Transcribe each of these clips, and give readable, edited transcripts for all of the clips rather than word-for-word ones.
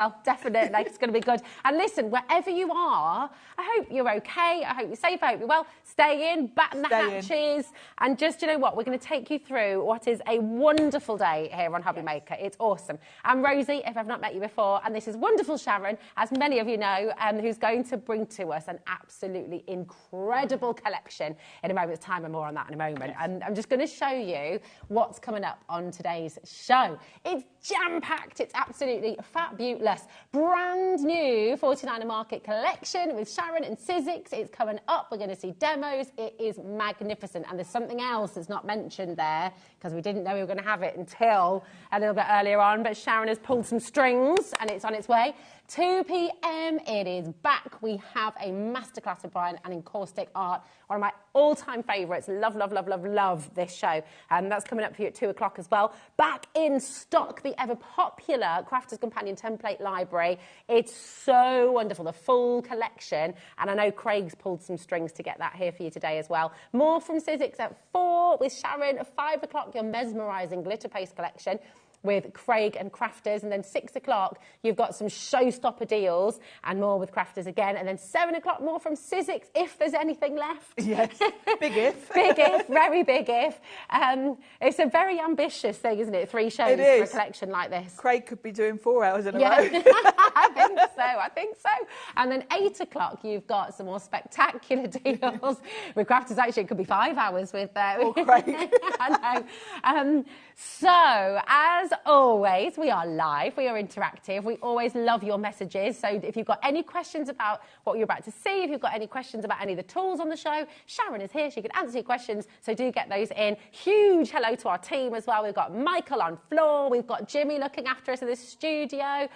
Oh, definitely. It's going to be good. And listen, wherever you are, I hope you're okay. I hope you're safe. I hope you're well. Stay in, batten the hatches. And just, you know what, we're going to take you through what is a wonderful day here on HobbyMaker. It's awesome. I'm Rosie, if I've not met you before, and this is wonderful Sharon, as many of you know, who's going to bring to us an absolutely incredible collection in a moment's time, and more on that in a moment. Yes. And I'm just going to show you what's coming up on today's show. It's jam-packed. It's absolutely fabulous. Brand new 49er Market collection with Sharon and Sizzix. It's coming up. We're going to see demos. It is magnificent. And there's something else that's not mentioned there because we didn't know we were going to have it until a little bit earlier on. But Sharon has pulled some strings and it's on its way. 2 p.m. It is back. We have a masterclass of Brian and encaustic art. One of my all-time favourites. Love, love, love, love, love this show. That's coming up for you at 2 o'clock as well. Back in stock, the ever-popular Crafter's Companion template library. It's so wonderful, the full collection. And I know Craig's pulled some strings to get that here for you today as well. More from Sizzix at 4 with Sharon. At 5 o'clock, your mesmerising glitter paste collection with Craig and Crafters, and then 6 o'clock you've got some showstopper deals and more with Crafters again, and then 7 o'clock more from Sizzix if there's anything left. Yes, big if. Big if, very big if. It's a very ambitious thing, isn't it? 3 shows for a collection like this. Craig could be doing 4 hours in a row. I think so. And then 8 o'clock you've got some more spectacular deals with Crafters. Actually, it could be 5 hours with Craig. I know. So, as always, we are live, we are interactive, we always love your messages. So if you've got any questions about what you're about to see, if you've got any questions about any of the tools on the show, Sharon is here, she can answer your questions, so do get those in. Huge hello to our team as well. We've got Michael on floor, we've got Jimmy looking after us in the studio,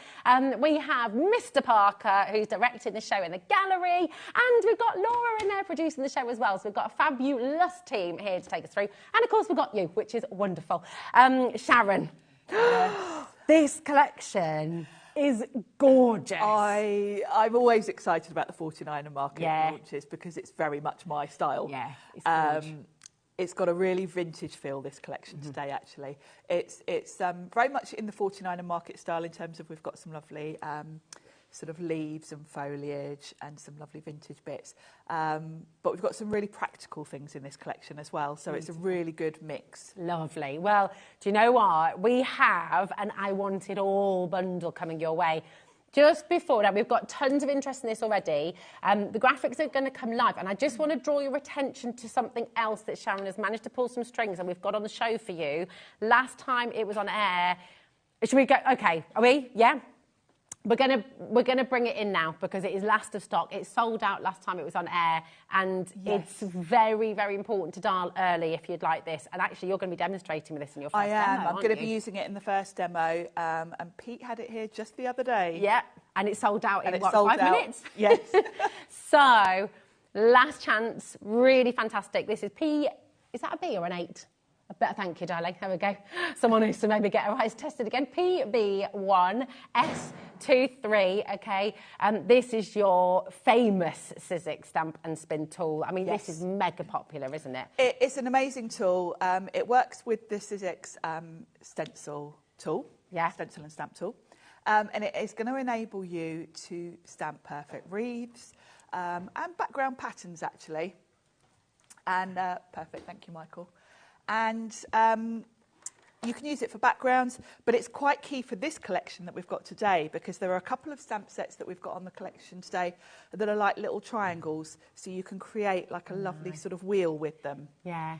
we have Mr. Parker, who's directing the show in the gallery, and we've got Laura in there producing the show as well. So we've got a fabulous team here to take us through. And of course we've got you, which is wonderful. Sharon, yes. This collection is gorgeous. I'm always excited about the 49er Market launches because it's very much my style. Yeah, it's it's got a really vintage feel, this collection today, actually. It's very much in the 49er Market style in terms of we've got some lovely sort of leaves and foliage and some lovely vintage bits. But we've got some really practical things in this collection as well, so it's a really good mix. Lovely. Well, do you know what? We have an I Want It All bundle coming your way. Just before that, we've got tons of interest in this already. The graphics are going to come live, and I just want to draw your attention to something else that Sharon has managed to pull some strings, and we've got on the show for you. Last time it was on air. Should we go? Okay, are we? Yeah? We're gonna bring it in now because it is last of stock. It's sold out last time it was on air, and it's very, very important to dial early if you'd like this. And actually, you're going to be demonstrating with this in your first demo, I'm going to be using it in the first demo, and Pete had it here just the other day. Yeah, and it sold out in, what, 5 minutes? Yes. So, last chance, really fantastic. This is P, is that a B or an 8? Thank you, darling. There we go. Someone who's to maybe get her eyes tested again. PB1S23, okay? This is your famous Sizzix stamp and spin tool. I mean, this is mega popular, isn't it? It's an amazing tool. It works with the Sizzix stencil tool, stencil and stamp tool. And it is going to enable you to stamp perfect wreaths and background patterns, actually. And perfect, thank you, Michael. And you can use it for backgrounds, but it's quite key for this collection that we've got today because there are a couple of stamp sets that we've got on the collection today that are like little triangles, so you can create like a lovely sort of wheel with them. Yeah,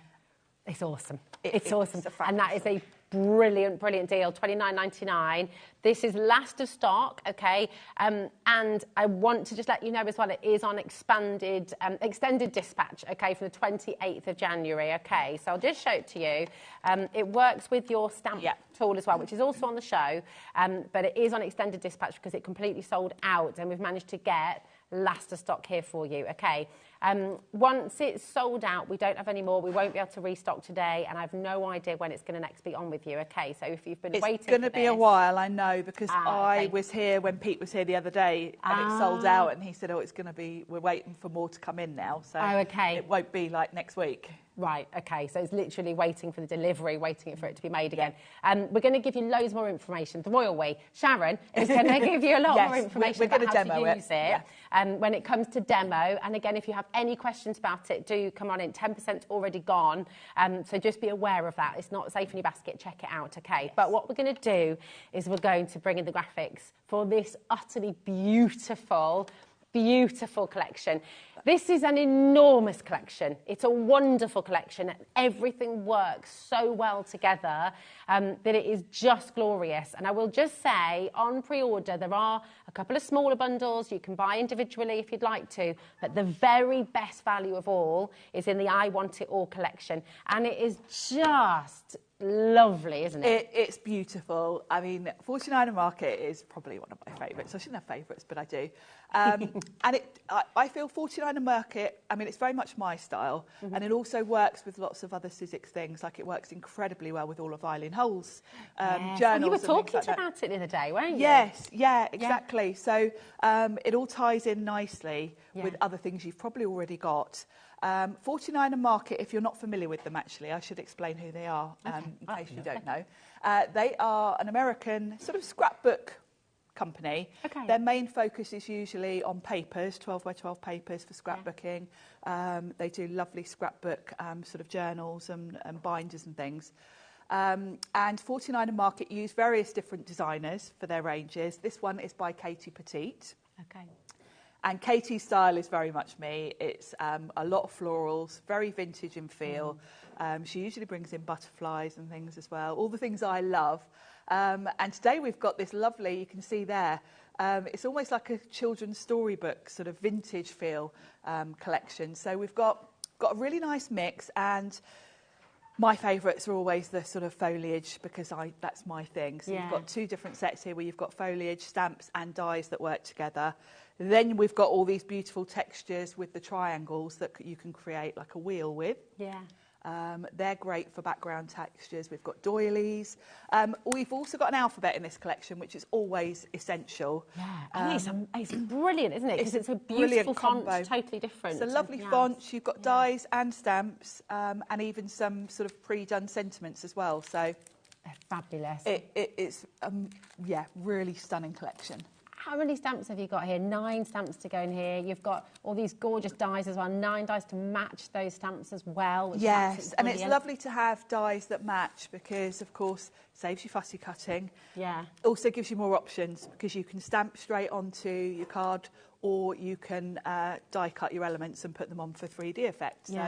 it's awesome. It's awesome. And that is a brilliant, brilliant deal, $29.99. This is last of stock, okay? And I want to just let you know as well, it is on extended dispatch, okay, from the 28th of January, okay? So I'll just show it to you. It works with your stamp tool as well, which is also on the show, but it is on extended dispatch because it completely sold out, and we've managed to get last of stock here for you, okay? Once it's sold out, we don't have any more. We won't be able to restock today, and I have no idea when it's going to next be on with you. Okay, so if you've been waiting, it's going to be a while, I know, because I was here when Pete was here the other day, and it sold out, and he said, "Oh, it's going to be. We're waiting for more to come in now, so it won't be like next week." Right, okay, so it's literally waiting for the delivery, waiting for it to be made again. We're going to give you loads more information. The royal we, Sharon, is going to give you a lot more information about how to use it when it comes to demo. And again, if you have any questions about it, do come on in. 10% already gone, so just be aware of that. It's not safe in your basket, check it out, okay? Yes. But what we're going to do is we're going to bring in the graphics for this utterly beautiful collection. This is an enormous collection. It's a wonderful collection, and everything works so well together that it is just glorious. And I will just say, on pre-order, there are a couple of smaller bundles you can buy individually if you'd like to, but the very best value of all is in the I Want It All collection, and it is just lovely, isn't it? It's beautiful. I mean, 49er Market is probably one of my favourites. I shouldn't have favourites, but I do. And I feel 49er Market, I mean, it's very much my style, and it also works with lots of other Sizzix things. Like, it works incredibly well with all of Eileen Hull's journals. And you were talking about it the other day, weren't you? Yes, yeah, exactly. Yeah. So it all ties in nicely with other things you've probably already got. 49er Market, if you're not familiar with them, actually, I should explain who they are in case you don't know. They are an American sort of scrapbook company. Okay. Their main focus is usually on papers, 12 by 12 papers for scrapbooking. They do lovely scrapbook sort of journals and binders and things. And 49er Market use various different designers for their ranges. This one is by Katie Petite. Okay. And Katie's style is very much me. It's a lot of florals, very vintage in feel. She usually brings in butterflies and things as well, all the things I love. And today we've got this lovely, you can see there, it's almost like a children's storybook, sort of vintage feel collection. So we've got a really nice mix, and my favourites are always the sort of foliage, because that's my thing. So you've got two different sets here where you've got foliage, stamps and dies that work together. Then we've got all these beautiful textures with the triangles that you can create like a wheel with. Yeah. They're great for background textures. We've got doilies. We've also got an alphabet in this collection, which is always essential. Yeah, and it's brilliant, isn't it? Because it's a beautiful font, totally different. It's a lovely font. You've got dies and stamps, and even some sort of pre-done sentiments as well. So they're fabulous. It's really stunning collection. How many stamps have you got here? 9 stamps to go in here. You've got all these gorgeous dies as well. 9 dies to match those stamps as well. Which yes, and it's lovely to have dies that match because, of course, saves you fussy cutting. Yeah. Also gives you more options because you can stamp straight onto your card, or you can die cut your elements and put them on for 3D effects. So,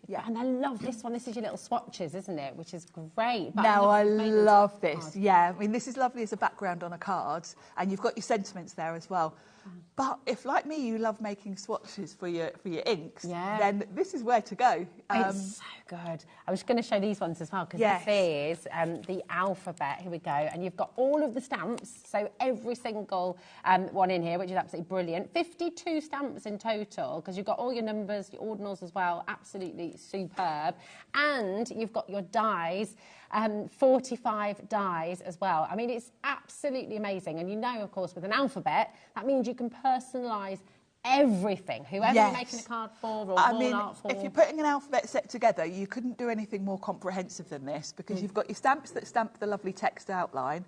yeah, and I love this one. This is your little swatches, isn't it? Which is great. But no, I love this. Yeah, I mean, this is lovely as a background on a card, and you've got your sentiments there as well. But if, like me, you love making swatches for your inks, then this is where to go. It's so good. I was going to show these ones as well, because this is the alphabet. Here we go. And you've got all of the stamps, so every single one in here, which is absolutely brilliant. 52 stamps in total, because you've got all your numbers, your ordinals as well. Absolutely superb. And you've got your dies. 45 dies as well. I mean, it's absolutely amazing. And you know, of course, with an alphabet, that means you can personalise everything, whoever you're making a card for or wall art for. If you're putting an alphabet set together, you couldn't do anything more comprehensive than this, because you've got your stamps that stamp the lovely text outline.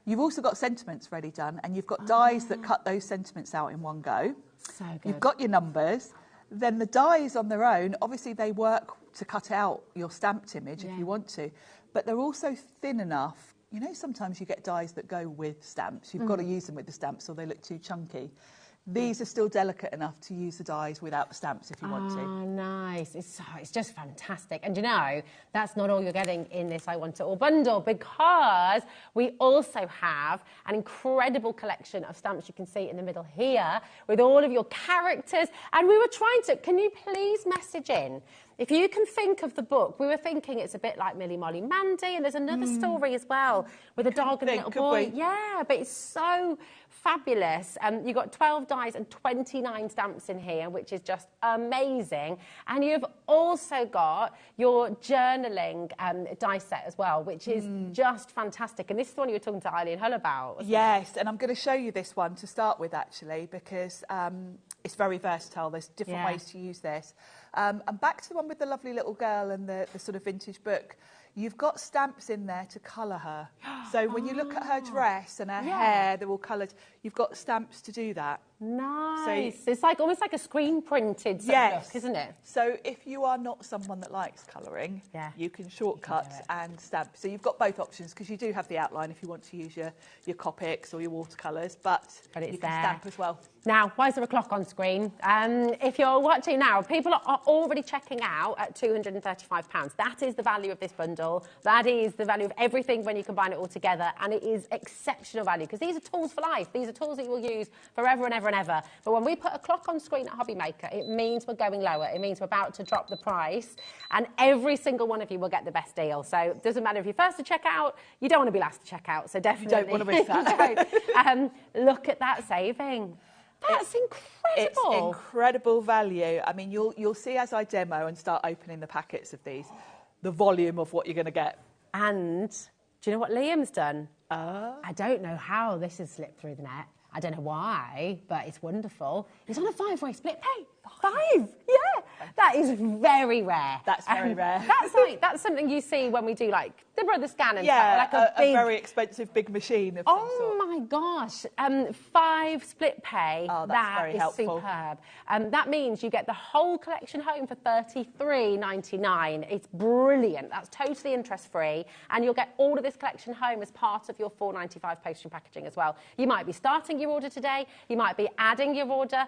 You've also got sentiments ready done, and you've got dies that cut those sentiments out in one go. So good. You've got your numbers. Then the dies on their own, obviously they work to cut out your stamped image if you want to, but they're also thin enough. You know, sometimes you get dies that go with stamps. You've got to use them with the stamps or they look too chunky. These are still delicate enough to use the dies without the stamps if you want to. Oh, nice. It's just fantastic. And you know, that's not all you're getting in this I Want It All bundle, because we also have an incredible collection of stamps you can see in the middle here with all of your characters. And we were trying to, can you please message in If you can think of the book, we were thinking it's a bit like Millie, Molly, Mandy, and there's another story as well with a dog and a little boy. Yeah, but it's so fabulous. You've got 12 dies and 29 stamps in here, which is just amazing. And you've also got your journaling die set as well, which is just fantastic. And this is the one you were talking to Eileen Hull about. Yes, and I'm going to show you this one to start with, actually, because it's very versatile. There's different ways to use this. And back to the one with the lovely little girl and the sort of vintage book. You've got stamps in there to colour her. So when you look at her dress and her hair, they're all coloured. You've got stamps to do that. Nice. So it's like almost like a screen printed look, isn't it? So if you are not someone that likes colouring, you can shortcut and stamp. So you've got both options, because you do have the outline if you want to use your Copics or your watercolours, but you can stamp as well. Now, why is there a clock on screen? If you're watching now, people are already checking out at £235. That is the value of this bundle. That is the value of everything when you combine it all together. And it is exceptional value, because these are tools for life. These are tools that you will use forever and ever and ever. But when we put a clock on screen at HobbyMaker, it means we're going lower. It means we're about to drop the price. And every single one of you will get the best deal. So it doesn't matter if you're first to check out, you don't want to be last to check out. So definitely. You don't want to miss that. Look at that saving. That's incredible. It's incredible value. I mean, you'll see as I demo and start opening the packets of these, the volume of what you're going to get. And do you know what Liam's done? I don't know how this has slipped through the net. I don't know why, but it's wonderful. He's on a 5-way split pay. 5? Yeah. That is very rare. That's very rare. That's something you see when we do like the brother scan and stuff. Like a very expensive big machine of some sort. Oh my gosh. 5 split pay. Oh, that's very helpful. Superb. That means you get the whole collection home for $33.99. It's brilliant. That's totally interest free. And you'll get all of this collection home as part of your $4.95 postage and packaging as well. You might be starting your order today. You might be adding your order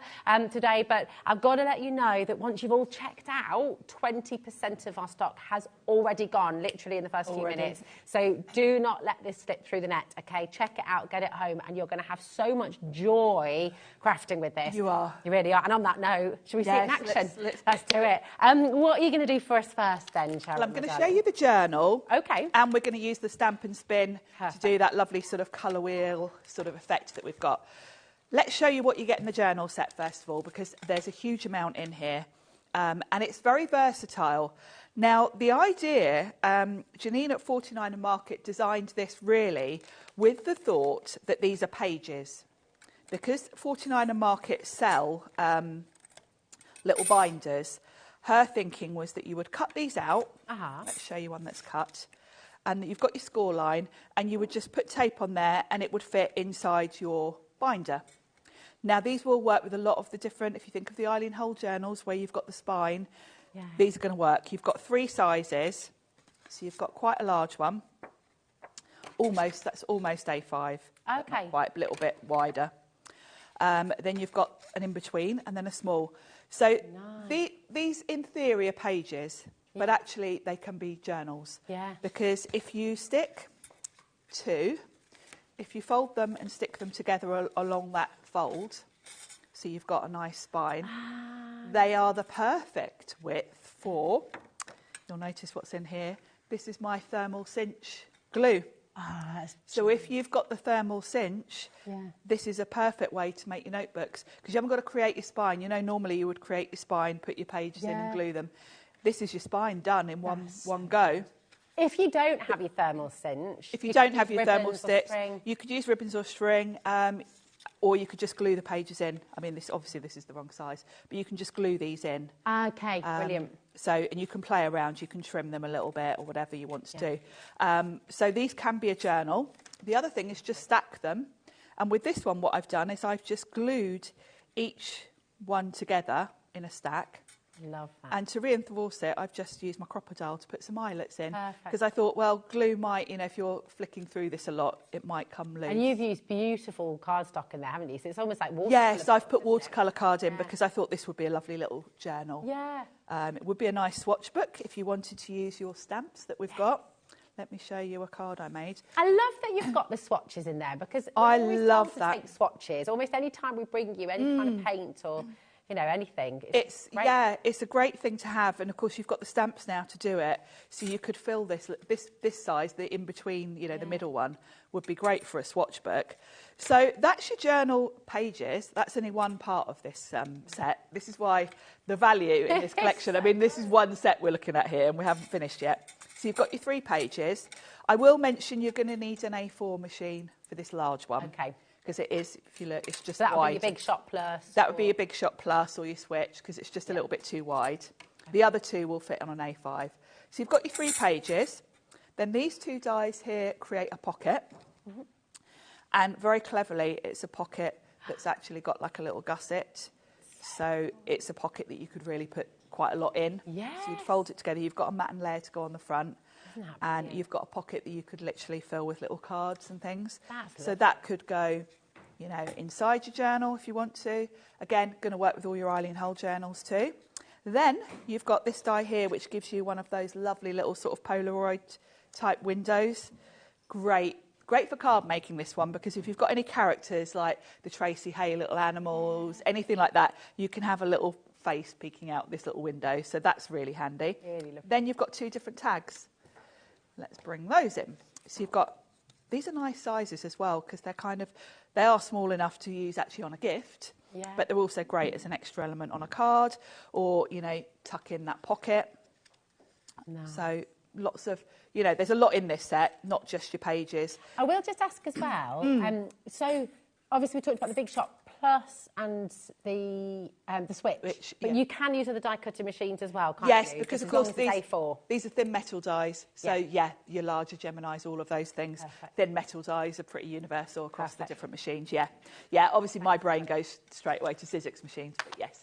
today. But I've got to let you know that once you've all checked out, 20% of our stock has already gone, literally in the first few minutes. So do not let this slip through the net, okay? Check it out, get it home, and you're going to have so much joy crafting with this. You are. You really are. And on that note, should we see it in action? Let's do it. What are you going to do for us first then, Sharon? Well, I'm going to show you the journal. Okay. And we're going to use the stamp and spin to do that lovely sort of colour wheel sort of effect that we've got. Let's show you what you get in the journal set first of all, because there's a huge amount in here. And it's very versatile. Now, the idea, Janine at 49 and Market designed this really with the thought that these are pages. Because 49 and Market sell little binders, her thinking was that you would cut these out. Let's show you one that's cut. And you've got your score line, and you would just put tape on there, and it would fit inside your binder. Now, these will work with a lot of the different, if you think of the Eileen Hull journals where you've got the spine, these are going to work. You've got 3 sizes, so you've got quite a large one. That's almost A5. Okay. Quite a little bit wider. Then you've got an in-between and then a small. So these, in theory, are pages, but actually they can be journals. Yeah. Because if you stick 2, if you fold them and stick them together along that fold, so you've got a nice spine, they are the perfect width for, you'll notice what's in here, this is my thermal cinch glue. So if you've got the thermal cinch, this is a perfect way to make your notebooks, because you haven't got to create your spine. You know, normally you would create your spine, put your pages in and glue them. This is your spine done in one go. If you don't have your thermal cinch, if you don't have your thermal sticks, you could use ribbons or string, or you could just glue the pages in. I mean, this is the wrong size, but you can just glue these in. Okay, brilliant. So, and you can play around, you can trim them a little bit or whatever you want to do. So these can be a journal. The other thing is just stack them. And with this one, what I've done is I've just glued each one together in a stack. Love that. And to reinforce it, I've just used my crocodile to put some eyelets in. Because I thought, well, glue might, if you're flicking through this a lot, it might come loose. And you've used beautiful cardstock in there, haven't you? So it's almost like watercolour. Yes, I've put watercolour card in because I thought this would be a lovely little journal. Yeah. It would be a nice swatch book if you wanted to use your stamps that we've got. Let me show you a card I made. I love that you've got the swatches in there, because I love that. Take swatches almost any time we bring you any kind of paint or you know, anything. It's a great thing to have, and of course you've got the stamps now to do it, so you could fill this size, the in between, you know, the middle one would be great for a swatch book. So that's your journal pages. That's only one part of this set. This is why the value in this collection. I mean, this is one set we're looking at here, and we haven't finished yet. So you've got your 3 pages. I will mention you're going to need an A4 machine for this large one. Okay. Because it is, if you look, it's just so that wide. would be your Big Shot Plus? That would be your Big Shot Plus or your Switch, because it's just a little bit too wide. Okay. The other 2 will fit on an A5. So you've got your 3 pages. Then these 2 dies here create a pocket. Mm-hmm. And very cleverly, it's a pocket that's actually got like a little gusset. So it's a pocket that you could really put quite a lot in. Yes. So you'd fold it together. You've got a matten layer to go on the front. And you've got a pocket that you could literally fill with little cards and things. So that could go, you know, inside your journal if you want to. Again, going to work with all your Eileen Hull journals too. Then you've got this die here, which gives you one of those lovely little sort of Polaroid type windows. Great for card making, this one, because if you've got any characters like the Tracy Hay little animals, anything like that, you can have a little face peeking out this little window. So that's really handy. Really lovely. Then you've got 2 different tags. Let's bring those in. So you've got, these are nice sizes as well, because they are small enough to use actually on a gift, but they're also great as an extra element on a card, or, you know, tuck in that pocket. So lots of, you know, there's a lot in this set, not just your pages. I will just ask as well, so obviously we talked about the Big Shot Plus and the Switch, but you can use other die cutting machines as well, can't you? Yes, because of course these are thin metal dies, so your larger Geminis, all of those things. Perfect. Thin metal dies are pretty universal across the different machines. Obviously my brain goes straight away to Sizzix machines, but yes.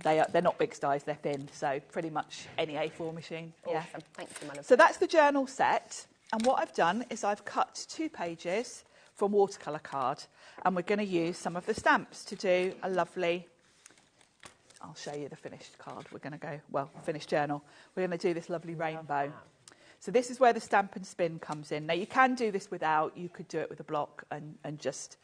They're not big dies, they're thin, so pretty much any A4 machine. Awesome. Thank you, Madam. So that's the journal set, and what I've done is I've cut 2 pages from watercolour card, and we're going to use some of the stamps to do a lovely, I'll show you the finished card. We're going to go, well, finished journal. We're going to do this lovely rainbow. So this is where the stamp and spin comes in. Now you can do this without, you could do it with a block and just,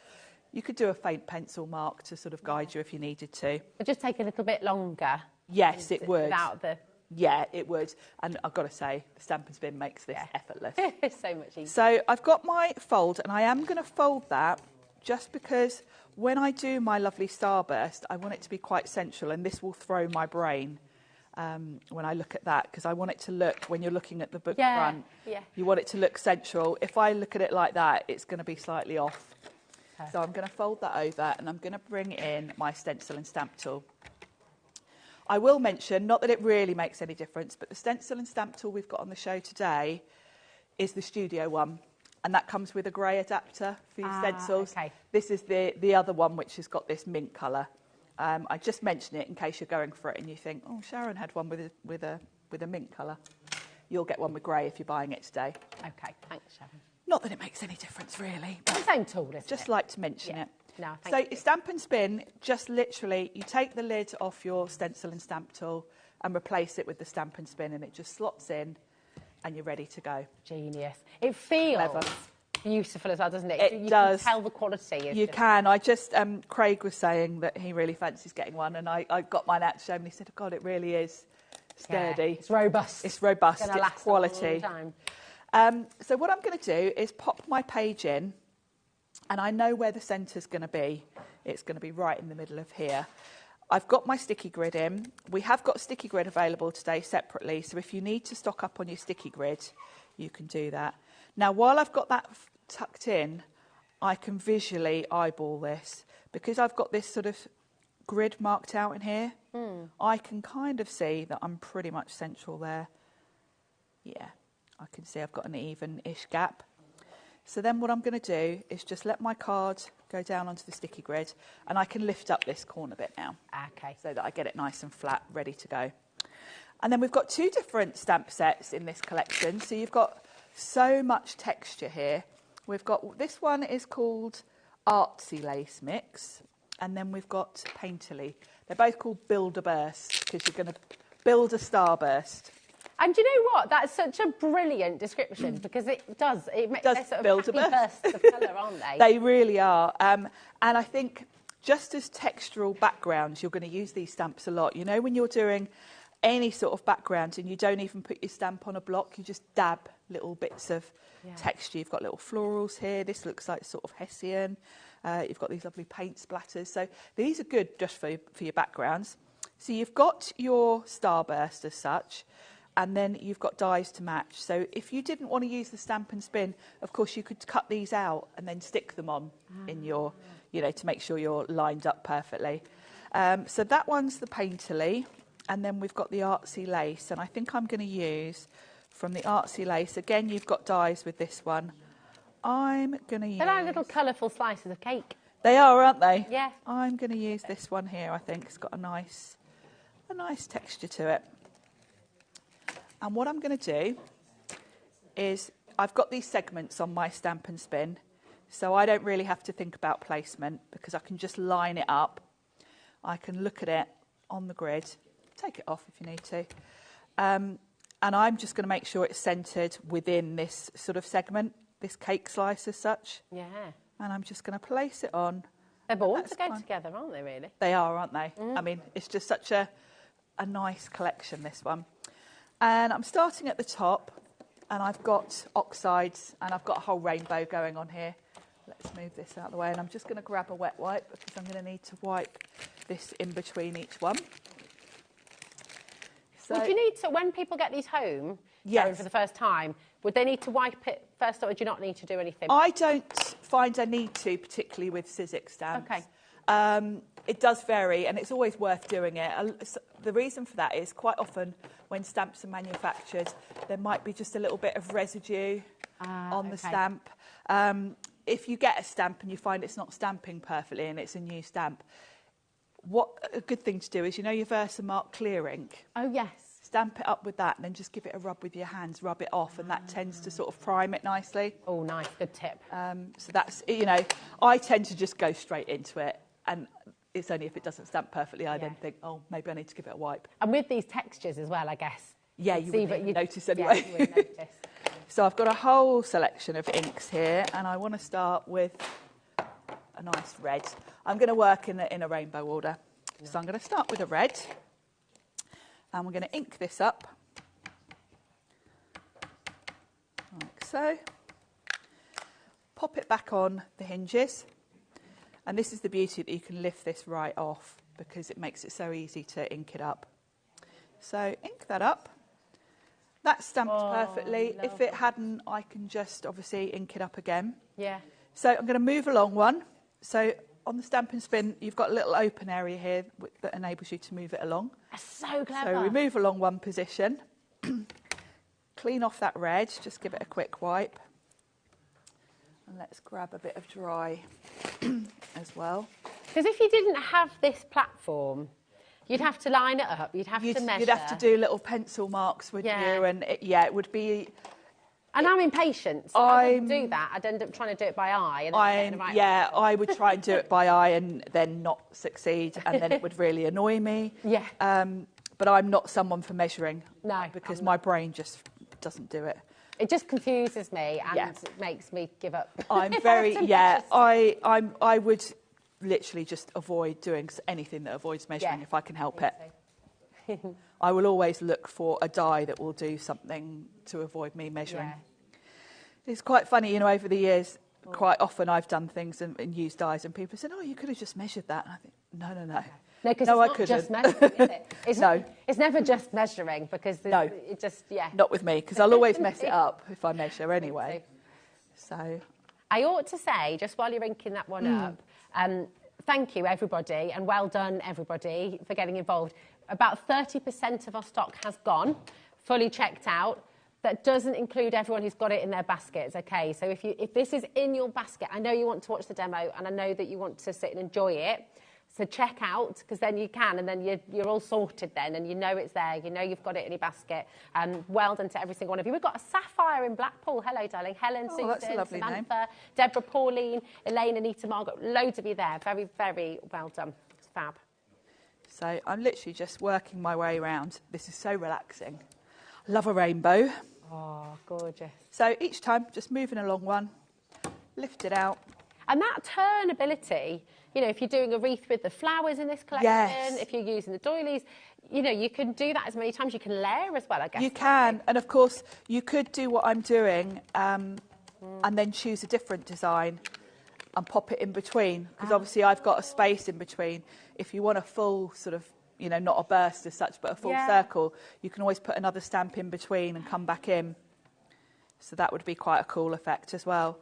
you could do a faint pencil mark to sort of guide you if you needed to. It would just take a little bit longer. Yes, it would. Without the... Yeah, it would. And I've got to say, the stamp and spin makes this effortless. It's so much easier. So I've got my fold, and I am going to fold that just because when I do my lovely starburst, I want it to be quite central, and this will throw my brain when I look at that, because I want it to look, when you're looking at the book front, you want it to look central. If I look at it like that, it's going to be slightly off. Perfect. So I'm going to fold that over, and I'm going to bring in my stencil and stamp tool. I will mention, not that it really makes any difference, but the stencil and stamp tool we've got on the show today is the Studio one, and that comes with a grey adapter for your stencils. Okay. This is the other one, which has got this mint colour. I just mention it in case you're going for it and you think, oh, Sharon had one with a mint colour. You'll get one with grey if you're buying it today. Okay, thanks, Sharon. Not that it makes any difference, really. It's the same tool, isn't it? Just like to mention it. No, so stamp and spin, just literally, you take the lid off your stencil and stamp tool and replace it with the stamp and spin, and it just slots in and you're ready to go. Genius. It feels beautiful as well, doesn't it? It does. You can tell the quality. You can. I just, Craig was saying that he really fancies getting one, and I got mine out to show him, and he said, oh, God, it really is sturdy. Yeah, it's robust. It's robust. It's last quality. A long time. So what I'm going to do is pop my page in, and I know where the centre's going to be. It's going to be right in the middle of here. I've got my sticky grid in. We have got sticky grid available today separately, so if you need to stock up on your sticky grid, you can do that. Now, while I've got that tucked in, I can visually eyeball this. Because I've got this sort of grid marked out in here, I can kind of see that I'm pretty much central there. Yeah, I can see I've got an even-ish gap. So then what I'm going to do is just let my card go down onto the sticky grid, and I can lift up this corner bit now. Okay. So that I get it nice and flat, ready to go. And then we've got 2 different stamp sets in this collection. So you've got so much texture here. We've got, this one is called Artsy Lace Mix, and then we've got Painterly. They're both called Build a Burst, because you're going to build a starburst. And do you know what? That's such a brilliant description, because it makes build a bursts of colour, aren't they? They really are. And I think just as textural backgrounds, you're going to use these stamps a lot. You know, when you're doing any sort of background and you don't even put your stamp on a block, you just dab little bits of texture. You've got little florals here. This looks like sort of Hessian. You've got these lovely paint splatters. So these are good just for your backgrounds. So you've got your starburst as such, and then you've got dies to match. So if you didn't want to use the stamp and spin, of course you could cut these out and then stick them on in your, you know, to make sure you're lined up perfectly. So that one's the Painterly. And then we've got the Artsy Lace, and I think I'm going to use from the Artsy Lace. Again, you've got dies with this one. I'm going to use... They're like little colourful slices of cake. They are, aren't they? Yeah. I'm going to use this one here, I think. It's got a nice texture to it. And what I'm going to do is I've got these segments on my Stamp and Spin, so I don't really have to think about placement because I can just line it up. I can look at it on the grid. Take it off if you need to. And I'm just going to make sure it's centred within this sort of segment, this cake slice as such. Yeah. And I'm just going to place it on. They're born to go together, aren't they, really? They are, aren't they? I mean, it's just such a nice collection, this one. And I'm starting at the top, and I've got oxides, and I've got a whole rainbow going on here. Let's move this out of the way, and I'm just going to grab a wet wipe because I'm going to need to wipe this in between each one. So, would you need to, when people get these home for the first time, would they need to wipe it first, or do you not need to do anything? I don't find I need to, particularly with Sizzix stamps. Okay. It does vary, and it's always worth doing it. The reason for that is quite often when stamps are manufactured, there might be just a little bit of residue on the stamp. If you get a stamp and you find it's not stamping perfectly and it's a new stamp, what a good thing to do is, you know, your Versamark clear ink? Oh, yes. Stamp it up with that and then just give it a rub with your hands, rub it off, and that tends to sort of prime it nicely. Oh, nice. Good tip. So that's, you know, I tend to just go straight into it, and it's only if it doesn't stamp perfectly I then think, oh, maybe I need to give it a wipe. And with these textures as well, I guess. Yeah, you wouldn't notice anyway. Yeah, you would notice. So I've got a whole selection of inks here, and I want to start with a nice red. I'm going to work in a rainbow order. So I'm going to start with a red, and we're going to ink this up, like so. Pop it back on the hinges, and this is the beauty that you can lift this right off because it makes it so easy to ink it up. So ink that up. That's stamped perfectly. Lovely. If it hadn't, I can just obviously ink it up again. Yeah. So I'm going to move along one. So on the Stamp and Spin, you've got a little open area here that enables you to move it along. That's so clever. So we move along one position. Clean off that red, just give it a quick wipe. And let's grab a bit of dry as well. Because if you didn't have this platform, you'd have to line it up, you'd have to measure. You'd have to do little pencil marks, wouldn't you? And it would be... And I'm impatient, so I wouldn't do that. I'd end up trying to do it by eye. And I would try and do it by eye and then not succeed, and then it would really annoy me. Yeah. But I'm not someone for measuring. No. Because my brain just doesn't do it. It just confuses me and makes me give up. I'm very, I would literally just avoid doing anything that avoids measuring if I can help it. I will always look for a die that will do something to avoid me measuring. Yeah. It's quite funny, you know, over the years, quite often I've done things and used dies, and people said, oh, you could have just measured that. And I think, no. No, because it's not just measuring, is it? It's never just measuring, because it just, Not with me, because I'll always mess it up if I measure anyway. So I ought to say, just while you're inking that one up, thank you, everybody, and well done, everybody, for getting involved. About 30% of our stock has gone, fully checked out. That doesn't include everyone who's got it in their baskets, okay? So if this is in your basket, I know you want to watch the demo, and I know that you want to sit and enjoy it. So check out, because then you can, and then you're all sorted then, and you know it's there, you know you've got it in your basket. And well done to every single one of you. We've got a Sapphire in Blackpool. Hello, darling. Helen, Susan, Samantha, name. Deborah, Pauline, Elaine, Anita, Margaret. Loads of you there. Very, very well done. It's fab. So I'm literally just working my way around. This is so relaxing. Love a rainbow. Oh, gorgeous. So each time, just moving along one, lift it out. And that turnability, you know, if you're doing a wreath with the flowers in this collection, if you're using the doilies, you know, you can do that as many times. You can layer as well, I guess. You can. And, of course, you could do what I'm doing and then choose a different design and pop it in between. Because, obviously, I've got a space in between. If you want a full sort of, you know, not a burst as such, but a full circle, you can always put another stamp in between and come back in. So that would be quite a cool effect as well.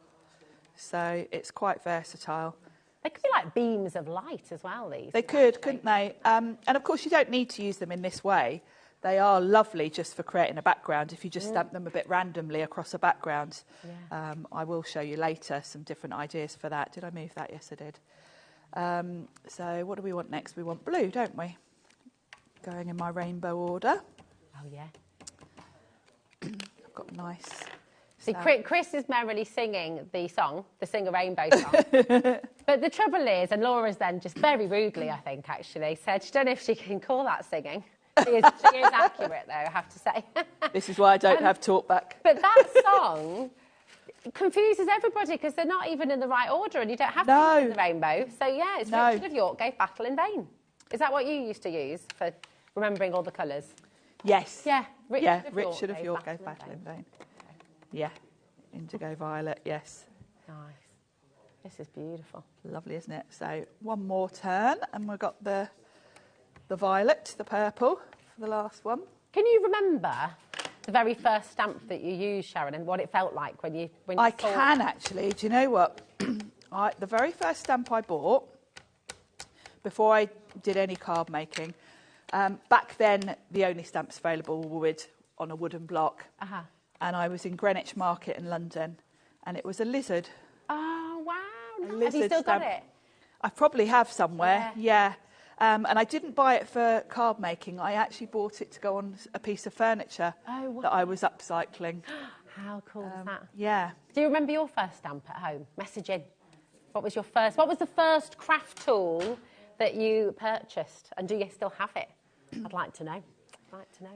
So it's quite versatile. They could be like beams of light as well, these. They could, couldn't they? And, of course, you don't need to use them in this way. They are lovely just for creating a background if you just stamp them a bit randomly across a background. Yeah. I will show you later some different ideas for that. Did I move that? Yes, I did. So what do we want next? We want blue, don't we? Going in my rainbow order. Oh, yeah. I've got nice... See, Chris is merrily singing the song, the Sing a Rainbow song. But the trouble is, and Laura's then just very rudely, I think, actually, said she don't know if she can call that singing. She is accurate, though, I have to say. This is why I don't have talkback. But that song confuses everybody because they're not even in the right order and you don't have to use the rainbow. So, yeah, it's Richard of York gave battle in vain. Is that what you used to use for remembering all the colours? Yes. Yeah, Richard of York gave battle in vain. Yeah, indigo violet, yes. Nice. This is beautiful. Lovely, isn't it? So one more turn and we've got the violet, the purple for the last one. Can you remember the very first stamp that you used, Sharon, and what it felt like when you I can actually. Do you know what? The very first stamp I bought, before I did any card making, back then the only stamps available were on a wooden block. And I was in Greenwich Market in London, and it was a lizard. Oh, wow. Have you still got it? I probably have somewhere, yeah. And I didn't buy it for card making. I actually bought it to go on a piece of furniture that I was upcycling. How cool is that? Yeah. Do you remember your first stamp at home? Message in. What was the first craft tool that you purchased? And do you still have it? I'd like to know.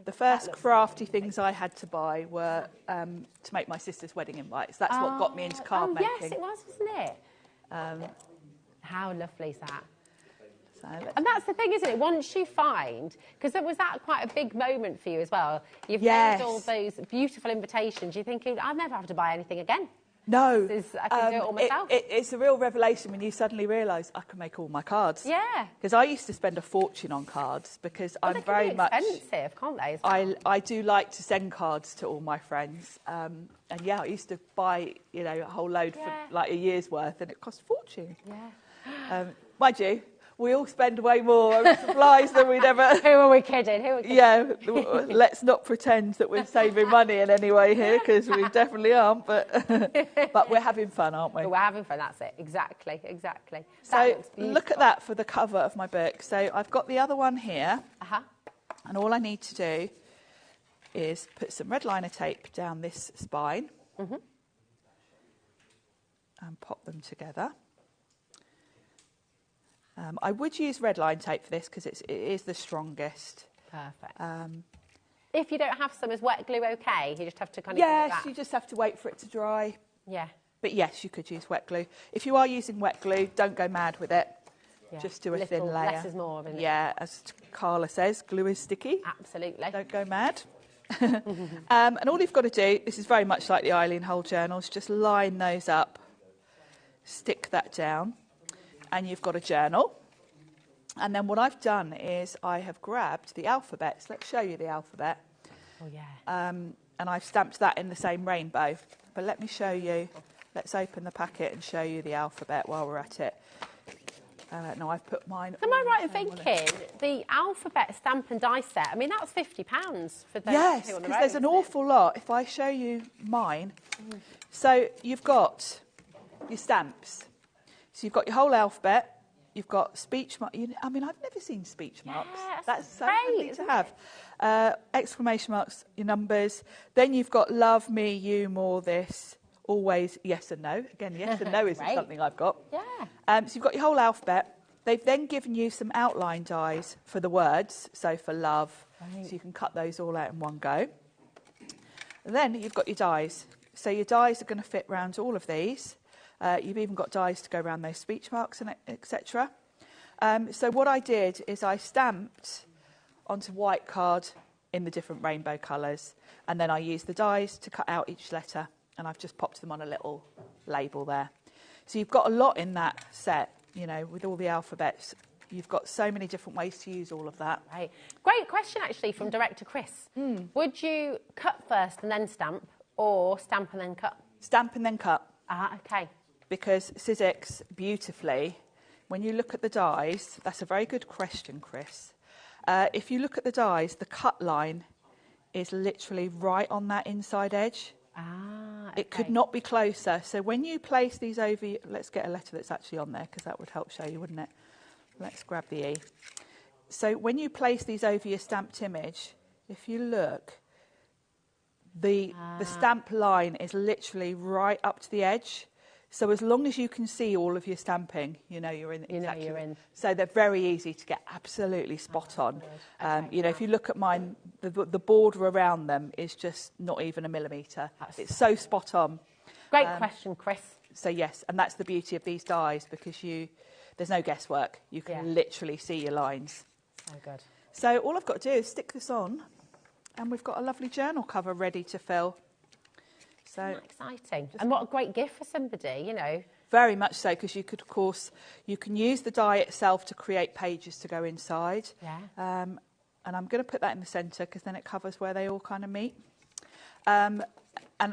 The first crafty things I had to buy were to make my sister's wedding invites. That's what got me into card making. Yes, it was, wasn't it? How lovely is that? And that's the thing, isn't it? Once you find, because was that quite a big moment for you as well? You've made all those beautiful invitations. You're thinking, I'll never have to buy anything again. No, I can do it all myself. It's a real revelation when you suddenly realise I can make all my cards. Yeah. Because I used to spend a fortune on cards because I'm very much expensive, can't they? I do like to send cards to all my friends, and I used to buy a whole load for like a year's worth, and it cost a fortune. Yeah. Mind you, we all spend way more on supplies than we'd ever... Who are we kidding? Yeah, let's not pretend that we're saving money in any way here, because we definitely aren't, but we're having fun, aren't we? We're having fun, that's it. Exactly. So look at that for the cover of my book. So I've got the other one here, and all I need to do is put some red liner tape down this spine and pop them together. I would use red line tape for this because it is the strongest. Perfect. If you don't have some, is wet glue okay? You just have to kind of... Yes, you just have to wait for it to dry. Yeah. But yes, you could use wet glue. If you are using wet glue, don't go mad with it. Yeah. Just do a thin layer. Less is more, isn't it? Yeah, as Carla says, glue is sticky. Absolutely. Don't go mad. And all you've got to do, this is very much like the Eileen Hull journals, just line those up, stick that down, and you've got a journal. And then what I've done is I have grabbed the alphabets. Let's show you the alphabet. Oh, yeah. And I've stamped that in the same rainbow. But let me show you. Let's open the packet and show you the alphabet while we're at it. No, I've put mine... Am I right in thinking the alphabet stamp and die set, I mean, that's £50 for those yes, two on the road. Yes, because there's an awful lot. If I show you mine... So you've got your stamps. So you've got your whole alphabet. You've got speech marks. I mean, I've never seen speech marks. That's so handy to have. Exclamation marks, your numbers. Then you've got love, me, you, more, this, always, yes and no. Again, yes and no isn't something I've got. Yeah. So you've got your whole alphabet. They've then given you some outline dies for the words, so for love. Right. So you can cut those all out in one go. And then you've got your dies. So your dies are going to fit around all of these. You've even got dies to go around those speech marks and etc. So what I did is I stamped onto white card in the different rainbow colours, and then I used the dies to cut out each letter, and I've just popped them on a little label there. So you've got a lot in that set, you know, with all the alphabets. You've got so many different ways to use all of that. Right. Great question, actually, from director Chris. Would you cut first and then stamp, or stamp and then cut? Stamp and then cut. Ah, okay. Because Sizzix, beautifully, when you look at the dies, that's a very good question, Chris. If you look at the dies, the cut line is literally right on that inside edge. Ah, okay. It could not be closer. So when you place these over, let's get a letter that's actually on there, because that would help show you, wouldn't it? Let's grab the E. So when you place these over your stamped image, if you look, the stamp line is literally right up to the edge. So as long as you can see all of your stamping, you know you're in. Exactly. You're in. So they're very easy to get absolutely spot on. Okay, you know, if you look at mine, the border around them is just not even a millimetre. It's so spot on. Great question, Chris. So yes, and that's the beauty of these dies, because there's no guesswork. You can literally see your lines. So good. So all I've got to do is stick this on, and we've got a lovely journal cover ready to fill. So exciting. And what a great gift for somebody, you know. Very much so, because you could, of course, you can use the die itself to create pages to go inside. Yeah. And I'm going to put that in the centre, because then it covers where they all kind of meet. And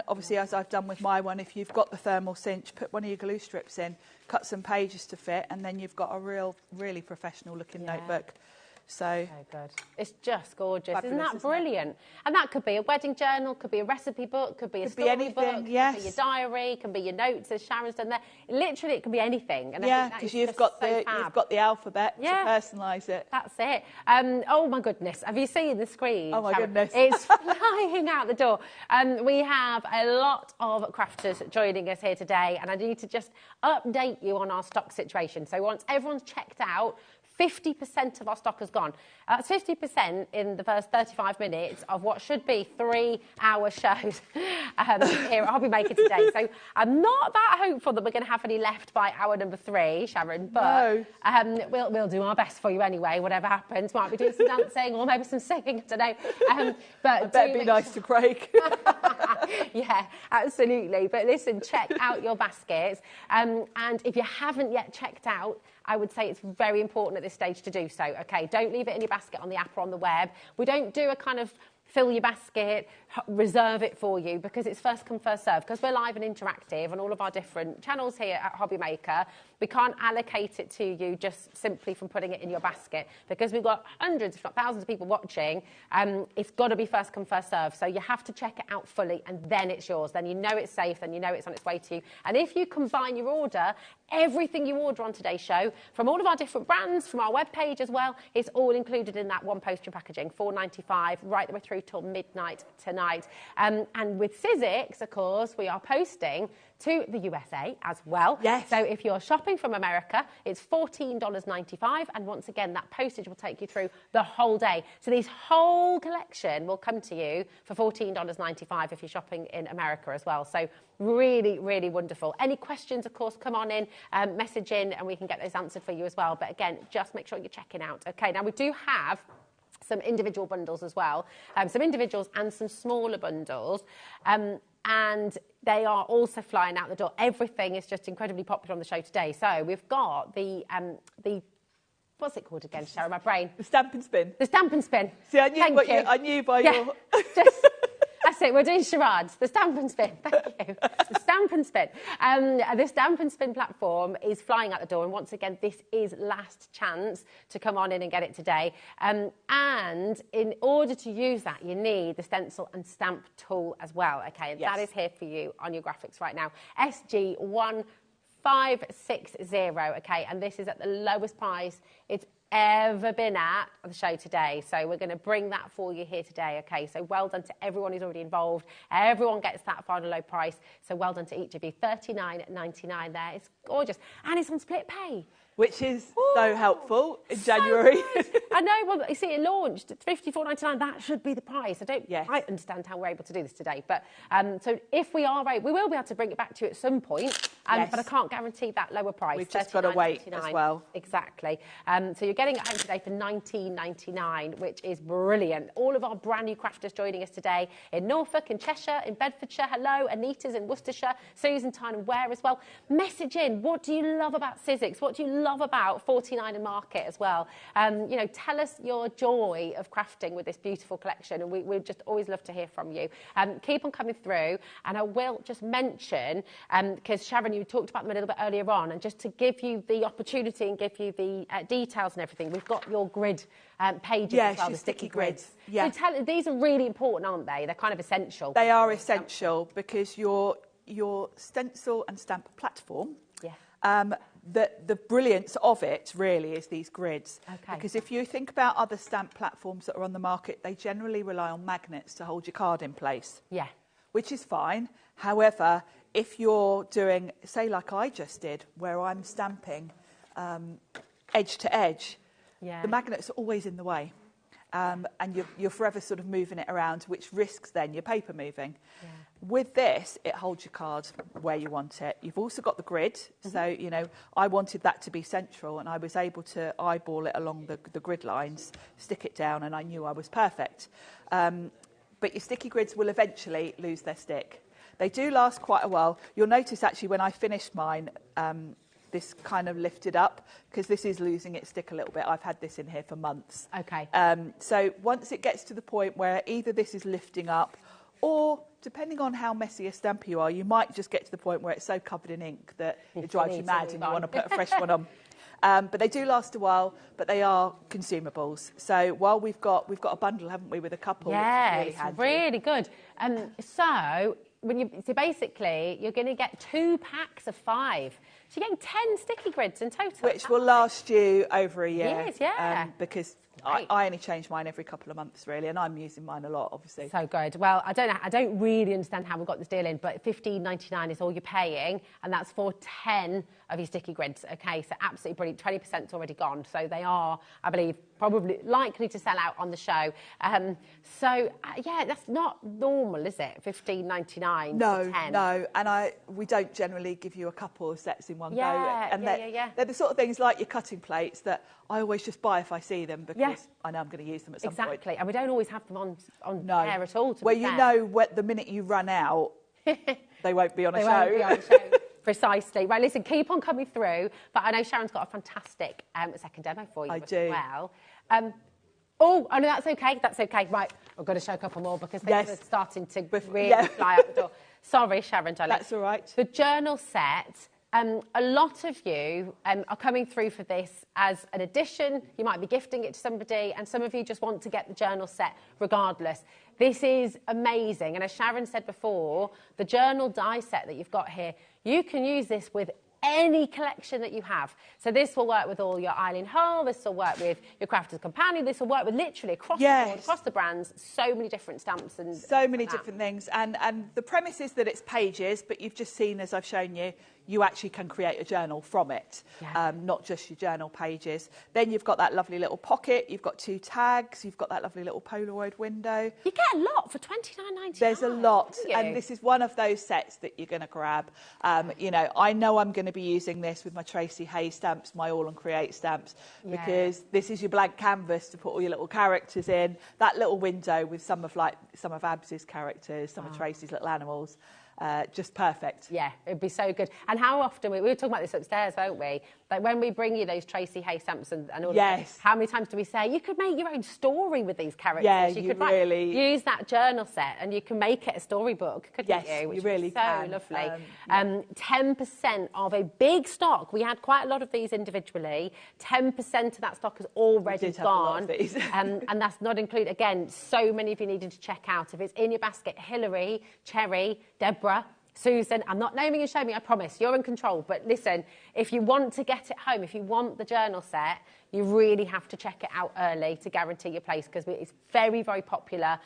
obviously, as I've done with my one, if you've got the thermal cinch, put one of your glue strips in, cut some pages to fit, and then you've got a really professional looking notebook. So good. It's just gorgeous. Fabulous, isn't that brilliant? And that could be a wedding journal, could be a recipe book, could be a storybook, could be your diary, can be your notes, as Sharon's done there. Literally, it can be anything. And yeah, because you've got the alphabet to personalise it. That's it. Oh my goodness, have you seen the screen? Oh my goodness, it's flying out the door. We have a lot of crafters joining us here today, and I need to just update you on our stock situation. So once everyone's checked out, 50% of our stock has gone. That's 50% in the first 35 minutes of what should be 3-hour shows here at HobbyMaker today. So I'm not that hopeful that we're going to have any left by hour number 3, Sharon, but we'll do our best for you anyway, whatever happens. Might be doing some dancing or maybe some singing, I don't know. But I bet it'd be nice to Craig. Yeah, absolutely. But listen, check out your baskets. And if you haven't yet checked out, I would say it's very important at this stage to do so, okay? Don't leave it in your basket on the app or on the web. We don't do a kind of fill your basket, reserve it for you, because it's first come, first serve. Because we're live and interactive on all of our different channels here at HobbyMaker, we can't allocate it to you just simply from putting it in your basket. Because we've got hundreds, if not thousands of people watching, it's got to be first come, first serve. So you have to check it out fully, and then it's yours. Then you know it's safe, then you know it's on its way to you. And if you combine your order, everything you order on today's show, from all of our different brands, from our webpage as well, it's all included in that one postage packaging, $4.95, right the way through till midnight tonight. And with Sizzix, of course, we are posting to the USA as well. Yes. So if you're shopping from America, it's $14.95. And once again, that postage will take you through the whole day. So this whole collection will come to you for $14.95 if you're shopping in America as well. So really, really wonderful. Any questions, of course, come on in, message in, and we can get those answered for you as well. But again, just make sure you're checking out. Okay, now we do have some individual bundles as well, some individuals and some smaller bundles. And they are also flying out the door. Everything is just incredibly popular on the show today. So we've got the what's it called again, Sharon? My brain. The stamp and spin. The stamp and spin. See, I knew by your... That's it, we're doing charades. The Stamp and Spin, thank you. The Stamp and Spin. The Stamp and Spin platform is flying out the door, and once again, this is last chance to come on in and get it today. And in order to use that, you need the stencil and stamp tool as well, okay? And that is here for you on your graphics right now. SG1560, okay? And this is at the lowest price it's ever been at the show today. So we're going to bring that for you here today, okay? So well done to everyone who's already involved. Everyone gets that final low price. So well done to each of you. $39.99 there. It's gorgeous. And it's on split pay. which is so helpful in January. I know. Well, you see, it launched at $54.99. That should be the price. I don't quite understand how we're able to do this today, but so if we are able, we will be able to bring it back to you at some point. But I can't guarantee that lower price. We've just got to wait as well. Exactly. So you're getting it home today for $19.99, which is brilliant. All of our brand new crafters joining us today in Norfolk, in Cheshire, in Bedfordshire. Hello, Anita's in Worcestershire, Susan Tyne and Ware as well. Message in. What do you love about Sizzix? What do you love about 49 and Market as well? You know, tell us your joy of crafting with this beautiful collection, and we'd just always love to hear from you. Keep on coming through, and I will just mention, because Sharon, you talked about them a little bit earlier on, and just to give you the opportunity and give you the details and everything, we've got your grid pages as well, the sticky grids. Yeah. So these are really important, aren't they? They're kind of essential. They are essential because your stencil and stamp platform, the brilliance of it really is these grids. Okay. Because if you think about other stamp platforms that are on the market, they generally rely on magnets to hold your card in place. Yeah. Which is fine. However, if you're doing, say like I just did, where I'm stamping edge to edge, the magnets are always in the way. And you're forever sort of moving it around, which risks then your paper moving. Yeah. With this, it holds your card where you want it. You've also got the grid. So, you know, I wanted that to be central, and I was able to eyeball it along the grid lines, stick it down, and I knew I was perfect. But your sticky grids will eventually lose their stick. They do last quite a while. You'll notice, actually, when I finished mine, this kind of lifted up, because this is losing its stick a little bit. I've had this in here for months. Okay. So once it gets to the point where either this is lifting up, or depending on how messy a stamp you are, you might just get to the point where it's so covered in ink that it drives you mad and you want to put a fresh one on. But they do last a while, but they are consumables. So while we've got a bundle, haven't we, with a couple? Yeah, it's really good. So basically, you're going to get 2 packs of 5. So you're getting 10 sticky grids in total. Which will last you over a year. Years, yeah. Because I only change mine every couple of months, really, and I'm using mine a lot, obviously. So good. Well, I don't really understand how we got this deal in, but $15.99 is all you're paying, and that's for 10 of your sticky grids. Okay, so absolutely brilliant. 20%'s already gone, so they are, I believe, probably likely to sell out on the show. Yeah, that's not normal, is it? $15.99 for 10. No, and we don't generally give you a couple of sets in one go. And they're the sort of things like your cutting plates that I always just buy if I see them, because I know I'm going to use them at some point. Exactly, and we don't always have them on air at all. Well, you know, the minute you run out, they won't be on a show. Won't be on a show. Precisely. Right, listen, keep on coming through, but I know Sharon's got a fantastic second demo for you as well. Oh, no, that's okay. That's okay. Right, I've got to show a couple more because things are starting to really fly out the door. Sorry, Sharon, darling. That's all right. The journal set. A lot of you are coming through for this as an addition. You might be gifting it to somebody, and some of you just want to get the journal set regardless. This is amazing. And as Sharon said before, the journal die set that you've got here, you can use this with any collection that you have. So this will work with all your Eileen Hull, this will work with your Crafter's Companion, this will work with literally across the board, across the brands, so many different stamps and so many different things. And the premise is that it's pages, but you've just seen, as I've shown you, you actually can create a journal from it, not just your journal pages. Then you've got that lovely little pocket, you've got 2 tags, you've got that lovely little Polaroid window. You get a lot for $29.99. There's a lot, and this is one of those sets that you're going to grab. You know I'm going to be using this with my Tracy Hay stamps, my All and Create stamps, because this is your blank canvas to put all your little characters in. That little window with some of Abs's characters, some of Tracy's little animals. Just perfect. Yeah, it'd be so good. And how often, we were talking about this upstairs, weren't we? Like when we bring you those Tracy Hay stamps and all that, how many times do we say, you could make your own story with these characters? Yeah, you could really use that journal set and you can make it a storybook, couldn't you? Which you really can. So lovely. 10% of a big stock. We had quite a lot of these individually. 10% of that stock has already gone. And that's not included, again, so many of you needed to check out. If it's in your basket, Hilary, Cherry, Deborah, Susan, I'm not naming and shaming, I promise, you're in control. But listen, if you want to get it home, if you want the journal set, you really have to check it out early to guarantee your place, because it's very, very popular.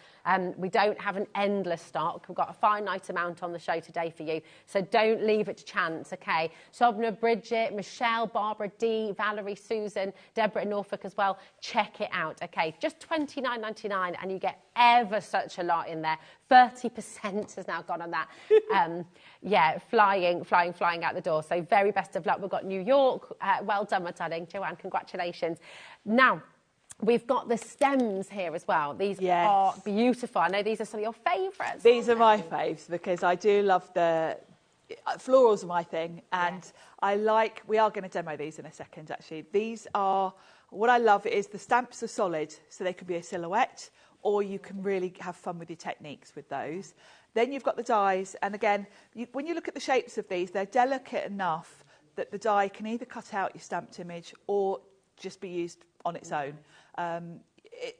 We don't have an endless stock. We've got a finite amount on the show today for you, so don't leave it to chance, okay? Shobna, Bridget, Michelle, Barbara, Dee, Valerie, Susan, Deborah in Norfolk as well. Check it out, okay? Just $29.99 and you get ever such a lot in there. 30% has now gone on that. Yeah, flying out the door. So very best of luck. We've got New York. Well done, my darling. Joanne, congratulations. Now, we've got the stems here as well. These are beautiful. I know these are some of your favourites. These are my faves because I do love the... Florals are my thing, and we are going to demo these in a second, actually. These are... What I love is the stamps are solid, so they could be a silhouette, or you can really have fun with your techniques with those. Then you've got the dies, and again, when you look at the shapes of these, they're delicate enough that the die can either cut out your stamped image or just be used on its own.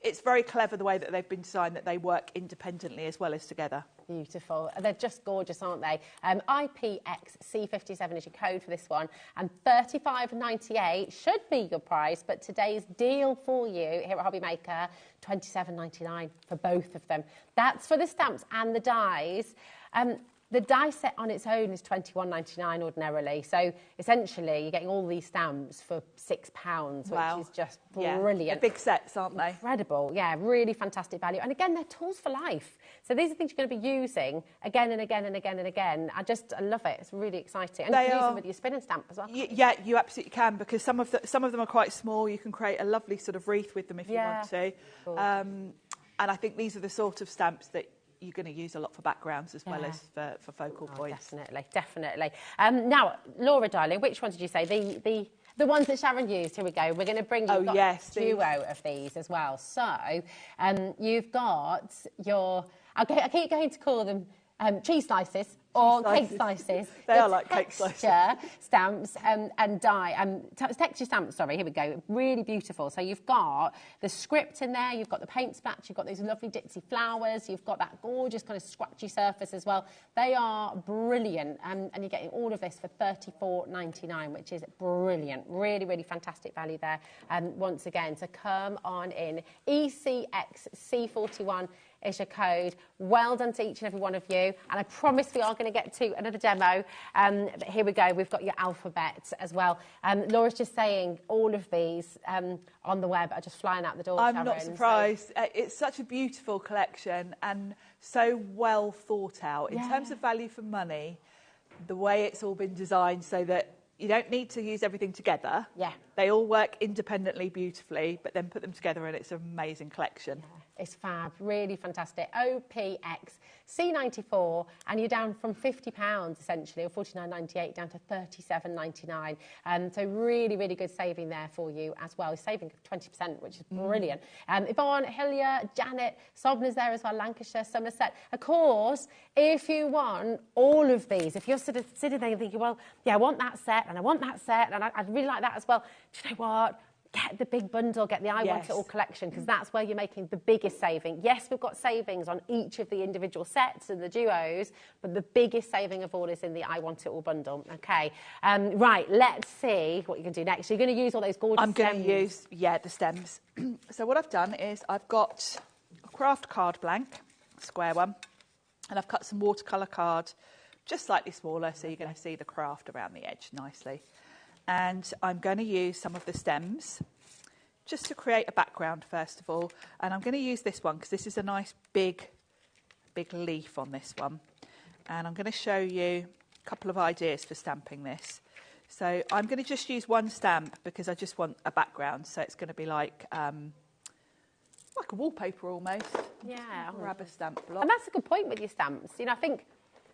It's very clever the way that they've been designed, that they work independently as well as together. Beautiful. They're just gorgeous, aren't they? IPXC57 is your code for this one, and $35.98 should be your price, but today's deal for you here at HobbyMaker, $27.99 for both of them. That's for the stamps and the dies. The die set on its own is $21.99 ordinarily. So essentially, you're getting all these stamps for £6, which is just brilliant. They're big sets, aren't they? Incredible. Yeah, really fantastic value. And again, they're tools for life. So these are things you're going to be using again and again and again and again. I love it. It's really exciting. And you can use them with your spin and stamp as well. Yeah, you absolutely can, because some of them are quite small. You can create a lovely sort of wreath with them if you want to. And I think these are the sort of stamps that you're going to use a lot for backgrounds as well as for focal points. Definitely. Now, Laura, darling, which one did you say? The ones that Sharon used. Here we go. We're going to bring you a duo of these as well. So you've got your... I keep going to call them cheese slices or cake slices. They are like cake slices. Stamps and die. Texture stamps, sorry, here we go. Really beautiful. So you've got the script in there, you've got the paint splats, you've got those lovely ditzy flowers, you've got that gorgeous kind of scratchy surface as well. They are brilliant, and you're getting all of this for $34.99, which is brilliant. Really, really fantastic value there. And once again, so come on in. ECXC41 is your code. Well done to each and every one of you. And I promise we are going to get to another demo. But here we go. We've got your alphabet as well. Laura's just saying all of these on the web are just flying out the door, I'm Sharon, not surprised. So. It's such a beautiful collection and so well thought out. In terms of value for money, the way it's all been designed so that you don't need to use everything together. They all work independently beautifully, but then put them together and it's an amazing collection. It's fab, really fantastic. OPX C94, and you're down from £50 essentially, or $49.98 down to $37.99. So really, really good saving there for you as well. Saving 20%, which is brilliant. Yvonne, Hillier, Janet, Sobna's there as well, Lancashire, Somerset. Of course, if you want all of these, if you're sort of sitting there and thinking, well, yeah, I want that set and I want that set and I'd really like that as well. Do you know what? Get the big bundle, get the I Want It All collection, because that's where you're making the biggest saving. Yes, we've got savings on each of the individual sets and the duos, but the biggest saving of all is in the I Want It All bundle. Okay, right, let's see what you can do next. You're going to use all those gorgeous stems. I'm going to use, the stems. So what I've done is I've got a craft card blank, square one, and I've cut some watercolour card, just slightly smaller, so you're going to see the craft around the edge nicely. And I'm going to use some of the stems just to create a background first of all. And I'm going to use this one because this is a nice big leaf on this one. And I'm going to show you a couple of ideas for stamping this. So I'm going to just use one stamp because I just want a background. So it's going to be like a wallpaper almost. Yeah. Grab a stamp block. And that's a good point with your stamps. You know, I think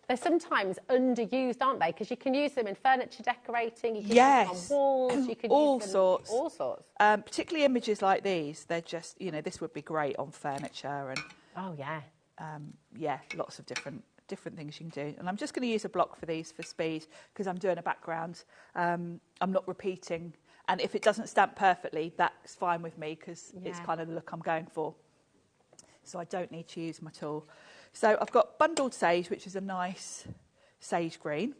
they're sometimes underused, aren't they? Because you can use them in furniture decorating, you can use them on walls, you can all use them sorts. All sorts. Particularly images like these, they're just, this would be great on furniture and... Oh, yeah. Lots of different things you can do. And I'm just going to use a block for these for speed because I'm doing a background. I'm not repeating. And if it doesn't stamp perfectly, that's fine with me because it's kind of the look I'm going for. So I don't need to use my tool. So I've got bundled sage, which is a nice sage green.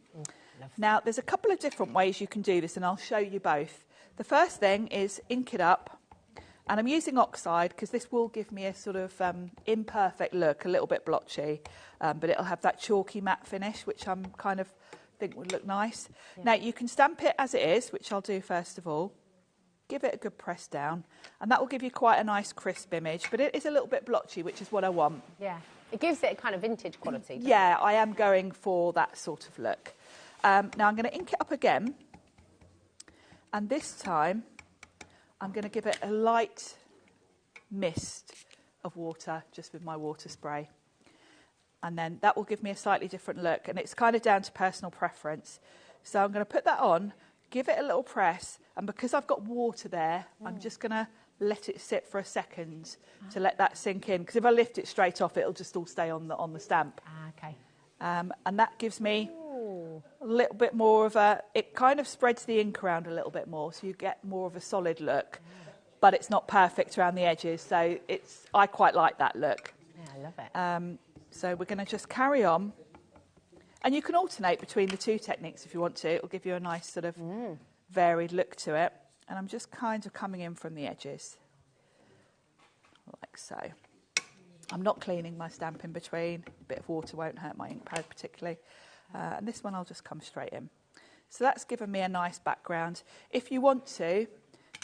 Now, there's a couple of different ways you can do this, and I'll show you both. The first thing is ink it up, and I'm using oxide because this will give me a sort of imperfect look, a little bit blotchy, but it'll have that chalky matte finish, which I'm kind of think would look nice. Yeah. Now, you can stamp it as it is, which I'll do first of all. Give it a good press down, and that will give you quite a nice crisp image, but it is a little bit blotchy, which is what I want. Yeah, it gives it a kind of vintage quality. Yeah, I am going for that sort of look. Now I'm going to ink it up again, and this time I'm going to give it a light mist of water just with my water spray, and then that will give me a slightly different look, and it's kind of down to personal preference. So I'm going to put that on, give it a little press, and because I've got water there, I'm just going to let it sit for a second to let that sink in, because if I lift it straight off, it'll just all stay on the stamp. Okay. And that gives me a little bit more of it kind of spreads the ink around a little bit more, so you get more of a solid look, but it's not perfect around the edges, so I quite like that look. Yeah, I love it. So we're going to just carry on. And you can alternate between the two techniques if you want to. It'll give you a nice sort of varied look to it. And I'm just kind of coming in from the edges, like so. I'm not cleaning my stamp in between. A bit of water won't hurt my ink pad particularly. And this one I'll just come straight in. So that's given me a nice background. If you want to,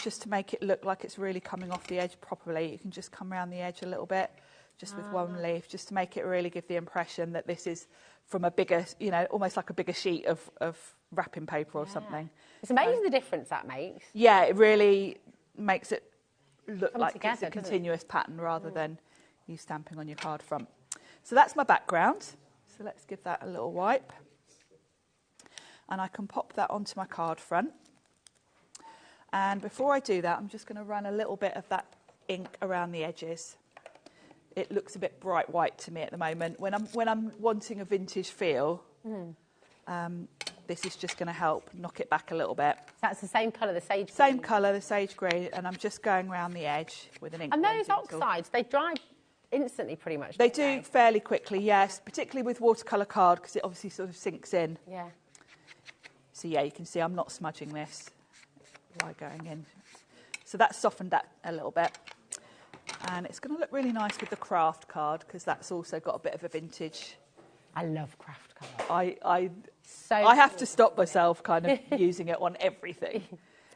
just to make it look like it's really coming off the edge properly, you can just come around the edge a little bit, just with one leaf, just to make it really give the impression that this is from a bigger, you know, almost like a bigger sheet of wrapping paper or something. It's amazing the difference that makes. Yeah, it really makes it look Come like together, it's a continuous pattern rather than you stamping on your card front. So that's my background. So let's give that a little wipe. And I can pop that onto my card front. And before I do that, I'm just going to run a little bit of that ink around the edges. It looks a bit bright white to me at the moment. When I'm wanting a vintage feel, this is just going to help knock it back a little bit. So that's the same colour, the sage green? Same colour, the sage green, and I'm just going around the edge with an ink. And those oxides, they dry instantly pretty much, They do fairly quickly, yes, particularly with watercolour card, because it obviously sort of sinks in. Yeah. So yeah, you can see I'm not smudging this by going in. So that's softened that a little bit. And it's going to look really nice with the craft card, because that's also got a bit of a vintage. I love craft card. I have to stop myself kind of using it on everything.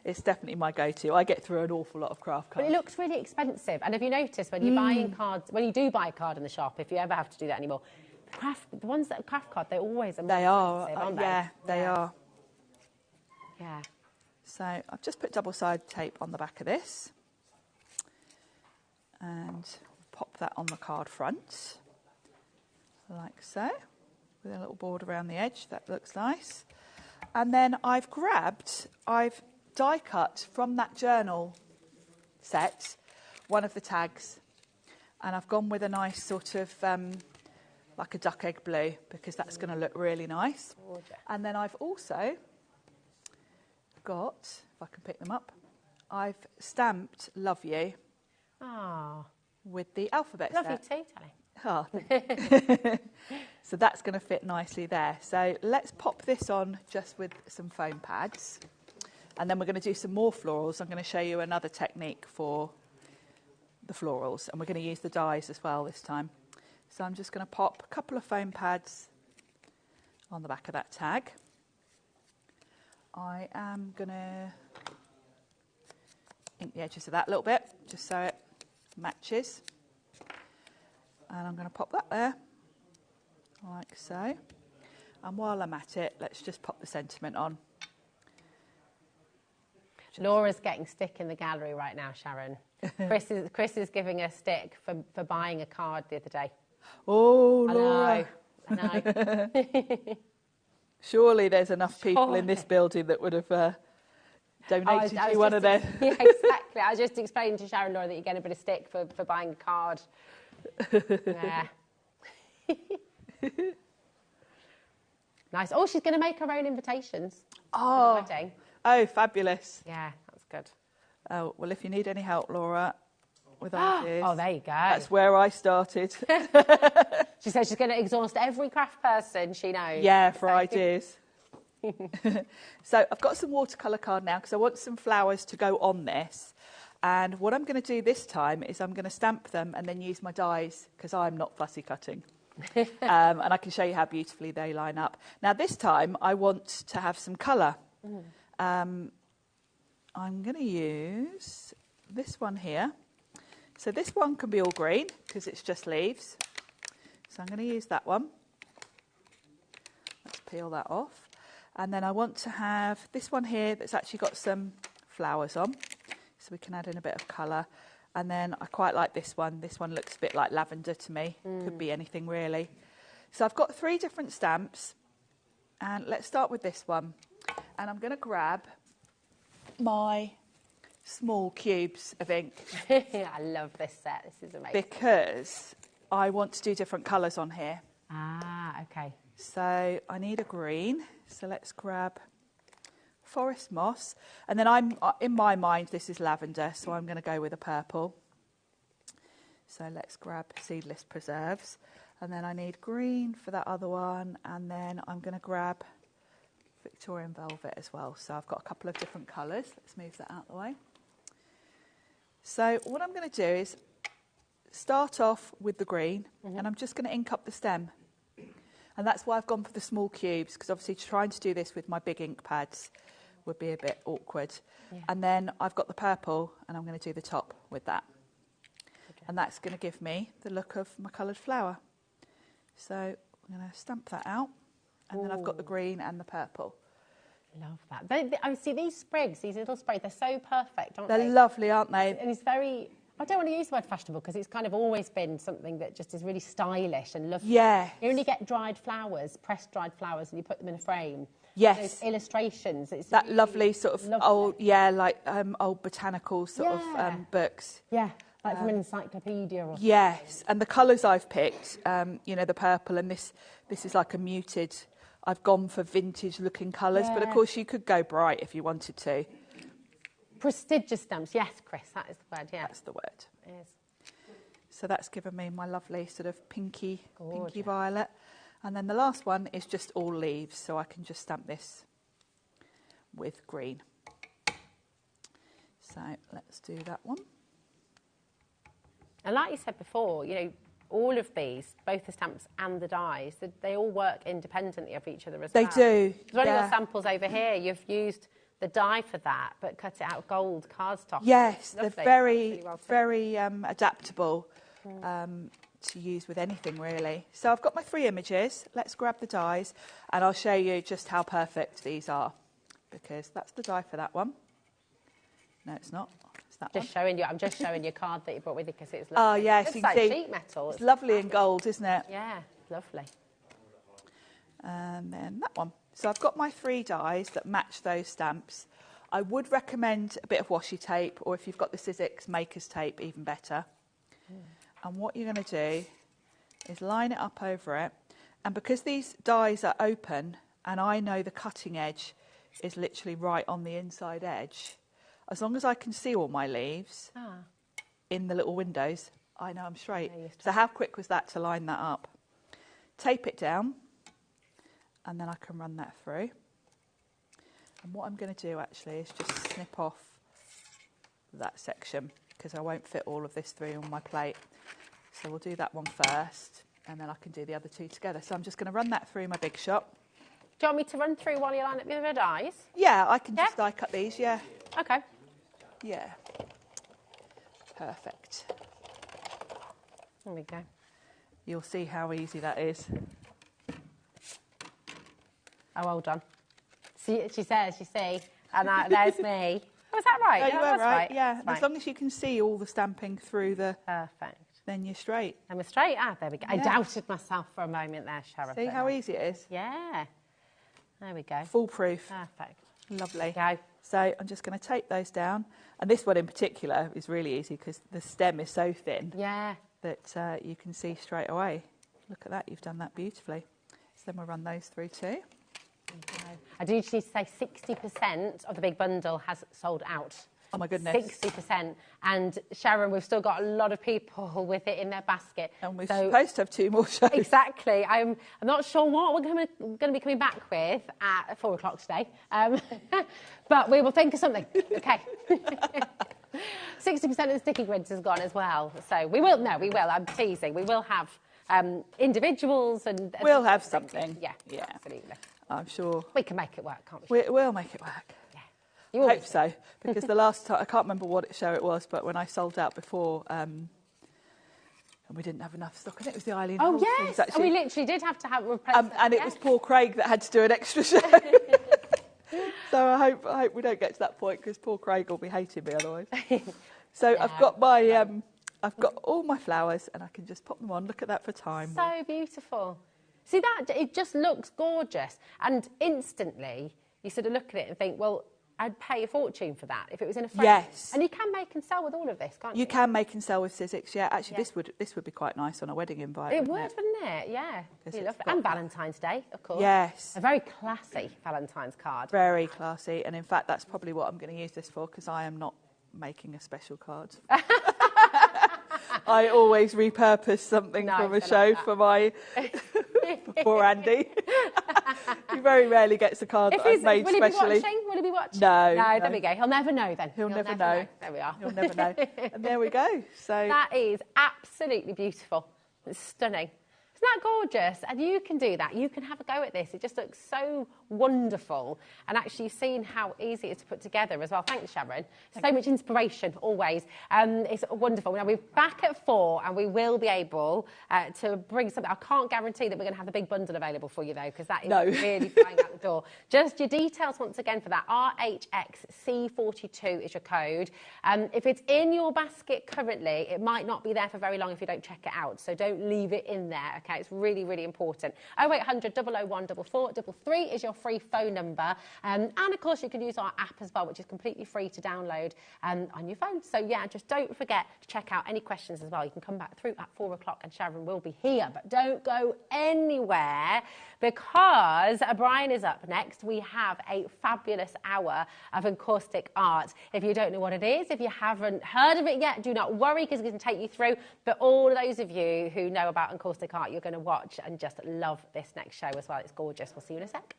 It's definitely my go-to. I get through an awful lot of craft cards. But it looks really expensive. And have you noticed when you're buying cards, when you do buy a card in the shop, if you ever have to do that anymore, the ones that are craft card, they're always more expensive, aren't they? Yeah, they are. Yeah. So I've just put double-sided tape on the back of this. And pop that on the card front, like so, with a little border around the edge. That looks nice. And then I've die cut from that journal set one of the tags, and I've gone with a nice sort of like a duck egg blue, because that's going to look really nice. Gorgeous. And then I've also got, if I can pick them up, I've stamped Love You. Oh. With the alphabet Love set. you too, Tally. Oh. So that's going to fit nicely there. So let's pop this on just with some foam pads. And then we're going to do some more florals. I'm going to show you another technique for the florals. And we're going to use the dies as well this time. So I'm just going to pop a couple of foam pads on the back of that tag. I am going to ink the edges of that a little bit, just so it matches. And I'm going to pop that there, like so. And while I'm at it, let's just pop the sentiment on. Laura's getting stick in the gallery right now, Sharon. Chris is giving her stick for buying a card the other day. Oh, Laura. I know. Surely there's enough people in this building that would have donated you one of them. Yeah, exactly. I was just explaining to Sharon, Laura, that you get a bit of stick for buying a card. Yeah. Nice. Oh, she's going to make her own invitations. Oh. For the wedding. Oh, fabulous. Yeah, that's good. Oh, well, if you need any help, Laura, with ideas. Oh, there you go. That's where I started. She said she's going to exhaust every craft person she knows. Yeah, for ideas. So I've got some watercolour card now because I want some flowers to go on this. And what I'm going to do this time is I'm going to stamp them and then use my dies because I'm not fussy cutting. And I can show you how beautifully they line up. Now this time I want to have some colour. I'm going to use this one here. So this one can be all green because it's just leaves. So I'm going to use that one. Let's peel that off. And then I want to have this one here that's actually got some flowers on. So we can add in a bit of colour. And then I quite like this one. This one looks a bit like lavender to me. Could be anything really. So I've got 3 different stamps. And let's start with this one. And I'm going to grab my small cubes of ink. I love this set. This is amazing. Because I want to do different colours on here. Ah, okay. So I need a green. So let's grab forest moss. And then in my mind, this is lavender. So I'm going to go with a purple. So let's grab seedless preserves. And then I need green for that other one. And then I'm going to grab Victorian velvet as well. So I've got a couple of different colours. Let's move that out of the way. So what I'm going to do is start off with the green, and I'm just going to ink up the stem. And that's why I've gone for the small cubes, because obviously trying to do this with my big ink pads would be a bit awkward. Yeah. And then I've got the purple, and I'm going to do the top with that. Okay. And that's going to give me the look of my coloured flower. So I'm going to stamp that out, and then I've got the green and the purple. Love that. I see these sprigs, these little sprigs, they're so perfect, aren't they? They're lovely, aren't they? And it's very, I don't want to use the word fashionable because it's kind of always been something that just is really stylish and lovely. Yeah. You only get dried flowers, pressed dried flowers, and you put them in a frame. Yes. Those illustrations. It's that really lovely sort of lovely. old, like old botanical sort of books. Yeah, like from an encyclopedia or something. Yes, and the colours I've picked, the purple, and this is like a muted. I've gone for vintage-looking colours, but of course you could go bright if you wanted to. Prestigious stamps, yes, Chris, that is the word, yeah. That's the word. It is. So that's given me my lovely sort of pinky violet. And then the last one is just all leaves, so I can just stamp this with green. So let's do that one. And like you said before, all of these, both the stamps and the dies, they all work independently of each other as well. They do. There's one of your samples over here. You've used the die for that, but cut it out of gold cardstock. Yes, lovely. they're very, really well very adaptable to use with anything really. So I've got my 3 images. Let's grab the dies, and I'll show you just how perfect these are, because that's the die for that one. No, it's not. Showing you. I'm just showing you a card that you brought with you because it's lovely. Oh yes, it's you like can see. Sheet metal. It's lovely in gold, isn't it? Yeah, lovely. And then that one. So I've got my 3 dies that match those stamps. I would recommend a bit of washi tape, or if you've got the Sizzix Maker's tape, even better. And what you're going to do is line it up over it. And because these dies are open, and I know the cutting edge is literally right on the inside edge, as long as I can see all my leaves in the little windows, I know I'm straight. So how quick was that to line that up? Tape it down, and then I can run that through. And what I'm going to do actually is just snip off that section, because I won't fit all of this through on my plate. So we'll do that one first, and then I can do the other 2 together. So I'm just going to run that through my Big Shot. Do you want me to run through while you line up the other dies? Yeah, I can just die cut these, yeah. Okay. Yeah. Perfect. There we go. You'll see how easy that is. Oh, well done. See, she says, you see, and there's me. Oh, is that right? No, you were right. Yeah, right. As long as you can see all the stamping through the... Perfect. Then you're straight. And we're straight. Ah, there we go. Yeah. I doubted myself for a moment there, Sharon. See how easy it is? Yeah. There we go. Foolproof. Perfect. Lovely. Go. So I'm just going to tape those down. And this one in particular is really easy because the stem is so thin that you can see straight away. Look at that. You've done that beautifully. So then we'll run those through too. I do need to say 60% of the big bundle has sold out. Oh my goodness. 60%. And Sharon, we've still got a lot of people with it in their basket. And we're supposed to have 2 more shows. Exactly. I'm not sure what we're going to be coming back with at 4 o'clock today. But we will think of something. Okay. 60% of the sticky grids has gone as well. So we will. I'm teasing. We will have individuals and... We'll have something. Yeah, absolutely. I'm sure. We can make it work, can't we? We'll make it work. Yeah. I hope so, because the last time, I can't remember what show it was, but when I sold out before, and we didn't have enough stock, and it was the Eileen Hall yes, things, we literally did have to have replacement. And it was Paul Craig that had to do an extra show. So I hope we don't get to that point, because Paul Craig will be hating me otherwise. So I've got my I've got all my flowers, and I can just pop them on. Look at that for time. So beautiful. See that? It just looks gorgeous, and instantly you sort of look at it and think, well, I'd pay a fortune for that if it was in a frame. Yes. And you can make and sell with all of this, can't you? You can make and sell with Sizzix, yeah. Actually, this would be quite nice on a wedding invite. It would, wouldn't it? Yeah. And Valentine's Day, of course. Yes. A very classy Valentine's card. Very classy. And in fact, that's probably what I'm going to use this for, because I am not making a special card. I always repurpose something from a show for my poor Andy. He very rarely gets a card that I've made specially. Will he be watching? No. There we go. He'll never know then. He'll never know. There we are. He'll never know. And there we go. So that is absolutely beautiful. It's stunning. Isn't that gorgeous? And you can do that. You can have a go at this. It just looks so wonderful. And actually, you've seen how easy it is to put together as well. Thanks, Sharon. So much inspiration, always. It's wonderful. Now, we're back at 4, and we will be able to bring something. I can't guarantee that we're going to have the big bundle available for you, though, because that is really flying out the door. Just your details, once again, for that. RHXC42 is your code. If it's in your basket currently, it might not be there for very long if you don't check it out. So don't leave it in there, okay? It's really, really important. 0800 001 4433 is your free phone number. And of course, you can use our app as well, which is completely free to download on your phone. So, yeah, just don't forget to check out any questions as well. You can come back through at 4 o'clock and Sharon will be here. But don't go anywhere, because Brian is up next. We have a fabulous hour of encaustic art. If you don't know what it is, if you haven't heard of it yet, do not worry, because it's going to take you through. But all of those of you who know about encaustic art, you're going to watch and just love this next show as well. It's gorgeous. We'll see you in a sec.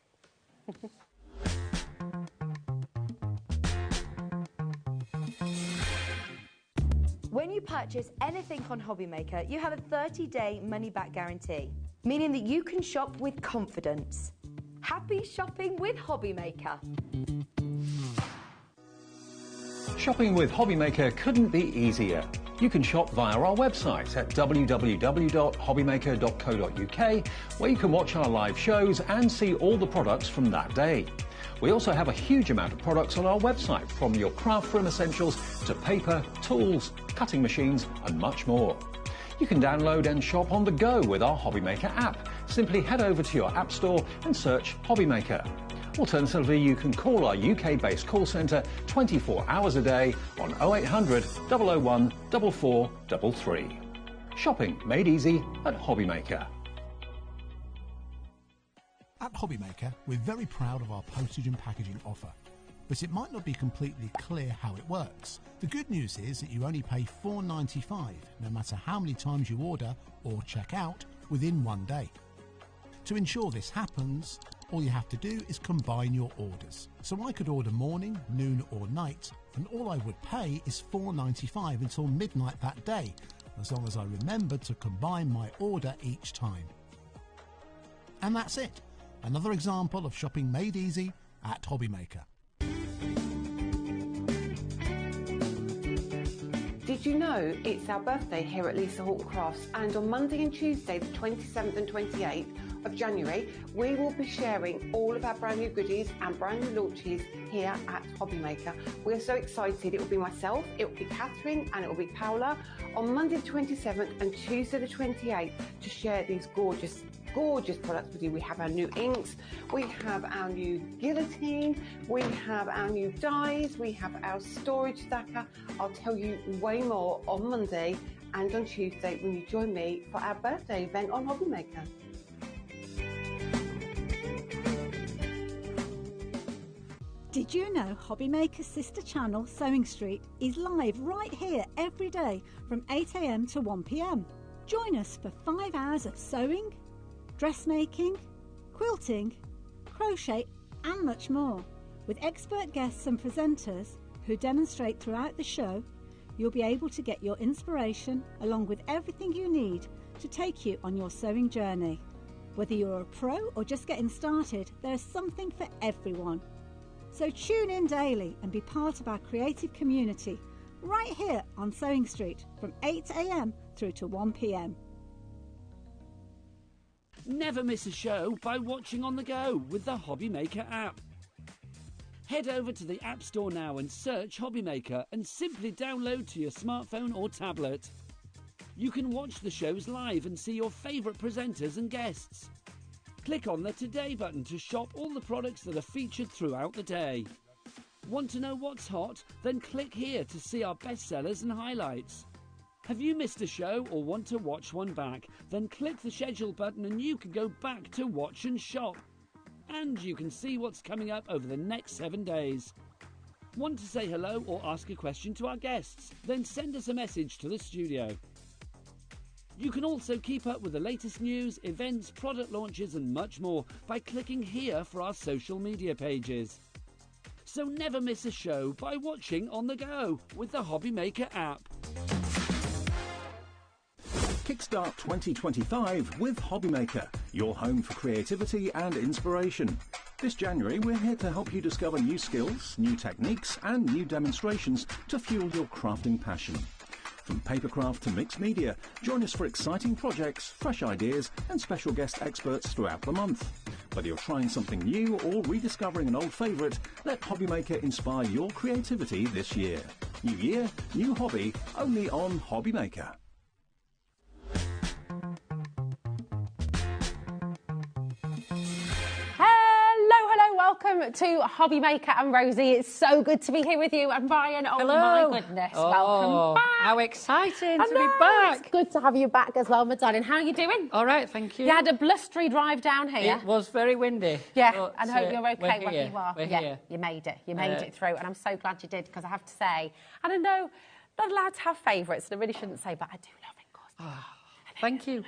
When you purchase anything on HobbyMaker, you have a 30-day money-back guarantee, meaning that you can shop with confidence. Happy shopping with HobbyMaker. Shopping with HobbyMaker couldn't be easier. You can shop via our website at www.hobbymaker.co.uk, where you can watch our live shows and see all the products from that day. We also have a huge amount of products on our website, from your craft room essentials to paper, tools, cutting machines and much more. You can download and shop on the go with our HobbyMaker app. Simply head over to your app store and search HobbyMaker. Alternatively, you can call our UK-based call centre 24 hours a day on 0800 001 4433. Shopping made easy at HobbyMaker. At HobbyMaker, we're very proud of our postage and packaging offer, but it might not be completely clear how it works. The good news is that you only pay $4.95 no matter how many times you order or check out within 1 day. To ensure this happens, all you have to do is combine your orders. So I could order morning, noon or night, and all I would pay is $4.95 until midnight that day, as long as I remember to combine my order each time. And that's it. Another example of shopping made easy at HobbyMaker. Did you know it's our birthday here at Lisa Hawke Crafts, and on Monday and Tuesday, the 27th and 28th of January, we will be sharing all of our brand new goodies and brand new launches here at HobbyMaker. We're so excited. It will be myself, it will be Catherine, and it will be Paola on Monday the 27th and Tuesday the 28th to share these gorgeous products with you. We have our new inks, we have our new guillotine, we have our new dies, we have our storage stacker. I'll tell you way more on Monday and on Tuesday when you join me for our birthday event on HobbyMaker. Did you know HobbyMaker's sister channel, Sewing Street, is live right here every day from 8 AM to 1 PM? Join us for 5 hours of sewing, dressmaking, quilting, crochet and much more. With expert guests and presenters who demonstrate throughout the show, you'll be able to get your inspiration along with everything you need to take you on your sewing journey. Whether you're a pro or just getting started, there's something for everyone. So tune in daily and be part of our creative community right here on Sewing Street from 8 AM through to 1 PM. Never miss a show by watching on the go with the HobbyMaker app. Head over to the App Store now and search HobbyMaker and simply download to your smartphone or tablet. You can watch the shows live and see your favourite presenters and guests. Click on the Today button to shop all the products that are featured throughout the day. Want to know what's hot? Then click here to see our bestsellers and highlights. Have you missed a show or want to watch one back? Then click the schedule button and you can go back to watch and shop. And you can see what's coming up over the next 7 days. Want to say hello or ask a question to our guests? Then send us a message to the studio. You can also keep up with the latest news, events, product launches and much more by clicking here for our social media pages. So never miss a show by watching on the go with the HobbyMaker app. Kickstart 2025 with HobbyMaker, your home for creativity and inspiration. This January, we're here to help you discover new skills, new techniques and new demonstrations to fuel your crafting passion. From papercraft to mixed media, join us for exciting projects, fresh ideas and special guest experts throughout the month. Whether you're trying something new or rediscovering an old favourite, let HobbyMaker inspire your creativity this year. New year, new hobby, only on HobbyMaker. Welcome to HobbyMaker and Rosie. It's so good to be here with you. And Brian, oh Hello. my goodness, welcome back. How exciting to be back. It's good to have you back as well, my darling. How are you doing? All right, thank you. You had a blustery drive down here. It was very windy. Yeah, but, and I hope you're okay where you are. We're yeah, here. You made it. You made it through. And I'm so glad you did, because I have to say, I don't know, not allowed to have favourites, and I really shouldn't say, but I do love it. Thank you.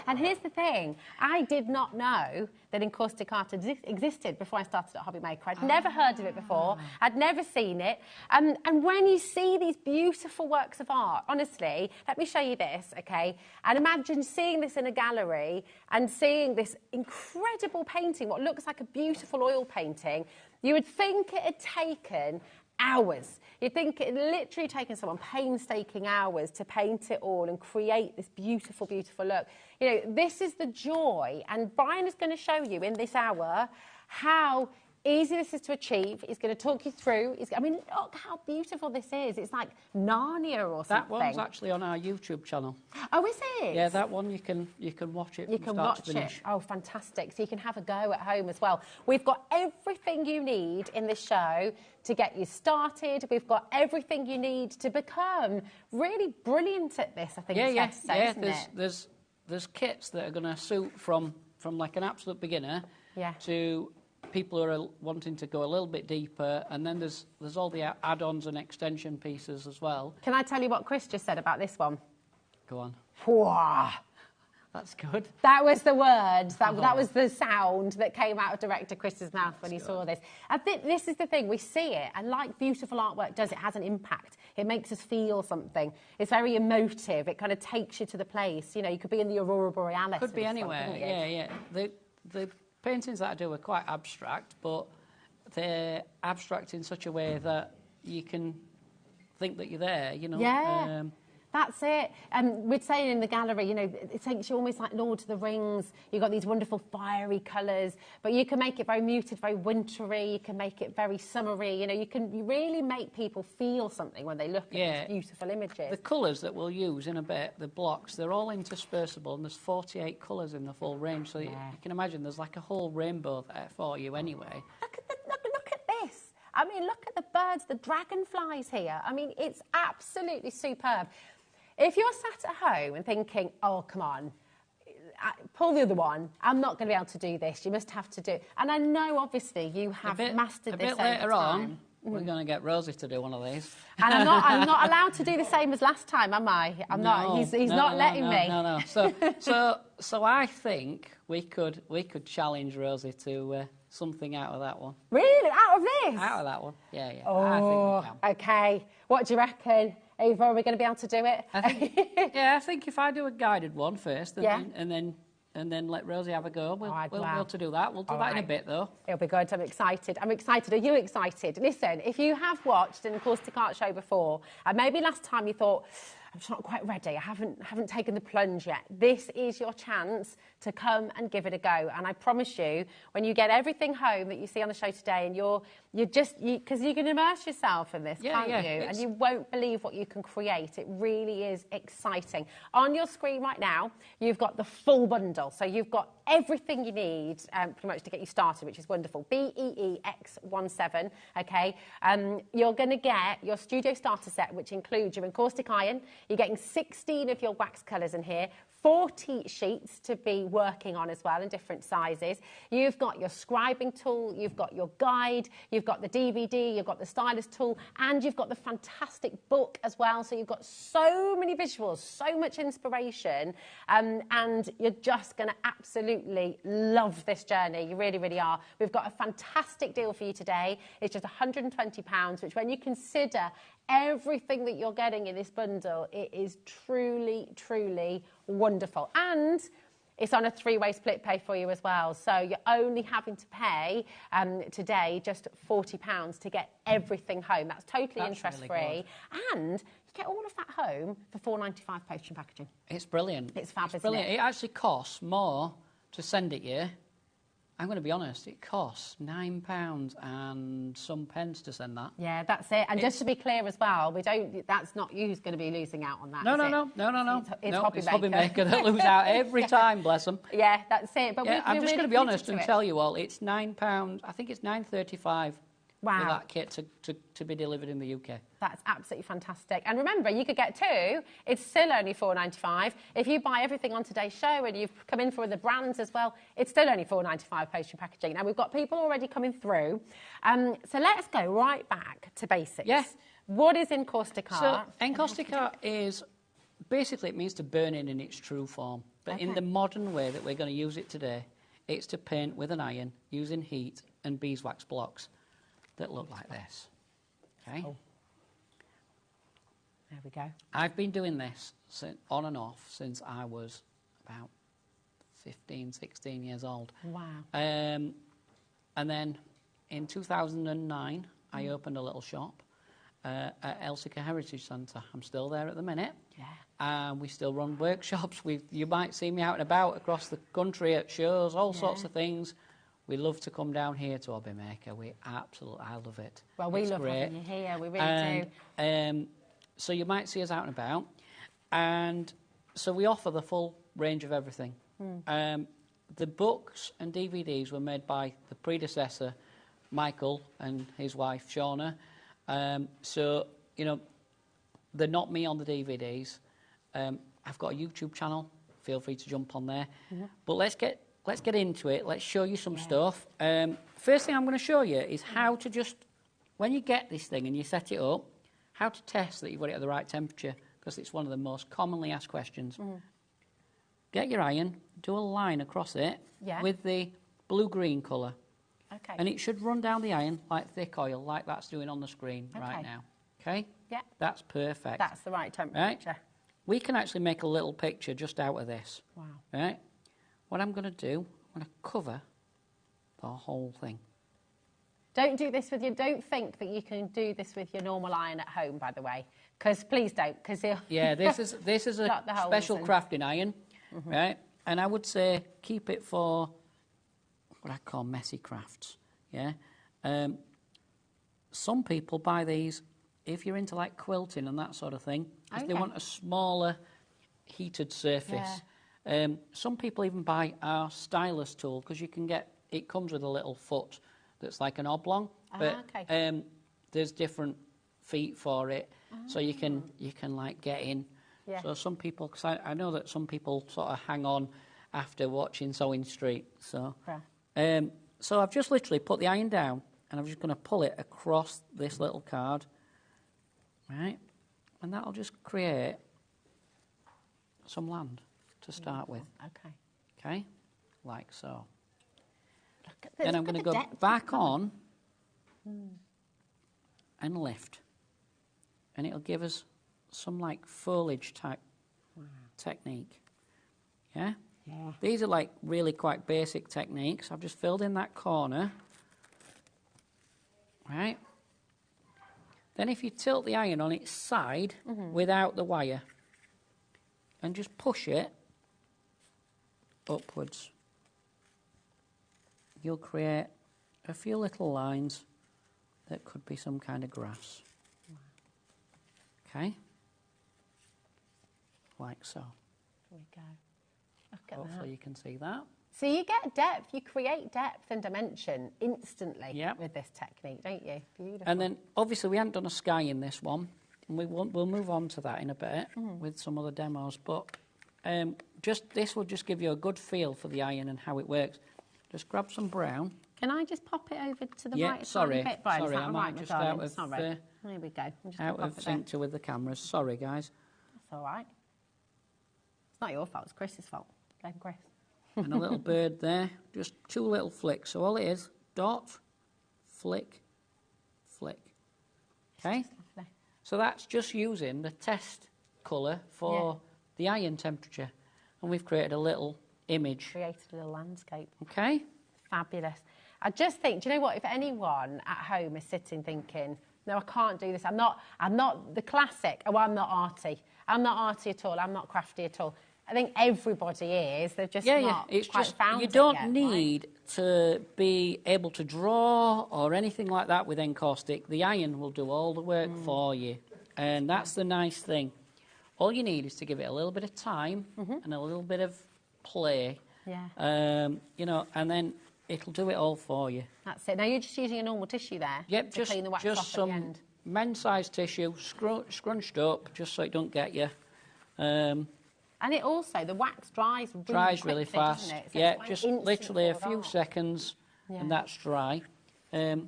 And here's the thing, I did not know that encaustic art existed before I started at HobbyMaker. I'd never heard of it before. I'd never seen it. And when you see these beautiful works of art, honestly, let me show you this, okay? And imagine seeing this in a gallery and seeing this incredible painting, what looks like a beautiful oil painting. You would think it had taken hours. You'd think it had literally taken someone painstaking hours to paint it all and create this beautiful, beautiful look. You know, this is the joy, and Brian is going to show you in this hour how easy this is to achieve. He's going to talk you through. I mean, look how beautiful this is. It's like Narnia or something. That one's actually on our YouTube channel. Oh, is it? Yeah, that one you can watch it. You can watch it. Oh, fantastic! So you can have a go at home as well. We've got everything you need in this show to get you started. We've got everything you need to become really brilliant at this. I think it's fair to say, isn't it? There's kits that are going to suit from like an absolute beginner to people who are wanting to go a little bit deeper, and then there's all the add-ons and extension pieces as well. Can I tell you what Chris just said about this one? Go on. Whoa. That's good. That was the words, that was the sound that came out of director Chris's mouth when he saw this. I think this is the thing, we see it, and like beautiful artwork does, it has an impact. It makes us feel something. It's very emotive. It kind of takes you to the place. You know, you could be in the Aurora Borealis. Could be anywhere, yeah. The paintings that I do are quite abstract, but they're abstract in such a way that you can think that you're there, you know. Yeah. That's it. We're saying in the gallery, you know, it takes you almost like Lord of the Rings. You've got these wonderful fiery colours, but you can make it very muted, very wintry. You can make it very summery. You know, you really make people feel something when they look at these beautiful images. The colours that we'll use in a bit, the blocks, they're all interspersible, and there's 48 colours in the full range. So you can imagine there's like a whole rainbow there for you anyway. Look at this. I mean, look at the birds, the dragonflies here. I mean, it's absolutely superb. If you're sat at home and thinking, oh, come on, pull the other one. I'm not going to be able to do this. You must have to do it. And I know, obviously, you have mastered this over later time. On, we're going to get Rosie to do one of these. And I'm not allowed to do the same as last time, am I? I'm not. He's not letting me. No. So I think we could challenge Rosie to something out of that one. Really? Out of this? Out of that one. Yeah. Oh, I think we can. Okay. What do you reckon? Ava, are we going to be able to do it? I think if I do a guided one first, and then let Rosie have a go, we'll be able to do that. We'll do that in a bit, though. It'll be good. I'm excited. Are you excited? Listen, if you have watched an Acoustic Art show before, and maybe last time you thought, I'm just not quite ready, I haven't taken the plunge yet, this is your chance to come and give it a go. And I promise you, when you get everything home that you see on the show today, and because you can immerse yourself in this, can't you? And you won't believe what you can create. It really is exciting. On your screen right now, you've got the full bundle. So you've got everything you need pretty much to get you started, which is wonderful. BEEX17, okay? You're going to get your studio starter set, which includes your encaustic iron. You're getting 16 of your wax colours in here, 40 sheets to be working on as well in different sizes. You've got your scribing tool, you've got your guide, you've got the DVD, you've got the stylus tool, and you've got the fantastic book as well. So you've got so many visuals, so much inspiration, and you're just going to absolutely love this journey. You really, really are. We've got a fantastic deal for you today. It's just £120, which when you consider everything that you're getting in this bundle, it is truly, truly wonderful. And it's on a 3-way split pay for you as well. So you're only having to pay today just £40 to get everything home. That's totally interest-free. Really, and you get all of that home for £4.95 postage and packaging. It's brilliant. It's fab, isn't brilliant. it? It actually costs more to send it you. I'm going to be honest, it costs £9 and some pence to send that. Yeah, that's it. And just to be clear as well, that's not you who's going to be losing out on that. No. It's HobbyMaker that lose out every time, bless them. Yeah, that's it. But I'm just going to be honest and tell you all, it's £9, I think it's £9.35 for that kit to be delivered in the UK. That's absolutely fantastic. And remember, you could get 2. It's still only £4.95. If you buy everything on today's show and you've come in for the brands as well, it's still only £4.95 postage and packaging. Now, we've got people already coming through. So let's go right back to basics. Yeah. What is encaustic art? So encaustic art is, basically it means to burn in its true form. But in the modern way that we're going to use it today, it's to paint with an iron using heat and beeswax blocks that look like this. Okay? Oh. There we go. I've been doing this on and off since I was about 15, 16 years old. Wow. And then in 2009, I opened a little shop at Elsica Heritage Centre. I'm still there at the minute. Yeah. And we still run workshops. You might see me out and about across the country at shows, all sorts of things. We love to come down here to HobbyMaker. I love it. Well, we love having you here. We really do. So you might see us out and about. And so we offer the full range of everything. The books and DVDs were made by the predecessor, Michael, and his wife, Shauna. So, they're not me on the DVDs. I've got a YouTube channel. Feel free to jump on there. But let's get into it. Let's show you some stuff. First thing I'm going to show you is how to just, when you get this thing and you set it up, how to test that you've got it at the right temperature, because it's one of the most commonly asked questions. Get your iron, do a line across it with the blue-green colour. Okay. And it should run down the iron like thick oil, like that's doing on the screen right now. Okay? Yeah. That's perfect. That's the right temperature. Right? We can actually make a little picture just out of this. Wow. Right? What I'm going to do, I'm going to cover the whole thing. Don't don't think that you can do this with your normal iron at home, by the way, because please don't, because yeah, this is a special crafting iron, right? And I would say keep it for what I call messy crafts. Yeah, some people buy these if you're into like quilting and that sort of thing, because they want a smaller heated surface. Yeah. Some people even buy our stylus tool because it comes with a little foot that's like an oblong, but there's different feet for it, so you can like get in. Yeah. So some people, because I know that some people sort of hang on after watching Sewing Street. So, so I've just literally put the iron down, and I'm just going to pull it across this little card, right? And that'll just create some land to start with. Okay. Okay, like so. Look at this. Then I'm going to go back on and lift, and it'll give us some like foliage type technique. Yeah? Yeah. These are like really quite basic techniques. I've just filled in that corner. Right? Then if you tilt the iron on its side without the wire and just push it upwards, you'll create a few little lines that could be some kind of grass. Okay? Like so. There we go. Look at Hopefully you can see that. So you get depth, you create depth and dimension instantly with this technique, don't you? Beautiful. And then, obviously, we haven't done a sky in this one. And we'll move on to that in a bit with some other demos. But this will just give you a good feel for the iron and how it works. Just grab some brown. Can I just pop it over to the right sorry, bit, Brian? sorry, Is that I might just out of there we go. out of sync with the cameras. Sorry, guys. That's all right. It's not your fault. It's Chris's fault. Blame Chris. And a little bird there. Just 2 little flicks. So all it is, dot, flick, flick. Okay? So that's just using the test colour for the iron temperature. And we've created a little image. Created a little landscape. Okay? Fabulous. I just think, do you know what? If anyone at home is sitting thinking, no, I can't do this. I'm not the classic, oh, I'm not arty. I'm not arty at all. I'm not crafty at all. I think everybody is. They've just not It's quite just, found you it don't yet, need to be able to draw or anything like that with encaustic. The iron will do all the work for you. And that's the nice thing. All you need is to give it a little bit of time and a little bit of play. Yeah. You know, and then it'll do it all for you. That's it. Now you're just using a normal tissue there. Yep, to clean the wax just off some at the end. men's-sized tissue, scrunched up, just so it don't get you. And it also, the wax dries really quickly, fast. doesn't it? So yeah, it's like just instant literally a poured few off. seconds, and that's dry. Do you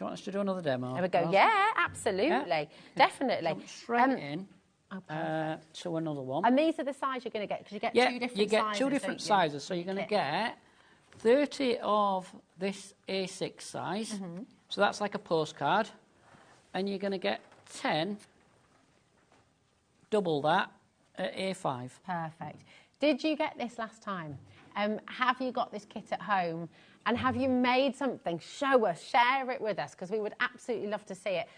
want us to do another demo? There we go. Yeah, absolutely. Definitely. Jump straight in to another one. And these are the size you're going to get, because you get 2 different sizes. You get 2 different sizes. So you're going to get 30 of this A6 size. So that's like a postcard. And you're going to get 10, double that, at A5. Perfect. Did you get this last time? Have you got this kit at home? And have you made something? Show us, share it with us, because we would absolutely love to see it.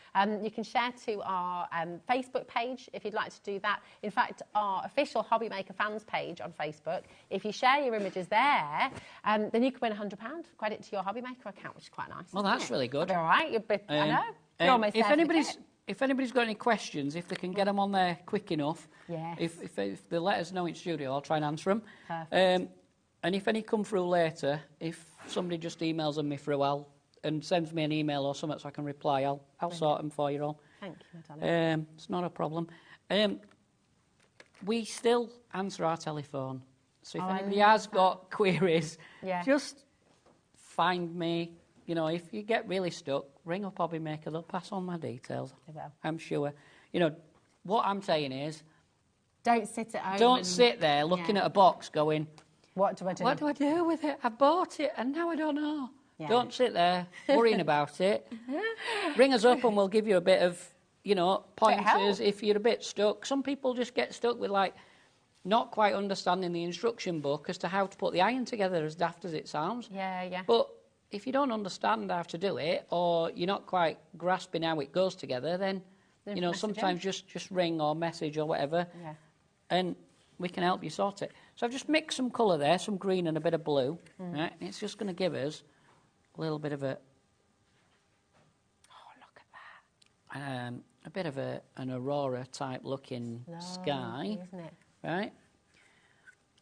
You can share to our Facebook page if you'd like to do that. In fact, our official HobbyMaker fans page on Facebook, if you share your images there, then you can win £100 credit to your HobbyMaker account, which is quite nice. Well, that's really good. All right, I know. You're almost if there for the anybody's kit. If anybody's got any questions, if they can get them on there quick enough, if they let us know in studio, I'll try and answer them. Perfect. And if any come through later, if somebody just emails them me through, and sends me an email or something so I can reply, I'll sort them for you all. Thank you, darling. It's not a problem. We still answer our telephone. So if anybody has got queries, just find me. You know, if you get really stuck, ring up HobbyMaker, they'll pass on my details. They will. I'm sure. You know, what I'm saying is... Don't sit at home. Don't sit there looking at a box going... What do I do? What do I do with it? I bought it and now I don't know. Yeah. Don't sit there worrying about it. Ring us up and we'll give you a bit of, you know, pointers if you're a bit stuck. Some people just get stuck with, like, not quite understanding the instruction book as to how to put the iron together, as daft as it sounds. Yeah. But if you don't understand how to do it, or you're not quite grasping how it goes together, then, you know, sometimes just ring or message or whatever, and we can help you sort it. So I've just mixed some colour there, some green and a bit of blue, right? And it's just going to give us a little bit of a... Oh, look at that. A bit of an aurora-type looking sky, isn't it? right?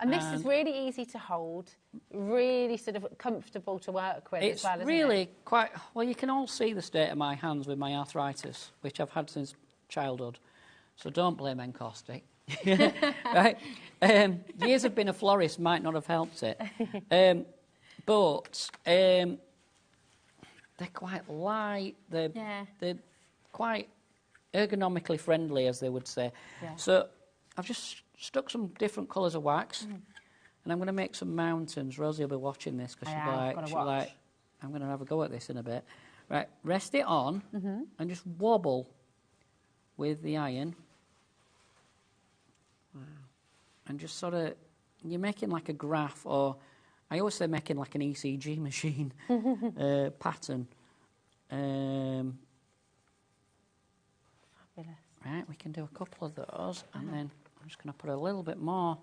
And this is really easy to hold, really sort of comfortable to work with as well, isn't really it? quite... Well, you can all see the state of my hands with my arthritis, which I've had since childhood. So don't blame encaustic. Right. Years of being a florist might not have helped it. But they're quite light. They're quite ergonomically friendly, as they would say. Yeah. So I've just stuck some different colours of wax, and I'm going to make some mountains. Rosie will be watching this because she'll be like, I'm going to have a go at this in a bit. Right, rest it on and just wobble with the iron. Wow. And just sort of, you're making like a graph, or I always say making like an ECG machine pattern. Fabulous. Right, we can do a couple of those, and then I'm just going to put a little bit more.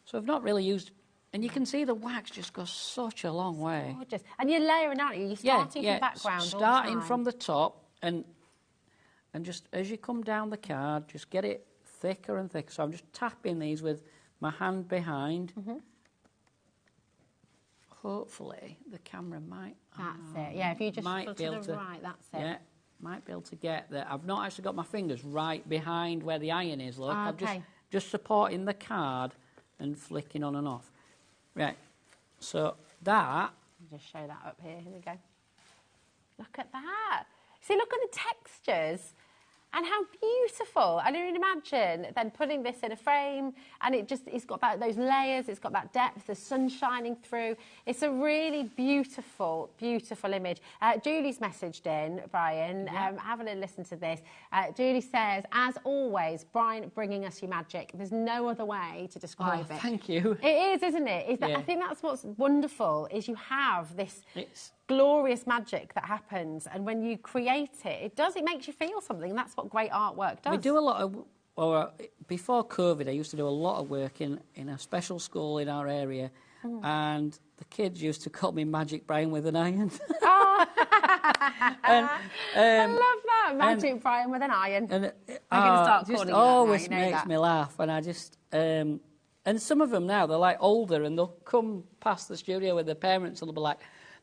So I've not really used, and you can see the wax just goes such a long way. Gorgeous. And you're layering, aren't you? You're starting from the background starting all the time. from the top, and just as you come down the card, just get it thicker and thicker. So I'm just tapping these with my hand behind. Hopefully the camera might... That's it. Yeah, if you just sort of to the right, that's it. Yeah, might be able to get there. I've not actually got my fingers right behind where the iron is, look. I'm just supporting the card and flicking on and off. Right, so that... I'll just show that up here. Here we go. Look at that. See, look at the textures. And how beautiful. And you can imagine then putting this in a frame, and it's got those layers, it's got that depth, the sun shining through. It's a really beautiful, beautiful image. Julie's messaged in, Brian. Have a little listen to this. Julie says, as always, Brian bringing us your magic. There's no other way to describe it. Thank you. It is, isn't it? I think that's what's wonderful, is you have this... glorious magic that happens, and when you create it, it makes you feel something, and that's what great artwork does. We do a lot of, before COVID, I used to do a lot of work in a special school in our area, and the kids used to call me Magic Brian with an iron. I love that, Magic Brian with an iron. I'm going to start calling you that always now, you know makes me laugh, and I just... and some of them now, they're like older, and they'll come past the studio with their parents, and they'll be like,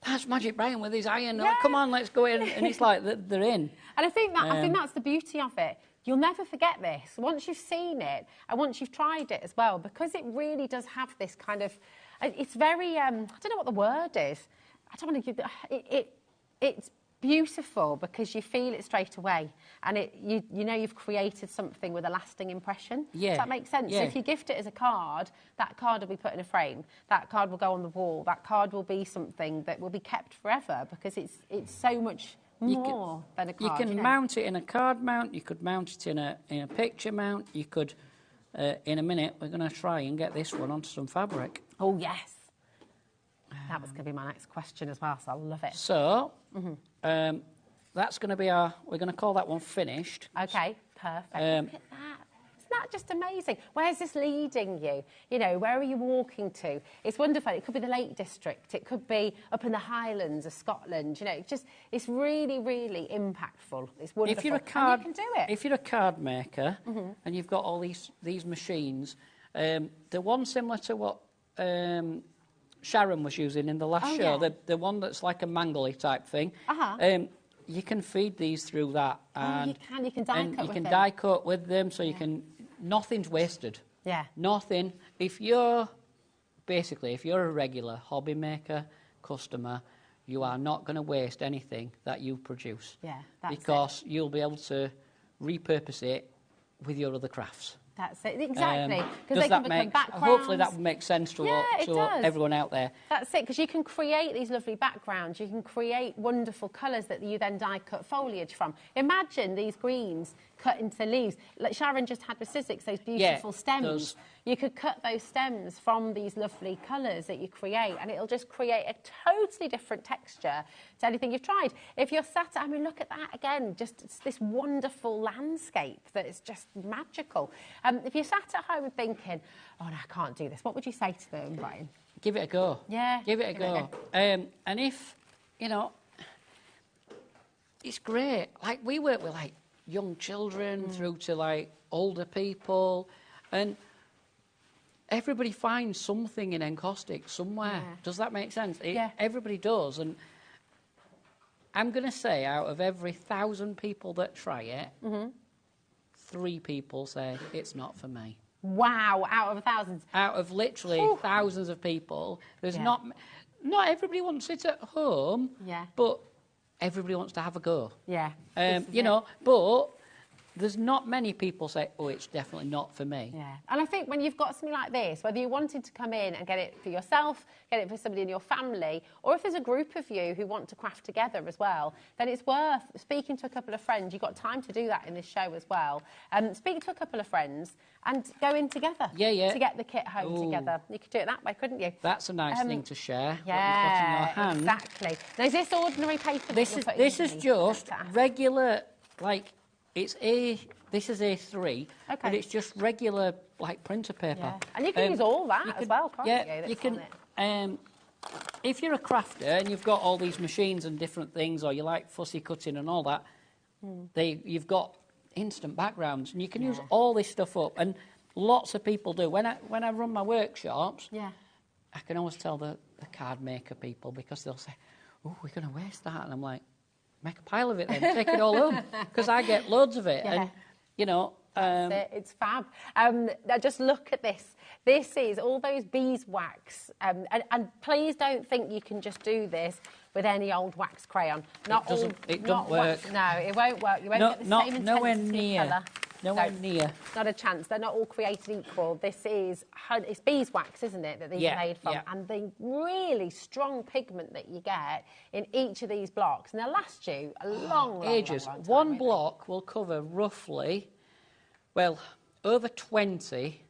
that's Magic Brian with his iron. Yeah. Come on, let's go in. And it's like they're in. And I think that's the beauty of it. You'll never forget this once you've seen it and once you've tried it as well, because it really does have this kind of. It's very. I don't know what the word is. I don't want to give. It's beautiful because you feel it straight away, and you know you've created something with a lasting impression. Yeah. Does that make sense? Yeah. So if you gift it as a card, that card will be put in a frame. That card will go on the wall. That card will be something that will be kept forever because it's so much more than a card. You can mount it in a card mount. You could mount it in a picture mount. You could. In a minute, we're going to try and get this one onto some fabric. Oh yes. That was going to be my next question as well, so I love it. So, that's going to be we're going to call that one finished. Okay, perfect. Look at that. Isn't that just amazing? Where's this leading you? You know, where are you walking to? It's wonderful. It could be the Lake District. It could be up in the Highlands of Scotland. You know, it's really, really impactful. It's wonderful. If you're and you can do it. If you're a card maker and you've got all these machines, the one similar to what... Sharon was using in the last show, the one that's like a mangly type thing. You can feed these through that, and you can die cut. You can die cut with them, so you can. Nothing's wasted. Yeah. Nothing. If you're a regular hobby maker customer, you are not going to waste anything that you produce. Yeah. That's because you'll be able to repurpose it with your other crafts. That's it, exactly. Because they can become backgrounds. Hopefully that makes sense to everyone out there. That's it, because you can create these lovely backgrounds. You can create wonderful colours that you then die-cut foliage from. Imagine these greens cut into leaves. Like Sharon just had with Sizzix, those beautiful stems. You could cut those stems from these lovely colours that you create, and it'll just create a totally different texture to anything you've tried. If you're I mean, look at that again, just this wonderful landscape that is just magical. If you're sat at home thinking, oh, no, I can't do this, what would you say to them, Brian? Give it a go. Yeah. Give it a go. And if, it's great. Like, we work with, like, young children through to, like, older people, and everybody finds something in encaustic somewhere. Yeah. Does that make sense? Everybody does. And I'm going to say, out of every 1,000 people that try it, 3 people say it's not for me. Wow, out of thousands. Out of literally thousands of people, there's not everybody wants it at home, but everybody wants to have a go. Yeah. You know, but there's not many people say, oh, it's definitely not for me. Yeah. And I think when you've got something like this, whether you wanted to come in and get it for yourself, get it for somebody in your family, or if there's a group of you who want to craft together as well, then it's worth speaking to a couple of friends. You've got time to do that in this show as well. Speak to a couple of friends and go in together to get the kit home together. You could do it that way, couldn't you? That's a nice thing to share, yeah, what you've got in your hand. Exactly. Now, is this ordinary paper? This is just regular, like... This is A3, but it's just regular, like, printer paper. Yeah. And you can use all that as well, can't you? You can. If you're a crafter and you've got all these machines and different things, or you like fussy cutting and all that, you've got instant backgrounds, and you can use all this stuff up. And lots of people do. When I run my workshops, I can always tell the card maker people, because they'll say, "Oh, we're going to waste that," and I'm like, make a pile of it then, take it all home, because I get loads of it. And, you know... That's it. It's fab. Now just look at this. This is all those beeswax. And please don't think you can just do this with any old wax crayon. It doesn't work. No, it won't work. You won't get the same intensity nowhere near. Colour. Nowhere near. Not a chance. They're not all created equal. It's beeswax, isn't it, that these are made from? Yeah. And the really strong pigment that you get in each of these blocks, and they'll last you a long ages. Long time, one block will cover roughly, well, over 20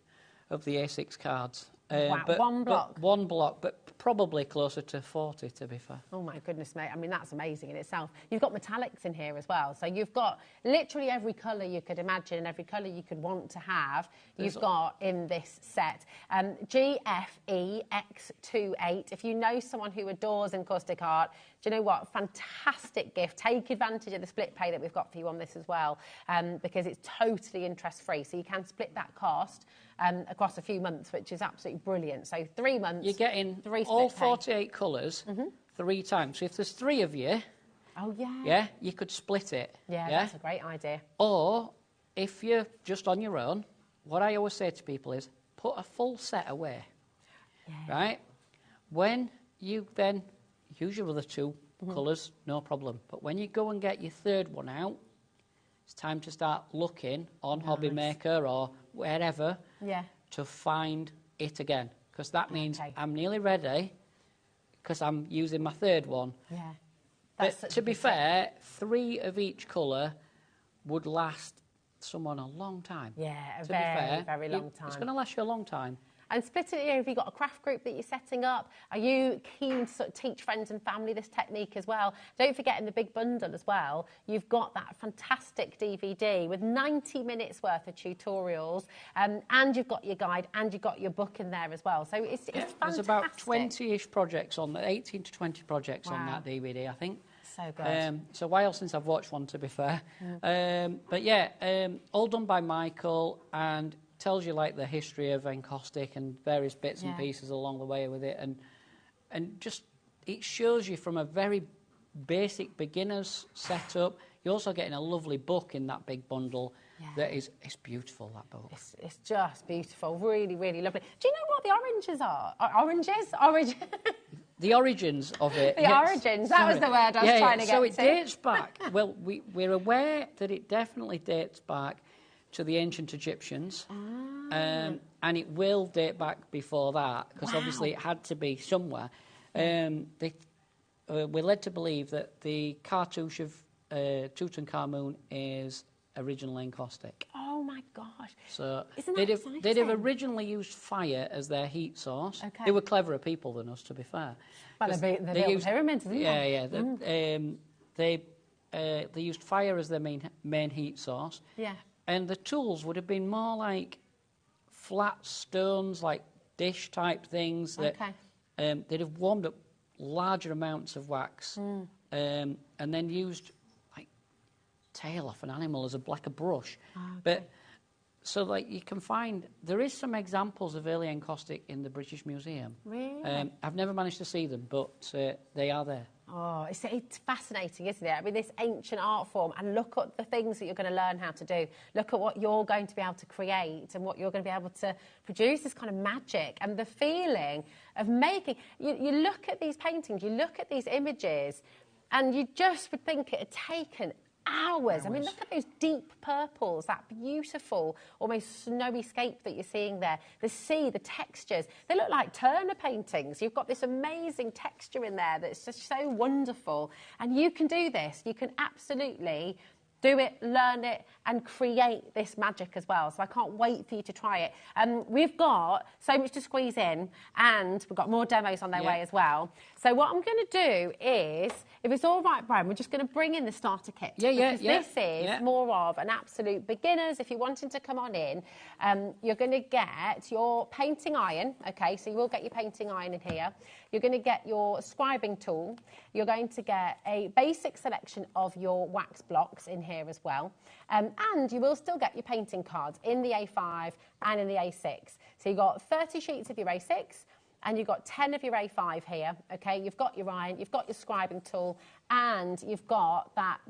of the A6 cards. Wow, one block? One block, but probably closer to 40, to be fair. Oh, my goodness, mate. I mean, that's amazing in itself. You've got metallics in here as well. So you've got literally every colour you could imagine, every colour you could want to have, you've got in this set. GFEX28. If you know someone who adores encaustic art, do you know what? Fantastic gift. Take advantage of the split pay that we've got for you on this as well, because it's totally interest-free. So you can split that cost across a few months, which is absolutely brilliant. So 3 months. You're getting all 48 colours 3 times. So if there's 3 of you, you could split it. Yeah, that's a great idea. Or if you're just on your own, what I always say to people is put a full set away. Right? When you then use your other 2 colours, no problem. But when you go and get your 3rd one out, it's time to start looking on HobbyMaker or wherever to find it again. Because that means I'm nearly ready, because I'm using my 3rd one. Yeah. But to be fair, 3 of each colour would last someone a long time. Yeah, a very long time. It's going to last you a long time. And split it here. Have you got a craft group that you're setting up? Are you keen to sort of teach friends and family this technique as well? Don't forget, in the big bundle as well, you've got that fantastic DVD with 90 minutes worth of tutorials, and you've got your guide, and you've got your book in there as well. So it's fantastic. There's about 20-ish projects on there, 18 to 20 projects on that DVD, I think. So good. It's a while since I've watched one, to be fair. But yeah, all done by Michael, and tells you like the history of encaustic and various bits and pieces along the way with it, and just it shows you from a very basic beginner's setup. You're also getting a lovely book in that big bundle. That is, it's beautiful, that book. It's just beautiful, really, really lovely. Do you know what the oranges are? Oranges? The origins of it. The origins, that was the word I was trying to get to. So it dates back, well, we're aware that it definitely dates back to the ancient Egyptians, and it will date back before that, because obviously it had to be somewhere. We're led to believe that the cartouche of Tutankhamun is originally encaustic. Oh my gosh! So isn't that exciting? They'd have originally used fire as their heat source. They were cleverer people than us, to be fair. Well, they built pyramids, didn't they? They used fire as their main heat source. Yeah. And the tools would have been more like flat stones, like dish-type things that they'd have warmed up larger amounts of wax and then used like tail off an animal as like a brush. But so like you can find, there is some examples of early encaustic in the British Museum. Really? I've never managed to see them, but they are there. Oh, it's fascinating, isn't it? I mean, this ancient art form, and look at the things that you're going to learn how to do. Look at what you're going to be able to create and what you're going to be able to produce, this kind of magic and the feeling of making. You look at these paintings, you look at these images, and you just would think it had taken hours. I mean, look at those deep purples, that beautiful, almost snowy scape that you're seeing there. The sea, the textures, they look like Turner paintings. You've got this amazing texture in there that's just so wonderful. And you can do this. You can absolutely do it, learn it, and create this magic as well. So I can't wait for you to try it. We've got so much to squeeze in, and we've got more demos on their way as well. So what I'm going to do is, if it's all right, Brian, we're just going to bring in the starter kit. Because this is more of an absolute beginners. If you're wanting to come on in, you're going to get your painting iron. Okay, so you will get your painting iron in here. You're going to get your scribing tool. You're going to get a basic selection of your wax blocks in here as well. And you will still get your painting cards in the A5 and in the A6. So you've got 30 sheets of your A6 and you've got 10 of your A5 here, okay? You've got your iron, you've got your scribing tool, and you've got that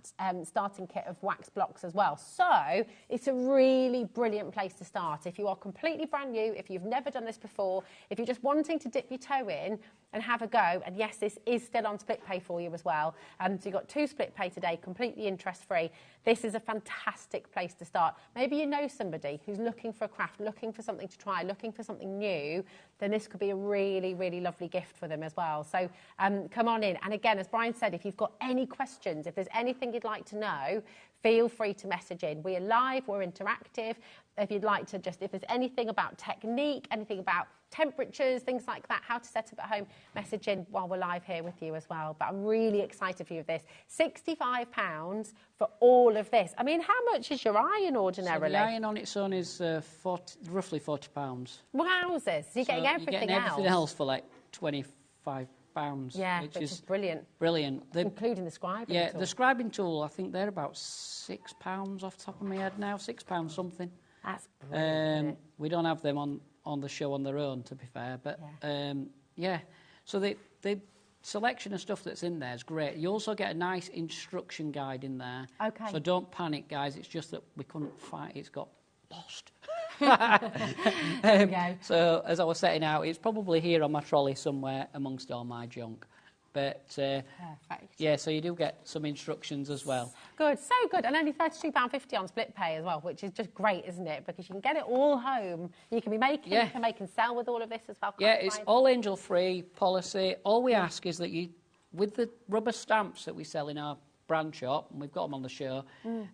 starting kit of wax blocks as well. So it's a really brilliant place to start. If you are completely brand new, if you've never done this before, if you're just wanting to dip your toe in and have a go, and yes, this is still on split pay for you as well. So you've got 2 split pay today, completely interest-free. This is a fantastic place to start. Maybe you know somebody who's looking for a craft, looking for something to try, looking for something new, then this could be a really, really lovely gift for them as well. So come on in. And again, as Brian said, if you've got any questions, if there's anything you'd like to know, feel free to message in. We are live, we're interactive. If you'd like to if there's anything about technique, anything about temperatures, things like that, how to set up at home, message in while we're live here with you as well. But I'm really excited for you with this. £65 for all of this. I mean, how much is your iron ordinarily? So the iron on its own is roughly £40. Wowzers. So you're getting everything else for like £25. Yeah, which is brilliant. Brilliant. Including the scribing tool. Yeah, the scribing tool, I think they're about £6 off the top of my head now, £6 something. That's brilliant. We don't have them on the show on their own, to be fair, but yeah. So the selection of stuff that's in there is great. You also get a nice instruction guide in there. Okay. So don't panic, guys. It's just that we couldn't find it's got lost. So as I was setting out, it's probably here on my trolley somewhere amongst all my junk. But perfect. Yeah, so you do get some instructions as well. Good, so good, and only £32.50 on split pay as well, which is just great, isn't it? Because you can get it all home. You can be making, you can make and sell with all of this as well. Yeah, it's all angel-free policy. All we ask is that you, with the rubber stamps that we sell in our brand shop, and we've got them on the show,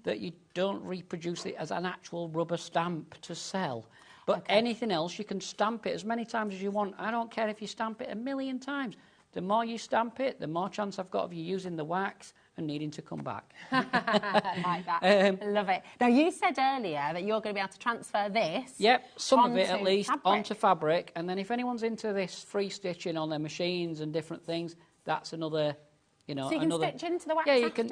that you don't reproduce it as an actual rubber stamp to sell. But anything else, you can stamp it as many times as you want. I don't care if you stamp it 1,000,000 times. The more you stamp it, the more chance I've got of you using the wax and needing to come back. Like that. Love it. Now, you said earlier that you're going to be able to transfer this. Yep, some of it at least, onto fabric. And then if anyone's into this free stitching on their machines and different things, that's another... You know, so you can stitch into the wax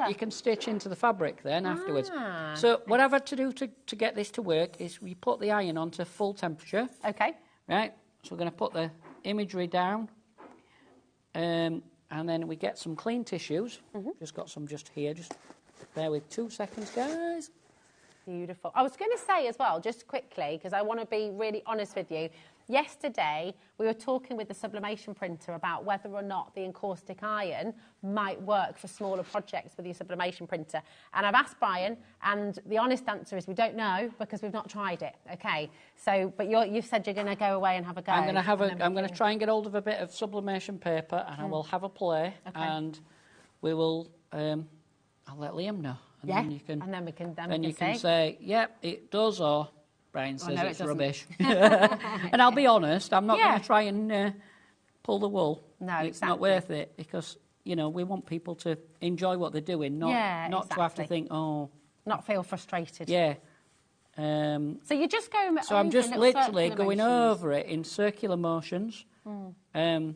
you can stitch into the fabric then afterwards. So what I've had to do to get this to work is we put the iron on to full temperature. Okay. Right, so we're going to put the imagery down. And then we get some clean tissues. Just got some just here. Just bear with 2 seconds, guys. Beautiful. I was going to say as well, just quickly, because I want to be really honest with you. Yesterday, we were talking with the sublimation printer about whether or not the encaustic iron might work for smaller projects with your sublimation printer. And I've asked Brian, and the honest answer is we don't know because we've not tried it. Okay. So, but you've said you're going to go away and have a go. I'm going to try and get hold of a bit of sublimation paper, and I will have a play, and we will. I'll let Liam know, and then you can. And then we can. Then you can say, "Yep, it does," or Brian says it's rubbish. And I'll be honest, I'm not going to try and pull the wool. No, it's not worth it because, you know, we want people to enjoy what they're doing, not to have to think, oh... Not feel frustrated. Yeah. So you just go... So I'm just literally going over it in circular motions. I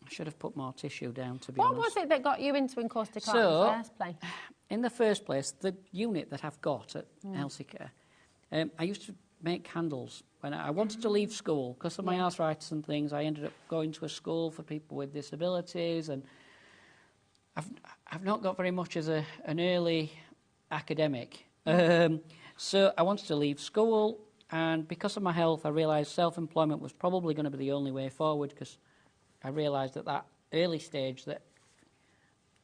should have put more tissue down, to be honest. What was it that got you into encaustic art in the first place? In the first place, the unit that I've got at Elsicare, I used to make candles. When I wanted to leave school, because of my arthritis and things, I ended up going to a school for people with disabilities, and I've not got very much as an early academic. So I wanted to leave school, and because of my health, I realised self-employment was probably going to be the only way forward, because I realised at that early stage that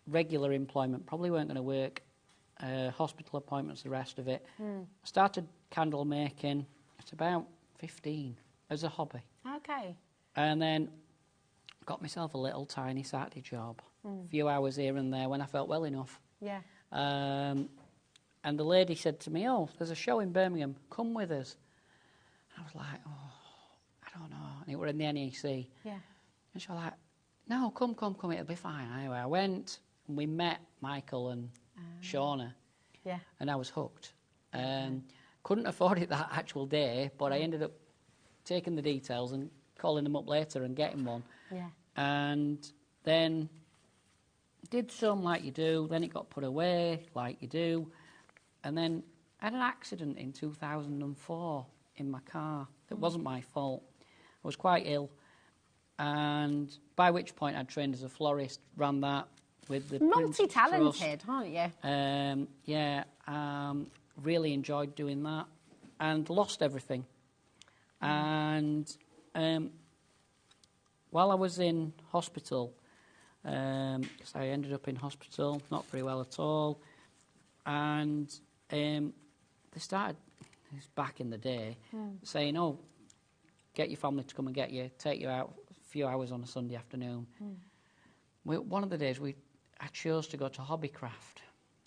regular employment probably weren't going to work, hospital appointments, the rest of it. I started candle making at about 15 as a hobby. Okay. And then got myself a little tiny Saturday job, a few hours here and there when I felt well enough. Yeah. And the lady said to me, "Oh, there's a show in Birmingham, come with us." I was like, "Oh, I don't know." And it were in the NEC. Yeah. And she was like, "No, come, it'll be fine." Anyway, I went and we met Michael and Shauna. Yeah. And I was hooked. Couldn't afford it that actual day, but I ended up taking the details and calling them up later and getting one. Yeah. And then did some like you do, then it got put away like you do. And then I had an accident in 2004 in my car. It wasn't my fault. I was quite ill. And by which point I'd trained as a florist, ran that with the multi-talented, aren't you? Yeah, really enjoyed doing that and lost everything. And while I was in hospital, because I ended up in hospital, not very well at all, and they started, this back in the day, saying, "Oh, get your family to come and get you, take you out a few hours on a Sunday afternoon." One of the days I chose to go to Hobbycraft.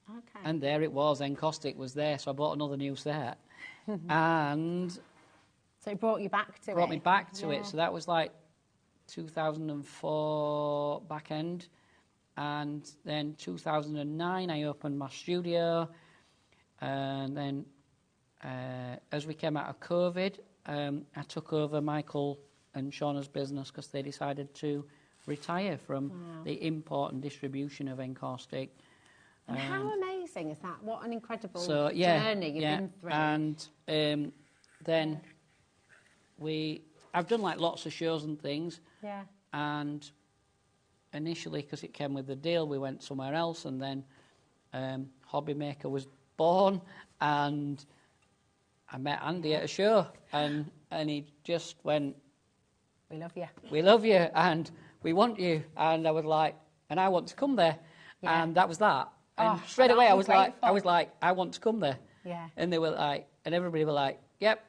Okay. And there it was, Encaustic was there, so I bought another new set. And so it brought you back to it. Brought me back to it. So that was like 2004 back end. And then 2009 I opened my studio. And then as we came out of COVID, I took over Michael and Shauna's business because they decided to retire from the import and distribution of Encaustic. And how amazing is that? What an incredible journey you've been through. And then I've done like lots of shows and things. Yeah. And initially, because it came with the deal, we went somewhere else, and then HobbyMaker was born, and I met Andy at a show, and he just went, "We love you. We love you, and we want you." And I was like, "And I want to come there." Yeah. And that was that. And straight away, I was like, "I want to come there." Yeah. And they were like, and everybody were like, "Yep."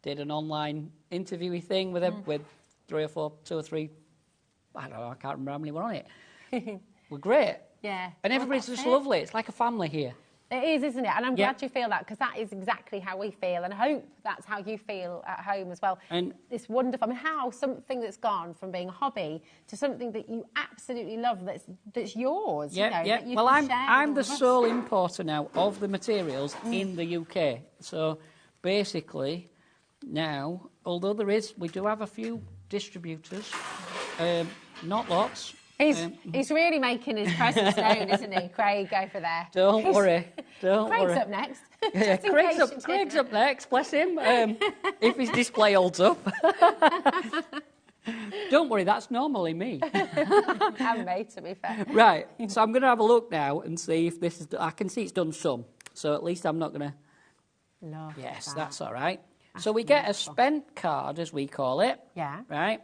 Did an online interviewing thing with them, with 2 or 3. I don't know. I can't remember how many were on it. We're great. Yeah. And everybody's just lovely. It's like a family here. It is, isn't it? And I'm glad you feel that, because that is exactly how we feel, and I hope that's how you feel at home as well. And it's wonderful. I mean, how something that's gone from being a hobby to something that you absolutely love, that's yours. Yeah, you know, that you well, can I'm the sole importer now of the materials in the UK. So basically, now, although we do have a few distributors, not lots. He's really making his presence known, isn't he? Craig, go for there. Don't worry. Craig's up next. Yeah, Craig's up next, bless him, if his display holds up. Don't worry, that's normally me. And me, to be fair. Right, so I'm going to have a look now and see if this is... I can see it's done some, so at least I'm not going to... No. Yes, that's all right. So we get a spent card, as we call it. Yeah. Right?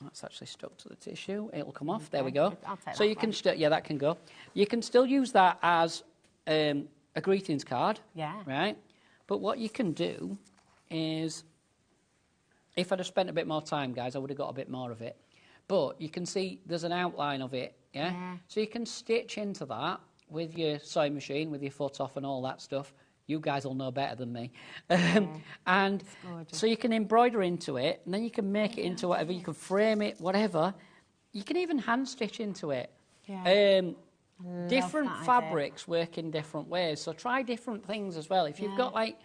That's actually stuck to the tissue. It'll come off. There we go. I'll take so that you can still, that can go. You can still use that as a greetings card. Yeah. Right? But what you can do is, if I'd have spent a bit more time, guys, I would have got a bit more of it. But you can see there's an outline of it, yeah? So you can stitch into that with your sewing machine, with your foot off and all that stuff. You guys will know better than me. And so you can embroider into it, and then you can make it into whatever. You can frame it, whatever. You can even hand stitch into it. Yeah. Different fabrics work in different ways, so try different things as well. If you've got like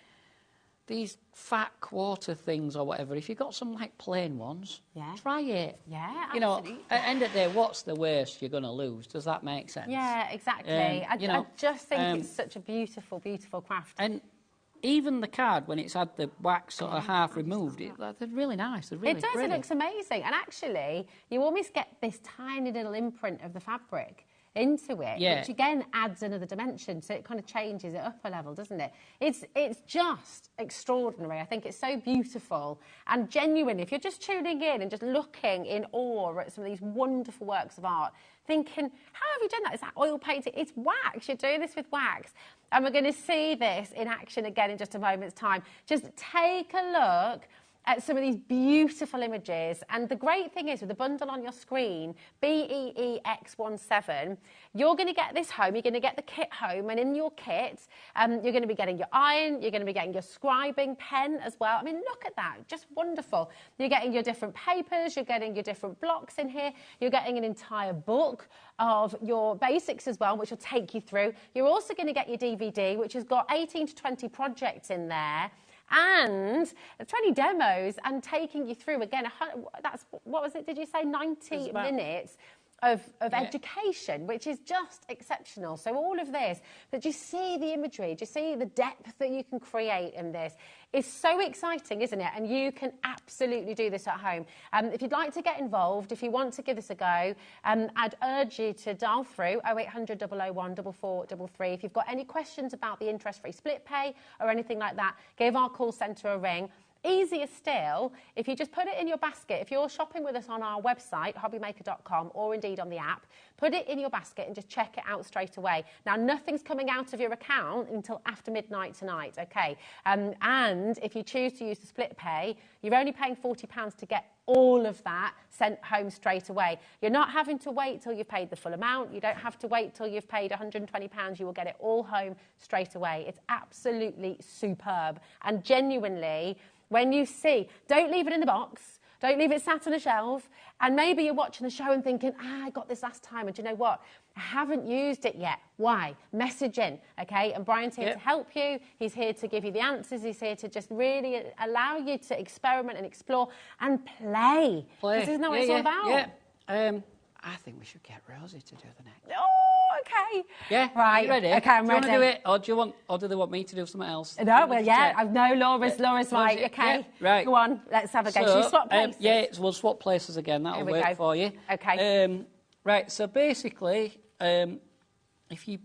these fat quarter things or whatever, if you've got some like plain ones, try it. Yeah, you know, at the end of the day, what's the worst you're going to lose? Does that make sense? Yeah, exactly. I just think it's such a beautiful, beautiful craft. And even the card, when it's had the wax sort of half removed, they're really nice. They're really It does. pretty. It looks amazing. And actually, you almost get this tiny little imprint of the fabric into it, which again adds another dimension, so it kind of changes it up a level, doesn't it? It's just extraordinary. I think it's so beautiful, and genuinely, if you're just tuning in and just looking in awe at some of these wonderful works of art, thinking, how have you done that? Is that oil painting? It's wax. You're doing this with wax. And we're going to see this in action again in just a moment's time. Just take a look at some of these beautiful images. And the great thing is, with the bundle on your screen, BEEX17, you're going to get this home, you're going to get the kit home, and in your kit, you're going to be getting your iron, you're going to be getting your scribing pen as well. I mean, look at that, just wonderful. You're getting your different papers, you're getting your different blocks in here, you're getting an entire book of your basics as well, which will take you through. You're also going to get your DVD, which has got 18 to 20 projects in there, and 20 demos, and taking you through again. That's, what was it? Did you say 90 minutes of education, which is just exceptional. So all of this, but do you see the imagery? Do you see the depth that you can create in this? It's so exciting, isn't it? And you can absolutely do this at home. If you'd like to get involved, if you want to give this a go, I'd urge you to dial through 0800 001 4433. If you've got any questions about the interest-free split pay or anything like that, give our call centre a ring. Easier still, if you just put it in your basket, if you're shopping with us on our website, hobbymaker.com, or indeed on the app, put it in your basket and just check it out straight away. Now, nothing's coming out of your account until after midnight tonight, okay? And if you choose to use the split pay, you're only paying £40 to get all of that sent home straight away. You're not having to wait till you've paid the full amount. You don't have to wait till you've paid £120. You will get it all home straight away. It's absolutely superb. And genuinely, when you see, don't leave it in the box, don't leave it sat on a shelf, and maybe you're watching the show and thinking, I got this last time, and do you know what? I haven't used it yet. Why? Message in, okay? And Brian's here to help you. He's here to give you the answers. He's here to just really allow you to experiment and explore and play. This isn't what it's all about. I think we should get Rosie to do the next. Oh, okay. Yeah, right. You ready? Okay, I'm ready. Do you want to do it, or do they want me to do something else? No, well, yeah. No, Laura's right. Okay. Yeah, right. Go on. Let's have a go. Should we swap places? We'll swap places again. That'll work for you. Okay. Right. So basically, if you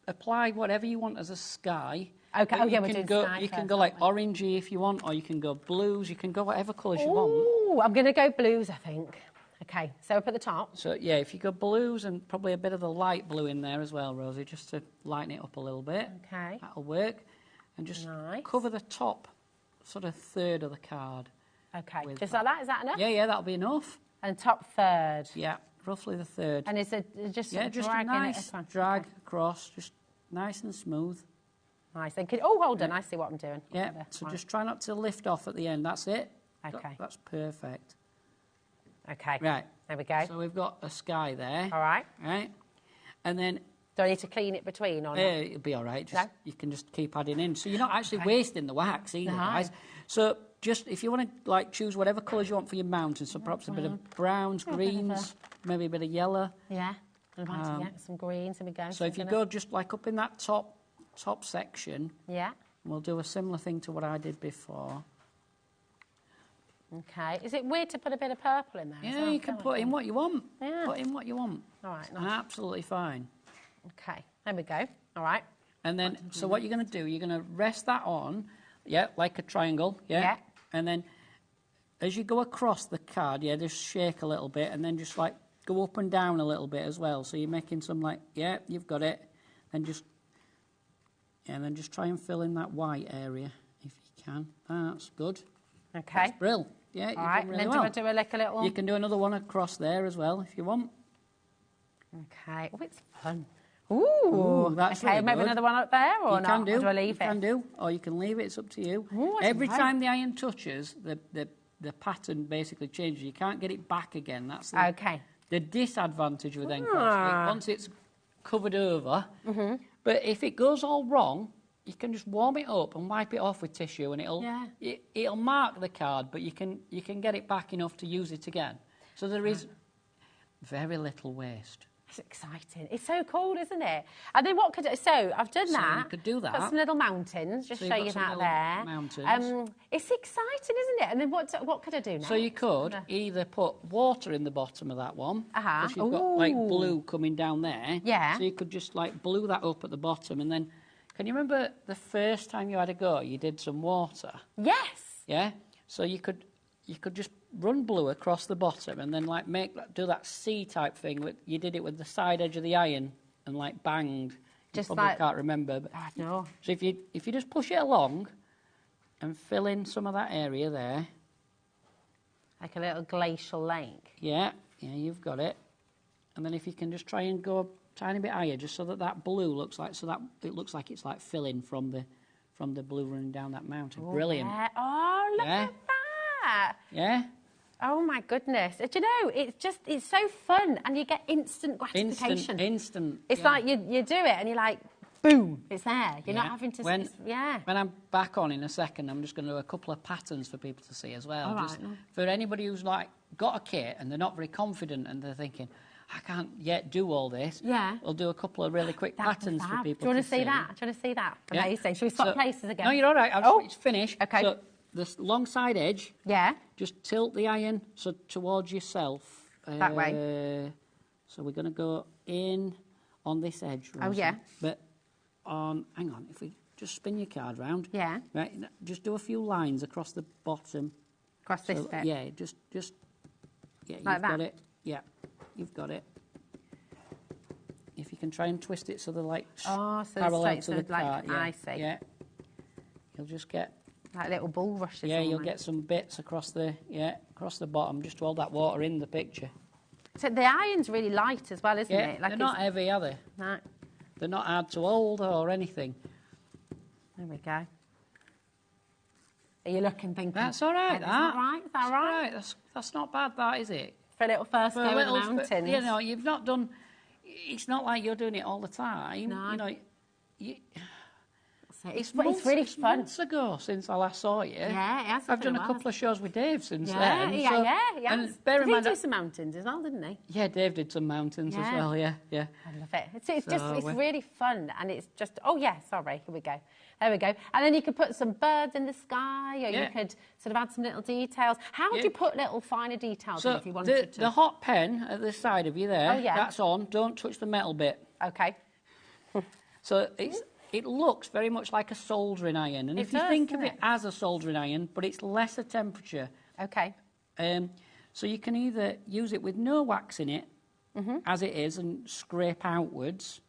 apply whatever you want as a sky. Okay. You can go like orangey if you want, or you can go blues. You can go whatever colours you want. Oh, I'm going to go blues, I think. Okay, so up at the top. So, yeah, if you go blues and probably a bit of the light blue in there as well, Rosie, just to lighten it up a little bit. Okay. That'll work. And just cover the top sort of third of the card. Okay, just like that? Is that enough? Yeah, that'll be enough. And top third? Yeah, roughly the third. And is it just sort of just a nice drag across, just nice and smooth. Nice. And hold on, I see what I'm doing. Yeah, so just try not to lift off at the end. That's it. Okay. That's perfect. Okay. Right. There we go. So we've got a sky there. All right. Right. And then... Do I need to clean it between or not? It'll be all right. You can just keep adding in. So you're not actually wasting the wax either, guys. So just, if you want to, choose whatever colours you want for your mountains, so perhaps a bit of browns, greens, maybe a bit of yellow. Yeah. I'm about to get some greens. Here we go. So if you go just, up in that top section... Yeah. We'll do a similar thing to what I did before. Okay. Is it weird to put a bit of purple in there? Yeah, you can put in what you want. Yeah. Put in what you want. All right. Nice. Absolutely fine. Okay. There we go. All right. And then, so what you're going to do, you're going to rest that on, like a triangle, Yeah. And then, as you go across the card, just shake a little bit, and then just, go up and down a little bit as well. So you're making some, you've got it. And then just try and fill in that white area, if you can. That's good. Okay. That's brilliant. Yeah, all right, really and then well. do I do a little... You can do another one across there as well, if you want. Okay. Oh, it's fun. Ooh, that's okay. really Maybe good. another one up there, or you not? Can do. Or do I leave you can do, or you can leave it. It's up to you. Ooh, Every time the iron touches, the pattern basically changes. You can't get it back again. That's the disadvantage with encrusting. Once it's covered over, but if it goes all wrong, you can just warm it up and wipe it off with tissue, and it'll mark the card, but you can get it back enough to use it again. So there is very little waste. That's exciting. It's so cool, isn't it? And then what could... So, I've done that. You could do that. Got some little mountains. Just show you that there. Mountains. It's exciting, isn't it? And then what could I do next? So you could either put water in the bottom of that one. Because you've got, like, blue coming down there. Yeah. So you could just, like, blue that up at the bottom. And then, can you remember the first time you had a go, you did some water? Yes. Yeah? So you could just run blue across the bottom and then like do that C type thing. You did it with the side edge of the iron and like banged. Just you probably can't remember. But no. So if you just push it along and fill in some of that area there, like a little glacial lake. Yeah, you've got it. And then if you can just try and go a tiny bit higher, just so that blue looks like it looks like it's like filling from the blue running down that mountain. Brilliant. Yeah. Oh, look at that. Yeah. Oh my goodness. Do you know, it's so fun and you get instant gratification. Instant. It's like you do it and you're like, boom, it's there. You're not having to... When I'm back on in a second, I'm just going to do a couple of patterns for people to see as well. Just for anybody who's like got a kit and they're not very confident and they're thinking, I can't yet do all this. Yeah. We'll do a couple of really quick patterns for people to see. Do you want to see that? Do you want to see that? Amazing. Should we swap places again? No, you're all right. It's finished. Okay. So this long side edge. Yeah. Just tilt the iron towards yourself. That way. So we're going to go in on this edge. Rosie. Oh, yeah. But hang on, if we just spin your card round. Yeah. Right, just do a few lines across the bottom. Across this bit? Yeah, just yeah, like you've got it. Yeah, you've got it. If you can try and twist it so they're like parallel to the card. Yeah, I see. Yeah. You'll just get... like little bulrushes. Yeah, you'll get some bits across the bottom, just to hold that water in the picture. So the iron's really light as well, isn't it? Like they're not heavy, are they? No. They're not hard to hold or anything. There we go. Are you looking, thinking? That's all right, Is that right? Is that That's right? all right. That's not bad, that, is it? For a little first go in the mountains. You know, you've not done... It's not like you're doing it all the time. No. You know, it's really fun. Months ago since I last saw you. Yeah, it has. I've done a couple of shows with Dave since then. Yeah. And bear in mind, he did some mountains as well, didn't he? Yeah, Dave did some mountains as well. Yeah. I love it. It's really fun, and it's just. Oh yeah, sorry. Here we go. There we go. And then you could put some birds in the sky, or you could sort of add some little details. How would you put little finer details in if you wanted to? The hot pen at the side of you there. Oh yeah. That's on. Don't touch the metal bit. Okay. So it looks very much like a soldering iron, and if you think of it as a soldering iron, but it's lesser temperature. Okay. So you can either use it with no wax in it, as it is, and scrape outwards.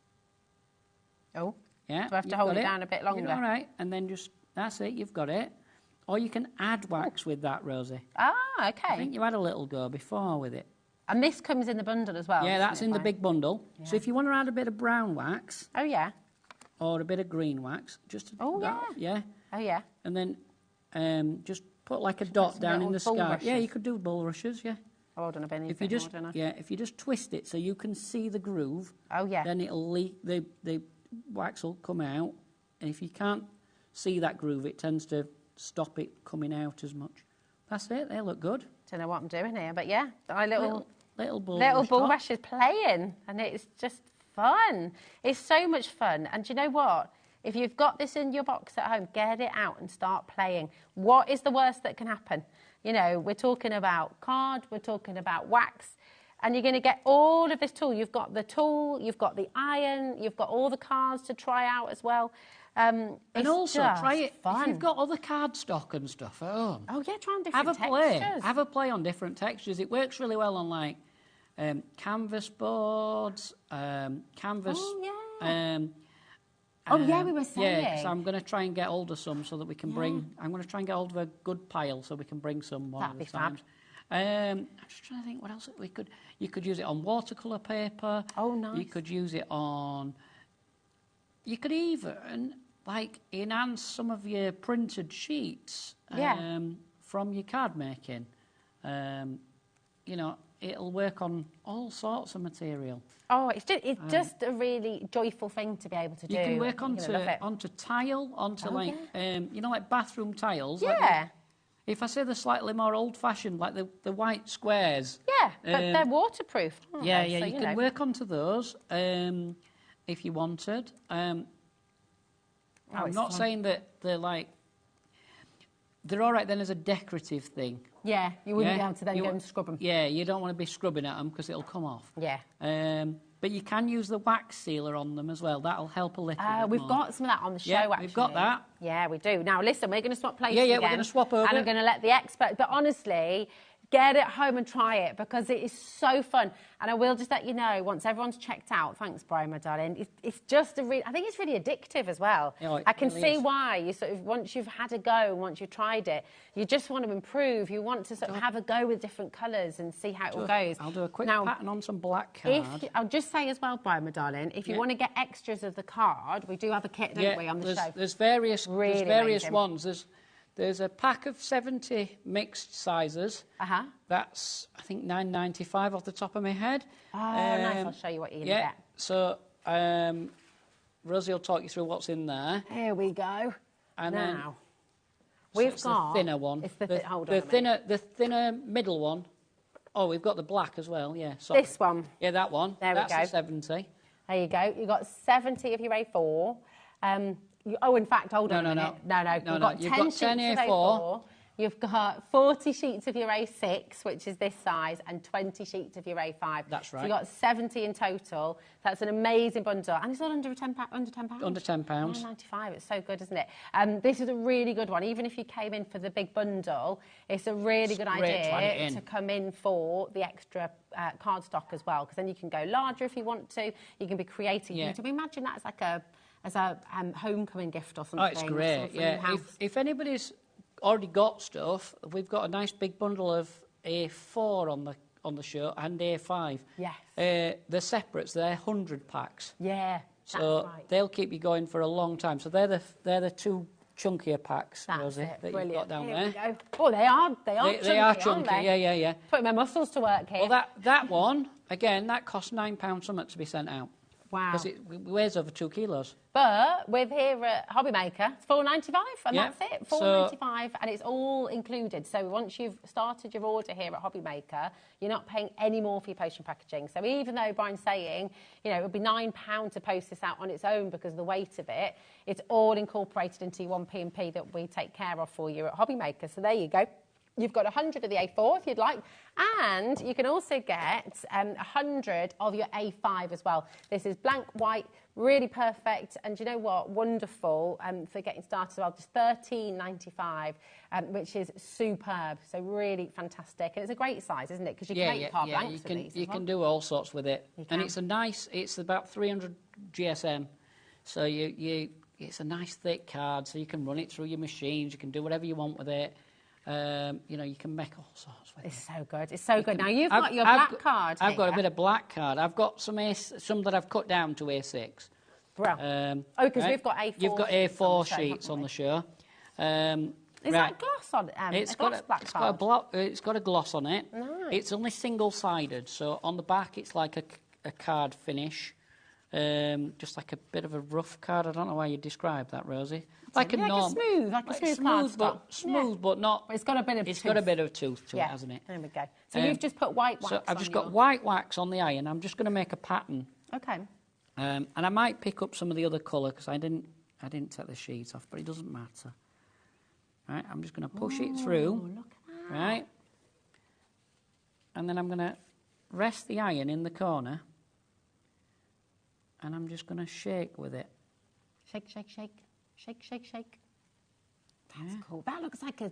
Oh. Yeah. Do I have to hold it down a bit longer? All right, and then that's it. You've got it. Or you can add wax with that, Rosie. Ah, okay. I think you had a little go before with it. And this comes in the bundle as well. Yeah, that's in the big bundle. Yeah. So if you want to add a bit of brown wax. Oh yeah. Or a bit of green wax, just yeah. Oh yeah. And then just put like a dot down in the sky. Bulrushes. Yeah, you could do bulrushes. Yeah. Oh, I don't have anything. If you just twist it so you can see the groove. Oh yeah. Then it'll leak. The wax will come out, and if you can't see that groove, it tends to stop it coming out as much. That's it. They look good. Don't know what I'm doing here, but yeah, my little bulrush is playing, and it's just fun. It's so much fun. And do you know what? If you've got this in your box at home, get it out and start playing. What is the worst that can happen? You know, we're talking about card, we're talking about wax, and you're going to get all of this tool. You've got the tool, you've got the iron, you've got all the cards to try out as well. And also, try it fun. if you've got other cardstock and stuff at home. Oh, yeah, try on different textures. Have a play on different textures. It works really well on, like, canvas boards, canvas... Oh, yeah. We were saying. Yeah, so I'm going to try and get hold of some so that we can bring... I'm going to try and get hold of a good pile so we can bring some one That'd of the times. I'm just trying to think what else we could... You could use it on watercolour paper. Oh, nice. You could use it on... You could even, like, enhance some of your printed sheets from your card making. You know, it'll work on all sorts of material. Oh, it's just a really joyful thing to be able to do. You can work onto tile, you know, like bathroom tiles. Yeah. Like if I say the slightly more old-fashioned, like the white squares. Yeah, but they're waterproof, aren't yeah, they? Yeah, so, you can work onto those if you wanted. I'm not saying that they're like... They're all right then as a decorative thing. Yeah, you wouldn't be able to then go and scrub them. Yeah, you don't want to be scrubbing at them because it'll come off. Yeah. But you can use the wax sealer on them as well. That'll help a little bit We've more. got some of that on the show, actually. We've got that. Yeah, we do. Now, listen, we're going to swap places Yeah, again. we're going to swap over. And I'm going to let the expert... But honestly, get it home and try it because it is so fun. And I will just let you know, once everyone's checked out, thanks, Brian, my darling, it's just I think it's really addictive as well. Yeah, I can see why. You sort of, once you've had a go, once you've tried it, you just want to improve. You want to sort of have a go with different colours and see how it all goes. I'll do a quick pattern on some black card. I'll just say as well, Brian, my darling, if you want to get extras of the card, we do have a kit, don't we, on the show? There's various amazing. ones. There's a pack of 70 mixed sizes. That's, I think, $9.95 off the top of my head. Oh, nice. I'll show you what you're going to get. So, Rosie will talk you through what's in there. Here we go. And now, we've got the thinner one. It's hold on the thinner middle one. Oh, we've got the black as well, yeah. Sorry. This one. Yeah, that one. There we go. That's a 70. There you go. You've got 70 of your A4. In fact, hold on a minute. No. You've got 10 sheets of A4. You've got 40 sheets of your A6, which is this size, and 20 sheets of your A5. That's right. So you've got 70 in total. That's an amazing bundle. And it's all under £10? Under £10? Under £10. £9.95. It's so good, isn't it? This is a really good one. Even if you came in for the big bundle, it's a really good idea to come in for the extra cardstock as well, because then you can go larger if you want to. You can be creative. Yeah. You can imagine that as a homecoming gift or something. Oh, it's great, yeah. If anybody's already got stuff, we've got a nice big bundle of A4 on the show and A5. Yes. They're separates, they're 100 packs. Yeah, so that's right. they'll keep you going for a long time. So they're the two chunkier packs, That's Rosie, that you've got down Here there. We go. Oh, they are chunky, they are chunky, aren't they? yeah. Putting my muscles to work here. Well, that one, again, that costs £9 something to be sent out. Wow. Because it weighs over 2 kilos. But with here at HobbyMaker, it's $4.95 and that's it, $4.95 and it's all included. So once you've started your order here at HobbyMaker, you're not paying any more for your post and packaging. So even though Brian's saying, it would be £9 to post this out on its own because of the weight of it, it's all incorporated into your 1P&P that we take care of for you at HobbyMaker. So there you go. You've got 100 of the A4 if you'd like, and you can also get 100 of your A5 as well. This is blank white, really perfect, and you know what? Wonderful for getting started as well. Just $13.95, which is superb. So really fantastic, and it's a great size, isn't it? Because you can make card blanks with these. You can do all sorts with it, and it's about 300 GSM, so it's a nice thick card, so you can run it through your machines. You can do whatever you want with it. You can make all sorts with it. It's so good. It's so good. Now, you've got your black card I've got a bit of black card. I've got some that I've cut down to A6. Bro. Because we've got A4 You've got A4 sheets on the show. Is that gloss on it? It's got a gloss on it. Nice. It's only single-sided, so on the back it's like a card finish. Just like a bit of a rough card. I don't know why you describe that, Rosie. Like a smooth smooth, but not. But it's got a bit of. It's got a bit of tooth to it, hasn't it? There we go. So you've just put white wax. So I've just got white wax on the iron. I'm just going to make a pattern. Okay. And I might pick up some of the other colour because I didn't take the sheet off, but it doesn't matter. Right. I'm just going to push it through. Look at that. Right. And then I'm going to rest the iron in the corner. And I'm just going to shake with it. Shake, shake, shake. Shake, shake, shake. That's cool. That looks like a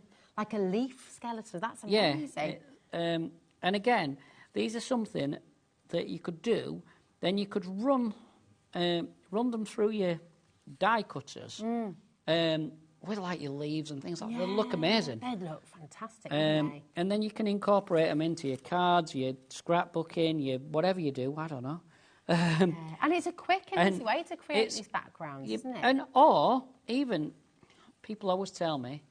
leaf skeleton. That's amazing. Yeah. And again, these are something that you could do. Then you could run them through your die cutters with like your leaves and things like that. They'll look amazing. They'd look fantastic, wouldn't they? And then you can incorporate them into your cards, your scrapbooking, your whatever you do. I don't know. And it's a quick and easy way to create these backgrounds, isn't it? Or even, people always tell me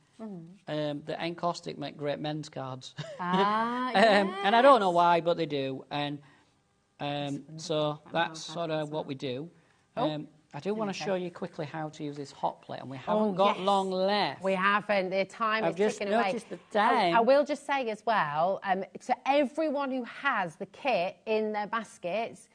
that encaustic make great men's cards. Yes. And I don't know why, but they do. And so that's sort of what we do. And I do want to show you quickly how to use this hot plate, and we haven't got long left. We haven't. The time is ticking away. I've just noticed the time. I will just say as well, to everyone who has the kit in their baskets,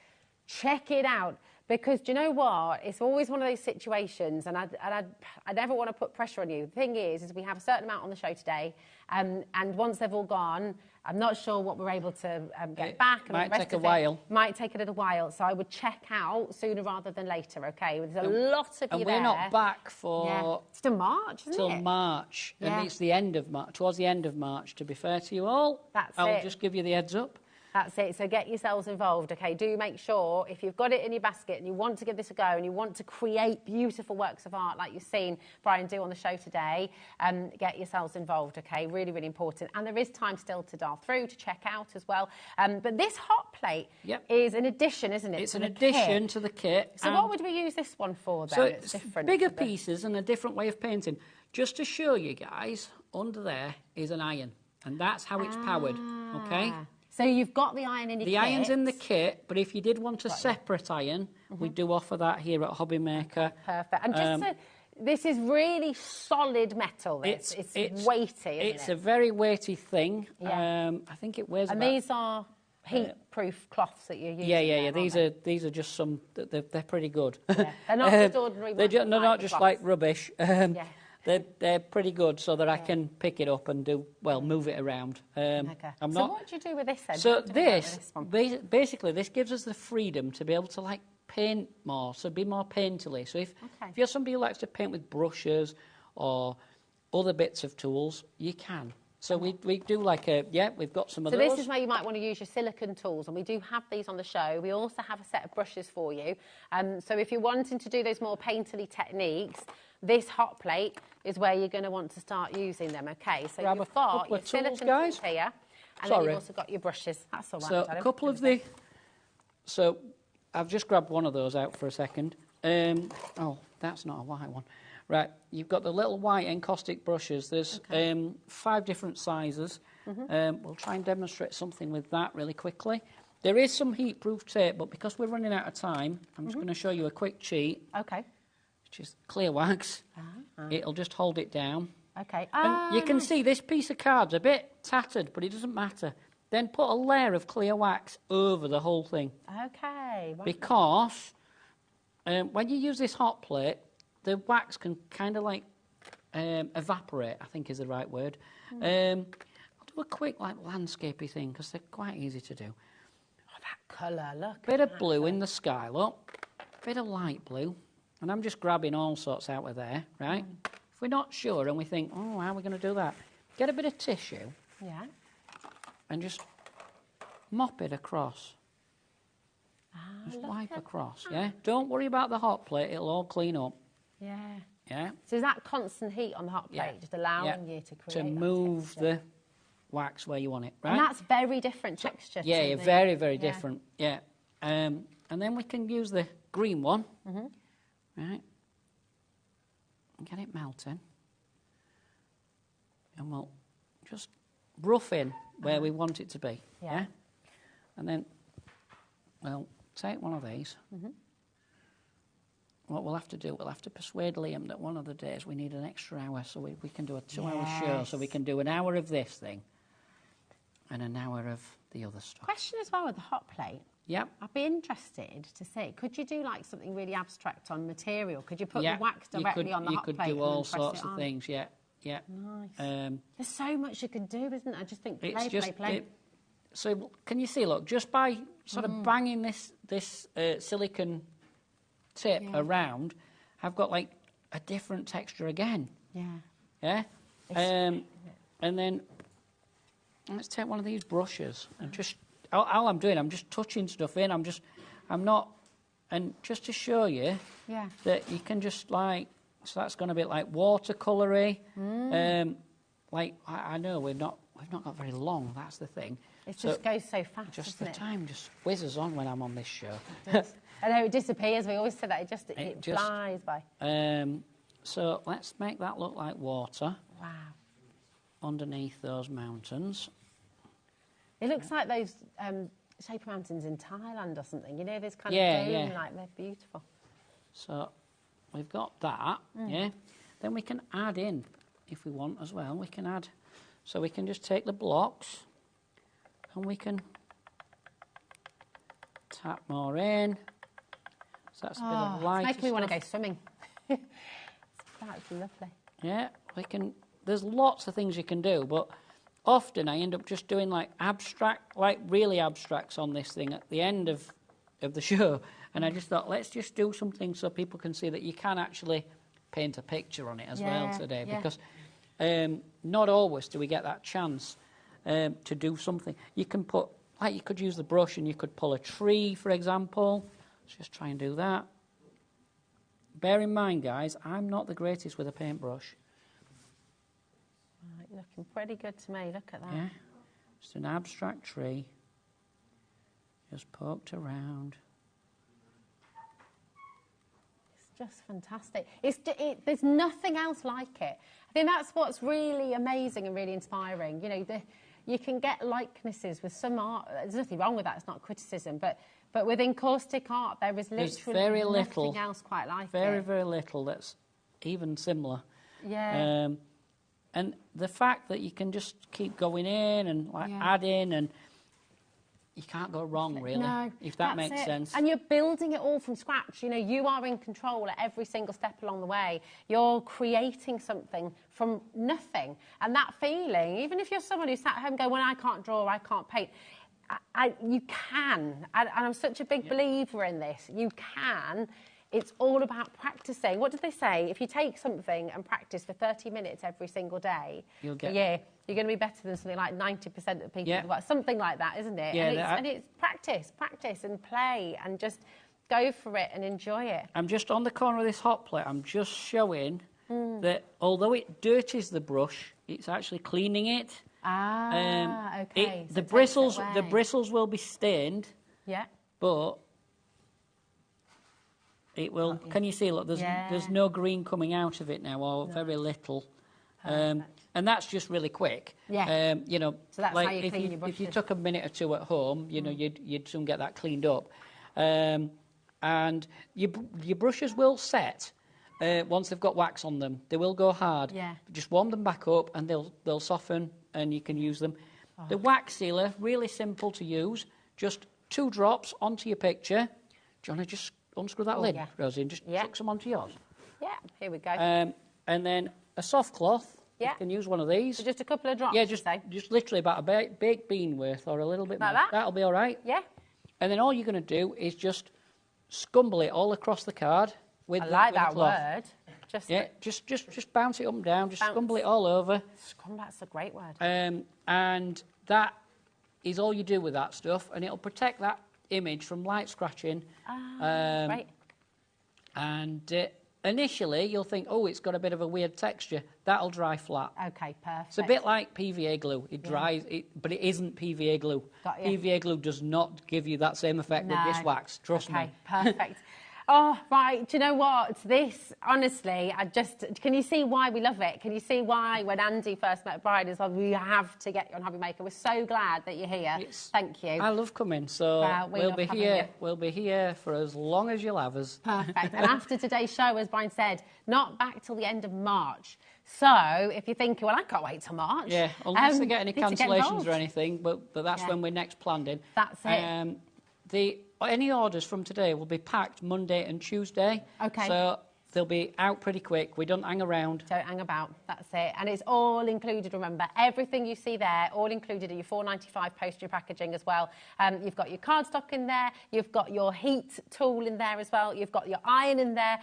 check it out. Because do you know what? It's always one of those situations, and I never want to put pressure on you. The thing is we have a certain amount on the show today, and once they've all gone, I'm not sure what we're able to get back. And might take a while. Might take a little while, so I would check out sooner rather than later, okay? There's a lot of you and there. we're not back for... It's till March, isn't it? Till March, and it's the end of March, towards the end of March, to be fair to you all. I'll just give you the heads up. That's it. So get yourselves involved, okay? Do make sure, if you've got it in your basket and you want to give this a go and you want to create beautiful works of art like you've seen Brian do on the show today, get yourselves involved, okay? Really, really important. And there is time still to dial through, to check out as well. But this hot plate is an addition, isn't it? It's an addition to the kit. So what would we use this one for then? So it's different. Bigger pieces and a different way of painting. Just to show you guys, under there is an iron. And that's how it's powered, okay? So you've got the iron in your kit. The iron's in the kit, but if you did want a separate iron, we do offer that here at HobbyMaker. Perfect. And just this is really solid metal. It's weighty, isn't It's a very weighty thing. I think it weighs and these are heat-proof cloths that you're using. Yeah. These are just some. They're pretty good. Yeah. They're not just ordinary. They're not just like rubbish. They're pretty good, so that I can pick it up and move it around. So what do you do with this then? So basically, this gives us the freedom to be able to paint more, so be more painterly. So if you're somebody who likes to paint with brushes or other bits of tools, you can. So we do we've got some of those. So this is where you might want to use your silicone tools, and we do have these on the show. We also have a set of brushes for you. So if you're wanting to do those more painterly techniques, this hot plate is where you're going to want to start using them, okay? So you've got your silicone tools here, and then you've also got your brushes. That's all right. So a couple of the... So I've just grabbed one of those out for a second. Oh, that's not a white one. Right, you've got the little white encaustic brushes. There's 5 different sizes. We'll try and demonstrate something with that really quickly. There is some heat-proof tape, but because we're running out of time, I'm just going to show you a quick cheat. Okay. Which is clear wax. It'll just hold it down. Okay. And you can see this piece of card's a bit tattered, but it doesn't matter. Then put a layer of clear wax over the whole thing. Okay. Because when you use this hot plate, the wax can kind of evaporate, I think is the right word. I'll do a quick landscapey thing because they're quite easy to do. Oh, that colour, look. Bit of blue in the sky, look. Bit of light blue. And I'm just grabbing all sorts out of there, right? If we're not sure and we think, oh, how are we going to do that? Get a bit of tissue. Yeah. And just mop it across. Just wipe across, yeah? Don't worry about the hot plate. It'll all clean up. Yeah. Yeah. So is that constant heat on the hot plate just allowing you to create to move the wax where you want it, right? And that's very different texture. Yeah, very, very different. Yeah. And then we can use the green one. Right, and get it melting, and we'll just rough in where we want it to be, yeah? And then we'll take one of these. What we'll have to do, we'll have to persuade Liam that one of the days we need an extra hour, so we can do a 2-hour show, so we can do an hour of this thing and an hour of the other stuff. Question as well with the hot plate. Yep. I'd be interested to see, could you do something really abstract on material? Could you put the wax directly on the hot plate? You could do all sorts of things, yeah. Nice. There's so much you can do, isn't there? I just think play. So can you see, look, just by sort of banging this silicone tip around, I've got a different texture again. Yeah? And then let's take one of these brushes and just... All I'm doing, I'm just touching stuff in. And just to show you that you can just so that's going to be watercolory. I know we've not got very long. That's the thing. It just goes so fast. Just the time just whizzes on when I'm on this show. I know it disappears. We always say that it flies by. So let's make that look like water. Wow. Underneath those mountains. It looks like those shape mountains in Thailand or something. You know, this kind of dome, they're beautiful. So we've got that, yeah. Then we can add in, if we want as well, we can add, so we can just take the blocks and we can tap more in. So that's a bit of lighter It's making me want to stuff. go swimming. That's lovely. Yeah, we can, there's lots of things you can do, but often I end up just doing like abstract, like really abstracts on this thing at the end of the show. And I just thought, let's just do something so people can see that you can actually paint a picture on it as well today. Because not always do we get that chance to do something. You can put, like you could use the brush and you could pull a tree, for example. Let's just try and do that. Bear in mind, guys, I'm not the greatest with a paintbrush. Right, looking pretty good to me. Look at that. Yeah, just an abstract tree, just poked around. It's just fantastic. There's nothing else like it. I think that's what's really amazing and really inspiring. You know, you can get likenesses with some art. There's nothing wrong with that. It's not criticism, but with encaustic art, there is literally nothing else quite like it. Very little that's even similar. Yeah. And the fact that you can just keep going in and add in, and you can't go wrong, really, if that makes sense. And you're building it all from scratch. You know, you are in control at every single step along the way. You're creating something from nothing. And that feeling, even if you're someone who's sat at home going, well, I can't draw, I can't paint, you can. And I'm such a big believer in this. You can. It's all about practicing. What did they say? If you take something and practice for 30 minutes every single day, you're going to be better than something like 90% of the people. Yeah. Something like that, isn't it? Yeah, and it's practice and play and just go for it and enjoy it. I'm just on the corner of this hot plate. I'm just showing that although it dirties the brush, it's actually cleaning it. Okay. The bristles will be stained. Yeah. But it will. Can you see? Look, there's no green coming out of it now, or very little. And that's just really quick. Yeah. You know, so that's like how you clean your brushes. if you took a minute or two at home, you know, you'd soon get that cleaned up. And your brushes will set. Once they've got wax on them, they will go hard. Yeah. Just warm them back up, and they'll soften, and you can use them. The wax sealer, really simple to use. Just 2 drops onto your picture. Do you want to just unscrew that lid, Rosie, and just chuck some onto yours? Yeah. Here we go. And then a soft cloth. You can use one of these. So just a couple of drops. Yeah, just literally about a baked bean worth, or a little bit like more. That? That'll be all right. Yeah. And then all you're going to do is just scumble it all across the card. With that cloth. word. Just bounce it up and down. Just scumble it all over. Scumble, that's a great word. And that is all you do with that stuff, and it'll protect that image from light scratching. Right. And initially, you'll think, oh, it's got a bit of a weird texture. That'll dry flat. Okay, perfect. It's a bit like PVA glue. It dries, but it isn't PVA glue. PVA glue does not give you that same effect with this wax. Trust me. Okay, perfect. Oh, right. Do you know what? This, honestly, can you see why we love it? Can you see why when Andy first met Brian, he said, we have to get you on HobbyMaker. We're so glad that you're here. Thank you. I love coming, so we'll be here. We'll be here for as long as you'll have us. Perfect. And after today's show, as Brian said, not back till the end of March. So if you're thinking, well, I can't wait till March. Yeah, unless they get any cancellations or anything, but that's when we're next planned in. That's it. Any orders from today will be packed Monday and Tuesday. Okay. So they'll be out pretty quick. We don't hang around. Don't hang about. That's it. And it's all included, remember. Everything you see there, all included in your $4.95 postage packaging as well. You've got your cardstock in there. You've got your heat tool in there as well. You've got your iron in there.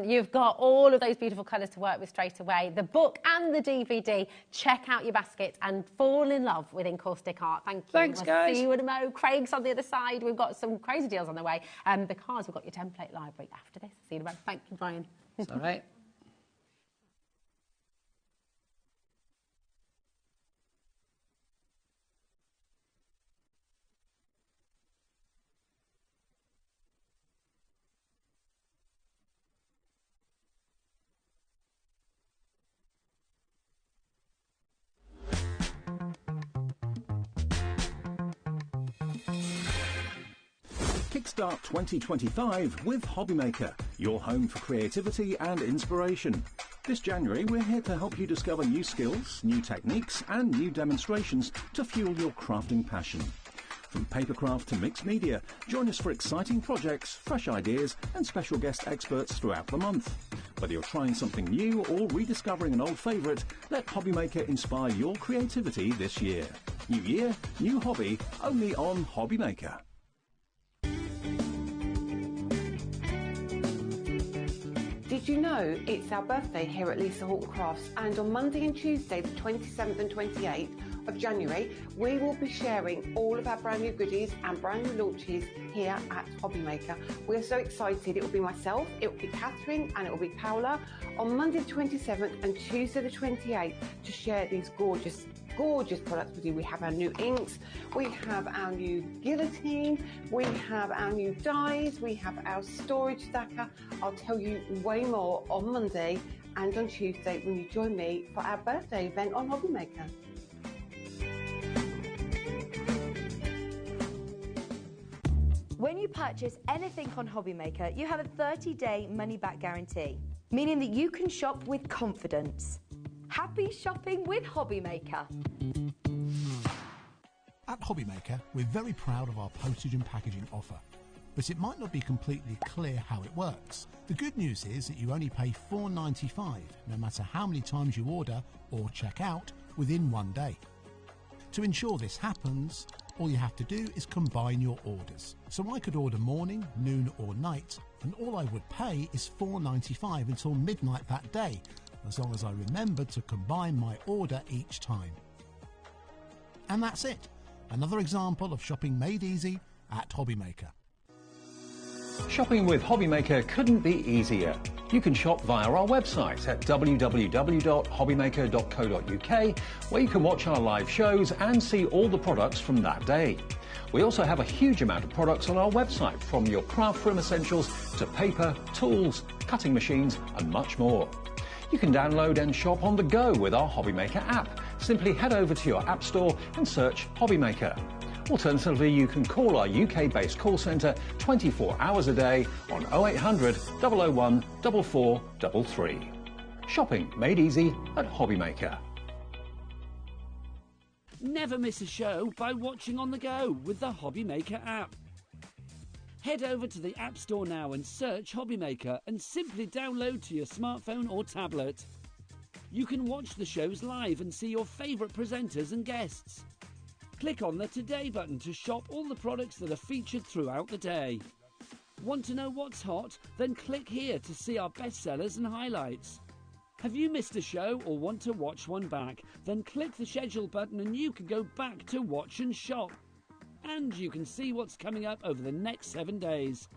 You've got all of those beautiful colours to work with straight away. The book and the DVD. Check out your basket and fall in love with encaustic art. Thank you. Thanks, guys. See you in a mo. Craig's on the other side. We've got some crazy deals on the way because we've got your template library after this. See you in a mo. Thank you, Brian. It's all right. Kickstart 2025 with HobbyMaker, your home for creativity and inspiration. This January, we're here to help you discover new skills, new techniques and new demonstrations to fuel your crafting passion. From papercraft to mixed media, join us for exciting projects, fresh ideas and special guest experts throughout the month. Whether you're trying something new or rediscovering an old favourite, let HobbyMaker inspire your creativity this year. New year, new hobby, only on HobbyMaker. Did you know it's our birthday here at Lisa Horton Crafts, and on Monday and Tuesday the 27th and 28th of January we will be sharing all of our brand new goodies and brand new launches here at HobbyMaker. We're so excited. It will be myself, it will be Catherine and it will be Paola on Monday the 27th and Tuesday the 28th to share these gorgeous products with you. We have our new inks, we have our new guillotine, we have our new dies, we have our storage stacker. I'll tell you way more on Monday and on Tuesday when you join me for our birthday event on HobbyMaker. When you purchase anything on HobbyMaker, you have a 30-day money-back guarantee, meaning that you can shop with confidence. Happy shopping with HobbyMaker. At HobbyMaker, we're very proud of our postage and packaging offer, but it might not be completely clear how it works. The good news is that you only pay $4.95 no matter how many times you order or check out within one day. To ensure this happens, all you have to do is combine your orders. So I could order morning, noon or night, and all I would pay is $4.95 until midnight that day, as long as I remembered to combine my order each time. And that's it. Another example of shopping made easy at HobbyMaker. Shopping with HobbyMaker couldn't be easier. You can shop via our website at www.hobbymaker.co.uk, where you can watch our live shows and see all the products from that day. We also have a huge amount of products on our website, from your craft room essentials to paper, tools, cutting machines and much more. You can download and shop on the go with our HobbyMaker app. Simply head over to your app store and search HobbyMaker. Alternatively, you can call our UK-based call centre 24 hours a day on 0800 001 4433. Shopping made easy at HobbyMaker. Never miss a show by watching on the go with the HobbyMaker app. Head over to the App Store now and search HobbyMaker and simply download to your smartphone or tablet. You can watch the shows live and see your favourite presenters and guests. Click on the Today button to shop all the products that are featured throughout the day. Want to know what's hot? Then click here to see our bestsellers and highlights. Have you missed a show or want to watch one back? Then click the schedule button and you can go back to watch and shop. And you can see what's coming up over the next 7 days.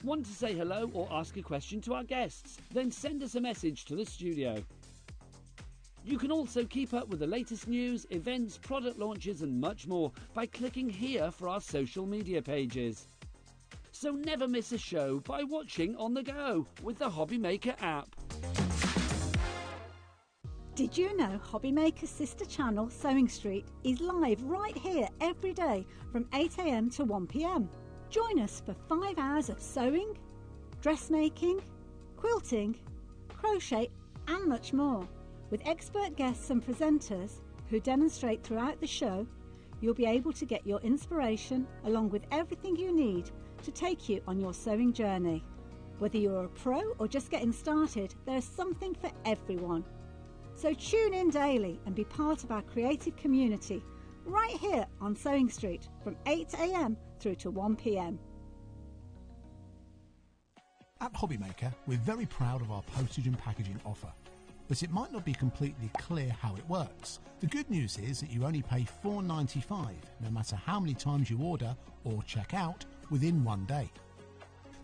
Want to say hello or ask a question to our guests? Then send us a message to the studio. You can also keep up with the latest news, events, product launches and much more by clicking here for our social media pages. So never miss a show by watching on the go with the HobbyMaker app. Did you know HobbyMaker's sister channel, Sewing Street, is live right here every day from 8 AM to 1 PM? Join us for 5 hours of sewing, dressmaking, quilting, crochet and much more. With expert guests and presenters who demonstrate throughout the show, you'll be able to get your inspiration along with everything you need to take you on your sewing journey. Whether you're a pro or just getting started, there's something for everyone. So tune in daily and be part of our creative community right here on Sewing Street from 8 AM through to 1 PM. At HobbyMaker, we're very proud of our postage and packaging offer, but it might not be completely clear how it works. The good news is that you only pay $4.95 no matter how many times you order or check out within one day.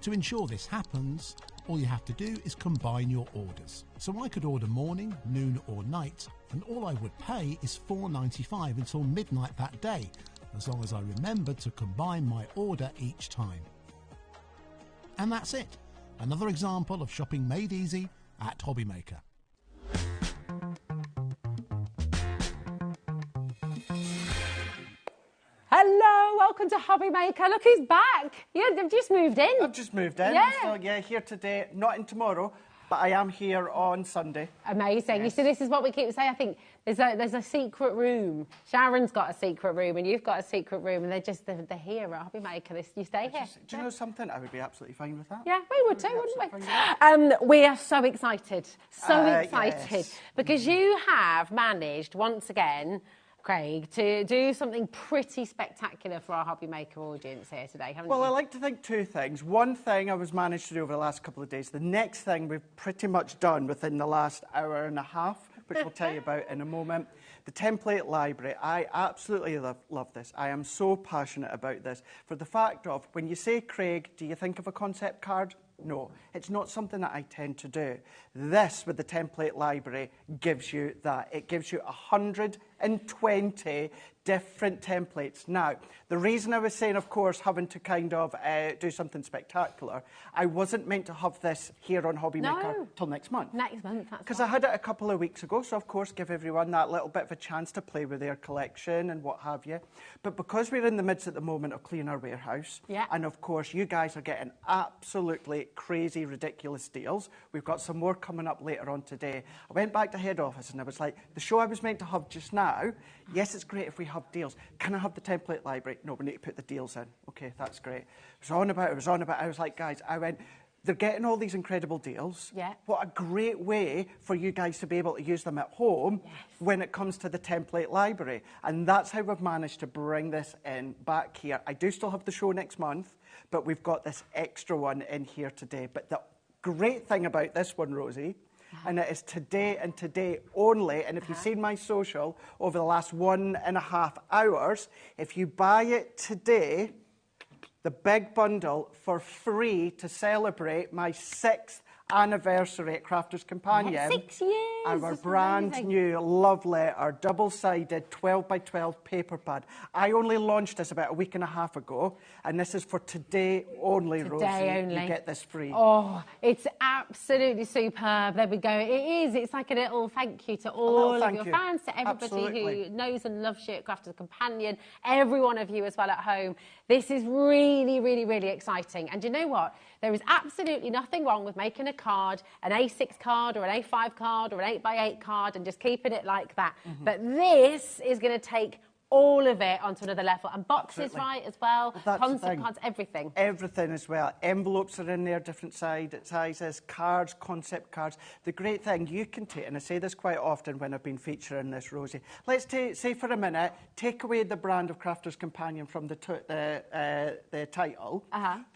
To ensure this happens, all you have to do is combine your orders. So I could order morning, noon or night, and all I would pay is $4.95 until midnight that day, as long as I remembered to combine my order each time. And that's it. Another example of shopping made easy at HobbyMaker. Hello, welcome to HobbyMaker. Look who's back. They've just moved in. I've just moved in. Yeah. So, yeah, here today, not in tomorrow, but I am here on Sunday. Amazing. Yes. You see, this is what we keep saying. I think there's a secret room. Sharon's got a secret room and you've got a secret room, and they're here at HobbyMaker. You stay here. Do you know something? I would be absolutely fine with that. Yeah, we would too, wouldn't we? We are so excited. Yes. Because you have managed, once again, Craig, to do something pretty spectacular for our HobbyMaker audience here today, haven't you? Well, I like to think two things. One thing I was managed to do over the last couple of days. The next thing we've pretty much done within the last hour and a half, which we'll tell you about in a moment. The template library. I absolutely love this. I am so passionate about this. For the fact of, when you say, Craig, do you think of a concept card? No, it's not something that I tend to do. This, with the template library, gives you that. It gives you 120 different templates. Now, the reason I was saying, of course, having to kind of do something spectacular, I wasn't meant to have this here on HobbyMaker till next month. Next month, that's because I had it a couple of weeks ago, so of course give everyone that little bit of a chance to play with their collection and what have you. But because we're in the midst at the moment of cleaning our warehouse, and of course you guys are getting absolutely crazy, ridiculous deals. We've got some more coming up later on today. I went back to head office and I was like, the show I was meant to have just now, yes, it's great if we have deals. Can I have the template library? No, we need to put the deals in. Okay, that's great. It was on about. I was like, guys, they're getting all these incredible deals. Yeah. What a great way for you guys to be able to use them at home when it comes to the template library. And that's how we've managed to bring this in back here. I do still have the show next month, but we've got this extra one in here today. But the great thing about this one, Rosie, and it is today and today only, and if you've seen my social over the last 1.5 hours, if you buy it today, the big bundle for free to celebrate my 6th anniversary at Crafter's Companion. 6 years! Our brand new love letter, double-sided 12 by 12 paper pad. I only launched this about a week and a half ago, and this is for today only, Rosie. Today only. You get this free. Oh, it's absolutely superb. There we go. It is. It's like a little thank you to all of your fans, to everybody who knows and loves you at Crafter's Companion, every one of you as well at home. This is really, really, really exciting. And you know what? There is absolutely nothing wrong with making a card, an A6 card or an A5 card or an 8x8 card, and just keeping it like that. But this is going to take all of it onto another level. And boxes, right, as well. Concept cards, everything. Everything as well. Envelopes are in there, different sizes, cards, concept cards. The great thing you can take, and I say this quite often when I've been featuring this, Rosie, let's say for a minute, take away the brand of Crafter's Companion from the title.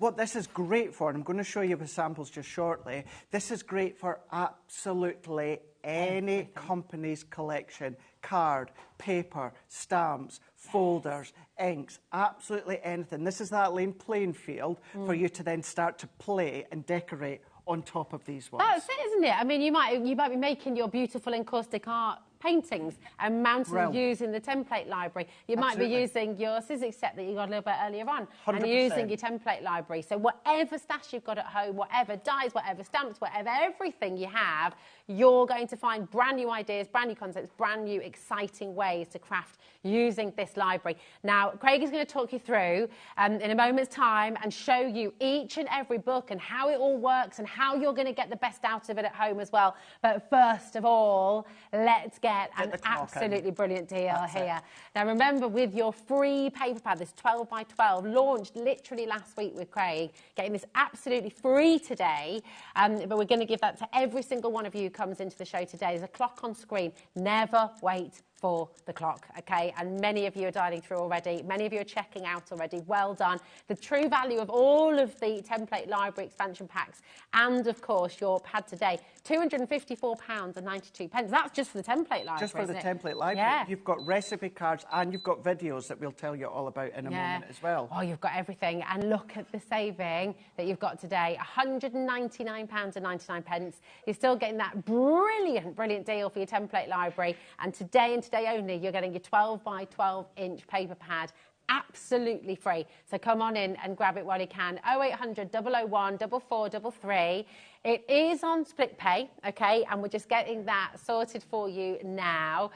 What this is great for, and I'm going to show you with samples just shortly, this is great for absolutely any company's collection. Card, paper, stamps, folders, inks, absolutely anything. This is that playing field for you to then start to play and decorate on top of these ones. That's it, isn't it? I mean, you might be making your beautiful encaustic art paintings and mounting them using the template library. You might be using your scissors set that you got a little bit earlier on 100%. And using your template library. So whatever stash you've got at home, whatever dies, whatever stamps, whatever, everything you have, you're going to find brand new ideas, brand new concepts, brand new exciting ways to craft using this library. Now, Craig is going to talk you through in a moment's time and show you each and every book and how it all works and how you're going to get the best out of it at home as well. But first of all, let's get an absolutely brilliant deal here. Now, remember, with your free paper pad, this 12 by 12, launched literally last week with Craig, getting this absolutely free today, but we're going to give that to every single one of you who comes into the show today. There's a clock on screen. Never wait for the clock, okay? And many of you are dialing through already. Many of you are checking out already. Well done. The true value of all of the template library expansion packs and, of course, your pad today, £254.92. That's just for the template library, just for the template library. Yeah. You've got recipe cards and you've got videos that we'll tell you all about in a moment as well. Oh, you've got everything. And look at the saving that you've got today, £199.99. You're still getting that brilliant, brilliant deal for your template library. And today and today only, you're getting your 12 by 12 inch paper pad absolutely free. So come on in and grab it while you can. 0800 001 4433. It is on split pay, okay, and we're just getting that sorted for you now.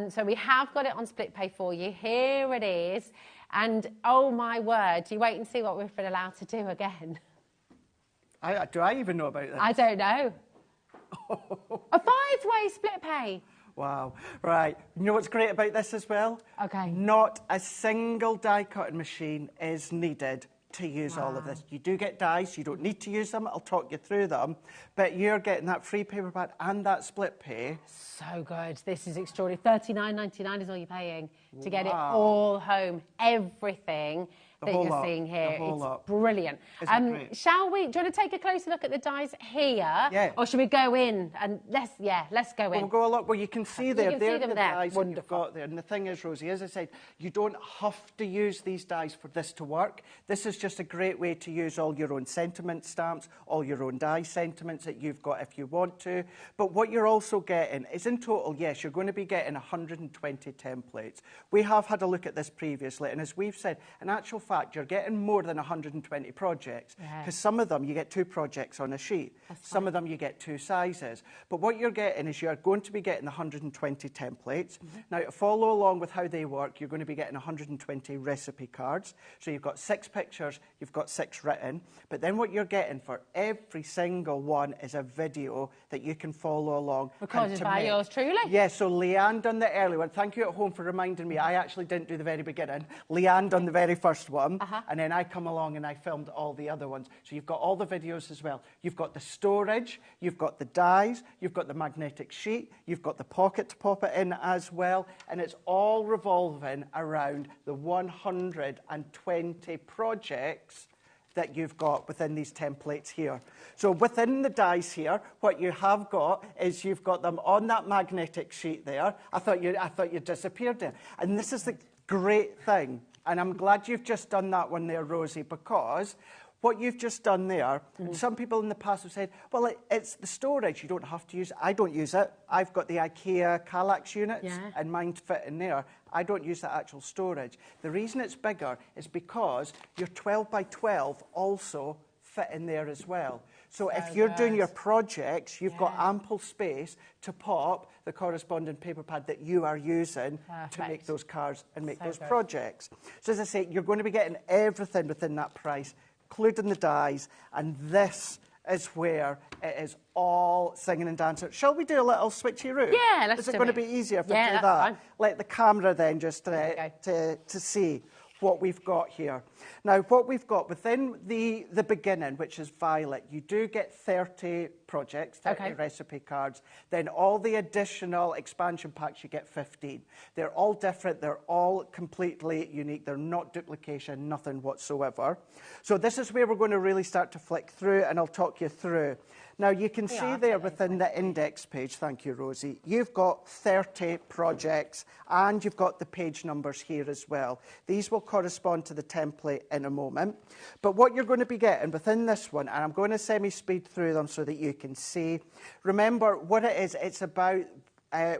So we have got it on split pay for you. Here it is. And oh my word, you wait and see what we've been allowed to do again. Do I even know about this? I don't know. A 5-way split pay. Wow. Right. You know what's great about this as well? Okay. Not a single die cutting machine is needed to use all of this. You do get dies, you don't need to use them, I'll talk you through them, but you're getting that free paper pad and that split pay. So good. This is extraordinary. $39.99 is all you're paying to get it all home. Everything that you're seeing here. It's brilliant. Shall we, do you want to take a closer look at the dies here? Yeah. Or should we go in and let's go in. We'll go a look. Well, you can see there. They're the dies that you've got there. And the thing is, Rosie, as I said, you don't have to use these dies for this to work. This is just a great way to use all your own sentiment stamps, all your own die sentiments that you've got if you want to. But what you're also getting is, in total, yes, you're going to be getting 120 templates. We have had a look at this previously, and as we've said, in actual fact, you're getting more than 120 projects, because some of them you get 2 projects on a sheet. Some of them you get 2 sizes. But what you're getting is you're going to be getting 120 templates. Now, to follow along with how they work, you're going to be getting 120 recipe cards. So you've got 6 pictures, you've got 6 written. But then what you're getting for every single one is a video that you can follow along. Recorded by yours truly. Yeah, so Leanne done the early one. Thank you at home for reminding me. I actually didn't do the very beginning. Leanne done the very first one. And then I come along and I filmed all the other ones. So you've got all the videos as well. You've got the storage, you've got the dies, you've got the magnetic sheet, you've got the pocket to pop it in as well, and it's all revolving around the 120 projects that you've got within these templates here. So within the dies here, what you have got is you've got them on that magnetic sheet there. I thought you disappeared there. And this is the great thing. And I'm glad you've just done that one there, Rosie, because what you've just done there, and some people in the past have said, well, it's the storage. You don't have to use it. I don't use it. I've got the IKEA Kallax units, and mine fit in there. I don't use the actual storage. The reason it's bigger is because your 12 by 12 also fit in there as well. So if you're doing your projects, you've got ample space to pop the corresponding paper pad that you are using to make those cards and make those projects. So as I say, you're going to be getting everything within that price, including the dies, and this is where it is all singing and dancing. Shall we do a little switcheroo? Yeah, let's do it. Is it going to be easier if I do that? Fine. Let the camera then just to see what we've got here. Now, what we've got within the beginning, which is violet, you do get 30 projects, 30 recipe cards. Then all the additional expansion packs, you get 15. They're all different. They're all completely unique. They're not duplication, nothing whatsoever. So this is where we're going to really start to flick through, and I'll talk you through. Now, you can see there within the index page, thank you, Rosie, you've got 30 projects, and you've got the page numbers here as well. These will correspond to the template in a moment. But what you're going to be getting within this one, and I'm going to semi-speed through them so that you can see, remember what it is, it's about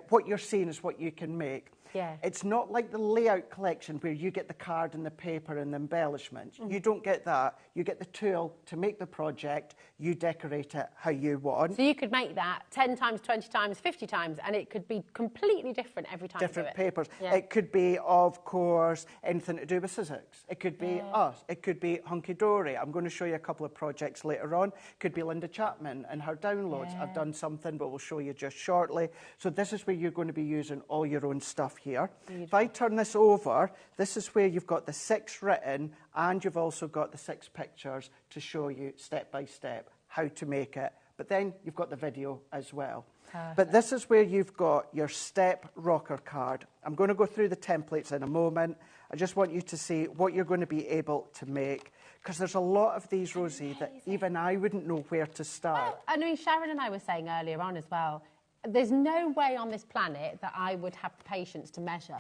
what you're seeing is what you can make. Yeah. It's not like the layout collection where you get the card and the paper and the embellishments. You don't get that. You get the tool to make the project. You decorate it how you want. So you could make that 10 times, 20 times, 50 times, and it could be completely different every time Different you do it. papers. Yeah. It could be, of course, anything to do with Sussex. It could be us. It could be Hunky Dory. I'm going to show you a couple of projects later on. It could be Linda Chapman and her downloads. I've done something, but we'll show you just shortly. So this is where you're going to be using all your own stuff here. Beautiful. If I turn this over, this is where you've got the 6 written, and you've also got the 6 pictures to show you step by step how to make it. But then you've got the video as well. Perfect. But this is where you've got your step rocker card. I'm going to go through the templates in a moment. I just want you to see what you're going to be able to make, because there's a lot of these, Rosie, that even I wouldn't know where to start. Well, I mean, Sharon and I were saying earlier on as well, there's no way on this planet that I would have the patience to measure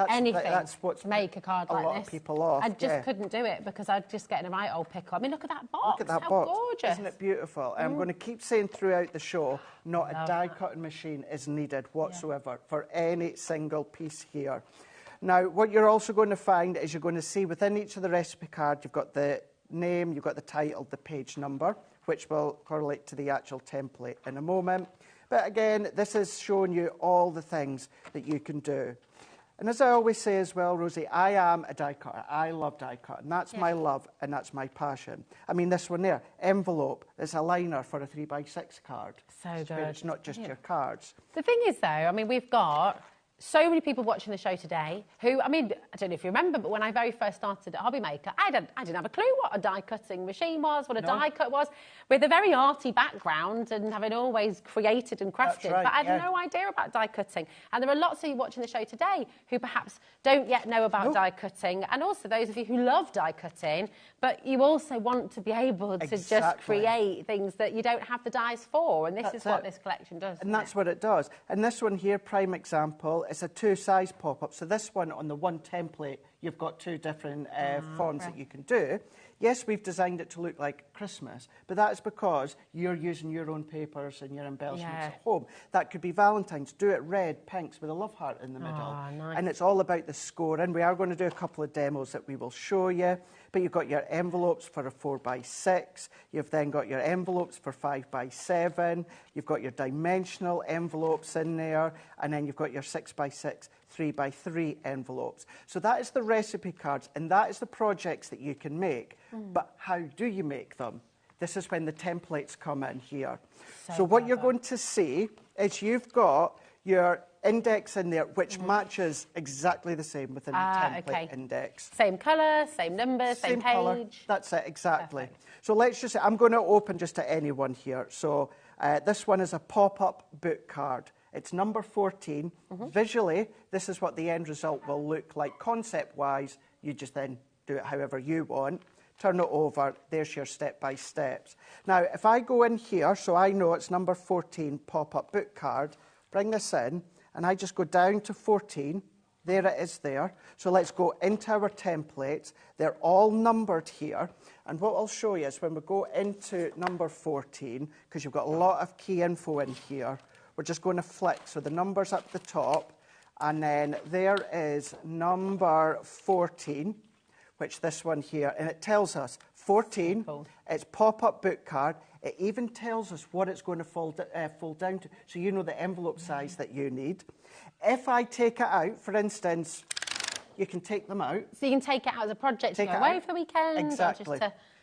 anything to make a card like this. A lot of people off. I just couldn't do it because I'd just get in a right old pickle. I mean, look at that box. Look at that How box. gorgeous. Isn't it beautiful? And I'm going to keep saying throughout the show, not a die-cutting machine is needed whatsoever for any single piece here. Now, what you're also going to find is you're going to see within each of the recipe cards, you've got the name, you've got the title, the page number, which will correlate to the actual template in a moment. But again, this is showing you all the things that you can do. And as I always say as well, Rosie, I am a die cutter. I love die cutting. That's my love and that's my passion. I mean, this one there, envelope, is a liner for a 3x6 card. So good. It's not just your cards. The thing is, though, I mean, we've got so many people watching the show today who, I mean, I don't know if you remember, but when I very first started at HobbyMaker, I didn't have a clue what a die-cutting machine was, what a die cut was, with a very arty background and having always created and crafted. Right, but I had no idea about die cutting. And there are lots of you watching the show today who perhaps don't yet know about die cutting, and also those of you who love die cutting, but you also want to be able to just create things that you don't have the dies for. And this is what this collection does. And that's what it does. And this one here, prime example, it's a 2-size pop-up. So this one, on the one template, you've got 2 different forms that you can do. Yes, we've designed it to look like Christmas, but that is because you're using your own papers and your embellishments at home. That could be Valentine's. Do it red, pinks with a love heart in the middle. Nice. And it's all about the scoring. We are going to do a couple of demos that we will show you. But you've got your envelopes for a 4x6. You've then got your envelopes for 5x7. You've got your dimensional envelopes in there. And then you've got your 6x6, 3x3 envelopes. So that is the recipe cards, and that is the projects that you can make. But how do you make them? This is when the templates come in here. So what you're going to see is you've got your index in there, which matches exactly the same within the template index. Same colour, same numbers, same page. Colour. That's it, exactly. So let's just say, I'm going to open just to any one here. So this one is a pop-up book card. It's number 14. Visually, this is what the end result will look like. Concept-wise, you just then do it however you want. Turn it over. There's your step-by-steps. Now, if I go in here, so I know it's number 14 pop-up book card, bring this in, and I just go down to 14. There it is there. So let's go into our templates. They're all numbered here. And what I'll show you is when we go into number 14, because you've got a lot of key info in here, we're just going to flick. So the number's up the top. And then there is number 14, which this one here. And it tells us 14. It's pop-up book card. It even tells us what it's going to fold down to. So you know the envelope size that you need. If I take it out, for instance, you can take them out. So you can take it out as a project to go away for the weekend? Exactly.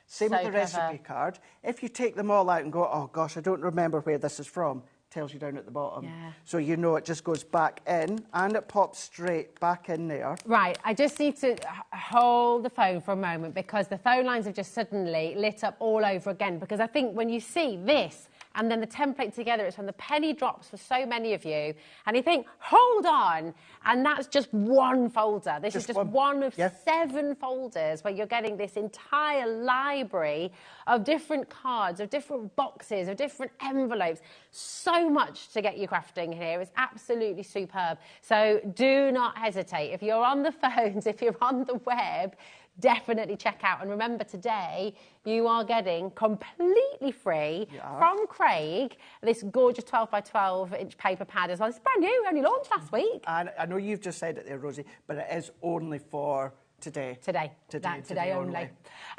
Same with the recipe card. If you take them all out and go, oh gosh, I don't remember where this is from, tells you down at the bottom. So you know it just goes back in and it pops straight back in there. Right, I just need to hold the phone for a moment because the phone lines have just suddenly lit up all over again, because I think when you see this and then the template together, it's when the penny drops for so many of you, and you think, hold on, and that's just one folder. This is just one of 7 folders where you're getting this entire library of different cards, of different boxes, of different envelopes. So much to get you crafting here. It's absolutely superb. So do not hesitate. If you're on the phones, if you're on the web, definitely check out. And remember, today you are getting completely free from Craig this gorgeous 12 by 12 inch paper pad as well. It's brand new, only launched last week. And I know you've just said it there, Rosie, but it is only for today. Today only.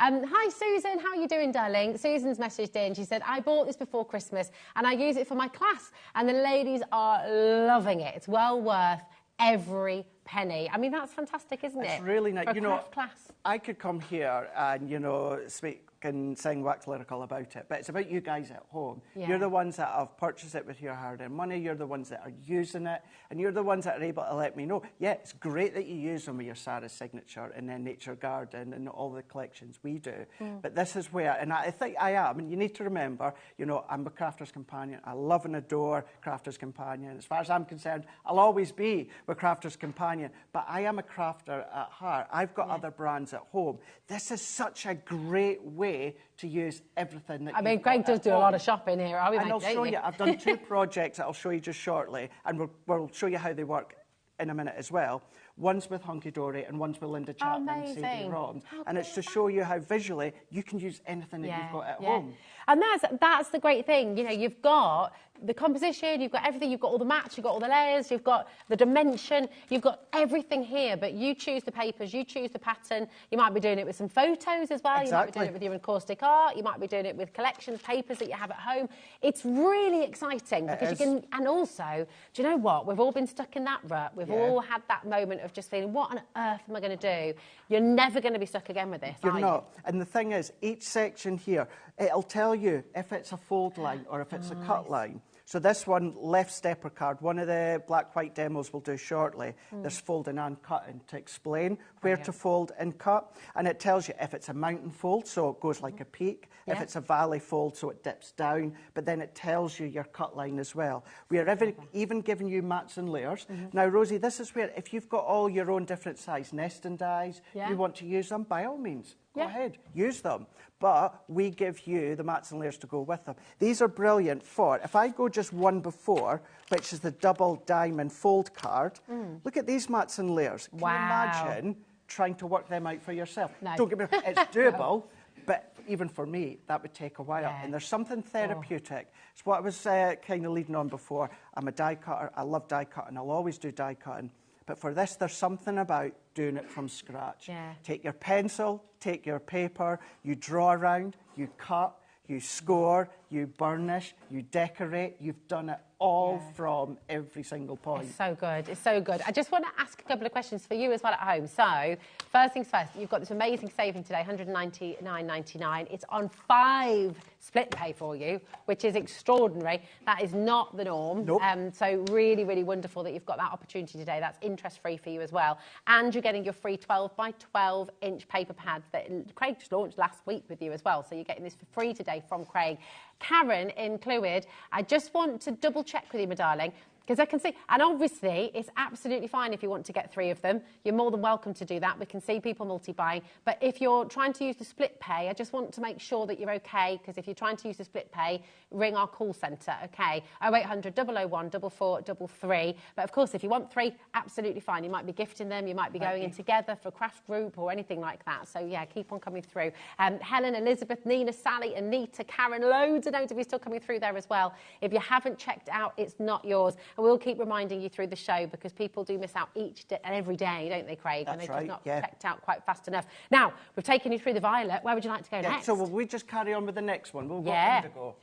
Hi Susan, how are you doing, darling? Susan's messaged in. She said, I bought this before Christmas and I use it for my class and the ladies are loving it. It's well worth every penny. I mean, that's fantastic, isn't it? It's really nice. For a craft class. I could come here and, you know, speak and sing wax lyrical about it, but it's about you guys at home. You're the ones that have purchased it with your hard-earned money, you're the ones that are using it, and you're the ones that are able to let me know, yeah, it's great that you use them with your Sarah's signature and then Nature Garden and all the collections we do, but this is where, and I think I am, and you need to remember, you know, I'm a crafter's companion. I love and adore crafter's companion. As far as I'm concerned, I'll always be with crafter's companion, but I am a crafter at heart. I've got other brands at home. This is such a great way to use everything that I mean, Greg does do a lot of shopping here. And I'll show you. I've done 2 projects that I'll show you just shortly, and we'll show you how they work in a minute as well. One's with Hunky Dory and one's with Linda Chapman and Sadie Robbins. And it's to show you how visually you can use anything that you've got at home. And that's the great thing. You know, you've got the composition, you've got everything, you've got all the mats, you've got all the layers, you've got the dimension, you've got everything here, but you choose the papers, you choose the pattern. You might be doing it with some photos as well. You might be doing it with your encaustic art. You might be doing it with collections, papers that you have at home. It's really exciting because you can, and also, do you know what? We've all been stuck in that rut. We've all had that moment of of just feeling, what on earth am I going to do? You're never going to be stuck again with this, You're not. And the thing is, each section here, it'll tell you if it's a fold line or if it's a cut line. So this one, left stepper card, one of the black white demos we'll do shortly, there's folding and cutting to explain where to fold and cut. And it tells you if it's a mountain fold, so it goes like a peak, if it's a valley fold, so it dips down, but then it tells you your cut line as well. We are even giving you mats and layers. Now, Rosie, this is where, if you've got all your own different size nesting dies, you want to use them, by all means, go ahead, use them. But we give you the mats and layers to go with them. These are brilliant for, if I go just one before, which is the double diamond fold card, look at these mats and layers. Can you imagine trying to work them out for yourself? No. Don't get me wrong, it's doable, but even for me, that would take a while. And there's something therapeutic. It's what I was kind of leading on before. I'm a die cutter. I love die cutting. I'll always do die cutting. But for this, there's something about doing it from scratch. Take your pencil, take your paper, you draw around, you cut, you score, you burnish, you decorate. You've done it all from every single point. It's so good. It's so good. I just want to ask a couple of questions for you as well at home. So, first things first, you've got this amazing saving today, $199.99. It's on 5 split pay for you, which is extraordinary. That is not the norm. Nope. So really, really wonderful that you've got that opportunity today. That's interest-free for you as well. And you're getting your free 12 by 12 inch paper pads that Craig just launched last week with you as well. So you're getting this for free today from Craig. Karen in Clwyd, I just want to double check with you, my darling, because I can see, and obviously it's absolutely fine if you want to get 3 of them. You're more than welcome to do that. We can see people multi-buying. But if you're trying to use the split pay, I just want to make sure that you're okay, because if you're trying to use the split pay, ring our call centre, okay? 0800 001 4433. But of course, if you want 3, absolutely fine. You might be gifting them, you might be going in together for a craft group or anything like that. So yeah, keep on coming through. Helen, Elizabeth, Nina, Sally, Anita, Karen, loads of notes of you still coming through there as well. If you haven't checked out, it's not yours. And we'll keep reminding you through the show, because people do miss out each day and every day, don't they, Craig? That's and right, they've not checked out quite fast enough. Now, we've taken you through the violet. Where would you like to go next? So will we just carry on with the next one? We'll go indigo.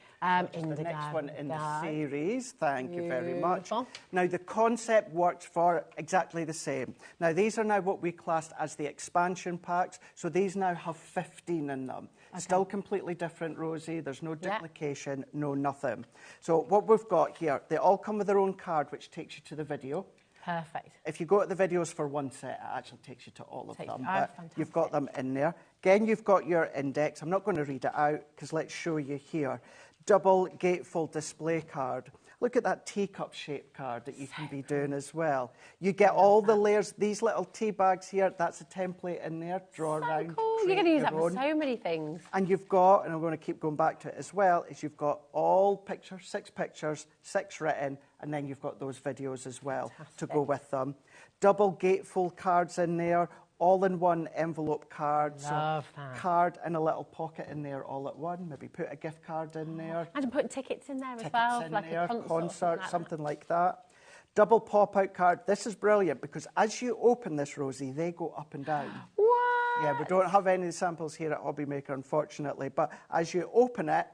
Indigo. The next one in the series. Thank you very much. Now, the concept works for exactly the same. Now, these are now what we classed as the expansion packs. So these now have 15 in them. Still completely different, Rosie. There's no duplication, no nothing. So what we've got here, they all come with their own card, which takes you to the video. Perfect. If you go to the videos for one set, it actually takes you to all of them. But you've got them in there. Again, you've got your index. I'm not going to read it out, because let's show you here. Double gatefold display card. Look at that teacup shaped card that you can be doing as well. You get all the layers. These little tea bags here, that's a template in there. Draw around. Cool. You're going to use that for so many things. And you've got, and I'm going to keep going back to it as well, is you've got all pictures, 6 written, and then you've got those videos as well to go with them. Double gatefold cards in there. All-in-one envelope card. Love that. Card and a little pocket in there all at one. Maybe put a gift card in there. And put tickets in there as well. Like a concert, something like that. Double pop-out card. This is brilliant, because as you open this, Rosie, they go up and down. What? Yeah, we don't have any samples here at HobbyMaker, unfortunately. But as you open it,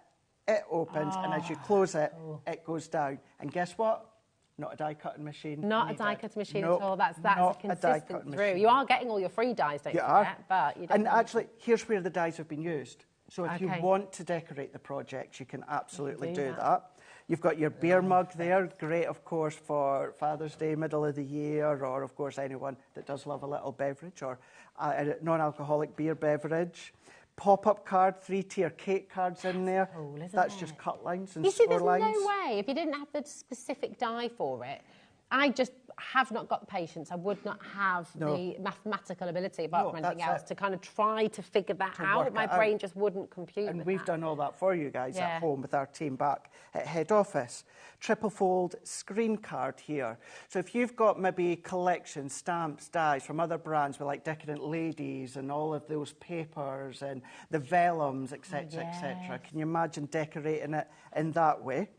it opens. And as you close it, it goes down. And guess what? Not a die-cutting machine. Not a die-cutting machine at all. That's a consistent through. You are getting all your free dies, don't you forget, but you don't. And actually, here's where the dies have been used. So if you want to decorate the project, you can absolutely do that. You've got your beer mug there. Great, of course, for Father's Day, middle of the year, or, of course, anyone that does love a little beverage, or a non-alcoholic beer beverage. Pop-up card, 3-tier cake cards in there. Cool, That's just cut lines and you see, score lines. there's no way, if you didn't have the specific die for it, I just have not got the patience. I would not have the mathematical ability, apart from anything else, to kind of try to figure that out. My brain just wouldn't compute. And we've done all that for you guys at home with our team back at head office. Triple fold screen card here. So if you've got maybe collections, stamps, dies from other brands with like Decadent Ladies and all of those papers and the vellums, etc., etc., can you imagine decorating it in that way?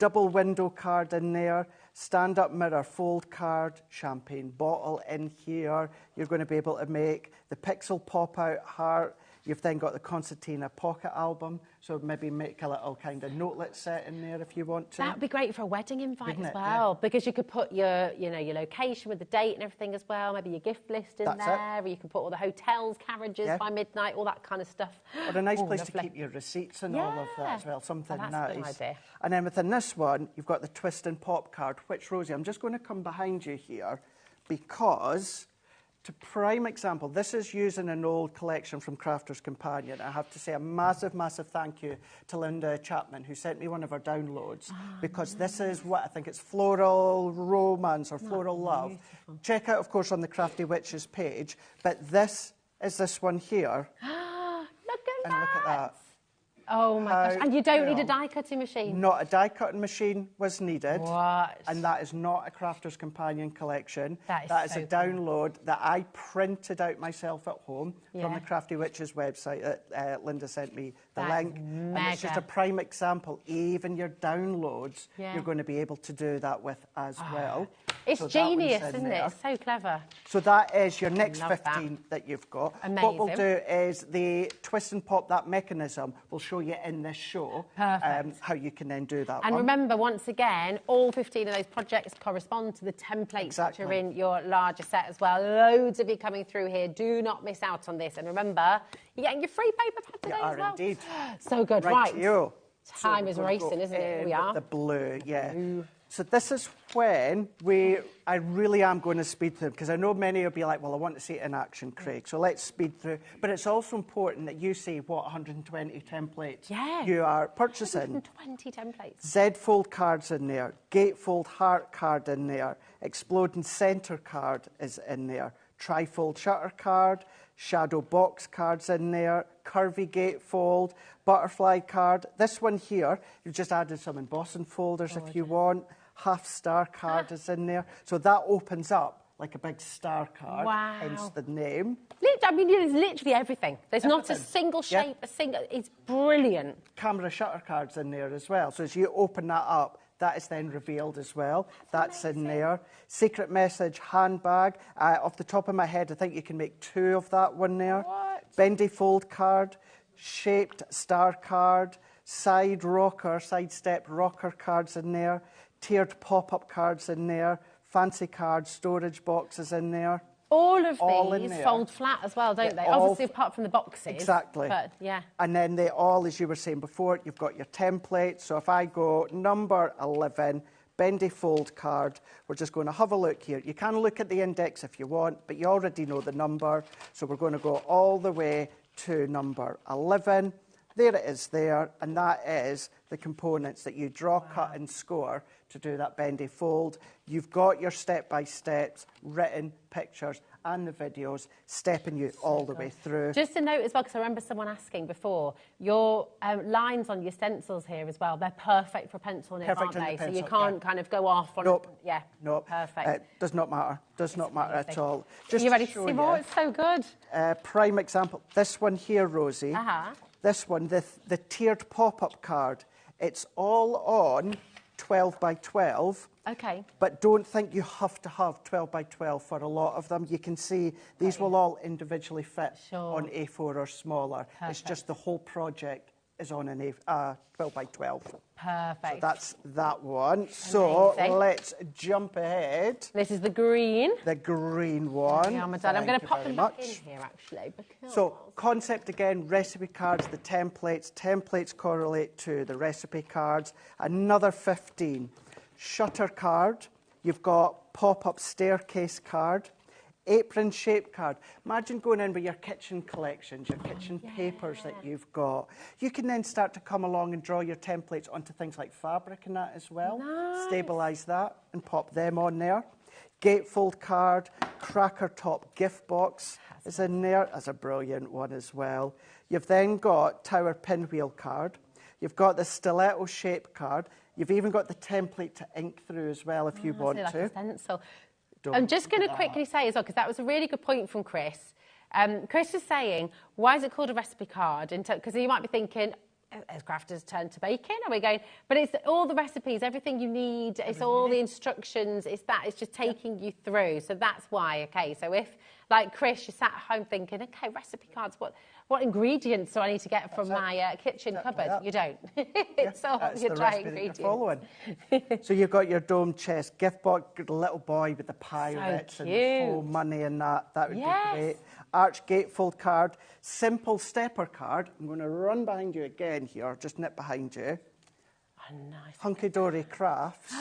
Double window card in there, stand-up mirror, fold card, champagne bottle in here. You're going to be able to make the pixel pop-out heart, You've then got the concertina pocket album, so maybe make a little kind of notelet set in there if you want to. That'd be great for a wedding invite Wouldn't as it? well, because you could put your, you know, your location with the date and everything as well, maybe your gift list in That's there, or you can put all the hotels, carriages by midnight, all that kind of stuff. Or a nice place to keep your receipts and all of that as well, something that's nice. a good idea. And then within this one, you've got the twist and pop card, which, Rosie, I'm just going to come behind you here because, to prime example, this is using an old collection from Crafter's Companion. I have to say a massive, massive thank you to Linda Chapman, who sent me one of her downloads, because this is what I think it's Floral Romance or Floral Love. Beautiful. Check out, of course, on the Crafty Witches page, but this is this one here. Look at And that. look at that. Oh my gosh. And you don't need a die cutting machine? Not a die cutting machine was needed. What? And that is not a Crafter's Companion collection. That is a download that I printed out myself at home from the Crafty Witches website that Linda sent me the link. And it's just a prime example. Even your downloads, you're going to be able to do that with as well. It's so genius, isn't it? It's so clever. So that is your next 15 that you've got. Amazing. What we'll do is the twist and pop, that mechanism, we'll show you in this show how you can then do that And one. remember, once again, all 15 of those projects correspond to the templates which are in your larger set as well. Loads of you coming through here. Do not miss out on this. And remember, you're getting your free paper pad today as well. Indeed. So good. Right. Time is racing, isn't it? Here we are. The blue, So this is when I really am going to speed through, because I know many will be like, well, I want to see it in action, Craig. So let's speed through. But it's also important that you see what 120 templates you are purchasing. 120 templates. Z-fold cards in there, gatefold heart card in there, exploding centre card is in there, trifold shutter card, shadow box cards in there, curvy gatefold, butterfly card. This one here, you've just added some embossing folders if you want. Half star card is in there. So that opens up like a big star card, hence the name. I mean, it's literally everything. There's not a single shape, it's brilliant. Camera shutter cards in there as well. So as you open that up, that is then revealed as well. That's in there. Secret message handbag. Off the top of my head, I think you can make 2 of that one there. Bendy fold card, shaped star card, side step rocker cards in there, tiered pop-up cards in there, fancy cards, storage boxes in there. All of these fold flat as well, don't they? Obviously, apart from the boxes. Exactly. But, yeah. And then they all, as you were saying before, you've got your template. So if I go number 11, bendy fold card, we're just going to have a look here. You can look at the index if you want, but you already know the number. So we're going to go all the way to number 11. There it is there, and that is the components that you draw, cut and score to do that bendy fold. You've got your step-by-steps, written pictures and the videos stepping you all the way through. Just a note as well, because I remember someone asking before, your lines on your stencils here as well, they're perfect for pencil nib, aren't they? So you can't kind of go off on... Nope. Yeah. Nope. Perfect. Does not matter. Does not matter at all. Just you ready to see more? It's so good. Prime example. This one here, Rosie. This one, the tiered pop-up card. It's all on 12 by 12. Okay. But don't think you have to have 12 by 12 for a lot of them. You can see these will all individually fit on A4 or smaller. Perfect. It's just the whole project is on an 12 by 12. Perfect. So that's that one. Amazing. So let's jump ahead. This is the green. The green one. Yeah, my dad. I'm going to pop them back in here, actually. So concept again, recipe cards, the templates. Templates correlate to the recipe cards. Another 15. Shutter card. You've got pop-up staircase card. Apron shape card. Imagine going in with your kitchen collections, your kitchen papers that you've got. You can then start to come along and draw your templates onto things like fabric and that as well. Nice. Stabilise that and pop them on there. Gatefold card, cracker top gift box is in there. That's a brilliant one as well. You've then got tower pinwheel card. You've got the stiletto shape card. You've even got the template to ink through as well if you want to. Stencil. I'm just going to quickly say as well, because that was a really good point from Chris. Chris is saying, why is it called a recipe card? Because you might be thinking, as crafters turn to baking, are we going? But it's all the recipes, everything you need, it's all the instructions, it's just taking you through. So that's why, okay, so if, like Chris, you sat at home thinking, okay, recipe cards, what ingredients do I need to get from my kitchen cupboard? You don't. It's all your dry ingredients. Following. So you've got your dome chest, gift box, the little boy with the pirates and the full money and that. That would be great. Arch gatefold card, simple stepper card. I'm going to run behind you again here, just nip behind you. Oh, nice. Hunky Dory Crafts.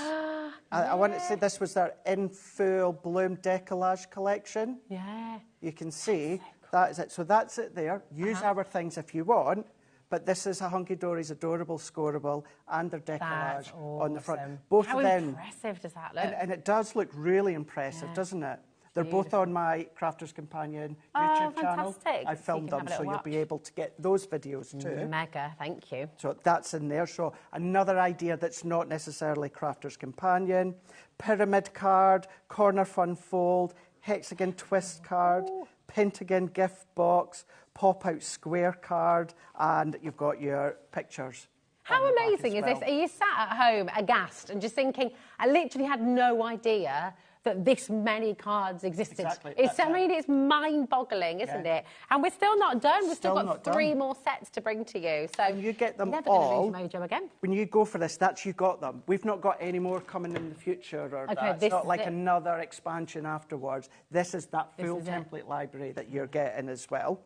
I want to say this was their in full bloom decollage collection. Yeah. You can see that is it. So that's it there. Use our things if you want. But this is a Hunky Dory's adorable scoreable and their decollage on the front. Both How of them. impressive does that look? And it does look really impressive, doesn't it? They're both on my Crafter's Companion YouTube channel. I filmed them, so you'll be able to get those videos too. Mega, thank you. So that's in there. So another idea that's not necessarily Crafter's Companion. Pyramid card, corner fun fold, hexagon twist card, pentagon gift box, pop-out square card, and you've got your pictures. How amazing is this? Are you sat at home aghast and just thinking, I literally had no idea that this many cards existed. Exactly. It's mind-boggling, isn't it? And we're still not done. We've still got 3 more sets to bring to you. So you get them never all. Gonna lose your mojo again. When you go for this, that's you got them. We've not got any more coming in the future, or it's not like another expansion afterwards. This is that full template library that you're getting as well.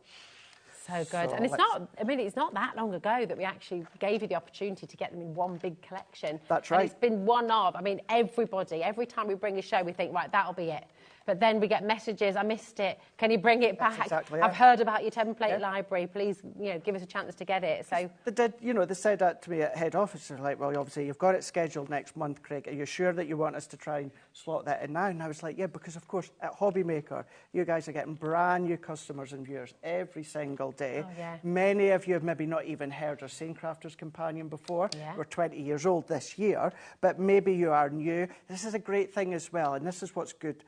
So good. And it's not, I mean, it's not that long ago that we actually gave you the opportunity to get them in one big collection. That's right. And it's been one of, I mean, everybody, every time we bring a show, we think, right, that'll be it. But then we get messages, I missed it. Can you bring it back? Exactly I've heard about your template library. Please, give us a chance to get it. So they did, they said that to me at head office. They're like, well, obviously you've got it scheduled next month, Craig. Are you sure that you want us to try and slot that in now? And I was like, yeah, because of course at HobbyMaker, you guys are getting brand new customers and viewers every single day. Oh, yeah. Many of you have maybe not even heard or seen Crafter's Companion before. Yeah. We're 20 years old this year, but maybe you are new. This is a great thing as well, and this is what's good.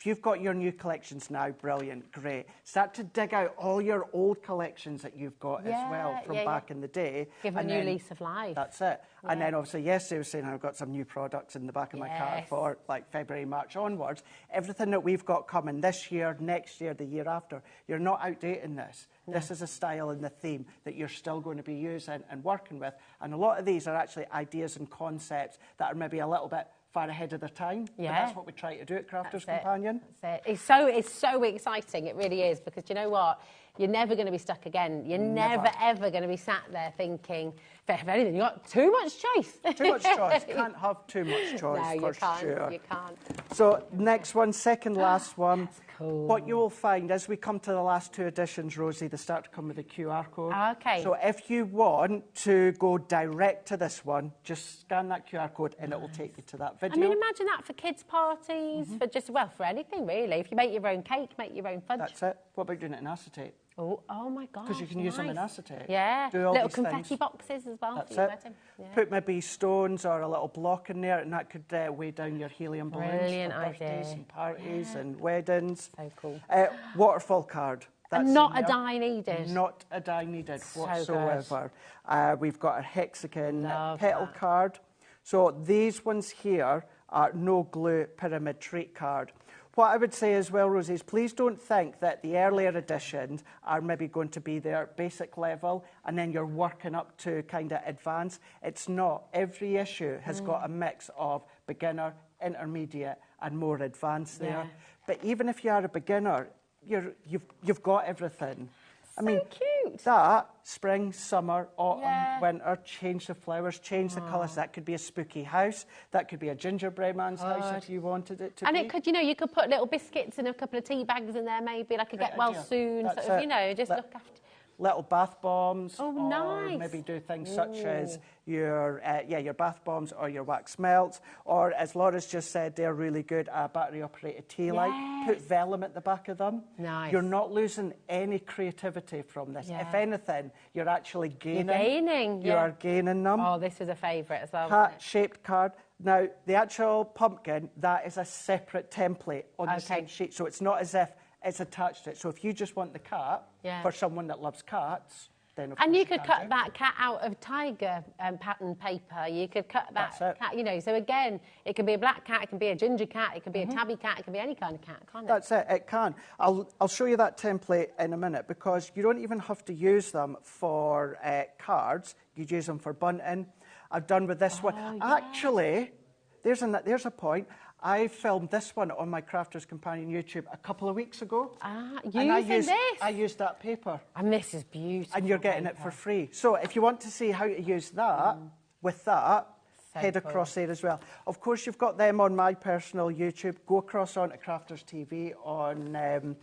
If you've got your new collections now, brilliant, great. Start to dig out all your old collections that you've got as well from back in the day. Give a new lease of life. That's it. Yeah. And then obviously yesterday I was saying I've got some new products in the back of my car for like February, March onwards. Everything that we've got coming this year, next year, the year after, you're not outdating this. No. This is a style and the theme that you're still going to be using and working with. And a lot of these are actually ideas and concepts that are maybe a little bit far ahead of their time. Yeah. But that's what we try to do at Crafter's Companion. That's it. It's so exciting, it really is, because you know what? You're never going to be stuck again. You're never ever going to be sat there thinking, if anything, you've got too much choice. Too much choice. Can't have too much choice, no, for you can't, sure. You can't. So next one, second last one. That's cool. What you will find as we come to the last 2 editions, Rosie, they start to come with a QR code. Okay. So if you want to go direct to this one, just scan that QR code and it will take you to that video. I mean, imagine that for kids' parties, for just, well, for anything really. If you make your own cake, make your own fudge. That's it. What about doing it in acetate? Oh my God. Because you can use them in acetate. Yeah. Do all little these confetti things. boxes as well. That's for your it. wedding. Yeah. Put maybe stones or a little block in there, and that could weigh down your helium balloons Brilliant for birthdays idea. and parties and weddings. So cool. Waterfall card. That's and not a die needed. Not a die needed So whatsoever. We've got a hexagon petal that. card. So these ones here are no glue pyramid treat card. What I would say as well, Rosie, is please don't think that the earlier editions are maybe going to be their basic level and then you're working up to kind of advanced. It's not. Every issue has got a mix of beginner, intermediate and more advanced there. But even if you are a beginner, you've got everything. I mean, cute. That, spring, summer, autumn, winter, change the flowers, change the colours. That could be a spooky house. That could be a gingerbread man's house if you wanted it to be. And it could, you could put little biscuits and a couple of tea bags in there maybe, like a get well soon, That's sort of, just look after. Little bath bombs. Oh, or nice. maybe do things such as your bath bombs or your wax melts. Or, as Laura's just said, they're really good, battery-operated tea light. Put vellum at the back of them. Nice. You're not losing any creativity from this. If anything, you're actually gaining. You're gaining, You are gaining them. Oh, this was a favourite as well. Cat-shaped card. Now, the actual pumpkin, that is a separate template on the same sheet. So it's not as if it's attached to it. So if you just want the cat, for someone that loves cats, then of and course you could cut that cat out of tiger pattern paper. You could cut that cat, you know. So again, it can be a black cat, it can be a ginger cat, it can be a tabby cat, it can be any kind of cat, can't it? That's it. It can. I'll show you that template in a minute, because you don't even have to use them for cards. You use them for bunting. I've done with this one. Yes. Actually, there's a point. I filmed this one on my Crafters Companion YouTube a couple of weeks ago. Using this? I used that paper. And this is beautiful. And you're getting it for free. So if you want to see how to use that with that, head across there as well. Of course, you've got them on my personal YouTube. Go across onto Crafters TV on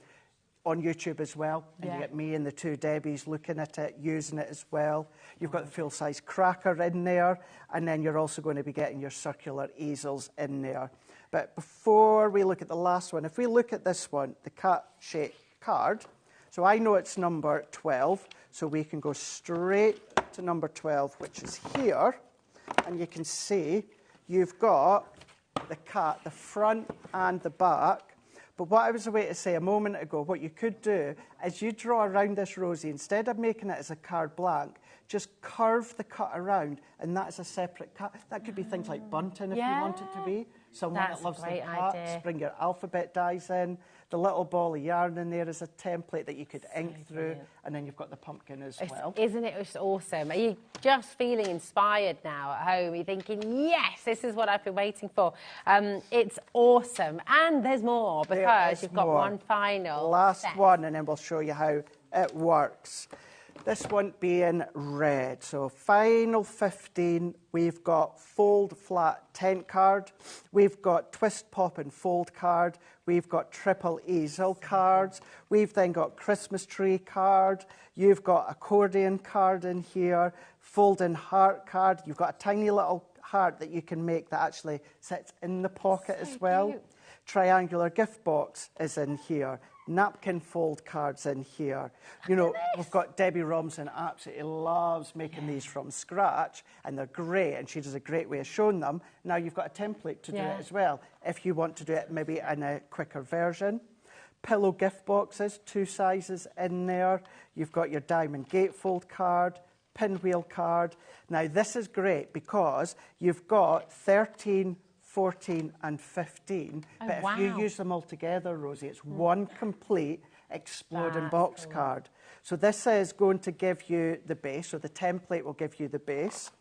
YouTube as well. And you get me and the two Debbies looking at it, using it as well. You've got the full-size cracker in there, and then you're also going to be getting your circular easels in there. But before we look at the last one, if we look at this one, the cat-shaped card, so I know it's number 12, so we can go straight to number 12, which is here, and you can see you've got the cat, the front and the back. But what I was away to say a moment ago, what you could do is you draw around this, Rosie, instead of making it as a card blank, just curve the cut around, and that is a separate cut. That could be things like bunting if you want it to be. Someone that loves their cats, bring your alphabet dies in. The little ball of yarn in there is a template that you could ink through, and then you've got the pumpkin as well. Isn't it just awesome? Are you just feeling inspired now at home? You're thinking, yes, this is what I've been waiting for. It's awesome. And there's more, because you've got one final last one, and then we'll show you how it works. This one being red. So final 15, we've got fold flat tent card, we've got twist pop and fold card, we've got triple easel cards, we've then got Christmas tree card, you've got accordion card in here, fold and heart card, you've got a tiny little heart that you can make that actually sits in the pocket as well. Cute. Triangular gift box is in here. Napkin fold cards in here. You know, we've got Debbie Robinson absolutely loves making these from scratch, and they're great, and she does a great way of showing them. Now you've got a template to do it as well, if you want to do it maybe in a quicker version. Pillow gift boxes, 2 sizes in there. You've got your diamond gatefold card, pinwheel card. Now this is great because you've got 13, 14 and 15, but if you use them all together, Rosie, it's one complete exploding box card. So this is going to give you the base, so the template will give you the base.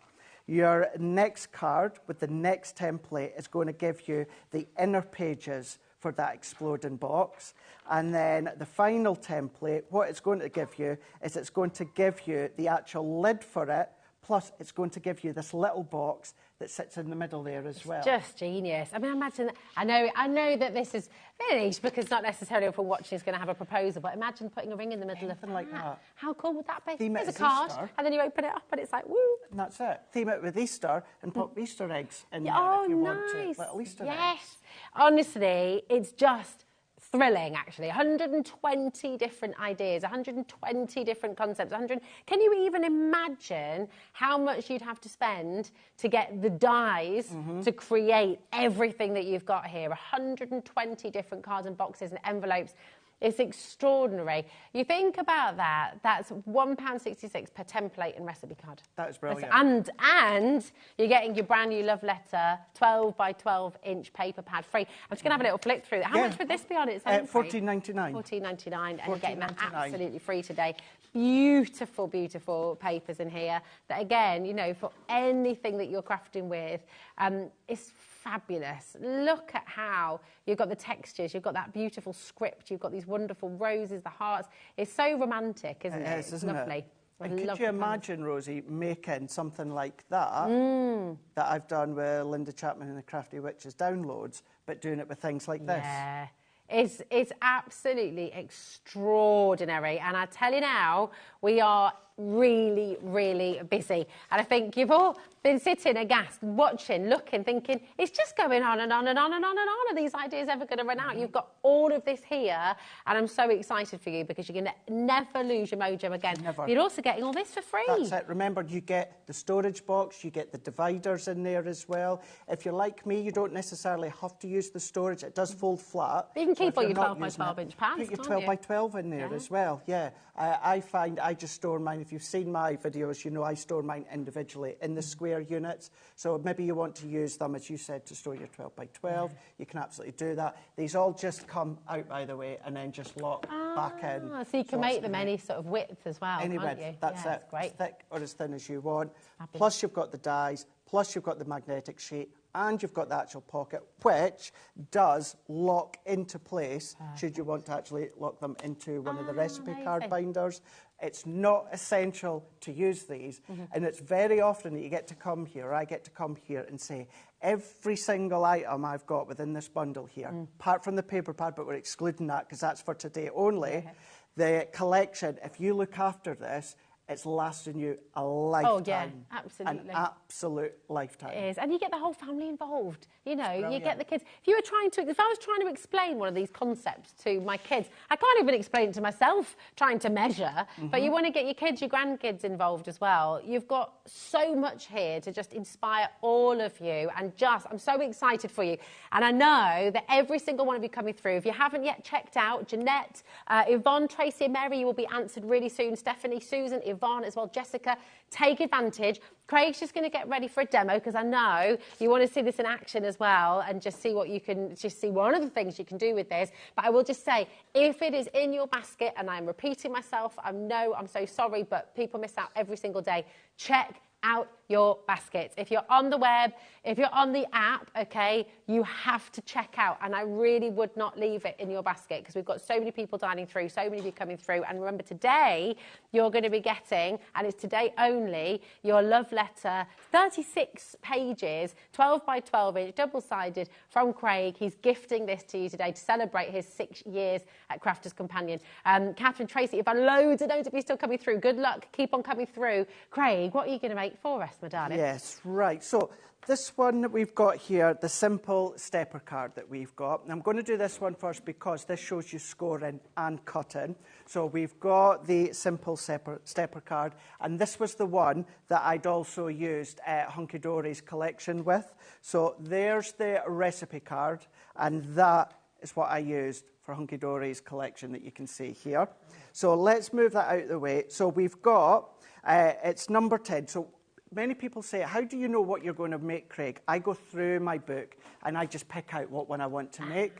Your next card with the next template is going to give you the inner pages for that exploding box. And then the final template, what it's going to give you is it's going to give you the actual lid for it, plus it's going to give you this little box that sits in the middle there as well. Just genius. I mean, imagine that. I know that this is very niche because not necessarily everyone watching is going to have a proposal, but imagine putting a ring in the middle of like that. How cool would that be? Theme There's a card, Easter. and then you open it up and it's like, woo. And that's it. Theme it with Easter and put Easter eggs in there if you want to. Little Easter eggs. Honestly, it's just thrilling, actually. 120 different ideas, 120 different concepts. Can you even imagine how much you'd have to spend to get the dies to create everything that you've got here? 120 different cards and boxes and envelopes. It's extraordinary. You think about that, that's £1.66 per template and recipe card. That is brilliant. And you're getting your brand new love letter, 12 by 12 inch paper pad free. I'm just going to have a little flick through. How much would this be on its own? $14.99. $14.99, and you're getting that absolutely free today. Beautiful, beautiful papers in here that, again, you know, for anything that you're crafting with, it's fabulous. Look at how you've got the textures, you've got that beautiful script, you've got these wonderful roses, the hearts. It's so romantic, isn't it? It's lovely. And could you imagine, Rosie, making something like that, that I've done with Linda Chapman and the Crafty Witches downloads, but doing it with things like this? Yeah. It's absolutely extraordinary. And I tell you now, we are really, really busy. And I think you've all been sitting aghast, watching, looking, thinking, it's just going on and on and on and on and on. Are these ideas ever going to run out? You've got all of this here. And I'm so excited for you because you're going to never lose your mojo again. Never. You're also getting all this for free. That's it. Remember, you get the storage box, you get the dividers in there as well. If you're like me, you don't necessarily have to use the storage. It does fold flat. You can keep all your 12 by 12 inch pads, Put your 12 by 12 in there as well, I find I just store mine if you've seen my videos, you know I store mine individually in the square units. So maybe you want to use them, as you said, to store your 12 by 12. You can absolutely do that. These all just come out, by the way, and then just lock back in. So you can make them any sort of width as well, any can't width, you? that's it. Great. As thick or as thin as you want. Fabulous. Plus you've got the dies, plus you've got the magnetic sheet, and you've got the actual pocket, which does lock into place should you want to actually lock them into one of the recipe card binders. It's not essential to use these, and it's very often that you get to come here, I get to come here and say, every single item I've got within this bundle here, apart from the paper pad, but we're excluding that because that's for today only, the collection, if you look after this, it's lasting you a lifetime. Oh, yeah, absolutely. An absolute lifetime. It is. And you get the whole family involved. You know, you get the kids. If I was trying to explain one of these concepts to my kids, I can't even explain it to myself, trying to measure, but you want to get your kids, your grandkids involved as well. You've got so much here to just inspire all of you, and I'm so excited for you. And I know that every single one of you coming through, if you haven't yet checked out, Jeanette, Yvonne, Tracy and Mary, you will be answered really soon. Stephanie, Susan, Yvonne as well, Jessica, take advantage. Craig's just going to get ready for a demo because I know you want to see this in action as well and just see what you can, just see one of the things you can do with this. But I will just say, if it is in your basket, and I'm repeating myself, I'm so sorry, but people miss out every single day. Check out your baskets. If you're on the web, if you're on the app, okay, you have to check out, and I really would not leave it in your basket because we've got so many people dining through, so many of you coming through. And remember, today you're going to be getting, and it's today only, your love letter, 36 pages, 12 by 12 inch, double-sided, from Craig. He's gifting this to you today to celebrate his 6 years at Crafters Companion. Catherine, Tracy, you've had loads of you still coming through. Good luck, keep on coming through. Craig, what are you going to make for us, my darling? Yes, right. So this one that we've got here, the simple stepper card that we've got. And I'm going to do this one first because this shows you scoring and cutting. So we've got the simple stepper card, and this was the one that I'd also used Hunky Dory's collection with. So there's the recipe card, and that is what I used for Hunky Dory's collection that you can see here. So let's move that out of the way. So we've got, it's number 10. So many people say, how do you know what you're going to make, Craig? I go through my book and I just pick out what one I want to make.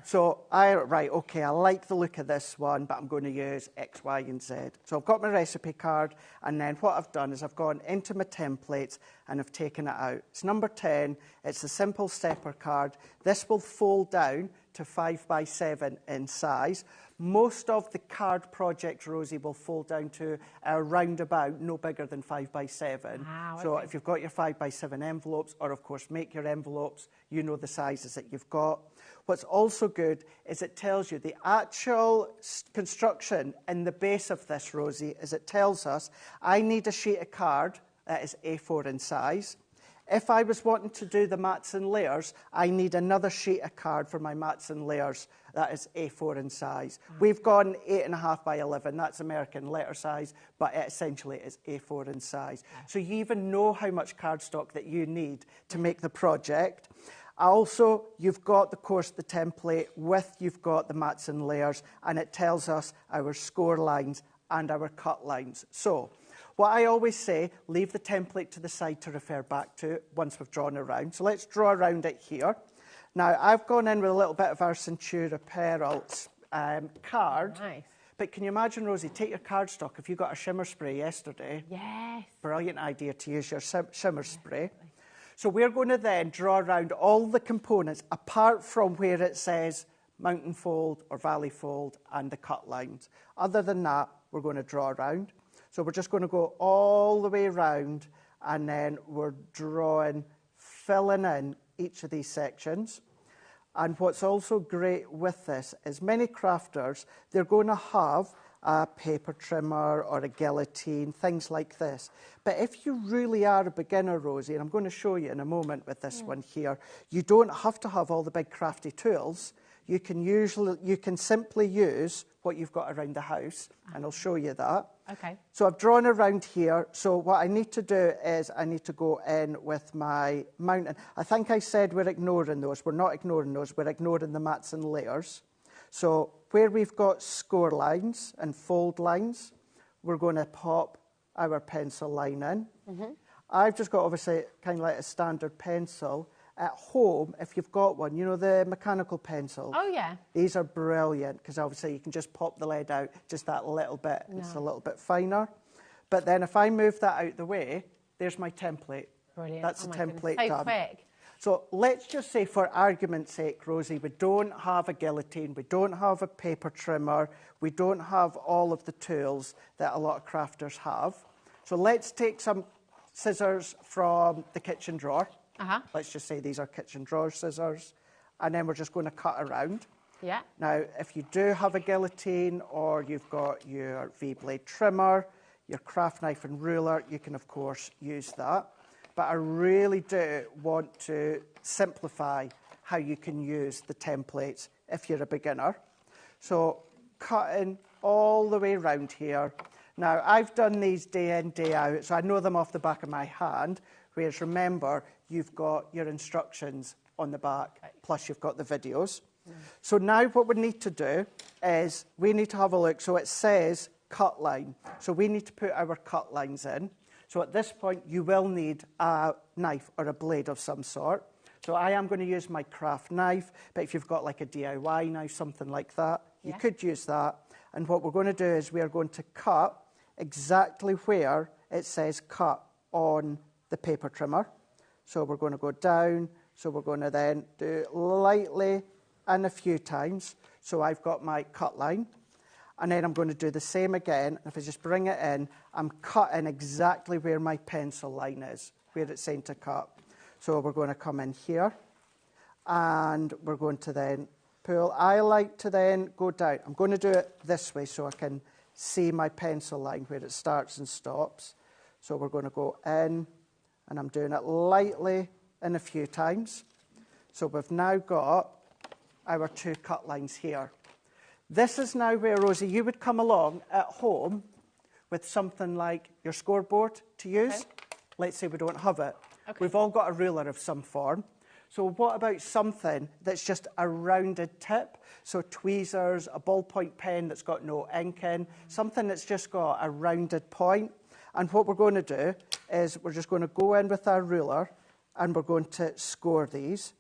So I like the look of this one, but I'm going to use X, Y, and Z. So I've got my recipe card, and then what I've done is I've gone into my templates and I've taken it out. It's number 10. It's a simple stepper card. This will fold down to 5 by 7 in size. Most of the card projects, Rosie, will fold down to around about no bigger than 5 by 7. Wow, so if you've got your 5 by 7 envelopes, or of course make your envelopes, you know the sizes that you've got. What's also good is it tells you the actual construction in the base of this, Rosie, is it tells us I need a sheet of card that is A4 in size. If I was wanting to do the mats and layers, I need another sheet of card for my mats and layers that is A4 in size. We've gone 8.5 by 11. That's American letter size, but it essentially is A4 in size. So you even know how much cardstock that you need to make the project. Also, you've got, of course, the template you've got the mats and layers, and it tells us our score lines and our cut lines. So what I always say, leave the template to the side to refer back to once we've drawn around. So let's draw around it here. Now, I've gone in with a little bit of our Centura Peril card. Nice. But can you imagine, Rosie, take your cardstock. If you got a shimmer spray yesterday. Yes. Brilliant idea to use your shimmer spray. So we're going to then draw around all the components, apart from where it says mountain fold or valley fold and the cut lines. Other than that, we're going to draw around. So we're just going to go all the way around, and then we're drawing, filling in each of these sections. And what's also great with this is many crafters, they're going to have a paper trimmer or a guillotine, things like this. But if you really are a beginner, Rosie, and I'm going to show you in a moment with this one here, you don't have to have all the big crafty tools. You can simply use what you've got around the house, and I'll show you that. Okay. So I've drawn around here. So what I need to do is I need to go in with my mountain. I think I said we're ignoring those. We're not ignoring those. We're ignoring the mats and layers. So where we've got score lines and fold lines, we're going to pop our pencil line in. I've just got, obviously, kind of like a standard pencil. At home, if you've got one, you know, the mechanical pencil. Oh, yeah. These are brilliant because obviously you can just pop the lead out just that little bit. It's a little bit finer. But then if I move that out the way, there's my template. Brilliant. That's the template so done. quick. So let's just say, for argument's sake, Rosie, we don't have a guillotine, we don't have a paper trimmer, we don't have all of the tools that a lot of crafters have. So let's take some scissors from the kitchen drawer. Let's just say these are kitchen drawer scissors. And then we're just going to cut around. Yeah. Now, if you do have a guillotine or you've got your V-blade trimmer, your craft knife and ruler, you can, of course, use that. But I really do want to simplify how you can use the templates if you're a beginner. So cutting all the way around here. Now, I've done these day in, day out, so I know them off the back of my hand, whereas remember, you've got your instructions on the back, plus you've got the videos. So now what we need to do is we need to have a look. So it says cut line. So we need to put our cut lines in. So at this point, you will need a knife or a blade of some sort. So I am going to use my craft knife, but if you've got like a DIY knife, something like that, you could use that. And what we're going to do is we are going to cut exactly where it says cut on the paper trimmer. So we're going to go down. So we're going to then do lightly and a few times. So I've got my cut line. And then I'm going to do the same again. If I just bring it in, I'm cutting exactly where my pencil line is, where it's saying to cut. So we're going to come in here. And we're going to then pull. I like to then go down. I'm going to do it this way so I can see my pencil line where it starts and stops. So we're going to go in. And I'm doing it lightly and a few times. So we've now got our two cut lines here. This is now where, Rosie, you would come along at home with something like your scoreboard to use. Okay. Let's say we don't have it. Okay. We've all got a ruler of some form. So what about something that's just a rounded tip? So tweezers, a ballpoint pen that's got no ink in, something that's just got a rounded point. And what we're going to do is we're just going to go in with our ruler and we're going to score these.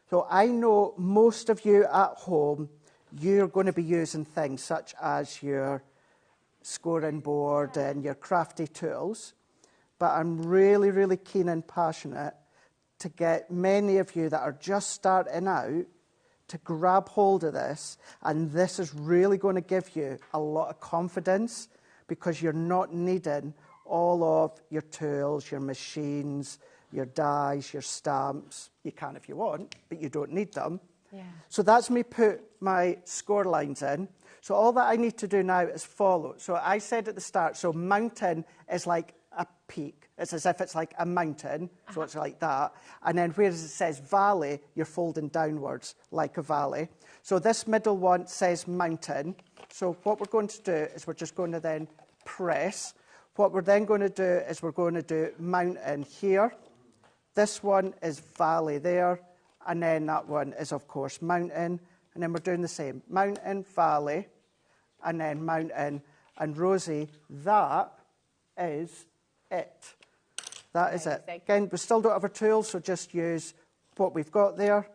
So I know most of you at home, you're going to be using things such as your scoring board and your crafty tools. But I'm really, really keen and passionate to get many of you that are just starting out to grab hold of this. And this is really going to give you a lot of confidence because you're not needing all of your tools, your machines, your dies, your stamps. You can if you want, but you don't need them. Yeah. So that's me put my score lines in. So all that I need to do now is follow. So I said at the start, so mountain is like a peak. It's as if it's like a mountain, so it's like that. And then where it says valley, you're folding downwards like a valley. So this middle one says mountain. So what we're going to do is we're just going to then press. What we're then going to do is we're going to do mountain here. This one is valley there. And then that one is, of course, mountain. And then we're doing the same. Mountain, valley, and then mountain. And Rosie, that is it. That is it. Again, we still don't have our tools, so just use what we've got there.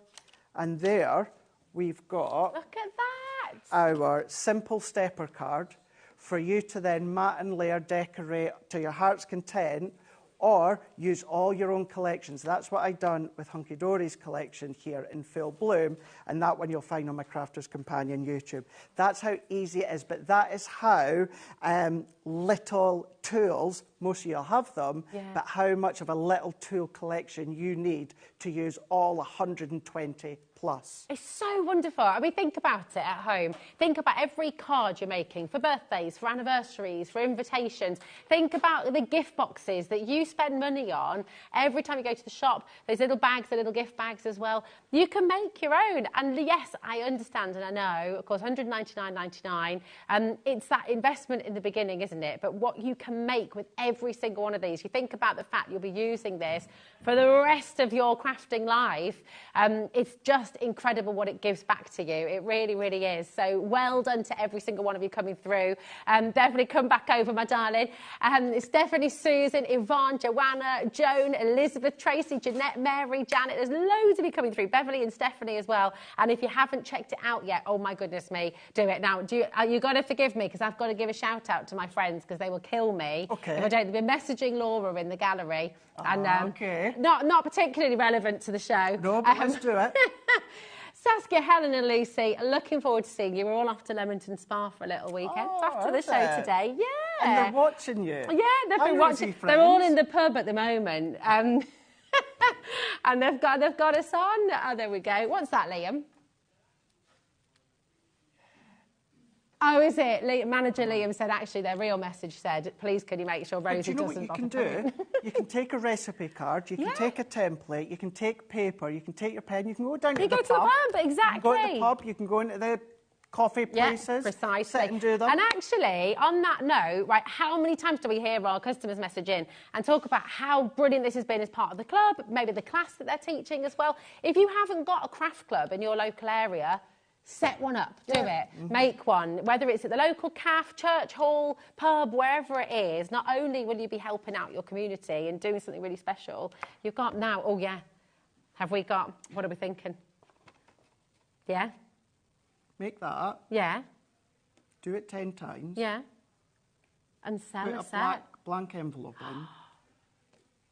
And there we've got... Look at that! Our simple stepper card for you to then mat and layer, decorate to your heart's content, or use all your own collections. That's what I've done with Hunky Dory's collection here in full bloom, and that one you'll find on my Crafter's Companion YouTube. That's how easy it is, but that is how little tools, most of you'll have them, but how much of a little tool collection you need to use all 120 plus. It's so wonderful. I mean, think about it at home. Think about every card you're making for birthdays, for anniversaries, for invitations. Think about the gift boxes that you spend money on every time you go to the shop. Those little bags, the little gift bags as well. You can make your own. And yes, I understand and I know, of course, $199.99. It's that investment in the beginning, isn't it? But what you can make with every single one of these. You think about the fact you'll be using this for the rest of your crafting life. It's just just incredible what it gives back to you. It really, really is. So well done to every single one of you coming through. Definitely come back over, my darling. Stephanie, Susan, Yvonne, Joanna, Joan, Elizabeth, Tracy, Jeanette, Mary, Janet. There's loads of you coming through. Beverly and Stephanie as well. And if you haven't checked it out yet, oh my goodness me, do it. Now, you got to forgive me because I've got to give a shout out to my friends because they will kill me if I don't. They've been messaging Laura in the gallery. Not particularly relevant to the show. No, but let's do it. Saskia, Helen and Lucy, looking forward to seeing you. We're all off to Leamington Spa for a little weekend after the show today. Yeah. And they're watching you. Yeah, they've been watching. They're all in the pub at the moment. And they've got us on. Oh, there we go. What's that, Liam? Oh, is it? Manager Liam said, actually, their real message said, please, can you make sure Rosie doesn't... Do you know what you can do? You can take a recipe card, you can take a template, you can take paper, you can take your pen, you can go down to the pub. You go to the pub, exactly. You can go to the pub, you can go into the coffee places, precisely. Sit and do them. And actually, on that note, right, how many times do we hear our customers message in and talk about how brilliant this has been as part of the club, maybe the class that they're teaching as well? If you haven't got a craft club in your local area, set one up, do it, make one, whether it's at the local cafe, church hall, pub, wherever it is. Not only will you be helping out your community and doing something really special, you've got now, have we got, what are we thinking? Yeah? Make that. Yeah. Do it 10 times. Yeah. And sell Put a set. Blank envelope in.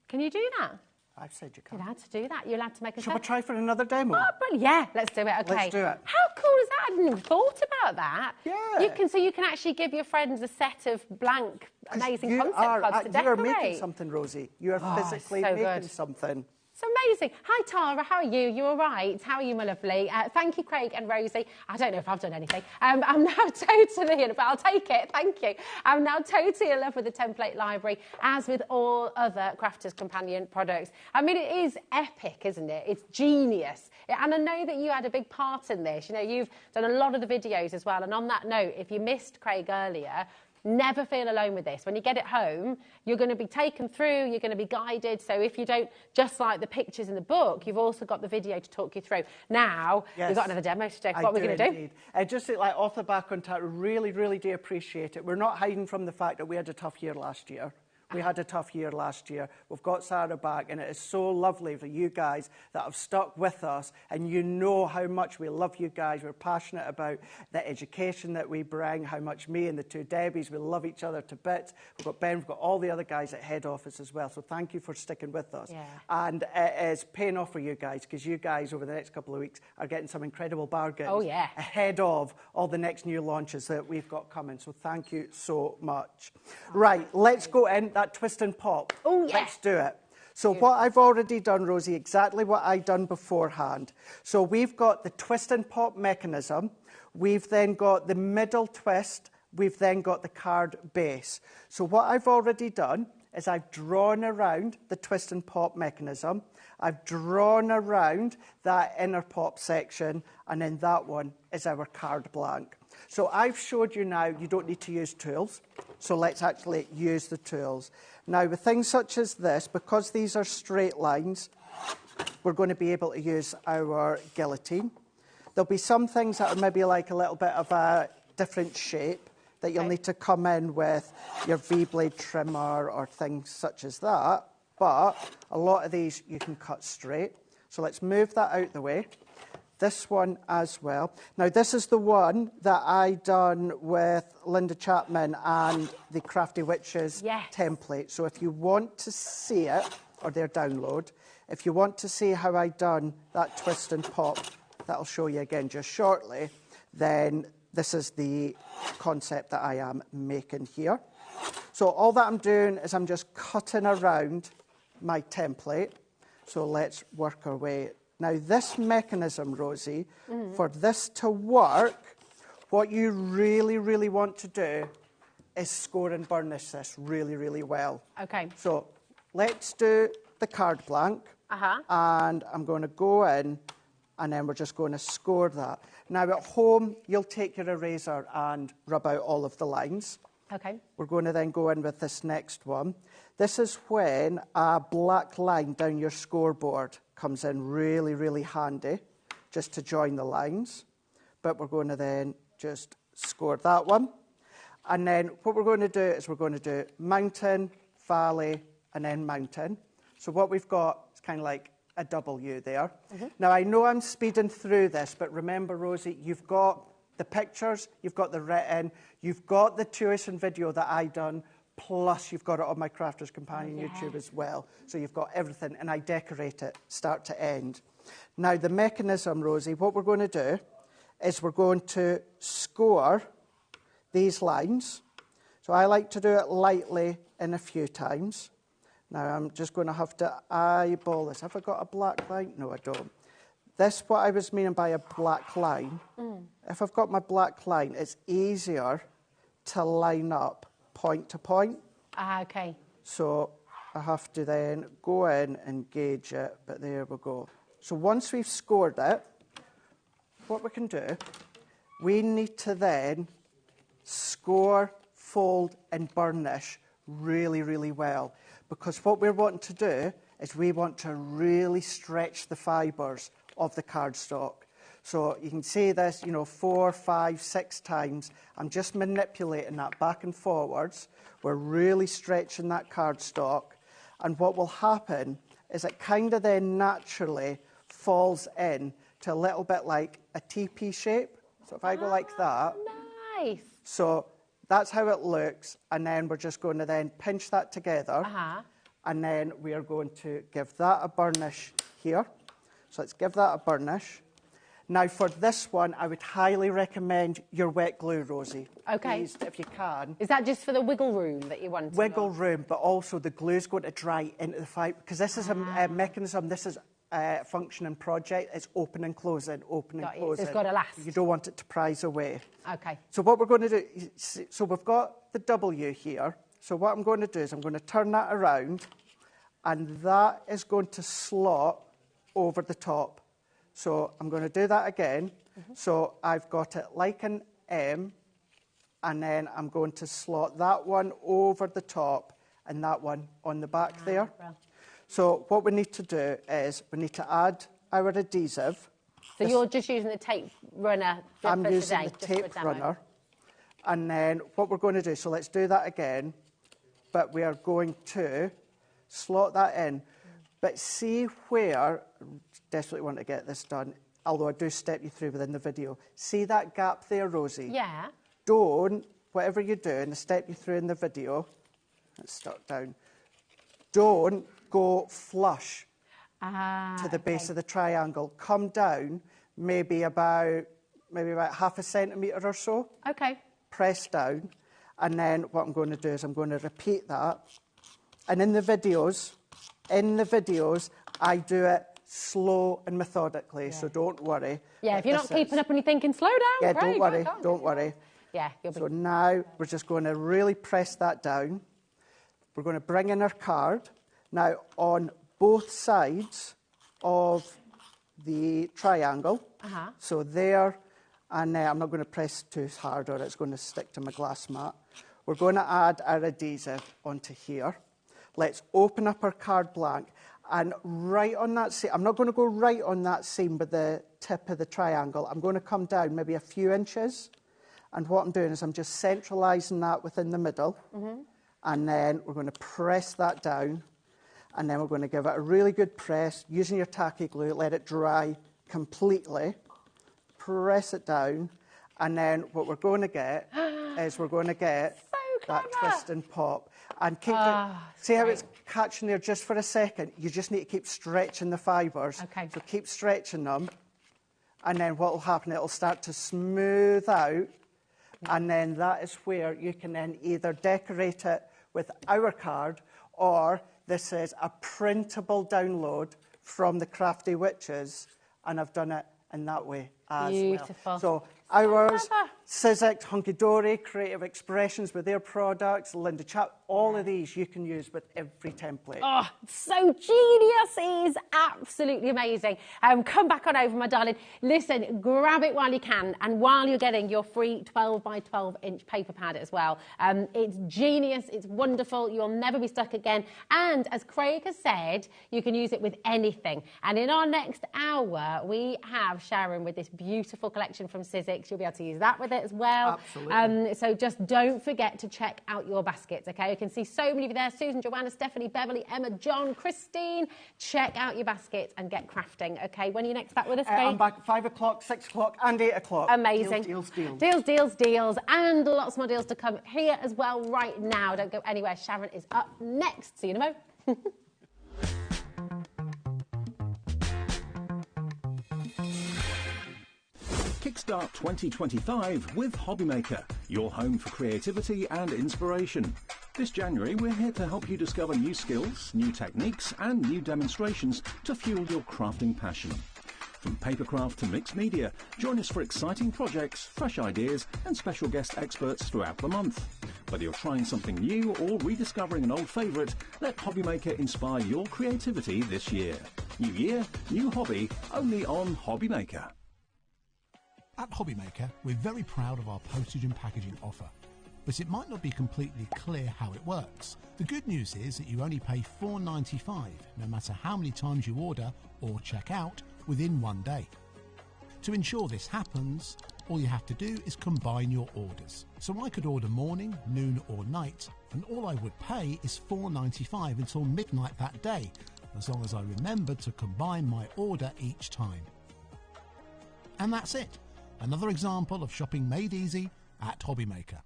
Can you do that? I've said you can. You're allowed to do that. You're allowed to make a Shall we try for another demo? Oh, brilliant. Yeah, let's do it. Okay. Let's do it. How cool is that? I hadn't even thought about that. Yeah. So you can actually give your friends a set of blank, amazing concept cards to decorate. You're making something, Rosie. You're physically making something. It's amazing. Hi, Tara. How are you? You all right? How are you, my lovely? Thank you, Craig and Rosie. I don't know if I've done anything. I'm now totally in, but I'll take it. Thank you. I'm now totally in love with the template library, as with all other Crafters Companion products. I mean, it is epic, isn't it? It's genius. And I know that you had a big part in this. You know, you've done a lot of the videos as well. And on that note, if you missed Craig earlier, never feel alone with this. When you get it home, you're going to be taken through, you're going to be guided. So if you don't just like the pictures in the book, you've also got the video to talk you through. Now, we've got another demo to do. What are we going to do? Just like off the back on that, really, really do appreciate it. We're not hiding from the fact that we had a tough year last year. We had a tough year last year. We've got Sarah back, and it is so lovely for you guys that have stuck with us, and you know how much we love you guys. We're passionate about the education that we bring, how much me and the two Debbies, we love each other to bits. We've got Ben, we've got all the other guys at head office as well, so thank you for sticking with us. Yeah. And it is paying off for you guys, because you guys, over the next couple of weeks, are getting some incredible bargains ahead of all the next new launches that we've got coming, so thank you so much. Right, let's go in. That twist and pop. Oh, yeah. Let's do it. So what I've already done, Rosie, exactly what I've done beforehand. So we've got the twist and pop mechanism. We've then got the middle twist. We've then got the card base. So what I've already done is I've drawn around the twist and pop mechanism. I've drawn around that inner pop section, and then that one is our card blank. So I've showed you now you don't need to use tools. So let's actually use the tools. Now, with things such as this, because these are straight lines, we're going to be able to use our guillotine. There'll be some things that are maybe like a little bit of a different shape that you'll need to come in with your V-blade trimmer or things such as that. But a lot of these you can cut straight. So let's move that out the way. This one as well. Now, this is the one that I done with Linda Chapman and the Crafty Witches template. So if you want to see it, or their download, if you want to see how I done that twist and pop, that'll show you again just shortly, then this is the concept that I am making here. So all that I'm doing is I'm just cutting around my template. So let's work our way. Now, this mechanism, Rosie, for this to work, what you really, really want to do is score and burnish this really, really well. Okay. So let's do the card blank. And I'm going to go in, and then we're just going to score that. Now, at home, you'll take your eraser and rub out all of the lines. Okay. We're going to then go in with this next one. This is when a black line down your scoreboard comes in really, really handy. just to join the lines. But we're going to then just score that one. And then what we're going to do is we're going to do mountain, valley, and then mountain. So what we've got is kind of like a W there. Now, I know I'm speeding through this, but remember, Rosie, you've got the pictures, you've got the written, you've got the tuition video that I done, plus you've got it on my Crafter's Companion YouTube as well. So you've got everything, and I decorate it start to end. Now, the mechanism, Rosie, what we're going to do is we're going to score these lines. So I like to do it lightly and a few times. Now, I'm just going to have to eyeball this. Have I got a black line? No, I don't. This, what I was meaning by a black line, if I've got my black line, it's easier to line up point to point. Okay. So I have to then go in and gauge it, but there we go. So once we've scored it, what we can do, we need to then score, fold and burnish really, really well. Because what we're wanting to do is we want to really stretch the fibres of the cardstock. So you can see this, 4, 5, 6 times. I'm just manipulating that back and forwards. We're really stretching that cardstock. And what will happen is it kind of then naturally falls in to a little bit like a TP shape. So if I go like that. Nice. So that's how it looks. And then we're just going to then pinch that together. And then we are going to give that a burnish here. So let's give that a burnish. Now, for this one, I would highly recommend your wet glue, Rosie. Okay. Please, if you can. Is that just for the wiggle room that you want? Wiggle room, but also the glue is going to dry into the fibre. Because this is a mechanism, this is a functioning project. It's open and closing, open and closing. It's got to last. You don't want it to prise away. Okay. So what we're going to do, so we've got the W here. So what I'm going to do is I'm going to turn that around, and that is going to slot over the top. So I'm going to do that again. So I've got it like an M, and then I'm going to slot that one over the top and that one on the back there. Well. So what we need to do is we need to add our adhesive. So you're just using the tape runner I'm for using today, the tape runner. And then what we're going to do, so let's do that again, but we are going to slot that in. But see where, desperately want to get this done, although I do step you through within the video. See that gap there, Rosie? Yeah. Don't, whatever you do, and I step you through in the video, let's start down, don't go flush to the base of the triangle. Come down maybe about half a centimetre or so. Okay. Press down, and then what I'm going to do is I'm going to repeat that. And in the videos, I do it slow and methodically, so don't worry. Yeah, if you're not keeping up and you're thinking, slow down. Yeah, don't worry. Yeah, you'll be... So now we're just going to really press that down. We're going to bring in our card. Now, on both sides of the triangle, so there, and I'm not going to press too hard or it's going to stick to my glass mat. We're going to add our adhesive onto here. Let's open up our card blank, and right on that seam, I'm not going to go right on that seam with the tip of the triangle. I'm going to come down maybe a few inches, and what I'm doing is I'm just centralising that within the middle, and then we're going to press that down, and then we're going to give it a really good press, using your tacky glue, let it dry completely, press it down, and then what we're going to get is we're going to get that twist and pop. And keep see how it's catching there just for a second? You just need to keep stretching the fibres. Okay. So keep stretching them. And then what will happen, it'll start to smooth out. And then that is where you can then either decorate it with our card, or this is a printable download from the Crafty Witches. And I've done it in that way as Beautiful. well. So ours, Sizzix, Hunky Dory, Creative Expressions with their products, Linda Chap, all of these you can use with every template. Oh, so genius. It is absolutely amazing. Come back on over, my darling. Listen, grab it while you can, and while you're getting your free 12 by 12 inch paper pad as well. It's genius. It's wonderful. You'll never be stuck again. And as Craig has said, you can use it with anything. And in our next hour, we have Sharon with this beautiful collection from Sizzix. You'll be able to use that with it as well. Absolutely. So just don't forget to check out your baskets, okay? You can see so many of you there. Susan, Joanna, Stephanie, Beverly, Emma, John, Christine. Check out your baskets and get crafting, okay? When are you next back with us, Craig? I'm back at 5 o'clock, 6 o'clock and 8 o'clock. Amazing. Deals, deals, deals. Deals, deals, deals. And lots more deals to come here as well right now. Don't go anywhere. Sharon is up next. See you in a mo. Kickstart 2025 with HobbyMaker, your home for creativity and inspiration. This January, we're here to help you discover new skills, new techniques, and new demonstrations to fuel your crafting passion. From papercraft to mixed media, join us for exciting projects, fresh ideas, and special guest experts throughout the month. Whether you're trying something new or rediscovering an old favourite, let HobbyMaker inspire your creativity this year. New year, new hobby, only on HobbyMaker. At HobbyMaker, we're very proud of our postage and packaging offer, but it might not be completely clear how it works. The good news is that you only pay $4.95 no matter how many times you order or check out within 1 day. To ensure this happens, all you have to do is combine your orders. So I could order morning, noon or night, and all I would pay is $4.95 until midnight that day, as long as I remembered to combine my order each time. And that's it. Another example of shopping made easy at HobbyMaker.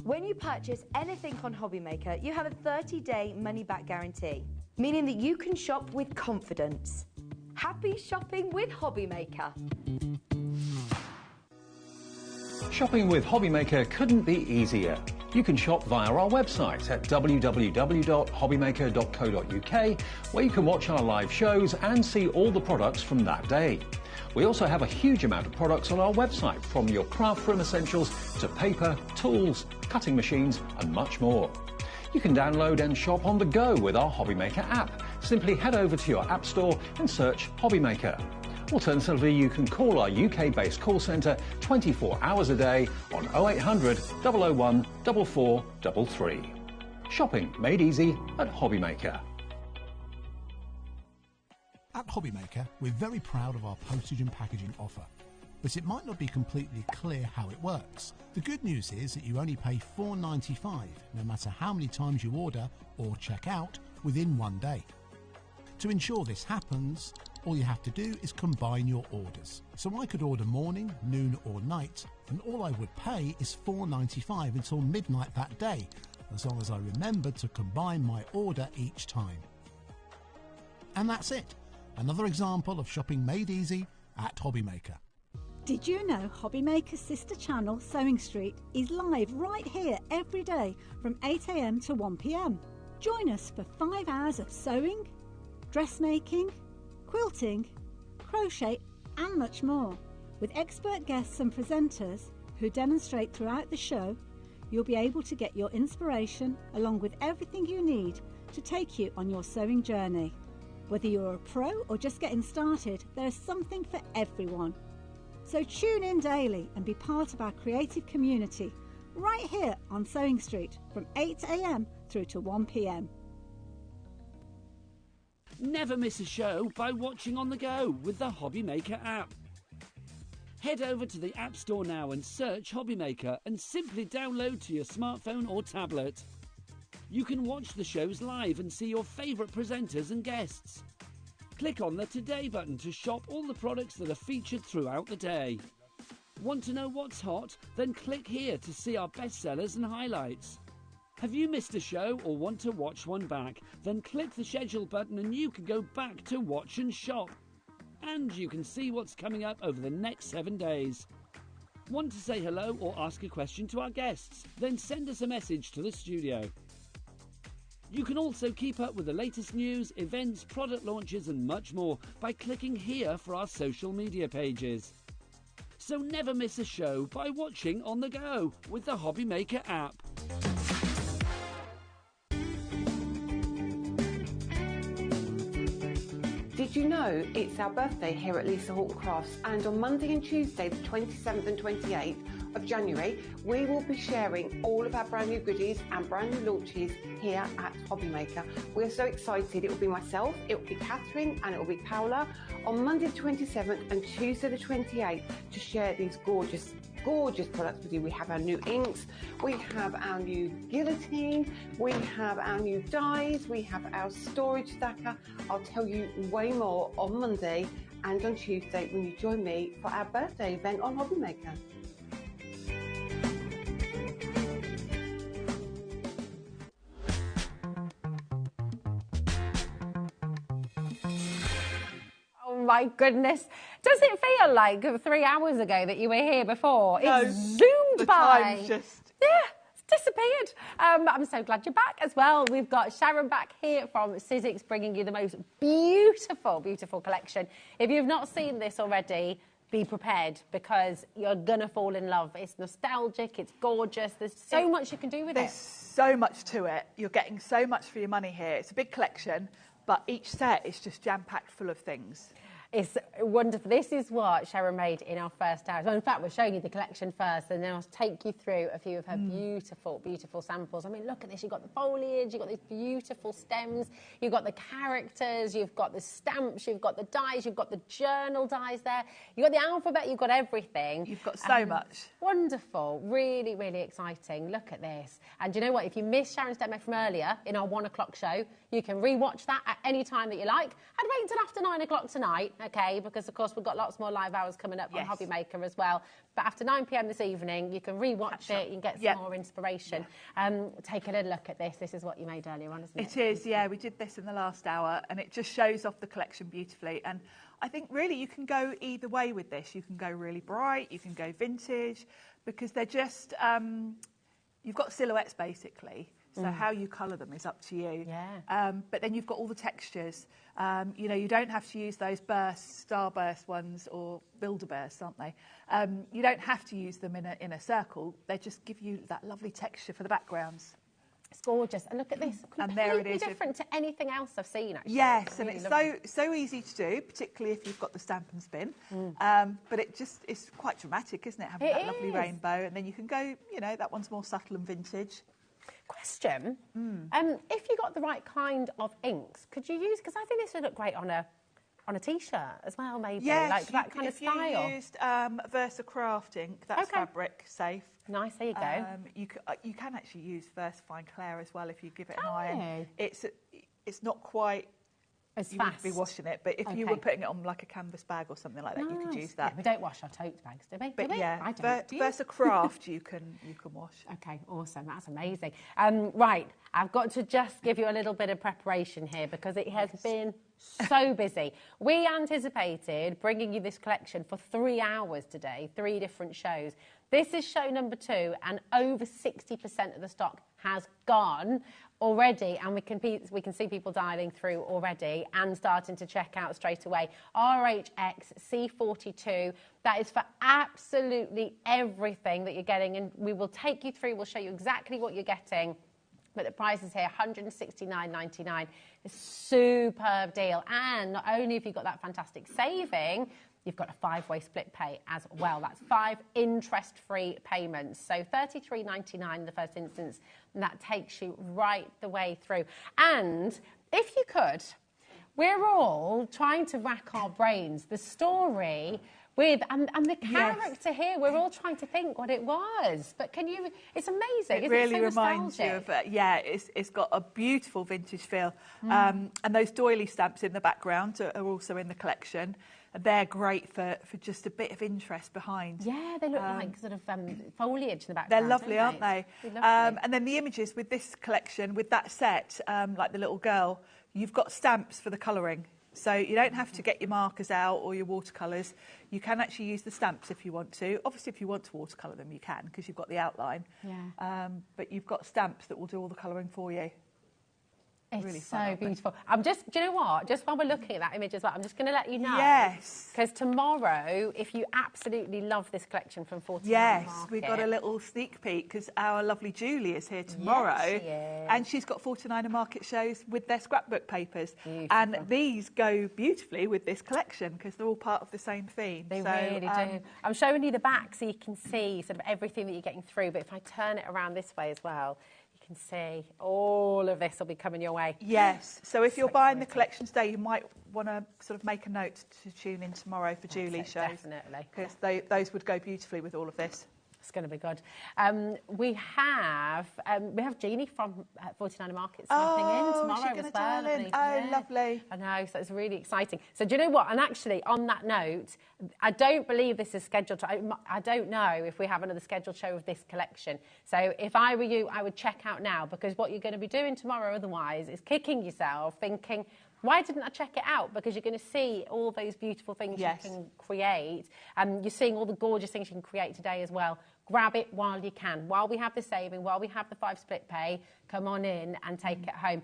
When you purchase anything on HobbyMaker, you have a 30-day money-back guarantee, meaning that you can shop with confidence. Happy shopping with HobbyMaker. Shopping with HobbyMaker couldn't be easier. You can shop via our website at www.hobbymaker.co.uk, where you can watch our live shows and see all the products from that day. We also have a huge amount of products on our website, from your craft room essentials to paper, tools, cutting machines and much more. You can download and shop on the go with our HobbyMaker app. Simply head over to your app store and search HobbyMaker. Alternatively, you can call our UK-based call centre 24 hours a day on 0800 001 4433. Shopping made easy at HobbyMaker. At HobbyMaker, we're very proud of our postage and packaging offer, but it might not be completely clear how it works. The good news is that you only pay $4.95 no matter how many times you order or check out within 1 day. To ensure this happens, all you have to do is combine your orders. So I could order morning, noon or night, and all I would pay is $4.95 until midnight that day, as long as I remembered to combine my order each time. And that's it. Another example of shopping made easy at HobbyMaker. Did you know HobbyMaker's sister channel, Sewing Street, is live right here every day from 8 AM to 1 PM? Join us for 5 hours of sewing, dressmaking, quilting, crochet and much more. With expert guests and presenters who demonstrate throughout the show, you'll be able to get your inspiration along with everything you need to take you on your sewing journey. Whether you're a pro or just getting started, there's something for everyone. So tune in daily and be part of our creative community right here on Sewing Street from 8 AM through to 1 PM. Never miss a show by watching on the go with the HobbyMaker app. Head over to the App Store now and search HobbyMaker and simply download to your smartphone or tablet. You can watch the shows live and see your favourite presenters and guests. Click on the Today button to shop all the products that are featured throughout the day. Want to know what's hot? Then click here to see our bestsellers and highlights. Have you missed a show or want to watch one back? Then click the schedule button and you can go back to watch and shop. And you can see what's coming up over the next 7 days. Want to say hello or ask a question to our guests? Then send us a message to the studio. You can also keep up with the latest news, events, product launches and much more by clicking here for our social media pages. So never miss a show by watching on the go with the HobbyMaker app. Did you know it's our birthday here at Lisa Horton Crafts, and on Monday and Tuesday the 27th and 28th of January we will be sharing all of our brand new goodies and brand new launches here at HobbyMaker. We're so excited. It will be myself, it will be Catherine and it will be Paola on Monday the 27th and Tuesday the 28th to share these gorgeous products with you. We have our new inks, we have our new guillotine, we have our new dies, we have our storage stacker. I'll tell you way more on Monday and on Tuesday when you join me for our birthday event on HobbyMaker. Oh my goodness. Does it feel like 3 hours ago that you were here before? No, it zoomed by. Time's just... Yeah, it's disappeared. I'm so glad you're back as well. We've got Sharon back here from Sizzix bringing you the most beautiful, beautiful collection. If you've not seen this already, be prepared because you're going to fall in love. It's nostalgic, it's gorgeous. There's so much you can do with it. There's so much to it. You're getting so much for your money here. It's a big collection, but each set is just jam-packed full of things. It's wonderful. This is what Sharon made in our first hour. Well, in fact, we're showing you the collection first, and then I'll take you through a few of her beautiful, beautiful samples. I mean, look at this. You've got the foliage, you've got these beautiful stems, you've got the characters, you've got the stamps, you've got the dies, you've got the journal dies there, you've got the alphabet, you've got everything. You've got so much. Wonderful. Really, really exciting. Look at this. And do you know what? If you missed Sharon's demo from earlier in our 1 o'clock show, you can re-watch that at any time that you like. And wait until after 9 o'clock tonight, okay? Because, of course, we've got lots more live hours coming up on HobbyMaker as well. But after 9 p.m. this evening, you can re-watch it. You can get some more inspiration. Take a little look at this. This is what you made earlier on, isn't it? It is, yeah. We did this in the last hour, and it just shows off the collection beautifully. And I think, really, you can go either way with this. You can go really bright. You can go vintage, because they're just... you've got silhouettes, basically. So how you colour them is up to you. Yeah. But then you've got all the textures. You know, you don't have to use those starburst ones or builder bursts, aren't they? You don't have to use them in a circle. They just give you that lovely texture for the backgrounds. It's gorgeous. And look at this. And there it Completely is. different to anything else I've seen, actually. Yes, really and it's so easy to do, particularly if you've got the stamp and spin. But it's quite dramatic, isn't it? Having that lovely rainbow. And then you can go, you know, that one's more subtle and vintage. Question. If you got the right kind of inks, could you use, because I think this would look great on a t-shirt as well, maybe. Yes, like that kind of style. If you used Versa Craft ink, that's fabric safe. Nice, there you go. You can actually use Versa Fine Clair as well if you give it an iron. It's not quite... You wouldn't be washing it, but if you were putting it on like a canvas bag or something like that, you could use that. Yeah, we don't wash our tote bags, do we? But I don't. Versa Craft you can wash. Okay, awesome. That's amazing. Right, I've got to just give you a little bit of preparation here because it has been so busy. We anticipated bringing you this collection for 3 hours today, 3 different shows. This is show number 2, and over 60% of the stock has gone already, and we can see people dialing through already and starting to check out straight away. RHX C42, that is for absolutely everything that you're getting, and we will take you through, we'll show you exactly what you're getting. But the price is here, $169.99. It's a superb deal. And not only have you got that fantastic saving, you've got a 5-way split pay as well. That's 5 interest-free payments. So $33.99 in the first instance, and that takes you right the way through. And if you could, we're all trying to rack our brains. The story with, and the character here, we're all trying to think what it was. But can you, it's amazing. It really reminds you of, it's got a beautiful vintage feel. And those doily stamps in the background are also in the collection. They're great for just a bit of interest behind. Yeah, they look like sort of foliage in the background. They're lovely, aren't they? Lovely. And then the images with this collection, with that set, like the little girl, you've got stamps for the colouring. So you don't have to get your markers out or your watercolours. You can actually use the stamps if you want to. Obviously, if you want to watercolour them, you can because you've got the outline. Yeah. But you've got stamps that will do all the colouring for you. It's really so beautiful. Do you know what? Just while we're looking at that image as well, I'm just going to let you know. Yes. Because tomorrow, if you absolutely love this collection from 49 Yes, Market, we've got a little sneak peek because our lovely Julie is here tomorrow. Yes, she is. And she's got 49 Market shows with their scrapbook papers. Beautiful. And these go beautifully with this collection because they're all part of the same theme. They really do. I'm showing you the back so you can see sort of everything that you're getting through. But if I turn it around this way as well, you can see all of this will be coming your way. Yes. So if you're buying the collection today, you might want to sort of make a note to tune in tomorrow for Julie's shows. Definitely. Because those would go beautifully with all of this. It's going to be good. We have Jeannie from 49 Market snapping in tomorrow as well. Oh, lovely. I know, so it's really exciting. So do you know what? And actually, on that note, I don't believe this is scheduled. I don't know if we have another scheduled show of this collection. So if I were you, I would check out now, because what you're going to be doing tomorrow otherwise is kicking yourself, thinking, why didn't I check it out? Because you're going to see all those beautiful things you can create. You're seeing all the gorgeous things you can create today as well. Grab it while you can. While we have the saving, while we have the 5 split pay, come on in and take it home.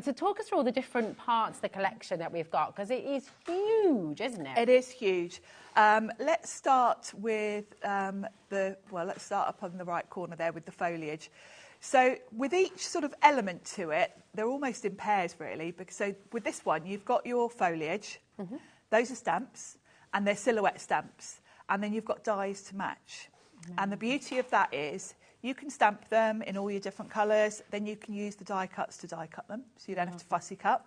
So talk us through all the different parts of the collection that we've got, because it is huge, isn't it? It is huge. Let's start with let's start up on the right corner there with the foliage. So with each sort of element to it, they're almost in pairs really. So with this one, you've got your foliage. Those are stamps, and they're silhouette stamps. And then you've got dies to match. And the beauty of that is you can stamp them in all your different colours, then you can use the die cuts to die cut them, so you don't have to fussy cut.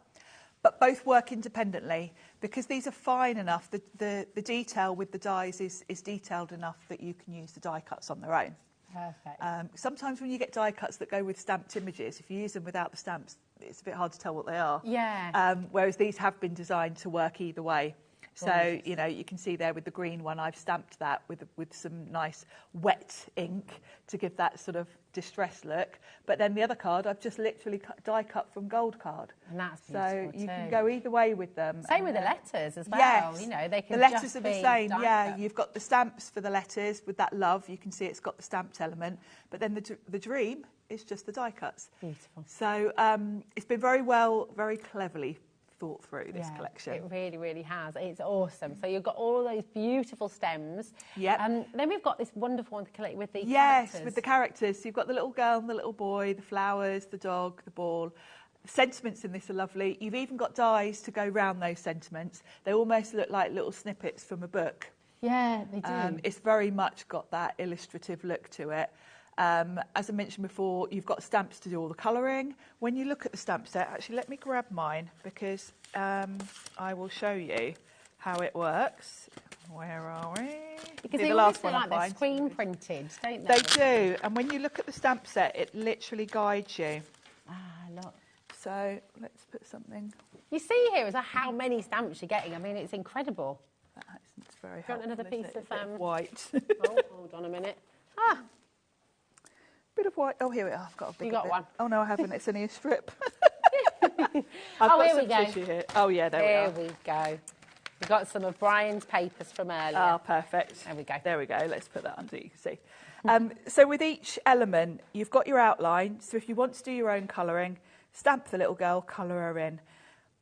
But both work independently because these are fine enough. The detail with the dies is detailed enough that you can use the die cuts on their own. Perfect. Sometimes when you get die cuts that go with stamped images, if you use them without the stamps, it's a bit hard to tell what they are. Yeah. Whereas these have been designed to work either way. So, you know, you can see there with the green one, I've stamped that with some nice wet ink to give that sort of distressed look. But then the other card, I've just literally die cut from gold card. And that's beautiful So you can go either way with them. Same with the letters as well. Yes. You know, they can the letters just are the be same. Yeah, cut. you've got the stamps for the letters with that love. You can see it's got the stamped element. But then the dream is just the die cuts. Beautiful. So it's been very cleverly thought through this collection. It really, really has. It's awesome. So you've got all those beautiful stems. Yep. Then we've got this wonderful one to collect with the characters. Yes, with the characters. So you've got the little girl and the little boy, the flowers, the dog, the ball. The sentiments in this are lovely. You've even got dies to go round those sentiments. They almost look like little snippets from a book. Yeah, they do. It's very much got that illustrative look to it. As I mentioned before, you've got stamps to do all the colouring. When you look at the stamp set, actually let me grab mine because I will show you how it works. Where are we? Because they always feel like they're screen printed, don't they? They do, and when you look at the stamp set, it literally guides you. Look. So let's put something. You see here is how many stamps you're getting. I mean, it's incredible. It's very helpful. Do you want another piece of white? Oh, hold on a minute. Bit of white. Oh, here we are. I've got a big. You got bit. one. Oh no, I haven't. It's only a strip. Here we go. Here. Oh yeah, there we go. We've got some of Brian's papers from earlier. Oh, perfect. There we go. There we go. Let's put that under. You can see. So with each element, you've got your outline. So if you want to do your own colouring, stamp the little girl, colour her in.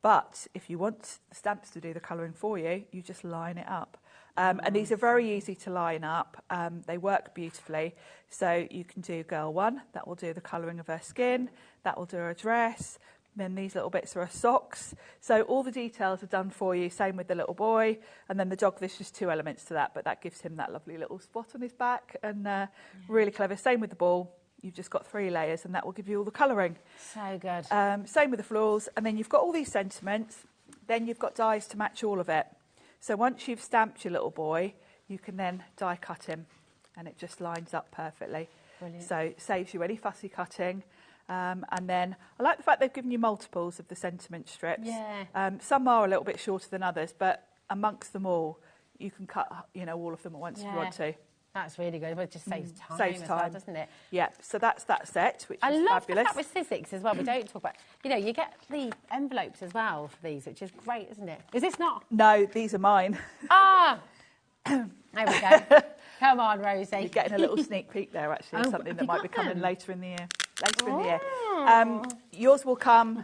But if you want the stamps to do the colouring for you, you just line it up. And these are very easy to line up. They work beautifully. So you can do girl 1, that will do the colouring of her skin, that will do her dress. Then these little bits are her socks. So all the details are done for you. Same with the little boy. And then the dog, there's just 2 elements to that, but that gives him that lovely little spot on his back. And really clever. Same with the ball. You've just got 3 layers and that will give you all the colouring. So good. Same with the florals. And then you've got all these sentiments. Then you've got dies to match all of it. So once you've stamped your little boy, you can then die cut him and it just lines up perfectly. Brilliant. So it saves you any fussy cutting. And then I like the fact they've given you multiples of the sentiment strips. Yeah. Some are a little bit shorter than others, but amongst them all, you can cut, all of them at once if you want to. That's really good. It just saves time Saves as time. well, doesn't it? Yeah, so that's that set, which is fabulous. I love the fact with Sizzix as well. We don't talk about, you get the envelopes as well for these, which is great, isn't it? Is this not? No, these are mine. There we go. Come on, Rosie. You're getting a little sneak peek there, actually, something that might be coming later in the year. Yours will come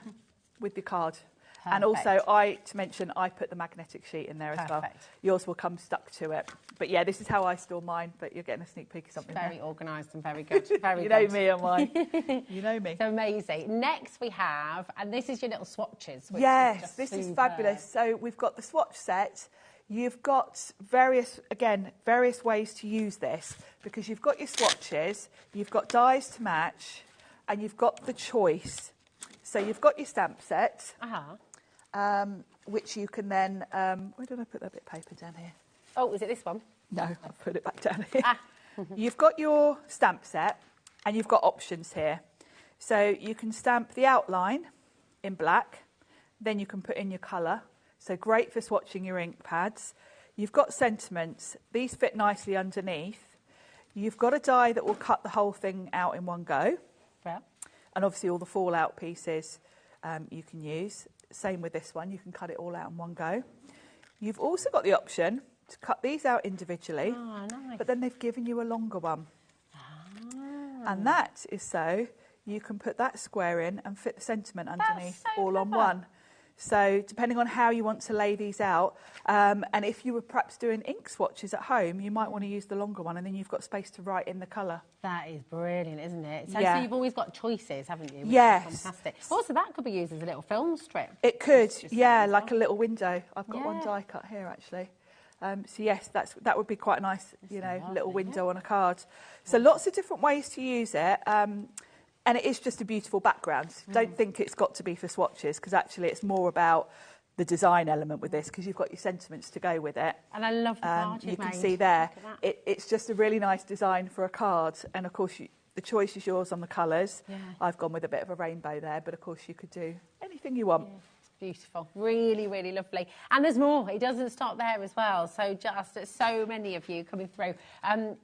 with the card. Perfect. And also, to mention, I put the magnetic sheet in there as well. Yours will come stuck to it. But yeah, this is how I store mine, but you're getting a sneak peek of something very organised and very good. Very you good. know me and mine. You know me. So amazing. Next we have, and this is your little swatches. Which yes, this is fabulous. So we've got the swatch set. You've got various ways to use this, because you've got your swatches, you've got dies to match, and you've got the choice. So you've got your stamp set. Which you can then... where did I put that bit of paper down here? Oh, is it this one? No, I've put it back down here. You've got your stamp set and you've got options here. So you can stamp the outline in black, then you can put in your colour. So great for swatching your ink pads. You've got sentiments. These fit nicely underneath. You've got a die that will cut the whole thing out in one go. Yeah. And obviously all the fallout pieces you can use. Same with this one, you can cut it all out in one go. You've also got the option to cut these out individually, nice. But then they've given you a longer one. And that is so you can put that square in and fit the sentiment underneath all on one. So depending on how you want to lay these out, and if you were perhaps doing ink swatches at home, you might want to use the longer one, and then you've got space to write in the colour. That is brilliant, isn't it? So, yeah. So you've always got choices, haven't you? Which yes. is fantastic. Also, that could be used as a little film strip. It could, yeah, like a little window. I've got one die cut here, actually. So yes, that would be quite a nice, little window on a card. So lots of different ways to use it. And it is just a beautiful background. Don't think it's got to be for swatches, because actually it's more about the design element with this, because you've got your sentiments to go with it. And I love the card you can see there. It's just a really nice design for a card. And of course, the choice is yours on the colours. Yeah. I've gone with a bit of a rainbow there, but of course you could do anything you want. Yeah. Beautiful, really, really lovely. And there's more, it doesn't stop there as well. So so many of you coming through.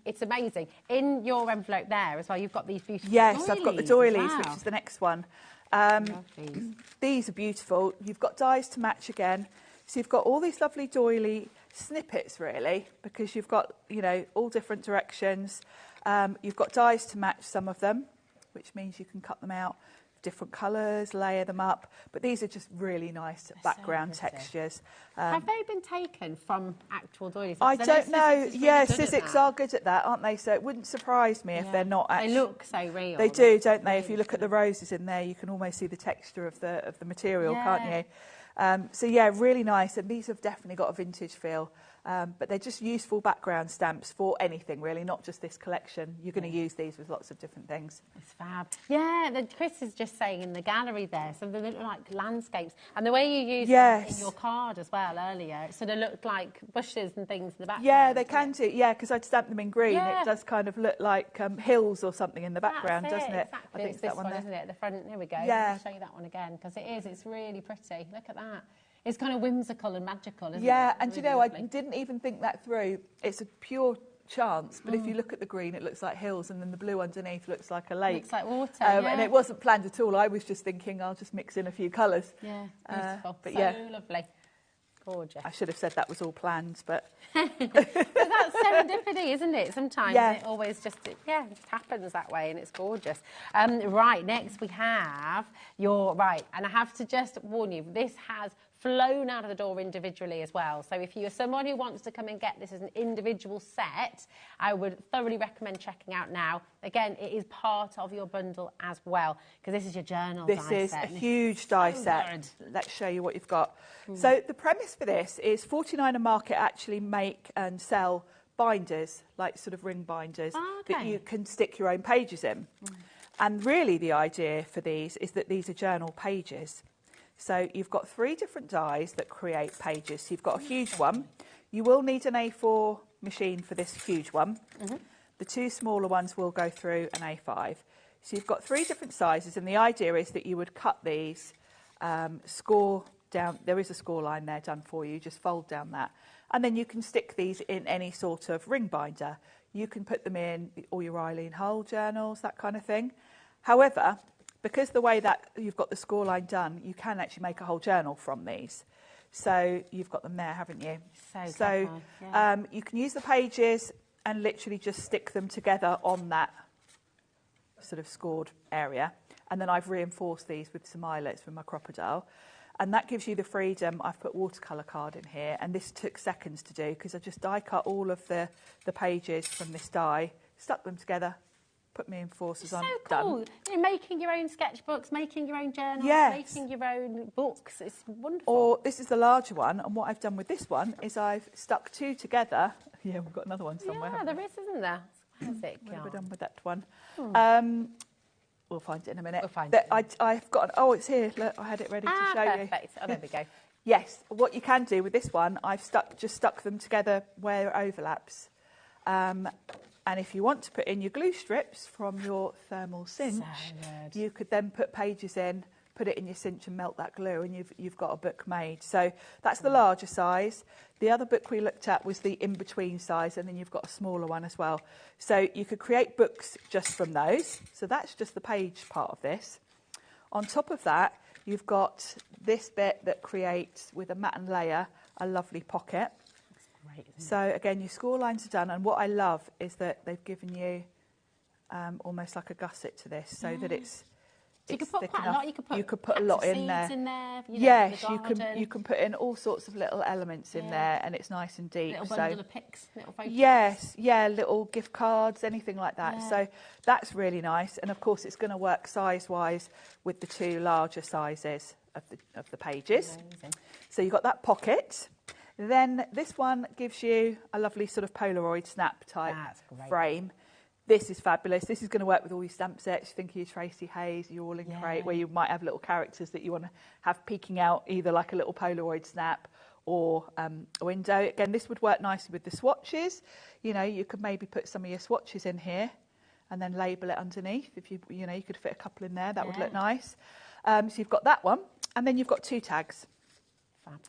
It's amazing. In your envelope there as well, you've got these beautiful doilies. I've got the doilies, which is the next one. These are beautiful. You've got dies to match again. So you've got all these lovely doily snippets, really, because you've got, all different directions. You've got dies to match some of them, which means you can cut them out different colours, layer them up, but these are just really nice background textures. Have they been taken from actual doilies? I don't know. Yeah, Sizzix are good at that, aren't they? So it wouldn't surprise me if they're not actually. They look so real. They do, don't they? If you look at the roses in there, you can almost see the texture of the material, can't you? So yeah, really nice, and these have definitely got a vintage feel. But they're just useful background stamps for anything, really, not just this collection. You're going to use these with lots of different things. It's fab. Yeah, Chris is just saying in the gallery there, so they look like landscapes. And the way you use them in your card as well earlier, it sort of looked like bushes and things in the background. Yeah, they can do. Yeah, because I'd stamped them in green. Yeah. It does kind of look like hills or something in the background, doesn't it? Exactly. I think it's this one, isn't it? The front. Here we go. Yeah. I'll show you that one again, because it is. It's really pretty. Look at that. It's kind of whimsical and magical, isn't it? Yeah, and really I didn't even think that through. It's a pure chance, but if you look at the green, it looks like hills, and then the blue underneath looks like a lake. Looks like water, And it wasn't planned at all. I was just thinking I'll just mix in a few colours. Yeah, beautiful. But so lovely. Gorgeous. I should have said that was all planned, but... But that's serendipity, isn't it? Sometimes it always just happens that way, and it's gorgeous. Right, next we have and I have to just warn you, this has flown out of the door individually as well. So if you're someone who wants to come and get this as an individual set, I would thoroughly recommend checking out now. Again, it is part of your bundle as well, because this is your journal die set. This is a huge die set. Let's show you what you've got. So the premise for this is 49er Market actually make and sell binders, like sort of ring binders, that you can stick your own pages in. And really the idea for these is that these are journal pages. So you've got 3 different dies that create pages. So you've got a huge one. You will need an A4 machine for this huge one. The 2 smaller ones will go through an A5. So you've got 3 different sizes, and the idea is that you would cut these, score down. There is a score line there done for you. Just fold down that. And then you can stick these in any sort of ring binder. You can put them in all your Eileen Hull journals, that kind of thing. However, because the way that you've got the score line done, you can actually make a whole journal from these. So you've got them there, haven't you? So you can use the pages and literally just stick them together on that sort of scored area. and then I've reinforced these with some eyelets with my crocodile. And that gives you the freedom. I've put watercolour card in here, and this took seconds to do because I just die cut all of the pages from this die, stuck them together, put my enforcers on, cool. done. You're making your own sketchbooks, making your own journals, making your own books. It's wonderful. Or this is the larger one, and what I've done with this one is I've stuck two together. Yeah, we've got another one somewhere. Yeah, there is, isn't there? Classic. What have I done with that one? We'll find it in a minute. We'll find it. I've got. Oh, it's here. Look, I had it ready to show you. Perfect. Oh, there we go. Yes. What you can do with this one, I've just stuck them together where it overlaps. And if you want to put in your glue strips from your thermal cinch, you could then put pages in, put it in your cinch and melt that glue, and you've got a book made. So that's the larger size. The other book we looked at was the in-between size, and then you've got a smaller one as well. So you could create books just from those. So that's just the page part of this. On top of that, you've got this bit that creates, with a matte and layer, a lovely pocket. That's great, isn't it? So again, your score lines are done, and what I love is that they've given you almost like a gusset to this, so that it's So you could put quite a lot. You could put a lot in there. You know, yes, you can put in all sorts of little elements in there, and it's nice and deep. Little bundle of pics, little photos. Yes, little gift cards, anything like that. Yeah. So that's really nice, and of course it's going to work size-wise with the two larger sizes of the pages. Amazing. So you've got that pocket. Then this one gives you a lovely sort of Polaroid snap type frame. This is fabulous. This is going to work with all your stamp sets. Think of your Tracy Hayes, your All in Crate, where you might have little characters that you want to have peeking out, either like a little Polaroid snap or a window. Again, this would work nicely with the swatches. You know, you could maybe put some of your swatches in here and then label it underneath. If you could fit a couple in there, that would look nice. So you've got that one, and then you've got two tags.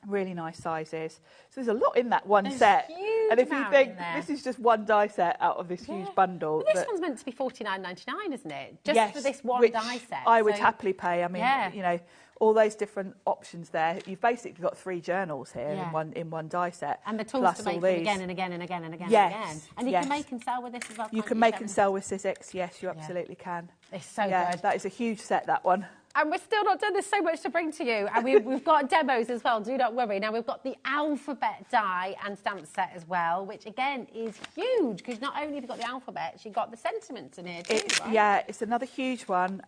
Really nice sizes. So there's a lot in that one set. And if you think this is just one die set out of this huge bundle. But this one's meant to be $49.99, isn't it? Just for this one die set. I would happily pay. I mean, you know, all those different options there. You've basically got 3 journals here in one die set. And the tools to make them again and again and again and again and again. And you can make and sell with this as well. You can make and sell with Sizzix. Yes, you absolutely can. It's so good. That is a huge set, that one. And we're still not done. There's so much to bring to you. And we've got demos as well, do not worry. Now, we've got the alphabet die and stamp set as well, which, again, is huge, because not only have you got the alphabets, you've got the sentiments in here too, right? Yeah, it's another huge one.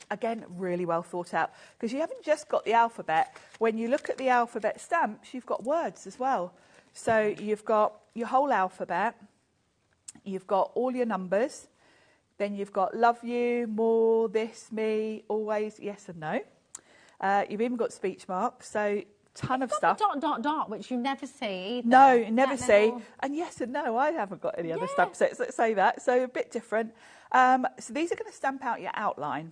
Again, really well thought out, because you haven't just got the alphabet. When you look at the alphabet stamps, you've got words as well. So you've got your whole alphabet, you've got all your numbers, then you've got love you, more, this, me, always, yes and no. You've even got speech marks, so ton of stuff. Dot, which you never see either. No, you never see. And yes and no, I haven't got any other stamp sets that say that, so a bit different. So these are going to stamp out your outline.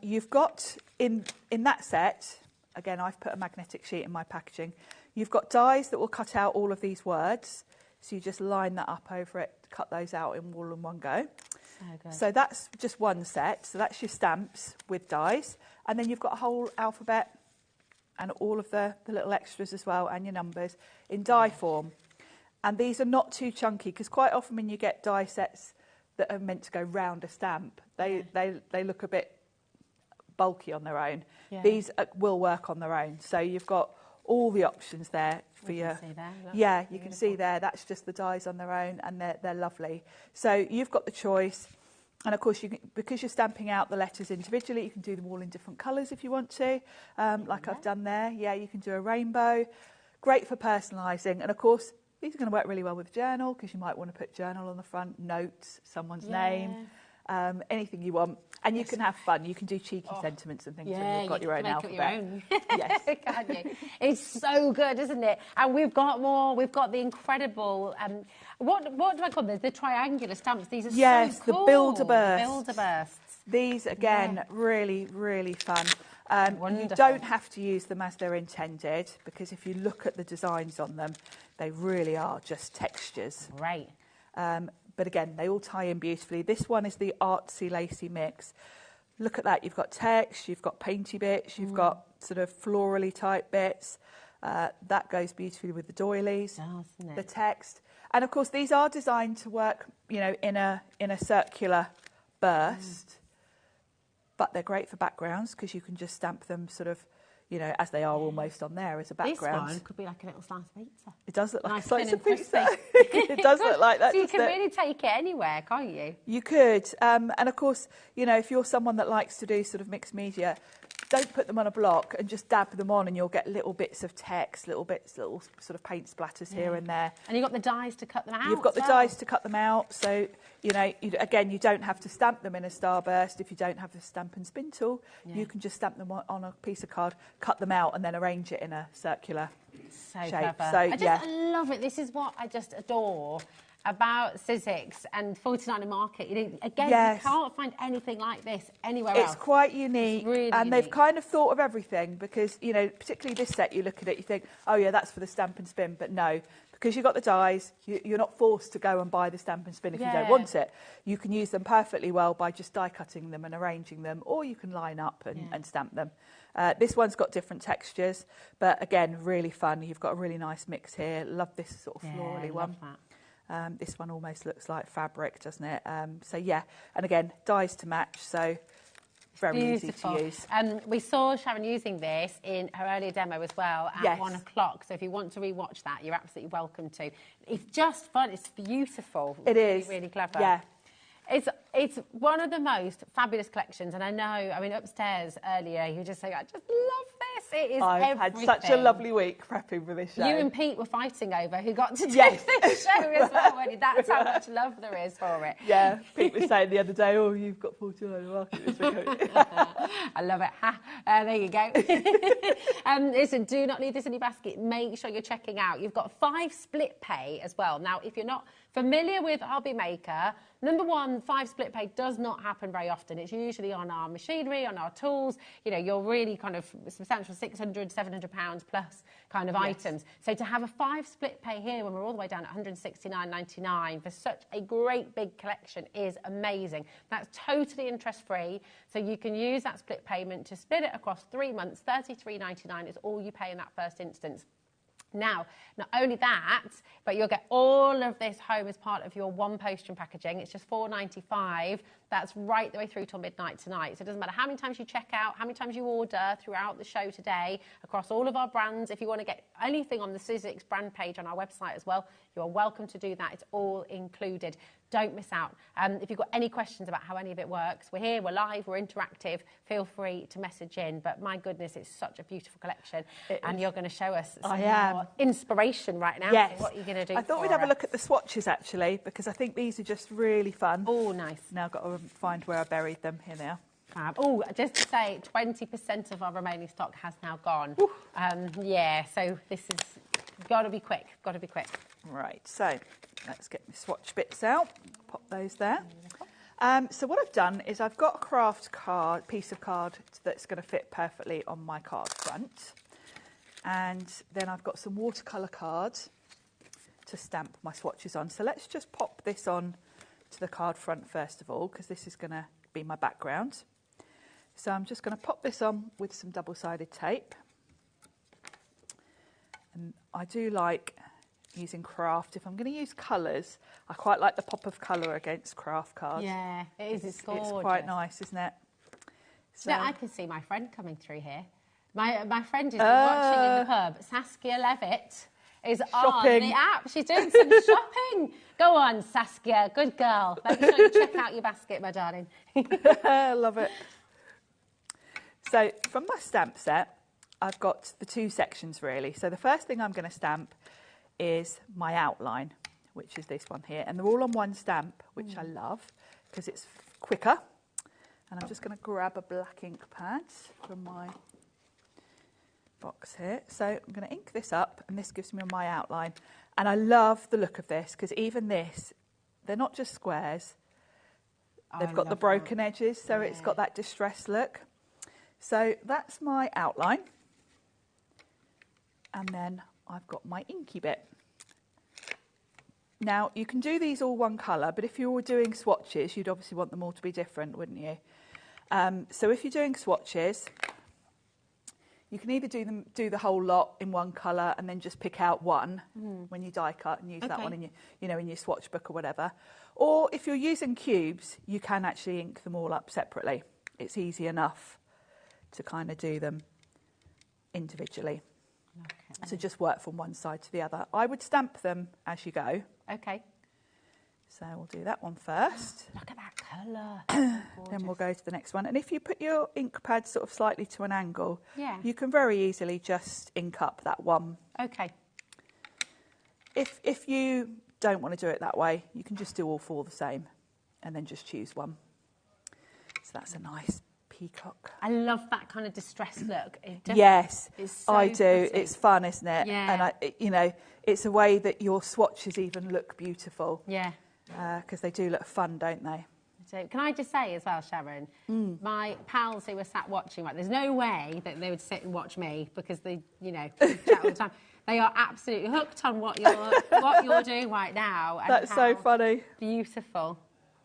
You've got, in that set, again, I've put a magnetic sheet in my packaging. You've got dies that will cut out all of these words. So you just line that up over it, cut those out all in one go. So that's just one set. So that's your stamps with dies. And then you've got a whole alphabet and all of the little extras as well, and your numbers in die form. And these are not too chunky, because quite often when you get die sets that are meant to go round a stamp, they look a bit bulky on their own. Yeah. These will work on their own. So you've got all the options there for you. Yeah, you can see there. That's just the dies on their own, and they're lovely. So you've got the choice. And of course, because you're stamping out the letters individually, you can do them all in different colours if you want to, like I've done there. Yeah, you can do a rainbow. Great for personalising. And of course, these are going to work really well with a journal, because you might want to put journal on the front, notes, someone's name, anything you want. And you can have fun. You can do cheeky sentiments and things when you've got your own alphabet. Yes, can you? It's so good, isn't it? And we've got more. We've got the incredible. What do I call them? The triangular stamps. These are so cool. The Build-A-Bursts. Build-A-Bursts. These again, really, really fun. You don't have to use them as they're intended, because if you look at the designs on them, they really are just textures. Right. But again, they all tie in beautifully. This one is the artsy lacy mix. Look at that. You've got text, you've got painty bits, you've got sort of florally type bits. That goes beautifully with the doilies, the text. And of course, these are designed to work, you know, in a circular burst. but they're great for backgrounds because you can just stamp them sort of, you know, as they are almost on there as a background. This one could be like a little slice of pizza. It does look like nice a slice of pizza. It does look like that. So you can really take it anywhere, can't you? You could. And of course, you know, if you're someone that likes to do sort of mixed media, don't put them on a block and just dab them on and you'll get little bits of text, little sort of paint splatters here and there. And you've got the dies to cut them out. You've got the dies to cut them out. So, you know, again, you don't have to stamp them in a starburst. If you don't have the stamp and spin tool, you can just stamp them on a piece of card, cut them out and then arrange it in a circular shape. Clever. So, I love it. This is what I just adore about Sizzix and 49 Market. You know, again, you can't find anything like this anywhere else. It's quite unique. It's really and unique. They've kind of thought of everything because, you know, particularly this set, you look at it, you think, oh yeah, that's for the stamp and spin. But no, because you've got the dies, you're not forced to go and buy the stamp and spin if you don't want it. You can use them perfectly well by just die cutting them and arranging them, or you can line up and stamp them. This one's got different textures, but again, really fun. You've got a really nice mix here. Love this sort of florally one. That. This one almost looks like fabric, doesn't it? So yeah, and again, dies to match, so very easy to use. We saw Sharon using this in her earlier demo as well at 1 o'clock. So if you want to rewatch that, you're absolutely welcome to. It's just fun. It's beautiful. It is. Really clever. Yeah. It's one of the most fabulous collections, and I know, I mean, upstairs earlier, you were just saying, I just love this. It is I've had such a lovely week prepping for this show. You and Pete were fighting over who got to do this show as well, weren't you? That's how much love there is for it. Yeah, Pete was saying the other day, oh, you've got 49 Market this week. I love it. There you go. Listen, do not leave this in your basket. Make sure you're checking out. You've got 5 split pay as well. Now, if you're not familiar with HobbyMaker, number one, 5 split pay does not happen very often. It's usually on our machinery, on our tools. You know, you're really kind of substantial £600, £700 plus kind of items. So to have a 5 split pay here when we're all the way down at £169.99 for such a great big collection is amazing. That's totally interest free. So you can use that split payment to split it across 3 months. £33.99 is all you pay in that first instance. Now, not only that, but you'll get all of this home as part of your one postage packaging. It's just $4.95. That's right the way through till midnight tonight. So it doesn't matter how many times you check out, how many times you order throughout the show today, across all of our brands. If you want to get anything on the Sizzix brand page on our website as well, you're welcome to do that. It's all included. Don't miss out. If you've got any questions about how any of it works, we're here, we're live, we're interactive. Feel free to message in. But my goodness, it's such a beautiful collection. And you're going to show us some more inspiration right now. Yes. So what you're going to do. I thought we'd have a look at the swatches, actually, because I think these are just really fun. Oh, nice. Now I've got to find where I buried them. Here they are. Oh, just to say, 20% of our remaining stock has now gone. Yeah, so this is got to be quick. Got to be quick. Right, so let's get my swatch bits out. Pop those there. So what I've done is I've got a craft card, piece of card that's going to fit perfectly on my card front. And then I've got some watercolour cards to stamp my swatches on. So let's just pop this on to the card front first of all, because this is going to be my background. So I'm just going to pop this on with some double-sided tape. And I do like using craft. If I'm going to use colours, I quite like the pop of colour against craft cards. Yeah, it is. It's gorgeous. It's quite nice, isn't it? So yeah, I can see my friend coming through here. My friend is watching in the pub. Saskia Levitt is on the app. She's doing some shopping. Go on, Saskia. Good girl. Make sure you check out your basket, my darling. Love it. So from my stamp set, I've got the 2 sections really. So the first thing I'm going to stamp is my outline, which is this one here. And they're all on one stamp, which I love because it's quicker. And I'm just going to grab a black ink pad from my box here. So I'm going to ink this up, and this gives me my outline. And I love the look of this because even this, they're not just squares. They've got the broken edges, so it's got that distressed look. So that's my outline. And then I've got my inky bit. Now, you can do these all one colour, but if you were doing swatches, you'd obviously want them all to be different, wouldn't you? So if you're doing swatches, you can either do the whole lot in one colour and then just pick out one when you die cut and use that one in your, in your swatch book or whatever. Or if you're using cubes, you can actually ink them all up separately it's easy enough to kind of do them individually. Okay. So just work from one side to the other. I would stamp them as you go. Okay. So we'll do that one first. Look at that colour. Then we'll go to the next one. And if you put your ink pad sort of slightly to an angle, yeah, you can very easily just ink up that one. Okay. If you don't want to do it that way, you can just do all four the same and then just choose one. So that's a nice peacock. I love that kind of distressed look. Yes, so I do. pretty. It's fun, isn't it? Yeah. And you know, it's a way that your swatches even look beautiful. Yeah. Because they do look fun, don't they? Can I just say as well, Sharon, my pals who were sat watching, right, there's no way that they would sit and watch me because they, you know, chat all the time. They are absolutely hooked on what you're doing right now. And that's so funny. Beautiful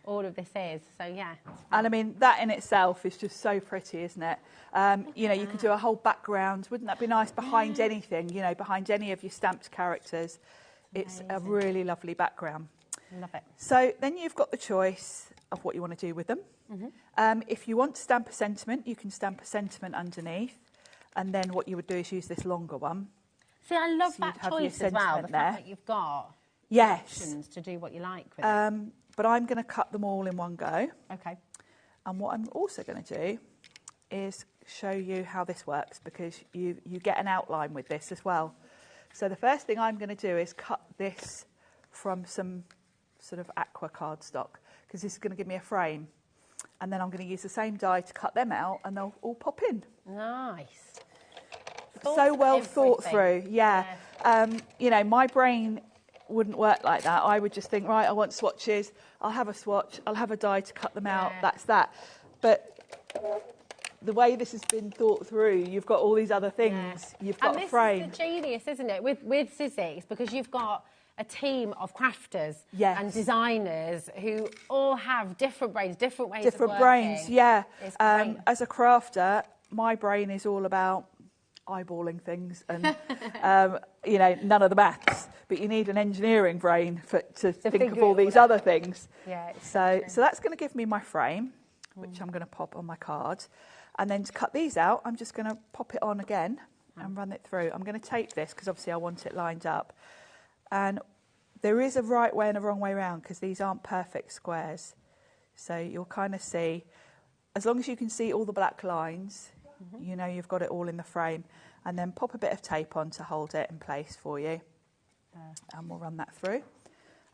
all of this is. So, yeah. And I mean, that in itself is just so pretty, isn't it? You know, you could do a whole background. Wouldn't that be nice behind anything, you know, behind any of your stamped characters? It's a really lovely background. Love it. So then you've got the choice of what you want to do with them. If you want to stamp a sentiment, you can stamp a sentiment underneath. And then what you would do is use this longer one. See, I love that choice as well, the fact that you've got options to do what you like with it. But I'm going to cut them all in one go. Okay. And what I'm also going to do is show you how this works, because you get an outline with this as well. So the first thing I'm going to do is cut this from some sort of aqua cardstock, because this is going to give me a frame. And then I'm going to use the same die to cut them out, and they'll all pop in. Nice. So well thought through, yeah. You know, my brain wouldn't work like that. I would just think, right, I want swatches, I'll have a swatch, I'll have a die to cut them out, that's that. But the way this has been thought through, you've got all these other things, you've got a frame. And this is the genius, isn't it, with Sizzix, because you've got a team of crafters and designers who all have different brains, different ways of working. Different brains, yeah. As a crafter, my brain is all about eyeballing things and, you know, none of the maths. But you need an engineering brain to think of all these other things. Yeah, so that's going to give me my frame, which I'm going to pop on my card. And then to cut these out, I'm just going to pop it on again and run it through. I'm going to tape this because obviously I want it lined up. And there is a right way and a wrong way around, because these aren't perfect squares. So you'll kind of see, as long as you can see all the black lines, you know you've got it all in the frame. And then pop a bit of tape on to hold it in place for you. And we'll run that through.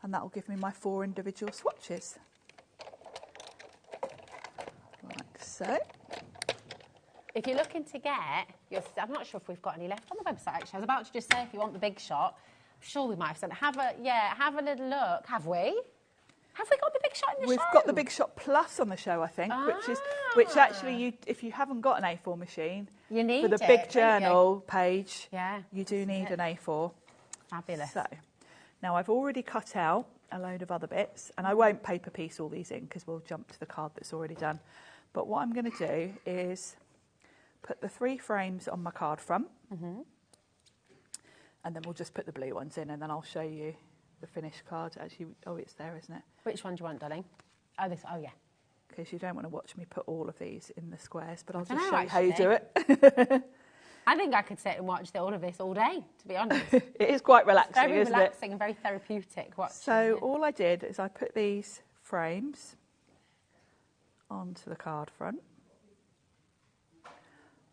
And that will give me my 4 individual swatches. Like so. If you're looking to get I'm not sure if we've got any left on the website, actually. I was about to just say, if you want the big shot, I'm sure we might have sent. Have a little look. Have we? Have we got the big shot in the show? We've got the Big Shot Plus on the show, I think, which actually, if you haven't got an A4 machine, you need for the big journal page, you do need an A4. Fabulous. So, now I've already cut out a load of other bits, and I won't paper piece all these in because we'll jump to the card that's already done. But what I'm going to do is put the 3 frames on my card front, and then we'll just put the blue ones in, and then I'll show you the finished card. Actually, it's there, isn't it? Which one do you want, darling? Oh, this. Oh, yeah. Because you don't want to watch me put all of these in the squares, but I'll just show you how you do it. I think I could sit and watch all of this all day, to be honest. It is quite relaxing, isn't it? Very relaxing and very therapeutic watching. So all I did is I put these frames onto the card front,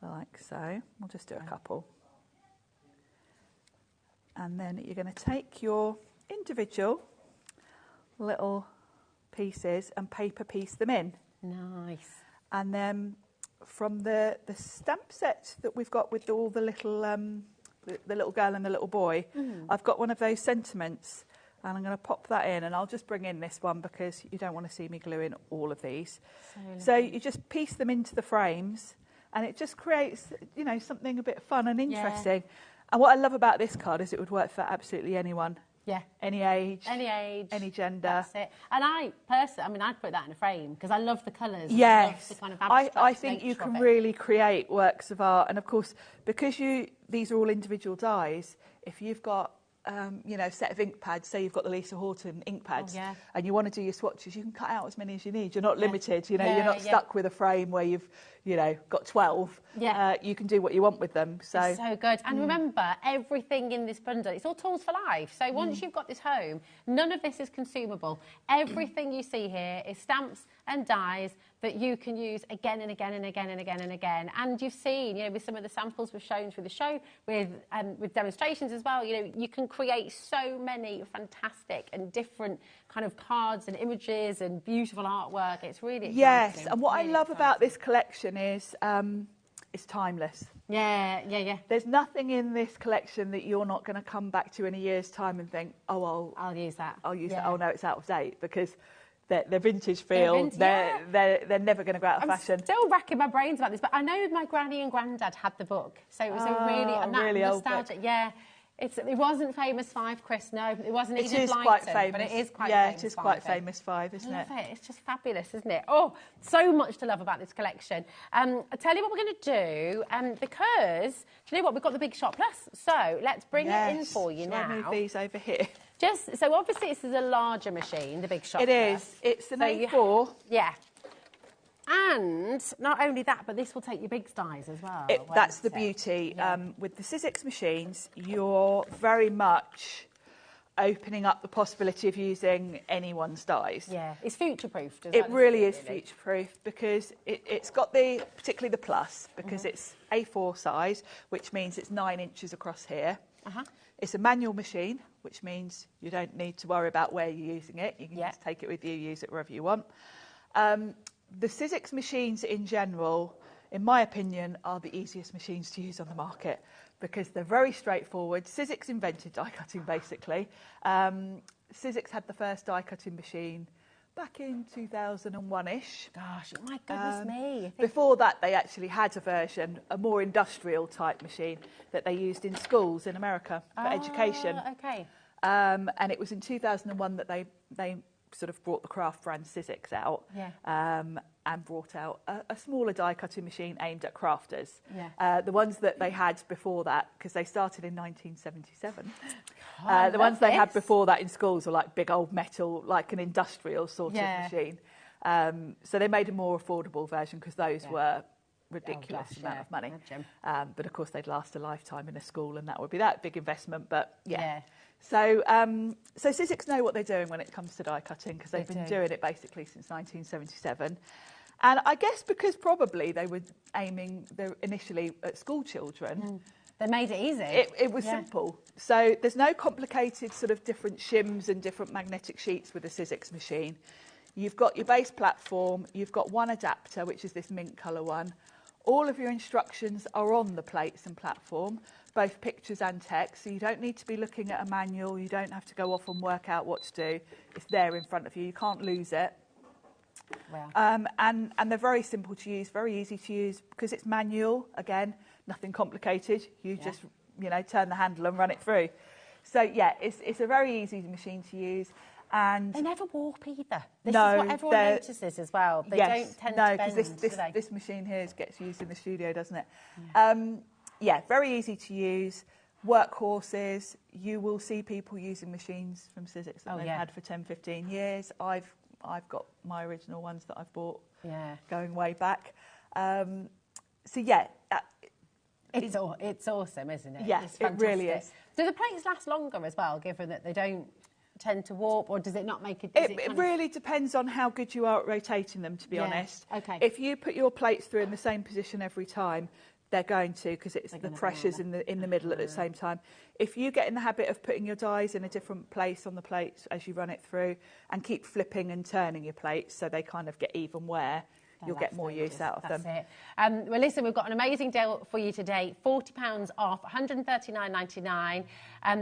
like so. We'll just do a couple. And then you're going to take your individual little pieces and paper piece them in. Nice. And then from the stamp set that we've got with all the little the little girl and the little boy, I've got one of those sentiments, and I'm going to pop that in, and I'll just bring in this one because you don't want to see me gluing all of these. So you just piece them into the frames, and it just creates, you know, something a bit fun and interesting. And what I love about this card is it would work for absolutely anyone. Yeah. Any age, any gender. That's it. And I personally, I'd put that in a frame because I love the colours. Yes. I love the kind of abstract I think you can really create works of art. And of course, because these are all individual dies, if you've got you know, set of ink pads, say you've got the Lisa Horton ink pads, and you want to do your swatches, you can cut out as many as you need. You're not limited, you know, you're not stuck with a frame where you've, you know, got 12. You can do what you want with them. So, it's so good. And remember, everything in this bundle, it's all tools for life. So once you've got this home, none of this is consumable. Everything you see here is stamps and dies that you can use again and again and again and again and again. And you've seen, you know, with some of the samples we've shown through the show, with demonstrations as well, you know, you can create so many fantastic and different kind of cards and images and beautiful artwork. It's really exciting. Yes, and what I love about this collection is it's timeless. Yeah. There's nothing in this collection that you're not going to come back to in a year's time and think, oh, I'll use that. I'll use that. Oh no, it's out of date, because they're vintage feel. They're never going to go out of fashion. I'm still racking my brains about this, but I know my granny and granddad had the book, so it was really nostalgic. Yeah. It wasn't famous 5, Chris, no. It wasn't Edith Blyton, but it is quite famous. Yeah, it is quite famous 5, isn't it? I love it. It's just fabulous, isn't it? Oh, so much to love about this collection. I'll tell you what we're going to do, because, do you know what, we've got the Big Shot Plus, so let's bring it in for you now. Shall I move these over here? So obviously this is a larger machine, the Big Shot Plus. It is. It's an A4. Yeah. And not only that, but this will take your big dies as well. That's the beauty. With the Sizzix machines, you're very much opening up the possibility of using anyone's dies. Yeah, it's future-proofed. It really is future-proof, because it's got particularly the Plus, because it's A4 size, which means it's 9 inches across here. It's a manual machine, which means you don't need to worry about where you're using it. You can just take it with you, use it wherever you want. The Sizzix machines in general, in my opinion, are the easiest machines to use on the market, because they're very straightforward. Sizzix invented die cutting, basically. Sizzix had the first die cutting machine back in 2001-ish. Gosh, my goodness me. Before that, they actually had a version, a more industrial type machine that they used in schools in America for education. Okay. And it was in 2001 that they sort of brought the craft brand Sizzix out, and brought out a smaller die cutting machine aimed at crafters. The ones that they had before that, because they started in 1977, the ones they had before that in schools were like big old metal, like an industrial sort of machine. So they made a more affordable version, because those were ridiculous amount of money. But of course they'd last a lifetime in a school, and that would be that big investment. But So Sizzix know what they're doing when it comes to die cutting, because they've been doing it basically since 1977. And I guess because probably they were aiming initially at school children. They made it easy. It was simple. So there's no complicated sort of different shims and different magnetic sheets with a Sizzix machine. You've got your base platform, you've got one adapter, which is this mint colour one. All of your instructions are on the plates and platform, both pictures and text, so you don't need to be looking at a manual, you don't have to go off and work out what to do. It's there in front of you, you can't lose it. Wow. And they're very simple to use, very easy to use, because it's manual, again, nothing complicated. You just, you know, turn the handle and run it through. So, yeah, it's a very easy machine to use. And they never warp either. This is what everyone notices as well. They don't tend to bend, because this machine here gets used in the studio, doesn't it? Very easy to use. Workhorses. You will see people using machines from Sizzix that they've had for 10, 15 years. I've got my original ones that I've bought going way back. It's awesome, isn't it? Yes, it really is. Do the plates last longer as well, given that they don't tend to warp, or does it not make it? It really depends on how good you are at rotating them, to be honest. Okay. If you put your plates through in the same position every time, they're going to, because it's the pressures in the middle at the same time. If you get in the habit of putting your dies in a different place on the plates as you run it through, and keep flipping and turning your plates so they kind of get even wear, you'll get more use out of them. That's it. Well, listen, we've got an amazing deal for you today. £40 off, £139.99.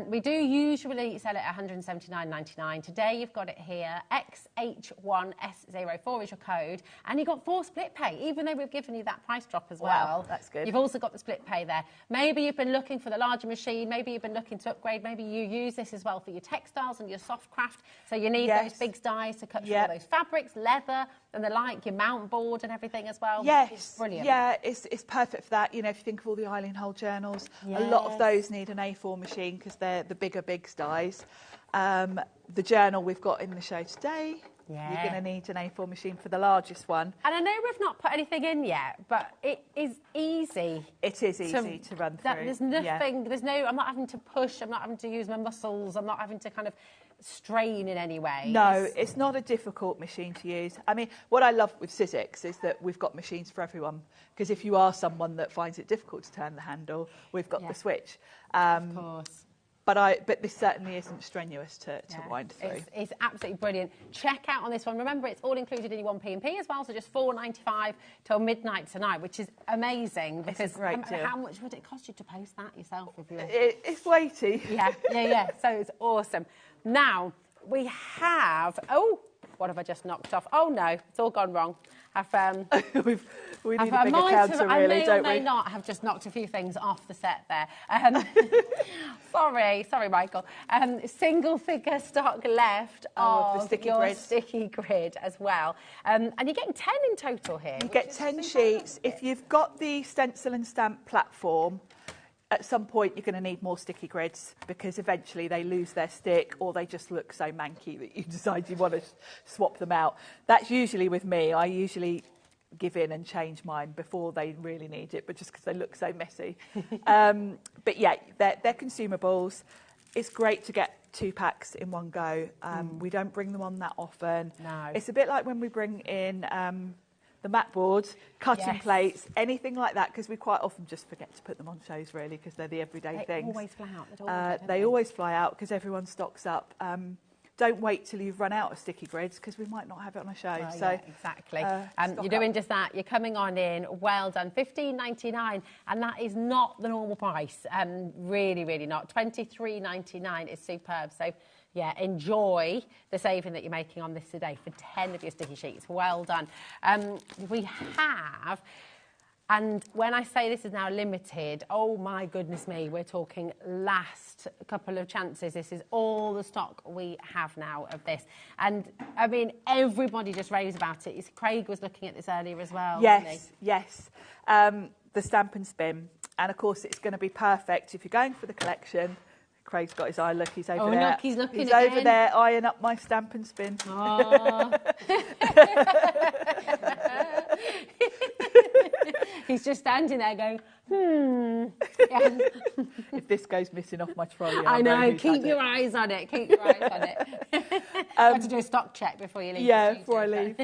We do usually sell it at £179.99. Today you've got it here. XH1S04 is your code. And you've got 4 split pay, even though we've given you that price drop as well. That's good. You've also got the split pay there. Maybe you've been looking for the larger machine. Maybe you've been looking to upgrade. Maybe you use this as well for your textiles and your soft craft. So you need those big dies to cut through all those fabrics, leather, and the like, your mount board. board and everything as well. Yes, brilliant. Yeah, it's perfect for that. You know, if you think of all the Eileen Hull journals, a lot of those need an A4 machine because they're the bigger big dies. The journal we've got in the show today, you're going to need an A4 machine for the largest one. And I know we've not put anything in yet, but it is easy. It is easy to run through. There's nothing, I'm not having to push, I'm not having to use my muscles, I'm not having to kind of strain in any way. No, it's not a difficult machine to use. I mean, what I love with Sizzix is that we've got machines for everyone, because if you are someone that finds it difficult to turn the handle, we've got the switch. Of course. But this certainly isn't strenuous to wind through. It's absolutely brilliant. Check out on this one. Remember, it's all included in your 1p&p as well, so just $4.95 till midnight tonight, which is amazing. Because it's a great deal. How much would it cost you to post that yourself? If you It's weighty. Yeah. So it's awesome. Now, we have... Oh, what have I just knocked off? Oh, no, it's all gone wrong. We need a bigger counter, really, don't we? I may not have just knocked a few things off the set there. Sorry, Michael. Single figure stock left of your sticky grid as well. And you're getting 10 in total here. You get 10 sheets. If you've got the stencil and stamp platform, at some point you're going to need more sticky grids because eventually they lose their stick or they just look so manky that you decide you want to swap them out. That's usually with me. I usually give in and change mine before they really need it, but just because they look so messy. But yeah, they're consumables. It's great to get 2 packs in one go. We don't bring them on that often. No. It's a bit like when we bring in the mat boards, cutting plates, anything like that, because we quite often just forget to put them on shows, really, because they're the everyday things. They always fly out. They always fly out because everyone stocks up. Don't wait till you've run out of sticky grids because we might not have it on a show. Exactly. You're doing just that. You're coming on in. Well done. $15.99, and that is not the normal price. Really, really not. $23.99 is superb. So, yeah, enjoy the saving that you're making on this today for 10 of your sticky sheets. Well done. We have... And when I say this is now limited, oh my goodness me, we're talking last couple of chances. This is all the stock we have now of this. And I mean, everybody just raves about it. Craig was looking at this earlier as well. Yes. The stamp and spin. And of course, it's going to be perfect if you're going for the collection. Craig's got his eye. Look, he's over there. Look, he's looking He's again. over there eyeing up my stamp and spin. He's just standing there going, If this goes missing off my trolley, I know. Keep your eyes on it. Keep your eyes on it. I have to do a stock check before you leave. Yeah, before I leave.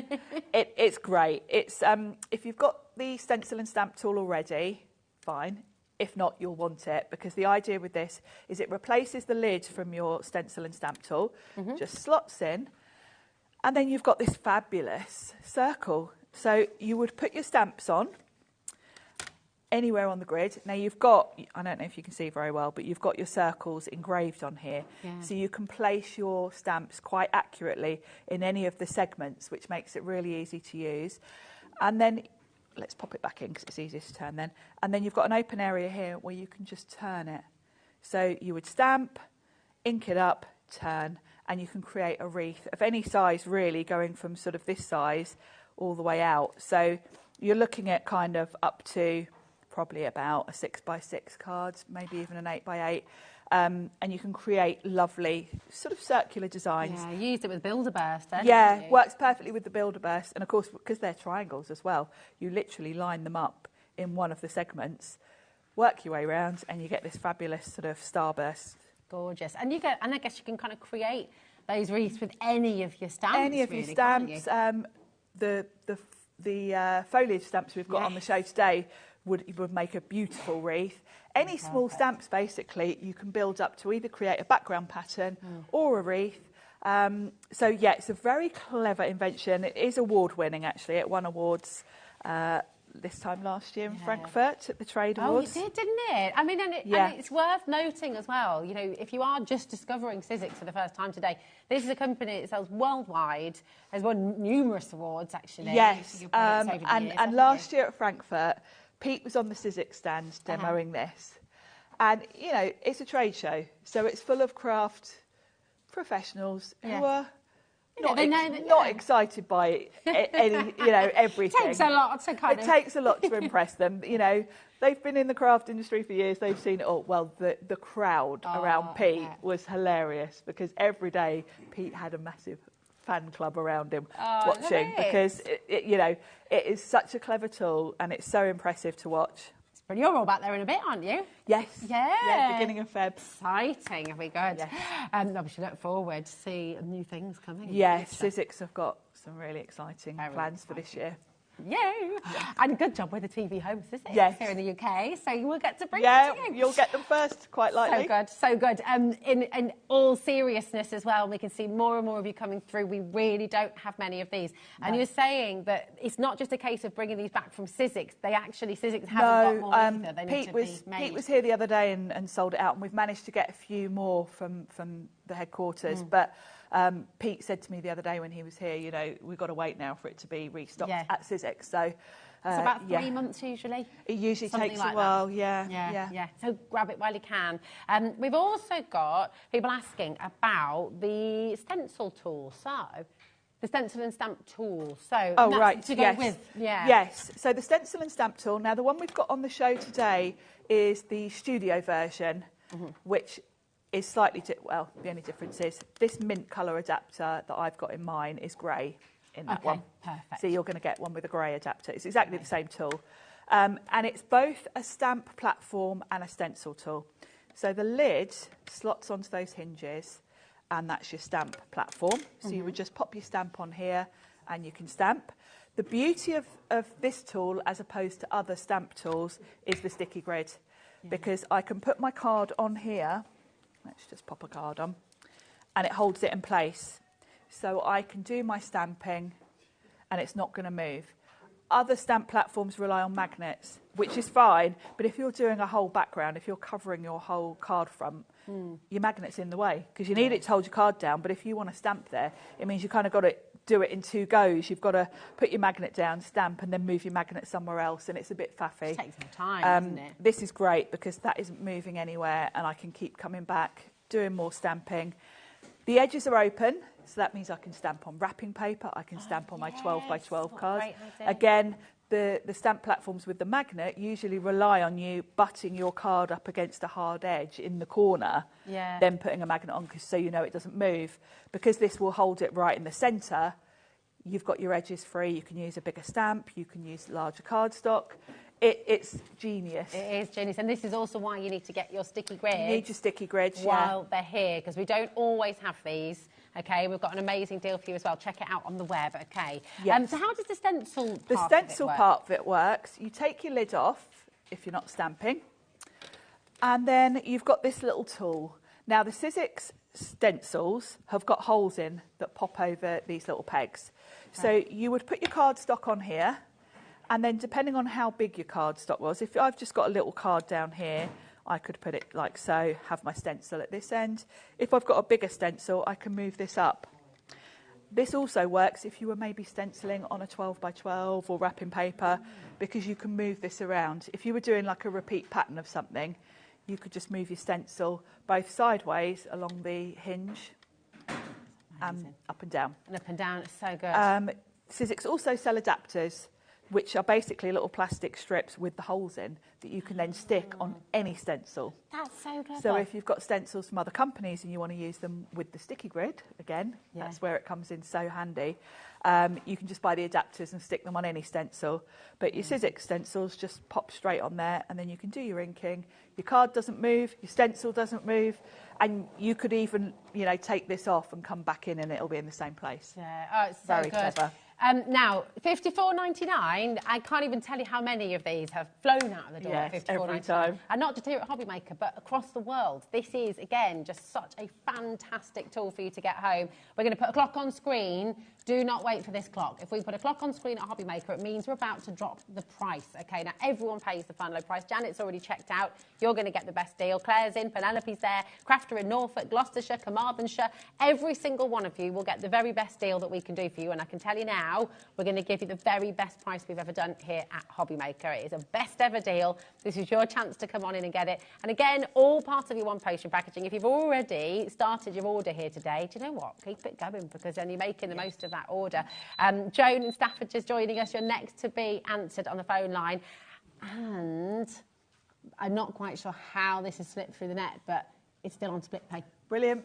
It's great. It's if you've got the stencil and stamp tool already, fine. If not, you'll want it, because the idea with this is it replaces the lid from your stencil and stamp tool, just slots in, and then you've got this fabulous circle. So you would put your stamps on anywhere on the grid. Now you've got, I don't know if you can see very well, but you've got your circles engraved on here. Yeah. So you can place your stamps quite accurately in any of the segments, which makes it really easy to use. And then let's pop it back in because it's easier to turn then. And then you've got an open area here where you can just turn it. So you would stamp, ink it up, turn, and you can create a wreath of any size, really, going from sort of this size all the way out. So you're looking at kind of up to probably about a 6x6 card, maybe even an 8x8. And you can create lovely sort of circular designs. Yeah, you used it with Build-A-Burst, didn't you? Works perfectly with the Build-A-Burst. And of course, because they're triangles as well, you literally line them up in one of the segments, work your way around, and you get this fabulous sort of starburst. Gorgeous. And I guess you can kind of create those wreaths with any of your stamps. Any of your stamps. The foliage stamps we've got on the show today would make a beautiful wreath. Any small stamps, basically, you can build up to either create a background pattern or a wreath. So, yeah, it's a very clever invention. It is award-winning, actually. It won awards this time last year in Frankfurt at the Trade Awards. Oh, it did, didn't it? I mean, and it's worth noting as well, you know, if you are just discovering Sizzix for the first time today, this is a company that sells worldwide, has won numerous awards, actually. Yes, and last year at Frankfurt, Pete was on the Sizzix stand demoing this. And, you know, it's a trade show, so it's full of craft professionals who are not excited by any, everything. It takes a lot to takes a lot to impress them. They've been in the craft industry for years. They've seen it all. Well, the crowd around Pete was hilarious because every day Pete had a massive fan club around him watching because it is such a clever tool and it's so impressive to watch. But you're all back there in a bit, aren't you? Yes. Yeah. Beginning of Feb. Exciting. It'll be good. Yes. Obviously, look forward to see new things coming. Yes, Sizzix have got some really exciting plans for this year. Yay! And good job with the TV hosts, isn't it? Yes. Here in the UK, so you will get to bring them to you. You'll get them first, quite likely. So good. In all seriousness as well, we can see more and more of you coming through. We really don't have many of these. No. And you're saying that it's not just a case of bringing these back from Sizzix. Sizzix haven't got more either. They need to be made. Pete was here the other day and sold it out, and we've managed to get a few more from the headquarters. But Pete said to me the other day when he was here, we've got to wait now for it to be restocked at Sizzix. So it's about 3 months usually. It usually takes a while. Yeah. So grab it while you can. We've also got people asking about the stencil tool. So the stencil and stamp tool. So to go with. Yes. So the stencil and stamp tool. Now the one we've got on the show today is the studio version, which is slightly the only difference is this mint colour adapter that I've got in mine is grey in that one. Perfect. So you're going to get one with a grey adapter. It's exactly the same tool. And it's both a stamp platform and a stencil tool. So the lid slots onto those hinges and that's your stamp platform. So you would just pop your stamp on here and you can stamp. The beauty of this tool as opposed to other stamp tools is the sticky grid because I can put my card on here. Let's just pop a card on. And it holds it in place. So I can do my stamping and it's not going to move. Other stamp platforms rely on magnets, which is fine. But if you're doing a whole background, if you're covering your whole card front, your magnet's in the way because you need it to hold your card down. But if you want to stamp there, it means you kind of got to do it in 2 goes. You've got to put your magnet down, stamp, and then move your magnet somewhere else, and it's a bit faffy. It takes some time, doesn't it? This is great because that isn't moving anywhere, and I can keep coming back, doing more stamping. The edges are open, so that means I can stamp on wrapping paper, I can stamp on my 12 by 12 cards. Again, the stamp platforms with the magnet usually rely on you butting your card up against a hard edge in the corner, then putting a magnet on so you know it doesn't move. Because this will hold it right in the centre, you've got your edges free. You can use a bigger stamp, you can use larger cardstock. It's genius. It is genius. And this is also why you need to get your sticky grids. You need your sticky grids, while they're here, because we don't always have these. Okay, we've got an amazing deal for you as well. Check it out on the web, okay? Yes. So how does the stencil part The stencil part of it works. You take your lid off if you're not stamping, and then you've got this little tool. Now, the Sizzix stencils have got holes in that pop over these little pegs. So you would put your cardstock on here, and then depending on how big your cardstock was, if I've just got a little card down here, I could put it like so, have my stencil at this end. If I've got a bigger stencil, I can move this up. This also works if you were maybe stenciling on a 12 by 12 or wrapping paper, because you can move this around. If you were doing like a repeat pattern of something, you could just move your stencil both sideways along the hinge and up and down. And up and down, it's so good. Sizzix also sell adapters, which are basically little plastic strips with the holes in that you can then stick on any stencil. That's so good. So if you've got stencils from other companies and you want to use them with the sticky grid, again, that's where it comes in so handy. You can just buy the adapters and stick them on any stencil. But your Sizzix stencils just pop straight on there, and then you can do your inking. Your card doesn't move, your stencil doesn't move, and you could even, take this off and come back in and it'll be in the same place. Yeah, oh, it's so Very good. clever. Now, $54.99, I can't even tell you how many of these have flown out of the door at $54.99. Every time. And not just here at HobbyMaker, but across the world. This is, again, just such a fantastic tool for you to get home. We're going to put a clock on screen. Do not wait for this clock. If we put a clock on screen at HobbyMaker, it means we're about to drop the price. Okay, now everyone pays the fun low price. Janet's already checked out. You're going to get the best deal. Claire's in, Penelope's there, Crafter in Norfolk, Gloucestershire, Carmarthenshire. Every single one of you will get the very best deal that we can do for you. And I can tell you now, now, we're going to give you the very best price we've ever done here at HobbyMaker. It is a best ever deal. This is your chance to come on in and get it. And again, all part of your one potion packaging. If you've already started your order here today, do you know what? Keep it going, because then you're making the most of that order. Joan in Staffordshire is joining us. You're next to be answered on the phone line. And I'm not quite sure how this has slipped through the net, but it's still on split pay. Brilliant.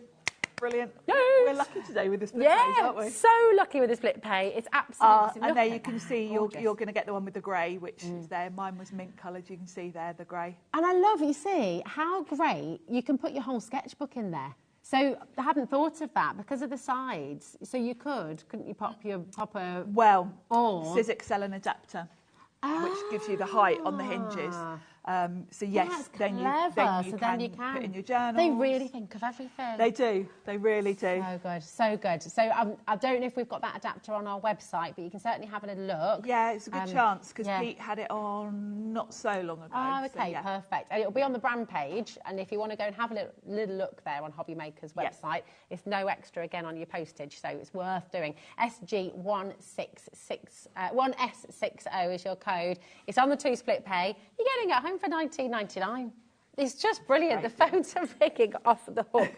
Brilliant. Yay. We're lucky today with the split pays, aren't we? So lucky with the split pay. It's absolutely and there you can see you're going to get the one with the grey, which is there. Mine was mint coloured. You can see there the grey. And I love, you see, how great you can put your whole sketchbook in there. So I hadn't thought of that because of the sides. So you couldn't you pop a... Well, or... Sizzix an adapter, which gives you the height on the hinges. So yes, then you can put in your journal. They really think of everything. They do. They really do. So good, so good. So I don't know if we've got that adapter on our website, but you can certainly have a little look. Yeah, it's a good chance, because Pete had it on not so long ago. Oh, okay, so, yeah. Perfect. And it'll be on the brand page, and if you want to go and have a little look there on HobbyMaker's website, it's no extra again on your postage, so it's worth doing. SG160 is your code. It's on the 2 split pay. You're getting it home for $19.99. It's just brilliant. The phones are ringing off the hook.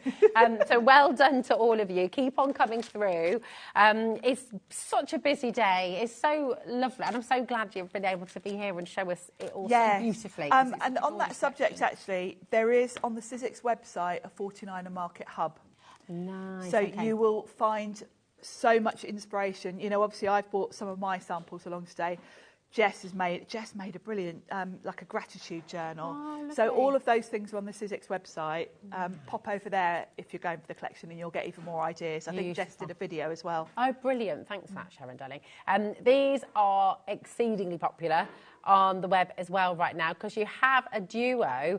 So well done to all of you. Keep on coming through. It's such a busy day. It's so lovely. And I'm so glad you've been able to be here and show us it all so beautifully. And on that subject, actually, there is on the Sizzix website a 49er Market Hub. Nice. So you will find so much inspiration. You know, obviously, I've bought some of my samples along today. Jess made a brilliant, like a gratitude journal. Oh, so all of those things are on the Sizzix website. Pop over there if you're going for the collection, and you'll get even more ideas. I think Jess did a video as well. Oh, brilliant. Thanks for that, Sharon, darling. These are exceedingly popular on the web as well right now, because you have a duo.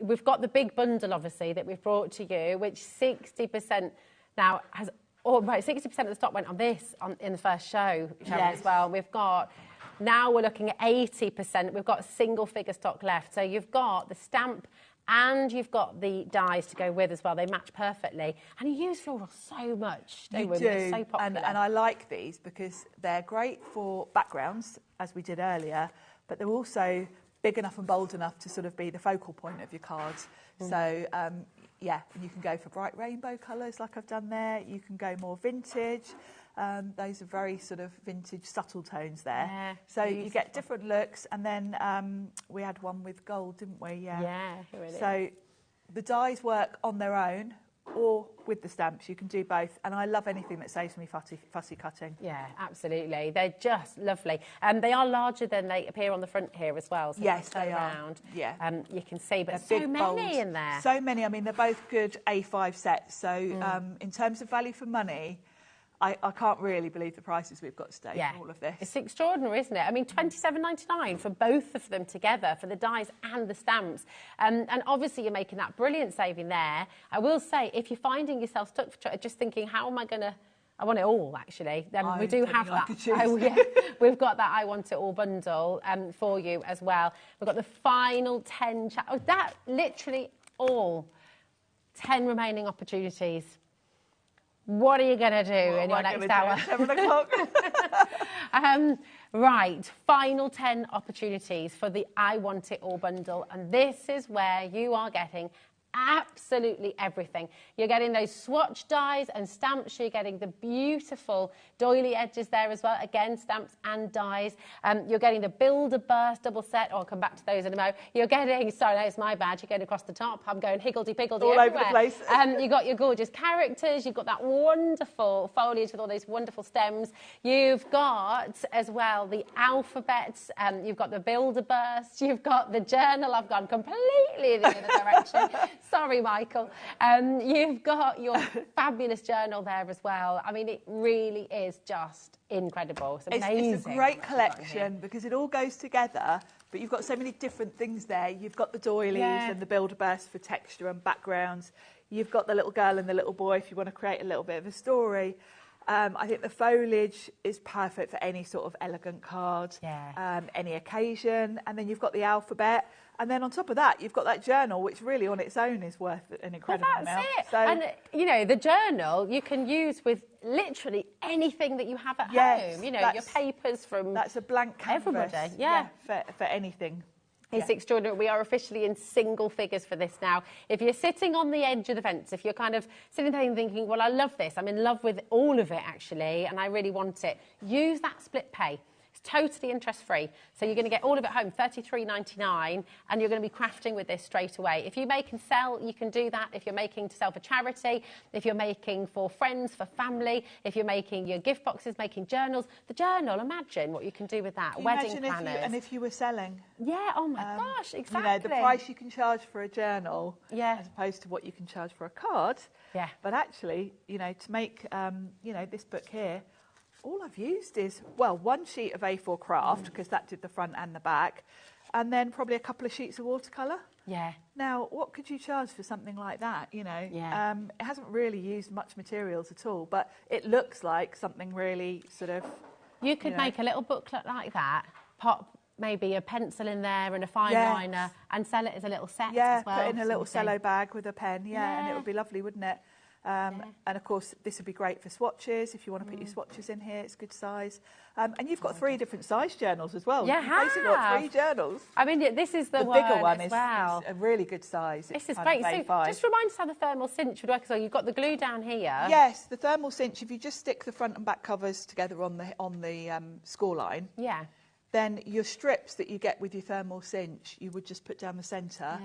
We've got the big bundle, obviously, that we've brought to you, which 60% now has... Oh, right, 60% of the stock went on this in the first show, Sharon, as well. We've got... Now we're looking at 80%. We've got single figure stock left. So you've got the stamp and you've got the dies to go with as well. They match perfectly. And you use floral so much, don't you? They're so popular. And I like these because they're great for backgrounds, as we did earlier, but they're also big enough and bold enough to sort of be the focal point of your cards. So, yeah, you can go for bright rainbow colours like I've done there. You can go more vintage. Those are very sort of vintage, subtle tones there. Yeah, so you get different looks. And then we had one with gold, didn't we? Yeah, really. So the dies work on their own or with the stamps. You can do both. And I love anything that saves me fussy cutting. Yeah, absolutely. They're just lovely. They are larger than they appear on the front here as well. So yes, they around, are. Yeah. You can see, but they're so big, many bold. in there. So many. I mean, they're both good A5 sets. So in terms of value for money, I can't really believe the prices we've got today for all of this. It's extraordinary, isn't it? I mean, $27.99 for both of them together, for the dies and the stamps. And obviously you're making that brilliant saving there. I will say, if you're finding yourself stuck just thinking, how am I going to... I want it all, actually. We do have that. We've got that I Want It All bundle for you as well. We've got the final 10... that literally all 10 remaining opportunities. What are you going to do in your next hour? 7 o'clock. Right, final 10 opportunities for the I Want It All bundle. And this is where you are getting absolutely everything. You're getting those swatch dies and stamps. You're getting the beautiful doily edges there as well. Again, stamps and dies. You're getting the Builder Burst double set. I'll come back to those in a moment. You're getting, sorry, that's my bad. You're going across the top. I'm going higgledy-piggledy all everywhere. Over the place. You've got your gorgeous characters. You've got that wonderful foliage with all those wonderful stems. You've got, as well, the alphabets. You've got the Builder Burst. You've got the journal. I've gone completely in the other direction. Sorry, Michael. You've got your fabulous journal there as well. I mean, it really is just incredible. It's amazing. It's a great collection because it all goes together, but you've got so many different things there. You've got the doilies and the Builder Burst for texture and backgrounds. You've got the little girl and the little boy if you want to create a little bit of a story. I think the foliage is perfect for any sort of elegant card, any occasion. And then you've got the alphabet. And then on top of that, you've got that journal, which really on its own is worth an incredible amount. It. So, and, you know, the journal you can use with literally anything that you have at home. You know, your papers from... That's a blank canvas. Everybody, for anything. It's extraordinary. We are officially in single figures for this now. If you're sitting on the edge of the fence, if you're kind of sitting there and thinking, well, I love this, I'm in love with all of it, actually, and I really want it, use that split pay. It's totally interest-free. So you're going to get all of it home, $33.99, and you're going to be crafting with this straight away. If you make and sell, you can do that. If you're making to sell for charity, if you're making for friends, for family, if you're making your gift boxes, making journals. The journal, imagine what you can do with that. Wedding planners. And if you were selling. Yeah, oh my gosh, exactly. You know, the price you can charge for a journal as opposed to what you can charge for a card. Yeah. But actually, you know, to make, you know, this book here, all I've used is, well, one sheet of A4 craft, because that did the front and the back, and then probably a couple of sheets of watercolour. Yeah. Now, what could you charge for something like that, you know? Yeah. It hasn't really used much materials at all, but it looks like something really sort of... You could make a little booklet like that, pop maybe a pencil in there and a fine liner, and sell it as a little set as well. Yeah, put in a little cello bag with a pen, and it would be lovely, wouldn't it? And of course, this would be great for swatches. If you want to put your swatches in here, it's good size. And you've got 3 different size journals as well. Yeah, you've basically got 3 journals. I mean, this is the bigger one as well. Is a really good size. This is great. So just remind us how the thermal cinch would work as well. You've got the glue down here. Yes, the thermal cinch. If you just stick the front and back covers together on the score line, then your strips that you get with your thermal cinch, you would just put down the centre,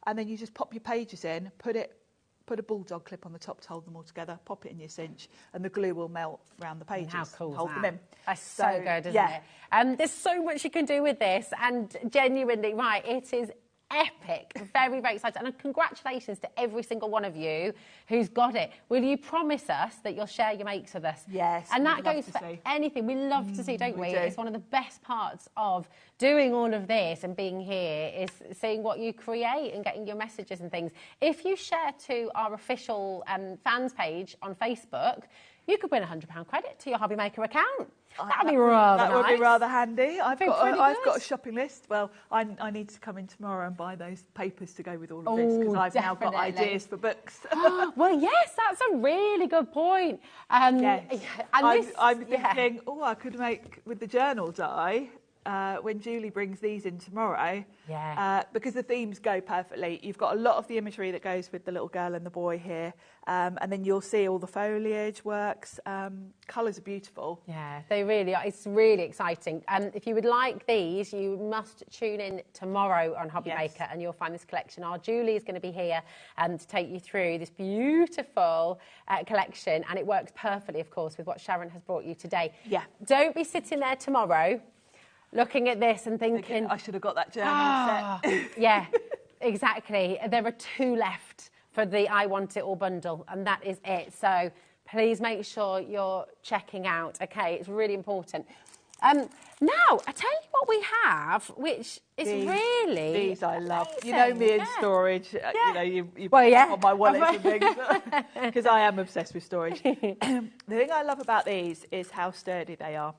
and then you just pop your pages in, put a bulldog clip on the top to hold them all together, pop it in your cinch, and the glue will melt around the pages. How cool hold them in. That's so good, isn't it? There's so much you can do with this, and genuinely, it is epic. Very, very excited. And congratulations to every single one of you who's got it. Will you promise us that you'll share your makes with us? Yes. And that goes for anything. We love to see, don't we? It's one of the best parts of doing all of this and being here is seeing what you create and getting your messages and things. If you share to our official fans page on Facebook, you could win £100 credit to your HobbyMaker account. That'd be rather nice. That would be rather handy. I've got a shopping list. Well, I need to come in tomorrow and buy those papers to go with all of this, because I've now got ideas for books. Well, yes, that's a really good point. I'm thinking, I could make with the journal die. When Julie brings these in tomorrow, because the themes go perfectly. You've got a lot of the imagery that goes with the little girl and the boy here, and then you'll see all the foliage works. Colours are beautiful. Yeah, they really are. It's really exciting. If you would like these, you must tune in tomorrow on HobbyMaker, and you'll find this collection. Our Julie is going to be here to take you through this beautiful collection, and it works perfectly, of course, with what Sharon has brought you today. Yeah. Don't be sitting there tomorrow looking at this and thinking, I should have got that journal set. Yeah, exactly. There are 2 left for the I Want It All bundle, and that is it. So please make sure you're checking out. Okay, it's really important. Now, I tell you what we have, which is really... These I love. You know me in storage. You know, you on my wallets and things. Because I am obsessed with storage. The thing I love about these is how sturdy they are.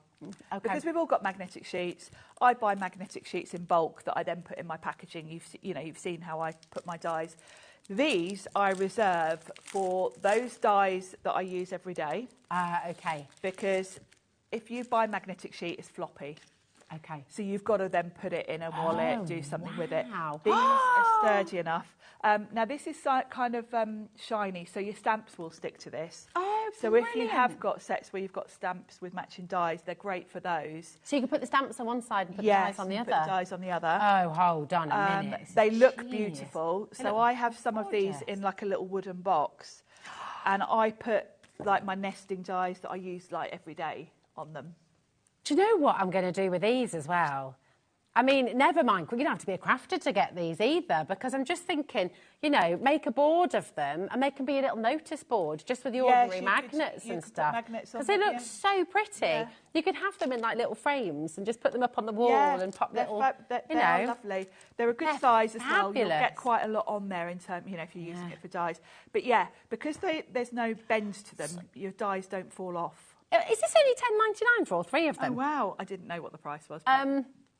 Okay. Because we've all got magnetic sheets. I buy magnetic sheets in bulk that I then put in my packaging. You've seen how I put my dies. These I reserve for those dies that I use every day. Okay. Because if you buy magnetic sheet, it's floppy. Okay. So you've got to then put it in a wallet, do something with it. These are sturdy enough. Now, this is kind of shiny, so your stamps will stick to this. Oh, so if you have got sets where you've got stamps with matching dies, they're great for those. So you can put the stamps on one side and put the dies on the other? Put the dies on the other. Oh, hold on a minute. They look beautiful. So I have some of these in like a little wooden box, and I put like my nesting dies that I use like every day on them. Do you know what I'm going to do with these as well? I mean, never mind, you don't have to be a crafter to get these either, because I'm just thinking, you know, make a board of them and make them be a little notice board just with the ordinary magnets and stuff. Because they look so pretty. Yeah. You could have them in like little frames and just put them up on the wall and pop little, they are lovely. They're a good size as well. You'll get quite a lot on there in terms, you know, if you're using it for dies. But yeah, because there's no bend to them, your dies don't fall off. Is this only $10.99 for all three of them? Oh, wow. I didn't know what the price was.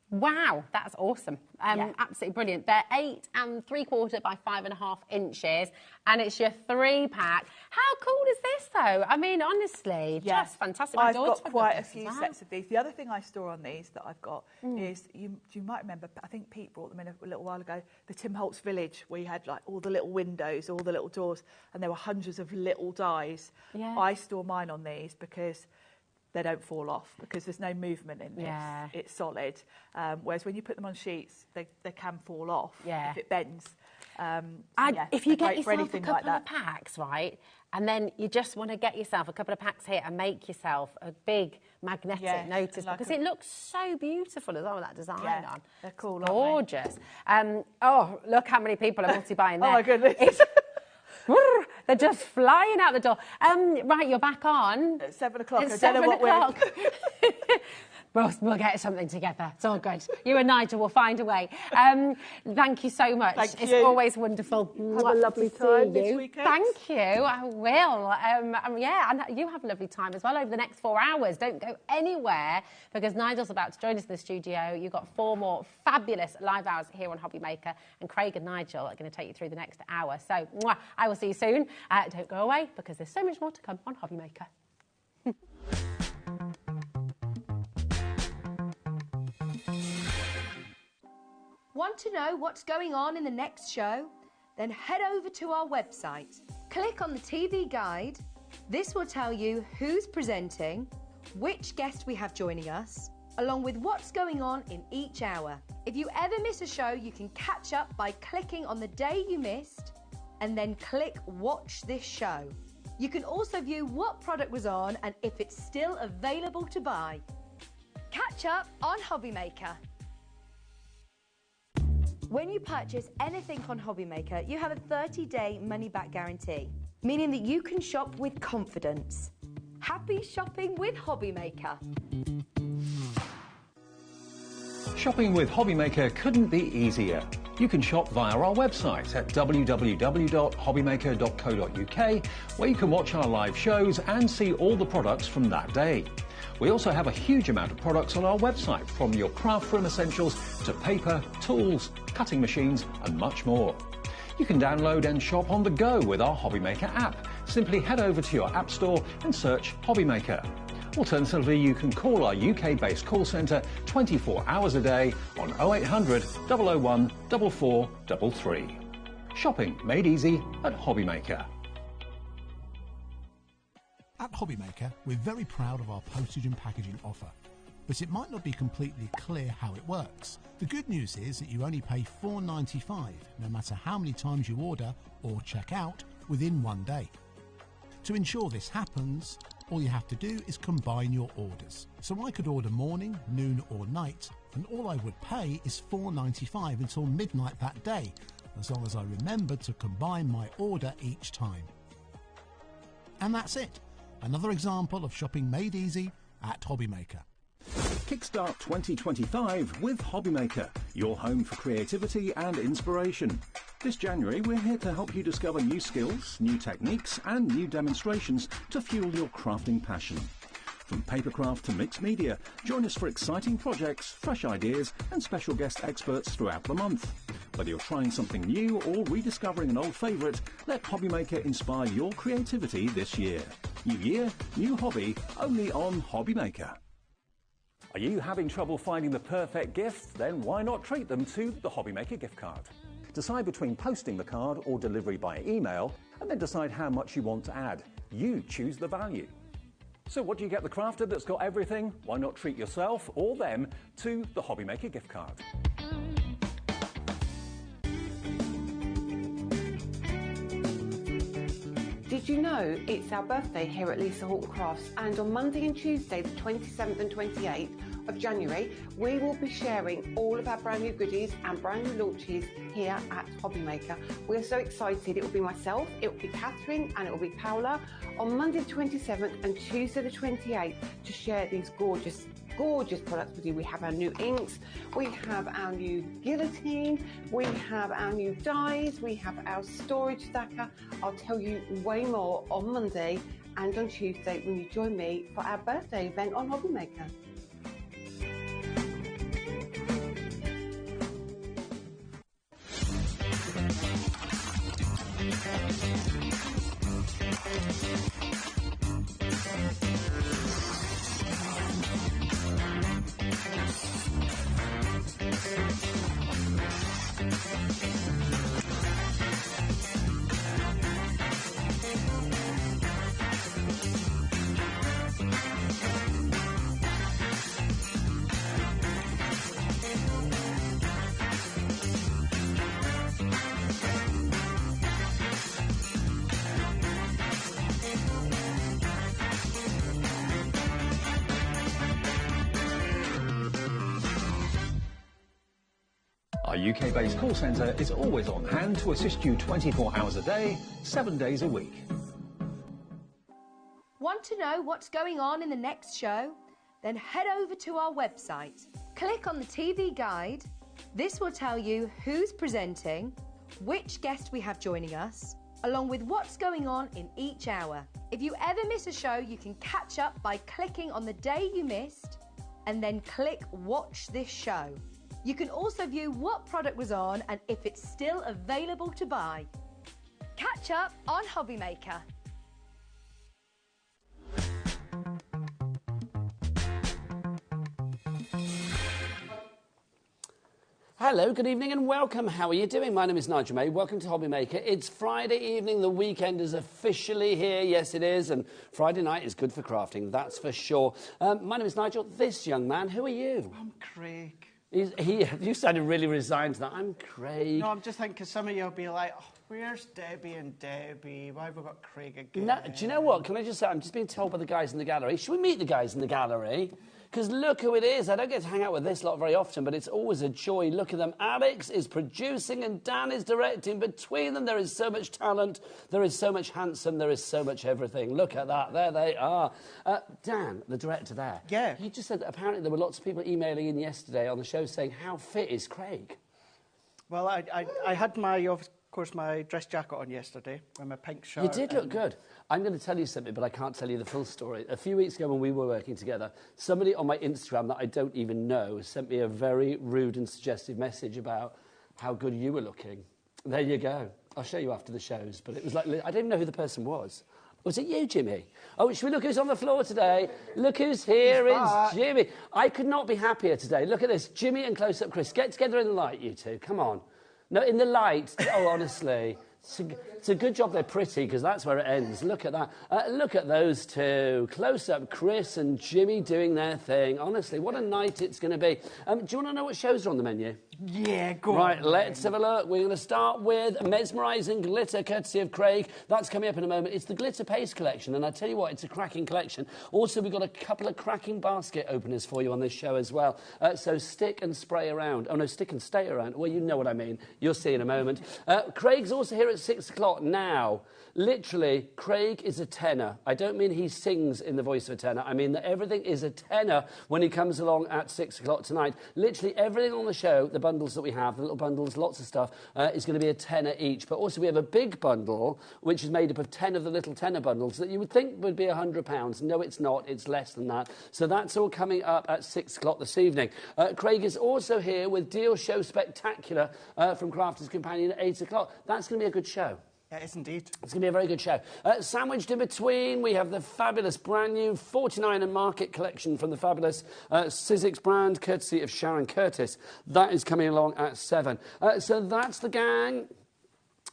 Wow, that's awesome. Absolutely brilliant. They're 8 3/4 by 5.5 inches, and it's your 3-pack. How cool is this, though? I mean, honestly, just fantastic. I've got quite a few sets of these. The other thing I store on these that I've got is, you might remember, I think Pete brought them in a little while ago, the Tim Holtz Village, where you had like all the little windows, all the little doors, and there were hundreds of little dies. I store mine on these because they don't fall off, because there's no movement in this. It's solid. Whereas when you put them on sheets, they can fall off if it bends. If you get yourself a couple of packs, right, and then you just want to get yourself a couple of packs here and make yourself a big magnetic notice, because it looks so beautiful as well with that design on. They're cool, gorgeous. Oh, look how many people are multi-buying there. Oh, my goodness. They're just flying out the door. Right, you're back on. At 7 o'clock. It's 7 o'clock. We'll get something together. It's all good. You and Nigel will find a way. Thank you so much. It's always wonderful. Have a lovely time this weekend. Thank you. I will. And you have a lovely time as well over the next 4 hours. Don't go anywhere, because Nigel's about to join us in the studio. You've got 4 more fabulous live hours here on HobbyMaker, and Craig and Nigel are going to take you through the next hour. So I will see you soon. Don't go away, because there's so much more to come on HobbyMaker. Want to know what's going on in the next show? Then head over to our website. Click on the TV guide. This will tell you who's presenting, which guest we have joining us, along with what's going on in each hour. If you ever miss a show, you can catch up by clicking on the day you missed and then click Watch This Show. You can also view what product was on and if it's still available to buy. Catch up on HobbyMaker. When you purchase anything on HobbyMaker, you have a 30-day money-back guarantee, meaning that you can shop with confidence. Happy shopping with HobbyMaker. Shopping with HobbyMaker couldn't be easier. You can shop via our website at www.hobbymaker.co.uk, where you can watch our live shows and see all the products from that day. We also have a huge amount of products on our website, from your craft room essentials to paper, tools, cutting machines and much more. You can download and shop on the go with our HobbyMaker app. Simply head over to your app store and search HobbyMaker. Alternatively, you can call our UK-based call centre 24 hours a day on 0800 001 4433. Shopping made easy at HobbyMaker. At HobbyMaker, we're very proud of our postage and packaging offer, but it might not be completely clear how it works. The good news is that you only pay $4.95 no matter how many times you order or check out within 1 day. To ensure this happens, all you have to do is combine your orders. So I could order morning, noon or night, and all I would pay is $4.95 until midnight that day, as long as I remembered to combine my order each time. And that's it. Another example of shopping made easy at HobbyMaker. Kickstart 2025 with HobbyMaker, your home for creativity and inspiration. This January, we're here to help you discover new skills, new techniques and new demonstrations to fuel your crafting passion. From papercraft to mixed media, join us for exciting projects, fresh ideas and special guest experts throughout the month. Whether you're trying something new or rediscovering an old favourite, let HobbyMaker inspire your creativity this year. New year, new hobby, only on HobbyMaker. Are you having trouble finding the perfect gift? Then why not treat them to the HobbyMaker gift card? Decide between posting the card or delivery by email, and then decide how much you want to add. You choose the value. So what do you get the crafter that's got everything? Why not treat yourself or them to the HobbyMaker gift card? Did you know it's our birthday here at Lisa Horton Crafts, and on Monday and Tuesday the 27th and 28th of January we will be sharing all of our brand new goodies and brand new launches here at HobbyMaker. We're so excited. It will be myself, it will be Catherine and it will be Paola on Monday the 27th and Tuesday the 28th to share these gorgeous products with you. We have our new inks, we have our new guillotine, we have our new dies, we have our storage stacker. I'll tell you way more on Monday and on Tuesday when you join me for our birthday event on HobbyMaker. Our UK-based call centre is always on hand to assist you 24 hours a day, 7 days a week. Want to know what's going on in the next show? Then head over to our website. Click on the TV guide. This will tell you who's presenting, which guest we have joining us, along with what's going on in each hour. If you ever miss a show, you can catch up by clicking on the day you missed and then click Watch This Show. You can also view what product was on and if it's still available to buy. Catch up on HobbyMaker. Hello, good evening and welcome. How are you doing? My name is Nigel May. Welcome to HobbyMaker. It's Friday evening. The weekend is officially here. Yes, it is. And Friday night is good for crafting, that's for sure. My name is Nigel. This young man, who are you? I'm Craig. You sounded really resigned to that. I'm Craig. No, I'm just thinking some of you will be like, oh, where's Debbie and Debbie? Why have we got Craig again? No, do you know what? Can I just say, I'm just being told by the guys in the gallery. Should we meet the guys in the gallery? Because look who it is. I don't get to hang out with this lot very often, but it's always a joy. Look at them. Alex is producing and Dan is directing. Between them, there is so much talent. There is so much handsome. There is so much everything. Look at that. There they are. Dan, the director there. Yeah. He just said that apparently there were lots of people emailing in yesterday on the show saying, how fit is Craig? Well, I had of course, my dress jacket on yesterday with my pink shirt. You did look good. I'm going to tell you something, but I can't tell you the full story. A few weeks ago when we were working together, somebody on my Instagram that I don't even know sent me a very rude and suggestive message about how good you were looking. There you go. I'll show you after the shows, but it was like, I didn't even know who the person was. Was it you, Jimmy? Oh, should we look who's on the floor today? Look who's here. It's Jimmy. I could not be happier today. Look at this. Jimmy and Close-Up Chris. Get together in the light, you two. Come on. No, in the light. Oh, honestly. It's a good job they're pretty, because that's where it ends. Look at that. Look at those two. Close-Up Chris and Jimmy doing their thing. Honestly, what a night it's going to be. Do you want to know what shows are on the menu? Yeah, go on. Right, let's have a look. We're going to start with Mesmerising Glitter, courtesy of Craig. That's coming up in a moment. It's the Glitter Paste collection, and I tell you what, it's a cracking collection. Also, we've got a couple of cracking basket openers for you on this show as well. So stick and spray around. Oh, no, stick and stay around. Well, you know what I mean. You'll see in a moment. Craig's also here at 6 o'clock now. Literally, Craig is a tenor. I don't mean he sings in the voice of a tenor. I mean that everything is a tenor when he comes along at 6 o'clock tonight. Literally everything on the show, the bundles that we have, the little bundles, lots of stuff, is going to be a tenner each. But also we have a big bundle, which is made up of 10 of the little tenner bundles that you would think would be £100. No, it's not. It's less than that. So that's all coming up at 6 o'clock this evening. Craig is also here with Deal Show Spectacular from Crafters Companion at 8 o'clock. That's going to be a good show. Yeah, it is indeed. It's going to be a very good show. Sandwiched in between, we have the fabulous brand new 49 and Market collection from the fabulous Sizzix brand, courtesy of Sharon Curtis. That is coming along at 7. So that's the gang.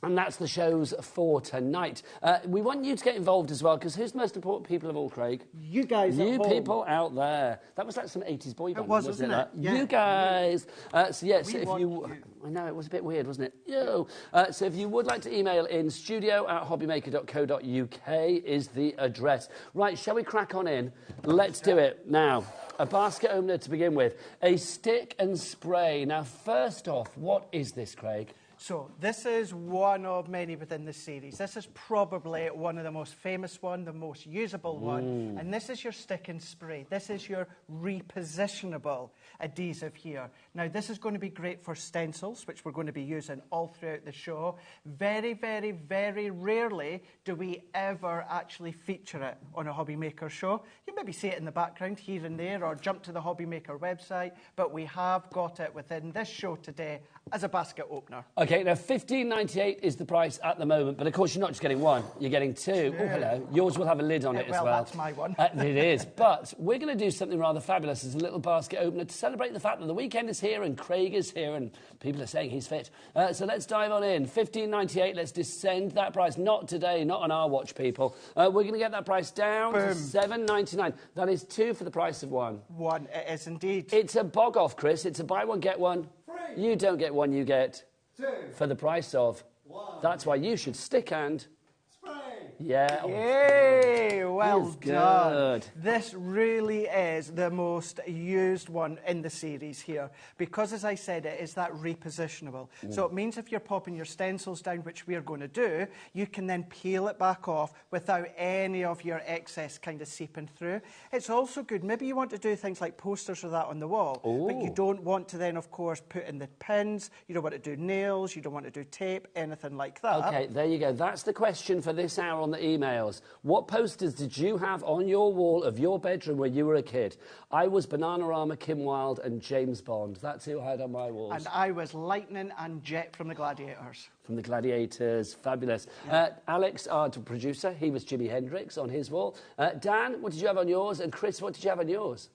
And that's the shows for tonight. We want you to get involved as well, because who's the most important people of all, Craig? You guys You people out there. That was like some 80s boy band, wasn't it? Yeah. You guys. So, yes, We if want you... I know, it was a bit weird, wasn't it? Yo. So if you would like to email in, studio@hobbymaker.co.uk is the address. Right, shall we crack on in? Let's do it. Now, a basket opener to begin with. A stick and spray. Now, first off, what is this, Craig? So this is one of many within the series. This is probably one of the most famous one, the most usable one. And this is your stick and spray. This is your repositionable adhesive here. Now, this is going to be great for stencils, which we're going to be using all throughout the show. Very, very, very rarely do we ever actually feature it on a HobbyMaker show. You maybe see it in the background here and there, or jump to the HobbyMaker website, but we have got it within this show today as a basket opener. OK, now $15.98 is the price at the moment, but of course you're not just getting one, you're getting two. Oh, hello. Yours will have a lid on it as well. Well, that's my one. It is, but we're going to do something rather fabulous as a little basket opener to celebrate the fact that the weekend is here and Craig is here and people are saying he's fit. So let's dive on in. $15.98, let's descend that price. Not today, not on our watch, people. We're going to get that price down to $7.99. That is two for the price of one. One, it is indeed. It's a bog off, Chris. It's a buy one, get one. Free. You don't get one, you get two. For the price of one. That's why you should stick and Spray. yeah. Yay! Well Feels done. good. This really is the most used one in the series here because, as I said, it is that repositionable. So it means if you're popping your stencils down, which we're going to do, you can then peel it back off without any of your excess kind of seeping through. It's also good. Maybe you want to do things like posters or that on the wall, but you don't want to then, of course, put in the pins. You don't want to do nails. You don't want to do tape, anything like that. OK, there you go. That's the question for this hour on the emails. What posters did you have on your wall of your bedroom when you were a kid? I was Bananarama, Kim Wilde and James Bond. That's who I had on my walls. And I was Lightning and Jet from the Gladiators. From the Gladiators. Fabulous. Yeah. Alex, our producer, he was Jimi Hendrix on his wall. Dan, what did you have on yours? And Chris, what did you have on yours?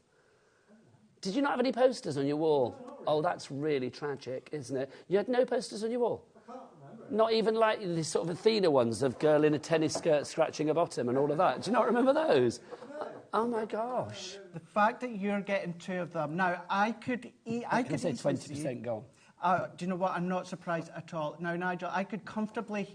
Did you not have any posters on your wall? Oh, that's really tragic, isn't it? You had no posters on your wall? Not even like the sort of Athena ones of girl in a tennis skirt scratching a bottom and all of that. Do you not remember those? Oh, my gosh. The fact that you're getting two of them. Now, I could eat... I could say 20% gone. Do you know what? I'm not surprised at all. Now, Nigel, I could comfortably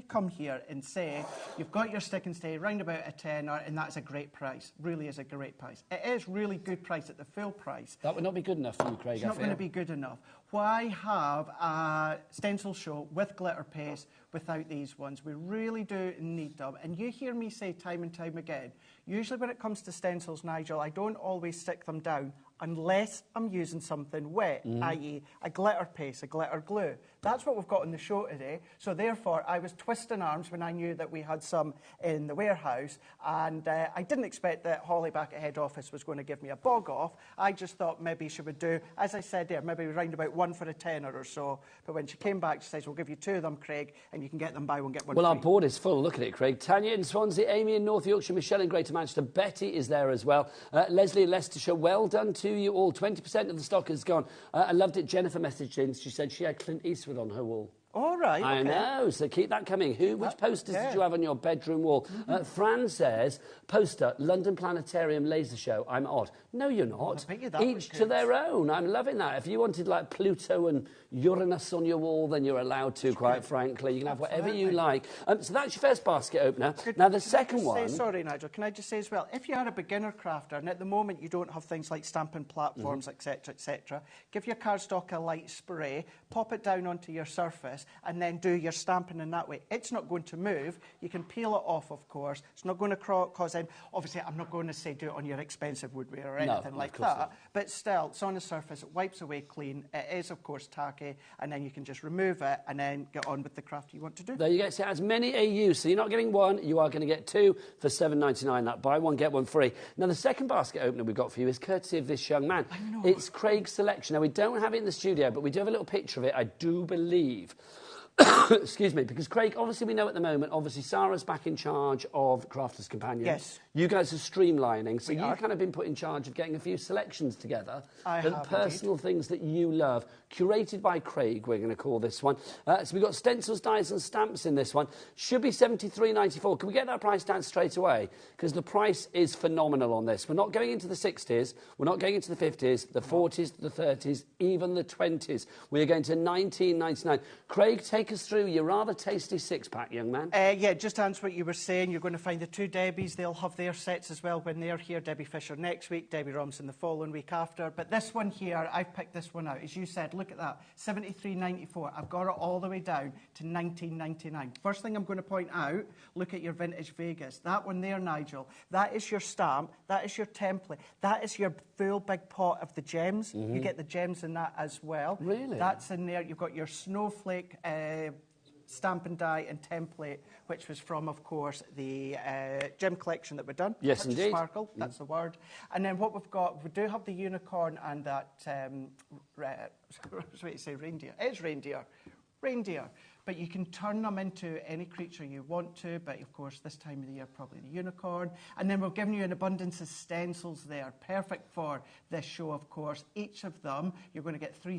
come here and say, you've got your stick and stay round about a tenner, and that's a great price. Really is a great price. It is really good price at the full price. That would not be good enough for you, Craig, It's not going to be good enough. Why have a stencil show with glitter paste without these ones? We really do need them. And you hear me say time and time again, usually when it comes to stencils, Nigel, I don't always stick them down unless I'm using something wet, i.e. a glitter paste, a glitter glue. That's what we've got on the show today. So therefore, I was twisting arms when I knew that we had some in the warehouse, and I didn't expect that Holly back at head office was going to give me a bog off. I just thought maybe she would do, as I said there, maybe round about one for a tenner or so. But when she came back, she says, we'll give you two of them, Craig, and you can get them buy one, get one Well, free. our board is full. Look at it, Craig. Tanya in Swansea, Amy in North Yorkshire, Michelle in Greater Manchester, Betty is there as well. Leslie in Leicestershire, well done to you all. 20% of the stock has gone. I loved it. Jennifer messaged in. She said she had Clint Eastwood on her wall. All right. I know, so keep that coming. Which posters did you have on your bedroom wall? Fran says, poster, London Planetarium Laser Show. I'm odd. No, you're not. Each to their own. I'm loving that. If you wanted like Pluto and Uranus on your wall, then you're allowed to, quite frankly. You can have whatever you like. So that's your first basket opener. Now, the second one... Sorry, Nigel, can I just say as well, if you are a beginner crafter, and at the moment you don't have things like stamping platforms, etc., give your cardstock a light spray, pop it down onto your surface, and then do your stamping in that way. It's not going to move. You can peel it off, of course. It's not going to cause any... Obviously, I'm not going to say do it on your expensive woodware or anything like that. Not. But still, it's on the surface. It wipes away clean. It is, of course, tacky. And then you can just remove it and then get on with the craft you want to do. There you go. So it has many AUs. So you're not getting one. You are going to get two for $7.99. That buy one, get one free. Now, the second basket opener we've got for you is courtesy of this young man. It's Craig's selection. Now, we don't have it in the studio, but we do have a little picture of it, I do believe. Excuse me, because Craig, obviously we know at the moment, obviously Sarah's back in charge of Crafters Companion. Yes. You guys are streamlining, so you've kind of been put in charge of getting a few selections together. Personal things that you love, curated by Craig, we're going to call this one. So we've got stencils, dies and stamps in this one. Should be $73.94. Can we get that price down straight away? Because the price is phenomenal on this. We're not going into the 60s, we're not going into the 50s, the 40s, the 30s, even the 20s. We're going to $19.99. Craig, take take us through your rather tasty six-pack, young man? Yeah, just to answer what you were saying, you're going to find the two Debbies. They'll have their sets as well when they're here. Debbie Fisher next week, Debbie Robinson the following week after. But this one here, I've picked this one out. As you said, look at that, $73.94. I've got it all the way down to $19.99. First thing I'm going to point out, look at your Vintage Vegas. That one there, Nigel, that is your stamp, that is your template, that is your full big pot of the gems. You get the gems in that as well. Really? That's in there. You've got your snowflake stamp and die and template, which was from, of course, the gem collection that we've done. Yes, indeed. Sparkle, that's the word. And then what we've got, we do have the unicorn and that, what you say, reindeer? It's reindeer. Reindeer. But you can turn them into any creature you want to, but of course this time of the year probably the unicorn. And then we've given you an abundance of stencils there, perfect for this show, of course. Each of them, you're going to get three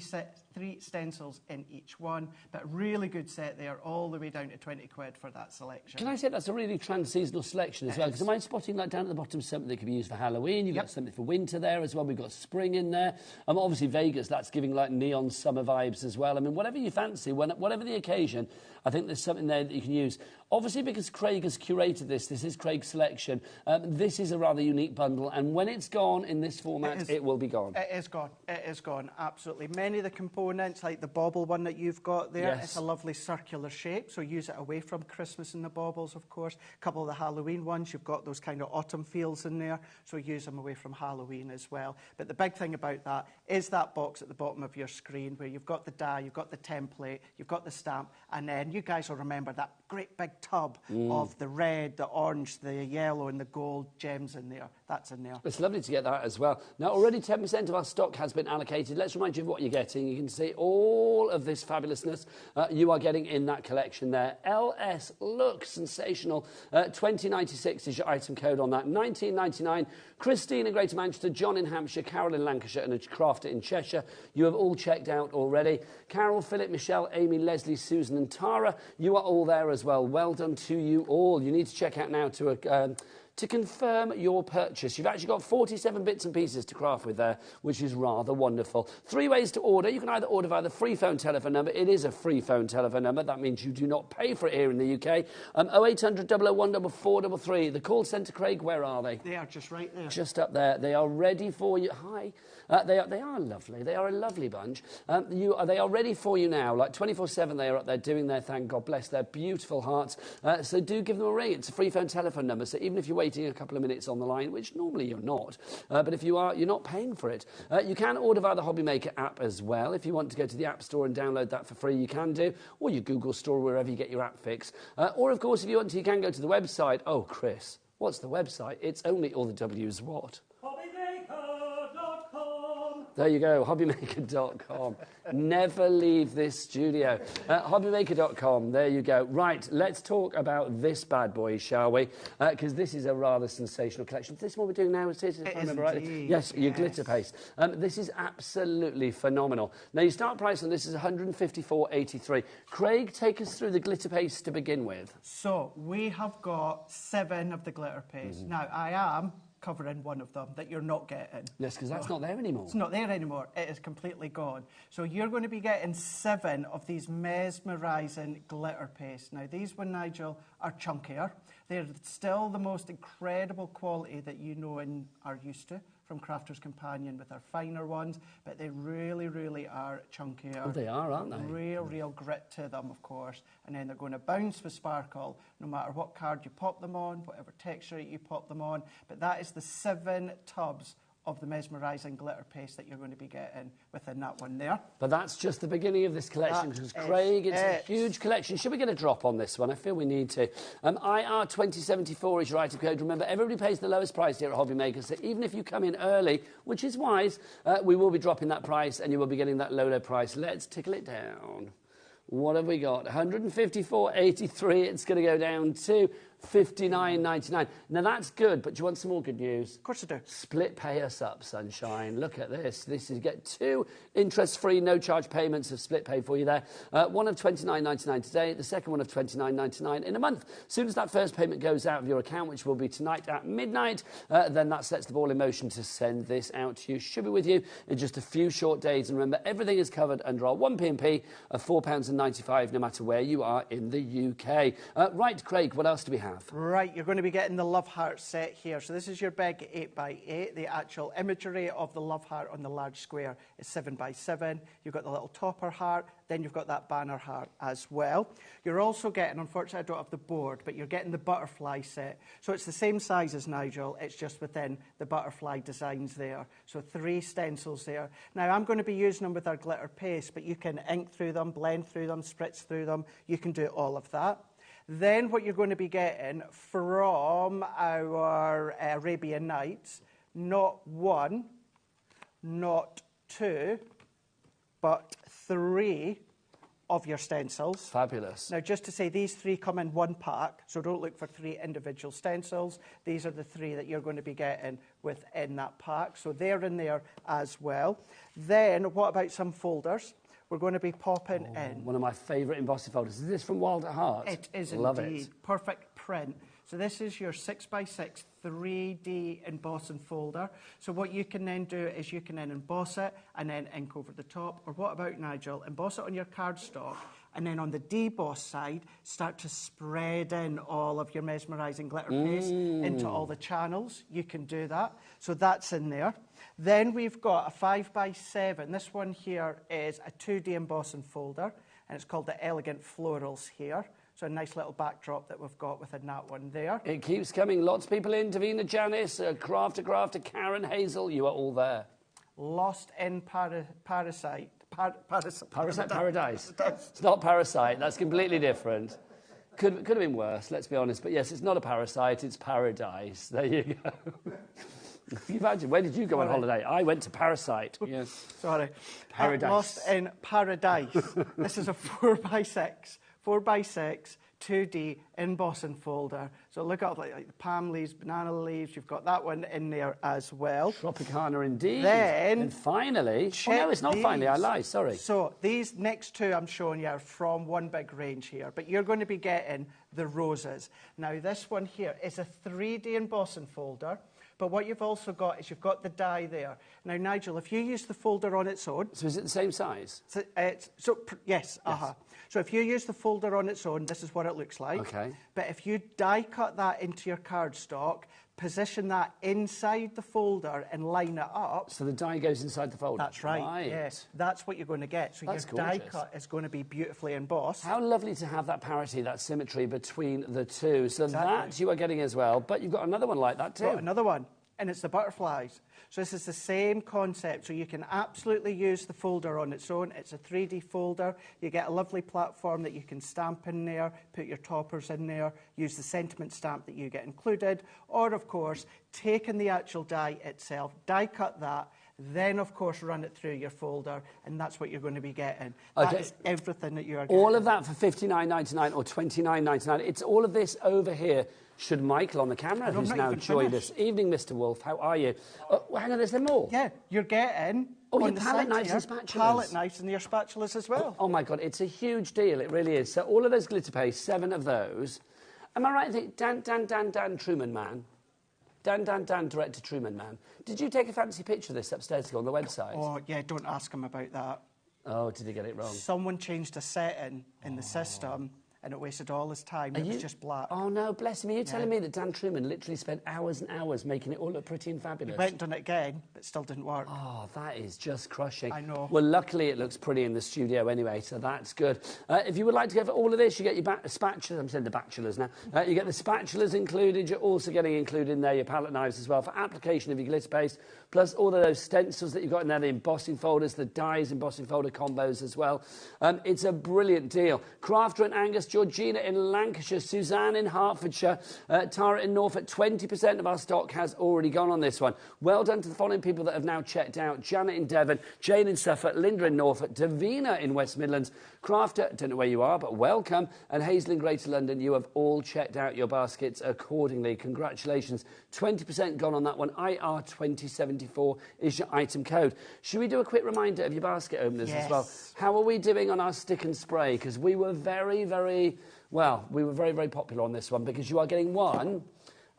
stencils in each one, but really good set there, all the way down to 20 quid for that selection. Can I say that's a really trans-seasonal selection as well? Because am I spotting, like, down at the bottom something that could be used for Halloween? You've got something for winter there as well. We've got spring in there. Obviously Vegas, that's giving like neon summer vibes as well. I mean, whatever you fancy, whatever the occasion, I think there's something there that you can use. Obviously, because Craig has curated this is Craig's selection, this is a rather unique bundle, and when it's gone in this format, it will be gone. It is gone. It is gone, absolutely. Many of the components, like the bauble one that you've got there, it's a lovely circular shape, so use it away from Christmas and the baubles, of course. A couple of the Halloween ones, you've got those kind of autumn feels in there, so use them away from Halloween as well. But the big thing about that is that box at the bottom of your screen where you've got the die, you've got the template, you've got the stamp, and then you guys will remember that great big tub of the red, the orange, the yellow and the gold gems in there. That's in there. It's lovely to get that as well. Now, already 10% of our stock has been allocated. Let's remind you of what you're getting. You can see all of this fabulousness you are getting in that collection there. LS looks sensational. 2096 is your item code on that. 1999. Christine in Greater Manchester, John in Hampshire, Carol in Lancashire and a crafter in Cheshire. You have all checked out already. Carol, Philip, Michelle, Amy, Leslie, Susan and Tara. You are all there as well. Well done to you all. You need to check out now to confirm your purchase. You've actually got 47 bits and pieces to craft with there, which is rather wonderful. 3 ways to order. You can either order via the free phone telephone number. It is a free phone telephone number. That means you do not pay for it here in the UK. 0800 001 4433. The call centre, Craig, where are they? They are just right there. Just up there. They are ready for you. Hi. They are lovely. They are a lovely bunch. They are ready for you now. Like 24/7 they are up there doing their thing. God bless their beautiful hearts. So do give them a ring. It's a free phone telephone number. So even if you're waiting a couple of minutes on the line, which normally you're not, but if you are, you're not paying for it. You can order via the HobbyMaker app as well. If you want to go to the App Store and download that for free, you can do. Or your Google Store, wherever you get your app fix. Or, of course, if you want to, you can go to the website. Oh, Chris, what's the website? It's only all the W's what? There you go, hobbymaker.com. Never leave this studio. Hobbymaker.com, there you go. Right, let's talk about this bad boy, shall we? Because this is a rather sensational collection. Is this what we're doing now? If I remember rightly? Yes, your glitter paste. This is absolutely phenomenal. Now, your start price on this is $154.83. Craig, take us through the glitter paste to begin with. So, we have got 7 of the glitter paste. Now, I am covering one of them that you're not getting. Yes, because that's not there anymore. It's not there anymore. It is completely gone. So you're going to be getting 7 of these mesmerising glitter paste. Now, these one, Nigel, are chunkier. They're still the most incredible quality that you know and are used to from Crafter's Companion with our finer ones, but they really, really are chunkier. Oh, they are, aren't they? Real grit to them, of course. And then they're going to bounce with sparkle, no matter what card you pop them on, whatever texture you pop them on. But that is the 7 tubs of the mesmerising glitter paste that you're going to be getting within that one there. But that's just the beginning of this collection, because Craig, it's a huge collection. Should we get a drop on this one? I feel we need to. IR2074 is your item code. Remember, everybody pays the lowest price here at HobbyMaker, so even if you come in early, which is wise, we will be dropping that price and you will be getting that low price. Let's tickle it down. What have we got? 154.83. It's going to go down to $59.99. Now, that's good, but do you want some more good news? Of course I do. Split pay us up, sunshine. Look at this. This is get 2 interest-free, no-charge payments of split pay for you there. One of $29.99 today, the second one of $29.99 in a month. As soon as that first payment goes out of your account, which will be tonight at midnight, then that sets the ball in motion to send this out to you. Should be with you in just a few short days. And remember, everything is covered under our 1P&P of £4.95, no matter where you are in the UK. Right, Craig, what else do we have? Right, you're going to be getting the Love Heart set here. So this is your big 8x8. The actual imagery of the Love Heart on the large square is 7x7. You've got the little topper heart, then you've got that banner heart as well. You're also getting, unfortunately I don't have the board, but you're getting the butterfly set. So it's the same size as Nigel, it's just within the butterfly designs there. So 3 stencils there. Now I'm going to be using them with our glitter paste, but you can ink through them, blend through them, spritz through them. You can do all of that. Then what you're going to be getting from our Arabian Nights, not 1, not 2, but 3 of your stencils. Fabulous. Now, just to say, these 3 come in 1 pack, so don't look for 3 individual stencils. These are the 3 that you're going to be getting within that pack, so they're in there as well. Then, what about some folders? We're going to be popping in. One of my favourite embossing folders. Is this from Wild at Heart? It is Love indeed. It. Perfect print. So this is your 6x6 3D embossing folder. So what you can then do is you can then emboss it and then ink over the top. Or what about, Nigel, emboss it on your cardstock and then on the deboss side, start to spread in all of your mesmerising glitter paste into all the channels. You can do that. So that's in there. Then we've got a 5x7. This one here is a 2D embossing folder, and it's called the Elegant Florals here. So a nice little backdrop that we've got within that one there. It keeps coming. Lots of people in. Davina, Janice, Crafter, Karen, Hazel. You are all there. Lost in Parasite. Parasite Paradise. It's not Parasite. That's completely different. Could have been worse, let's be honest. But yes, it's not a parasite. It's Paradise. There you go. Can you imagine? Where did you go on holiday? I went to Parasite. Yes. Sorry. Paradise. Lost in Paradise. This is a 4x6. 4x6 2D embossing folder. So look at like the palm leaves, banana leaves. You've got that one in there as well. Tropicana indeed. Then and finally, no, it's not these. finally. I lie. Sorry. So these next 2 I'm showing you are from one big range here, but you're going to be getting the roses. Now this one here is a 3D embossing folder. But what you've also got is you've got the die there. Now, Nigel, if you use the folder on its own... So is it the same size? Yes, yes. So if you use the folder on its own, this is what it looks like. Okay. But if you die cut that into your cardstock, position that inside the folder and line it up... So the die goes inside the folder? That's right, yes. That's what you're going to get. So that's your die cut is going to be beautifully embossed. How lovely to have that parity, that symmetry between the 2. So that you are getting as well, but you've got another one like that too. Got another one, and it's the butterflies. So this is the same concept. So you can absolutely use the folder on its own. It's a 3D folder. You get a lovely platform that you can stamp in there, put your toppers in there, use the sentiment stamp that you get included, or, of course, taking the actual die itself, die cut that, then, of course, run it through your folder, and that's what you're going to be getting. Okay. That is everything that you are getting. All of that for $59.99 or $29.99. It's all of this over here. Should Michael on the camera, who's now joined us. Evening, Mr. Wolf. How are you? Oh, hang on, there's them all. Yeah, you're getting... Oh, your palette knives and spatulas. Palette knives and your spatulas as well. Oh, my God, it's a huge deal. It really is. So all of those glitter paste, 7 of those. Am I right in thinking Dan Truman Man? Dan, director Truman Man. Did you take a fancy picture of this upstairs on the website? Oh, yeah, don't ask him about that. Oh, did he get it wrong? Someone changed a setting in the system, and it wasted all his time. It was just black. Oh, no, bless him. Are you telling me that Dan Truman literally spent hours and hours making it all look pretty and fabulous? He went and done it again, but still didn't work. Oh, that is just crushing. I know. Well, luckily it looks pretty in the studio anyway, so that's good. If you would like to go for all of this, you get your spatulas. I'm saying the bachelors now. You get the spatulas included. You're also getting included in there your palette knives as well for application of your glitter paste, plus all of those stencils that you've got in there, the embossing folders, the dies embossing folder combos as well. It's a brilliant deal. Crafter and Angus, Georgina in Lancashire, Suzanne in Hertfordshire, Tara in Norfolk. 20% of our stock has already gone on this one. Well done to the following people that have now checked out. Janet in Devon, Jane in Suffolk, Linda in Norfolk, Davina in West Midlands, Crafter, don't know where you are, but welcome, and Hazel in Greater London. You have all checked out your baskets accordingly. Congratulations. 20% gone on that one. IR2074 is your item code. Should we do a quick reminder of your basket openers as well? How are we doing on our stick and spray? Because we were very, very popular on this one, because you are getting one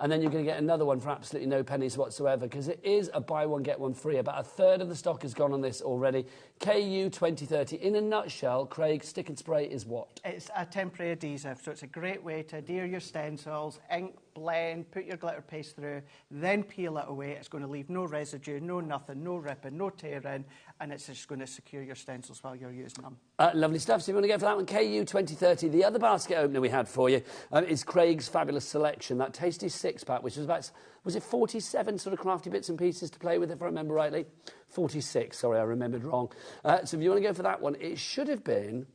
and then you're going to get another one for absolutely no pennies whatsoever, because it is a buy one, get one free. About a third of the stock has gone on this already. KU 2030. In a nutshell, Craig, stick and spray is what? It's a temporary adhesive, so it's a great way to adhere your stencils, ink, blend, put your glitter paste through, then peel it away. It's going to leave no residue, no nothing, no ripping, no tearing, and it's just going to secure your stencils while you're using them. Lovely stuff. So if you want to go for that one, KU 2030. The other basket opener we had for you is Craig's Fabulous Selection, that tasty six-pack, which was about, was it 47 sort of crafty bits and pieces to play with, if I remember rightly? 46, sorry, I remembered wrong. So if you want to go for that one, it should have been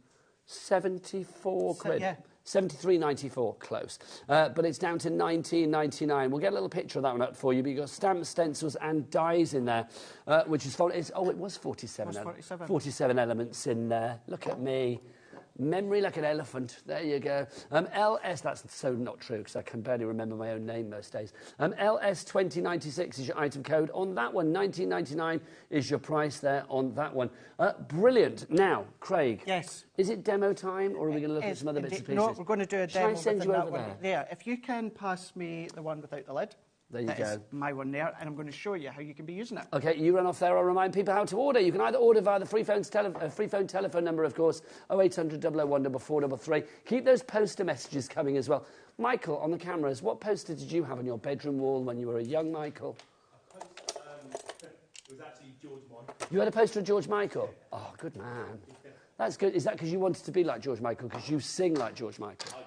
74 quid. Yeah. 73.94, close. But it's down to 19.99. We'll get a little picture of that one up for you, but you've got stamps, stencils and dies in there, which is... it was 47. It was 47 elements in there. Look at me. Memory like an elephant. There you go. LS, that's so not true, because I can barely remember my own name most days. LS 2096 is your item code on that one. 19.99 is your price there on that one. Brilliant. Now, Craig. Yes. Is it demo time, or are we going to look at some other bits and pieces? No, we're going to do a demo. Shall I send you over there? Yeah, if you can pass me the one without the lid. There you go. That is my one there, and I'm going to show you how you can be using it. OK, you run off there. I'll remind people how to order. You can either order via the free phone telephone number, of course, 0800 001 433. Keep those poster messages coming as well. Michael, on the cameras, what poster did you have on your bedroom wall when you were a young Michael? It was actually George Michael. You had a poster of George Michael? Oh, good man. That's good. Is that because you wanted to be like George Michael, because you sing like George Michael?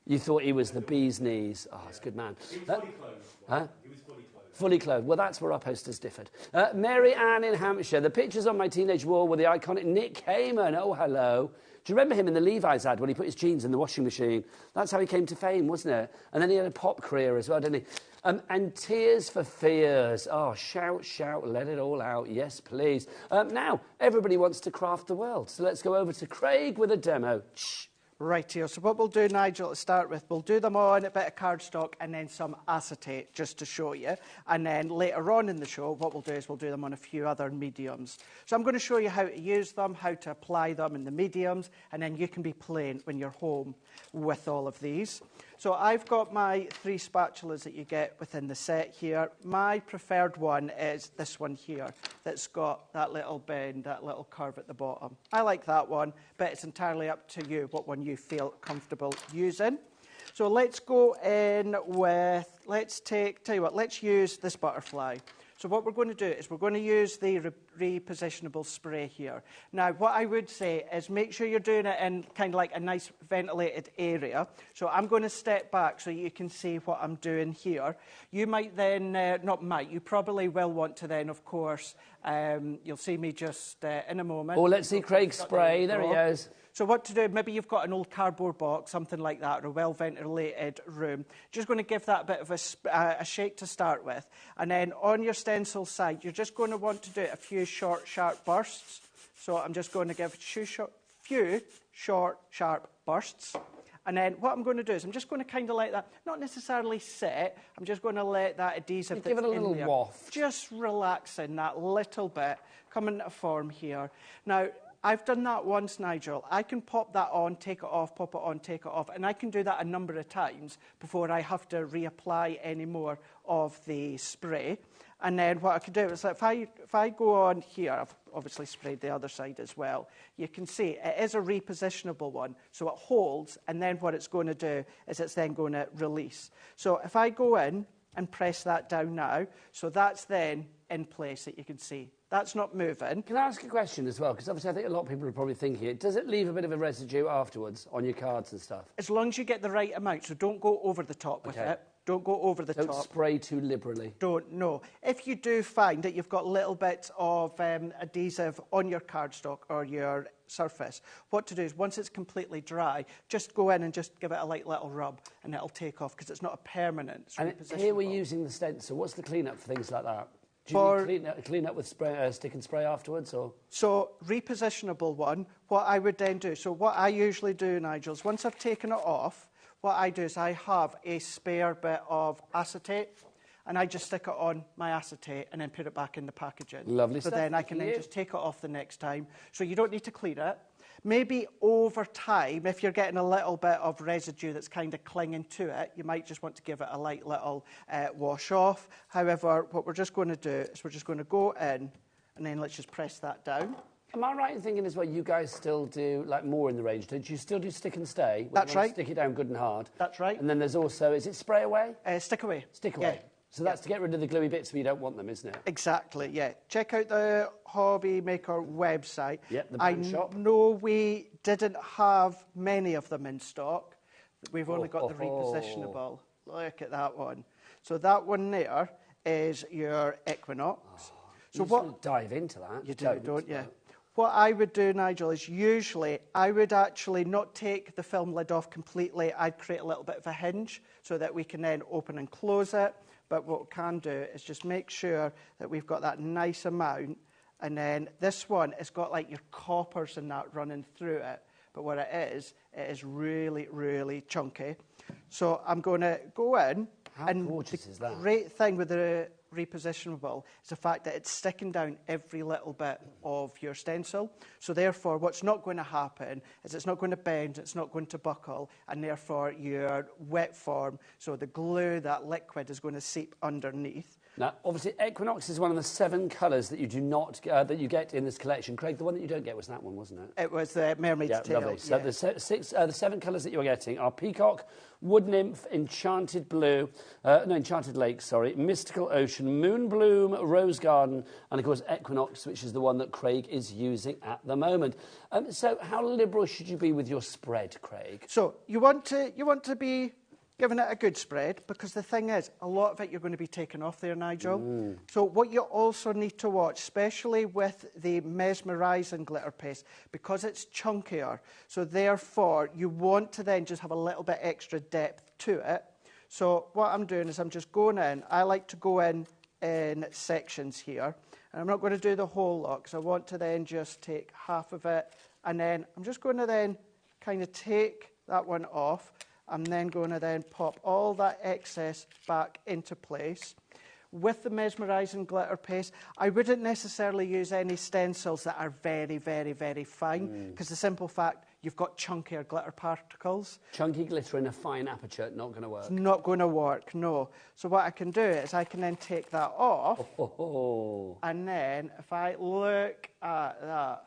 You thought he was the bee's knees. Oh, it's a good man. He was fully clothed. Huh? He was fully clothed. Fully clothed. Well, that's where our posters differed. Mary Ann in Hampshire. The pictures on my teenage wall were the iconic Nick Cayman. Oh, hello. Do you remember him in the Levi's ad when he put his jeans in the washing machine? That's how he came to fame, wasn't it? And then he had a pop career as well, didn't he? And Tears for Fears. Oh, shout, shout, let it all out. Yes, please. Now, everybody wants to craft the world. So let's go over to Craig with a demo. Shh. Right here, so what we'll do, Nigel, to start with, we'll do them on a bit of cardstock and then some acetate, just to show you. And then later on in the show, what we'll do is we'll do them on a few other mediums. So I'm going to show you how to use them, how to apply them in the mediums, and then you can be playing when you're home with all of these. So I've got my 3 spatulas that you get within the set here. My preferred one is this one here, that's got that little bend, that little curve at the bottom. I like that one, but it's entirely up to you what one you feel comfortable using. So let's go in with, tell you what, let's use this butterfly. So what we're going to do is we're going to use the repositionable spray here. Now, what I would say is make sure you're doing it in kind of like a nice ventilated area. So I'm going to step back so you can see what I'm doing here. You might then, you probably will want to then, of course, you'll see me just in a moment. Oh, let's see Craig spray. There he is. So what to do, maybe you've got an old cardboard box, something like that, or a well-ventilated room. Just going to give that a bit of a shake to start with. And then on your stencil side, you're just going to want to do a few short, sharp bursts. So I'm just going to give a few short, sharp bursts. And then what I'm going to do is I'm just going to kind of let that, not necessarily sit, I'm just going to let that adhesive give it a little waft. Just relaxing that little bit, coming into form here. Now, I've done that once, Nigel. I can pop that on, take it off, pop it on, take it off, and I can do that a number of times before I have to reapply any more of the spray. And then what I can do is if I go on here, I've obviously sprayed the other side as well, you can see it is a repositionable one. So it holds, and then what it's going to do is it's then going to release. So if I go in and press that down now, so that's then in place that you can see. That's not moving. Can I ask a question as well? Because obviously I think a lot of people are probably thinking it. Does it leave a bit of a residue afterwards on your cards and stuff? As long as you get the right amount, so don't go over the top with it. Don't go over the top. Don't spray too liberally. Don't, no. If you do find that you've got little bits of adhesive on your cardstock or your surface, what to do is once it's completely dry, just go in and just give it a light little rub and it'll take off because it's not a permanent. It's and here we're using the stencil. What's the clean-up for things like that? Do you clean up with spray, stick and spray afterwards? Or? So, repositionable one, what I would then do, so what I usually do, Nigel, is once I've taken it off, what I do is I have a spare bit of acetate and I just stick it on my acetate and then put it back in the packaging. Lovely so stuff. So then I can then just take it off the next time. So you don't need to clean it. Maybe over time, if you're getting a little bit of residue that's kind of clinging to it, you might just want to give it a light little wash off. However, what we're just going to do is we're just going to go in and then let's just press that down. Am I right in thinking as well, you guys still do like more in the range? Did you still do stick and stay? That's right. Stick it down good and hard. That's right. And then there's also, is it spray away? Stick away. Stick away. Yeah. So that's to get rid of the gluey bits where you don't want them, isn't it? Exactly, yeah. Check out the HobbyMaker website. Yep, the brand shop. I know we didn't have many of them in stock. We've only got the repositionable. Look at that one. So that one there is your Equinox. So what? Dive into that. You do, don't you? What I would do, Nigel, is usually I would actually not take the film lid off completely. I'd create a little bit of a hinge so that we can then open and close it. But what we can do is just make sure that we've got that nice amount. And then this one has got like your coppers and that running through it. But what it is really, really chunky. So I'm going to go in. How gorgeous is that? The great thing with the repositionable is the fact that it's sticking down every little bit of your stencil. So therefore, what's not going to happen is it's not going to bend, it's not going to buckle, and therefore your wet form, so the glue, that liquid, is going to seep underneath. Now, obviously, Equinox is one of the 7 colours that you do not that you get in this collection. Craig, the one that you don't get was that one, wasn't it? It was the Mermaid's Tail. Lovely. So the 7 colours that you're getting are Peacock, Wood Nymph, Enchanted Blue, Enchanted Lake, sorry, Mystical Ocean, Moon Bloom, Rose Garden, and of course Equinox, which is the one that Craig is using at the moment. So how liberal should you be with your spread, Craig? So you want to be giving it a good spread, because the thing is, a lot of it you're going to be taking off there, Nigel. So what you also need to watch, especially with the mesmerising glitter paste, because it's chunkier, so therefore you want to then just have a little bit extra depth to it. So what I'm doing is I'm just going in. I like to go in sections here, and I'm not going to do the whole lot, because I want to then just take half of it, and then I'm just going to then kind of take that one off. I'm then going to then pop all that excess back into place. With the mesmerising glitter paste, I wouldn't necessarily use any stencils that are very, very, very fine, because the simple fact, you've got chunkier glitter particles. Chunky glitter in a fine aperture, not going to work. It's not going to work, no. So what I can do is I can then take that off, and then if I look at that,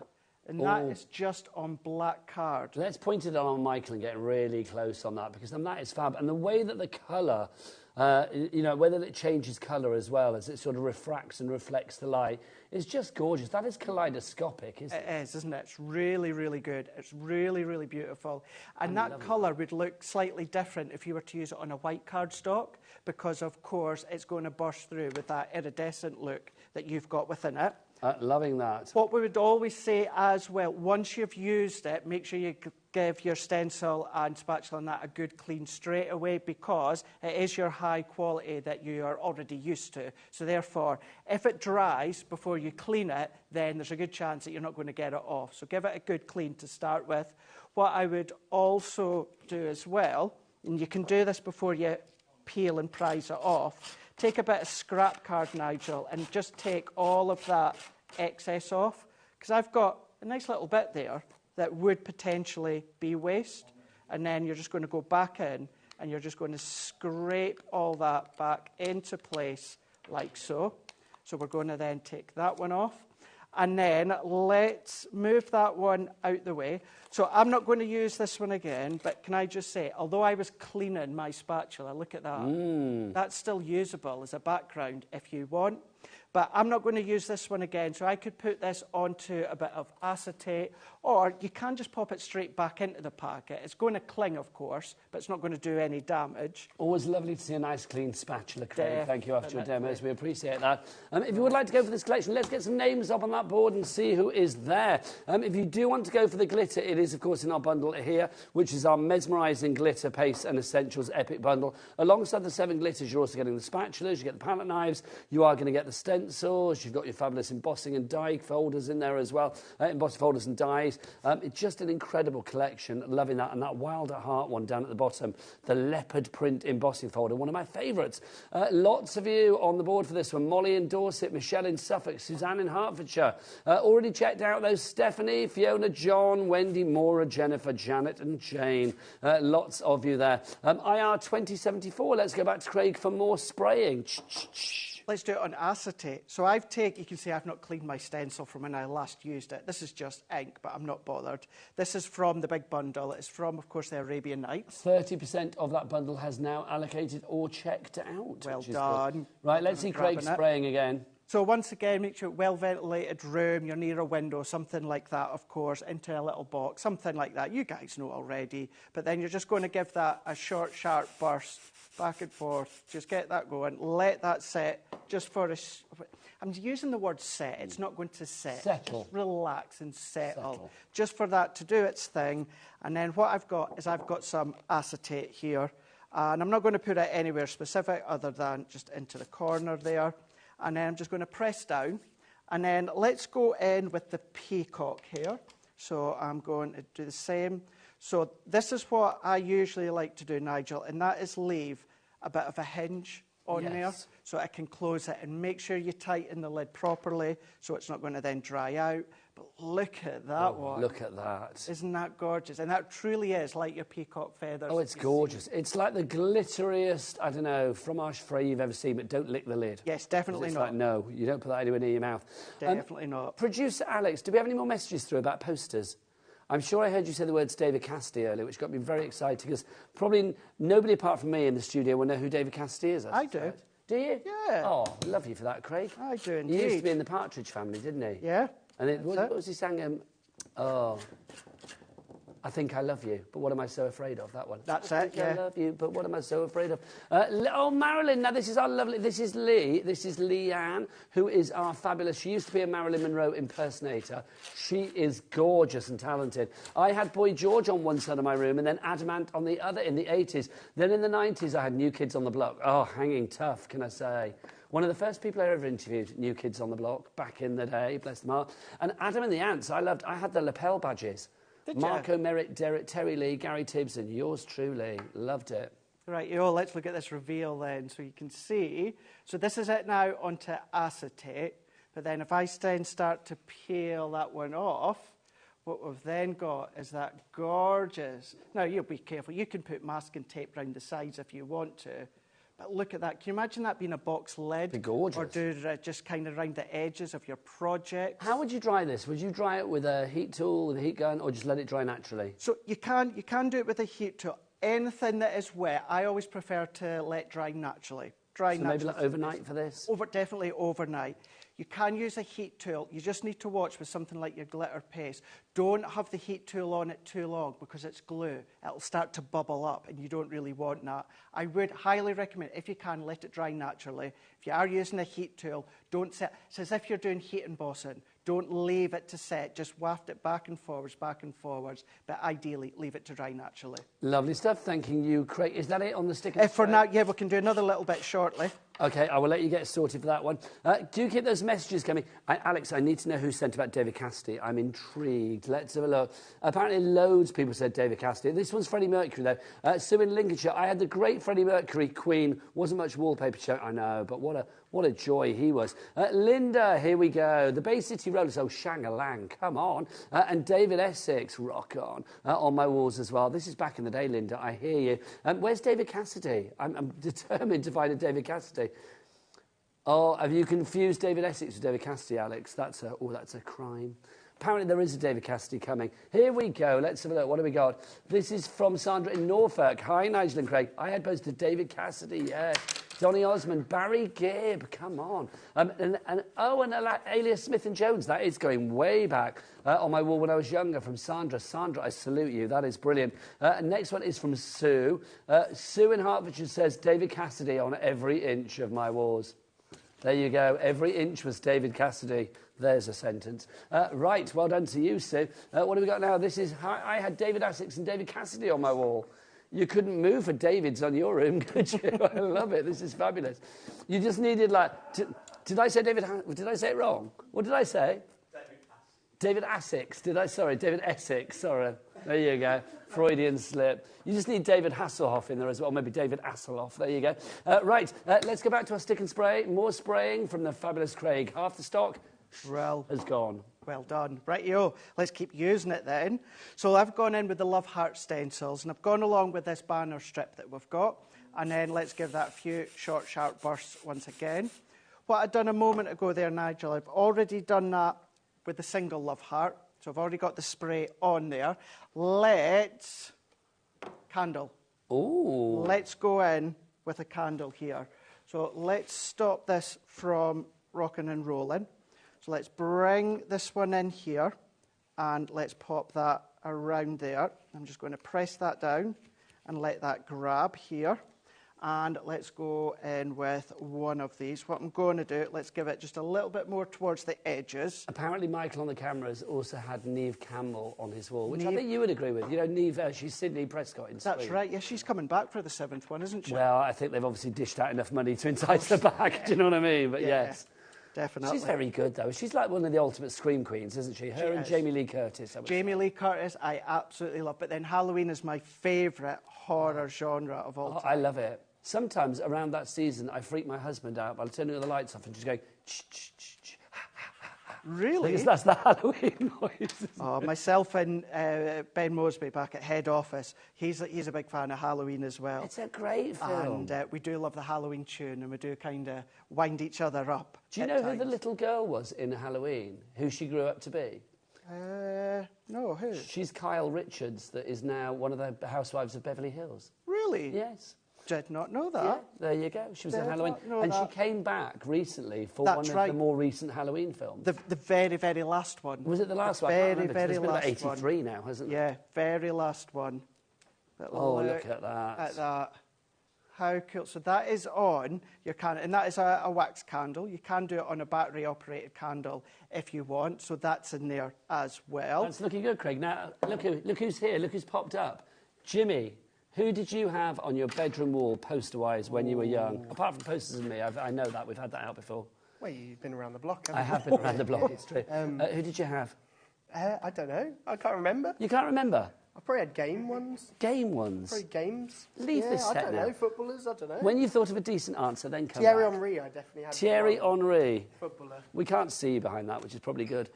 and that is just on black card. Let's point it on Michael and get really close on that, because then that is fab. And the way that the colour, whether it changes colour as well as it sort of refracts and reflects the light, is just gorgeous. That is kaleidoscopic, isn't it? It is, isn't it? It's really, really good. It's really, really beautiful. And that colour would look slightly different if you were to use it on a white cardstock, because, of course, it's going to burst through with that iridescent look that you've got within it. Loving that. What we would always say as well, once you've used it, make sure you give your stencil and spatula and that a good clean straight away, because it is your high quality that you are already used to. So therefore, if it dries before you clean it, then there's a good chance that you're not going to get it off. So give it a good clean to start with. What I would also do as well, and you can do this before you peel and prise it off, take a bit of scrap card, Nigel, and just take all of that excess off, because I've got a nice little bit there that would potentially be waste. And then you're just going to go back in and you're just going to scrape all that back into place like so. So we're going to then take that one off. And then let's move that one out the way. So I'm not going to use this one again, but can I just say, although I was cleaning my spatula, look at that. That's still usable as a background if you want. But I'm not going to use this one again, so I could put this onto a bit of acetate, or you can just pop it straight back into the packet. It's going to cling, of course, but it's not going to do any damage. Always lovely to see a nice clean spatula, Craig. Thank you after your demos. We appreciate that. If you would like to go for this collection, let's get some names up on that board and see who is there. If you do want to go for the glitter, it is, of course, in our bundle here, which is our mesmerising glitter paste and essentials epic bundle. Alongside the 7 glitters, you're also getting the spatulas, you get the palette knives, you are going to get the stencils, you've got your fabulous embossing and die folders in there as well, embossing folders and dies. It's just an incredible collection, loving that. And that Wild at Heart one down at the bottom, the leopard print embossing folder, one of my favourites. Lots of you on the board for this one. Molly in Dorset, Michelle in Suffolk, Suzanne in Hertfordshire. Already checked out those. Stephanie, Fiona, John, Wendy, Maura, Jennifer, Janet and Jane. Lots of you there. IR 2074, let's go back to Craig for more spraying. Let's do it on acetate. So I've taken, you can see I've not cleaned my stencil from when I last used it. This is just ink, but I'm not bothered. This is from the big bundle. It's from, of course, the Arabian Nights. 30% of that bundle has now allocated or checked out. Well done. Right, let's see Craig spraying again. So once again, make sure well-ventilated room, you're near a window, something like that, of course, into a little box, something like that. You guys know already. But then you're just going to give that a short, sharp burst, back and forth. Just get that going. Let that set just for a... I'm using the word set. It's not going to set. Settle. Just relax and settle. Just for that to do its thing. And then what I've got is I've got some acetate here. And I'm not going to put it anywhere specific other than just into the corner there. And then I'm just going to press down. And then let's go in with the peacock here. So I'm going to do the same. So this is what I usually like to do, Nigel, and that is leave a bit of a hinge on there so I can close it, and make sure you tighten the lid properly so it's not going to then dry out. But look at that one. Look at that. Isn't that gorgeous? And that truly is like your peacock feathers. Oh, it's gorgeous. It's like the glitteriest, I don't know, fromage frais you've ever seen, but don't lick the lid. Yes, definitely it's not. Like, no, you don't put that anywhere near your mouth. Definitely not. Producer Alex, do we have any more messages through about posters? I'm sure I heard you say the words David Cassidy earlier, which got me very excited, because probably nobody apart from me in the studio will know who David Cassidy is. I do. Do you? Yeah. Oh, love you for that, Craig. I do indeed. He used to be in the Partridge Family, didn't he? Yeah. And what was he sang? I think I love you, but what am I so afraid of? That one. That's it, yeah. I love you, but what am I so afraid of? Oh, Marilyn. Now, this is our lovely... This is Lee. This is Leanne, who is our fabulous... She used to be a Marilyn Monroe impersonator. She is gorgeous and talented. I had Boy George on one side of my room and then Adamant on the other in the 80s. Then in the 90s, I had New Kids on the Block. Oh, hanging tough, can I say. One of the first people I ever interviewed, New Kids on the Block, back in the day, bless them heart. And Adam and the Ants, I loved... I had the lapel badges. Marco Merritt, Derek, Terry Lee, Gary Tibbs, and yours truly. Loved it. Right, let's look at this reveal then, so you can see. So this is it now onto acetate. But then if I then start to peel that one off, what we've then got is that gorgeous... Now, you'll be careful. You can put masking tape around the sides if you want to. But look at that. Can you imagine that being a box lid? Be gorgeous. Or do it just kind of around the edges of your project. How would you dry this? Would you dry it with a heat tool, with a heat gun, or just let it dry naturally? So you can do it with a heat tool. Anything that is wet, I always prefer to let dry naturally. Maybe like overnight for this? Definitely overnight. You can use a heat tool. You just need to watch with something like your glitter paste. Don't have the heat tool on it too long because it's glue. It'll start to bubble up and you don't really want that. I would highly recommend, if you can, let it dry naturally. If you are using a heat tool, don't set... It's as if you're doing heat embossing. Don't leave it to set. Just waft it back and forwards, but ideally leave it to dry naturally. Lovely stuff. Thanking you, Craig. Is that it on the sticker? For now, yeah, we can do another little bit shortly. OK, I will let you get sorted for that one. Do keep those messages coming. Alex, I need to know who sent about David Cassidy. I'm intrigued. Let's have a look. Apparently, loads of people said David Cassidy. This one's Freddie Mercury, though. Sue in Lincolnshire. I had the great Freddie Mercury, Queen. Wasn't much wallpaper show, I know, but what a joy he was. Linda, here we go. The Bay City Rollers, oh, Shang-a-lang, come on. And David Essex, rock on my walls as well. This is back in the day, Linda, I hear you. Where's David Cassidy? I'm determined to find a David Cassidy. Oh, have you confused David Essex with David Cassidy, Alex? That's a crime. Apparently there is a David Cassidy coming. Here we go. Let's have a look. What have we got? This is from Sandra in Norfolk. Hi, Nigel and Craig. I had posted David Cassidy, yes. Donny Osmond, Barry Gibb, come on. And Alias Smith and Jones, that is going way back on my wall when I was younger from Sandra. Sandra, I salute you. That is brilliant. Next one is from Sue. Sue in Hertfordshire says, David Cassidy on every inch of my walls. There you go. Every inch was David Cassidy. There's a sentence. Right, well done to you, Sue. What have we got now? This is, I had David Essex and David Cassidy on my wall. You couldn't move for David's on your room, could you? I love it. This is fabulous. You just needed, like... Did I say David... Did I say it wrong? What did I say? David Essex. David Essex. Sorry. There you go. Freudian slip. You just need David Hasselhoff in there as well. Maybe David Hasselhoff. There you go. Right. Let's go back to our stick and spray. More spraying from the fabulous Craig. Half the stock has gone. Well done. Right-yo, let's keep using it then. So I've gone in with the Love Heart stencils, and I've gone along with this banner strip that we've got, and then let's give that a few short, sharp bursts once again. What I'd done a moment ago there, Nigel, I've already done that with the single Love Heart, so I've already got the spray on there. Let's... Candle. Ooh. Let's go in with a candle here. So let's stop this from rocking and rolling. So let's bring this one in here and let's pop that around there. I'm just going to press that down and let that grab here. And let's go in with one of these. What I'm going to do, let's give it just a little bit more towards the edges. Apparently Michael on the cameras also had Niamh Campbell on his wall, which I think you would agree with. You know, Niamh, she's Sydney Prescott in Sweden. That's right, yeah, she's coming back for the 7th one, isn't she? Well, I think they've obviously dished out enough money to entice her back, do you know what I mean? But yeah, yes. Definitely. She's very good, though. She's like one of the ultimate scream queens, isn't she? Her and Jamie Lee Curtis. Jamie Lee Curtis, I absolutely love. But then Halloween is my favourite horror genre of all time. I love it. Sometimes around that season, I freak my husband out by turning all the lights off and just going, ch-ch-ch-ch. Really? Because that's the Halloween noise. Oh, myself and Ben Mosby back at head office, he's a big fan of Halloween as well. It's a great film. And we do love the Halloween tune, and we do kind of wind each other up. Do you know who the little girl was in Halloween, who she grew up to be? No, who? She's Kyle Richards, that is now one of the housewives of Beverly Hills. Really? Yes. Did not know that. Yeah, there you go. She was in Halloween. And she came back recently for one of the more recent Halloween films. The very, very last one. Was it the last one? Very, very last one. It's been about 83 now, hasn't it? Yeah, very last one. Look at that. At that. How cool. So that is on your candle, and that is a wax candle. You can do it on a battery-operated candle if you want, so that's in there as well. That's looking good, Craig. Now, look who's here. Look who's popped up. Jimmy. Who did you have on your bedroom wall, poster-wise, when you were young? Apart from posters and me, I know that. We've had that out before. Well, you've been around the block, haven't you? I have been around the block, it's true. Who did you have? I don't know. I can't remember. You can't remember? I probably had game ones. Game ones? Probably games. Leave this set now. I don't know. Footballers, I don't know. When you thought of a decent answer, then come Thierry back. Henry, I definitely had. Thierry Henry. Footballer. We can't see you behind that, which is probably good.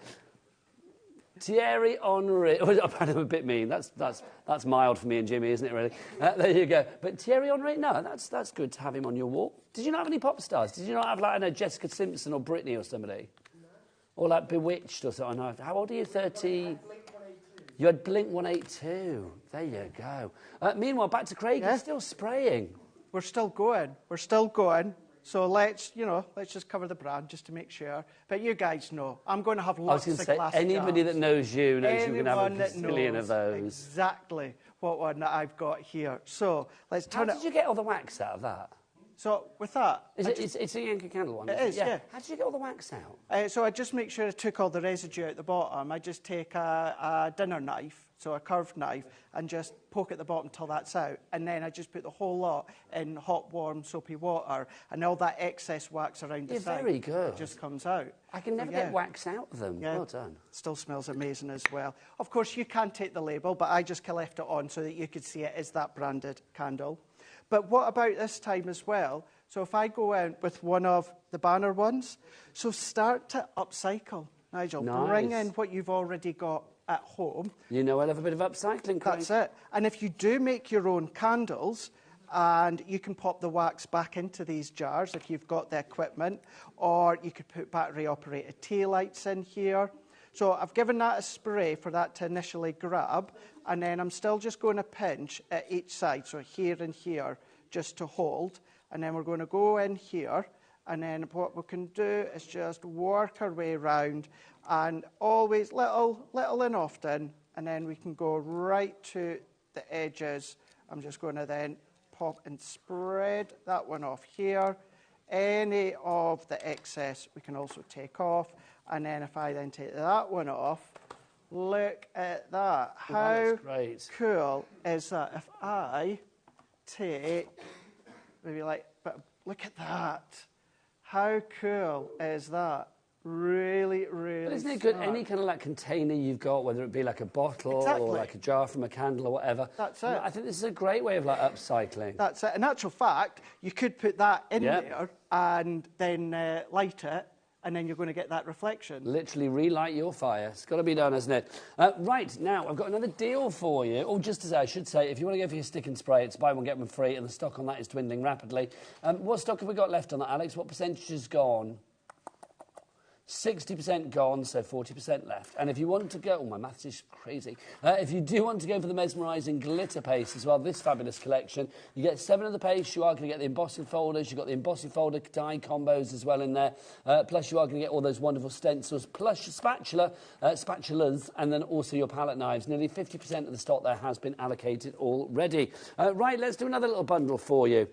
Thierry Henry. I'm a bit mean. That's mild for me and Jimmy, isn't it, really? There you go. But Thierry Henry, no, that's good to have him on your wall. Did you not have any pop stars? Did you not have, like, I know, Jessica Simpson or Britney or somebody? No. Or, like, Bewitched or something? How old are you, 30? You had Blink 182. There you go. Meanwhile, back to Craig. He's still spraying. We're still going. We're still going. So let's just cover the brand just to make sure. But you guys know, I'm going to have lots of classic anybody jars. that knows you knows you're going to have a that million of those. Exactly what one that I've got here. So let's turn it. How did you get all the wax out of that? So with that... It's a Yankee Candle one, It is, yeah. How did you get all the wax out? So I just make sure I took all the residue out the bottom. I just take a dinner knife, so a curved knife, and just poke at the bottom till that's out. And then I just put the whole lot in hot, warm, soapy water, and all that excess wax around the side... very good. ...just comes out. I can never get wax out of them. Yeah. Well done. Still smells amazing as well. Of course, you can take the label, but I just left it on so that you could see it is that branded candle. But what about this time as well? So if I go out with one of the banner ones, so start to upcycle, Nigel. Nice. Bring in what you've already got at home. You know I love a bit of upcycling, Craig. That's it. And if you do make your own candles, and you can pop the wax back into these jars if you've got the equipment, or you could put battery-operated tea lights in here. So I've given that a spray for that to initially grab, and then I'm still just going to pinch at each side, so here and here, just to hold. And then we're going to go in here, and then what we can do is just work our way around, and always little and often, and then we can go right to the edges. I'm just going to then pop and spread that one off here. Any of the excess we can also take off. And then if I then take that one off, look at that. How cool is that? If I take, maybe like, but look at that. How cool is that? Really, really. But isn't it good? Any kind of like container you've got, whether it be like a bottle or like a jar from a candle or whatever. That's it. I think this is a great way of like upcycling. That's it. In actual fact, you could put that in there and then light it, and then you're going to get that reflection. Literally relight your fire. It's got to be done, hasn't it? Right, now, I've got another deal for you. Or just as I should say, if you want to go for your stick and spray, it's buy one, get one free, and the stock on that is dwindling rapidly. What stock have we got left on that, Alex? What percentage is gone? 60% gone, so 40% left. And if you want to go... Oh, my maths is crazy. If you do want to go for the mesmerising glitter paste as well, this fabulous collection, you get 7 of the paste. You are going to get the embossing folders. You've got the embossing folder die combos as well in there. Plus, you are going to get all those wonderful stencils, plus your spatulas, and then also your palette knives. Nearly 50% of the stock there has been allocated already. Right, let's do another little bundle for you.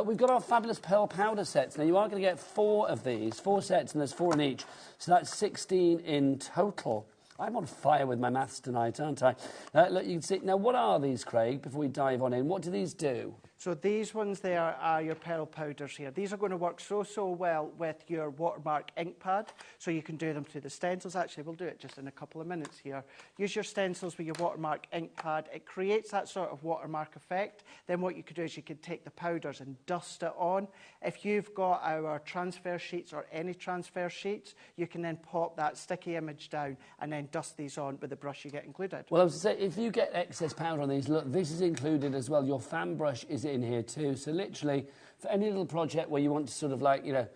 We've got our fabulous pearl powder sets. Now, you are going to get 4 of these, 4 sets, and there's 4 in each. So that's 16 in total. I'm on fire with my maths tonight, aren't I? Look, you can see. Now, what are these, Craig, before we dive on in? What do these do? So these ones there are your pearl powders here. These are going to work so well with your watermark ink pad. So you can do them through the stencils. Actually, we'll do it just in a couple of minutes here. Use your stencils with your watermark ink pad. It creates that sort of watermark effect. Then what you could do is you could take the powders and dust it on. If you've got our transfer sheets or any transfer sheets, you can then pop that sticky image down and then dust these on with the brush you get included. Well, I was going to say, if you get excess powder on these, look, this is included as well. Your fan brush is in here too. So literally, for any little project where you want to sort of like, you know,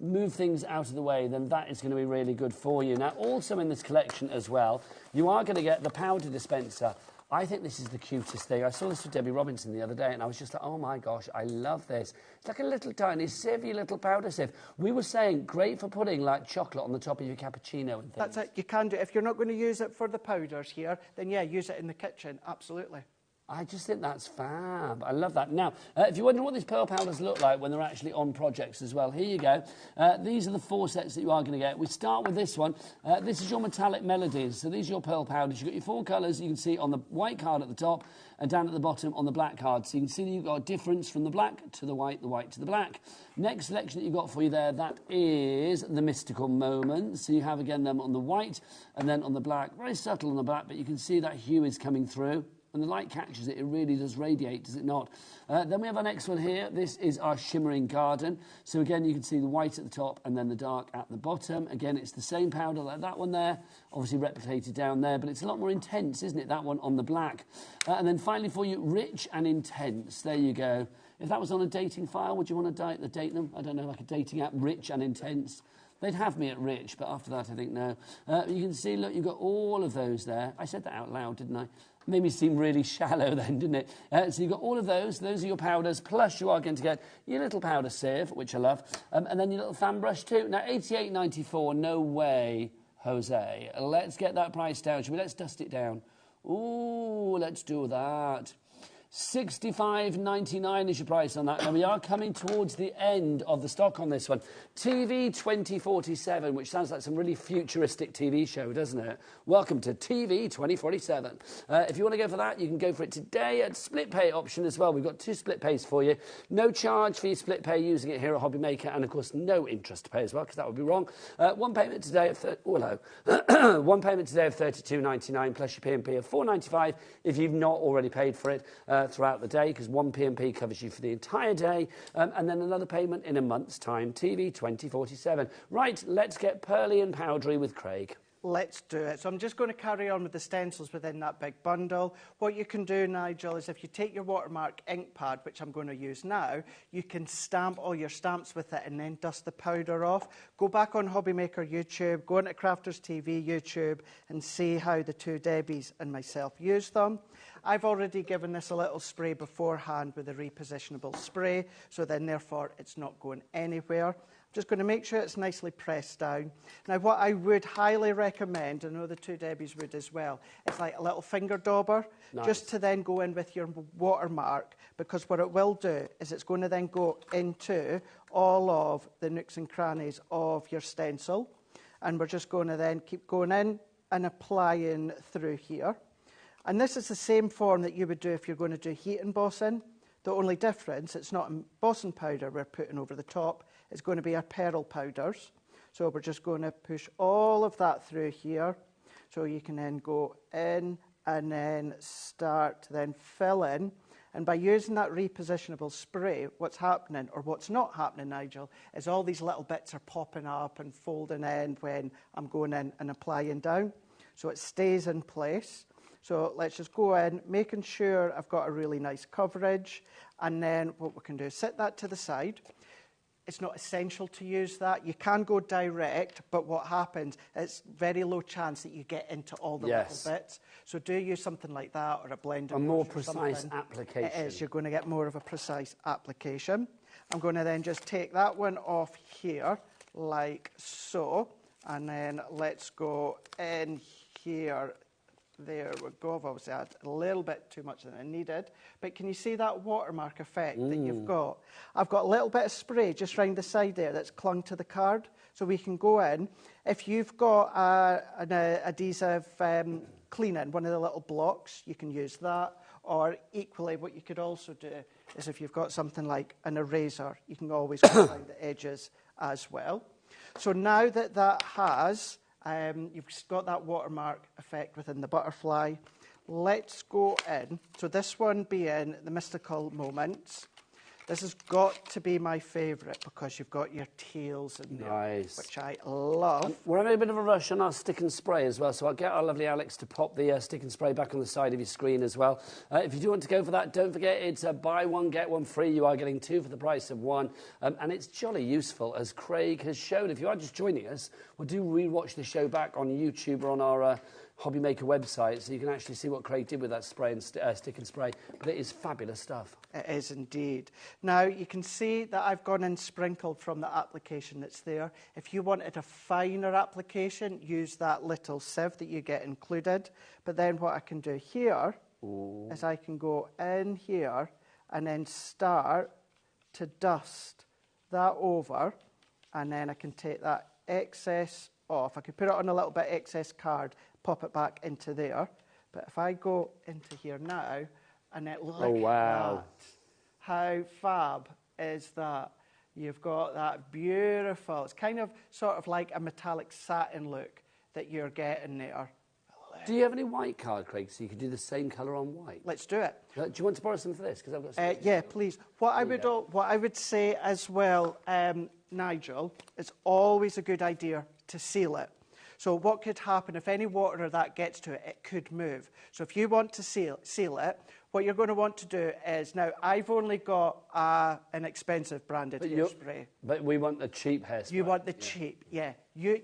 move things out of the way, then that is going to be really good for you. Now, also in this collection as well, you are going to get the powder dispenser. I think this is the cutest thing. I saw this with Debbie Robinson the other day, and I was just like, oh my gosh, I love this. It's like a little tiny sieve, your little powder sieve. We were saying, great for putting like chocolate on the top of your cappuccino and things. That's it. You can do it. If you're not going to use it for the powders here, then yeah, use it in the kitchen. Absolutely. I just think that's fab. I love that. Now, if you're wondering what these pearl powders look like when they're actually on projects as well, here you go. These are the 4 sets that you are going to get. We start with this one. This is your metallic melodies. So these are your pearl powders. You've got your 4 colours you can see on the white card at the top and down at the bottom on the black card. So you can see that you've got a difference from the black to the white to the black. Next selection that you've got for you there, that is the mystical moments. So you have again them on the white and then on the black. Very subtle on the black, but you can see that hue is coming through. And the light catches it, it really does radiate, does it not? Then we have our next one here. This is our shimmering garden. So again, you can see the white at the top and then the dark at the bottom. Again, it's the same powder like that one there, obviously replicated down there, but it's a lot more intense, isn't it? That one on the black. And then finally for you, rich and intense. There you go. If that was on a dating file, would you want to date them? I don't know, like a dating app, rich and intense. They'd have me at rich, but after that, I think no. You can see, look, you've got all of those there. I said that out loud, didn't I? Made me seem really shallow then, didn't it? So you've got all of those. Those are your powders. Plus, you are going to get your little powder sieve, which I love, and then your little fan brush too. Now, $88.94. No way, Jose. Let's get that price down. Shall we? Let's dust it down. Ooh, let's do that. $65.99 is your price on that. Now, we are coming towards the end of the stock on this one. TV 2047, which sounds like some really futuristic TV show, doesn't it? Welcome to TV 2047. If you want to go for that, you can go for it today at split pay option as well. We've got 2 split pays for you. No charge for your split pay using it here at HobbyMaker, and, of course, no interest to pay as well, because that would be wrong. One payment today of one payment today of $32.99 plus your P&P of $4.95 if you've not already paid for it throughout the day, because 1 P&P covers you for the entire day, and then another payment in a month's time. TV 2047. Right, let's get pearly and powdery with Craig. let's do it. So I'm just going to carry on with the stencils within that big bundle. What you can do, Nigel, is if you take your watermark ink pad, which I'm going to use now, you can stamp all your stamps with it and then dust the powder off. Go back on HobbyMaker YouTube, go into Crafters TV YouTube and see how the two Debbies and myself use them. I've already given this a little spray beforehand with a repositionable spray, so then therefore it's not going anywhere. Just going to make sure it's nicely pressed down. Now, what I would highly recommend, I know the two Debbies would as well, is like a little finger dauber, just to then go in with your watermark, because what it will do is it's going to then go into all of the nooks and crannies of your stencil. And we're just going to then keep going in and applying through here. And this is the same form that you would do if you're going to do heat embossing. The only difference, it's not embossing powder we're putting over the top, it's going to be our pearl powders. So we're just going to push all of that through here. So you can then go in and then start to then fill in. And by using that repositionable spray, what's happening, or what's not happening, Nigel, is all these little bits are popping up and folding in when I'm going in and applying down. So it stays in place. So let's just go in, making sure I've got a really nice coverage. And then what we can do is set that to the side. It's not essential to use that. You can go direct, but what happens, it's very low chance that you get into all the little bits. So do use something like that or a blender. A more precise application. It is. You're going to get more of a precise application. I'm going to then just take that one off here, like so. And then let's go in here. There we go. I've obviously had a little bit too much than I needed. But can you see that watermark effect that you've got? I've got a little bit of spray just round the side there that's clung to the card. So we can go in. If you've got an adhesive cleaning, one of the little blocks, you can use that. Or equally, what you could also do is if you've got something like an eraser, you can always go around the edges as well. So now that that has... you've got that watermark effect within the butterfly. Let's go in. So this one being the Mystical Moments. This has got to be my favourite because you've got your tails in there, which I love. We're having a bit of a rush on our stick and spray as well, so I'll get our lovely Alex to pop the stick and spray back on the side of your screen as well. If you do want to go for that, don't forget it's a buy one, get one free. You are getting two for the price of one, and it's jolly useful, as Craig has shown. If you are just joining us, we'll do re-watch the show back on YouTube or on our HobbyMaker website, so you can actually see what Craig did with that spray and stick and spray. But it is fabulous stuff. It is indeed. Now, you can see that I've gone and sprinkled from the application that's there. If you wanted a finer application, use that little sieve that you get included. But then what I can do here is I can go in here and then start to dust that over, and then I can take that excess off. I could put it on a little bit excess card, pop it back into there. But if I go into here now, and then look at that. How fab is that? You've got that beautiful, it's kind of sort of like a metallic satin look that you're getting there. Do you have any white card, Craig, so you could do the same colour on white? Let's do it. Do you want to borrow some for this? Because I've got some. Yeah, please. What I would say as well, Nigel, it's always a good idea to seal it. So what could happen if any water that gets to it, it could move. So if you want to seal it, what you're going to want to do is, now I've only got an expensive branded hairspray. But we want the cheap hairspray. You want the cheap, yeah. You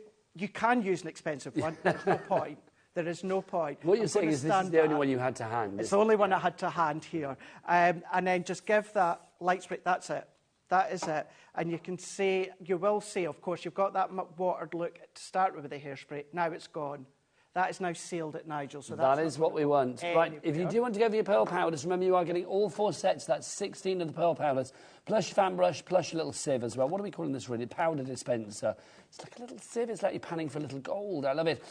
can use an expensive one. There's no point. There is no point. What you're saying is this is the only one you had to hand. It's the only one I had to hand here. And then just give that light spray. That's it. That is it. And you can see, you will see, of course, you've got that watered look to start with the hairspray. Now it's gone. That is now sealed at Nigel. So that is what we want. Right, if you do want to go for your pearl powders, remember you are getting all 4 sets. That's 16 of the pearl powders, plus your fan brush, plus your little sieve as well. What are we calling this really? Powder dispenser. It's like a little sieve. It's like you're panning for a little gold. I love it.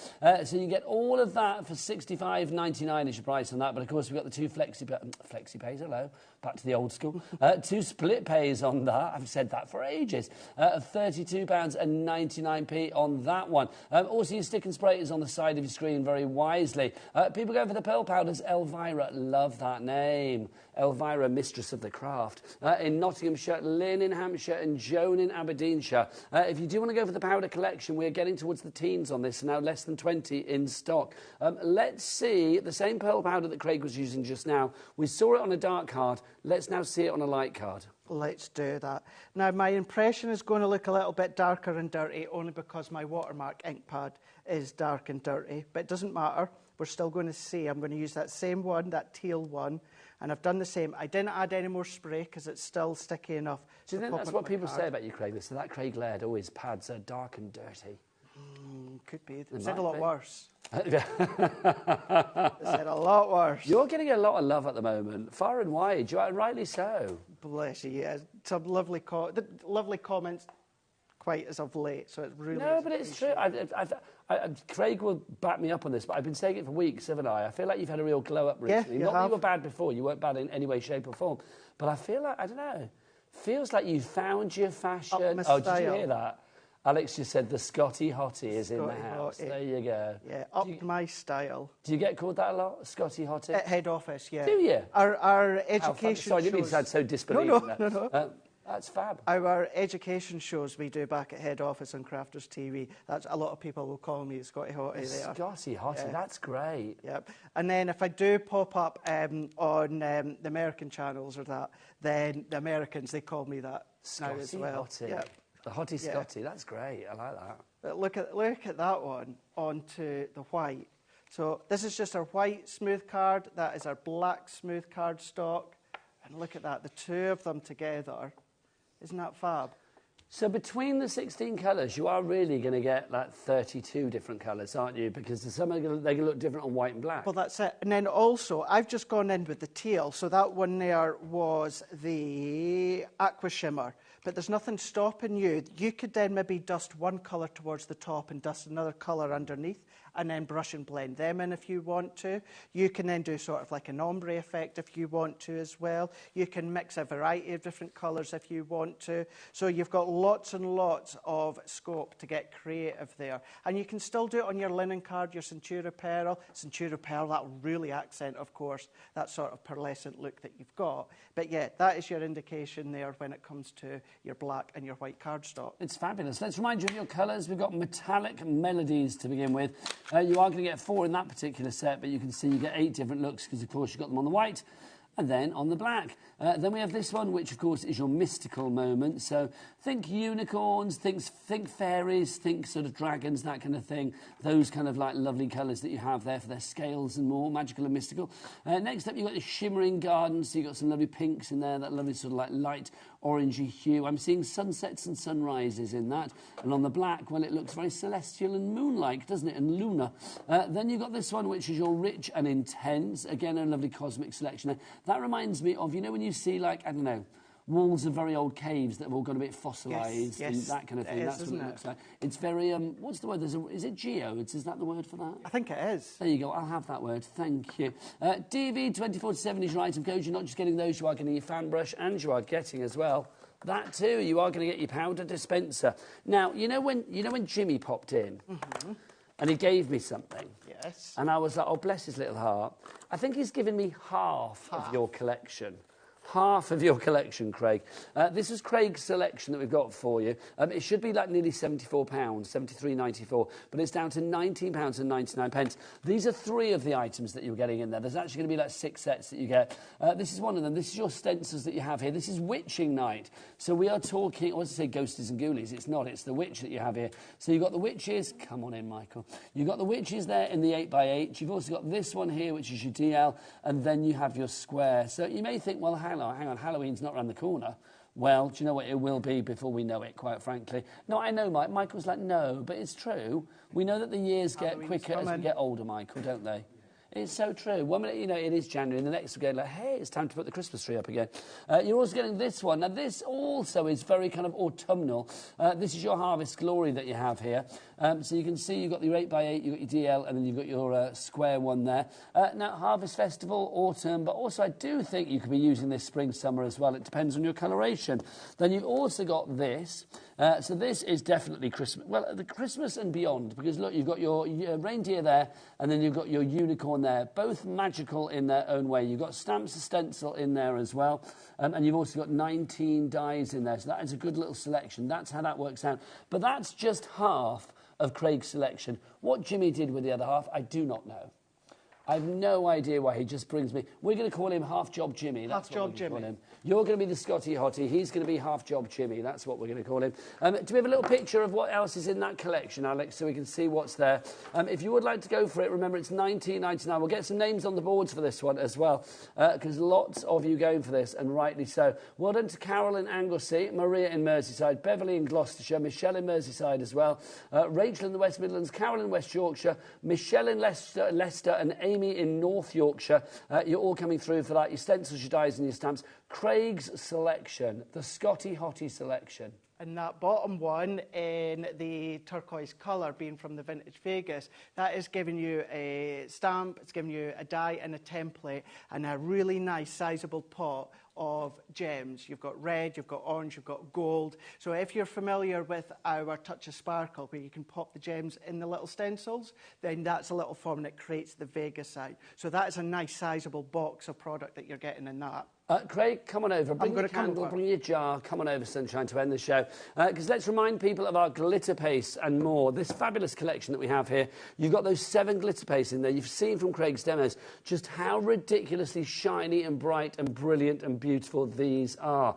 So you get all of that for $65.99 is your price on that. But, of course, we've got the 2 flexi pays, hello, back to the old school. 2 split pays on that. I've said that for ages. £32.99 on that one. Also, your stick and spray is on the side of your screen very wisely. People go for the pearl powders. Elvira, love that name. Elvira, mistress of the craft. In Nottinghamshire, Lynn in Hampshire and Joan in Aberdeenshire. If you do want to go for the powder collection. We're getting towards the teens on this, now less than 20 in stock. Let's see the same pearl powder that Craig was using just now. We saw it on a dark card. Let's now see it on a light card. Let's do that. Now, my impression is going to look a little bit darker and dirty, only because my watermark ink pad is dark and dirty. But it doesn't matter. We're still going to see. I'm going to use that same one, that teal one, and I've done the same. I didn't add any more spray because it's still sticky enough. Do you think that's what people say about you, Craig? So that Craig Laird always pads are dark and dirty. Could be. They said a lot worse. They said a lot worse. You're getting a lot of love at the moment, far and wide. And rightly so. Bless you. Yeah, some lovely comments. Quite as of late, so it really. No, but it's true. Craig will back me up on this, but I've been saying it for weeks, haven't I? I feel like you've had a real glow up recently. Yeah, Not that you were bad before. You weren't bad in any way, shape, or form. But I feel like, I don't know, feels like you found your fashion. Up my Did you hear that? Alex just said the Scotty Hottie is in the house. Hottie. There you go. Yeah, my style. Do you get called that a lot, Scotty Hottie? At head office, yeah. Do you? Our education. Sorry, I didn't mean to sound so disbelieving. No. That's fab. Our education shows we do back at head office on Crafters TV. That's a lot of people will call me Scotty Hottie there. Scotty Hottie, that's great. Yep. And then if I do pop up on the American channels or that, then the Americans, they call me that Scotty now as well. Hottie. Yep. The Hottie Scotty, that's great. I like that. But look at that one onto the white. So this is just our white smooth card. That is our black smooth card stock. And look at that, the two of them together. Isn't that fab? So between the 16 colours, you are really going to get like 32 different colours, aren't you? Because some are going to look different on white and black. Well, that's it. And then also, I've just gone in with the teal. So that one there was the aqua shimmer. But there's nothing stopping you. You could then maybe dust one colour towards the top and dust another colour underneath, and then brush and blend them in if you want to. You can then do sort of like an ombre effect if you want to as well. You can mix a variety of different colours if you want to. So you've got lots and lots of scope to get creative there. And you can still do it on your linen card, your Centura Pearl. Centura Pearl, that will really accent, of course, that sort of pearlescent look that you've got. But yeah, that is your indication there when it comes to your black and your white cardstock. It's fabulous. Let's remind you of your colours. We've got metallic melodies to begin with. You are going to get 4 in that particular set, but you can see you get 8 different looks because, of course, you've got them on the white and then on the black. Then we have this one, which, of course, is your mystical moment. So think unicorns, think fairies, think sort of dragons, that kind of thing. Those kind of like lovely colours that you have there for their scales and more, magical and mystical. Next up, you've got the shimmering garden. So you've got some lovely pinks in there, that lovely sort of like light orangey hue. I'm seeing sunsets and sunrises in that. And on the black, well, it looks very celestial and moon-like, doesn't it? And lunar. Then you've got this one, which is your rich and intense. Again, a lovely cosmic selection there. That reminds me of, you know, when you see, like, I don't know, walls of very old caves that have all got a bit fossilised and that kind of thing. That's what it looks like. It's very, what's the word? Is it geodes? Is that the word for that? I think it is. There you go. I'll have that word. Thank you. DV2047 is your item code. You're not just getting those. You are getting your fan brush and you are getting as well that too. You are going to get your powder dispenser. Now, you know when Jimmy popped in and he gave me something? Yes. And I was like, oh, bless his little heart. I think he's given me half of your collection. Half of your collection, Craig. This is Craig's selection that we've got for you. It should be like nearly £74, £73.94, but it's down to £19.99. These are 3 of the items that you're getting in there. There's actually going to be like 6 sets that you get. This is one of them. This is your stencils that you have here. This is Witching Night. So we are talking, I was to say ghosties and ghoulies. It's not. It's the witch that you have here. So you've got the witches. Come on in, Michael. You've got the witches there in the 8x8. You've also got this one here, which is your DL, and then you have your square. So you may think, well, hang on, Halloween's not around the corner. Well, do you know what? It will be before we know it, quite frankly. No, I know, Mike. Michael's like, no, but it's true. We know that the years get quicker as we get older, Michael, don't they? It's so true. 1 minute, you know, it is January, and the next we're going like, hey, it's time to put the Christmas tree up again. You're also getting this one. Now, this also is very kind of autumnal. This is your Harvest Glory that you have here. So you can see you've got your 8x8, you've got your DL, and then you've got your square one there. Now, Harvest Festival, autumn, but also I do think you could be using this spring, summer as well. It depends on your coloration. Then you've also got this. So this is definitely Christmas. Well, the Christmas and beyond, because look, you've got your reindeer there, and then you've got your unicorn there, both magical in their own way. You've got Stamps a Stencil in there as well, and you've also got 19 dies in there, so that is a good little selection. That's how that works out. But that's just half of Craig's selection. What Jimmy did with the other half, I do not know. I have no idea why he just brings me... We're going to call him Half Job Jimmy. That's Half Job Jimmy. Call him. You're going to be the Scotty Hottie. He's going to be Half Job Jimmy. That's what we're going to call him. Do we have a little picture of what else is in that collection, Alex, so we can see what's there? If you would like to go for it, remember it's $19.99. We'll get some names on the boards for this one as well, because lots of you going for this, and rightly so. Well done to Carol in Anglesey, Maria in Merseyside, Beverly in Gloucestershire, Michelle in Merseyside as well, Rachel in the West Midlands, Carol in West Yorkshire, Michelle in Leicester, and Amy in North Yorkshire. You're all coming through for that. Your stencils, your dies and your stamps. Craig's selection, the Scotty Hottie selection. And that bottom one in the turquoise colour being from the Vintage Vegas, that is giving you a stamp, it's giving you a die and a template and a really nice sizable pot of gems. You've got red, you've got orange, you've got gold. So if you're familiar with our Touch of Sparkle, where you can pop the gems in the little stencils, then that's a little form that creates the Vegas side. So that is a nice sizable box of product that you're getting in that. Craig, come on over. Bring your candle, bring your jar. Come on over, Sunshine, to end the show. Because let's remind people of our glitter paste and more. This fabulous collection that we have here. You've got those 7 glitter pastes in there. You've seen from Craig's demos just how ridiculously shiny and bright and brilliant and beautiful these are.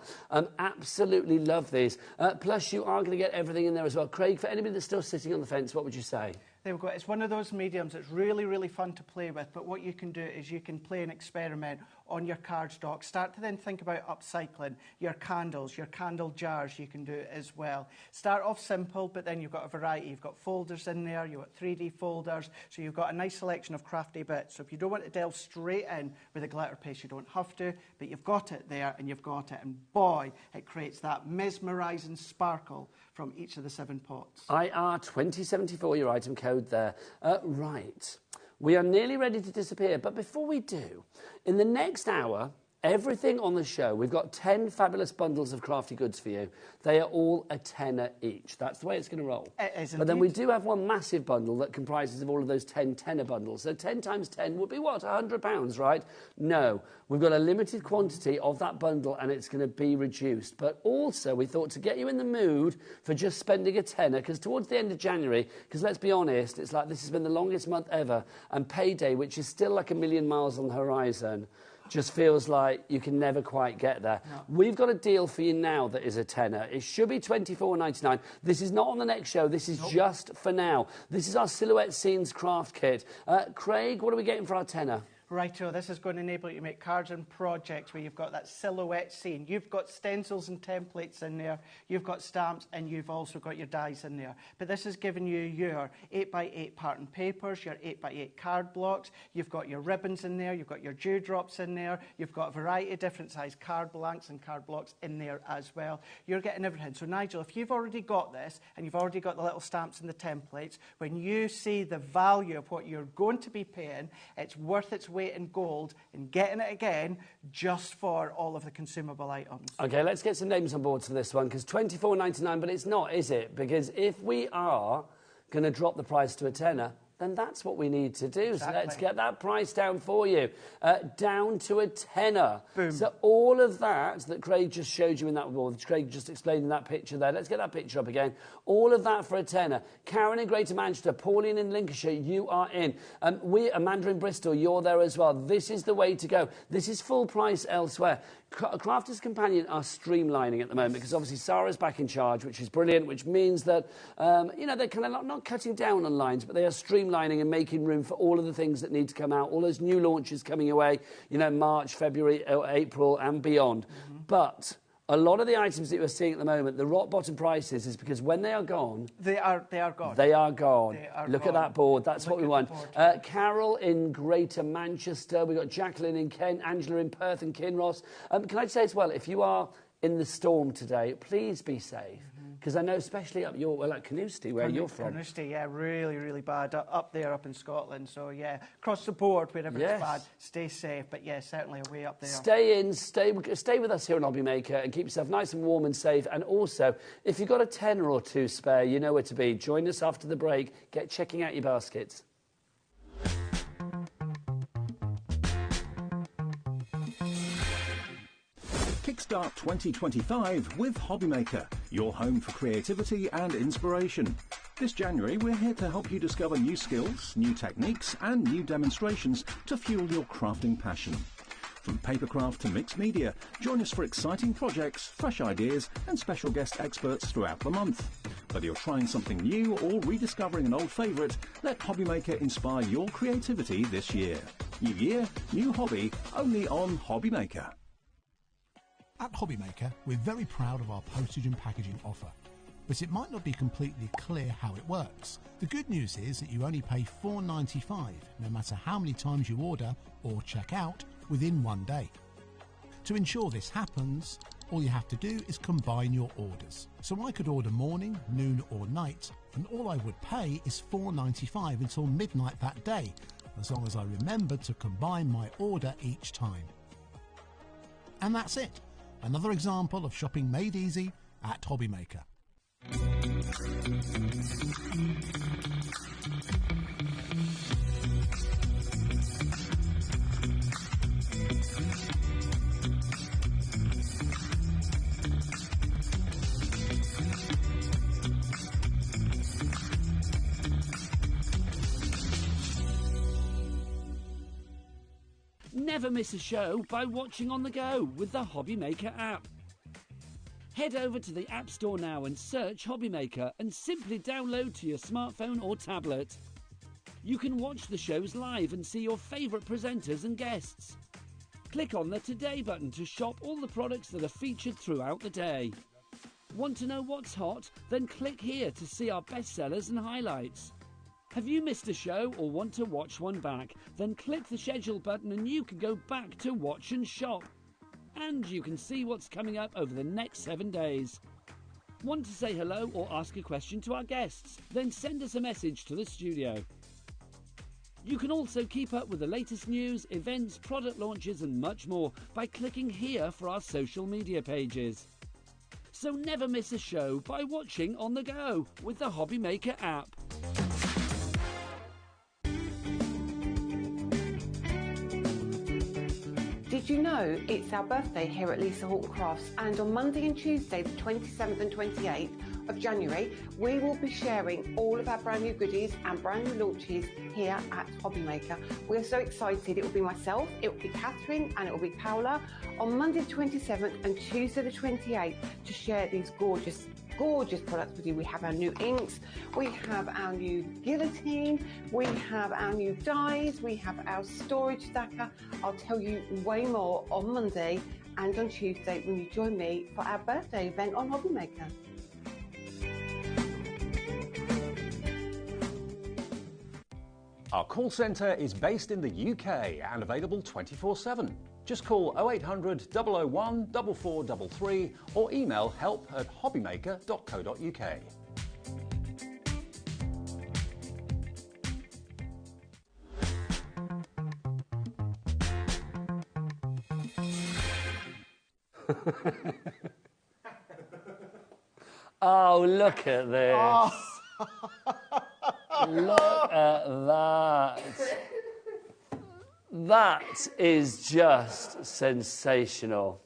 Absolutely love these. Plus, you are going to get everything in there as well. Craig, for anybody that's still sitting on the fence, what would you say? There we go. It's one of those mediums that's really, really fun to play with, but what you can do is you can play and experiment on your cardstock. Start to then think about upcycling your candles, your candle jars you can do as well. Start off simple, but then you've got a variety. You've got folders in there, you've got 3D folders, so you've got a nice selection of crafty bits. So if you don't want to delve straight in with a glitter paste, you don't have to, but you've got it there and you've got it, and boy, it creates that mesmerising sparkle from each of the 7 pots. IR2074, your item code there. Right. We are nearly ready to disappear, but before we do, in the next hour, everything on the show, we've got 10 fabulous bundles of crafty goods for you. They are all a tenner each. That's the way it's going to roll. It is indeed. But then we do have one massive bundle that comprises of all of those 10 tenner bundles. So 10 times 10 would be what, £100, right? No. We've got a limited quantity of that bundle and it's going to be reduced. But also we thought to get you in the mood for just spending a tenner, because towards the end of January, because let's be honest, it's like this has been the longest month ever, and payday, which is still like a million miles on the horizon, just feels like you can never quite get there. No. We've got a deal for you now that is a tenner. It should be $24.99. This is not on the next show. This is just for now. This is our Silhouette Scenes craft kit. Craig, what are we getting for our tenner? Righto, this is going to enable you to make cards and projects where you've got that silhouette scene. You've got stencils and templates in there, you've got stamps, and you've also got your dies in there. But this is giving you your 8x8 pattern papers, your 8x8 card blocks, you've got your ribbons in there, you've got your dewdrops in there, you've got a variety of different size card blanks and card blocks in there as well. You're getting everything. So Nigel, if you've already got this, and you've already got the little stamps and the templates, when you see the value of what you're going to be paying, it's worth its weight in gold and getting it again just for all of the consumable items. OK, let's get some names on board for this one, because $24.99, but it's not, is it? Because if we are going to drop the price to a tenner, then that's what we need to do. Exactly. So let's get that price down for you, down to a tenner. Boom. So all of that Craig just showed you in that board, Craig just explained in that picture there. Let's get that picture up again. All of that for a tenner. Karen in Greater Manchester, Pauline in Lincolnshire, you are in. Amanda in Bristol, you're there as well. This is the way to go. This is full price elsewhere. Crafters Companion are streamlining at the moment because obviously Sarah's back in charge, which is brilliant, which means that, you know, they're kind of not cutting down on lines, but they are streamlining and making room for all of the things that need to come out, all those new launches coming away, you know, March, February, April and beyond. Mm-hmm. But a lot of the items that you're seeing at the moment, the rock bottom prices, is because when they are gone... They are gone. They are gone. Look at that board. That's what we want. Carol in Greater Manchester. We've got Jacqueline in Kent, Angela in Perth and Kinross. Can I say as well, if you are in the storm today, please be safe. Because I know especially up your, well, like Carnoustie, where you're from. Carnoustie, yeah, really, really bad. Up there, up in Scotland. So, yeah, across the board, wherever it's bad, stay safe. But, yeah, certainly away up there. Stay in, stay with us here on HobbyMaker and keep yourself nice and warm and safe. And also, if you've got a tenner or two spare, you know where to be. Join us after the break. Get checking out your baskets. Kickstart 2025 with HobbyMaker, your home for creativity and inspiration. This January, we're here to help you discover new skills, new techniques, and new demonstrations to fuel your crafting passion. From papercraft to mixed media, join us for exciting projects, fresh ideas, and special guest experts throughout the month. Whether you're trying something new or rediscovering an old favourite, let HobbyMaker inspire your creativity this year. New year, new hobby, only on HobbyMaker. At HobbyMaker, we're very proud of our postage and packaging offer, but it might not be completely clear how it works. The good news is that you only pay $4.95 no matter how many times you order or check out within 1 day. To ensure this happens, all you have to do is combine your orders. So I could order morning, noon or night, and all I would pay is $4.95 until midnight that day, as long as I remember to combine my order each time. And that's it. Another example of shopping made easy at HobbyMaker. Never miss a show by watching on the go with the HobbyMaker app. Head over to the App Store now and search HobbyMaker and simply download to your smartphone or tablet. You can watch the shows live and see your favourite presenters and guests. Click on the Today button to shop all the products that are featured throughout the day. Want to know what's hot? Then click here to see our bestsellers and highlights. Have you missed a show or want to watch one back? Then click the schedule button and you can go back to watch and shop. And you can see what's coming up over the next 7 days. Want to say hello or ask a question to our guests? Then send us a message to the studio. You can also keep up with the latest news, events, product launches and much more by clicking here for our social media pages. So never miss a show by watching on the go with the HobbyMaker app. Did you know it's our birthday here at Lisa Horton Crafts, and on Monday and Tuesday the 27th and 28th of January we will be sharing all of our brand new goodies and brand new launches here at HobbyMaker. We're so excited. It will be myself, it will be Catherine and it will be Paola on Monday the 27th and Tuesday the 28th to share these gorgeous products with you. We have our new inks, we have our new guillotine, we have our new dies, we have our storage stacker. I'll tell you way more on Monday and on Tuesday when you join me for our birthday event on HobbyMaker. Our call centre is based in the UK and available 24/7. Just call 0800 001 4433 or email help@hobbymaker.co.uk. Oh, look at this. Oh. Look at that. That is just sensational.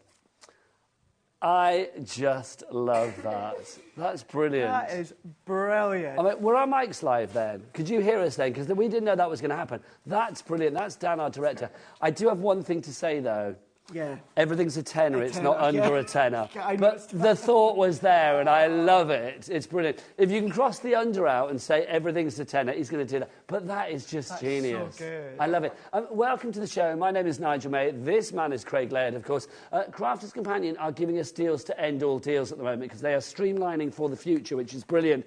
I just love that. That's brilliant. That is brilliant. I mean, were our mics live then? Could you hear us then? Because we didn't know that was going to happen. That's brilliant. That's Dan, our director. I do have one thing to say, though. Yeah. Everything's a tenner. It's not under a tenner. But the thought was there, and I love it. It's brilliant. If you can cross the under out and say everything's a tenner, he's going to do that. But that is just genius. So good. I love it. Welcome to the show. My name is Nigel May. This man is Craig Laird, of course. Crafters Companion are giving us deals to end all deals at the moment because they are streamlining for the future, which is brilliant.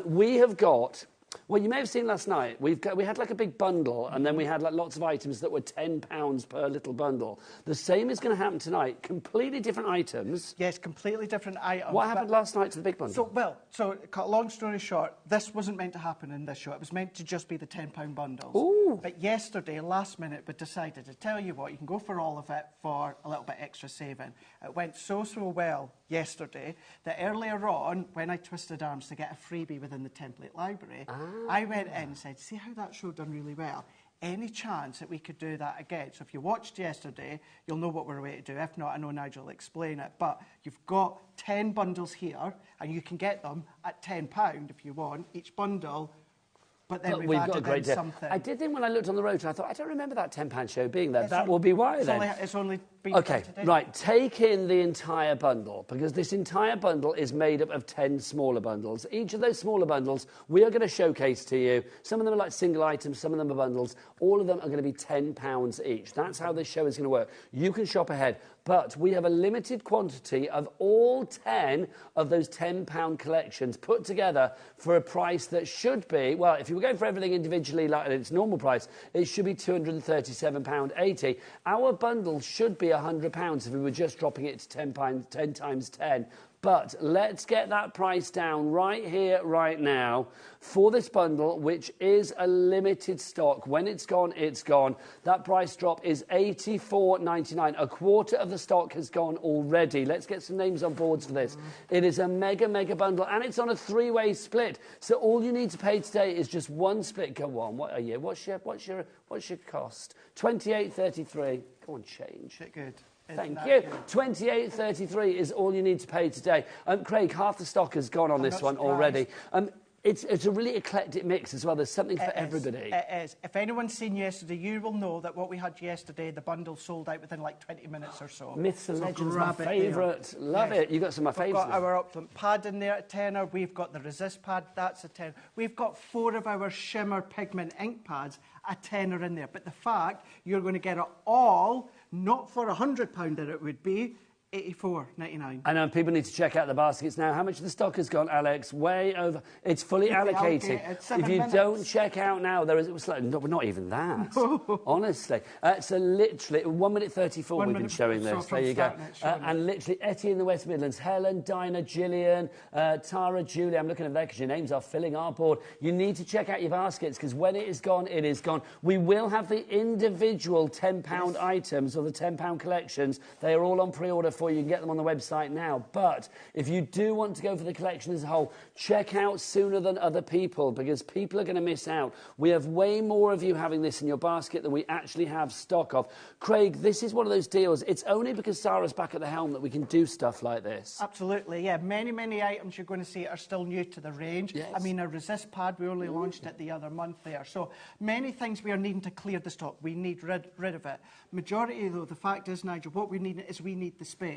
We have got Well, you may have seen last night, we had like a big bundle, and then we had like lots of items that were £10 per little bundle. The same is going to happen tonight. Completely different items. Yes, completely different items. What happened last night to the big bundle? So, cut a long story short, this wasn't meant to happen in this show. It was meant to just be the £10 bundles. Ooh. But yesterday, last minute, we decided to tell you what, you can go for all of it for a little bit extra saving. It went so well yesterday that earlier on, when I twisted arms to get a freebie within the template library, I went in and said, see how that show done really well? Any chance that we could do that again? So if you watched yesterday, you'll know what we're away to do. If not, I know Nigel will explain it. But you've got 10 bundles here, and you can get them at £10 if you want, each bundle. But then we've got a great deal. Something. I did think when I looked on the road, I thought, I don't remember that £10 show being there. That will be why then. It's only been OK, today. right, take in the entire bundle, because this entire bundle is made up of 10 smaller bundles. Each of those smaller bundles we are going to showcase to you. Some of them are like single items, some of them are bundles. All of them are going to be £10 each. That's how this show is going to work. You can shop ahead. But we have a limited quantity of all 10 of those £10 collections put together for a price that should be, well, if you were going for everything individually like at its normal price, it should be £237.80. Our bundle should be £100 if we were just dropping it to 10 times 10. But let's get that price down right here, right now, for this bundle, which is a limited stock. When it's gone, it's gone. That price drop is $84.99. A quarter of the stock has gone already. Let's get some names on boards for this. It is a mega bundle, and it's on a three-way split. So all you need to pay today is just one split. Go on, what are you? What's your cost? $28.33. Go on, change. Good. Thank you. $28.33 is all you need to pay today. Craig, half the stock has gone on this one already. It's a really eclectic mix as well. There's something for everybody. It is. If anyone's seen yesterday, you will know that what we had yesterday, the bundle sold out within like 20 minutes or so. Myths and Legends, my favourite. Love it. You've got some of my favourites. We've got our upfront pad in there at tenner. We've got the resist pad, that's a tenner. We've got 4 of our shimmer pigment ink pads, a tenner in there. But the fact you're going to get it all, not for £100 that it would be, $84.99. I know people need to check out the baskets now. How much of the stock has gone, Alex? Way over. It's fully allocated. If you don't check out now, there is. It was like not even that. Honestly, so literally 1 minute 34. We've been showing this. There you go. And literally, Etty in the West Midlands, Helen, Dinah, Gillian, Tara, Julie. I'm looking at there because your names are filling our board. You need to check out your baskets because when it is gone, it is gone. We will have the individual £10 items or the £10 collections. They are all on pre-order for you. You can get them on the website now. But if you do want to go for the collection as a whole, check out sooner than other people because people are going to miss out. We have way more of you having this in your basket than we actually have stock of. Craig, this is one of those deals. It's only because Sarah's back at the helm that we can do stuff like this. Absolutely, yeah. Many items you're going to see are still new to the range. Yes. I mean, our resist pad, we only launched it the other month there. So many things we are needing to clear the stock. We need rid of it. Majority, though, the fact is, Nigel, what we need is we need the space.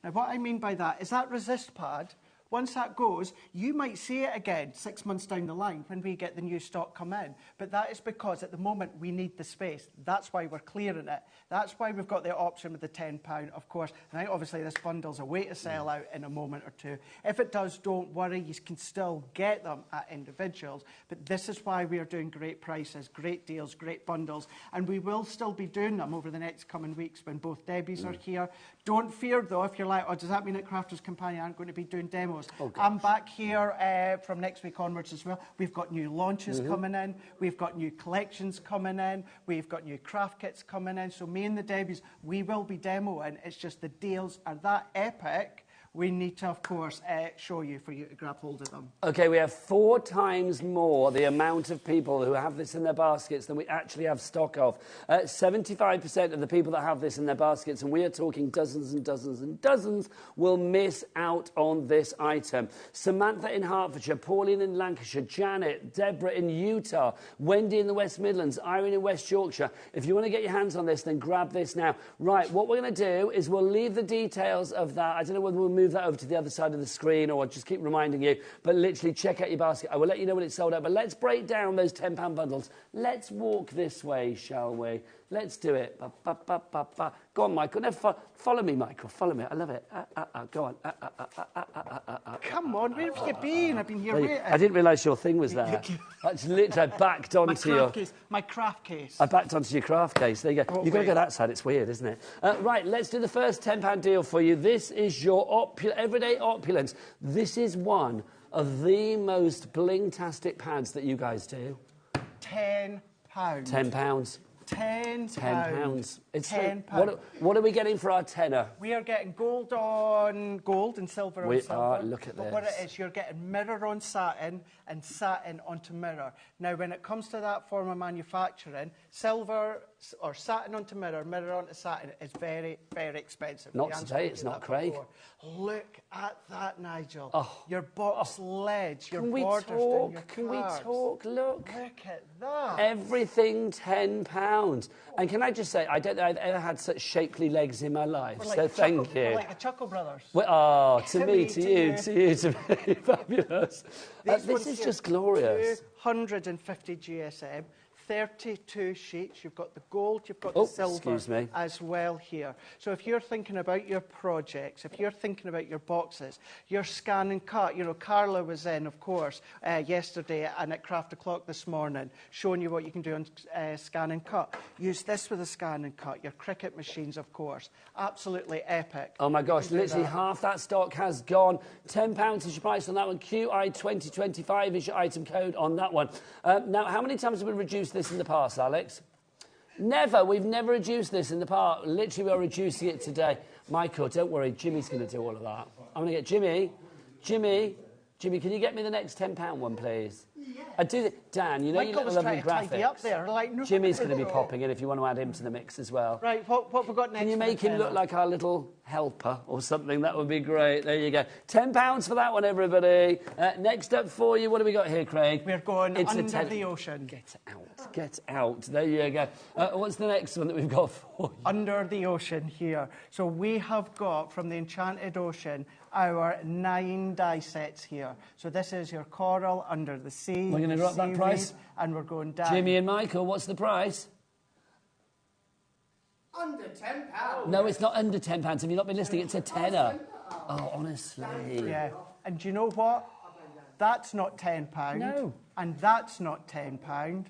Now, what I mean by that is that resist pad, once that goes, you might see it again 6 months down the line when we get the new stock come in. But that is because at the moment we need the space. That's why we're clearing it. That's why we've got the option with the £10, of course. And obviously this bundle's a way to sell out in a moment or two. If it does, don't worry. You can still get them at individuals. But this is why we are doing great prices, great deals, great bundles. And we will still be doing them over the next coming weeks when both Debbies are here. Don't fear, though, if you're like, oh, does that mean that Crafters Companion aren't going to be doing demos? I'm back here from next week onwards as well. We've got new launches coming in. We've got new collections coming in. We've got new craft kits coming in. So me and the Debbies, we will be demoing. It's just the deals are that epic. We need to, of course, show you for you to grab hold of them. OK, we have 4 times more the amount of people who have this in their baskets than we actually have stock of. 75% of the people that have this in their baskets, and we are talking dozens and dozens and dozens, will miss out on this item. Samantha in Hertfordshire, Pauline in Lancashire, Janet, Deborah in Utah, Wendy in the West Midlands, Irene in West Yorkshire. If you want to get your hands on this, then grab this now. Right, what we're going to do is we'll leave the details of that. I don't know whether we'll move that over to the other side of the screen, or I'll just keep reminding you. But literally, check out your basket. I will let you know when it's sold out. But let's break down those £10 bundles. Let's walk this way, shall we? Let's do it. Ba, ba, ba, ba, ba. Go on, Michael. No, follow me, Michael. Follow me. I love it. Go on. Come on, where have you been? I've been here waiting. I didn't realise your thing was there. That's literally, I backed onto your... My craft case. I backed onto your craft case. There you go. You've got to go that side. It's weird, isn't it? Right, let's do the first £10 deal for you. This is your everyday opulence. This is one of the most bling-tastic pads that you guys do. £10. £10. £10. It's £10. What are we getting for our tenner? We are getting gold on gold and silver on silver. Look at this. But what it is, you're getting mirror on satin and satin onto mirror. Now, when it comes to that form of manufacturing, silver or satin onto mirror, mirror onto satin is very, very expensive. Not today, it's not, Craig. Look at that, Nigel. Oh. Your box ledge, your borders down your cards. Can we talk? Look. Look at that. Everything £10. And can I just say, I don't know I've ever had such shapely legs in my life, so thank you. We're like the Chuckle Brothers. To me, to me. Fabulous. This is just glorious. 250 GSM. 32 sheets. You've got the gold, you've got the silver as well here. So if you're thinking about your projects, if you're thinking about your boxes, your scan and cut, you know, Carla was in, of course, yesterday and at Craft O'Clock this morning, showing you what you can do on scan and cut. Use this with a scan and cut. Your Cricut machines, of course. Absolutely epic. Oh my gosh, literally half that stock has gone. £10 is your price on that one. QI2025 is your item code on that one. Now, how many times have we reduced this in the past, Alex? Never. We've never reduced this in the past. Literally, we are reducing it today. Michael, don't worry. Jimmy's going to do all of that. I'm going to get Jimmy. Jimmy, can you get me the next £10 one, please? Yeah. I do. Dan, you know you got the lovely graphics. Up there, like, no. Jimmy's going to be popping in if you want to add him to the mix as well. Right, what have we got next? Can you make him look like our little helper or something? That would be great. There you go. £10 for that one, everybody. Next up for you, what have we got here, Craig? We're going under the ocean. Get out. Get out. There you go. What's the next one that we've got for you? Under the ocean here. So we have got, from the Enchanted Ocean, our 9 die sets here. So this is your coral, under the sea. We're going to drop that price. And we're going down. Jimmy and Michael, what's the price? Under £10. No, it's not under £10. Have you not been listening? It's a tenner. Oh, honestly. Yeah. And do you know what? That's not £10. No. And that's not £10.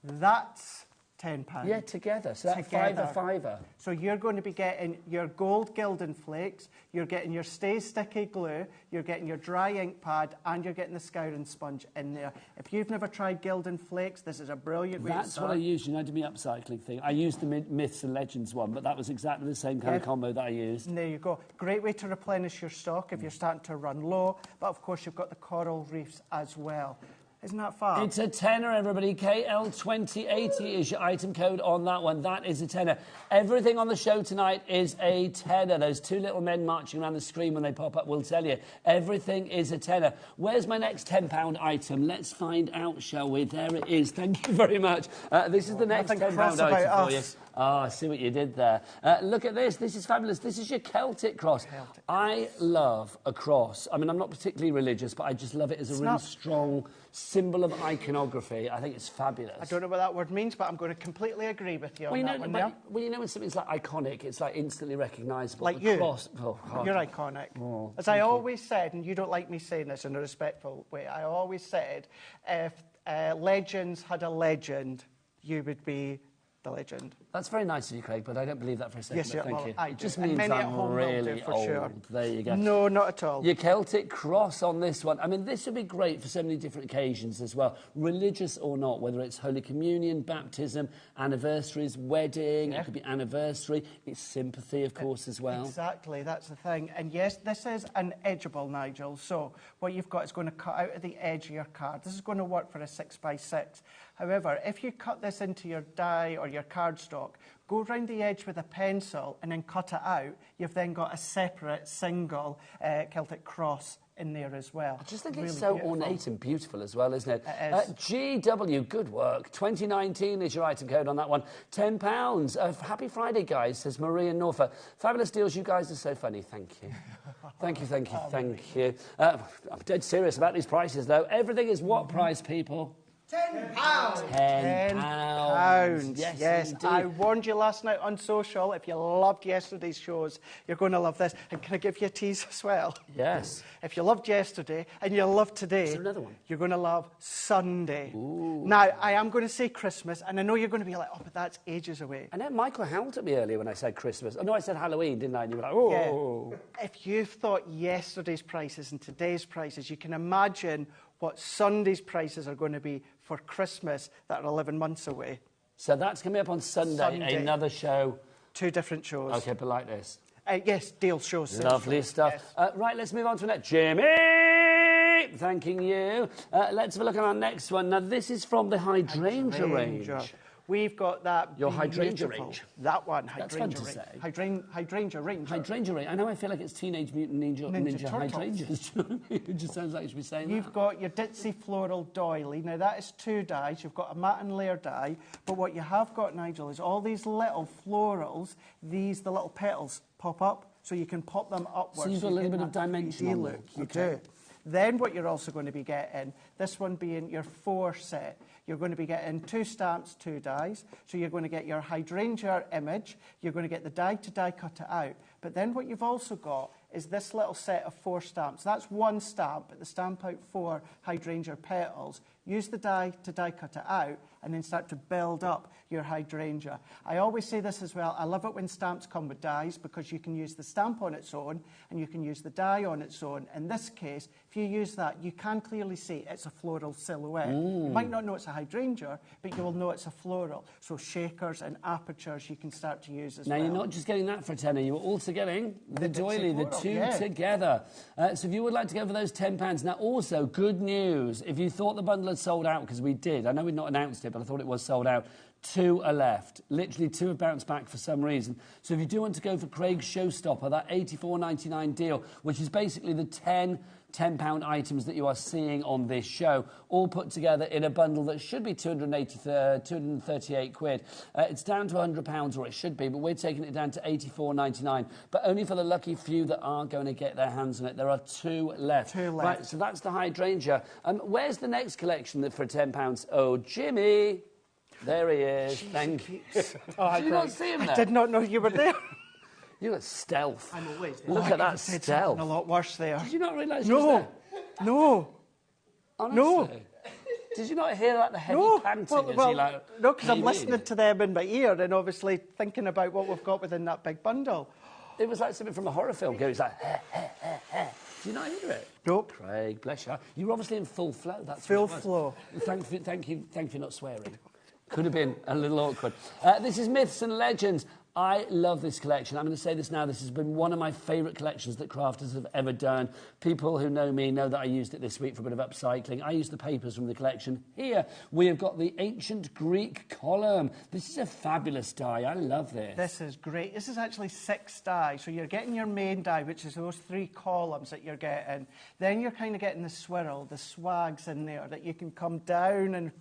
That's £10. Yeah, together. So that's fiver. So you're going to be getting your gold Gildan flakes, you're getting your Stay Sticky glue, you're getting your dry ink pad, and you're getting the scouring sponge in there. If you've never tried Gildan flakes, this is a brilliant way to start. That's what I used, you know, to me upcycling thing. I used the Myths and Legends one, but that was exactly the same kind of combo that I used. And there you go. Great way to replenish your stock if you're starting to run low. But of course, you've got the coral reefs as well. Isn't that far? It's a tenner, everybody. KL2080 is your item code on that one. That is a tenner. Everything on the show tonight is a tenner. Those two little men marching around the screen when they pop up will tell you. Everything is a tenner. Where's my next £10 item? Let's find out, shall we? There it is. Thank you very much. This is the next £10 item for you. Ah, I see what you did there. Look at this. This is fabulous. This is your Celtic cross. I love a cross. I mean, I'm not particularly religious, but I just love it as a really strong symbol of iconography. I think it's fabulous. I don't know what that word means, but I'm going to completely agree with you on that one. Well, you know when something's like iconic, it's like instantly recognisable. Like you. You're iconic. Oh, as I always said, and you don't like me saying this in a respectful way, I always said, if legends had a legend, you would be the legend. That's very nice of you, Craig, but I don't believe that for a second. Yes, Thank you. I It just means I'm really old. Sure. There you go. No, not at all. Your Celtic cross on this one. I mean, this would be great for so many different occasions as well, religious or not, whether it's Holy Communion, baptism, anniversaries, wedding, it could be anniversary. It's sympathy, of course, as well. Exactly, that's the thing. And yes, this is an edgeable, Nigel. So what you've got is going to cut out at the edge of your card. This is going to work for a 6x6. However, if you cut this into your die or your cardstock, go round the edge with a pencil and then cut it out, you've then got a separate single Celtic cross in there as well. I just think really it's so beautiful. ornate and beautiful as well, isn't it? It is. GW, good work. 2019 is your item code on that one. £10. Happy Friday, guys, says Marie in Norfolk. Fabulous deals. You guys are so funny. Thank you. Thank you, thank you, thank you. I'm dead serious about these prices, though. Everything is what price, people? £10. £10. Yes. Indeed. I warned you last night on social. If you loved yesterday's shows, you're going to love this. And can I give you a tease as well? Yes. If you loved yesterday and you love today, Is there another one? You're going to love Sunday. Ooh. Now, I am going to say Christmas, and I know you're going to be like, oh, but that's ages away. I know Michael howled at me earlier when I said Christmas. Oh, no, I said Halloween, didn't I? And you were like, oh. Yeah. If you thought yesterday's prices and today's prices, you can imagine what Sunday's prices are going to be for Christmas that are 11 months away. So that's coming up on Sunday. Another show. 2 different shows. OK, but like this. Yes, deal shows. Lovely stuff. Yes. Right, let's move on to the next. Jimmy! Thanking you. Let's have a look at our next one. Now, this is from the Hydrangea range. We've got that. Your Hydrangea range. That one, That's fun to say. Hydrangea range. Hydrangea range. I know I feel like it's Teenage Mutant Ninja Hydrangeas. It just sounds like you should be saying You've got your Ditzy Floral Doily. Now, that is 2 dies. You've got a matte and layer die. But what you have got, Nigel, is all these little florals, the little petals pop up, so you can pop them upwards. So you've got a little bit of dimension look. You do. Then what you're also going to be getting, this one being your 4 set, you're going to be getting 2 stamps, 2 dies. So you're going to get your hydrangea image. You're going to get the die to die cut it out. But then what you've also got is this little set of 4 stamps. That's 1 stamp, but the stamp out 4 hydrangea petals. Use the die to die cut it out, and then start to build up your hydrangea. I always say this as well. I love it when stamps come with dies, because you can use the stamp on its own and you can use the die on its own. In this case, if you use that, you can clearly see it's a floral silhouette. You might not know it's a hydrangea, but you will know it's a floral. So shakers and apertures you can start to use as well. Now, you're not just getting that for a tenner, you're also getting the doily, the 2 yeah. together. So if you would like to go for those £10, now also, good news, if you thought the bundle had sold out, because we did, I know we'd not announced it, but I thought it was sold out, 2 are left. Literally 2 have bounced back for some reason. So if you do want to go for Craig's Showstopper, that £84.99 deal, which is basically the £10 items that you are seeing on this show, all put together in a bundle that should be 238 quid. It's down to £100, or it should be, but we're taking it down to £84.99. But only for the lucky few that are going to get their hands on it. There are 2 left. 2 left. Right, so that's the hydrangea. Where's the next collection for £10? Oh, Jimmy. There he is. Thank you. Did you not see him there? I did not know you were there. You got stealth. I'm always there. Look at that stealth. A lot worse there. Did you not realise you was there? No. Honestly? No. Did you not hear like the heavy panting as he like... No, because I'm listening to them in my ear and obviously thinking about what we've got within that big bundle. It was like something from a horror film. It was like... Do you not hear it? Nope. Craig, bless you. You were obviously in full flow. That's full flow. Thank you for not swearing. Could have been a little awkward. This is Myths and Legends. I love this collection. I'm going to say this now. This has been one of my favourite collections that crafters have ever done. People who know me know that I used it this week for a bit of upcycling. I used the papers from the collection. Here, we have got the Ancient Greek column. This is a fabulous die. I love this. This is great. This is actually 6 die. So you're getting your main die, which is those 3 columns that you're getting. Then you're kind of getting the swirl, the swags in there that you can come down and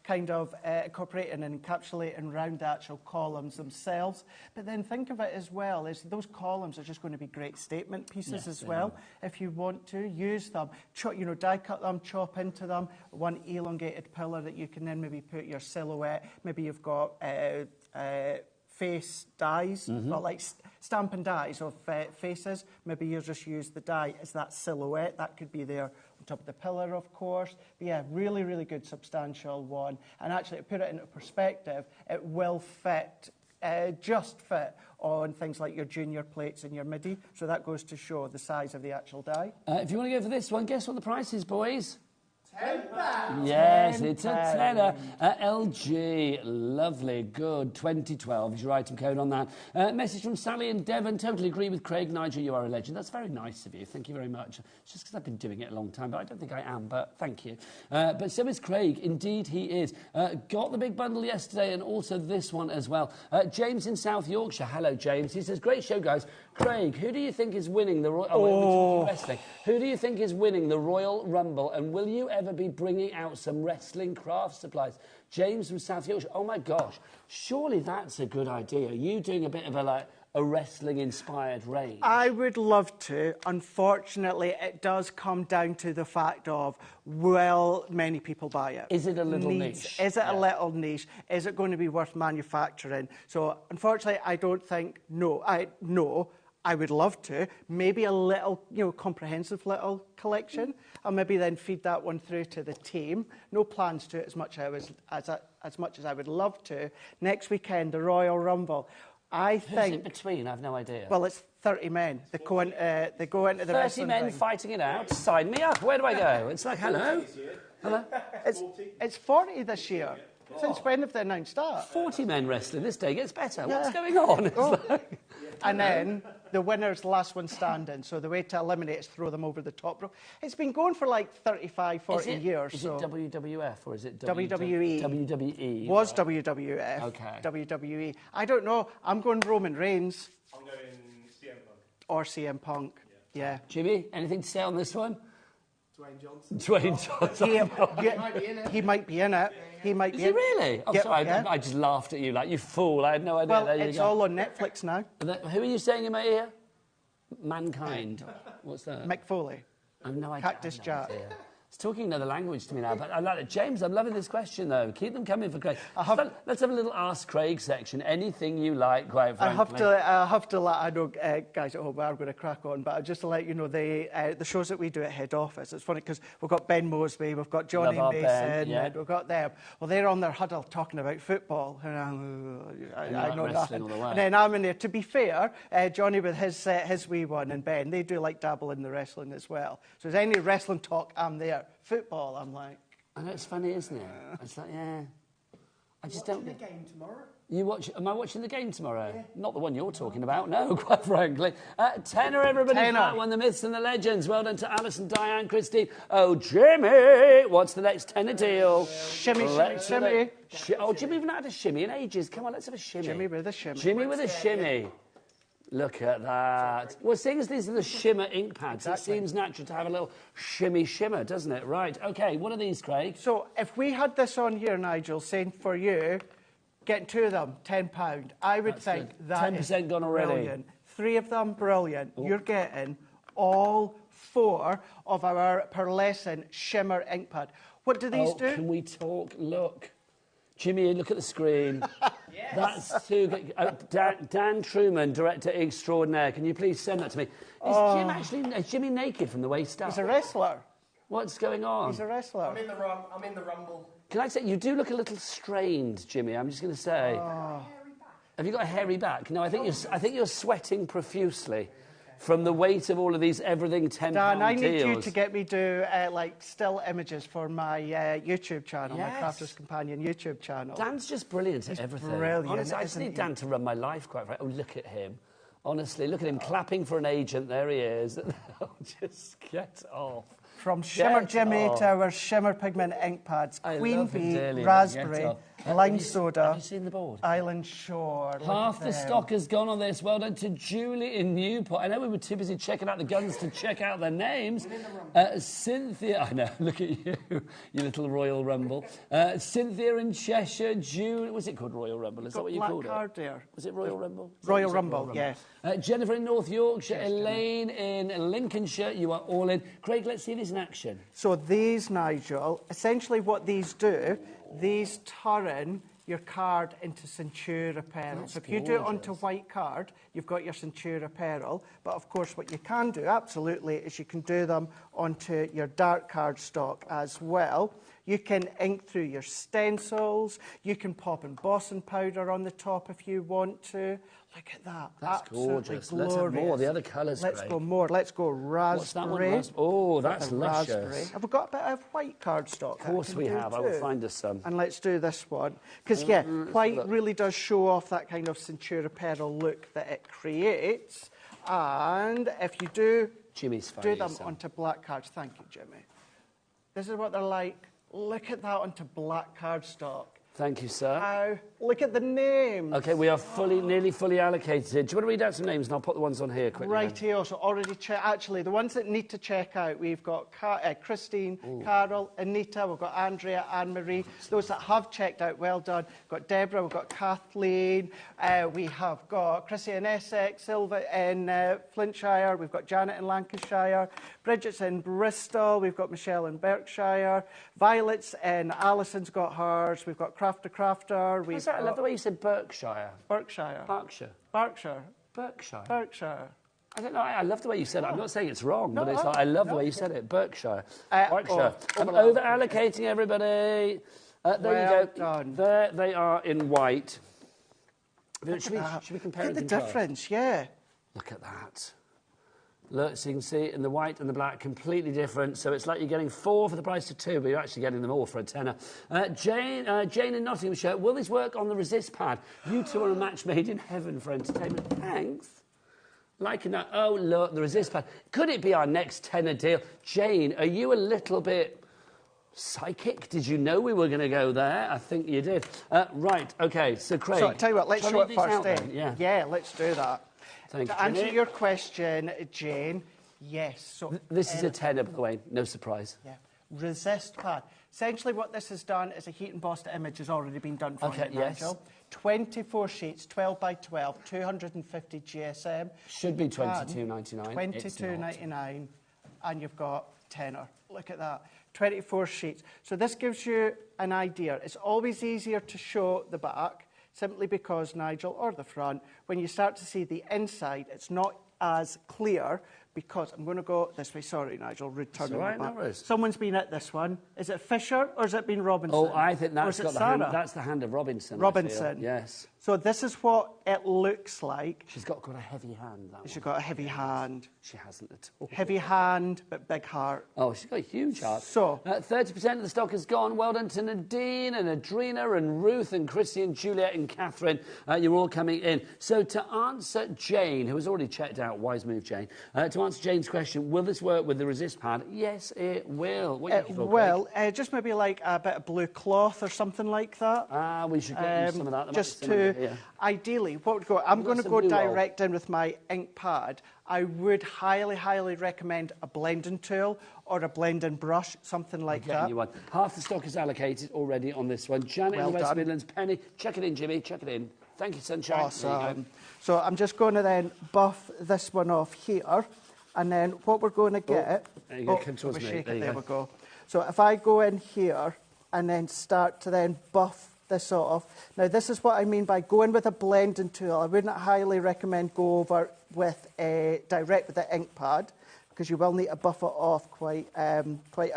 kind of incorporate and encapsulate around the actual columns themselves. But then think of it as well as those columns are just going to be great statement pieces as well. If you want to use them, die cut them, chop into them. One elongated pillar that you can then maybe put your silhouette. Maybe you've got face dies, or like stamping dies of faces. Maybe you just use the die as that silhouette. That could be there on top of the pillar, of course. But yeah, really, really good, substantial one. And actually, to put it into perspective, it will fit. Just fit on things like your junior plates and your midi. So that goes to show the size of the actual die. If you want to go for this one, guess what the price is, boys? £10. Yes, it's a tenner. LG, lovely, good. 2012 is your item code on that. Message from Sally in Devon. Totally agree with Craig. Nigel, you are a legend. That's very nice of you. Thank you very much. It's just because I've been doing it a long time, but I don't think I am, but thank you. But so is Craig. Indeed, he is. Got the big bundle yesterday and also this one as well. James in South Yorkshire. Hello, James. He says, great show, guys. Craig, who do you think is winning the Royal... we're talking wrestling. Who do you think is winning the Royal Rumble, and will you ever be bringing out some wrestling craft supplies? James from South Yorkshire. Oh, my gosh. Surely that's a good idea. Are you doing a bit of a wrestling-inspired range? I would love to. Unfortunately, it does come down to the fact of, will many people buy it? Is it a little niche? Is it a little niche? Is it going to be worth manufacturing? So, unfortunately, I don't think, no. I would love to. Maybe a little, comprehensive little collection. I'll maybe then feed that one through to the team. No plans to it as much as I would love to. Next weekend, the Royal Rumble. I think... Who's it between? I've no idea. Well, it's 30 men. They go into the 30 men fighting it out? Sign me up. Where do I go? It's like, hello? Hello? It's 40 this year. Since when have they announced that? 40 men wrestling. This day gets better. What's going on? And then the winner's the last one standing. So the way to eliminate is throw them over the top rope. It's been going for like 35, 40 years. Is it WWF or is it WWE? WWE. Was WWF. Okay. WWE. I don't know. I'm going Roman Reigns. I'm going CM Punk. Or CM Punk. Yeah. Jimmy, anything to say on this one? Dwayne Johnson. Dwayne Johnson. He might be in it. He might be in it. He might be Is he really? Oh, yep, sorry, yeah. I just laughed at you like, you fool. I had no idea. Well, there you it's go. all on Netflix now. Who are you saying in my ear? Mankind. What's that? Mick Foley. I have no idea. Cactus Jack. It's talking another language to me now, but I like it. James, I'm loving this question, though. Keep them coming for Craig. Let's have a little Ask Craig section. Anything you like, quite frankly. I have to let, I know guys at home are going to crack on, but just to let you know, the shows that we do at head office, it's funny because we've got Ben Mosby, we've got Johnny Mason, and we've got them. Well, they're on their huddle talking about football. And I know that. And then I'm in there. To be fair, Johnny with his wee one and Ben, they do like dabble in the wrestling as well. So if there's any wrestling talk, I'm there. Football, I'm like... I know, it's funny, isn't it? It's like, yeah... I just don't... the game tomorrow? Am I watching the game tomorrow? Yeah. Not the one you're talking about, no, quite frankly. Tenner, everybody, for that one, the myths and the legends. Well done to Alison, Diane, Christine. Oh, Jimmy! What's the next tenner deal? Shimmy. Oh, Jimmy, we've not had a shimmy in ages. Come on, let's have a shimmy. Jimmy with a shimmy. Jimmy with a shimmy. Look at that. Well, seeing as these are the shimmer ink pads, it seems natural to have a little shimmer, doesn't it? Right, OK, what are these, Craig? So, if we had this on here, Nigel, saying for you, getting 2 of them, £10, I would think that 10% gone already. Brilliant. 3 of them, brilliant. Oh. You're getting all 4 of our pearlescent shimmer ink pad. What do these do? Can we talk? Look. Jimmy, look at the screen. Yes. That's too good. Dan Truman, director extraordinaire. Can you please send that to me? Is Jimmy naked from the waist up? He's a wrestler. What's going on? He's a wrestler. I'm in the rumble. Can I say, you do look a little strained, Jimmy, I'm just going to say. Have you got a hairy back? No, I think you're sweating profusely. From the weight of all of these everything £10 Dan, I need deals. you to get me do still images for my YouTube channel, my Crafter's Companion YouTube channel. Dan's just brilliant at everything. Brilliant. Honestly, I just need Dan to run my life, quite frankly. Oh, look at him. Honestly, look at him clapping for an agent. There he is. Just get off. From Shimmer Jimmy to our Shimmer Pigment ink pads. Queen Bee, Raspberry, Lime Soda. Have you seen the board? Island Shore. Half the stock has gone on this. Well done to Julie in Newport. I know we were too busy checking out the guns to check out their names. Cynthia, I know, look at you, you little Royal Rumble. Cynthia in Cheshire, June, was it called Royal Rumble? Is that what you called it? There. Was it Royal Rumble? Royal Rumble, yes. Jennifer in North Yorkshire, Elaine in Lincolnshire, you are all in. Craig, let's see this in action. So these, Nigel, essentially what these do, these turn your card into Centura Peril. That's so if you do it onto white card, you've got your Centura Peril. But of course, what you can do, absolutely, is you can do them onto your dark card stock as well. You can ink through your stencils. You can pop embossing powder on the top if you want to. Look at that. That's absolutely gorgeous. glorious. Let's have more. The other colours, Let's Craig. go more. Let's go raspberry. What's that one? Oh, that's luscious. Raspberry. Have we got a bit of white cardstock? Of course we have. I will find us some. And let's do this one. Because, yeah, white really does show off that kind of Centura Pearl look that it creates. And if you do them onto black cards. Thank you, Jimmy. This is what they're like. Look at that onto black cardstock. Thank you, sir. Look at the names. OK, we are nearly fully allocated. Do you want to read out some names and I'll put the ones on here quickly? Right here, so already actually, the ones that need to check out, we've got Christine, Carol, Anita, we've got Andrea, Anne-Marie. Those that have checked out, well done. We've got Deborah, we've got Kathleen, we have got Chrissy in Essex, Silva in Flintshire, we've got Janet in Lancashire, Bridget's in Bristol, we've got Michelle in Berkshire, Violet's in Alison's got hers, we've got Crafter. I love the way you said Berkshire. Berkshire. Berkshire. Berkshire. Berkshire. Berkshire. I don't know. I love the way you said it. I'm not saying it's wrong, but it's like I love the way you said it. Berkshire. Berkshire. I'm over allocating everybody. There you go. Done. There they are in white. Should we compare the difference? Yeah. Look at that. Look, so you can see in the white and the black, completely different. So it's like you're getting 4 for the price of 2, but you're actually getting them all for a tenner. Jane in Nottinghamshire, will this work on the resist pad? You two are a match made in heaven for entertainment. Thanks. Liking that. Oh, look, the resist pad. Could it be our next tenner deal? Jane, are you a little bit psychic? Did you know we were going to go there? I think you did. Right, OK, so Craig. So, tell you what, let's show it first then. Yeah, let's do that. Thank you. To answer your question, Jane, yes. So this is a tenner, by the way, no surprise. Yeah. Resist pad. Essentially what this has done is a heat embossed image has already been done for you, Nigel. 24 sheets, 12 by 12, 250 GSM. Should be $22.99. $22.99, and you've got tenner. Look at that. 24 sheets. So this gives you an idea. It's always easier to show the back, simply because, Nigel, or the front, when you start to see the inside, it's not as clear because I'm going to go this way. Sorry, Nigel, returning right, back. no Someone's been at this one. Is it Fisher or has it been Robinson? Oh, I think that's got that's the hand of Robinson. Robinson. Yes. So this is what it looks like. She's got quite a heavy hand, that She's got a heavy hand. She hasn't at all. Heavy hand, but big heart. Oh, she's got a huge heart. So 30% of the stock is gone. Well done to Nadine and Adrina and Ruth and Chrissy and Juliet and Catherine. You're all coming in. So to answer Jane, who has already checked out, wise move, Jane, to answer Jane's question, will this work with the resist pad? Yes, it will. What are you looking for, well, just maybe like a bit of blue cloth or something like that. We should get you some of that. Just to, ideally, what would go? I'm going to go direct in with my ink pad. I would highly, highly recommend a blending tool or a blending brush, something like that. You one. Half the stock is allocated already on this one. Janet in the West Midlands, Penny, check it in, Jimmy, check it in. Thank you, Sunshine. Awesome. So I'm just going to then buff this one off here, and then what we're going to get... There you go, come towards me. There we go. So if I go in here and then start to then buff this off. Now, this is what I mean by going with a blending tool. I wouldn't highly recommend go over with direct with the ink pad, because you will need to buff it off quite a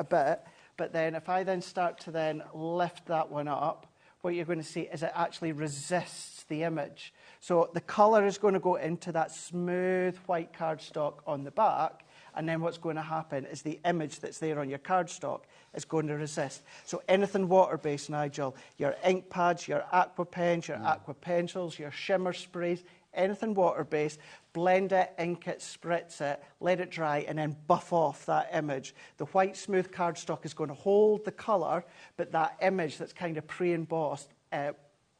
bit. But then if I then start to then lift that one up, what you're going to see is it actually resists the image. So the colour is going to go into that smooth white cardstock on the back, and then what's going to happen is the image that's there on your cardstock is going to resist. So anything water-based, Nigel, your ink pads, your aqua pens, your aqua pencils, your shimmer sprays, anything water-based, blend it, ink it, spritz it, let it dry, and then buff off that image. The white smooth cardstock is going to hold the colour, but that image that's kind of pre-embossed,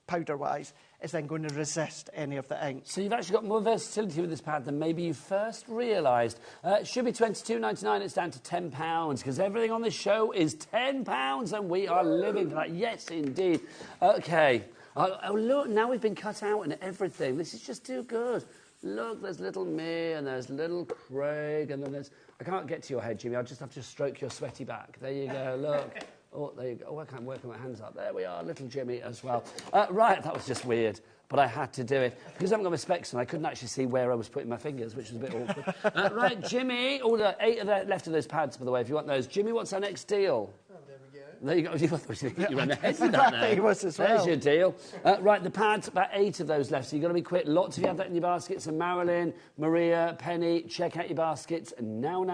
powder-wise, is then going to resist any of the ink. So you've actually got more versatility with this pad than maybe you first realised. It should be $22.99. It's down to £10 because everything on this show is £10 and we are living for that. Yes, indeed. OK. Oh, look, now we've been cut out and everything. This is just too good. Look, there's little me and there's little Craig and then there's... I can't get to your head, Jimmy. I'll just have to stroke your sweaty back. There you go, look. Oh, there you go. Oh, I can't work on my hands up. There we are, little Jimmy as well. Right, that was just weird, but I had to do it. Because I haven't got my specs on, I couldn't actually see where I was putting my fingers, which was a bit awkward. Right, Jimmy. Oh, there are 8 left of those pads, by the way, if you want those. Jimmy, what's our next deal? Oh, there we go. There you go. You ran ahead with that there. He was as well. There's your deal. Right, the pads, about 8 of those left, so you've got to be quick. Lots of you have that in your baskets. And Marilyn, Maria, Penny, check out your baskets now.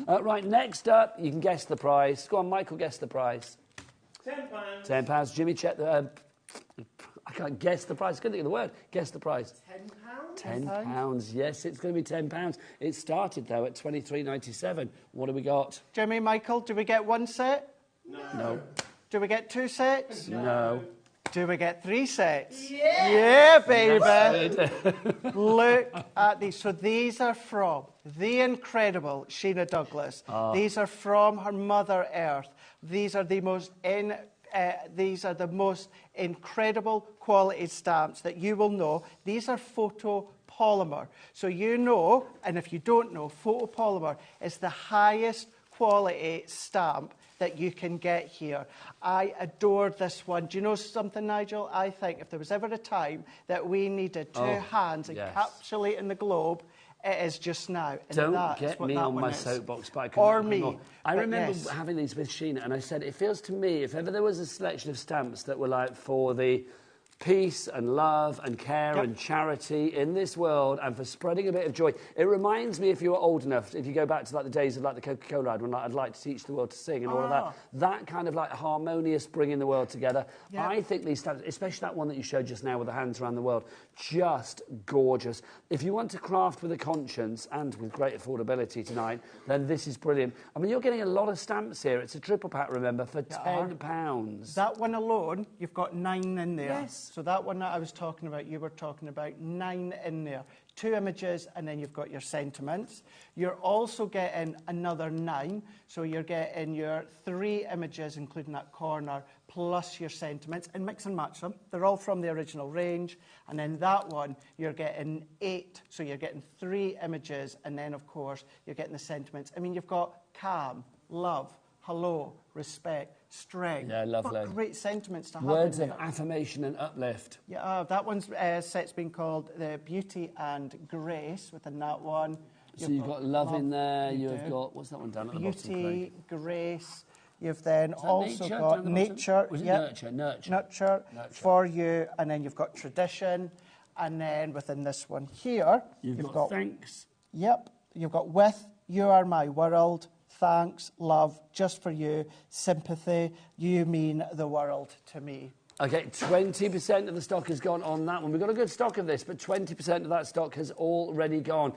Right, next up, you can guess the price. Go on, Michael, guess the price. £10. £10. Jimmy, check the... I can't guess the price. I couldn't think of the word. Guess the price. £10? £10. Yes, it's going to be £10. It started, though, at $23.97. What have we got? Jimmy, Michael, do we get 1 set? No. Do we get 2 sets? No. Do we get 3 sets? Yeah, baby. Look at these. So these are from the incredible Sheena Douglas. These are from her Mother Earth. These are the most incredible quality stamps that you will know. These are photopolymer. So you know, and if you don't know, photopolymer is the highest quality stamp that you can get here. I adore this one. Do you know something, Nigel? I think if there was ever a time that we needed 2 hands encapsulating the globe, it is just now. And Don't get me on my soapbox, but I couldn't or agree me. more. I remember having these with Sheena, and I said, it feels to me, if ever there was a selection of stamps that were like for the peace and love and care and charity in this world and for spreading a bit of joy. It reminds me, if you were old enough, if you go back to like the days of like the Coca-Cola ad when like, I'd like to teach the world to sing and all of that kind of like harmonious bringing the world together. I think these stamps, especially that one that you showed just now with the hands around the world, just gorgeous. If you want to craft with a conscience and with great affordability tonight, then this is brilliant. I mean, you're getting a lot of stamps here. It's a triple pack, remember, for £10. That one alone, you've got 9 in there. Yes. So that one that I was talking about, you were talking about 9 in there. 2 images, and then you've got your sentiments. You're also getting another 9, so you're getting your 3 images, including that corner, plus your sentiments, and mix and match them. They're all from the original range. And then that one, you're getting 8, so you're getting 3 images, and then, of course, you're getting the sentiments. I mean, you've got calm, love, hello, respect, strength. Yeah, lovely. What great sentiments to have. Words of affirmation and uplift. Yeah, that one's set's been called the Beauty and Grace within that one. So you've got love in there. You've got, what's that one down at the bottom, Beauty, Grace. You've then also nature got nature. Was it nurture for you, and then you've got tradition, and then within this one here, you've got thanks. Yep, you've got with, you are my world. Thanks, love, just for you, sympathy, you mean the world to me. Okay, 20% of the stock has gone on that one. We've got a good stock of this, but 20% of that stock has already gone.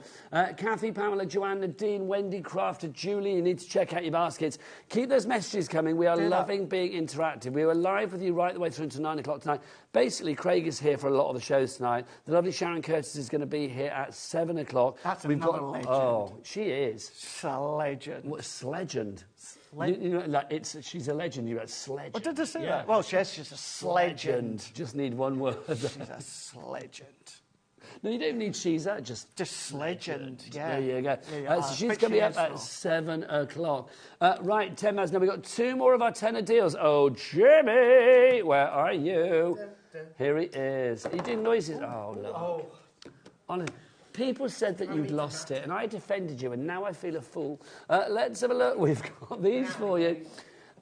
Kathy, Pamela, Joanna, Dean, Wendy, Crafter, Julie, you need to check out your baskets. Keep those messages coming. We are loving being interactive. We were live with you right the way through to 9 o'clock tonight. Basically, Craig is here for a lot of the shows tonight. The lovely Sharon Curtis is going to be here at 7 o'clock. That's another legend. Oh, she is. She's a legend. What's legend? You know, like she's a legend. You're a sledge. What did I say that? Well, she's a sledgend. Just need one word. She's a sledgend. No, you don't need she's that. Just legend. Yeah. There you go. Yeah, so she's going to be up at 7 o'clock. Right, 10 minutes. Now we've got 2 more of our tenner deals. Oh, Jimmy, where are you? Here he is. Are you doing noises? Oh, look. Honestly. People said that you'd lost it, and I defended you, and now I feel a fool. Let's have a look. We've got these for you.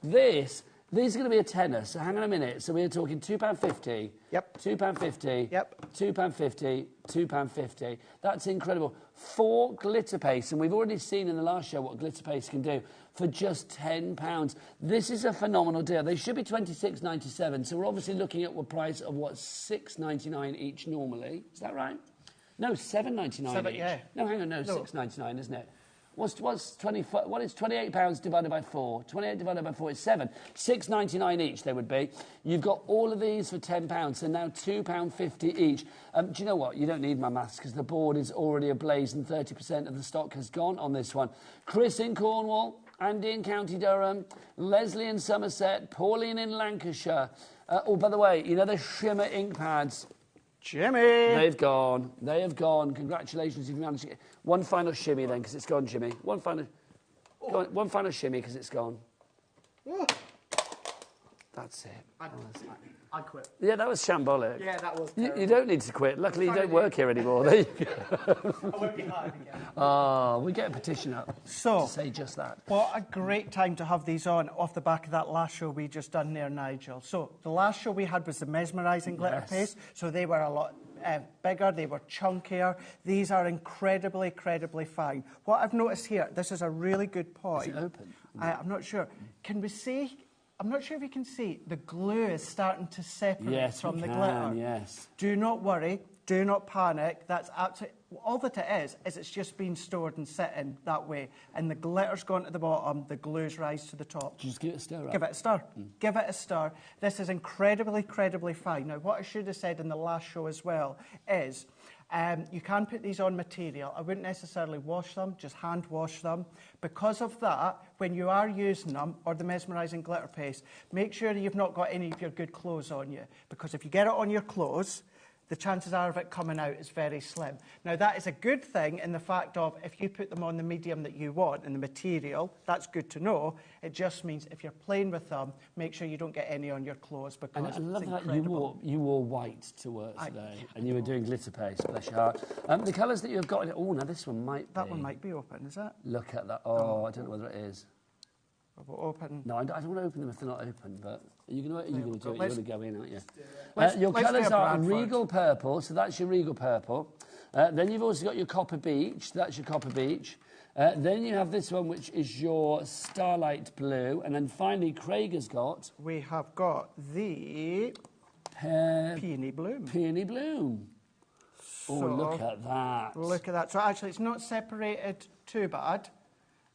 These are going to be a tenner, so hang on a minute. So we're talking £2.50. Yep. £2.50. Yep. £2.50. £2.50. That's incredible. 4 glitter paste, and we've already seen in the last show what glitter paste can do for just £10. This is a phenomenal deal. They should be $26.97, so we're obviously looking at a price of, what, $6.99 each normally. Is that right? No, $7.99 each. Yeah. No, hang on, no, $6.99, isn't it? What is £28 divided by 4? 28 divided by 4 is 7. $6.99 each they would be. You've got all of these for £10, so now £2.50 each. Do you know what? You don't need my maths because the board is already ablaze and 30% of the stock has gone on this one. Chris in Cornwall, Andy in County Durham, Leslie in Somerset, Pauline in Lancashire. Oh, by the way, you know the shimmer ink pads? Jimmy! They've gone. They have gone. Congratulations if you managed to get... One final shimmy then, because it's gone, Jimmy. One final shimmy, because it's gone. That's it. I quit. Yeah, that was shambolic. Yeah, that was You don't need to quit. Luckily, you don't work here anymore. There you go. I won't be hired again. Oh, we get a petition up to say just that. What a great time to have these on off the back of that last show we just done there, Nigel. So the last show we had was the mesmerising glitter paste. So they were a lot bigger, they were chunkier. These are incredibly, incredibly fine. What I've noticed here, this is a really good point. Is it open? I'm not sure. Can we see... I'm not sure if you can see, the glue is starting to separate from the glitter. Yes. Do not worry, do not panic. That's absolutely, all that it is it's just been stored and sitting that way. And the glitter's gone to the bottom, the glue's rise to the top. Just give it a stir. Give it a stir. Give it a stir. This is incredibly, incredibly fine. Now, what I should have said in the last show as well is you can put these on material. I wouldn't necessarily wash them, just hand wash them. Because of that, when you are using them, or the mesmerising glitter paste, make sure you've not got any of your good clothes on you. Because if you get it on your clothes, the chances are of it coming out is very slim. Now, that is a good thing in the fact of if you put them on the medium that you want and the material, that's good to know. It just means if you're playing with them, make sure you don't get any on your clothes because I love it's that incredible. you wore white to work today, and you were doing glitter paste, bless your heart. The colours that you've got in it, oh, now this one might be. That one might be open, is it? Look at that. Oh, I don't know whether it is. Open. No, I don't want to open them if they're not open, but you're going to do it. You're going to go in, aren't you? Your let's colours do a are Bradford. Regal Purple, so that's your Regal Purple. Then you've also got your Copper Beach, that's your Copper Beach. Then you have this one, which is your Starlight Blue. And then finally, Craig has got... We have got the Peony Bloom. Peony Bloom. Oh, So, look at that. Look at that. So actually, it's not separated too bad,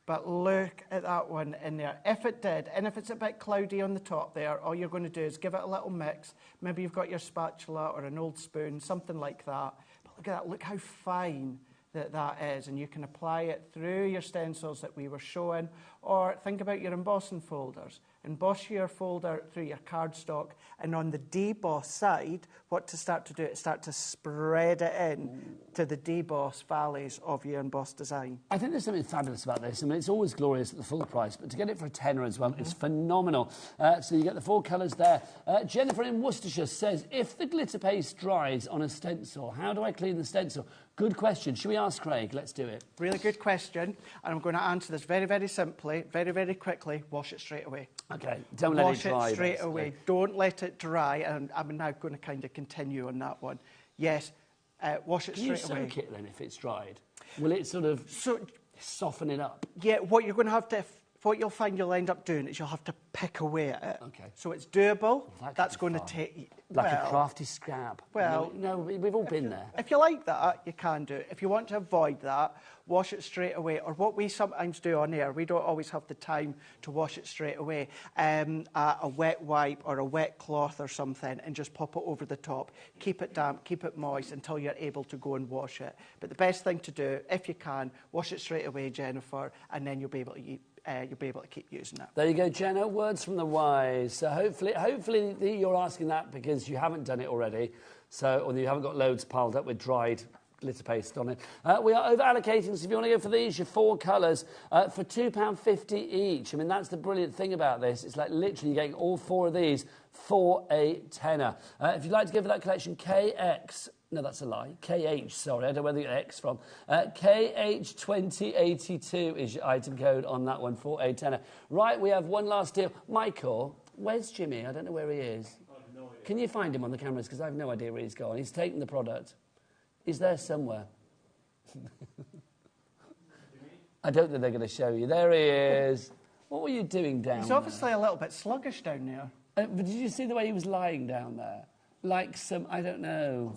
but look at that one in there. If it did, and if it's a bit cloudy on the top there, all you're going to do is give it a little mix. Maybe you've got your spatula or an old spoon, something like that. But look at that. Look how fine that is. And you can apply it through your stencils that we were showing. Or think about your embossing folders. Emboss your folder through your cardstock, and on the deboss side, what to start to do is start to spread it in to the deboss valleys of your embossed design. I think there's something fabulous about this. I mean, it's always glorious at the full price, but to get it for a tenner as well, it's phenomenal. So you get the 4 colours there. Jennifer in Worcestershire says, if the glitter paste dries on a stencil, how do I clean the stencil? Good question. Should we ask Craig? Let's do it. Really good question, and I'm going to answer this very, very simply, very, very quickly. Wash it straight away. Okay, don't let it dry. Wash it straight basically. away. Don't let it dry, and I'm now going to kind of continue on that one. Yes, wash it Can you straight away. soak it then if it's dried? Will it sort of soften it up? Yeah, what you're going to have to... What you'll find you'll end up doing is you'll have to pick away at it. Okay. So it's doable. That That's could be going to fun. take... Like a crafty scrap. Well... No, we've all been there. If you like that, you can do it. If you want to avoid that, wash it straight away. Or what we sometimes do on air, we don't always have the time to wash it straight away. A wet wipe or a wet cloth or something, and just pop it over the top. Keep it damp, keep it moist until you're able to go and wash it. But the best thing to do, if you can, wash it straight away, Jennifer, and then you'll be able to you'll be able to keep using it. There you go, Jenna. Words from the wise. So hopefully you're asking that because you haven't done it already, or you haven't got loads piled up with dried glitter paste on it. We are over allocating, so if you want to go for these, your 4 colours for £2.50 each. I mean, that's the brilliant thing about this. It's like literally getting all 4 of these for a tenner. If you'd like to go for that collection, KX. No, that's a lie. KH, sorry, I don't know where they get X from. KH2082 is your item code on that one for a tenner. Right, we have one last deal. Michael, where's Jimmy? I don't know where he is. I have no idea. Can you find him on the cameras? Because I have no idea where he's gone. He's taken the product. He's there somewhere. I don't think they're going to show you. There he is. What were you doing down there? He's obviously a little bit sluggish down there. But did you see the way he was lying down there? Like some, I don't know...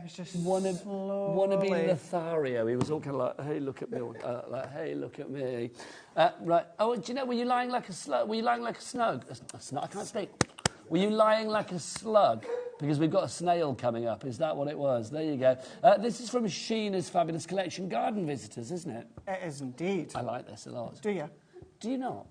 It's just wannabe Lothario. He was all kind of like, hey, look at me. Like, hey, look at me. Right. Oh, do you know, were you lying like a slug? Were you lying like a snug? A snug? I can't speak. Were you lying like a slug? Because we've got a snail coming up. Is that what it was? There you go. This is from Sheena's fabulous collection, Garden Visitors, isn't it? It is indeed. I like this a lot. Do you? Do you not?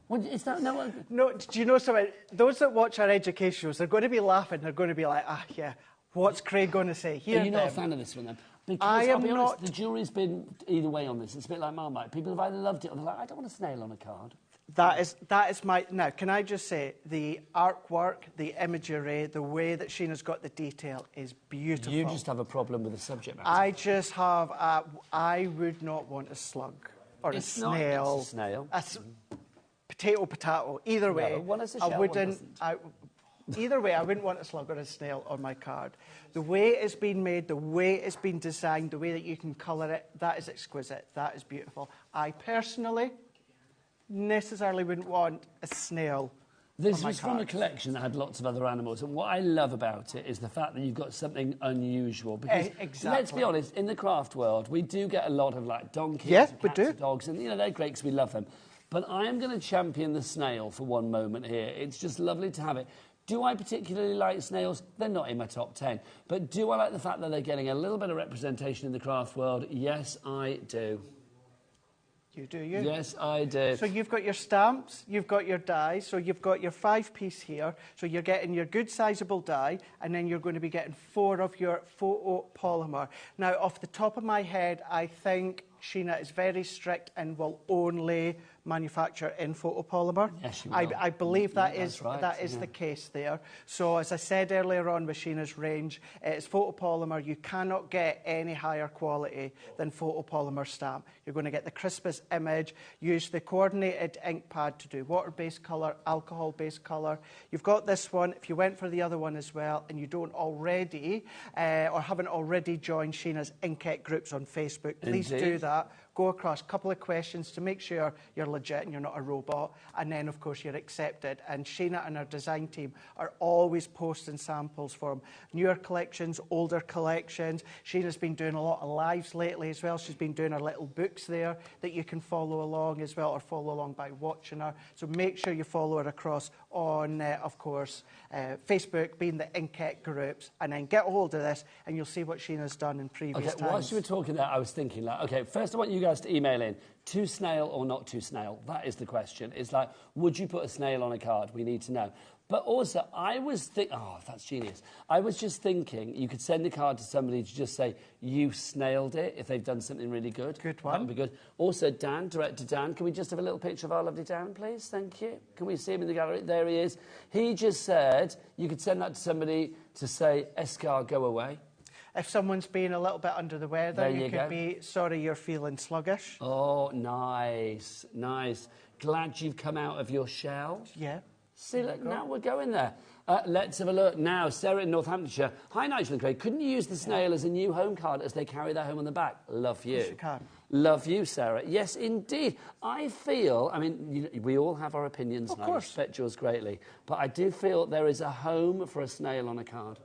Well, is that no? No. Do you know something? Those that watch our education shows, they're going to be laughing. They're going to be like, yeah. What's Craig going to say? Are you not a fan of this one then? Because I am I'll be honest, not. the jury's been either way on this. It's a bit like Marmite. People have either loved it or they're like, I don't want a snail on a card. That is my... Now, can I just say, the artwork, the imagery, the way that Sheena's got the detail is beautiful. You just have a problem with the subject matter. I just have... I would not want a slug or a snail. It's a snail. Potato. Either way, no, one is a shell, I wouldn't... Either way, I wouldn't want a slug or a snail on my card. The way it's been made, the way it's been designed, the way that you can colour it, that is exquisite. That is beautiful. I personally necessarily wouldn't want a snail. This was from a collection that had lots of other animals, and what I love about it is the fact that you've got something unusual. Because let's be honest, in the craft world, we do get a lot of like donkeys, and cats and dogs, and they're great because we love them. But I am going to champion the snail for one moment here. It's just lovely to have it. Do I particularly like snails? They're not in my top 10. But do I like the fact that they're getting a little bit of representation in the craft world? Yes, I do. You do, you? Yes, I do. So you've got your stamps, you've got your die, so you've got your 5-piece here, so you're getting your good sizable die, and then you're going to be getting 4 of your photopolymer. Now, off the top of my head, I think Sheena is very strict and will only manufacture in photopolymer. Yes, she will. I believe that is right, the case there. So as I said earlier on with Sheena's range, it's photopolymer. You cannot get any higher quality than photopolymer stamp. You're going to get the crispest image. Use the coordinated ink pad to do water-based colour, alcohol-based colour. You've got this one. If you went for the other one as well and you don't already or haven't already joined Sheena's Inkette groups on Facebook, please do that. Go across a couple of questions to make sure you're legit and you're not a robot, and then of course you're accepted. And Sheena and her design team are always posting samples from newer collections, older collections. Sheena's been doing a lot of lives lately as well. She's been doing her little books there that you can follow along as well, or follow along by watching her. So make sure you follow her across on, of course, Facebook, being the Inkette groups, and then get a hold of this and you'll see what Sheena's done in previous times. Whilst you were talking there, I was thinking, like, okay, first I want you guys to email in, to snail or not to snail? That is the question. It's like, would you put a snail on a card? We need to know. But also, I was thinking, oh, that's genius. I was just thinking you could send a card to somebody to just say, you snailed it, if they've done something really good. Good one. That would be good. Also, Dan, director Dan, can we just have a little picture of our lovely Dan, please? Thank you. Can we see him in the gallery? There he is. He just said you could send that to somebody to say, Escar, go away. If someone's being a little bit under the weather, you could be, sorry, you're feeling sluggish. Oh, nice, nice. Glad you've come out of your shell. Yeah. See, look, now we're going there. Let's have a look. Now, Sarah in Northamptonshire. Hi, Nigel and Craig. Couldn't you use the snail as a new home card as they carry their home on the back? Love you. Yes, you can. Love you, Sarah. Yes, indeed. I feel, I mean, we all have our opinions, and I respect yours greatly, but I do feel there is a home for a snail on a card.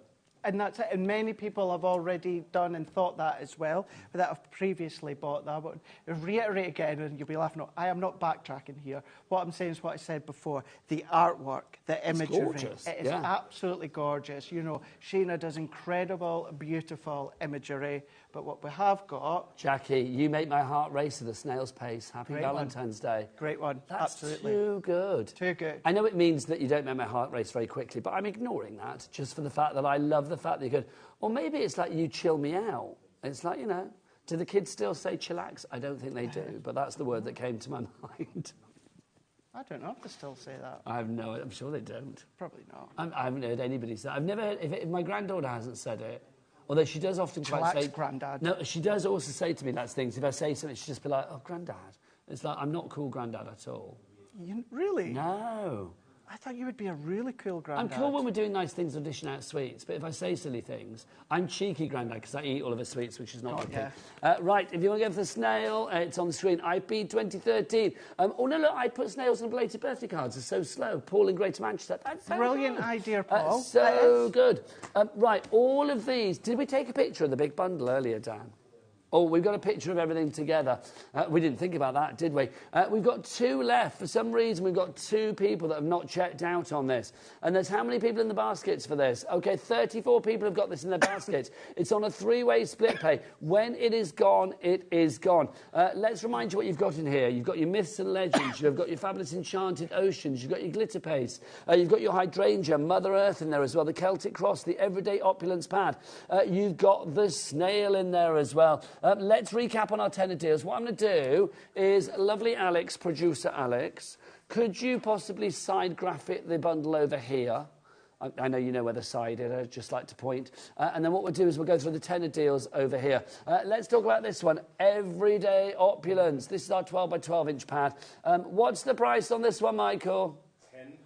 And that's it. And many people have already done and thought that as well, but that have previously bought that. But reiterate again, and you'll be laughing. I am not backtracking here. What I'm saying is what I said before. The artwork, the imagery. It's gorgeous. It is absolutely gorgeous. You know, Sheena does incredible, beautiful imagery. But what we have got... Jackie, you make my heart race at a snail's pace. Happy Valentine's Day. Great one. That's absolutely. Too good. Too good. I know it means that you don't make my heart race very quickly, but I'm ignoring that just for the fact that I love the fact that you could... Or maybe it's like you chill me out. It's like, you know, do the kids still say chillax? I don't think they do, but that's the word that came to my mind. I don't know if they still say that. I have no... I'm sure they don't. Probably not. I haven't heard anybody say... I've never heard... If my granddaughter hasn't said it... Although she does often quite say... Grandad. No, she does also say to me that things. If I say something, she'll just be like, oh, Grandad. It's like, I'm not cool Grandad at all. Really? No. I thought you would be a really cool Grandad. I'm cool when we're doing nice things or dishing out sweets, but if I say silly things, I'm cheeky Grandad because I eat all of her sweets, which is not good. Yeah. Right, if you want to go for the snail, it's on the screen. IP 2013. Oh, no, look, I put snails on belated birthday cards. It's so slow. Paul in Greater Manchester. That's so brilliant good. idea, Paul. So good. Right, all of these. Did we take a picture of the big bundle earlier, Dan? Oh, we've got a picture of everything together. We didn't think about that, did we? We've got 2 left. For some reason, we've got 2 people that have not checked out on this. And there's how many people in the baskets for this? OK, 34 people have got this in their baskets. It's on a 3-way split pay. When it is gone, it is gone. Let's remind you what you've got in here. You've got your myths and legends. You've got your fabulous enchanted oceans. You've got your glitter paste. You've got your hydrangea, Mother Earth in there as well, the Celtic cross, the everyday opulence pad. You've got the snail in there as well. Let's recap on our 10 deals. What I'm going to do is lovely Alex, producer Alex, Could you possibly side graphic the bundle over here? I know you know where the side is, I'd just like to point. And then what we'll do is we'll go through the tenner deals over here. Let's talk about this one, Everyday Opulence. This is our 12 by 12 inch pad. What's the price on this one, Michael? £10.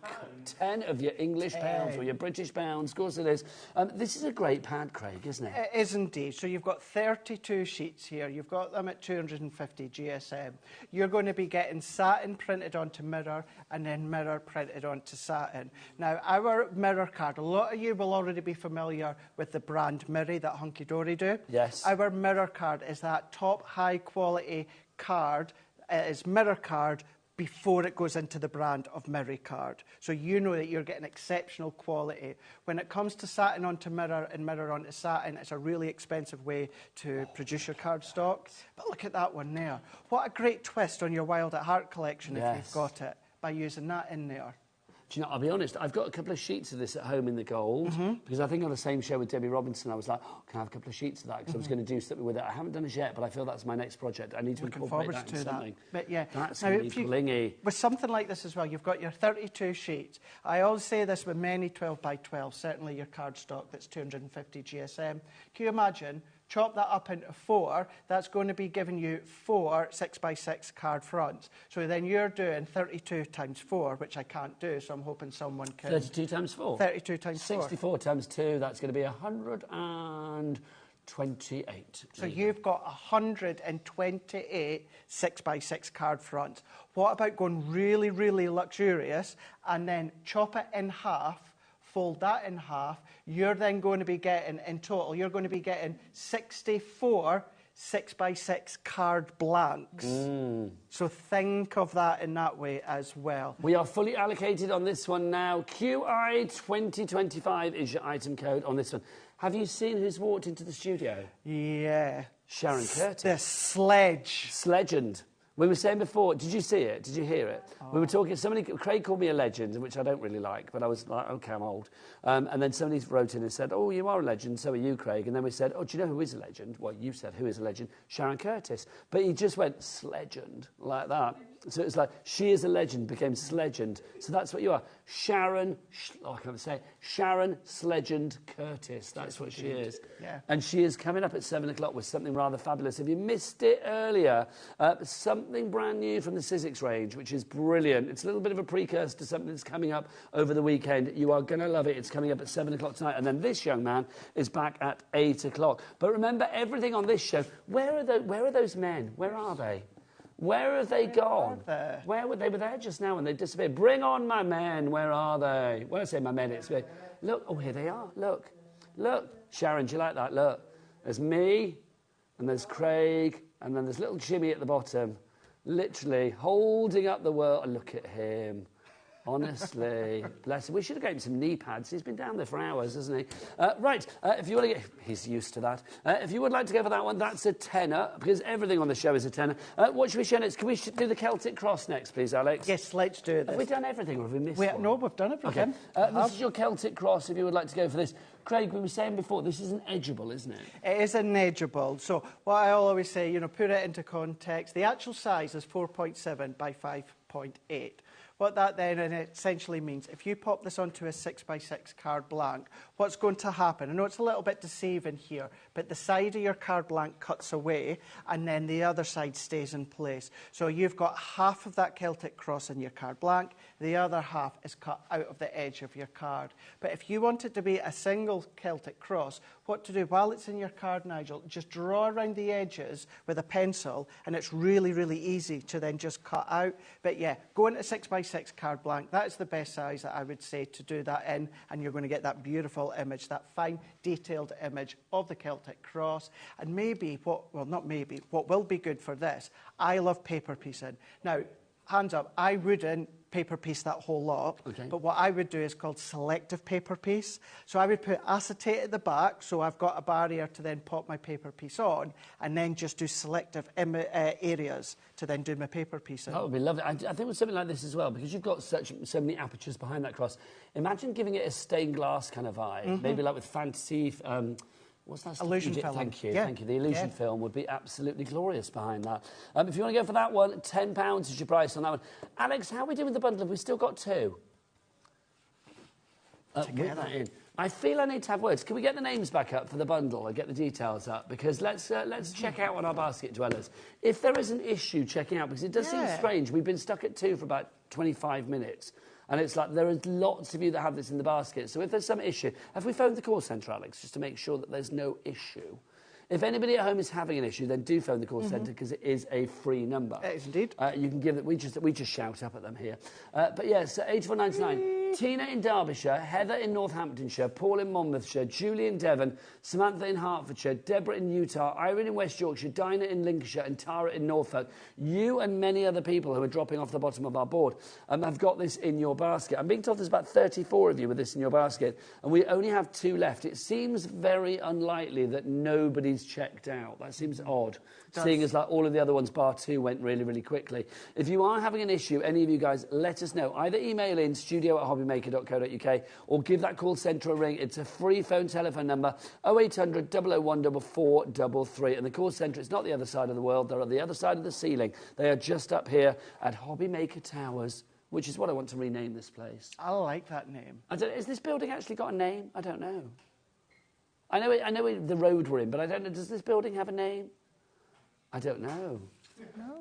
10 of your English pounds or your British pounds, of course it is. This is a great pad, Craig, isn't it? It is indeed. So you've got 32 sheets here. You've got them at 250 GSM. You're going to be getting satin printed onto mirror and then mirror printed onto satin. Now, our mirror card, a lot of you will already be familiar with the brand Mirror that Hunky Dory do. Yes. Our mirror card is that top high quality card. It is mirror card before it goes into the brand of Mirror card. So you know that you're getting exceptional quality. When it comes to satin onto mirror and mirror onto satin, it's a really expensive way to produce your card stock. But look at that one there. What a great twist on your Wild at Heart collection if you've got it, by using that in there. Do you know, I'll be honest, I've got a couple of sheets of this at home in the gold, because I think on the same show with Debbie Robinson, I was like, oh, can I have a couple of sheets of that? Because I was going to do something with it. I haven't done it yet, but I feel that's my next project. I need to incorporate that into something. But yeah, that's now, going to be blingy. With something like this as well, you've got your 32 sheets. I always say this with many 12 by 12, certainly your card stock that's 250 GSM. Can you imagine? Chop that up into 4, that's going to be giving you 4 6x6 card fronts. So then you're doing 32 times 4, which I can't do, so I'm hoping someone can... 32 times 4? 32 times 4. 64 times 2, that's going to be 128. So you've got 128 6x6 card fronts. What about going really, really luxurious and then chop it in half, fold that in half? You're then going to be getting, in total, you're going to be getting 64 6x6 card blanks. So think of that in that way as well. We are fully allocated on this one now. QI2025 is your item code on this one. Have you seen who's walked into the studio? Yeah. Sharon Curtis. The sledge. Sledgend. We were saying before, did you see it? Did you hear it? Oh. We were talking, Craig called me a legend, which I don't really like, but I was like, okay, I'm old. And then somebody wrote in and said, oh, you are a legend, so are you, Craig. And then we said, oh, do you know who is a legend? Well, you said, who is a legend? Sharon Curtis. But he just went, sledgend, like that. So it's like, she is a legend, became sledgend. So that's what you are. Sharon, I can't say it, Sharon Sledgend Curtis. That's what she is. Yeah. And she is coming up at 7 o'clock with something rather fabulous. If you missed it earlier, something brand new from the Sizzix range, which is brilliant. It's a little bit of a precursor to something that's coming up over the weekend. You are going to love it. It's coming up at 7 o'clock tonight. And then this young man is back at 8 o'clock. But remember, everything on this show, where are those men? Where are they? Where have they gone? Where were they? Were there just now and they disappeared. Bring on my men. Where are they? When I say my men, it's me. Look, oh, here they are. Look. Look. Sharon, do you like that? Look. There's me, and there's Craig, and then there's little Jimmy at the bottom, literally holding up the world. Look at him. Honestly, bless him. We should have given him some knee pads. He's been down there for hours, hasn't he? Right, if you want to get... He's used to that. If you would like to go for that one, that's a tenner, because everything on the show is a tenner. What should we show next? Can we do the Celtic Cross next, please, Alex? Yes, let's do this. Have we done everything, or have we missed one? No, we've done everything. Okay. This is your Celtic Cross, if you would like to go for this. Craig, we were saying before, this is an edgeable, isn't it? It is an edgeable. So what I always say, you know, put it into context. The actual size is 4.7 by 5.8. What that then essentially means, if you pop this onto a 6x6 card blank, what's going to happen? I know it's a little bit deceiving here, but the side of your card blank cuts away and then the other side stays in place. So you've got half of that Celtic Cross in your card blank, the other half is cut out of the edge of your card. But if you want it to be a single Celtic Cross, what to do while it's in your card, Nigel, just draw around the edges with a pencil and it's really, really easy to then just cut out. But yeah, go into 6x6 card blank. That is the best size that I would say to do that in, and you're going to get that beautiful image, that fine, detailed image of the Celtic Cross. And maybe, what will be good for this, I love paper piecing. Now, hands up, I wouldn't paper piece that whole lot, but what I would do is called selective paper piece. So I would put acetate at the back, so I've got a barrier to then pop my paper piece on, and then just do selective areas to then do my paper piece in. That would be lovely. I think with something like this as well, because you've got so many apertures behind that cross, imagine giving it a stained glass kind of vibe, maybe like with fantasy What's that? Illusion film. Thank you, thank you. The illusion film would be absolutely glorious behind that. If you want to go for that one, £10 is your price on that one. Alex, how are we doing with the bundle? Have we still got two? Whip that in. I feel I need to have words. Can we get the names back up for the bundle and get the details up? Because let's check out on our basket dwellers. If there is an issue checking out, because it does seem strange, we've been stuck at 2 for about 25 minutes. And it's like there are lots of you that have this in the basket. So if there's some issue, have we phoned the call centre, Alex, just to make sure that there's no issue? If anybody at home is having an issue, then do phone the call centre because it is a free number. It is indeed. You can give it. We just shout up at them here. But yes, 84.99. Tina in Derbyshire, Heather in Northamptonshire, Paul in Monmouthshire, Julie in Devon, Samantha in Hertfordshire, Deborah in Utah, Irene in West Yorkshire, Dinah in Lincolnshire and Tara in Norfolk. You and many other people who are dropping off the bottom of our board have got this in your basket. I'm being told there's about 34 of you with this in your basket and we only have 2 left. It seems very unlikely that nobody's checked out. That seems odd, seeing as like all of the other ones bar 2 went really, really quickly. If you are having an issue, any of you guys, let us know. Either email in studio@hobbymaker.co.uk or give that call centre a ring. It's a free phone telephone number, 0800 001 4433. And the call centre, it's not the other side of the world. They're at the other side of the ceiling. They are just up here at HobbyMaker Towers, which is what I want to rename this place. I like that name. Has this building actually got a name? I don't know. I know the road we're in, but I don't know. Does this building have a name? I don't know.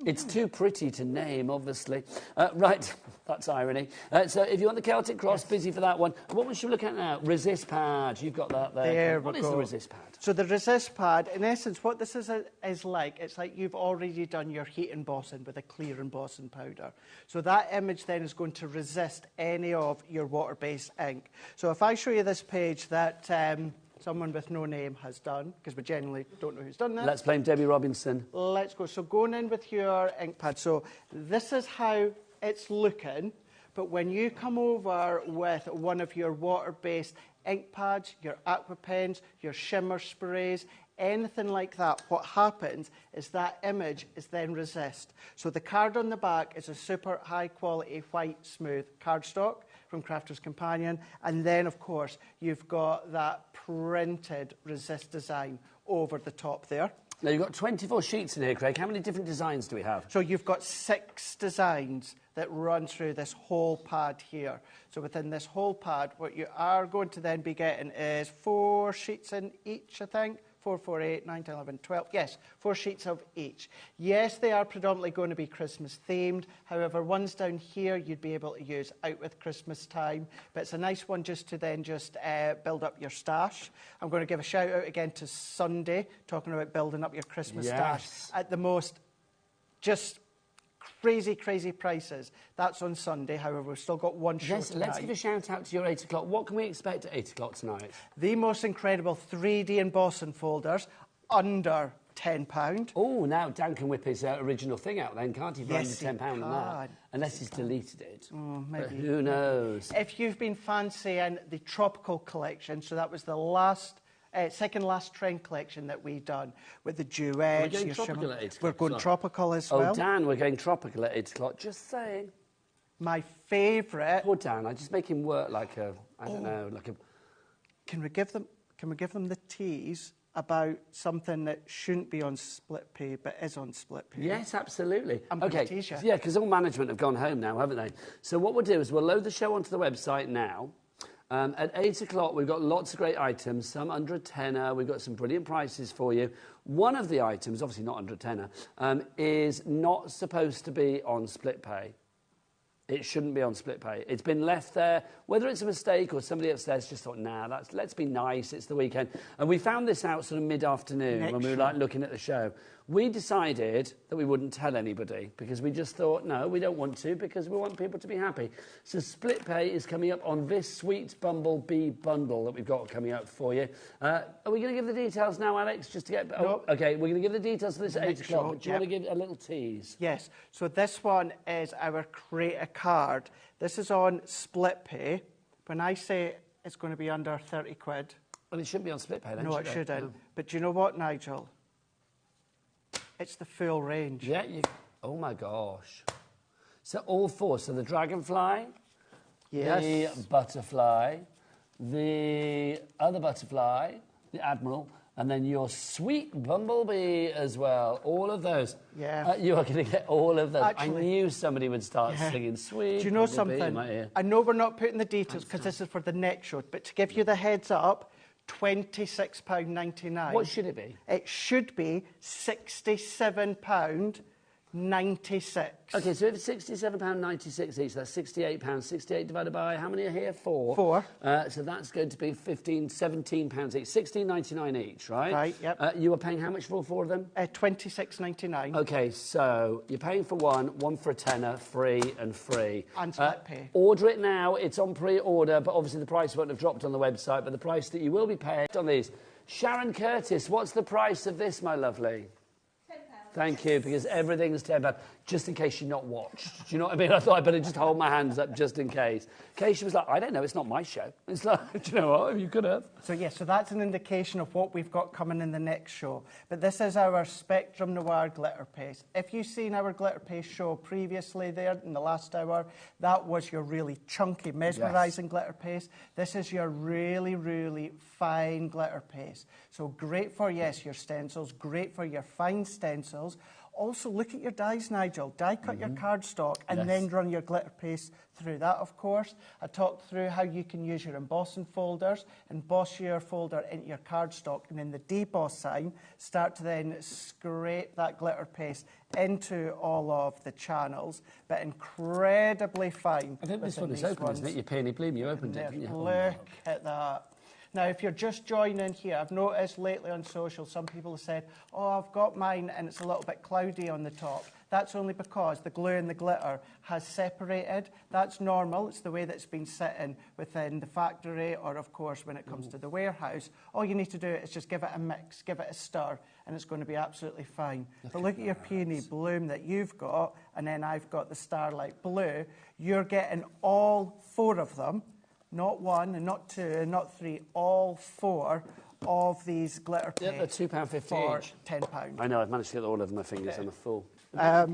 It's too pretty to name, obviously. Right, that's irony. So if you want the Celtic Cross, busy for that one. What we should look at now? Resist pad. You've got that there. What is the resist pad? So the resist pad, in essence, what this is like, it's like you've already done your heat embossing with a clear embossing powder. So that image then is going to resist any of your water-based ink. So if I show you this page that someone with no name has done, because we genuinely don't know who's done that. Let's blame Debbie Robinson. Let's go. So going in with your ink pad. So this is how it's looking, but when you come over with one of your water-based ink pads, your aqua pens, your shimmer sprays, anything like that, what happens is that image is then resist. So the card on the back is a super high-quality white smooth cardstock from Crafter's Companion, and then, of course, you've got that printed resist design over the top there. Now, you've got 24 sheets in here, Craig. How many different designs do we have? So you've got 6 designs that run through this whole pad here. So within this whole pad, what you are going to then be getting is 4 sheets in each, I think. 4, 4, 8, 9, 10, 11, 12. Yes, 4 sheets of each. Yes, they are predominantly going to be Christmas themed. However, ones down here you'd be able to use out with Christmas time. But it's a nice one just to then build up your stash. I'm going to give a shout out again to Sunday, talking about building up your Christmas stash at the most just crazy, crazy prices. That's on Sunday. However, we've still got one show tonight. Let's give a shout out to your 8 o'clock. What can we expect at 8 o'clock tonight? The most incredible 3D embossing folders under £10. Oh, now Dan can whip his original thing out then, can't he? For under £10 on that. Unless he's deleted it. Oh, maybe. But who knows? If you've been fancying the tropical collection, so that was the last... second last trend collection that we've done with the duets. We're going tropical at 8 o'clock. We're going tropical as well. Oh, Dan, we're going tropical at 8 o'clock. Just saying. My favourite. Poor Dan. I just make him work like a, I don't know, like a. Can we give them the tease about something that shouldn't be on split pay but is on split pay? Yes, absolutely. I'm going to tease you. Yeah, because all management have gone home now, haven't they? So what we'll do is we'll load the show onto the website now. At 8 o'clock, we've got lots of great items, some under a tenner. We've got some brilliant prices for you. One of the items, obviously not under a tenner, is not supposed to be on split pay. It shouldn't be on split pay. It's been left there, whether it's a mistake or somebody upstairs just thought, nah, let's be nice, it's the weekend. And we found this out sort of mid-afternoon when we were like looking at the show. We decided that we wouldn't tell anybody because we just thought, no, we don't want to because we want people to be happy. So split pay is coming up on this sweet Bumblebee bundle that we've got coming up for you. Are we going to give the details now, Alex, just to get... No. OK, we're going to give the details for this at 8 o'clock, but do you want to give a little tease? Yes. So this one is our Create a Card. This is on split pay. When I say it's going to be under 30 quid... Well, it shouldn't be on split pay then, No, it shouldn't. No. But do you know what, Nigel? It's the full range. Yeah, oh my gosh. So all 4. So the dragonfly, the butterfly, the other butterfly, the admiral, And then your sweet bumblebee as well. All of those. Yeah. You are going to get all of those. Actually, I knew somebody would start singing sweet. Do you know bumblebee something? in my ear. I know we're not putting the details because this is for the next show, but to give you the heads up, £26.99. What should it be? It should be £67.96. Okay, so if it's £67.96 each, that's £68. 68 divided by, how many are here? 4. 4. So that's going to be £17 each. £16.99 each, right? Right, yep. You were paying how much for all 4 of them? £26.99. Okay, so you're paying for one for a tenner, free and free. And split pay. Order it now. It's on pre-order, but obviously the price won't have dropped on the website, but the price that you will be paying on these. Sharon Curtis, what's the price of this, my lovely? Thank you, because everything's £10, just in case you're not watched. Do you know what I mean? I thought I'd better just hold my hands up just in case. Keisha was like, I don't know, it's not my show. It's like, do you know what? You could have. So, yes, so that's an indication of what we've got coming in the next show. But this is our Spectrum Noir glitter paste. If you've seen our glitter paste show previously there in the last hour, that was your really chunky, mesmerising glitter paste. This is your really, really fine glitter paste. So great for, yes, your stencils, great for your fine stencils. Also, look at your dies, Nigel. Die cut your cardstock and then run your glitter paste through that, of course. I talked through how you can use your embossing folders, emboss your folder into your cardstock, and then the deboss sign, start to then scrape that glitter paste into all of the channels, but incredibly fine. I think this one is open, isn't it? Your Peony Bloom, you opened it, didn't you? Look at that. Now, if you're just joining here, I've noticed lately on social, some people have said, oh, I've got mine and it's a little bit cloudy on the top. That's only because the glue and the glitter has separated. That's normal. It's the way that's been sitting within the factory or, of course, when it comes to the warehouse. All you need to do is just give it a mix, give it a stir, and it's going to be absolutely fine. But look at your Peony Bloom that you've got, and then I've got the Starlight Blue. You're getting all 4 of them. Not 1 and not 2 and not 3, all 4 of these glitter paste. Yeah, they're £2.50 for each. £10. I know, I've managed to get all over my fingers. I'm a fool. Yeah,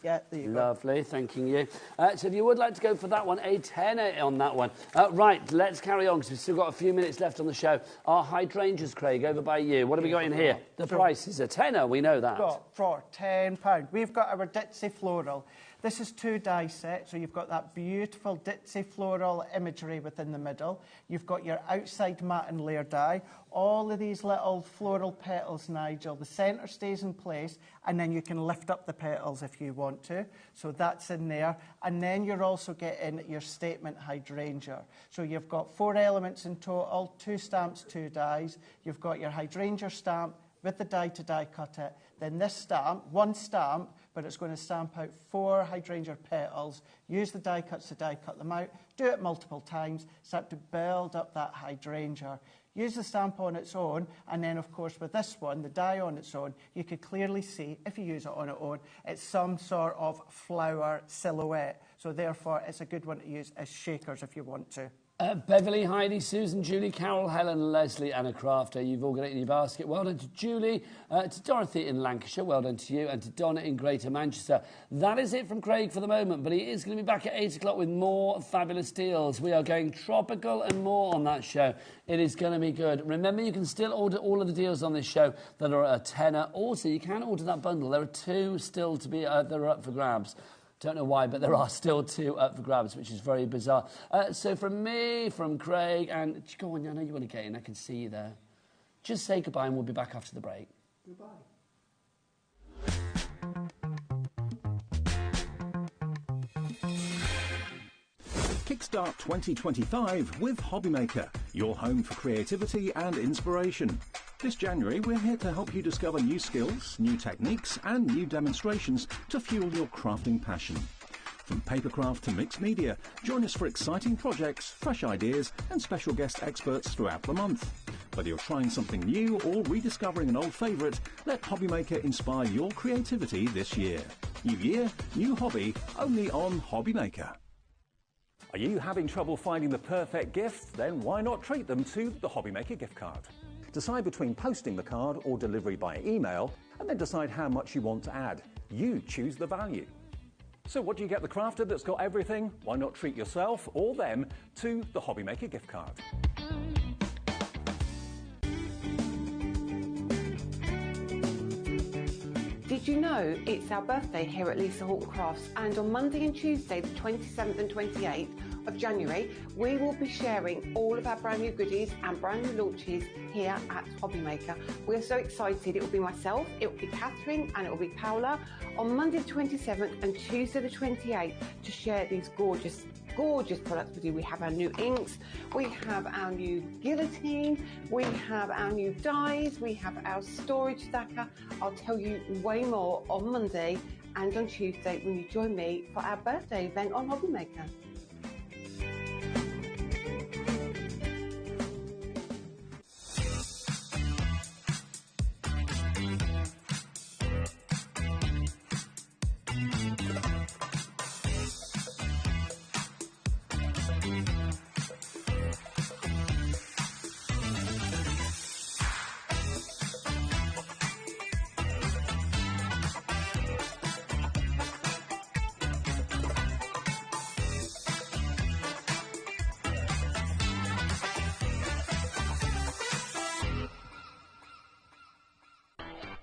there you go. Lovely, thanking you. So if you would like to go for that one, a tenner on that one. Right, let's carry on because we've still got a few minutes left on the show. Our hydrangeas, Craig, over by you. What have we got in here? The price is a tenner, we know that. For £10. We've got our Ditzy Floral. This is 2 die sets, so you've got that beautiful ditzy floral imagery within the middle. You've got your outside matte and layer die. All of these little floral petals, Nigel. The centre stays in place, and then you can lift up the petals if you want to. So that's in there. And then you're also getting your statement hydrangea. So you've got 4 elements in total, 2 stamps, 2 dies. You've got your hydrangea stamp with the die to die cut it. Then this stamp, 1 stamp, but it's going to stamp out 4 hydrangea petals. Use the die cuts to die cut them out. Do it multiple times. Start to build up that hydrangea. Use the stamp on its own, and then, of course, with this one, the die on its own, you could clearly see, if you use it on its own, it's some sort of flower silhouette. So, therefore, it's a good one to use as shakers if you want to. Beverly, Heidi, Susan, Julie, Carol, Helen, Leslie, Anna Crafter. You've all got it in your basket. Well done to Julie, to Dorothy in Lancashire. Well done to you, and to Donna in Greater Manchester. That is it from Craig for the moment, but he is going to be back at 8 o'clock with more fabulous deals. We are going tropical and more on that show. It is going to be good. Remember, you can still order all of the deals on this show that are a tenner. Also, you can order that bundle. There are 2 still to be that are up for grabs. Don't know why, but there are still 2 up for grabs, which is very bizarre. So from me, from Craig, and go on, I know you want to get in. I can see you there. Just say goodbye, and we'll be back after the break. Goodbye. Kickstart 2025 with HobbyMaker, your home for creativity and inspiration. This January, we're here to help you discover new skills, new techniques, and new demonstrations to fuel your crafting passion. From papercraft to mixed media, join us for exciting projects, fresh ideas, and special guest experts throughout the month. Whether you're trying something new or rediscovering an old favourite, let HobbyMaker inspire your creativity this year. New year, new hobby, only on HobbyMaker. Are you having trouble finding the perfect gift? Then why not treat them to the HobbyMaker gift card? Decide between posting the card or delivery by email, and then decide how much you want to add. You choose the value. So what do you get the crafter that's got everything? Why not treat yourself or them to the HobbyMaker gift card? Did you know it's our birthday here at Lisa Houghton Crafts, and on Monday and Tuesday, the 27th and 28th of January, we will be sharing all of our brand new goodies and brand new launches here at HobbyMaker. We are so excited. It will be myself, it will be Catherine, and it will be Paola on Monday the 27th and Tuesday the 28th to share these gorgeous products with you. We have our new inks, we have our new guillotine, we have our new dies, we have our storage stacker. I'll tell you way more on Monday and on Tuesday when you join me for our birthday event on HobbyMaker.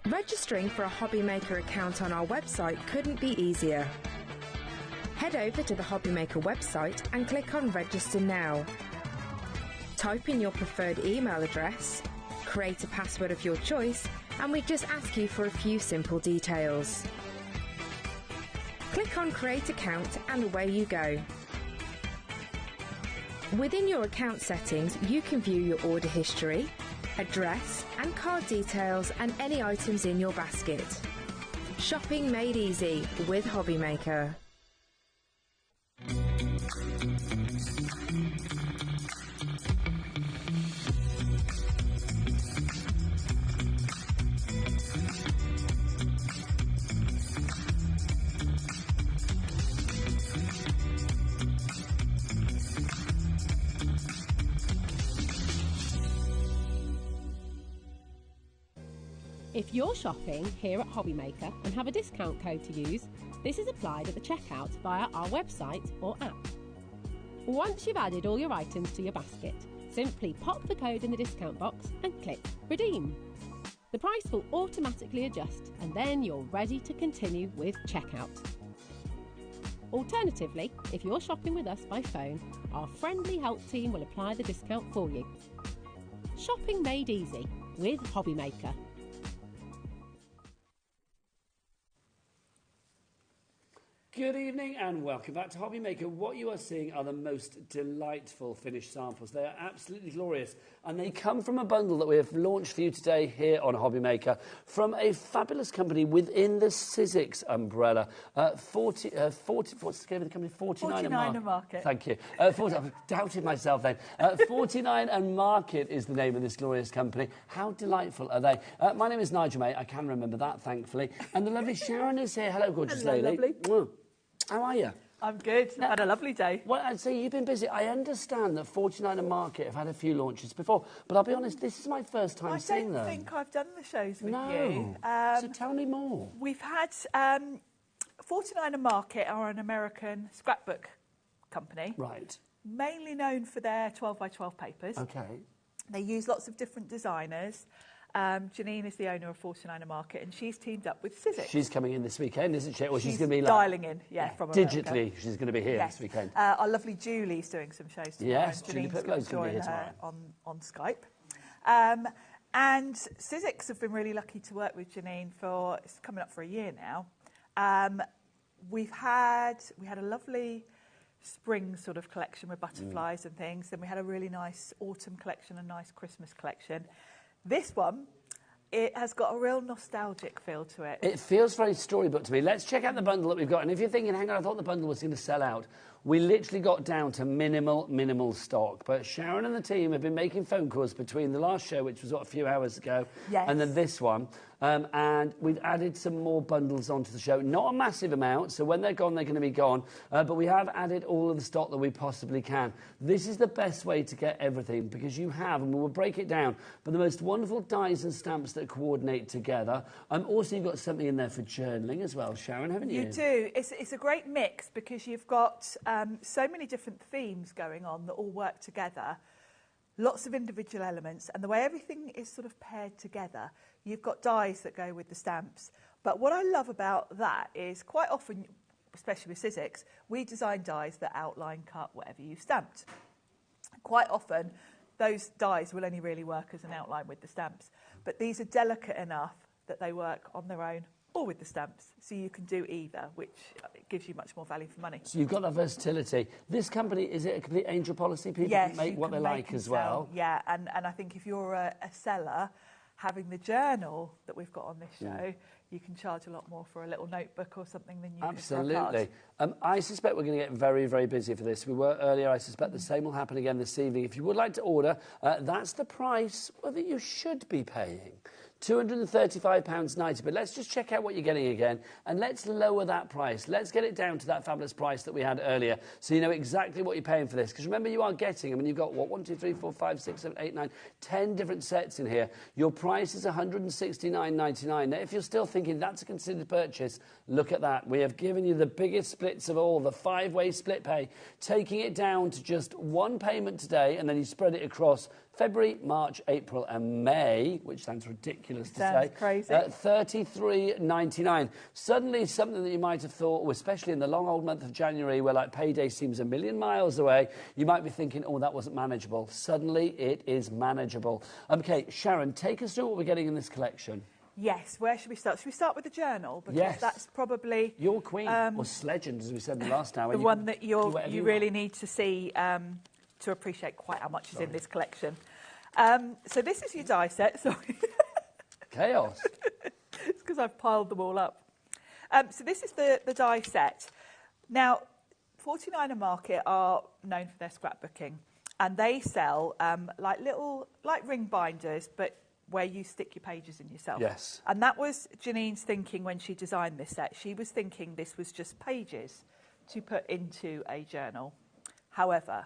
Registering for a HobbyMaker account on our website couldn't be easier. Head over to the HobbyMaker website and click on Register Now. Type in your preferred email address, create a password of your choice, and we just ask you for a few simple details. Click on Create Account and away you go. Within your account settings, you can view your order history, address and card details and any items in your basket. Shopping made easy with HobbyMaker. If you're shopping here at HobbyMaker and have a discount code to use, this is applied at the checkout via our website or app. Once you've added all your items to your basket, simply pop the code in the discount box and click Redeem. The price will automatically adjust and then you're ready to continue with checkout. Alternatively, if you're shopping with us by phone, our friendly help team will apply the discount for you. Shopping made easy with HobbyMaker. Good evening and welcome back to HobbyMaker. What you are seeing are the most delightful finished samples. They are absolutely glorious and they come from a bundle that we have launched for you today here on HobbyMaker from a fabulous company within the Sizzix umbrella. what's the name of the company? 49 and Market. Thank you. I've doubted myself then. 49 and Market is the name of this glorious company. How delightful are they? My name is Nigel May. I can remember that, thankfully. And the lovely Sharon is here. Hello, gorgeous lady. Lovely. How are you? I'm good. I've had a lovely day. Well, I'd say you've been busy. I understand that 49 and Market have had a few launches before, but I'll be honest, this is my first time seeing them. I don't think I've done the shows with No. you. So tell me more. We've had 49 and Market are an American scrapbook company. Right. Mainly known for their 12 by 12 papers. Okay. They use lots of different designers. Janine is the owner of 49 and Market, and she's teamed up with Sizzix. She's coming in this weekend, isn't she? Or she's going to be dialing in, from digitally. America. She's going to be here this weekend. Our lovely Julie's doing some shows tomorrow. Yes, Julie Pitlow's going to be here tomorrow on Skype. And Sizzix have been really lucky to work with Janine for it's coming up for a year now. We had a lovely spring sort of collection with butterflies and things. Then we had a really nice autumn collection, a nice Christmas collection. This one, it has got a real nostalgic feel to it. It feels very storybook to me. Let's check out the bundle that we've got. And if you're thinking, hang on, I thought the bundle was going to sell out. We literally got down to minimal stock. But Sharon and the team have been making phone calls between the last show, which was a few hours ago, and then this one. And we've added some more bundles onto the show. Not a massive amount, so when they're gone, they're going to be gone. But we have added all of the stock that we possibly can. This is the best way to get everything, because you have, and we'll break it down, but the most wonderful dies and stamps that coordinate together. Also, you've got something in there for journaling as well, Sharon, haven't you? You do. It's a great mix, because you've got so many different themes going on that all work together. Lots of individual elements, and the way everything is sort of paired together, you've got dies that go with the stamps, But what I love about that is quite often, especially with Sizzix, we design dies that outline cut whatever you've stamped. Quite often, those dies will only really work as an outline with the stamps. But these are delicate enough that they work on their own or with the stamps. So you can do either, which gives you much more value for money. So you've got that versatility. This company, is it a complete angel policy? People can make what they like as well? Yeah, and I think if you're a seller, having the journal that we've got on this show, you can charge a lot more for a little notebook or something than you could for a card. I suspect we're going to get very, very busy for this. We were earlier. I suspect the same will happen again this evening. If you would like to order, that's the price that you should be paying. £235.90, but let's just check out what you're getting again, and let's lower that price. Let's get it down to that fabulous price that we had earlier, so you know exactly what you're paying for this. Because remember, you are getting, I mean, you've got, what, 1, 2, 3, 4, 5, 6, 7, 8, 9, 10 different sets in here. Your price is £169.99. Now, if you're still thinking that's a considered purchase, look at that. We have given you the biggest splits of all, the 5-way split pay, taking it down to just one payment today, and then you spread it across February, March, April and May, which sounds ridiculous to say. Crazy. $33.99. Suddenly something that you might have thought, especially in the long old month of January where like payday seems a million miles away, you might be thinking, oh, that wasn't manageable. Suddenly it is manageable. Okay, Sharon, take us through what we're getting in this collection. Yes, where should we start? Should we start with the journal? Because that's probably... Your queen, or Sledgend, as we said in the last hour. The one that you really need to see to appreciate quite how much is in this collection. So this is your die set. Sorry. Chaos. It's because I've piled them all up. So this is the die set. Now, 49er Market are known for their scrapbooking, and they sell like ring binders, but where you stick your pages in yourself. Yes. And that was Janine's thinking when she designed this set. She was thinking this was just pages to put into a journal. However,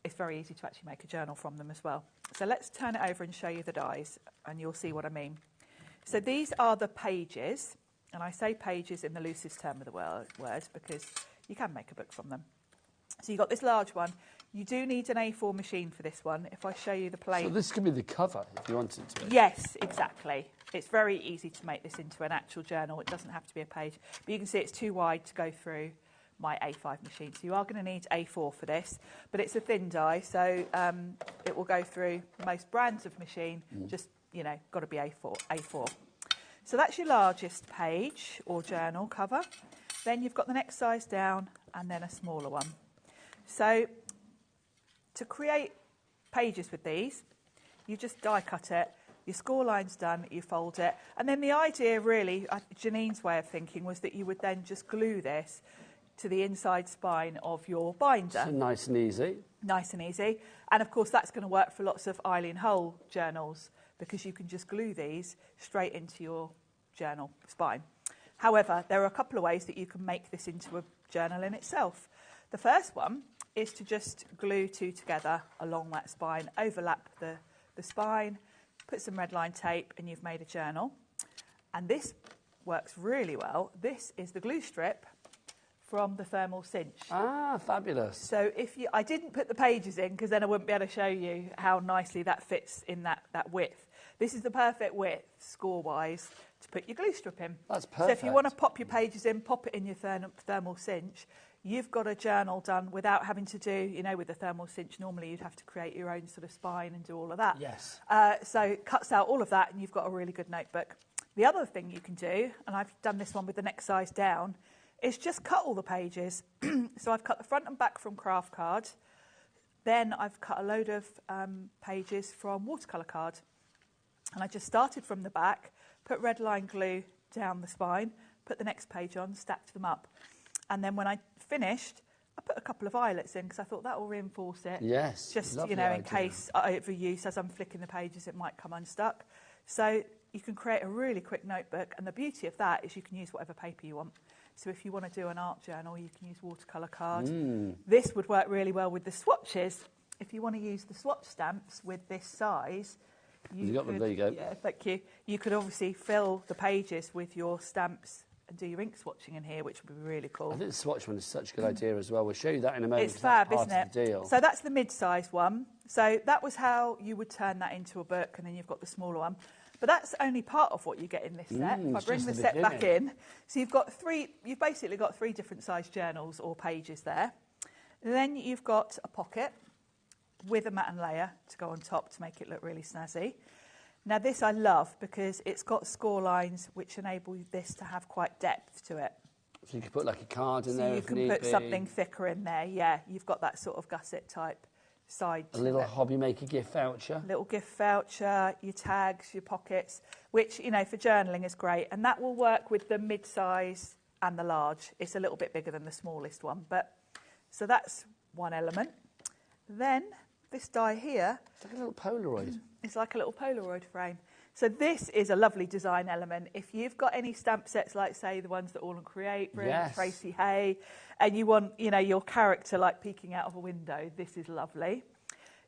it's very easy to actually make a journal from them as well. So let's turn it over and show you the dies, and you'll see what I mean. So these are the pages, and I say pages in the loosest term of the word because you can make a book from them. So you've got this large one. You do need an A4 machine for this one. If I show you the plate... So this could be the cover if you wanted to. Yes, exactly. It's very easy to make this into an actual journal. It doesn't have to be a page. But you can see it's too wide to go through my A5 machine. So you are going to need A4 for this, but it's a thin die, so it will go through most brands of machine, just, you know, got to be A4. So that's your largest page or journal cover. Then you've got the next size down and then a smaller one. So to create pages with these, you just die cut it, your score line's done, you fold it, and then the idea really, Janine's way of thinking was that you would then just glue this to the inside spine of your binder. So nice and easy. Nice and easy. And of course that's going to work for lots of Eileen Hull journals because you can just glue these straight into your journal spine. However, there are a couple of ways that you can make this into a journal in itself. The first one is to just glue two together along that spine, overlap the spine, put some red line tape and you've made a journal. And this works really well. This is the glue strip from the thermal cinch. Ah, fabulous. So I didn't put the pages in because then I wouldn't be able to show you how nicely that fits in that width. This is the perfect width, score-wise, to put your glue strip in. That's perfect. So if you want to pop your pages in, pop it in your thermal cinch, you've got a journal done without having to do, you know, with the thermal cinch, normally you'd have to create your own sort of spine and do all of that. Yes. So it cuts out all of that and you've got a really good notebook. The other thing you can do, and I've done this one with the next size down, is just cut all the pages. So I've cut the front and back from craft card. Then I've cut a load of pages from watercolour card. And I just started from the back, put red line glue down the spine, put the next page on, stacked them up. And then when I finished, I put a couple of eyelets in because I thought that will reinforce it. Yes. Just, you know, in case I overuse, as I'm flicking the pages, it might come unstuck. So you can create a really quick notebook. And the beauty of that is you can use whatever paper you want. So if you want to do an art journal, you can use watercolour card. This would work really well with the swatches. If you want to use the swatch stamps with this size, you got them, there you go. Yeah, thank you. You could obviously fill the pages with your stamps and do your ink swatching in here, which would be really cool. I think the swatch one is such a good idea as well. We'll show you that in a moment. It's fab, that's part isn't it? Of the deal. So that's the mid-size one. So that was how you would turn that into a book, and then you've got the smaller one. But that's only part of what you get in this set. If I bring the set back in, so you've basically got 3 different size journals or pages there. Then you've got a pocket with a mat and layer to go on top to make it look really snazzy. Now this I love because it's got score lines which enable this to have quite depth to it. So you can put like a card in there if need be. You can put something thicker in there, yeah. You've got that sort of gusset type side to a little it. HobbyMaker gift voucher. Little gift voucher, your tags, your pockets, which, you know, for journaling is great. And that will work with the mid-size and the large. It's a little bit bigger than the smallest one. But so that's one element. Then this die here. It's like a little Polaroid. It's like a little Polaroid frame. So this is a lovely design element. If you've got any stamp sets, like say the ones that All and Create bring, Tracy Hay, and you want, you know, your character like peeking out of a window, this is lovely.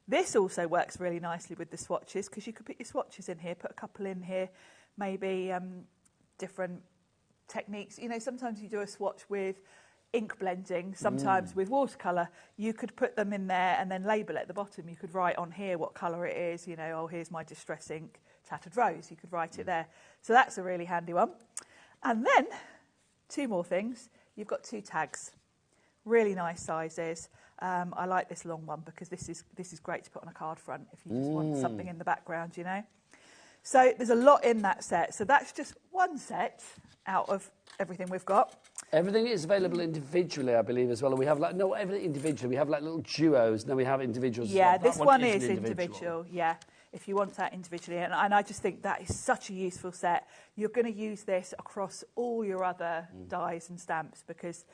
This also works really nicely with the swatches because you could put your swatches in here, put a couple in here, maybe different techniques. You know, sometimes you do a swatch with ink blending, sometimes with watercolour. You could put them in there and then label at the bottom. You could write on here what colour it is, you know, oh, here's my distress ink, Tattered Rose. You could write it there. So that's a really handy one. And then, 2 more things. You've got 2 tags. Really nice sizes. I like this long one because this is great to put on a card front if you just want something in the background, you know. So there's a lot in that set. So that's just one set out of everything we've got. Everything is available individually, I believe, as well. And we have everything individually. We have like little duos, and then we have individuals. Yeah, as well. this one is individual. Yeah, if you want that individually. And I just think that is such a useful set. You're going to use this across all your other dies and stamps because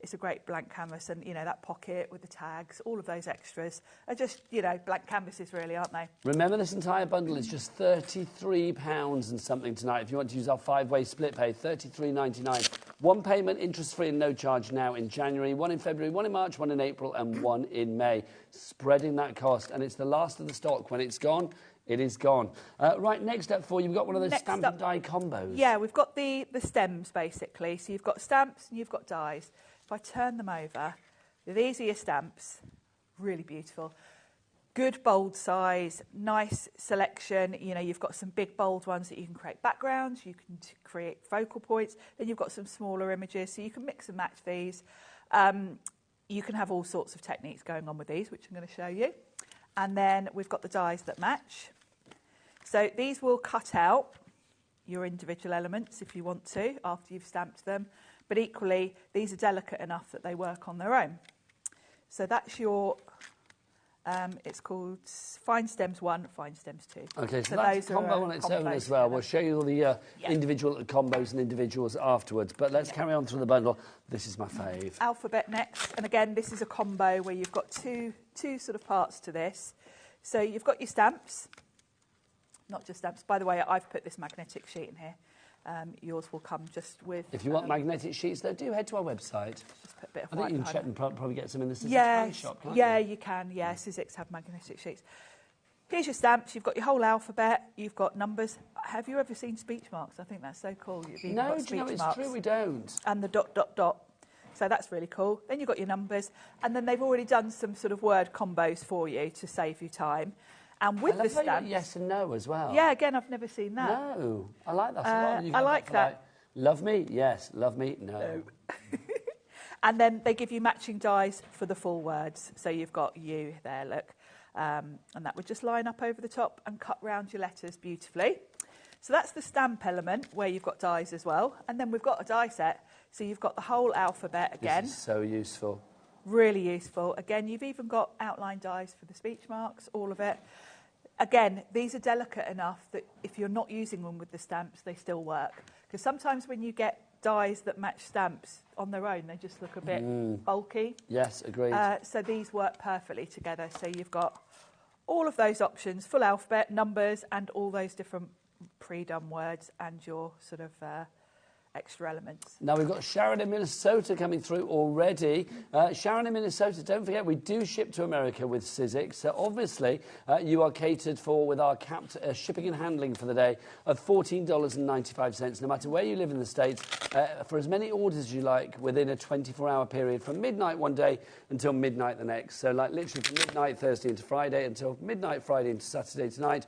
it's a great blank canvas, and, you know, that pocket with the tags, all of those extras are just, you know, blank canvases really, aren't they? Remember, this entire bundle is just £33 and something tonight. If you want to use our 5-way split pay, $33.99. 1 payment, interest-free and no charge now in January, 1 in February, 1 in March, 1 in April and 1 in May. Spreading that cost, and it's the last of the stock. When it's gone, it is gone. Right, next up for you, we've got one of those stamp and die combos. Yeah, we've got the stems, basically. So you've got stamps and you've got dies. If I turn them over, these are your stamps. Really beautiful. Good bold size, nice selection. You know, you've got some big bold ones that you can create backgrounds, you can create focal points. Then you've got some smaller images, so you can mix and match these. You can have all sorts of techniques going on with these, which I'm going to show you. And then we've got the dies that match. So these will cut out your individual elements if you want to after you've stamped them. But equally, these are delicate enough that they work on their own. So that's your, it's called Fine Stems 1, Fine Stems 2. OK, so that's a combo on its own as well. We'll show you all the individual combos and individuals afterwards. But let's carry on through the bundle. This is my fave. Alphabet next. And again, this is a combo where you've got two sort of parts to this. So you've got your stamps, not just stamps. By the way, I've put this magnetic sheet in here. Yours will come just with... If you want magnetic sheets, though, do head to our website. Just put a bit of I think you can check and probably get some in the Sizzix shop, can't you? You can. Yeah, Sizzix have magnetic sheets. Here's your stamps. You've got your whole alphabet. You've got numbers. Have you ever seen speech marks? I think that's so cool. No, do you know, it's true, we don't. And the ... So that's really cool. Then you've got your numbers. And then they've already done some sort of word combos for you to save you time. And with the stamps... yes and no as well. Yeah, again, I've never seen that. No, I like that. I like that. Like, love me, yes. Love me, no. And then they give you matching dies for the full words. So you've got you there, look. And that would just line up over the top and cut round your letters beautifully. So that's the stamp element where you've got dies as well. And then we've got a die set. So you've got the whole alphabet again. This is so useful. Really useful. Again, you've even got outline dies for the speech marks, all of it. Again, these are delicate enough that if you're not using them with the stamps, they still work. Because sometimes when you get dies that match stamps on their own, they just look a bit bulky. Yes, agreed. So these work perfectly together. So you've got all of those options, full alphabet, numbers, and all those different pre-done words and your sort of extra elements. Now, we've got Sharon in Minnesota coming through already. Sharon in Minnesota, don't forget, we do ship to America with Sizzix. So, obviously, you are catered for with our capped shipping and handling for the day of $14.95, no matter where you live in the States, for as many orders as you like within a 24-hour period from midnight one day until midnight the next. So, like literally from midnight Thursday into Friday until midnight Friday into Saturday tonight,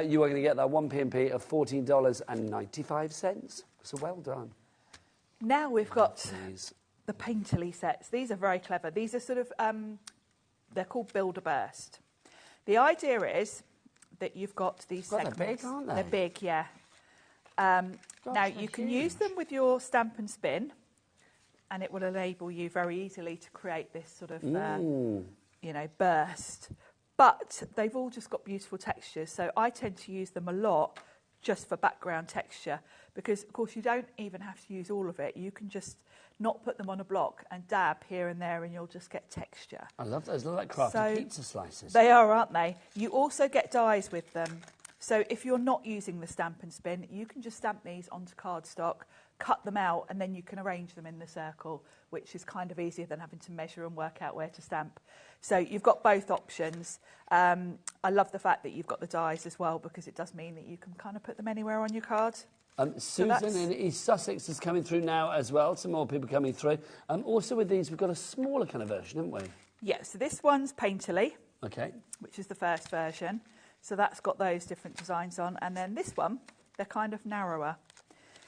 you are going to get that one P&P of $14.95. So well done. Now we've got the Painterly sets. These are very clever. These are sort of, they're called Build a Burst. The idea is that you've got these segments. They're big, aren't they? They're big, yeah. Now you can use them with your stamp and spin, and it will enable you very easily to create this sort of, you know, burst. But they've all just got beautiful textures, so I tend to use them a lot just for background texture, because of course you don't even have to use all of it. You can just not put them on a block and dab here and there, and you'll just get texture. I love those. They're like crafted pizza slices. They are, aren't they? You also get dies with them. So if you're not using the stamp and spin, you can just stamp these onto cardstock, cut them out, and then you can arrange them in the circle, which is kind of easier than having to measure and work out where to stamp. So you've got both options. I love the fact that you've got the dies as well, because it does mean that you can kind of put them anywhere on your card. Susan in East Sussex is coming through now as well. Some more people coming through. Also with these, we've got a smaller kind of version, haven't we? Yeah, so this one's Painterly, which is the first version. So that's got those different designs on. And then this one, they're kind of narrower.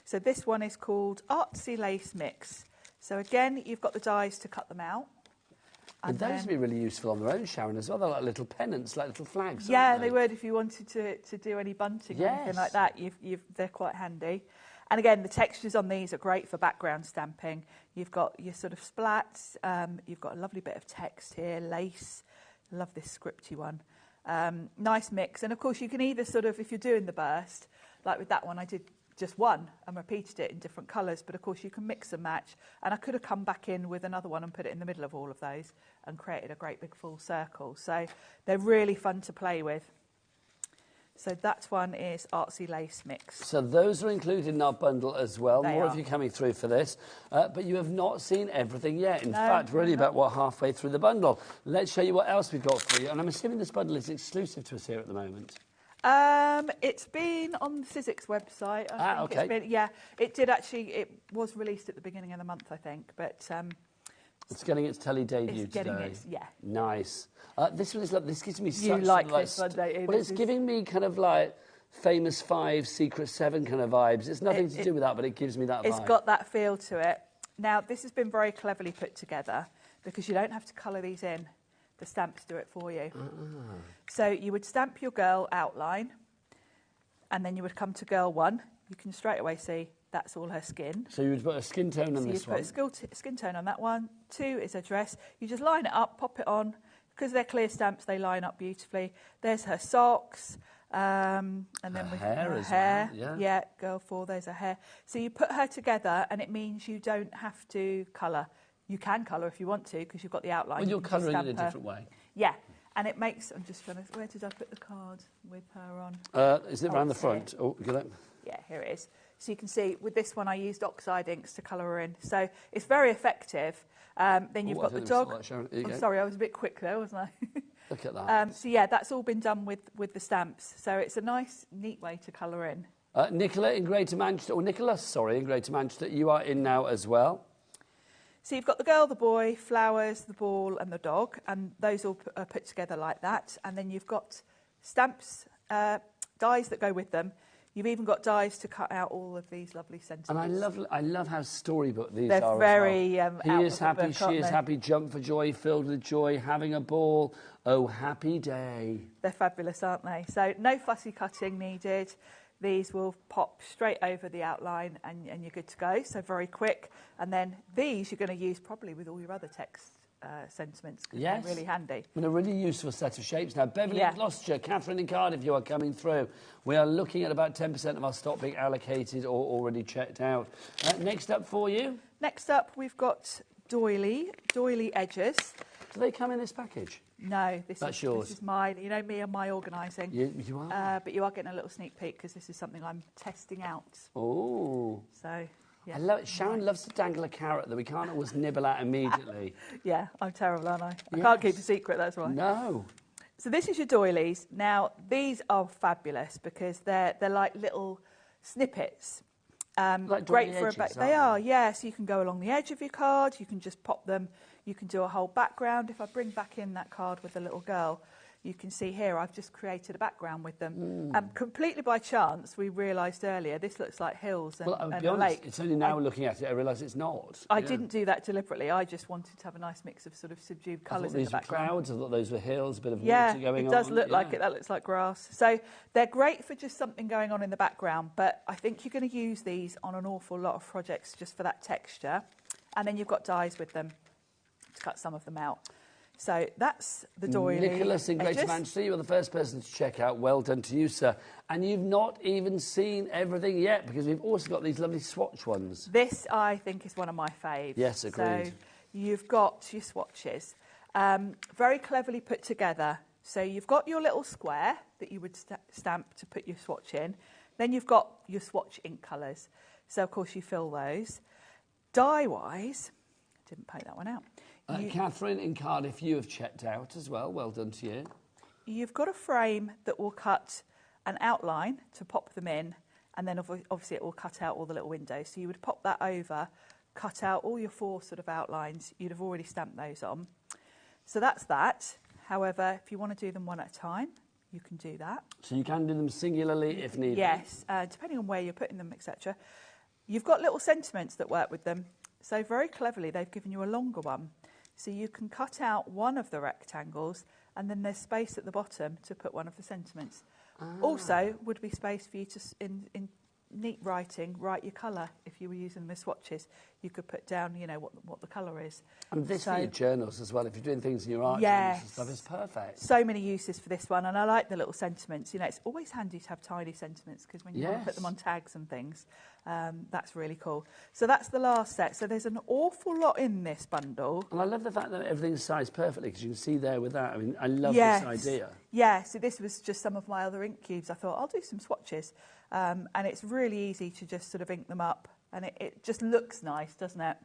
So this one is called Artsy Lace Mix. So again, you've got the dies to cut them out. And those would be really useful on their own, Sharon, as well. They're like little pennants, like little flags. Yeah, they would if you wanted to do any bunting or anything like that. They're quite handy. And again, the textures on these are great for background stamping. You've got your sort of splats. You've got a lovely bit of text here, lace. Love this scripty one. Nice mix. And of course, you can either sort of, if you're doing the burst, like with that one, I did just one and repeated it in different colours, but of course you can mix and match, and I could have come back in with another one and put it in the middle of all of those and created a great big full circle. So they're really fun to play with. So that one is Artsy Lace Mix. So those are included in our bundle as well. They More are. of you coming through for this. But you have not seen everything yet. In fact, we're only about, halfway through the bundle. Let's show you what else we've got for you. And I'm assuming this bundle is exclusive to us here at the moment. It's been on the Sizzix website. I think okay. It's been, it did actually. It was released at the beginning of the month, I think. But it's getting its telly debut it's getting today. its, yeah. Nice. This one is like, this gives me such... You like this one, don't you? Well, it's giving me kind of like Famous 5, Secret 7 kind of vibes. It's nothing to do with that, but it gives me that vibe. It's got that feel to it. Now, this has been very cleverly put together because you don't have to colour these in. The stamps do it for you. So you would stamp your girl outline, and then you would come to girl 1. You can straight away see that's all her skin. So you would put a skin tone on this one. So you put a skin tone on that one. 2 is her dress. You just line it up, pop it on. Because they're clear stamps, they line up beautifully. There's her socks. And then with her hair. Well, yeah, girl 4, there's her hair. So you put her together, and it means you don't have to colour. You can colour if you want to, because you've got the outline. Well, you're colouring in a different way. Yeah, and it makes... I'm just trying to... Where did I put the card with her on? Is it around the front? Here. Oh, get it? Yeah, here it is. So you can see, with this one, I used oxide inks to colour her in. So it's very effective. Then you've got the dog. I'm sorry, I was a bit quick there, wasn't I? Look at that. So yeah, that's all been done with the stamps. So it's a nice, neat way to colour in. Nicola in Greater Manchester, or Nicholas, sorry, in Greater Manchester, you are in now as well. So you've got the girl, the boy, flowers, the ball and the dog, and those all are put together like that. And then you've got stamps, dies that go with them. You've even got dies to cut out all of these lovely sentences. And I love how storybook these They're are. Very, as well. He is happy, she is happy, jump for joy, filled with joy, having a ball. Oh, happy day. They're fabulous, aren't they? So no fussy cutting needed. These will pop straight over the outline and you're good to go. So very quick. And then these you're going to use probably with all your other text sentiments. Yes. They're really handy. And a really useful set of shapes. Now, Beverly in Gloucestershire, Catherine in Cardiff, you are coming through. We are looking at about 10% of our stock being allocated or already checked out. Next up for you? Next up, we've got doily edges. Do they come in this package? No, That's yours. This is mine. You know me and my organising. You are. But you are getting a little sneak peek because this is something I'm testing out. Oh. So Yeah. I love it. Sharon loves to dangle a carrot that we can't always nibble at immediately. Yeah, I'm terrible, aren't I? I can't keep a secret, that's why. No. So this is your doilies. Now, these are fabulous because they're like little snippets. Like great doily for edges, they are, yeah. So you can go along the edge of your card. You can just pop them. You can do a whole background. If I bring back in that card with the little girl, you can see here I've just created a background with them. Completely by chance, we realised earlier this looks like hills and, I'll be a honest, lake. it's only now looking at it I realise it's not. I didn't do that deliberately. I just wanted to have a nice mix of sort of subdued colours in the background. These were clouds. I thought those were hills. A bit of yeah, water going on. it does look like it. That looks like grass. So they're great for just something going on in the background. But I think you're going to use these on an awful lot of projects just for that texture. And then you've got dies with them to cut some of them out. So that's the doily. Nicholas in Greater Manchester, you were the first person to check out. Well done to you, sir. And you've not even seen everything yet because we've also got these lovely swatch ones. This, I think, is one of my faves. Yes, agreed. So you've got your swatches. Very cleverly put together. So you've got your little square that you would stamp to put your swatch in. Then you've got your swatch ink colours. So, of course, you fill those. Die-wise, didn't paint that one out. Catherine in Cardiff, you have checked out as well. Well done to you. You've got a frame that will cut an outline to pop them in, and then obviously it will cut out all the little windows. So you would pop that over, cut out all your 4 sort of outlines. You'd have already stamped those on. So that's that. However, if you want to do them one at a time, you can do that. So you can do them singularly if needed? Yes, depending on where you're putting them, etc. You've got little sentiments that work with them. So very cleverly, they've given you a longer one. So you can cut out one of the rectangles and then there's space at the bottom to put one of the sentiments. Also, would be space for you to, in neat writing, write your colour. If you were using them as swatches, you could put down, you know, what the colour is. And this for your journals as well. If you're doing things in your art yes, journals and stuff, it's perfect. So many uses for this one, and I like the little sentiments. You know, it's always handy to have tiny sentiments because when you want to put them on tags and things, that's really cool. So that's the last set. So there's an awful lot in this bundle. And I love the fact that everything's sized perfectly because you can see there with that. I mean, I love this idea. Yeah, so this was just some of my other ink cubes. I thought, I'll do some swatches. And it's really easy to just sort of ink them up. And it just looks nice, doesn't it?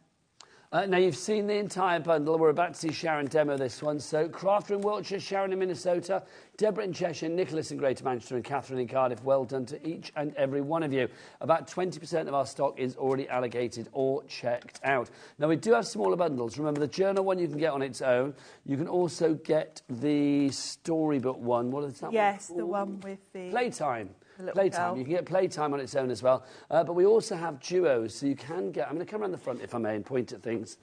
Now, you've seen the entire bundle. We're about to see Sharon demo this one. So, Crafter in Wiltshire, Sharon in Minnesota, Deborah in Cheshire, Nicholas in Greater Manchester and Catherine in Cardiff. Well done to each and every one of you. About 20% of our stock is already allocated or checked out. Now, we do have smaller bundles. Remember, the journal one you can get on its own. You can also get the storybook one. What is that? Yes, the one with the... Playtime. Playtime. You can get Playtime on its own as well. But we also have duos, so you can get... I'm going to come around the front, if I may, and point at things.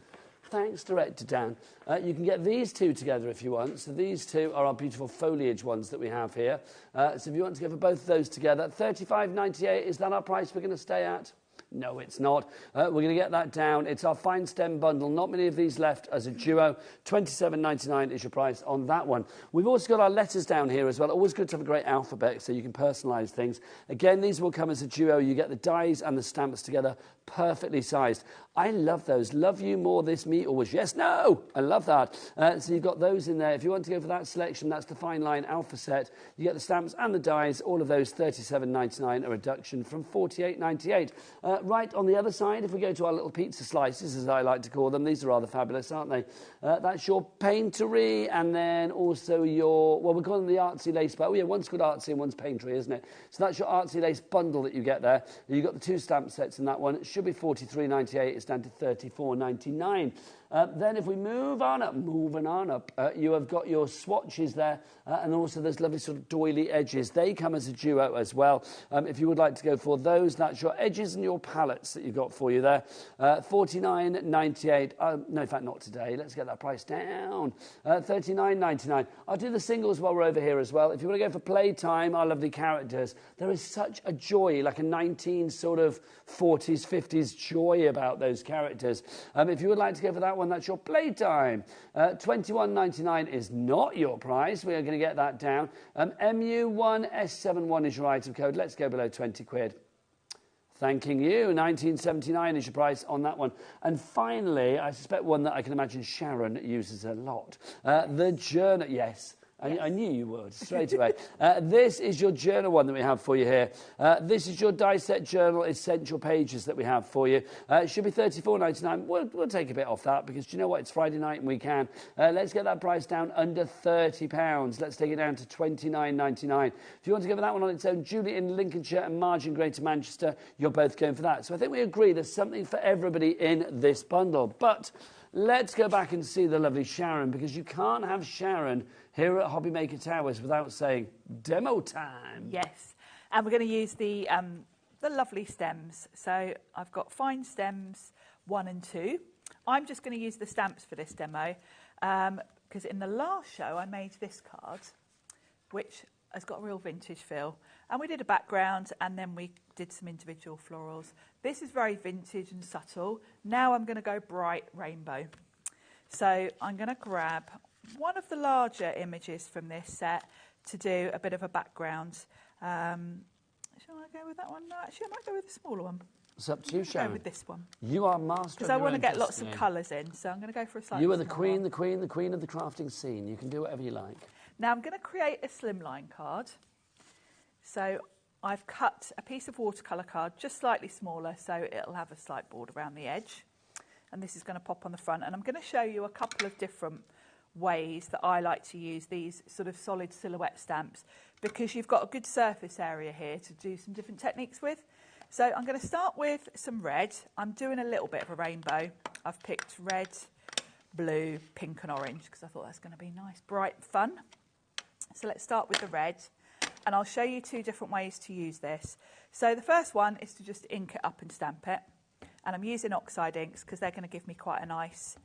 Thanks, Director Dan. You can get these two together if you want. So these two are our beautiful foliage ones that we have here. So if you want to go for both of those together, $35.98, is that our price we're going to stay at? No, it's not. We're going to get that down. It's our fine stem bundle. Not many of these left as a duo. $27.99 is your price on that one. We've also got our letters down here as well. Always good to have a great alphabet so you can personalise things. Again, these will come as a duo. You get the dies and the stamps together, perfectly sized. I love those. Love you more, this, me, always. Yes, no. I love that. So you've got those in there. If you want to go for that selection, that's the Fine Line Alpha set. You get the stamps and the dies. All of those $37.99, a reduction from $48.98. Right on the other side, if we go to our little pizza slices, as I like to call them, these are rather fabulous, aren't they? That's your paintery, and then also your, well, we're calling them the artsy lace, but one's called artsy and one's paintery, isn't it? So that's your artsy lace bundle that you get there. You've got the 2 stamp sets in that one. It should be $43.98. It's down to $34.99. Then if we move on up, you have got your swatches there, and also those lovely sort of doily edges. They come as a duo as well. If you would like to go for those, that's your edges and your palettes that you've got for you there. $49.98. No, in fact, not today. Let's get that price down. $39.99. I'll do the singles while we're over here as well. If you want to go for Playtime, our lovely characters, there is such a joy, like a 19 sort of 40s, 50s joy about those characters. If you would like to go for that one, that's your Playtime. $21.99 is not your price. We are going to get that down. MU1S71 is your item code. Let's go below 20 quid. Thanking you. $19.79 is your price on that one. And finally, I suspect one that I can imagine Sharon uses a lot. The journal. Yes. I knew you would, straight away. This is your journal one that we have for you here. This is your die set journal essential pages that we have for you. It should be $34.99. We'll take a bit off that because, do you know what? It's Friday night and we can. Let's get that price down under £30. Let's take it down to $29.99. If you want to go for that one on its own, Julie in Lincolnshire and Margin Greater Manchester, you're both going for that. So I think we agree there's something for everybody in this bundle. But let's go back and see the lovely Sharon, because you can't have Sharon here at HobbyMaker Towers without saying demo time. Yes, and we're going to use the lovely stems. So I've got fine stems 1 and 2. I'm just going to use the stamps for this demo because in the last show I made this card, which has got a real vintage feel. And we did a background and then we did some individual florals. This is very vintage and subtle. Now I'm going to go bright rainbow. So I'm going to grab one of the larger images from this set to do a bit of a background. Shall I go with that one? No, actually I might go with the smaller one. It's up to you, Sharon. Go with this one. You are master. Because I want to get lots of colours in, so I'm going to go for a slightly You are the smaller queen, one. the queen, the queen of the crafting scene. You can do whatever you like. Now I'm going to create a slimline card. So I've cut a piece of watercolour card just slightly smaller so it'll have a slight border around the edge. And this is going to pop on the front. And I'm going to show you a couple of different ways that I like to use these sort of solid silhouette stamps, because you've got a good surface area here to do some different techniques with. So I'm going to start with some red. I'm doing a little bit of a rainbow. I've picked red, blue, pink and orange because I thought that's going to be nice, bright, fun. So let's start with the red, and I'll show you 2 different ways to use this. So the first one is to just ink it up and stamp it. And I'm using oxide inks because they're going to give me quite a nice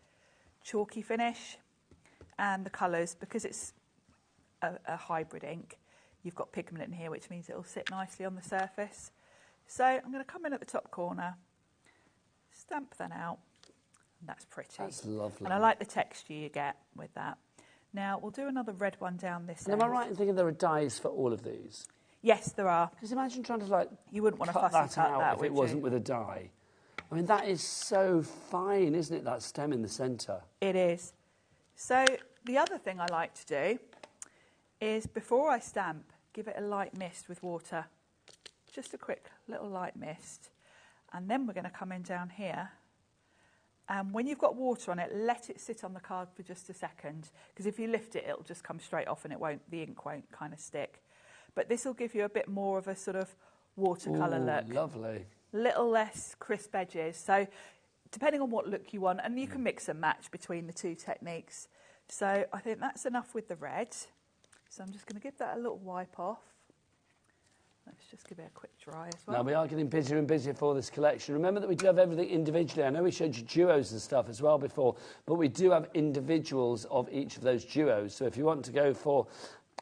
chalky finish. And the colours, because it's a hybrid ink, you've got pigment in here, which means it'll sit nicely on the surface. So I'm going to come in at the top corner, stamp that out, and that's pretty. That's lovely. And I like the texture you get with that. Now we'll do another red one down this end. Am I right in thinking there are dies for all of these? Yes, there are. Because imagine trying to you wouldn't want to cut fussy that cut out that, if would it wasn't you? with a die. I mean, that is so fine, isn't it, that stem in the centre? It is. So the other thing I like to do is, before I stamp, give it a light mist with water. Just a quick little light mist. And then we're going to come in down here. And when you've got water on it, let it sit on the card for just a second. Because if you lift it, it'll just come straight off and the ink won't kind of stick. But this will give you a bit more of a sort of watercolour look. Lovely. Little less crisp edges. So depending on what look you want, and you can mix and match between the 2 techniques. So I think that's enough with the red. So I'm just going to give that a little wipe off. Let's just give it a quick dry as well. Now, we are getting busier and busier for this collection. Remember that we do have everything individually. I know we showed you duos and stuff as well before, but we do have individuals of each of those duos. So if you want to go for,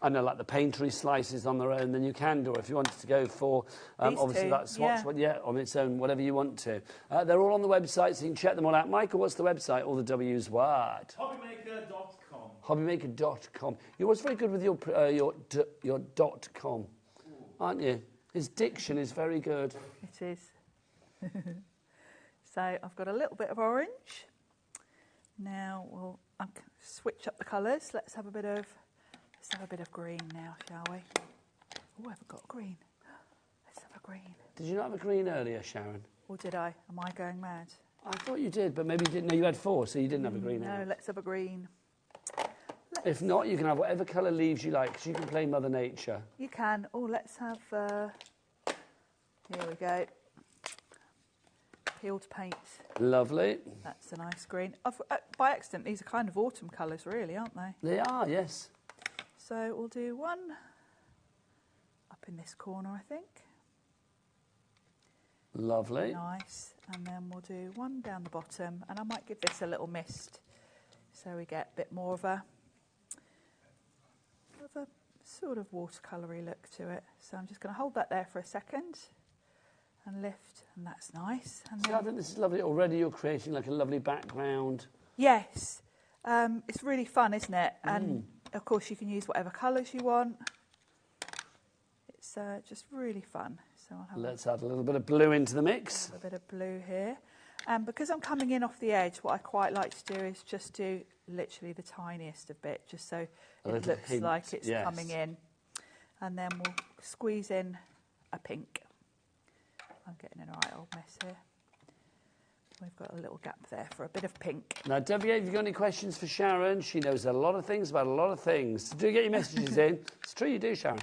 I know, like the paintery slices on their own, then you can do it. If you wanted to go for, obviously, that swatch one, on its own, whatever you want to. They're all on the website, so you can check them all out. Michael, what's the website? All the W's what? HobbyMaker.com. HobbyMaker.com. You're always very good with your .com. Aren't you? His diction is very good. It is. So I've got a little bit of orange. Now we'll switch up the colours. Let's have a bit of green now, shall we? Oh, I haven't got green. Let's have a green. Did you not have a green earlier, Sharon? Or did I? Am I going mad? I thought you did, but maybe you didn't know you had 4, so you didn't have a green. No, let's have a green. If not, you can have whatever colour leaves you like, because you can play Mother Nature. You can. Oh, let's have... here we go. Peeled paint. Lovely. That's a nice green. By accident, these are kind of autumn colours, really, aren't they? They are, yes. So we'll do one up in this corner, I think. Lovely. Nice. And then we'll do one down the bottom, and I might give this a little mist so we get a bit more of a sort of watercoloury look to it. So I'm just going to hold that there for a second and lift, and that's nice. And See, I think this is lovely. Already you're creating like a lovely background. Yes. It's really fun, isn't it? And of course you can use whatever colours you want. It's just really fun. So I'll have Let's add a little bit of blue into the mix. A bit of blue here. And because I'm coming in off the edge, what I quite like to do is just do literally the tiniest of bit, just so it looks like it's coming in. And then we'll squeeze in a pink. I'm getting in a right old mess here. We've got a little gap there for a bit of pink. Now, don't forget, if you've got any questions for Sharon, she knows a lot of things about a lot of things. So do get your messages in. It's true you do, Sharon.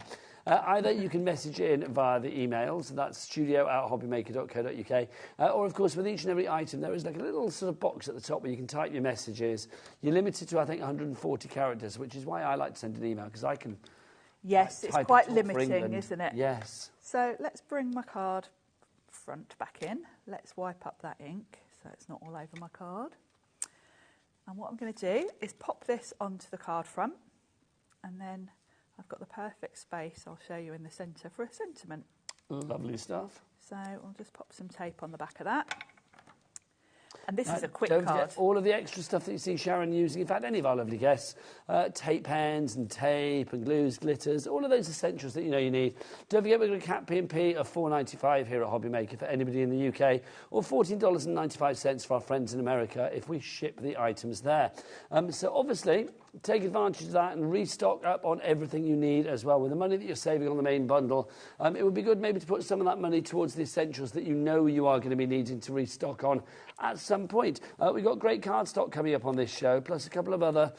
Either you can message in via the emails, that's studio@hobbymaker.co.uk, or of course with each and every item there is like a little sort of box at the top where you can type your messages. You're limited to, I think, 140 characters, which is why I like to send an email, because I can Yes, it's quite limiting, isn't it? Yes. So let's bring my card front back in. Let's wipe up that ink so it's not all over my card. And what I'm going to do is pop this onto the card front, and then I've got the perfect space, I'll show you in the centre, for a sentiment. Lovely stuff. So we'll just pop some tape on the back of that. And this is a quick don't card. Forget all of the extra stuff that you see Sharon using, in fact, any of our lovely guests, tape pens and tape and glues, glitters, all of those essentials that you know you need. Don't forget we've got a cat P&P of $4.95 here at HobbyMaker for anybody in the UK, or $14.95 for our friends in America if we ship the items there. So obviously, take advantage of that and restock up on everything you need as well. With the money that you're saving on the main bundle, it would be good maybe to put some of that money towards the essentials that you know you are going to be needing to restock on at some point. We've got great card stock coming up on this show, plus a couple of other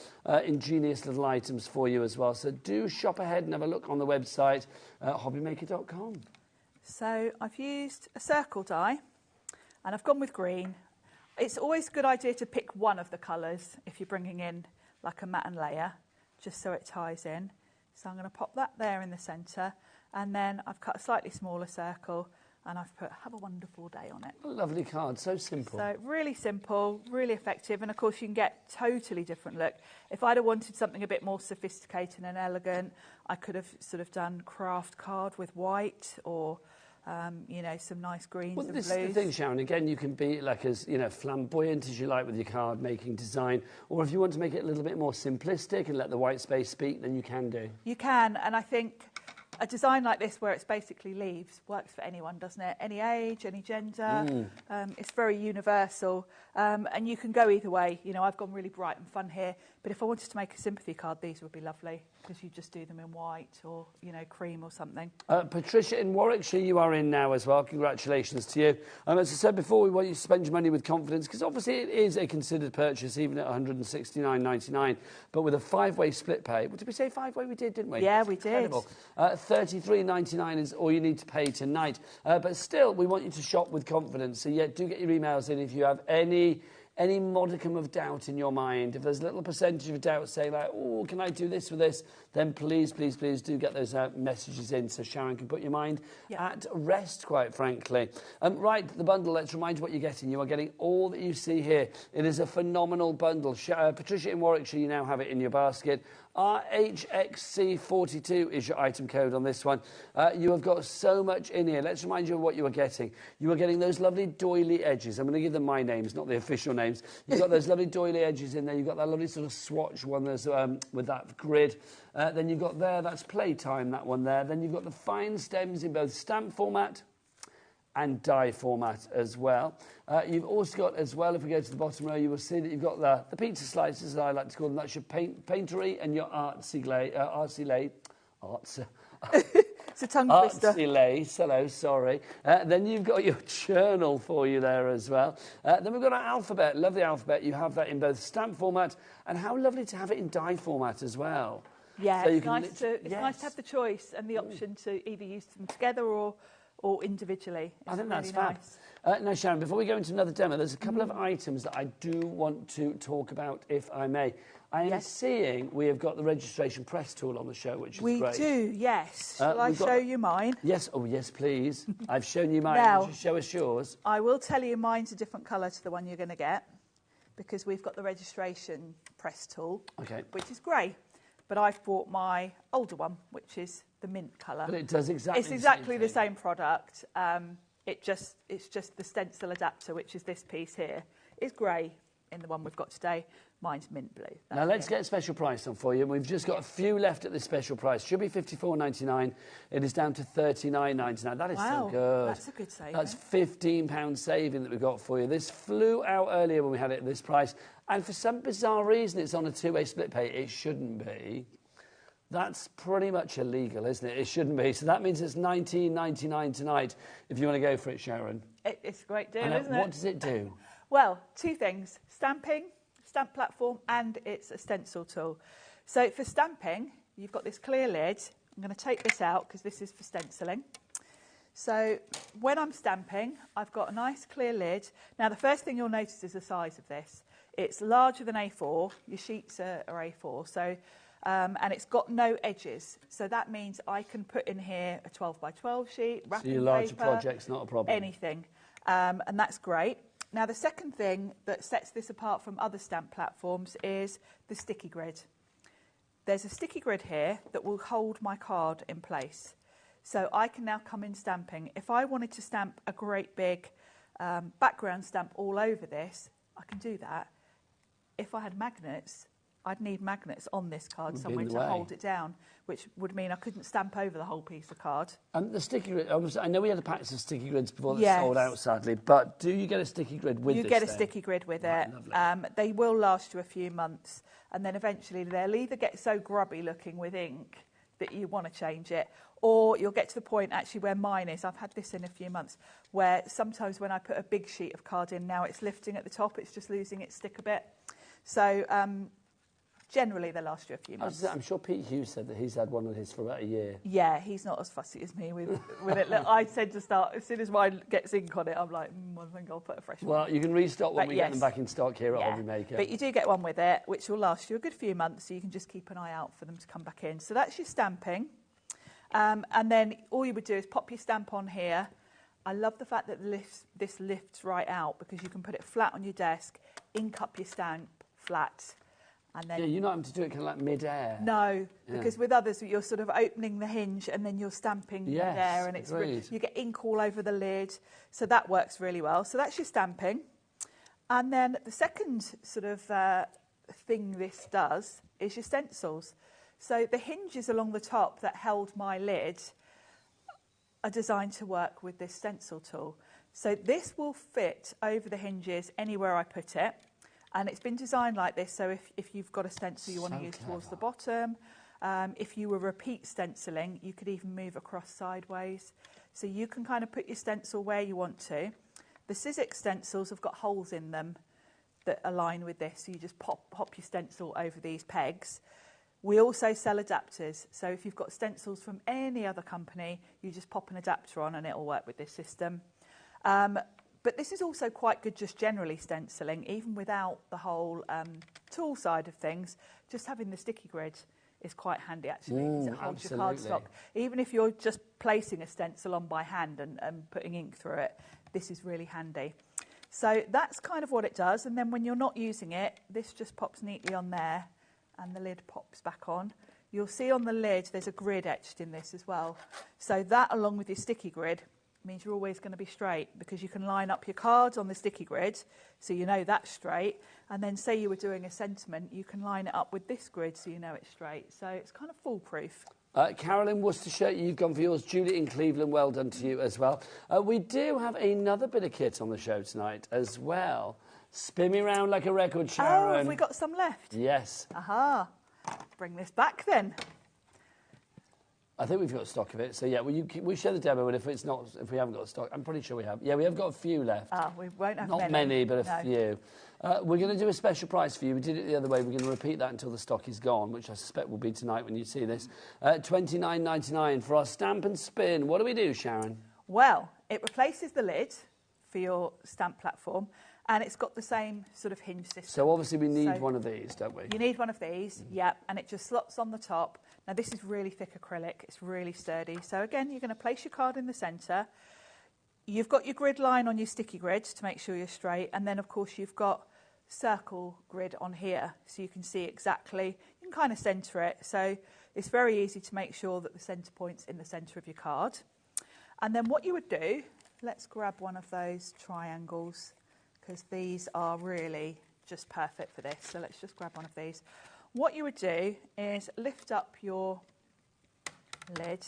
ingenious little items for you as well. So do shop ahead and have a look on the website, hobbymaker.com. So I've used a circle die, and I've gone with green. It's always a good idea to pick one of the colours if you're bringing in like a matte and layer, just so it ties in. So I'm going to pop that there in the centre, and then I've cut a slightly smaller circle, and I've put "Have a wonderful day" on it. A lovely card, so simple. So really simple, really effective, and of course you can get totally different look. If I'd have wanted something a bit more sophisticated and elegant, I could have sort of done craft card with white, or you know, some nice greens and blues. This is the thing, Sharon. Again, you can be like as flamboyant as you like with your card making design, or if you want to make it a little bit more simplistic and let the white space speak, then you can do. You can, and I think a design like this, where it's basically leaves, works for anyone, doesn't it? Any age, any gender. It's very universal, and you can go either way. You know, I've gone really bright and fun here, but if I wanted to make a sympathy card, these would be lovely, because you just do them in white or, you know, cream or something. Patricia in Warwickshire, you are in now as well. Congratulations to you. As I said before, we want you to spend your money with confidence, because obviously it is a considered purchase, even at $169.99. But with a 5-way split pay, did we say 5-way? We did, didn't we? Yeah, we did. Incredible. $33.99 is all you need to pay tonight. But still, we want you to shop with confidence. So, yeah, do get your emails in if you have any modicum of doubt in your mind. If there's a little percentage of doubt saying like, oh, can I do this with this? Then please, please, please do get those messages in so Sharon can put your mind at rest, quite frankly. Right, the bundle, let's remind you what you're getting. You are getting all that you see here. It is a phenomenal bundle. Patricia in Warwickshire, you now have it in your basket. RHXC42 is your item code on this one. You have got so much in here. Let's remind you of what you are getting. You are getting those lovely doily edges. I'm going to give them my names, not the official names. You've got those lovely doily edges in there. You've got that lovely sort of swatch one there's, with that grid. Then you've got there, that's Playtime, that one there. Then you've got the fine stems in both stamp format and die format as well. You've also got as well, if we go to the bottom row, you will see that you've got the pizza slices, as I like to call them. That's your paintery and your artsy lay. It's a tongue twister. Artsy lace, hello, sorry. Then you've got your journal for you there as well. Then we've got our alphabet, lovely alphabet. You have that in both stamp format, and how lovely to have it in die format as well. Yeah, so it's nice to have the choice and the option to either use them together or individually. I think really that's fab. nice. Now, Sharon, before we go into another demo, there's a couple of items that I do want to talk about, if I may. I am seeing we have got the registration press tool on the show, which is great. We do, yes. Shall I show you mine? Yes. Oh, yes, please. I've shown you mine. Now, would you show us yours? I will tell you mine's a different colour to the one you're going to get, because we've got the registration press tool, which is grey. But I've bought my older one, which is the mint colour. But it does exactly It's exactly the same product. It's just the stencil adapter, which is this piece here, is grey. in the one we've got today. Mine's mint blue. Now let's get a special price on for you. We've just got a few left at this special price. Should be $54.99. It is down to $39.99. That is so good. That's a good saving. That's £15 saving that we've got for you. This flew out earlier when we had it at this price, and for some bizarre reason, it's on a two-way split pay. It shouldn't be. That's pretty much illegal, isn't it? It shouldn't be. So that means it's $19.99 tonight if you want to go for it, Sharon. It's a great deal, isn't it? What does it do? Well, two things. Stamping, stamp platform, and it's a stencil tool. So for stamping, you've got this clear lid. I'm going to take this out because this is for stenciling. So when I'm stamping, I've got a nice clear lid. Now, the first thing you'll notice is the size of this. It's larger than A4. Your sheets are A4. So, and it's got no edges. So that means I can put in here a 12 by 12 sheet, wrapping paper. So your larger paper, project's not a problem. Anything. And that's great. Now, the second thing that sets this apart from other stamp platforms is the sticky grid. There's a sticky grid here that will hold my card in place. So I can now come in stamping. If I wanted to stamp a great big background stamp all over this, I can do that. If I had magnets, I'd need magnets on this card somewhere to hold it down, which would mean I couldn't stamp over the whole piece of card. The sticky grid, I know we had a pack of sticky grids before that sold out, sadly, but do you get a sticky grid with this? You get a sticky grid with it. They will last you a few months, and then eventually they'll either get so grubby looking with ink that you want to change it, or you'll get to the point actually where mine is. I've had this in a few months, where sometimes when I put a big sheet of card in, now it's lifting at the top, it's just losing its stick a bit. So generally, they last you a few months. I'm sure Pete Hughes said that he's had one of his for about a year. Yeah, he's not as fussy as me with it. Look, I tend to start, as soon as mine gets ink on it, I'm like, I think I'll put a fresh one. Well, you can restock when we get them back in stock here at HobbyMaker. But you do get one with it, which will last you a good few months, so you can just keep an eye out for them to come back in. So that's your stamping. And then all you would do is pop your stamp on here. I love the fact that this lifts right out, because you can put it flat on your desk, ink up your stamp flat. And then you're not having to do it kind of like mid-air. No, because with others, you're sort of opening the hinge and then you're stamping mid-air, and it's you get ink all over the lid. So that works really well. So that's your stamping. And then the second sort of thing this does is your stencils. So the hinges along the top that held my lid are designed to work with this stencil tool. So this will fit over the hinges anywhere I put it. And it's been designed like this, so if you've got a stencil you want to use towards the bottom, if you were repeat stenciling, you could even move across sideways. So you can kind of put your stencil where you want to. The Sizzix stencils have got holes in them that align with this, so you just pop your stencil over these pegs. We also sell adapters, so if you've got stencils from any other company, you just pop an adapter on and it'll work with this system. But this is also quite good just generally stenciling, even without the whole tool side of things. Just having the sticky grid is quite handy, actually, because it holds your cardstock. Even if you're just placing a stencil on by hand and putting ink through it, this is really handy. So that's kind of what it does. And then when you're not using it, this just pops neatly on there and the lid pops back on. You'll see on the lid there's a grid etched in this as well. So that, along with your sticky grid, means you're always going to be straight, because you can line up your cards on the sticky grid so you know that's straight, and then say you were doing a sentiment, you can line it up with this grid so you know it's straight. So it's kind of foolproof. Carolyn, Worcestershire, you've gone for yours. Julie in Cleveland, well done to you as well. We do have another bit of kit on the show tonight as well. Spin me round like a record, Sharon. Oh, have we got some left? Yes. Aha. Bring this back then. I think we've got stock of it. So yeah, we share the demo, and if we haven't got stock, I'm pretty sure we have. Yeah, we have got a few left. We won't have Not many, but a few. We're going to do a special price for you. We did it the other way. We're going to repeat that until the stock is gone, which I suspect will be tonight when you see this. $29.99 for our stamp and spin. What do we do, Sharon? Well, it replaces the lid for your stamp platform, and it's got the same sort of hinge system. So obviously we need one of these, don't we? You need one of these, yeah, and it just slots on the top. Now this is really thick acrylic, it's really sturdy. So again, you're going to place your card in the centre. You've got your grid line on your sticky grid to make sure you're straight, and then of course you've got circle grid on here, so you can see exactly, you can kind of centre it. So it's very easy to make sure that the centre point's in the centre of your card. And then what you would do, let's grab one of those triangles, because these are really just perfect for this. So let's just grab one of these. What you would do is lift up your lid,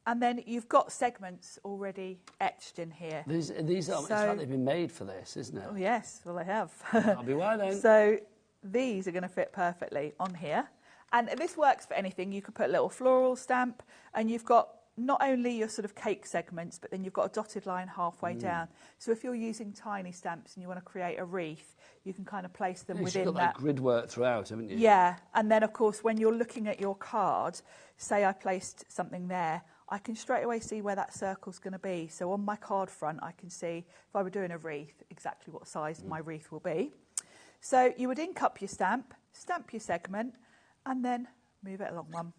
and then you've got segments already etched in here. These are, it's like they've been made for this, isn't it? Oh yes, well they have. I'll be why then. So these are going to fit perfectly on here. And this works for anything. You could put a little floral stamp, and you've got not only your sort of cake segments, but then you've got a dotted line halfway down. So if you're using tiny stamps and you want to create a wreath, you can kind of place them within you've got that grid work throughout, haven't you? Yeah, and then of course when you're looking at your card, say I placed something there, I can straight away see where that circle's going to be. So on my card front, I can see, if I were doing a wreath, exactly what size my wreath will be. So you would ink up your stamp, stamp your segment, and then move it along one,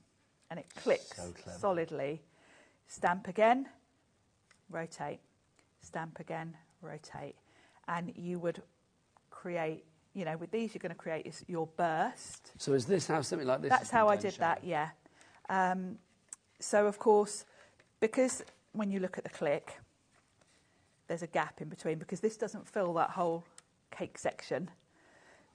and it clicks solidly. Stamp again, rotate, stamp again, rotate. And you would create, you know, with these you're going to create your burst. So is this how something like this That's how I did that, yeah. So of course, because when you look at the click, there's a gap in between, because this doesn't fill that whole cake section.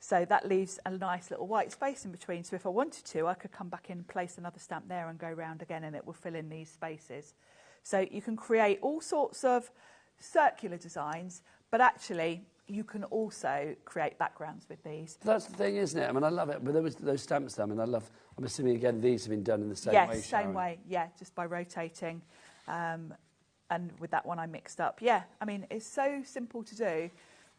So that leaves a nice little white space in between. So if I wanted to, I could come back in, place another stamp there and go round again, and it will fill in these spaces. So you can create all sorts of circular designs, but actually you can also create backgrounds with these. That's the thing, isn't it? I mean, I love it. But those stamps, I mean, I'm assuming, again, these have been done in the same way, Yes, same way, yeah, just by rotating. And with that one I mixed up. Yeah, I mean, it's so simple to do.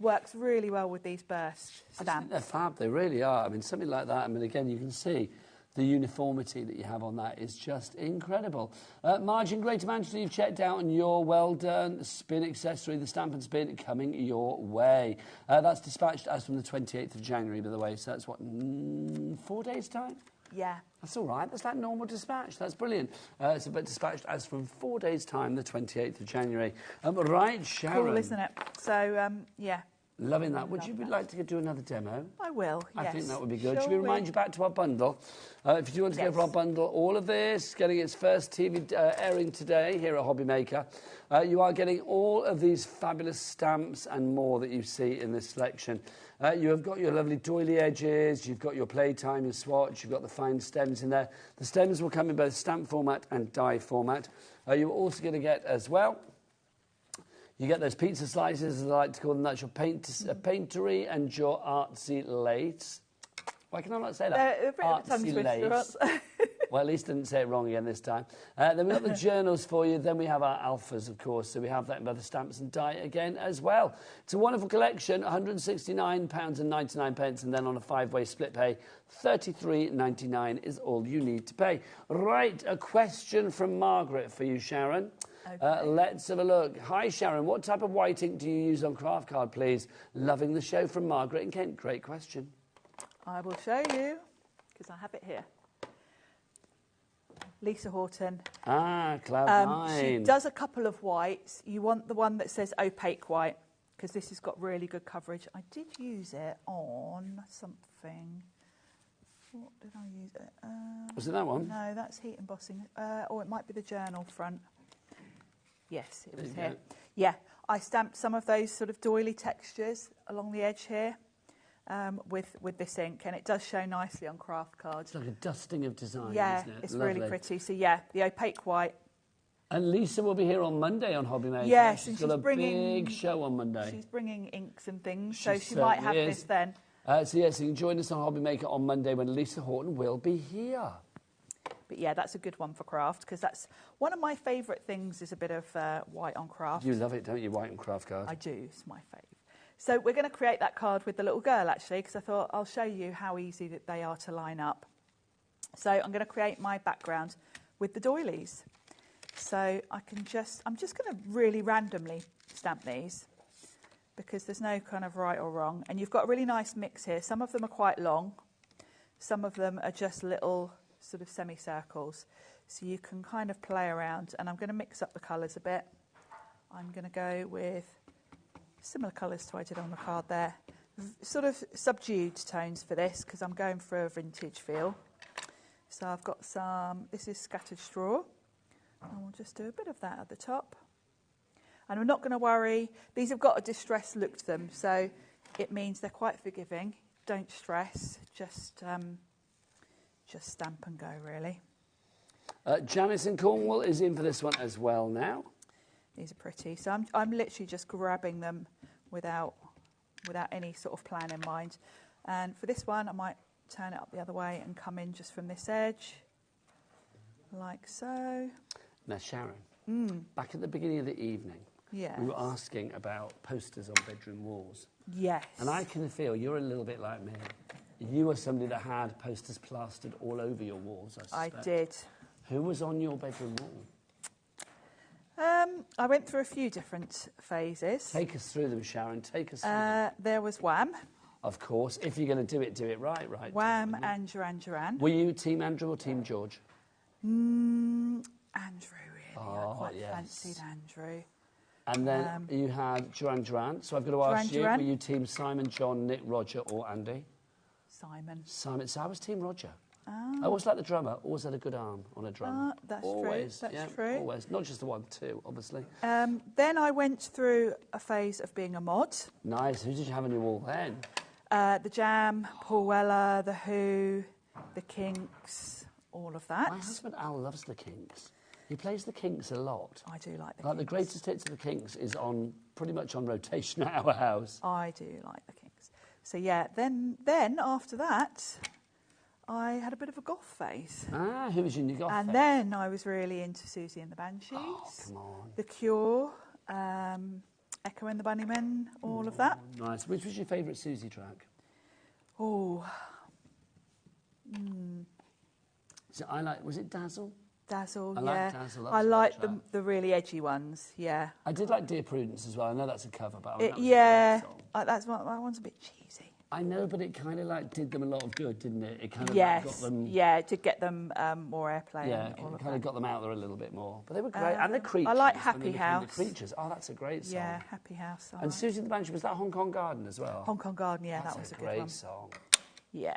Works really well with these burst stamps. They're fab, they really are. I mean, something like that, I mean, again, you can see the uniformity that you have on that is just incredible. Margin, Greater Manchester, you've checked out, and you're well done. Spin accessory, the stamp and spin coming your way. That's dispatched as from the 28th of January, by the way, so that's what, 4 days' time? Yeah. That's all right. That's like normal dispatch. That's brilliant. But dispatched as from 4 days' time, the 28th of January. Right, Sharon. Cool, isn't it? So, yeah. Loving that. Would you like to do another demo? I will, yes. I think that would be good. Should we remind you back to our bundle? If you do want to go for our bundle, all of this, getting its first TV airing today here at HobbyMaker. You are getting all of these fabulous stamps and more that you see in this selection. You have got your lovely doily edges, you've got your playtime, your swatch, you've got the fine stems in there. The stems will come in both stamp format and die format. You're also going to get as well, you get those pizza slices, as I like to call them. That's your paintery and your artsy lace. Why can I not say that? Artsy lace. Well, at least I didn't say it wrong again this time. Then we've got the journals for you. Then we have our alphas, of course. So we have that in both the stamps and die again as well. It's a wonderful collection, £169.99. And then on a 5-way split pay, $33.99 is all you need to pay. Right, a question from Margaret for you, Sharon. Okay. Let's have a look. Hi, Sharon. What type of white ink do you use on craft card, please? Loving the show, from Margaret in Kent. Great question. I will show you, because I have it here. Lisa Horton. Cloud9. She does a couple of whites. You want the one that says opaque white, because this has got really good coverage. I did use it on something. What did I use it? Was it that one? No, that's heat embossing. Or it might be the journal front. Yes, it was here. Yeah, I stamped some of those sort of doily textures along the edge here with this ink, and it does show nicely on craft cards. It's like a dusting of design, yeah, isn't it? It's really pretty. So yeah, the opaque white. And Lisa will be here on Monday on HobbyMaker. Yes, she's got a big show on Monday. She's bringing inks and things, so she might have this then. So yes, you can join us on HobbyMaker on Monday when Lisa Horton will be here. But yeah, that's a good one for craft, because that's one of my favourite things, is a bit of white on craft. You love it, don't you, white on craft card? I do, it's my fave. So we're going to create that card with the little girl, actually, because I thought I'll show you how easy that they are to line up. So I'm going to create my background with the doilies. So I'm just going to really randomly stamp these, because there's no kind of right or wrong. And you've got a really nice mix here. Some of them are quite long. Some of them are just little sort of semicircles, so you can kind of play around. And I'm going to mix up the colours a bit. I'm going to go with similar colours to what I did on the card there, sort of subdued tones for this, because I'm going for a vintage feel. So I've got some, this is scattered straw, and we'll just do a bit of that at the top. And I'm not going to worry, these have got a distressed look to them, so it means they're quite forgiving. Don't stress, just stamp and go, really. Janice in Cornwall is in for this one as well now. These are pretty. So I'm literally just grabbing them without any sort of plan in mind. And for this one, I might turn it up the other way and come in just from this edge, like so. Now, Sharon, back at the beginning of the evening, we were asking about posters on bedroom walls. Yes. And I can feel you're a little bit like me. You were somebody that had posters plastered all over your walls, I suspect. I did. Who was on your bedroom wall? I went through a few different phases. Take us through them, Sharon. Take us through them. There was Wham. Of course. If you're going to do it right. Wham and Duran Duran. Were you Team Andrew or Team George? Andrew, really. I quite fancied Andrew. And then you had Duran Duran. So I've got to ask you, were you Team Simon, John, Nick, Roger or Andy? Simon. So I was Team Roger. I always liked the drummer. Always had a good arm on a drum. That's always, true. That's true. Always. Not just the 1, 2, obviously. Then I went through a phase of being a mod. Nice. Who did you have on your wall then? The Jam, Paul Weller, The Who, The Kinks, all of that. My husband Al loves the Kinks. He plays the Kinks a lot. I do like the Kinks. Like the greatest hits of the Kinks is on pretty much on rotation at our house. I do like the Kinks. So yeah, then after that, I had a bit of a goth phase. Who was in your goth phase? And then I was really into Susie and the Banshees. Oh, come on. The Cure, Echo and the Bunnymen, all of that. Nice. Which was your favourite Susie track? Oh. So was it Dazzle? Dazzle, I like Dazzle. I like the really edgy ones, yeah. I did like Dear Prudence as well. I know that's a cover, but that one's a bit cheesy. I know, but it kind of like did them a lot of good, didn't it? It kind of got them. Yeah, it did get them more airplay. Yeah, it kind of got them out there a little bit more. But they were great, and the Creatures. I like Happy House. The Creatures. Oh, that's a great song. Yeah, Happy House. And Susie the Banshee, was that Hong Kong Garden as well? Hong Kong Garden, yeah, that's that was a good great one. song. Yeah.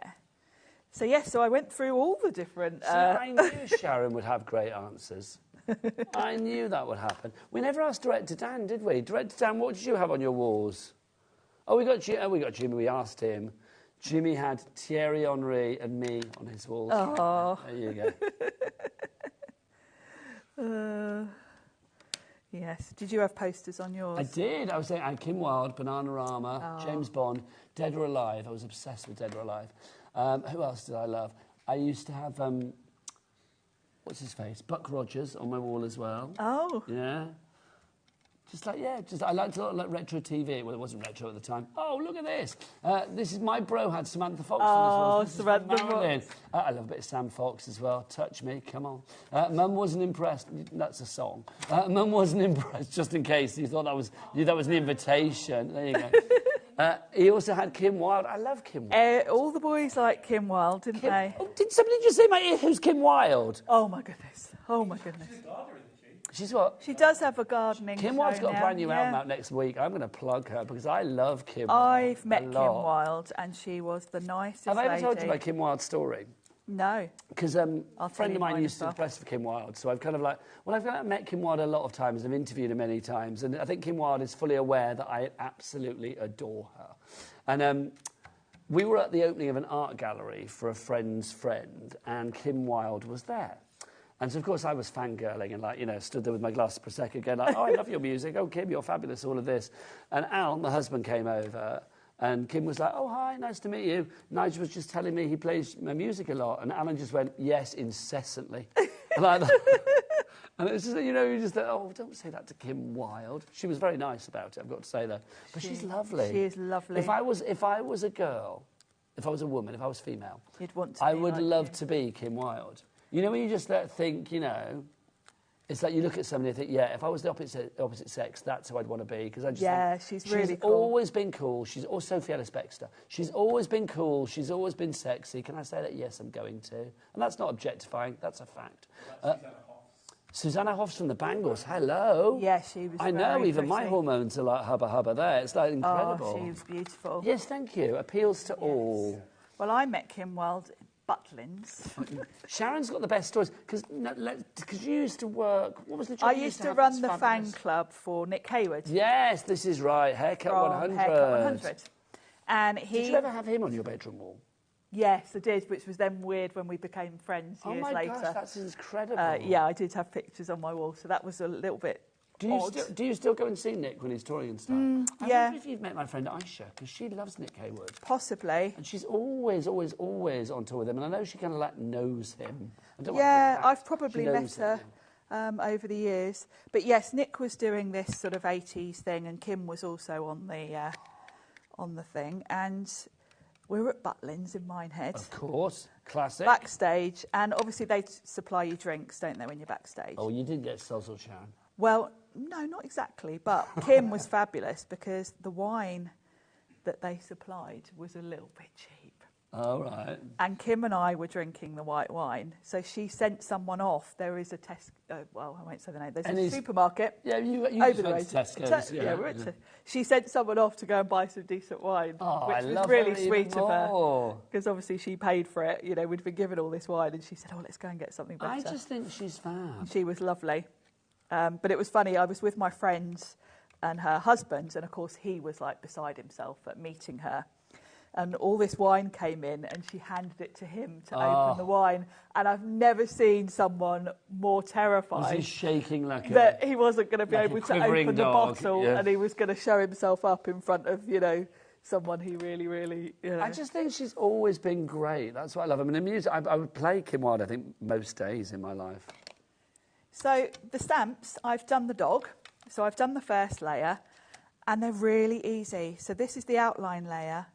So so I went through all the different. I knew Sharon would have great answers. I knew that would happen. We never asked Director Dan, did we? Director Dan, what did you have on your walls? Oh, we got Jimmy. We asked him. Jimmy had Thierry Henry and me on his walls. Oh. There you go. Yes. Did you have posters on yours? I did. I had Kim Wilde, Bananarama, James Bond, Dead or Alive. I was obsessed with Dead or Alive. Who else did I love? I used to have, what's his face? Buck Rogers on my wall as well. Oh. Yeah. I liked a lot of retro TV. Well, it wasn't retro at the time. Oh, look at this. This is my bro had Samantha Fox on this one. Samantha Fox. I love a bit of Sam Fox as well. Touch Me, come on. Mum wasn't impressed. That's a song. Mum wasn't impressed, just in case you thought that was an invitation. There you go. He also had Kim Wilde. I love Kim Wilde. All the boys liked Kim Wilde, didn't they? Oh, did somebody just say in my ear, who's Kim Wilde? Oh, my goodness. Oh, my goodness. She's what? She does have a gardening Kim Wilde's got a brand new album out next week. I'm going to plug her because I love Kim Wilde. I've met Kim Wilde and she was the nicest lady. Have I ever told you my Kim Wilde story? No. Because a friend of mine used to press for Kim Wilde, so I've kind of I've met Kim Wilde a lot of times, I've interviewed her many times, and I think Kim Wilde is fully aware that I absolutely adore her. And we were at the opening of an art gallery for a friend's friend, and Kim Wilde was there. And so, of course, I was fangirling and, stood there with my glass of Prosecco going like, oh, I love your music. Oh, Kim, you're fabulous, all of this. And Al, my husband, came over and Kim was like, oh, hi, nice to meet you. Nigel was just telling me he plays my music a lot. And Alan just went, yes, incessantly. Like that. And it was just, you just thought, oh, don't say that to Kim Wilde. She was very nice about it, I've got to say that. But she's lovely. She is lovely. If I was a girl, if I was a woman, if I was female, you'd want to I would love to be Kim Wilde. You know, when you just think, it's like you look at somebody and think, yeah, if I was the opposite sex, that's who I'd want to be. Because I just think she's really cool. Always been cool. She's also Sophie Ellis-Bextor. She's always been cool. She's always been sexy. Can I say that? Yes, I'm going to. And that's not objectifying. That's a fact. Susanna Hoffs from the Bangles. Hello. Yeah, she was. I know. Even my hormones are like hubba hubba there. It's like incredible. Oh, she was beautiful. Yes, thank you. Appeals to all. Well, I met Kim Wilde. Butlins. Sharon's got the best stories because you used to work. What was the job? I used to run the fan club for Nick Hayward. Yes, this is right. Haircut 100. Haircut 100. And Did you ever have him on your bedroom wall? Yes, I did, which was then weird when we became friends years later. Oh my gosh, that's incredible. Yeah, I did have pictures on my wall, so that was a little bit odd. Do you still go and see Nick when he's touring and stuff? I wonder if you've met my friend Aisha, because she loves Nick Haywood. Possibly. And she's always on tour with him, and I know she kind of like knows him. I've probably met her over the years. But yes, Nick was doing this sort of 80s thing, and Kim was also on the thing, and we were at Butlins in Minehead. Of course, classic. Backstage, and obviously they supply you drinks, don't they, when you're backstage? Oh, you didn't get Sozzle, Sharon? Well, no, not exactly, but Kim was fabulous because the wine that they supplied was a little bit cheap. Oh, right. And Kim and I were drinking the white wine, so she sent someone off. There is a well, I won't say the name. There's a supermarket. Yeah, you over the road. Tesco's. Yeah, we're at she sent someone off to go and buy some decent wine, which was really sweet of her. Because obviously she paid for it. You know, we'd been given all this wine, and she said, "Oh, let's go and get something better." I just think she's fab. And she was lovely. But it was funny. I was with my friends and her husband, and of course he was like beside himself at meeting her. And all this wine came in, and she handed it to him to open the wine. And I've never seen someone more terrified. Was he shaking like that he wasn't going to be able to open the bottle, yeah. And he was going to show himself up in front of, you know, someone he really, really, you know. I just think she's always been great. That's what I love. I mean, the music, I would play Kim Wilde, I think, most days in my life. So the stamps, I've done the dog. So I've done the first layer, and they're really easy. So this is the outline layer.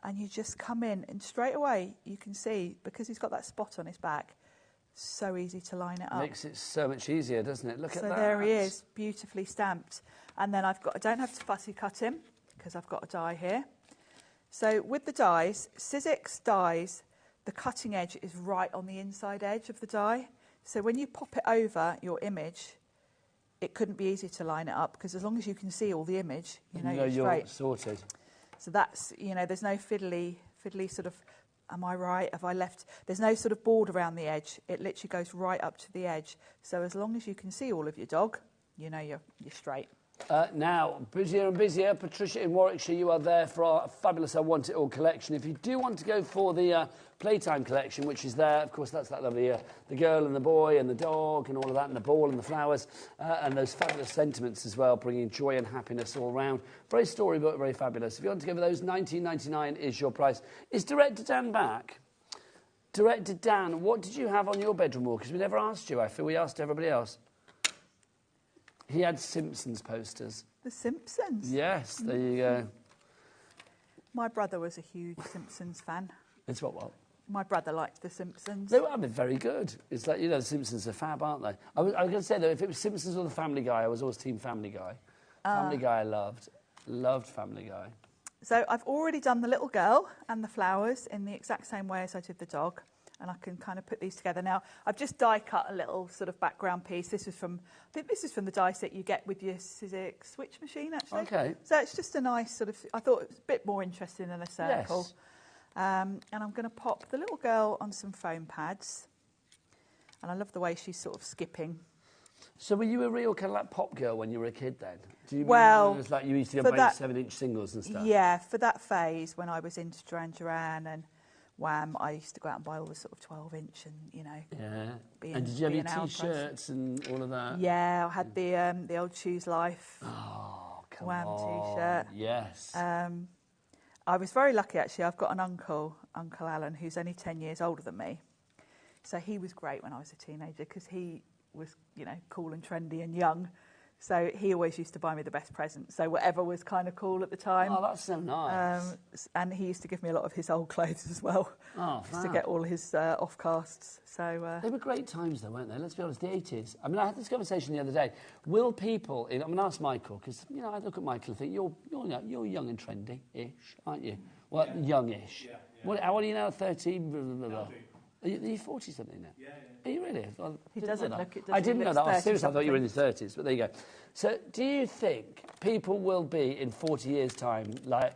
And you just come in, and straight away you can see, because he's got that spot on his back, so easy to line it up. Makes it so much easier, doesn't it? Look at that. So there he is, beautifully stamped. And then I don't have to fussy cut him, because I've got a die here. So with the dies, Sizzix dies, the cutting edge is right on the inside edge of the die. So when you pop it over your image, it couldn't be easy to line it up, because as long as you can see all the image, you know you're straight. You're sorted. So that's, you know, there's no fiddly sort of, am I right? Have I left? There's no sort of board around the edge. It literally goes right up to the edge. So as long as you can see all of your dog, you know you're straight. Now, busier and busier. Patricia in Warwickshire, you are there for our fabulous I Want It All collection. If you do want to go for the Playtime collection, which is there, of course, that's that lovely, the girl and the boy and the dog and all of that, and the ball and the flowers, and those fabulous sentiments as well, bringing joy and happiness all round. Very storybook, very fabulous. If you want to go for those, £19.99 is your price. Is Director Dan back? Director Dan, what did you have on your bedroom wall? Because we never asked you. I feel we asked everybody else. He had Simpsons posters. The Simpsons? Yes, there you go. My brother was a huge Simpsons fan. It's what? My brother liked The Simpsons. They were very good. It's like, you know, The Simpsons are fab, aren't they? I was going to say, though, if it was Simpsons or The Family Guy, I was always Team Family Guy. Family Guy I loved. Loved Family Guy. So I've already done the little girl and the flowers in the exact same way as I did the dog. And I can kind of put these together. Now, I've just die cut a little sort of background piece. This is from, I think this is from the die set you get with your Sizzix switch machine, actually. Okay. So it's just a nice sort of, I thought it was a bit more interesting than a circle. Yes. And I'm going to pop the little girl on some foam pads. And I love the way she's sort of skipping. So were you a real kind of like pop girl when you were a kid then? Do you well, it was like you used to buy 7-inch singles and stuff? Yeah, for that phase when I was into Duran Duran and Wham, I used to go out and buy all the sort of 12-inch and, you know. Yeah. And did you have your T-shirts and all of that? Yeah, I had the old Choose Life Wham T-shirt. Yes. I was very lucky, actually. I've got an uncle, Uncle Alan, who's only 10 years older than me. So he was great when I was a teenager because he was, you know, cool and trendy and young. So he always used to buy me the best presents. So whatever was kind of cool at the time. Oh, that's so nice. And he used to give me a lot of his old clothes as well. Oh, just to get all his off-casts. So they were great times, though, weren't they? Let's be honest, the 80s. I mean, I had this conversation the other day. Will people... I'm going to ask Michael, because, you know, I look at Michael and think, you're young and trendy-ish, aren't you? Well, yeah. Young-ish. Yeah, yeah. How old are you now? 30? Blah, blah, blah. Are you 40-something now? Yeah. Are you really? He doesn't look it. I didn't know that. Seriously, I thought you were in your 30s, but there you go. So do you think people will be, in 40 years' time, like,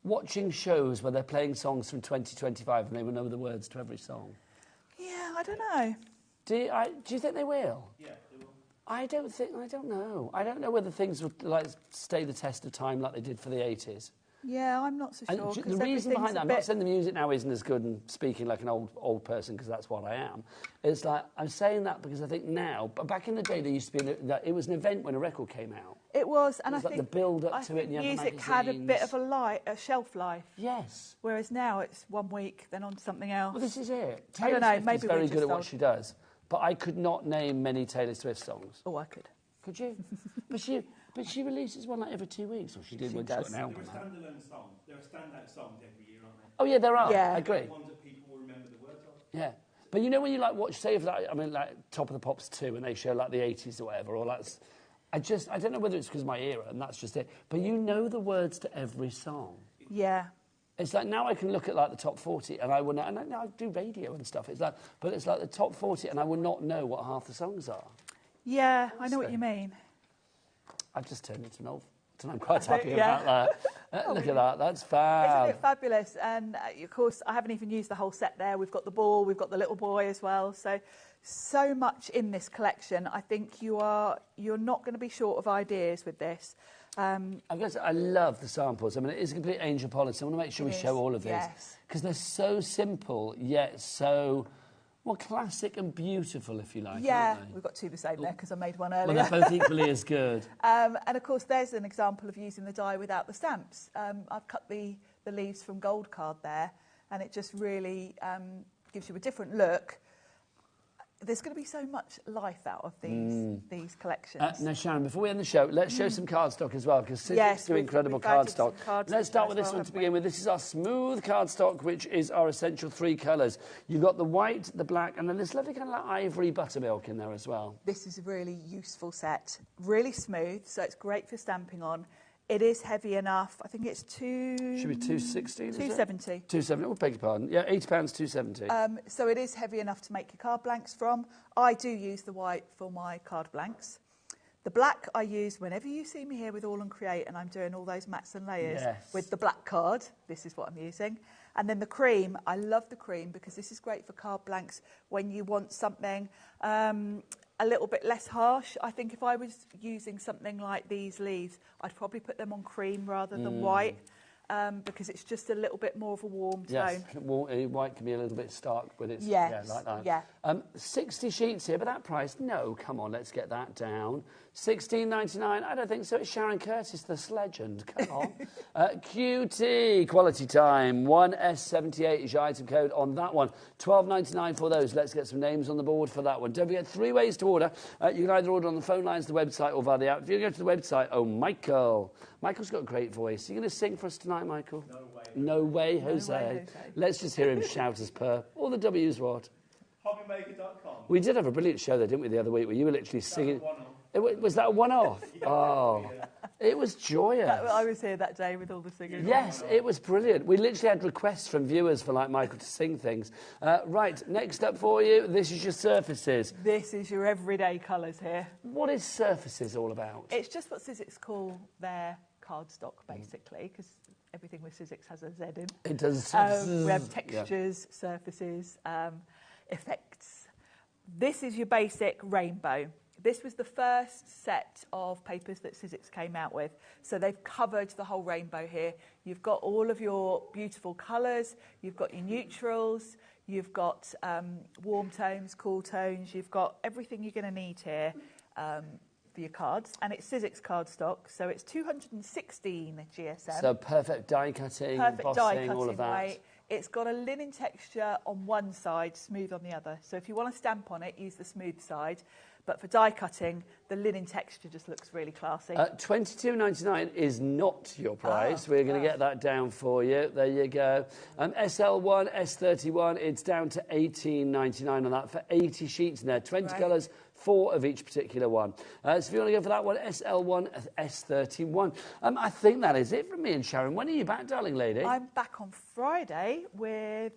watching shows where they're playing songs from 2025 and they will know the words to every song? Yeah, I don't know. Do you think they will? Yeah, they will. I don't know. I don't know whether things would, like, stay the test of time like they did for the 80s. Yeah, I'm not so sure. And the reason behind that, I'm not saying the music now isn't as good and speaking like an old person, because that's what I am. It's like, I'm saying that because I think now, but back in the day, there used to be, it was an event when a record came out. It was, and I think think the build up to it. And music had a bit of a shelf life. Yes. Whereas now it's 1 week, then on to something else. Well, this is it. I don't know. Taylor Swift Maybe is very we're good just at what old. she does, but I could not name many Taylor Swift songs. Oh, I could. Could you? But she releases one like every 2 weeks, or she did when she got an album. There are standalone songs. There are standout songs every year, aren't there? Oh yeah, there are. Yeah. I agree. The ones that people will remember the words of. Yeah. But you know when you like watch, say if like, I mean like Top of the Pops 2 and they show like the 80s or whatever, or like, I don't know whether it's because of my era and that's just it, but you know the words to every song. Yeah. It's like now I can look at like the top 40 and I will know, and I do radio and stuff. It's like, but it's like the top 40 and I will not know what half the songs are. Yeah, I know what you mean. I've just turned into an old, and I'm quite happy about that. Look at that, that's fab. Isn't it fabulous? And of course, I haven't even used the whole set there. We've got the ball, we've got the little boy as well. So much in this collection. I think you're not going to be short of ideas with this. I guess I love the samples. I mean, it is a complete angel policy. I want to make sure we show all of these because they're so simple yet so. Well, classic and beautiful, if you like. Yeah, aren't they? we've got two the same there because I made one earlier. Well, they're both equally as good. And of course, there's an example of using the die without the stamps. I've cut the leaves from gold card there, and it just really gives you a different look. There's going to be so much life out of these collections. Now, Sharon, before we end the show, let's show some cardstock as well, because Sizzix do incredible cardstock. Let's start with this one to begin with. This is our smooth cardstock, which is our essential 3 colours. You've got the white, the black, and then this lovely kind of like ivory buttermilk in there as well. This is a really useful set. Really smooth, so it's great for stamping on. It is heavy enough. I think it's Should be 260. 270. 270. Oh, beg your pardon. Yeah, £80, 270. So it is heavy enough to make your card blanks from. I do use the white for my card blanks. The black I use whenever you see me here with All and Create, and I'm doing all those mats and layers with the black card. This is what I'm using. And then the cream, I love the cream because this is great for card blanks when you want something a little bit less harsh. I think if I was using something like these leaves, I'd probably put them on cream rather than white because it's just a little bit more of a warm tone. Yes, white can be a little bit stark, but it's like that. Yeah. 60 sheets here, but that price, no, come on, let's get that down. $16.99, I don't think so. It's Sharon Curtis, this legend. Come on. QT, quality time. 1S78 is your item code on that one. $12.99 for those. Let's get some names on the board for that one. Don't forget, 3 ways to order. You can either order on the phone lines, the website, or via the app. If you go to the website, Michael's got a great voice. Are you going to sing for us tonight, Michael? No way. No way, Jose. No way, Jose. Let's just hear him shout as per. All the W's what? HobbyMaker.com. We did have a brilliant show there, didn't we, the other week, where you were literally singing. Was that a one-off? It was joyous. I was here that day with all the singers. Yes, it was brilliant. We literally had requests from viewers for like Michael to sing things. Right, next up for you, this is your surfaces. This is your everyday colours here. What is surfaces all about? It's just what Sizzix call their cardstock, basically, because everything with Sizzix has a Z in. It does. We have textures, surfaces, effects. This is your basic rainbow. This was the first set of papers that Sizzix came out with. So they've covered the whole rainbow here. You've got all of your beautiful colours. You've got your neutrals. You've got warm tones, cool tones. You've got everything you're going to need here for your cards. And it's Sizzix cardstock, so it's 216 GSM. So perfect die cutting, bossing, all of that. Weight. It's got a linen texture on one side, smooth on the other. So if you want to stamp on it, use the smooth side. But for die cutting, the linen texture just looks really classy. $22.99 is not your price. We're going to get that down for you. There you go. SL1, S31, it's down to $18.99 on that for 80 sheets in there. 20 colours, 4 of each particular one. So if you want to go for that one, SL1, S31. I think that is it from me and Sharon. When are you back, darling lady? I'm back on Friday with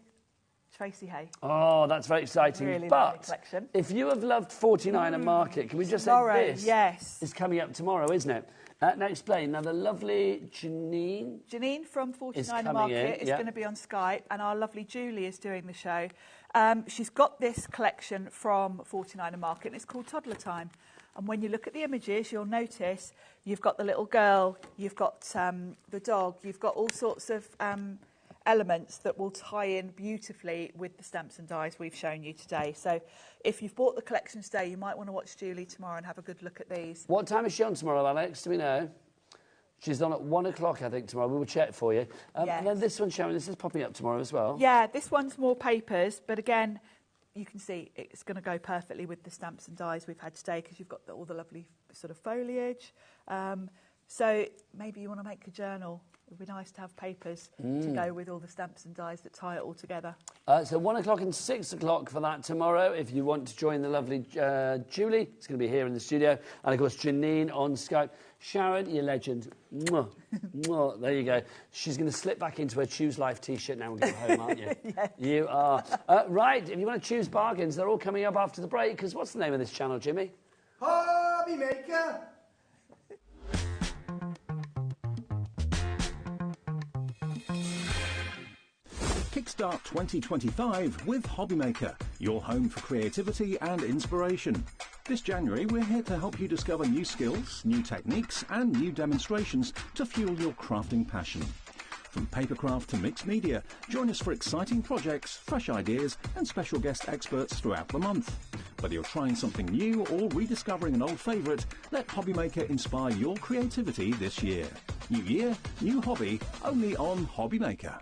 Tracy Hay. Oh, that's very exciting. Really but collection. If you have loved 49er Market, can we just tomorrow, say this yes. is coming up tomorrow, isn't it? Now explain. Now the lovely Janine from 49er Market is going to be on Skype, and our lovely Julie is doing the show. She's got this collection from 49er Market, and it's called Toddler Time. And when you look at the images, you'll notice you've got the little girl, you've got the dog, you've got all sorts of elements that will tie in beautifully with the stamps and dies we've shown you today. So if you've bought the collection today, you might want to watch Julie tomorrow and have a good look at these. What time is she on tomorrow, Alex? Do we know? She's on at 1 o'clock, I think, tomorrow. We will check for you. Yes. And then this one, Sharon, this is popping up tomorrow as well. Yeah, this one's more papers, but again, you can see it's going to go perfectly with the stamps and dies we've had today because you've got all the lovely sort of foliage. So maybe you want to make a journal. It would be nice to have papers to go with all the stamps and dies that tie it all together. So 1 o'clock and 6 o'clock for that tomorrow. If you want to join the lovely Julie, it's going to be here in the studio. And, of course, Janine on Skype. Sharon, you legend. Mwah. Mwah. There you go. She's going to slip back into her Choose Life T-shirt now and go home, aren't you? Yes. You are. Right, if you want to choose bargains, they're all coming up after the break, because what's the name of this channel, Jimmy? HobbyMaker. Kickstart 2025 with HobbyMaker, your home for creativity and inspiration. This January, we're here to help you discover new skills, new techniques, and new demonstrations to fuel your crafting passion. From papercraft to mixed media, join us for exciting projects, fresh ideas, and special guest experts throughout the month. Whether you're trying something new or rediscovering an old favourite, let HobbyMaker inspire your creativity this year. New year, new hobby, only on HobbyMaker.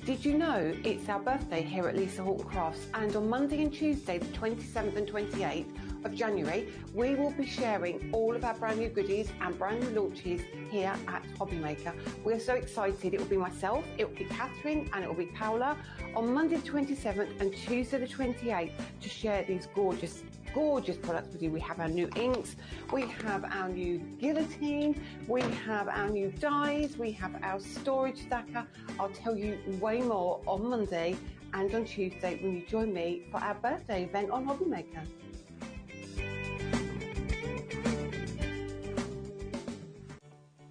Did you know it's our birthday here at Lisa Horton Crafts, and on Monday and Tuesday, the 27th and 28th of January, we will be sharing all of our brand new goodies and brand new launches here at HobbyMaker. We're so excited. It will be myself, it will be Catherine, and it will be Paola on Monday the 27th and Tuesday the 28th to share these gorgeous products with you. We have our new inks, we have our new guillotine, we have our new dies, we have our storage stacker. I'll tell you way more on Monday and on Tuesday when you join me for our birthday event on HobbyMaker.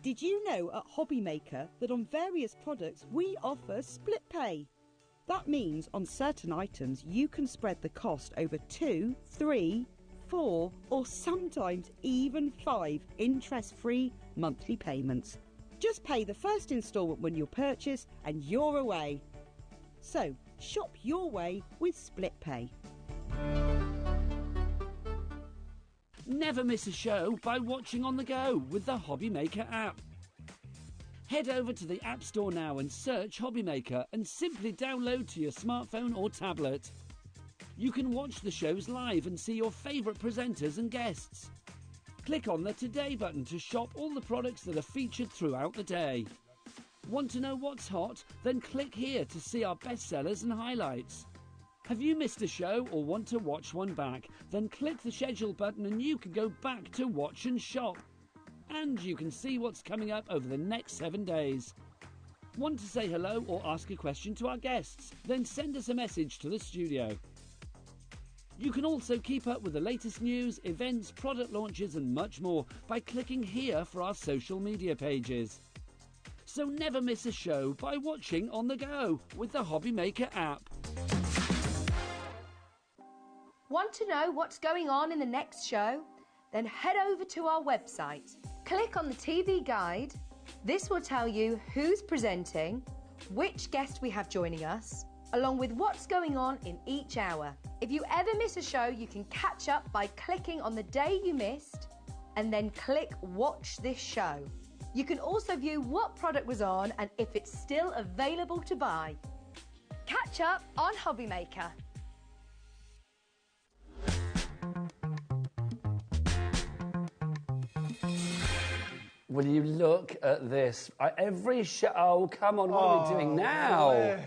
Did you know at HobbyMaker that on various products we offer split pay? That means on certain items you can spread the cost over 2, 3, 4 or sometimes even 5 interest-free monthly payments. Just pay the first instalment when you purchase and you're away. So shop your way with split pay. Never miss a show by watching on the go with the HobbyMaker app. Head over to the App Store now and search HobbyMaker and simply download to your smartphone or tablet. You can watch the shows live and see your favourite presenters and guests. Click on the Today button to shop all the products that are featured throughout the day. Want to know what's hot? Then click here to see our bestsellers and highlights. Have you missed a show or want to watch one back? Then click the schedule button and you can go back to watch and shop. And you can see what's coming up over the next 7 days. Want to say hello or ask a question to our guests? Then send us a message to the studio. You can also keep up with the latest news, events, product launches and much more by clicking here for our social media pages. So never miss a show by watching on the go with the HobbyMaker app. Want to know what's going on in the next show? Then head over to our website. Click on the TV guide. This will tell you who's presenting, which guest we have joining us, along with what's going on in each hour. If you ever miss a show, you can catch up by clicking on the day you missed and then click Watch This Show. You can also view what product was on and if it's still available to buy. Catch up on HobbyMaker. Will you look at this? Every show... Oh, come on, what are we doing now?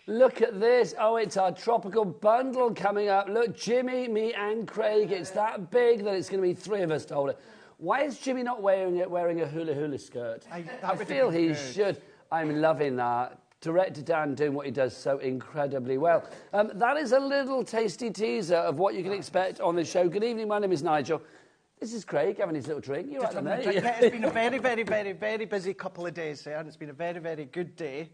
Look at this. Oh, it's our tropical bundle coming up. Look, Jimmy, me and Craig. It's that big that it's going to be 3 of us to hold it. Why is Jimmy not wearing a hula skirt? I feel he should. I'm loving that. Director Dan doing what he does so incredibly well. That is a little tasty teaser of what you can expect on the show. Good evening, my name is Nigel. This is Craig having his little drink. You're right, mate. It's been a very, very, very, very busy couple of days there, and it's been a very, very good day.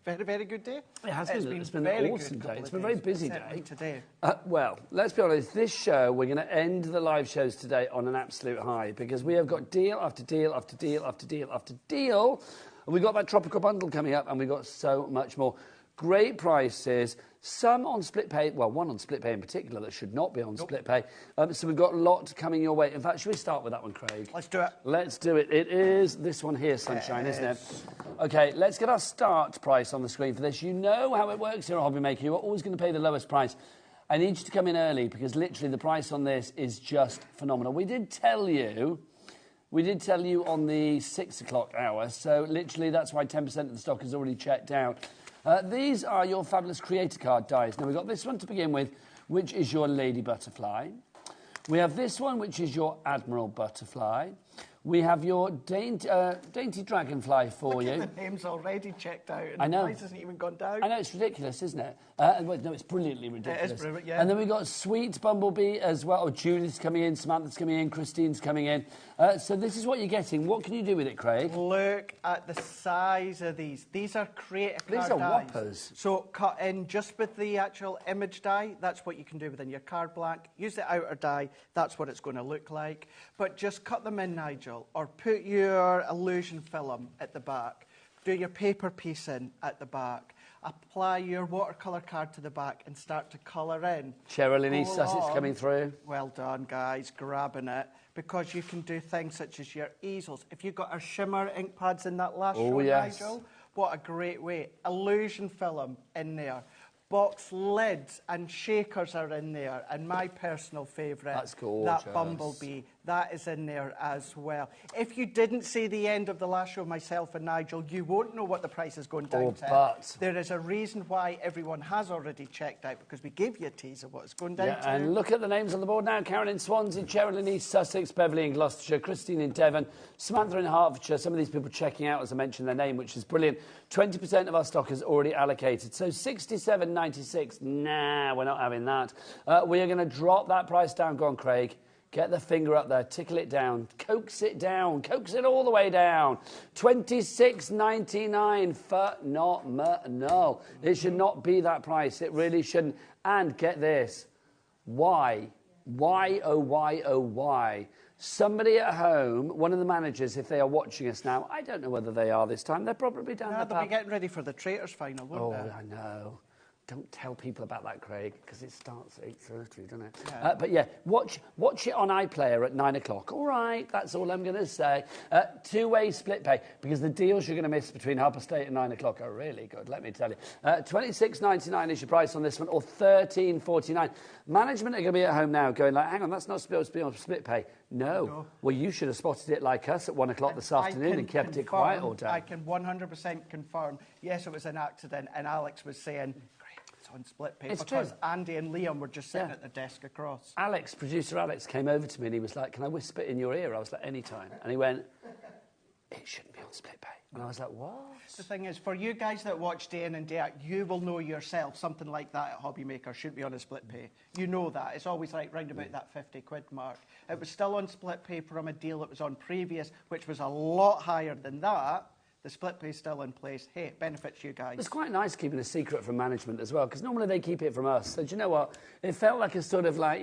very, very good day. It has been. It's been an awesome day. It's been a very busy day. Today. Well, let's be honest. This show, we're going to end the live shows today on an absolute high because we have got deal after deal after deal after deal after deal. And we've got that tropical bundle coming up and we've got so much more. Great prices, some on split pay, well, one on split pay in particular that should not be on split pay. So we've got a lot coming your way. In fact, should we start with that one, Craig? Let's do it. Let's do it. It is this one here, Sunshine, isn't it? OK, let's get our start price on the screen for this. You know how it works here at HobbyMaker. You're always going to pay the lowest price. I need you to come in early because literally the price on this is just phenomenal. We did tell you on the 6 o'clock hour, so literally that's why 10% of the stock is already checked out. These are your fabulous creator card dies. Now, we've got this one to begin with, which is your Lady Butterfly. We have this one, which is your Admiral Butterfly. We have your Dainty Dragonfly for you. Look at the name's already checked out and I know. the price hasn't even gone down. I know, it's ridiculous, isn't it? No, it's brilliantly ridiculous. It is brilliant, yeah. And then we've got Sweet Bumblebee as well. Judith's coming in, Samantha's coming in, Christine's coming in. So this is what you're getting. What can you do with it, Craig? Look at the size of these. These are creator card These are dies. whoppers. So cut in just with the actual image die. That's what you can do within your card blank. Use the outer die. That's what it's going to look like. But just cut them in, Nigel, or put your illusion film at the back. Do your paper piece in at the back. Apply your watercolour card to the back and start to colour in. Cheryl in East Sussex coming through. Well done, guys, grabbing it. Because you can do things such as your easels. If you've got our shimmer ink pads in that last show, yes. Nigel, what a great way. Illusion film in there. Box lids and shakers are in there. And my personal favourite, that's gorgeous. That Bumblebee, that is in there as well. If you didn't see the end of the last show, myself and Nigel, you won't know what the price is going down to. But there is a reason why everyone has already checked out, because we gave you a teaser of what it's going down to. And look at the names on the board now. Karen in Swansea, Cheryl in East Sussex, Beverly in Gloucestershire, Christine in Devon, Samantha in Hertfordshire. Some of these people checking out as I mentioned their name, which is brilliant. 20% of our stock is already allocated. So 67.96. Nah, we're not having that. We are going to drop that price down. Go on, Craig. Get the finger up there, tickle it down, coax it all the way down. 26.99 phenomenal. It should not be that price. It really shouldn't. And get this. Why? Why, oh, why, oh, why? Somebody at home, one of the managers, if they are watching us now, I don't know whether they are this time. They're probably down the they'll be getting ready for the Traitors final, won't they? Oh, I know. Don't tell people about that, Craig, because it starts at 8:30, doesn't it? Yeah. But yeah, watch it on iPlayer at 9 o'clock. All right, that's all I'm going to say. Two-way split pay, because the deals you're going to miss between Harper State and 9 o'clock are really good, let me tell you. $26.99 is your price on this one, or $13.49. Management are going to be at home now going like, hang on, that's not supposed to be on split pay. No. Well, you should have spotted it like us at 1 o'clock this afternoon and kept it quiet all day. I can 100% confirm, yes, it was an accident, and Alex was saying, on split pay, because true. Andy and Liam were just sitting at the desk across. Producer Alex came over to me and he was like, can I whisper in your ear? I was like, anytime. And he went, it shouldn't be on split pay. And I was like, what? The thing is, for you guys that watch day in and day out, you will know yourself something like that at HobbyMaker shouldn't be on a split pay. You know that. It's always like round about that 50 quid mark. It was still on split pay from a deal that was on previous, which was a lot higher than that. The split pay is still in place. Hey, it benefits you guys. It's quite nice keeping a secret from management as well, because normally they keep it from us. So do you know what? It felt like a sort of like,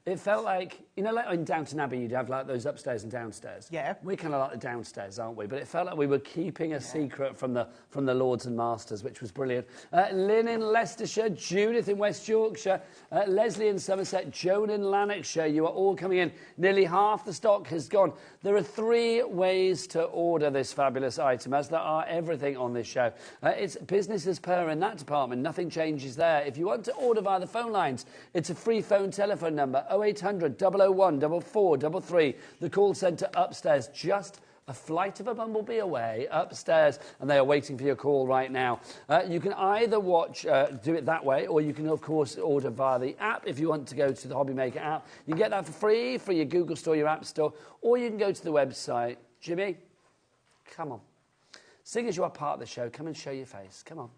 it felt like, like in Downton Abbey, you'd have like those upstairs and downstairs. Yeah. We're kind of like the downstairs, aren't we? But it felt like we were keeping a secret from the Lords and Masters, which was brilliant. Lynn in Leicestershire, Judith in West Yorkshire, Leslie in Somerset, Joan in Lanarkshire. You are all coming in. Nearly half the stock has gone. There are 3 ways to order this fabulous item, as there are everything on this show. It's business as per in that department. Nothing changes there. If you want to order via the phone lines, it's a free phone telephone number, 0800 001 4433. The call centre upstairs, just a flight of a bumblebee away upstairs, and they are waiting for your call right now. You can either do it that way, or you can, of course, order via the app if you want to go to the HobbyMaker app. You can get that for free for your Google Store, your App Store, or you can go to the website. Jimmy, come on. Seeing as you are part of the show, come and show your face. Come on.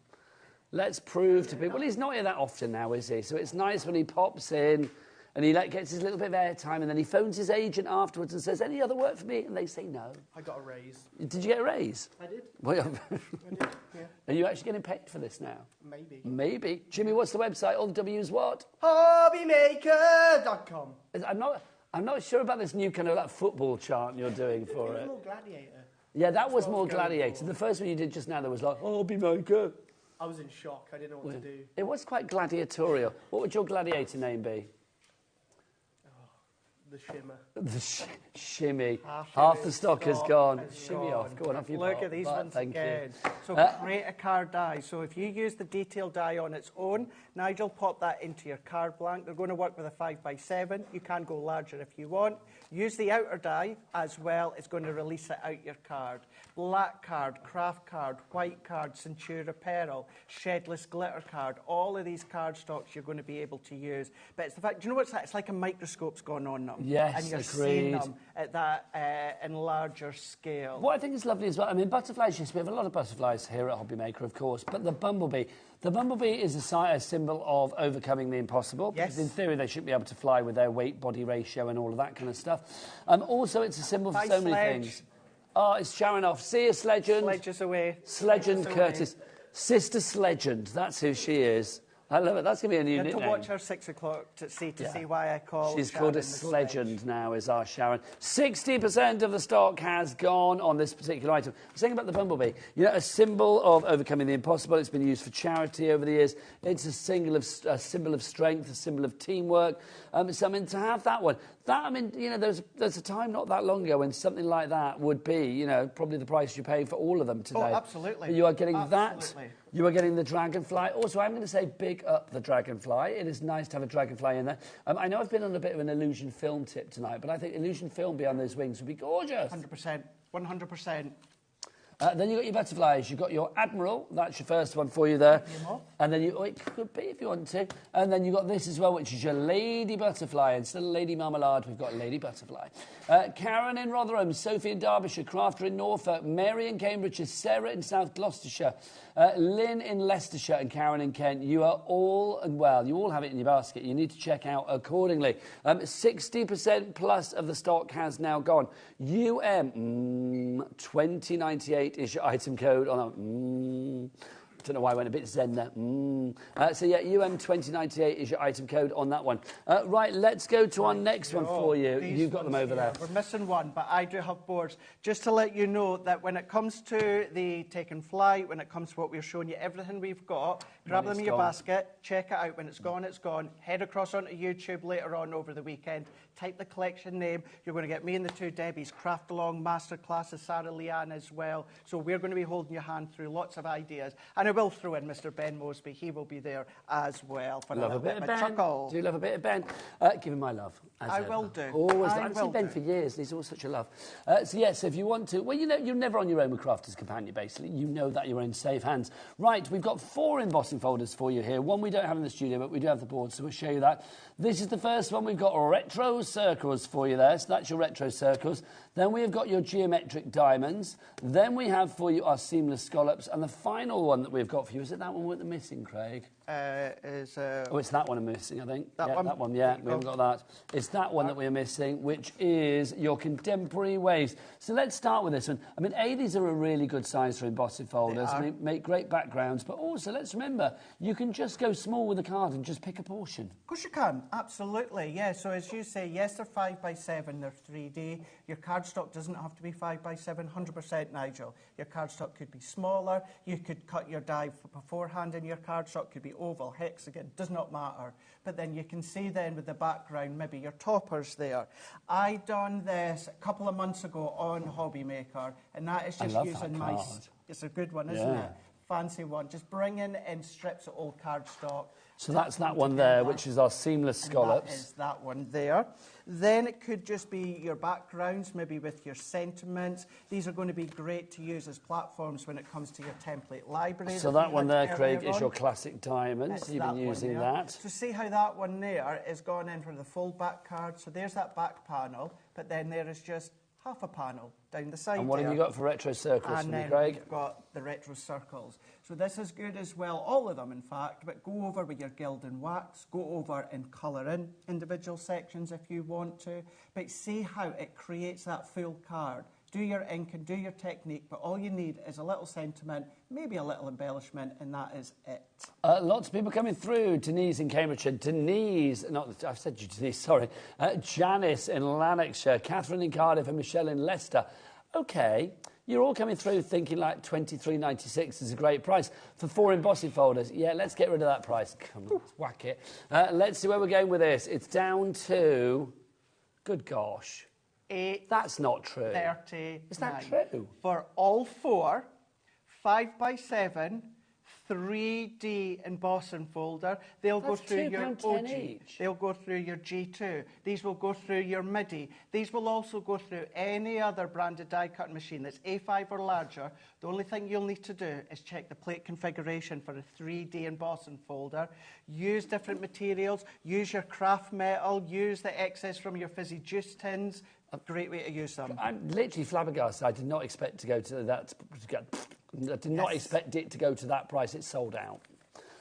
Let's prove to people. Well, he's not here that often now, is he? So it's nice when he pops in And he gets his little bit of airtime, and then he phones his agent afterwards and says, any other work for me? And they say no. I got a raise. Did you get a raise? I did. Well, I did, yeah. Are you actually getting paid for this now? Maybe. Maybe. Jimmy, what's the website? All the W's what? HobbyMaker.com. I'm not sure about this new kind of like football chant you're doing for it. More Gladiator. Yeah, that was more Gladiator. The first one you did just now, there was like, HobbyMaker. I was in shock. I didn't know what to do. It was quite gladiatorial. What would your gladiator name be? The shimmer. The shimmy. Half the stock has gone. Shimmy off. Go on, off your Look at these ones again. So create a card die. So if you use the detail die on its own, Nigel, pop that into your card blank. They're going to work with a 5x7. You can go larger if you want. Use the outer die as well. It's going to release it out your card. Black card, craft card, white card, Centura Peril, shedless glitter card. All of these card stocks you're going to be able to use. But it's the fact, do you know what's that? It's like a microscope's gone on them. Yes, and you're agreed. seeing them at that in larger scale. What I think is lovely as well, I mean, butterflies, yes, we have a lot of butterflies here at HobbyMaker, of course, but the bumblebee is a symbol of overcoming the impossible. Yes. Because in theory, they shouldn't be able to fly with their weight-body ratio and all of that kind of stuff. Also, it's a symbol for so many things. Oh, it's showing off. See you, Sledgend. Sledges away. Sledgend Curtis. Sister Sledgend, that's who she is. I love it. That's going to be a new nickname. To watch her 6 o'clock to see why I call. She's called a Sledgend now, is our Sharon. 60% of the stock has gone on this particular item. I'm saying about the bumblebee. You know, a symbol of overcoming the impossible. It's been used for charity over the years. It's a symbol of strength, a symbol of teamwork. So, I mean, to have that one, I mean, you know, there's a time not that long ago when something like that would be, you know, probably the price you pay for all of them today. Oh, absolutely. But you are getting that. You are getting the dragonfly. Also, I'm going to say big up the dragonfly. It is nice to have a dragonfly in there. I know I've been on a bit of an Illusion film tip tonight, but I think Illusion film beyond those wings would be gorgeous. 100%. 100%. Then you've got your butterflies. You've got your Admiral. That's your first one for you there. And then it could be if you want to. And then you've got this as well, which is your Lady Butterfly. Instead of Lady Marmalade, we've got Lady Butterfly. Karen in Rotherham, Sophie in Derbyshire, Crafter in Norfolk, Mary in Cambridgeshire, Sarah in South Gloucestershire, Lynn in Leicestershire, and Karen in Kent. You are all, and well, you all have it in your basket. You need to check out accordingly. 60% plus of the stock has now gone. 2098 is your item code on I don't know why I went a bit zen there. So, yeah, UM2098 is your item code on that one. Right, let's go to our next one for you. You've got them over there. We're missing one, but I do have boards. Just to let you know that when it comes to the take and fly, when it comes to what we're showing you, everything we've got, grab them in your basket, check it out. When it's gone, it's gone. Head across onto YouTube later on over the weekend. Type the collection name. You're going to get me and the two Debbies, Craft Along, Masterclasses, Sarah Leanne as well. So we're going to be holding your hand through lots of ideas. And I will throw in Mr. Ben Mosby. He will be there as well for love a bit of Ben. chuckle. Do love a bit of Ben. Give him my love. I will do. Always. I've seen Ben for years, and he's always such a love. So, yes, if you want to... Well, you know, you're never on your own with Crafters Companion, basically. You know that you're in safe hands. Right, we've got 4 embossing folders for you here. One we don't have in the studio, but we do have the board, so we'll show you that. This is the first one. We've got retro circles for you there. So that's your retro circles. Then we have got your geometric diamonds. Then we have for you our seamless scallops. And the final one that we've got for you, is it that one with the missing, Craig? It's that one I'm missing, I think. That one? That one, yeah. We haven't got that. It's that one that we're missing, which is your contemporary waves. So let's start with this one. I mean, these are a really good size for embossing folders. I mean, make great backgrounds. But also, let's remember, you can just go small with a card and just pick a portion. Of course you can. Absolutely, yeah. So as you say, yes, they're 5x7, they're 3D. Your cardstock doesn't have to be 5x7, 100% Nigel. Your cardstock could be smaller. You could cut your die beforehand in your cardstock. Could be oval, hexagon, does not matter. But then you can see then with the background, maybe your toppers there. I done this a couple of months ago on HobbyMaker, and that is just using my... It's a good one, isn't it? Fancy one. Just bringing in strips of old cardstock. So that's that one there, which is our seamless scallops. That is that one there. Then it could just be your backgrounds, maybe with your sentiments. These are going to be great to use as platforms when it comes to your template library. So that one there, Craig, is your classic diamonds. You've been using that. So see how that one there is gone in for the full back card. So there's that back panel, but then there is just half a panel down the side. And what have you got for retro circles and for me, then Craig? we've got the retro circles. So this is good as well, all of them in fact, but go over with your gild and wax, go over and colour in individual sections if you want to, but see how it creates that full card. Do your ink and do your technique, but all you need is a little sentiment, maybe a little embellishment, and that is it. Lots of people coming through. Denise in Cambridgeshire. Denise, not, I've said you Denise, sorry. Janice in Lanarkshire. Catherine in Cardiff and Michelle in Leicester. OK, you're all coming through thinking like $23.96 is a great price for 4 embossing folders. Yeah, let's get rid of that price. Come on, let's whack it. Let's see where we're going with this. It's down to, good gosh. That's not true. 30. Is that true? For all 4, 5x7, 3D embossing folder, they'll go through your OG. Each. They'll go through your G2. These will go through your MIDI. These will also go through any other branded die cutting machine that's A5 or larger. The only thing you'll need to do is check the plate configuration for a 3D embossing folder. Use different materials. Use your craft metal. Use the excess from your fizzy juice tins. A great way to use them. I'm literally flabbergasted. I did not expect to go to that. I did not expect it to go to that price. It's sold out.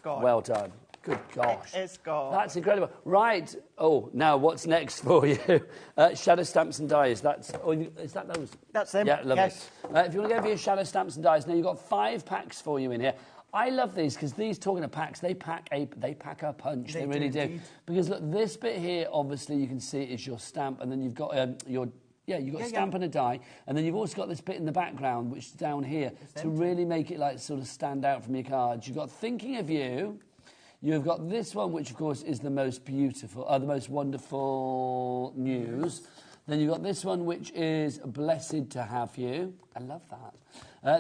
Gone. Well done. Good gosh. It's gone. That's incredible. Right. Oh, now what's next for you? Shadow stamps and dies. That's. Oh, is that those? That's them. Yeah, lovely. Yes. If you want to go for your shadow stamps and dies, now you've got 5 packs for you in here. I love these because these, talking of packs, they pack a punch. They really do. Because look, this bit here, obviously, you can see is your stamp, and then you've got you've got a stamp and a die, and then you've also got this bit in the background, which is down here, to really make it like sort of stand out from your cards. You've got Thinking of You. You've got this one, which of course is the most beautiful, the most wonderful news. Then you've got this one, which is Blessed to Have You. I love that.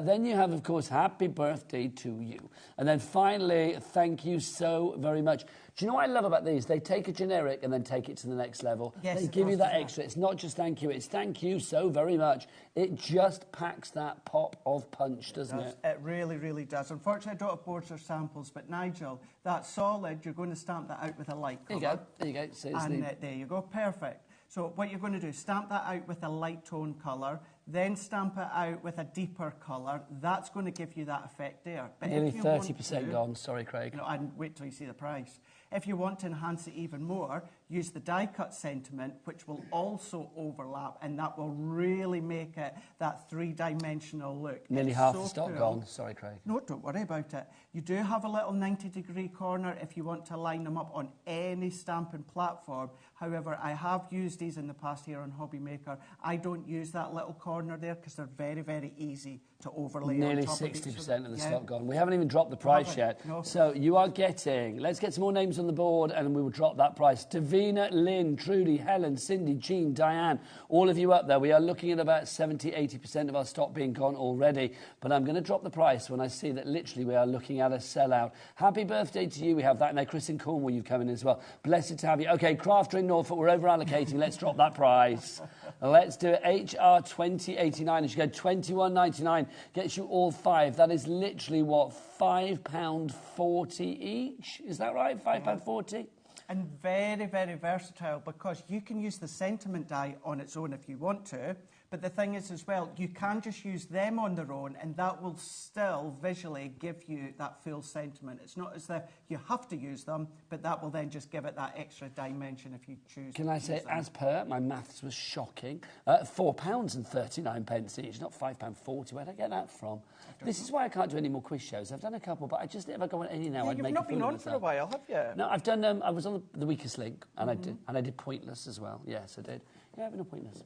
Then you have, of course, Happy Birthday to You. And then finally, Thank You so very much. Do you know what I love about these? They take a generic and then take it to the next level. Yes, they give you that extra. It's not just thank you, it's thank you so very much. It just packs that pop of punch, doesn't it? It really, really does. Unfortunately, I don't have boards or samples, but Nigel, that solid, you're going to stamp that out with a light colour. There you go. So and there you go, perfect. So what you're going to do is stamp that out with a light tone colour, then stamp it out with a deeper colour. That's going to give you that effect there. But nearly 30% gone. Sorry, Craig. And wait till you see the price. If you want to enhance it even more, use the die cut sentiment, which will also overlap, and that will really make it that 3-dimensional look. Nearly half the stock gone. Sorry, Craig. No, don't worry about it. You do have a little 90-degree corner if you want to line them up on any stamping platform. However, I have used these in the past here on HobbyMaker. I don't use that little corner there because they're very, very easy to overlay. Nearly 60% of the stock gone. We haven't even dropped the price yet. No. So you are getting, let's get some more names on the board and we will drop that price. Davina, Lynn, Trudy, Helen, Cindy, Jean, Diane, all of you up there. We are looking at about 70-80% of our stock being gone already. But I'm going to drop the price when I see that literally we are looking at a sellout. Happy birthday to you. We have that. Now, Chris in Cornwall, you've come in as well. Blessed to have you. OK, Crafter in Norfolk, we're over allocating. Let's drop that price. Let's do it. HR 2089. It should go 21.99. Gets you all 5. That is literally what, £5.40 each? Is that right? £5.40? And very, very versatile because you can use the sentiment die on its own if you want to. But the thing is as well, you can just use them on their own and that will still visually give you that full sentiment. It's not as though you have to use them, but that will then just give it that extra dimension if you choose. Can I say, as per, my maths was shocking, £4.39 each, not £5.40. Where did I get that from? This is why I can't do any more quiz shows. I've done a couple, but I just, if I go on any now, I'd make a fool of myself. You've not been on for a while, have you? No, I've done, I was on the Weakest Link, and I did Pointless as well. Yes, I did. Yeah, I've been on Pointless.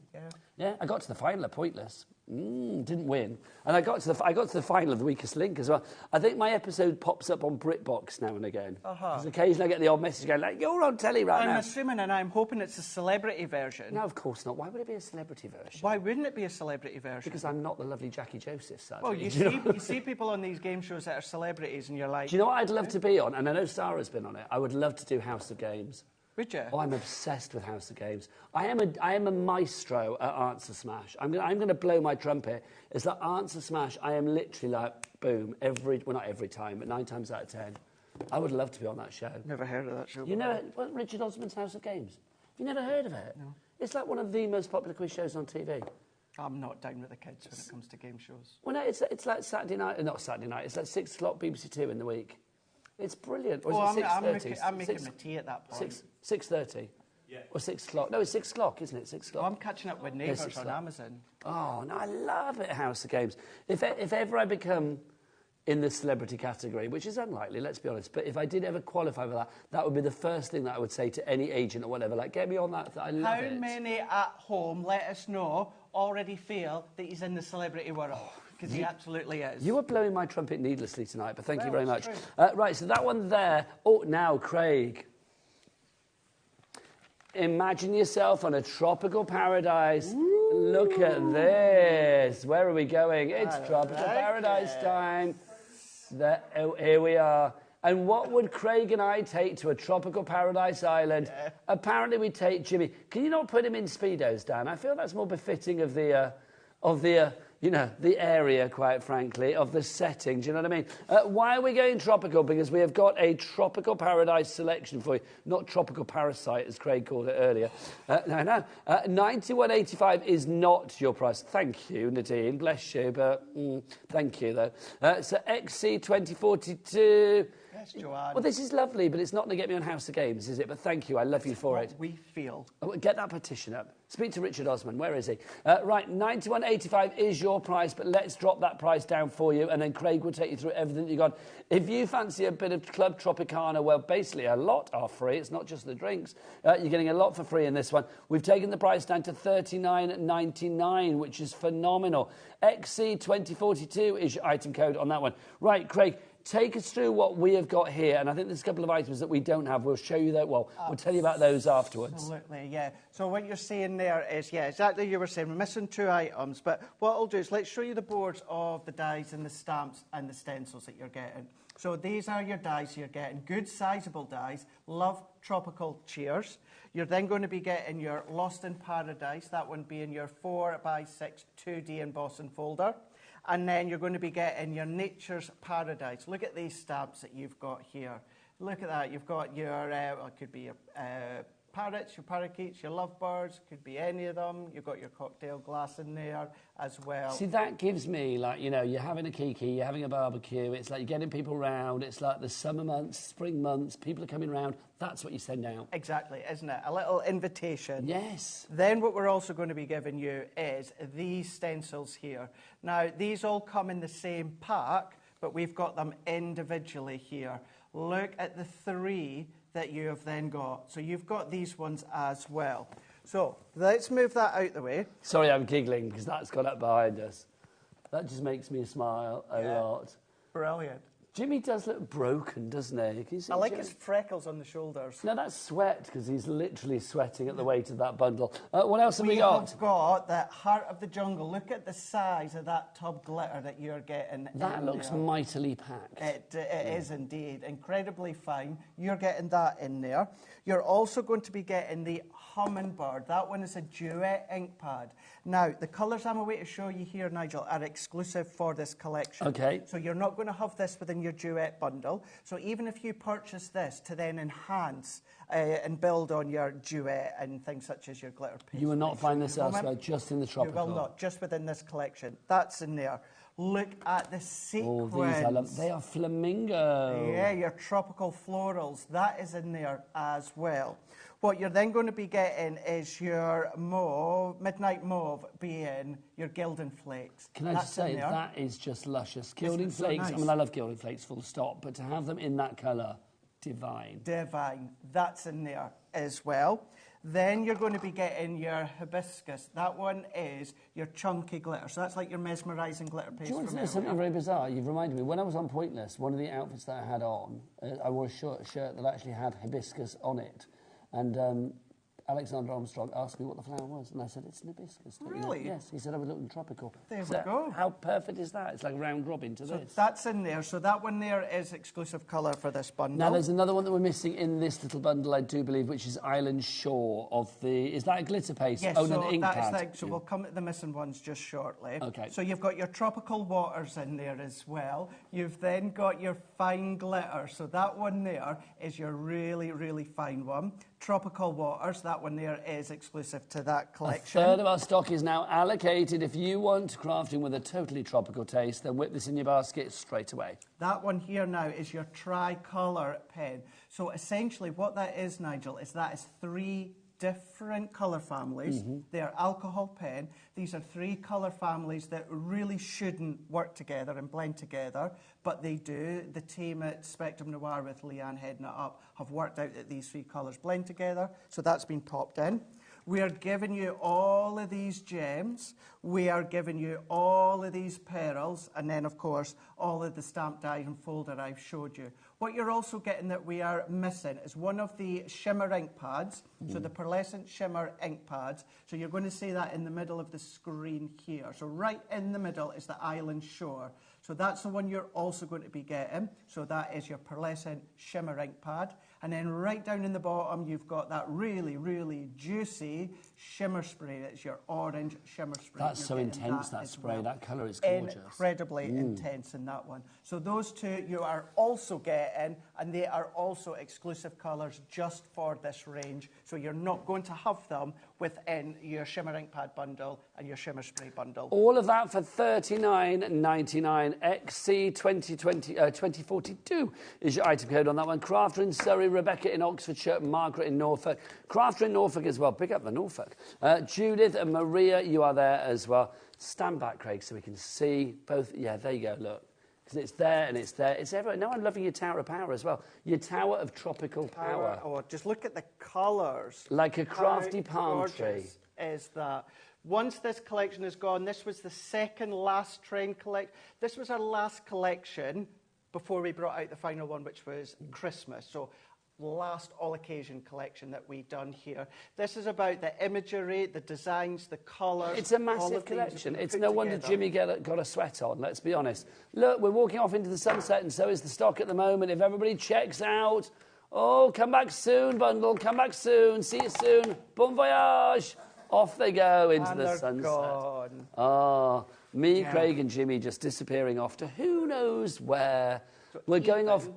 Yeah, I got to the final of Pointless. Didn't win. And I got to the final of the Weakest Link as well. I think my episode pops up on BritBox now and again. Because occasionally I get the odd message going like, you're on telly right now. I'm assuming and I'm hoping it's a celebrity version. No, of course not. Why would it be a celebrity version? Why wouldn't it be a celebrity version? Because I'm not the lovely Jackie Joseph, sadly. Well, you see people on these game shows that are celebrities and you're like... Do you know what I'd love to be on? And I know Sarah's been on it. I would love to do House of Games. Would you? Oh, I'm obsessed with House of Games. I am a maestro at Answer Smash. I'm going to blow my trumpet. It's that Answer Smash, I am literally like, boom, not every time, but 9 times out of 10. I would love to be on that show. Never heard of that show. You know Richard Osman's House of Games? Have you never heard of it? No. It's like one of the most popular quiz shows on TV. I'm not down with the kids when it comes to game shows. Well, no, it's like Saturday night, not Saturday night, it's like 6 o'clock BBC Two in the week. It's brilliant. Or is it 6:30? I'm making my tea at that point. 6:30? Yeah. Or 6 o'clock? No, it's 6 o'clock, isn't it? 6 o'clock. Well, I'm catching up with Neighbours on Amazon. Oh, no, I love it, House of Games. If ever I become in the celebrity category, which is unlikely, let's be honest, but if I did ever qualify for that, that would be the first thing that I would say to any agent or whatever, like, get me on that, I love it. How many at home, let us know, already feel that he's in the celebrity world? Because he absolutely is. You were blowing my trumpet needlessly tonight, but thank you very much. Right, so that one there. Oh, now, Craig. Imagine yourself on a tropical paradise. Ooh. Look at this. Where are we going? It's tropical paradise time. Here we are. And what would Craig and I take to a tropical paradise island? Yeah. Apparently we take Jimmy. Can you not put him in Speedos, Dan? I feel that's more befitting of the you know, the area, quite frankly, of the setting. Do you know what I mean? Why are we going tropical? Because we have got a tropical paradise selection for you. Not tropical parasite, as Craig called it earlier. No. 91.85 is not your price. Thank you, Nadine. Bless you, but thank you, though. So XC 2042... Yes, Joanne. Well, this is lovely, but it's not going to get me on House of Games, is it? But thank you. I love you for it. We feel. Oh, get that petition up. Speak to Richard Osman. Where is he? Right, 91.85 is your price, but let's drop that price down for you, and then Craig will take you through everything you've got. If you fancy a bit of Club Tropicana, well, basically a lot are free. It's not just the drinks. You're getting a lot for free in this one. We've taken the price down to $39.99, which is phenomenal. XC2042 is your item code on that one. Right, Craig, take us through what we have got here, and I think there's a couple of items that we don't have. We'll show you that. Well, we'll tell you about those afterwards. Absolutely, yeah. So what you're seeing there is, yeah, exactly you were saying, we're missing 2 items, but what I'll do is let's show you the boards of the dies and the stamps and the stencils that you're getting. So these are your dies you're getting. Good, sizable dies. Love tropical cheers. You're then going to be getting your Lost in Paradise, that one being your 4x6 2D embossing folder. And then you're going to be getting your Nature's Paradise. Look at these stamps that you've got here. Look at that. You've got your, well, it could be your parrots, your parakeets, your lovebirds. Could be any of them. You've got your cocktail glass in there as well. See, that gives me, like, you know, you're having a kiki, you're having a barbecue. It's like you're getting people round. It's like the summer months, spring months. People are coming round. That's what you send out. Exactly, isn't it? A little invitation. Yes. Then what we're also going to be giving you is these stencils here. Now, these all come in the same pack, but we've got them individually here. Look at the 3 that you have then got. So you've got these ones as well. So let's move that out the way. Sorry, I'm giggling because that's gone up behind us. That just makes me smile a lot. Brilliant. Jimmy does look broken, doesn't he? Can you see I like Jimmy? his freckles on the shoulders. No, that's sweat, because he's literally sweating at the weight of that bundle. What else have we got? We have got the Heart of the Jungle. Look at the size of that tub glitter that you're getting. That looks mightily packed. It is indeed. Incredibly fine. You're getting that in there. You're also going to be getting the Hummingbird. That one is a duet ink pad. Now, the colours I'm away to show you here, Nigel, are exclusive for this collection. Okay. So you're not going to have this within your duet bundle. So even if you purchase this to then enhance and build on your duet and things such as your glitter paste. You will not find this elsewhere, just in the tropical. You will not, just within this collection. That's in there. Look at the sequins. Oh, these I love. They are flamingo. Yeah, your tropical florals. That is in there as well. What you're then going to be getting is your mauve, midnight mauve, being your Gilding Flakes. Can I just say, that is just luscious. Gilding Flakes, so nice. I mean, I love Gilding Flakes, full stop, but to have them in that colour, divine. Divine. That's in there as well. Then you're going to be getting your hibiscus. That one is your chunky glitter. So that's like your mesmerising glitter paste. Do you want to know something very bizarre? You've reminded me. When I was on Pointless, one of the outfits that I had on, I wore a shirt that actually had hibiscus on it. And Alexander Armstrong asked me what the flower was, and I said, it's an hibiscus. Really? Yes. He said, I was looking tropical. There we go. How perfect is that? It's like round robin to this. That's in there. So that one there is exclusive colour for this bundle. Now, there's another one that we're missing in this little bundle, I do believe, which is Island Shore of the... Is that a glitter paste? Yes, oh, so no, the ink pad. Like, so we'll come to the missing ones just shortly. Okay. So you've got your tropical waters in there as well. You've then got your fine glitter. So that one there is your really, really fine one. Tropical Waters, that one there is exclusive to that collection. A third of our stock is now allocated. If you want crafting with a totally tropical taste, then whip this in your basket straight away. That one here now is your tricolour pen. So essentially what that is, Nigel, is that is 3 different colour families. They are alcohol pen. These are 3 colour families that really shouldn't work together and blend together, but they do. The team at Spectrum Noir with Leanne heading it up have worked out that these 3 colours blend together, so that's been popped in. We are giving you all of these gems. We are giving you all of these pearls, and then, of course, all of the stamp die and folder I've showed you. What you're also getting that we are missing is one of the shimmer ink pads, so the pearlescent shimmer ink pads. So you're going to see that in the middle of the screen here. So right in the middle is the Island Shore. So that's the one you're also going to be getting. So that is your pearlescent shimmer ink pad. And then right down in the bottom, you've got that really, really juicy shimmer spray. It's your orange shimmer spray. That's so intense, that spray. Well. That colour is gorgeous. Incredibly intense in that one. So those 2 you are also getting, and they are also exclusive colours just for this range. So you're not going to have them within your shimmer ink pad bundle and your shimmer spray bundle. All of that for $39.99. XC 2042 is your item code on that one. Crafter in Surrey, Rebecca in Oxfordshire, Margaret in Norfolk. Crafter in Norfolk as well. Pick up the Norfolk. Judith and Maria, you are there as well. Stand back, Craig, so we can see both. Yeah, there you go, look. Because it's there and it's there. It's everywhere. No, I'm loving your Tower of Power as well. Your Tower of Tropical Power. Oh, just look at the colours. Like a crafty palm tree. Is that. Once this collection is gone, this was the second last trend collection. This was our last collection before we brought out the final one, which was Christmas. So last all-occasion collection that we've done here. This is about the imagery, the designs, the colours. It's a massive collection. It's no wonder Jimmy got a sweat on, let's be honest. Look, we're walking off into the sunset, and so is the stock at the moment. If everybody checks out, oh, come back soon, bundle, come back soon, see you soon, bon voyage. Off they go into the sunset. Gone. Oh, Craig and Jimmy just disappearing off to who knows where. We're going off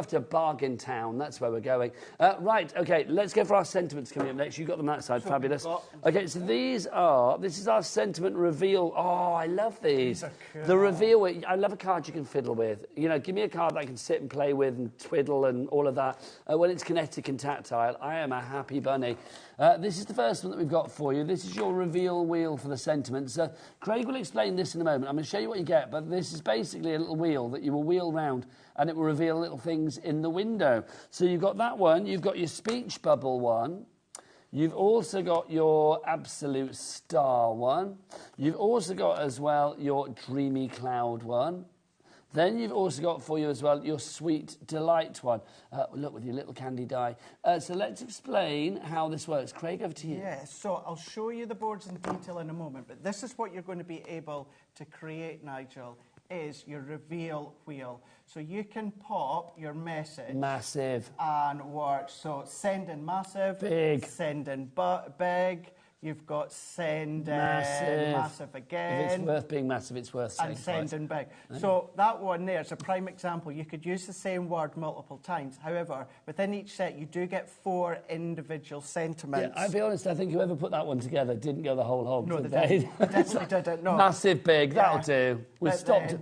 to Bargain Town. That's where we're going. Right, okay, let's go for our sentiments coming up next. You've got them that side, fabulous. Okay, so this is our sentiment reveal. Oh, I love these. Cool. The reveal, I love a card you can fiddle with. You know, give me a card that I can sit and play with and twiddle and all of that. When it's kinetic and tactile, I am a happy bunny. This is the first one that we've got for you. This is your reveal wheel for the sentiments. Craig will explain this in a moment. I'm going to show you what you get, but this is basically a little wheel that you will wheel round and it will reveal little things in the window. So you've got that one. You've got your speech bubble one. You've also got your absolute star one. You've also got as well your dreamy cloud one. Then you've also got for you as well your sweet delight one. Look, with your little candy die. So let's explain how this works. Craig, over to you. Yeah, so I'll show you the boards in detail in a moment, but this is what you're going to be able to create, Nigel, is your reveal wheel. So you can pop your message. Massive. And work. So send in massive. Big. Send in big. You've got send massive again. If it's worth being massive, it's worth saying. And send in big. So that one there is a prime example. You could use the same word multiple times. However, within each set, you do get 4 individual sentiments. Yeah, I'll be honest, I think whoever put that one together didn't go the whole hog. No, they definitely didn't. No. Massive big, that'll do.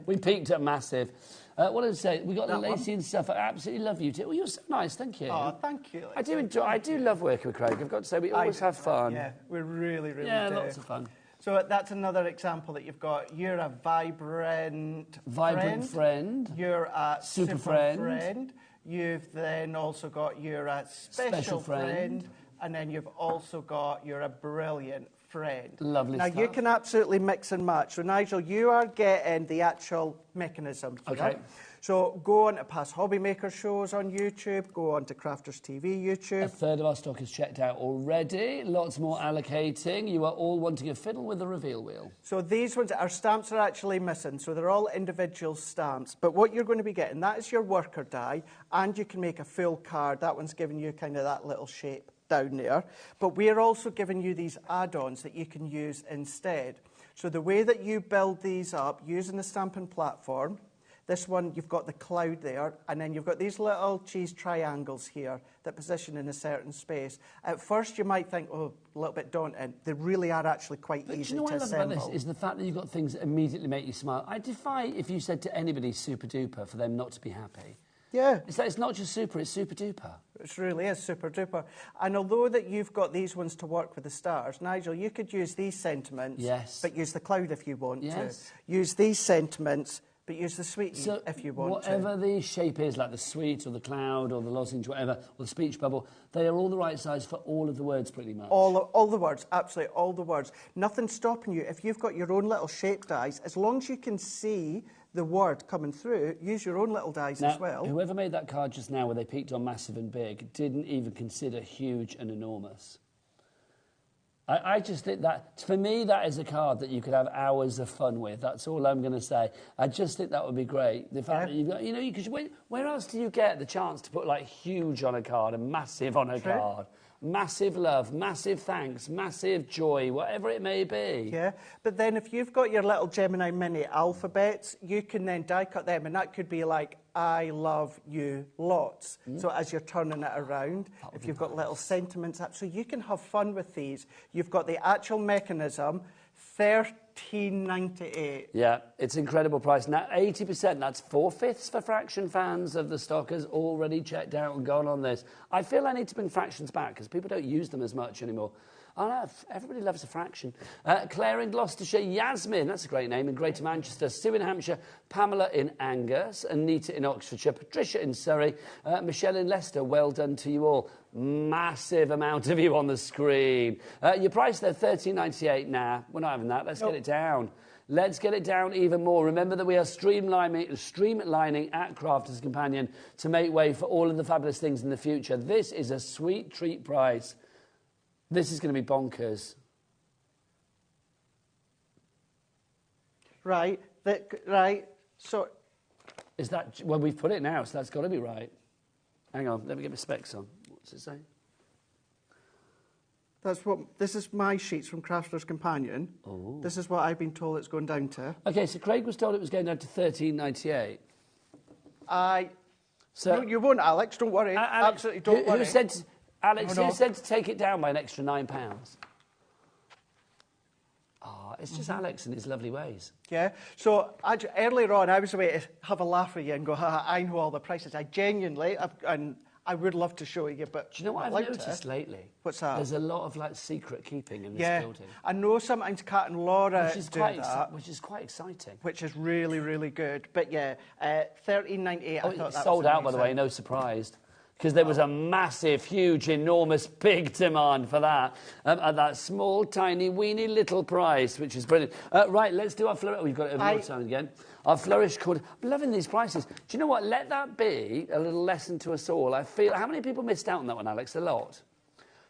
We peaked at massive. What did I say? We got Lacey and stuff. I absolutely love you too. Well, you're so nice. Thank you. Oh, thank you. I do love working with Craig. I've got to say, we always have fun. Yeah, we really do. Lots of fun. So that's another example that you've got. You're a vibrant friend. You're a super friend. You've then also got you're a special friend. And then you've also got you're a brilliant friend. Lovely now, stuff. you can absolutely mix and match. So, Nigel, you are getting the actual mechanism. Okay. So go on to past HobbyMaker shows on YouTube, go on to Crafters TV YouTube. A third of our stock is checked out already. Lots more allocating. You are all wanting a fiddle with the reveal wheel. So these ones, our stamps are actually missing, so they're all individual stamps. But what you're going to be getting, that is your worker die, and you can make a full card. That one's giving you kind of that little shape down there. But we're also giving you these add-ons that you can use instead. So the way that you build these up using the stamping platform, This one, you've got the cloud there, and then you've got these little cheese triangles here that position in a certain space. At first, you might think, oh, a little bit daunting. They really are actually quite easy to assemble. Do you know what I love about this is the fact that you've got things that immediately make you smile. I defy if you said to anybody super duper for them not to be happy. Yeah. It's not just super, it's super duper. It really is super duper. And although that you've got these ones to work with the stars, Nigel, you could use these sentiments, but use the cloud if you want to. Use these sentiments, but use the sweetie if you want whatever the shape is, like the sweet or the cloud or the lozenge, whatever, or the speech bubble, they are all the right size for all of the words pretty much. All the words, absolutely, all the words. Nothing's stopping you. If you've got your own little shape dies, as long as you can see the word coming through, use your own little dies as well. Whoever made that card just now where they peaked on massive and big didn't even consider huge and enormous. I just think that, for me, that is a card that you could have hours of fun with. That's all I'm going to say. I just think that would be great. The fact that you've got, you know, because where else do you get the chance to put, like, huge on a card and massive on a card? Massive love, massive thanks, massive joy, whatever it may be. Yeah, but then if you've got your little Gemini Mini alphabets, you can then die cut them, and that could be like, I love you lots. So as you're turning it around, if you've got little sentiments up, so you can have fun with these. You've got the actual mechanism, $13.98. Yeah, it's an incredible price. Now, 80%, that's 4/5 for Fraction fans of the stockers already checked out and gone on this. I feel I need to bring Fractions back because people don't use them as much anymore. Oh, no, everybody loves a Fraction. Claire in Gloucestershire, Yasmin, that's a great name, in Greater Manchester, Sue in Hampshire, Pamela in Angus, Anita in Oxfordshire, Patricia in Surrey, Michelle in Leicester, well done to you all. Massive amount of you on the screen. Your price there, $13.98. Nah, we're not having that. Let's get it down. Let's get it down even more. Remember that we are streamlining at Crafters Companion to make way for all of the fabulous things in the future. This is a sweet treat price. This is going to be bonkers. Right. So, is that... Well, we've put it now, so that's got to be right. Hang on, let me get my specs on. What's it say? This is my sheets from Crafters Companion. Oh. This is what I've been told it's going down to. OK, so Craig was told it was going down to $13.98. No, you won't, Alex. Don't worry. Absolutely, don't worry. Who said... Alex, who said to take it down by an extra £9? Oh, it's just Alex and his lovely ways. Yeah. So earlier on, I was away to have a laugh with you and go, I know all the prices. I genuinely, and I would love to show you, but... Do you know what I've noticed lately? What's that? There's a lot of, like, secret keeping in this building. I know sometimes Kat and Laura which is quite exciting. Which is really, really good. But, yeah, $13.98, I thought that was sold out, by the way, no surprise. Because there was a massive, huge, enormous, big demand for that at that small, tiny, weeny little price, which is brilliant. Right, let's do our flourish. We've got it over your time again. Our flourish called... I'm loving these prices. Do you know what? Let that be a little lesson to us all. I feel... How many people missed out on that one, Alex? A lot.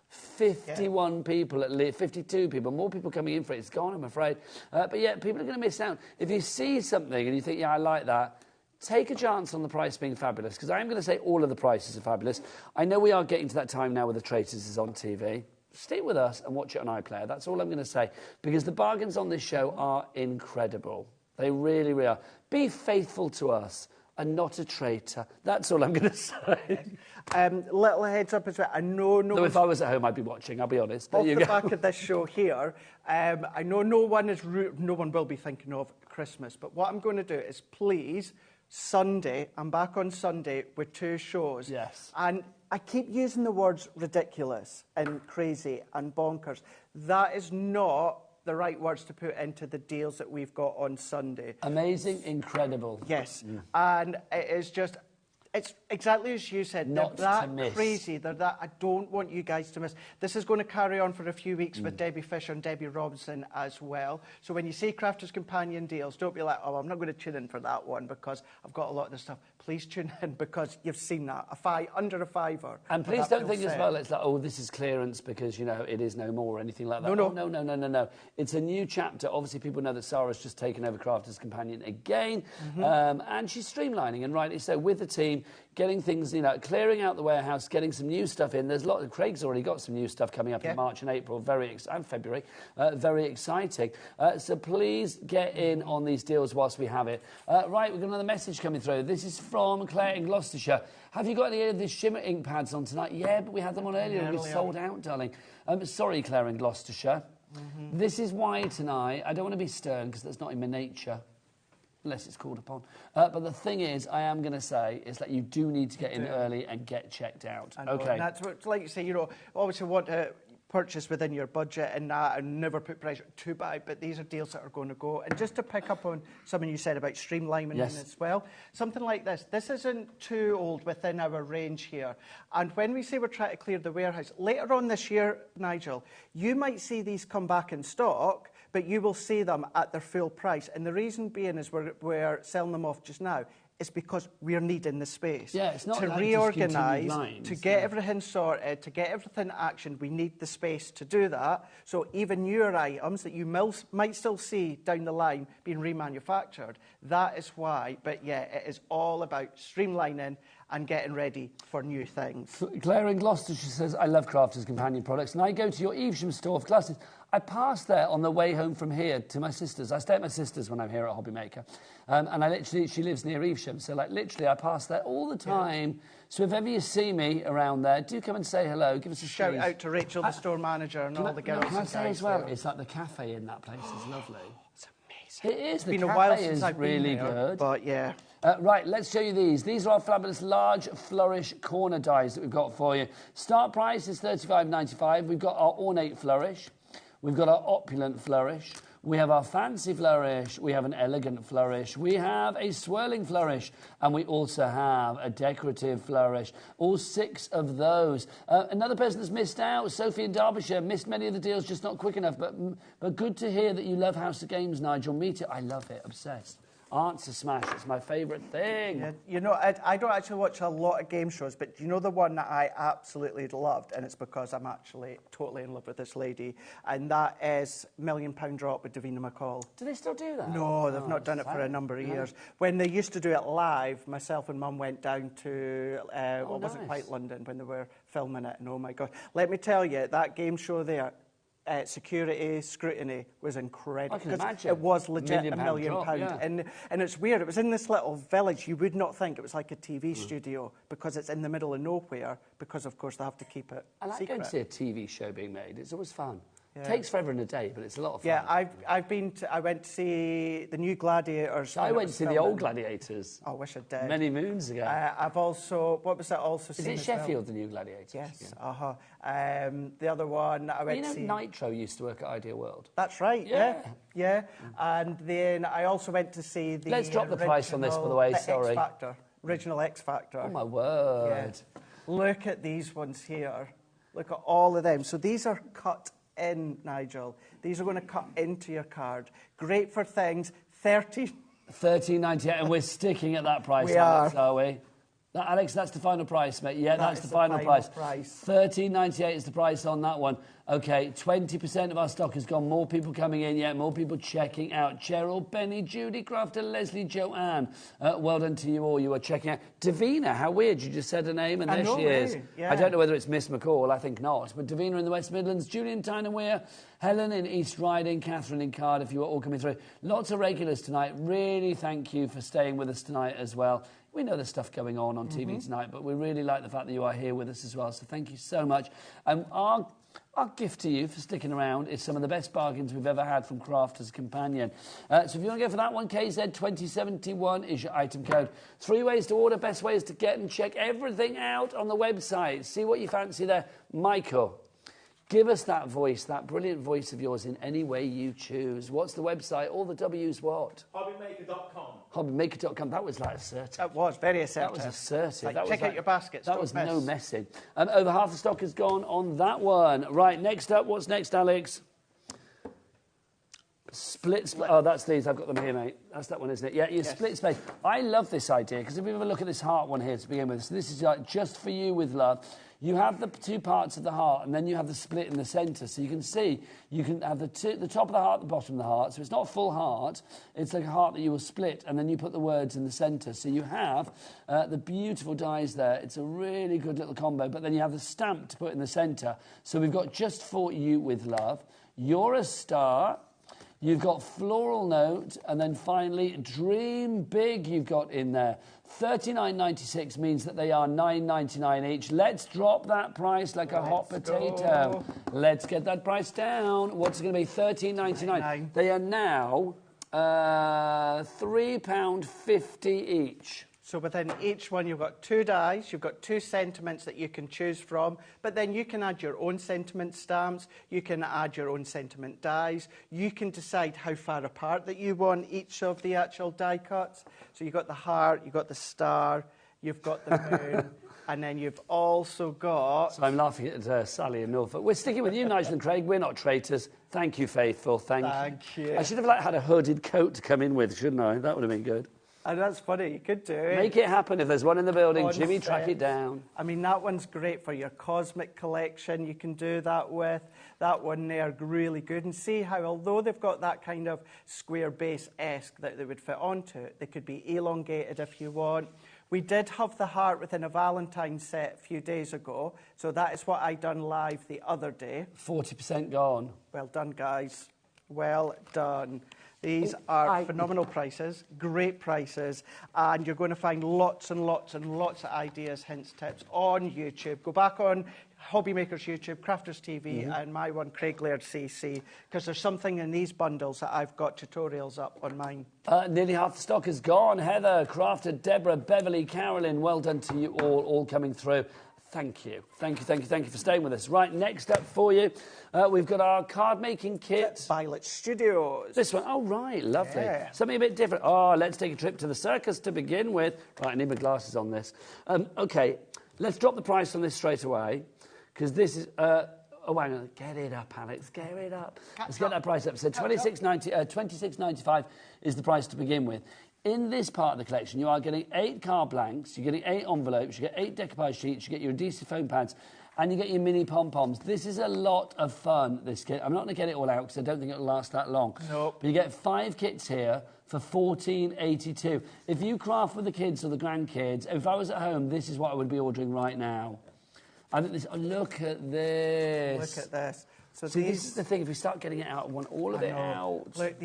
51 people, at least 52 people, more people coming in for it. It's gone, I'm afraid. But yeah, people are going to miss out. If you see something and you think, yeah, I like that, take a chance on the price being fabulous, because I am going to say all of the prices are fabulous. I know we are getting to that time now where The Traitors is on TV. Stick with us and watch it on iPlayer. That's all I'm going to say, because the bargains on this show are incredible. They really, really are. Be faithful to us and not a traitor. That's all I'm going to say. Little heads up as well. I know no. If I was at home, I'd be watching. I'll be honest. Off the back of this show here, I know no one will be thinking of Christmas. But what I'm going to do is, please, Sunday, I'm back on Sunday with 2 shows. Yes. And I keep using the words ridiculous and crazy and bonkers. That is not the right words to put into the deals that we've got on Sunday. Amazing, incredible. Yes. And it is just... It's exactly as you said. Not they're that to miss. crazy. They're that... I don't want you guys to miss. This is going to carry on for a few weeks with Debbie Fisher and Debbie Robinson as well. So when you see Crafters Companion deals, don't be like, oh, I'm not going to tune in for that one because I've got a lot of this stuff. Please tune in because you've seen that. Under a $5. And please don't think as well, it's like, oh, this is clearance because, you know, it is no more or anything like that. No. Oh, no. It's a new chapter. Obviously, people know that Sarah's just taken over Crafters Companion again. And she's streamlining, and rightly so, with the team. getting things, you know, clearing out the warehouse, getting some new stuff in. There's a lot of, Craig's already got some new stuff coming up in March and April, and February, very exciting. So please get in on these deals whilst we have it. Right, we've got another message coming through. This is from Claire in Gloucestershire. Have you got any of the shimmer ink pads on tonight? Yeah, but we had them on earlier and we sold out, darling. Sorry, Claire in Gloucestershire. This is why tonight, I don't want to be stern because that's not in my nature, unless it's called upon. But the thing is, I am going to say, is that you do need to get in early and get checked out. Okay. And that's what, like you say, you know, obviously want to purchase within your budget and that, and never put pressure to buy, but these are deals that are going to go. And just to pick up on something you said about streamlining as well, something like this isn't too old within our range here. And when we say we're trying to clear the warehouse, later on this year, Nigel, you might see these come back in stock, but you will see them at their full price. And the reason being is we're selling them off just now. It's because we're needing the space. Yeah, it's not to like reorganise, lines, to get everything sorted, to get everything actioned. We need the space to do that. So even newer items that you might still see down the line being remanufactured, that is why. But yeah, it is all about streamlining and getting ready for new things. Claire in Gloucestershire says, I love Crafters Companion products, and I go to your Evesham store for glasses. I pass there on the way home from here to my sister's. I stay at my sister's when I'm here at HobbyMaker. And I literally, she lives near Evesham, so like literally I pass there all the time. Yeah. So if ever you see me around there, do come and say hello, give us a shout out to Rachel, the store manager, and all the girls. Can I say as well, it's like the cafe in that place is lovely. It's amazing. It is. It's been a while since I've been really there, good. But yeah. Right, let's show you these. These are our fabulous large flourish corner dies that we've got for you. Start price is $35.95. We've got our ornate flourish. We've got our opulent flourish. We have our fancy flourish. We have an elegant flourish. We have a swirling flourish. And we also have a decorative flourish. All 6 of those. Another person that's missed out, Sophie in Derbyshire, missed many of the deals, just not quick enough. But good to hear that you love House of Games, Nigel. Me too. I love it. Obsessed. Answer Smash, it's my favourite thing. Yeah, you know, I don't actually watch a lot of game shows, but you know the one that I absolutely loved, and it's because I'm actually totally in love with this lady, and that is £1 Million Drop with Davina McCall. Do they still do that? No, they've not done it for a number of years. When they used to do it live, myself and Mum went down to, wasn't quite London, when they were filming it, and oh my God. Let me tell you, that game show there, security scrutiny was incredible. I can imagine. It was legit £1 million. Yeah. And it's weird. It was in this little village. You would not think it was like a TV studio because it's in the middle of nowhere because, of course, they have to keep it I like secret. going to see a TV show being made. It's always fun. Yeah. It takes forever in a day, but it's a lot of fun. Yeah, I went to see the new Gladiators. I went to see the old Gladiators. I wish I did. Many moons ago. I've also, what was that also seen? Is it Sheffield, the new Gladiators? Yes, the other one I went to see... Nitro used to work at Idea World. That's right, yeah. And then I also went to see the... Let's drop the price on this, by the way, sorry. X Factor, original X Factor. Oh, my word. Yeah. Look at these ones here. Look at all of them. So these are cut in, Nigel. These are going to cut into your card. Great for things. $13.98, and we're sticking at that price. We are. Are we? Alex, that's the final price, mate. Yeah, that's the final price. $13.98 is the price on that one. Okay, 20% of our stock has gone. More people coming in, yeah, more people checking out. Cheryl, Benny, Judy, Crafter, Leslie, Joanne. Well done to you all. You are checking out. Davina, how weird. You just said her name and there she is. Yeah. I don't know whether it's Miss McCall. I think not. But Davina in the West Midlands, Julian Tyne-Weir, Helen in East Riding, Catherine in Cardiff. You are all coming through. Lots of regulars tonight. Really thank you for staying with us tonight as well. We know there's stuff going on TV tonight, but we really like the fact that you are here with us as well. So thank you so much. Our gift to you for sticking around is some of the best bargains we've ever had from Crafters Companion. So if you want to go for that one, KZ2071 is your item code. 3 ways to order, best ways to get and check everything out on the website. See what you fancy there. Michael, give us that voice, that brilliant voice of yours in any way you choose. What's the website? All the W's what? HobbyMaker.com. HobbyMaker.com. That was like assertive. That was very assertive. That was assertive. Like, that check out your baskets. That was no messing. Over half the stock has gone on that one. Right, next up. What's next, Alex? Split. Oh, that's these. I've got them here, mate. That's that one, isn't it? Yeah, you split space. I love this idea because if we have a look at this heart one here to begin with, so this is like just for you with love. You have the two parts of the heart, and then you have the split in the centre. So you can see, you can have the top of the heart, the bottom of the heart. So it's not a full heart. It's like a heart that you will split, and then you put the words in the centre. So you have the beautiful dies there. It's a really good little combo. But then you have the stamp to put in the centre. So we've got Just For You with Love. You're a Star. You've got Floral Note, and then finally Dream Big you've got in there. $39.96 means that they are $9.99 each. Let's drop that price like a hot potato. Let's get that price down. What's it going to be? $13.99. They are now £3.50 each. So within each one, you've got 2 dies, you've got 2 sentiments that you can choose from, but then you can add your own sentiment stamps, you can add your own sentiment dies, you can decide how far apart that you want each of the actual die cuts. So you've got the heart, you've got the star, you've got the moon, and then you've also got... So I'm laughing at Sally and Norfolk. We're sticking with you, Nigel and Craig. We're not traitors. Thank you, Faithful. Thank you. I should have had a hooded coat to come in with, shouldn't I? That would have been good. And that's funny, you could do it. Make it happen if there's one in the building. Jimmy, track it down. I mean, that one's great for your cosmic collection. You can do that with. That one there, really good. And see how, although they've got that kind of square base-esque that they would fit onto it, they could be elongated if you want. We did have the heart within a Valentine set a few days ago, so that is what I done live the other day. 40% gone. Well done, guys. Well done. These are phenomenal prices, great prices, and you're going to find lots and lots and lots of ideas, hints, tips on YouTube. Go back on HobbyMaker's YouTube, Crafters TV, and my one, Craig Laird CC, because there's something in these bundles that I've got tutorials up on mine. Nearly half the stock is gone. Heather, Crafter, Deborah, Beverly, Carolyn, well done to you all coming through. Thank you. Thank you for staying with us. Right, next up for you, we've got our card-making kit. Violet Studios. This one. Oh, right, lovely. Yeah. Something a bit different. Oh, let's take a trip to the circus to begin with. Right, I need my glasses on this. OK, let's drop the price on this straight away, because this is... oh, hang on. Get it up, Alex. Get it up. Let's get that price up. So $26.95 is the price to begin with. In this part of the collection, you are getting 8 card blanks, you're getting 8 envelopes, you get 8 decoupage sheets, you get your adhesive foam pads, and you get your mini pom-poms. This is a lot of fun, this kit. I'm not going to get it all out because I don't think it'll last that long. Nope. But you get 5 kits here for $14.82. If you craft with the kids or the grandkids, if I was at home, this is what I would be ordering right now. I think this... Oh, look at this. Look at this. So see, this is the thing. If we start getting it out, I want all of it out. Look,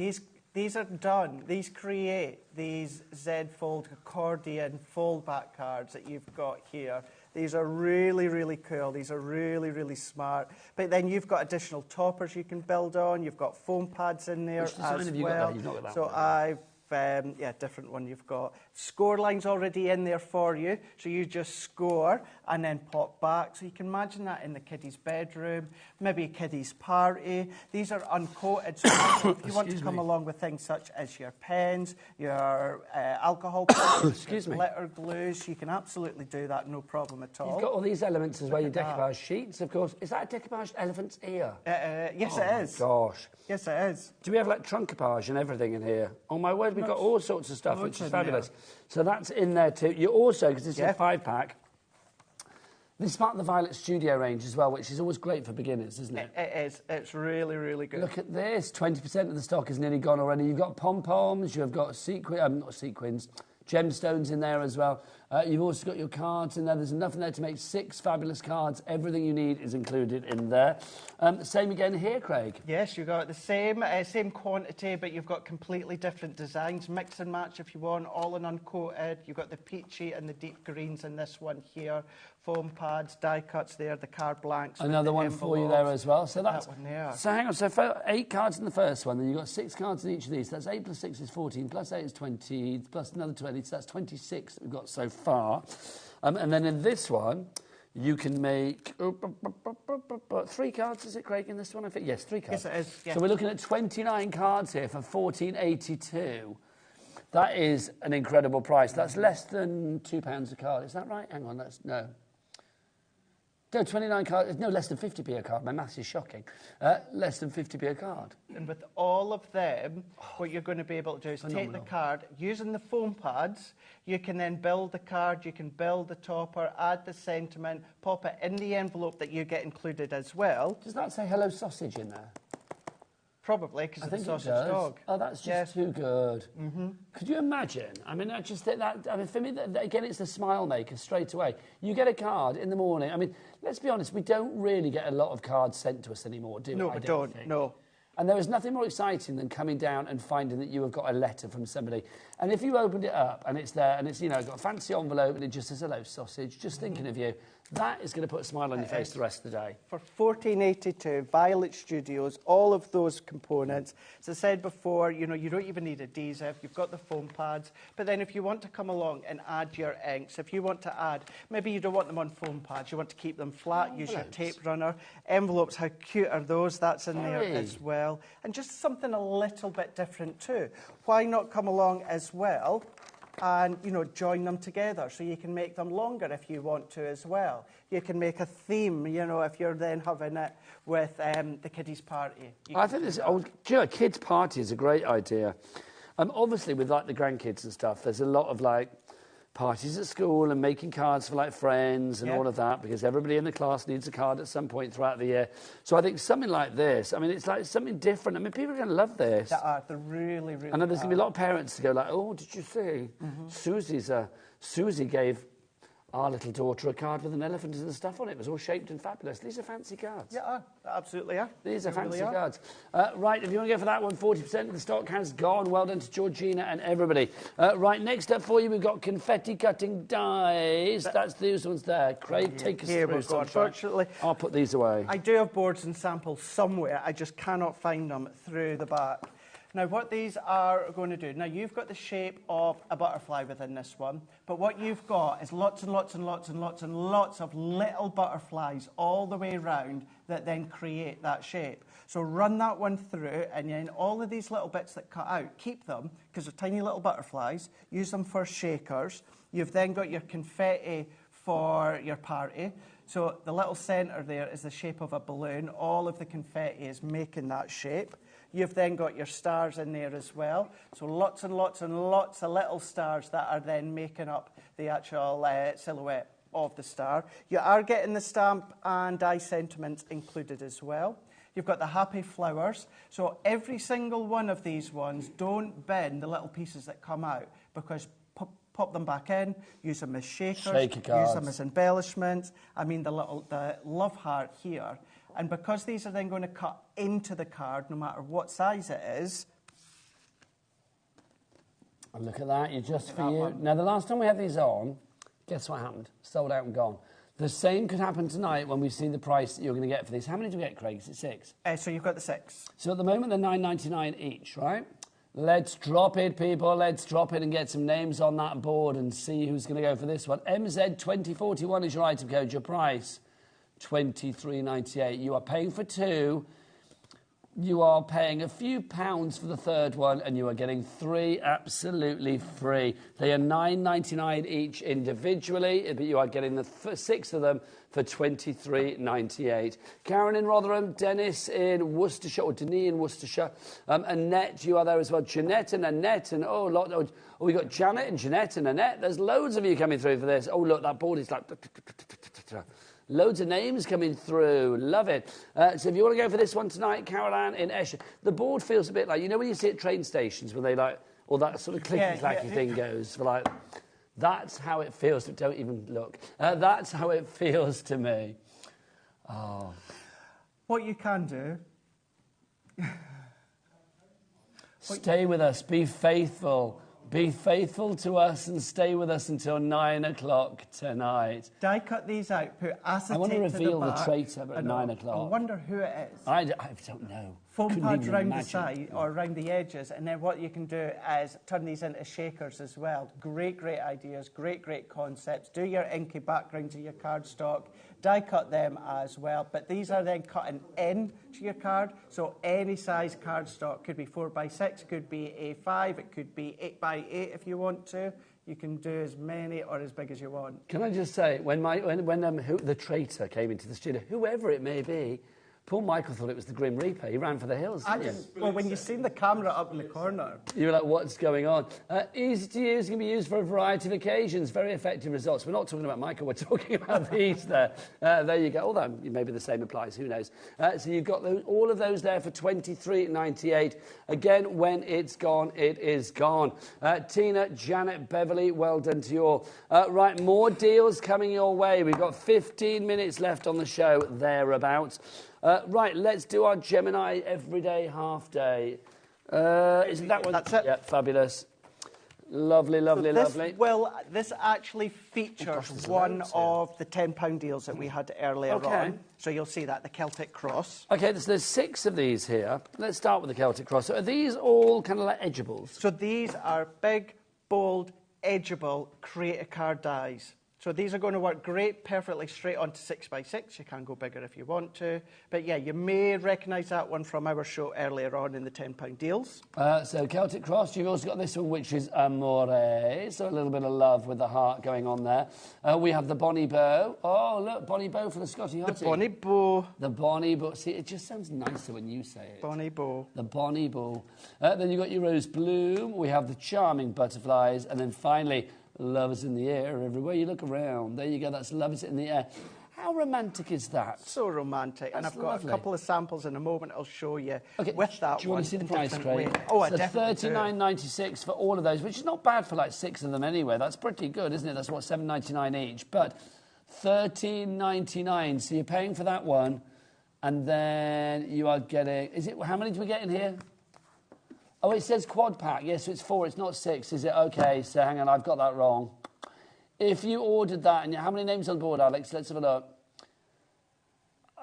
these are done. These create these Z-fold accordion fold-back cards that you've got here. These are really, really cool. These are really, really smart. But then you've got additional toppers you can build on. You've got foam pads in there as well. Which design have you got there? You've not got that one. I've... yeah, different one you've got. Score line's already in there for you, so you just score and then pop back. So you can imagine that in the kiddie's bedroom, maybe a kiddie's party. These are uncoated, so if you want to come along with things such as your pens, your alcohol pens, glitter glues, you can absolutely do that, no problem at all. You've got all these elements as well, your decoupage sheets, of course. Is that a decoupaged elephant's ear? Yes, it is. Oh, gosh. Yes, it is. Do we have, like, trunkapage and everything in here? Oh, my word, we've got all sorts of stuff, which is fabulous. So that's in there too. You also, because this is a 5-pack, this is part of the Violet Studio range as well, which is always great for beginners, isn't it? It is. It's really, really good. Look at this. 20% of the stock is nearly gone already. You've got pom-poms, you've got not sequins, gemstones in there as well. You've also got your cards in there. There's enough in there to make 6 fabulous cards. Everything you need is included in there. Same again here, Craig. Yes, you've got the same quantity, but you've got completely different designs. Mix and match if you want, all in uncoated. You've got the peachy and the deep greens in this one here. Foam pads, die cuts there, the card blanks. Another one for you there as well. So that's that one there. So hang on. So for 8 cards in the first one, then you've got 6 cards in each of these. So that's 8 plus 6 is 14, plus 8 is 20, plus another 20. So that's 26 that we've got so far. And then in this one, you can make 3 cards, is it, Craig, in this one? I think yes, 3 cards. Yes, it is. Yeah. So we're looking at 29 cards here for $14.82. That is an incredible price. That's less than £2 a card. Is that right? Hang on, that's no. No, 29 cards. No, less than 50p a card. My maths is shocking. Less than 50p a card. And with all of them, what you're going to be able to do is take the card, using the foam pads, you can then build the card, you can build the topper, add the sentiment, pop it in the envelope that you get included as well. Does that say hello sausage in there? Probably, because it's a sausage dog. Oh, that's just too good. Could you imagine? I mean, I just think that, I mean, for me, again, it's the smile maker straight away. You get a card in the morning. I mean, let's be honest, we don't really get a lot of cards sent to us anymore, do we? No, we don't, no. And there is nothing more exciting than coming down and finding that you have got a letter from somebody. And if you opened it up and it's there and it's, you know, got a fancy envelope and it just says, hello, sausage, just thinking of you, that is going to put a smile on your face the rest of the day. For $14.82, Violet Studios, all of those components. As I said before, you know, you don't even need adhesive. You've got the foam pads. But then if you want to come along and add your inks, if you want to add, maybe you don't want them on foam pads, you want to keep them flat, use your tape runner. Envelopes, how cute are those? That's in there as well. And just something a little bit different too. Why not come along as well and, you know, join them together so you can make them longer if you want to as well. You can make a theme, you know, if you're then having it with the kiddies' party. I think this, kids' party is a great idea. Obviously, with like the grandkids and stuff, there's a lot of like parties at school and making cards for like friends and all of that, because everybody in the class needs a card at some point throughout the year. So I think something like this, I mean, it's like something different. I mean, people are going to love this. They're really, really I know there's going to be a lot of parents to go like, oh, did you see? Susie gave our little daughter a card with an elephant and stuff on it. It was all shaped and fabulous. These are fancy cards. Yeah, absolutely are. These are fancy cards. Right, if you want to go for that one, 40% of the stock has gone. Well done to Georgina and everybody. Right, next up for you, we've got confetti cutting dies. That's these ones there. Craig, take us through. Unfortunately, I'll put these away. I do have boards and samples somewhere. I just cannot find them through the back. Now, what these are going to do, now you've got the shape of a butterfly within this one, but what you've got is lots and lots and lots and lots and lots of little butterflies all the way around that then create that shape. So run that one through, and then all of these little bits that cut out, keep them, because they're tiny little butterflies, use them for shakers. You've then got your confetti for your party. So the little centre there is the shape of a balloon. All of the confetti is making that shape. You've then got your stars in there as well. So lots and lots and lots of little stars that are then making up the actual silhouette of the star. You are getting the stamp and die sentiments included as well. You've got the happy flowers. So every single one of these ones, don't bin the little pieces that come out, because pop them back in, use them as shakers, use them as embellishments. I mean, the love heart here. And because these are then going to cut into the card, no matter what size it is. And look at that, you're just for you. Now, the last time we had these on, guess what happened? Sold out and gone. The same could happen tonight when we see the price that you're going to get for these. How many do we get, Craig? Is it 6? So you've got the 6. So at the moment, they're £9.99 each, right? Let's drop it, people. Let's drop it and get some names on that board and see who's going to go for this one. MZ2041 is your item code, your price. $23.98. You are paying for 2. You are paying a few pounds for the third one, and you are getting 3 absolutely free. They are $9.99 each individually, but you are getting the 6 of them for $23.98. Karen in Rotherham, Dennis in Worcestershire, or Denis in Worcestershire, Annette, you are there as well. Jeanette and Annette, and we got Janet and Jeanette and Annette. There's loads of you coming through for this. Oh, look, that board is like... Loads of names coming through. Love it. So if you want to go for this one tonight, Caroline in Esher. The board feels a bit like, you know when you see at train stations when they like, all that sort of clicky-clacky thing goes for like, that's how it feels. Don't even look. That's how it feels to me. Oh. What you can do... Stay with us. Be faithful. Be faithful to us and stay with us until 9 o'clock tonight. Die cut these out, put acetate. I want to reveal the back, traitor at 9 o'clock. I wonder who it is. I don't know. Foam pads around the side or around the edges, and then what you can do is turn these into shakers as well. Great, great ideas, great, great concepts. Do your inky background to your cardstock. Die cut them as well, but these are then cutting in to your card, so any size cardstock could be 4x6, could be A5, it could be 8x8 if you want to. You can do as many or as big as you want. Can I just say, when the traitor came into the studio, whoever it may be, poor Michael thought it was the Grim Reaper. He ran for the hills, didn't he? Well, when you seen the camera up in the corner. You were like, what's going on? Easy to use, can be used for a variety of occasions. Very effective results. We're not talking about Michael, we're talking about these there. There you go. Although maybe the same applies, who knows. So you've got all of those there for $23.98. Again, when it's gone, it is gone. Tina, Janet, Beverly, well done to you all. Right, more deals coming your way. We've got 15 minutes left on the show, thereabouts. Right, let's do our Gemini everyday half day. Isn't that one? That's it. Yeah, fabulous. Lovely, lovely, lovely. Well, this actually features one of the £10 deals that we had earlier on. So you'll see that, the Celtic Cross. Okay, there's 6 of these here. Let's start with the Celtic Cross. So are these all kind of like edgeables? So these are big, bold, edgeable create-a card dies. So these are going to work great, perfectly straight onto 6x6. You can go bigger if you want to. But yeah, you may recognise that one from our show earlier on in the £10 deals. So Celtic Cross, you've also got this one, which is Amore. So a little bit of love with the heart going on there. We have the Bonnie Bow. Oh, look, Bonnie Bow for the Scotty Hottie. The Bonnie Bow. The Bonnie Bow. See, it just sounds nicer when you say it. Bonnie Bow. The Bonnie Bow. Then you've got your Rose Bloom. We have the Charming Butterflies. And then finally, Love is in the air everywhere you look around. There you go, that's Love is in the air. How romantic is that? So romantic. That's and I've got lovely. a couple of samples in a moment I'll show you okay, with that one. Do you want to see the price, Craig? Oh, I so definitely $39.96 for all of those, which is not bad for like 6 of them anyway. That's pretty good, isn't it? That's what, $7.99 each. But $13.99, so you're paying for that one, and then you are getting... How many do we get in here? Oh, it says quad pack. Yes, so it's 4, it's not 6, is it? Okay, so hang on, I've got that wrong. If you ordered that, and how many names on the board, Alex? Let's have a look.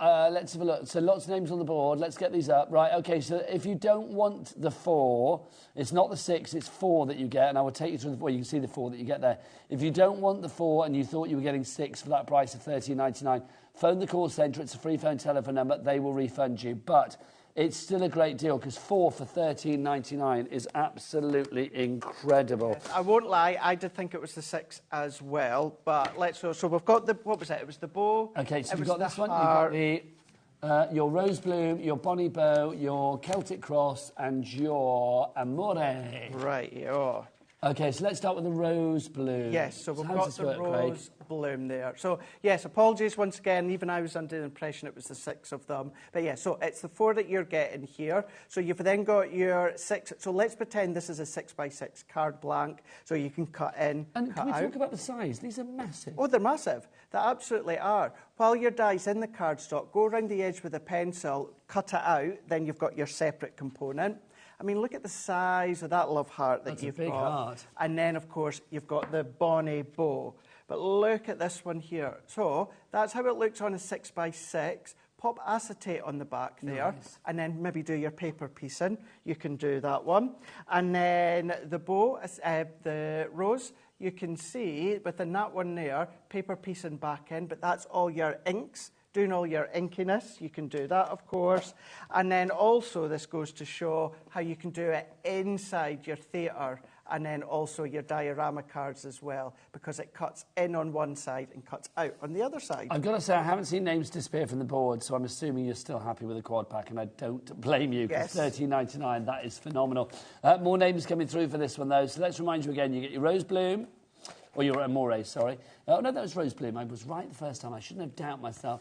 Let's have a look. So lots of names on the board. Let's get these up. Right, okay, so if you don't want the 4, it's not the 6, it's 4 that you get, and I will take you through the 4. You can see the 4 that you get there. If you don't want the 4 and you thought you were getting 6 for that price of $13.99, phone the call centre. It's a free phone telephone number. They will refund you. But it's still a great deal because 4 for $13.99 is absolutely incredible. Yes, I won't lie, I did think it was the 6 as well, but let's go. So we've got the, what was it? It was the bow. Okay, so you've got this one. You've got the, your Rose Bloom, your Bonnie Bow, your Celtic Cross, and your Amore. Right, yeah. Okay, so let's start with the Rose Bloom. Yes, so we've how got does the this work, Rose Bloom there. So, yes, apologies once again. Even I was under the impression it was the 6 of them. But, yeah, so it's the 4 that you're getting here. So you've then got your 6. So let's pretend this is a 6x6 card blank. So you can cut in, and cut can we out. talk about the size? These are massive. Oh, they're massive. They absolutely are. While your die's in the cardstock, go around the edge with a pencil, cut it out, then you've got your separate component. I mean, look at the size of that love heart that you've got. That's a big heart. And then, of course, you've got the Bonnie Bow. But look at this one here. So that's how it looks on a 6x6. Pop acetate on the back there, nice. And then maybe do your paper piecing. You can do that one. And then the bow, the rose, you can see within that one there, paper piecing back in, but that's all your inks. Doing all your inkiness, you can do that, of course. And then also this goes to show how you can do it inside your theatre and then also your diorama cards as well, because it cuts in on one side and cuts out on the other side. I've got to say, I haven't seen names disappear from the board, so I'm assuming you're still happy with the quad pack, and I don't blame you, because yes. $13.99, that is phenomenal. More names coming through for this one, though, so let's remind you again, you get your Rose Bloom, or your Amore, sorry. Oh, no, that was Rose Bloom. I was right the first time. I shouldn't have doubted myself.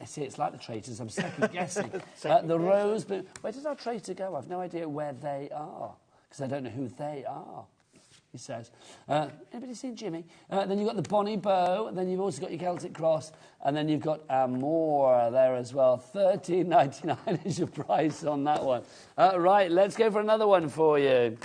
See, it's like the traitors. I'm second-guessing. The Rose Bloom. Where did our traitor go? I've no idea where they are, because I don't know who they are, he says. Anybody seen Jimmy? Then you've got the Bonnie Bow, and then you've also got your Celtic Cross, and then you've got Amore there as well. $13.99 is your price on that one. Right, let's go for another one for you.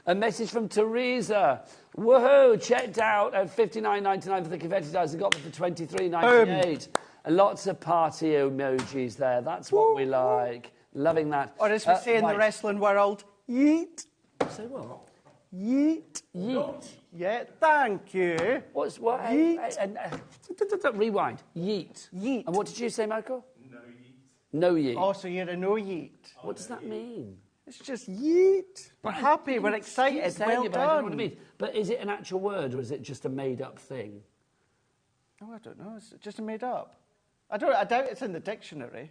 A message from Teresa. Woohoo! Checked out at $59.99 for the confetti dice. I got them for $23.98. Lots of party emojis there. That's what we like. Loving that. Or as we say in the wrestling world, yeet. Say what? Yeet. Yeet. Yeah, thank you. What's what? Yeet. Rewind. Yeet. Yeet. And what did you say, Michael? No yeet. No yeet. Oh, so you're a no yeet. What does that mean? It's just yeet. We're happy, we're excited, well But I don't know what I done. mean. But is it an actual word or is it just a made-up thing? Oh, I don't know. It's just a made-up. I doubt it's in the dictionary.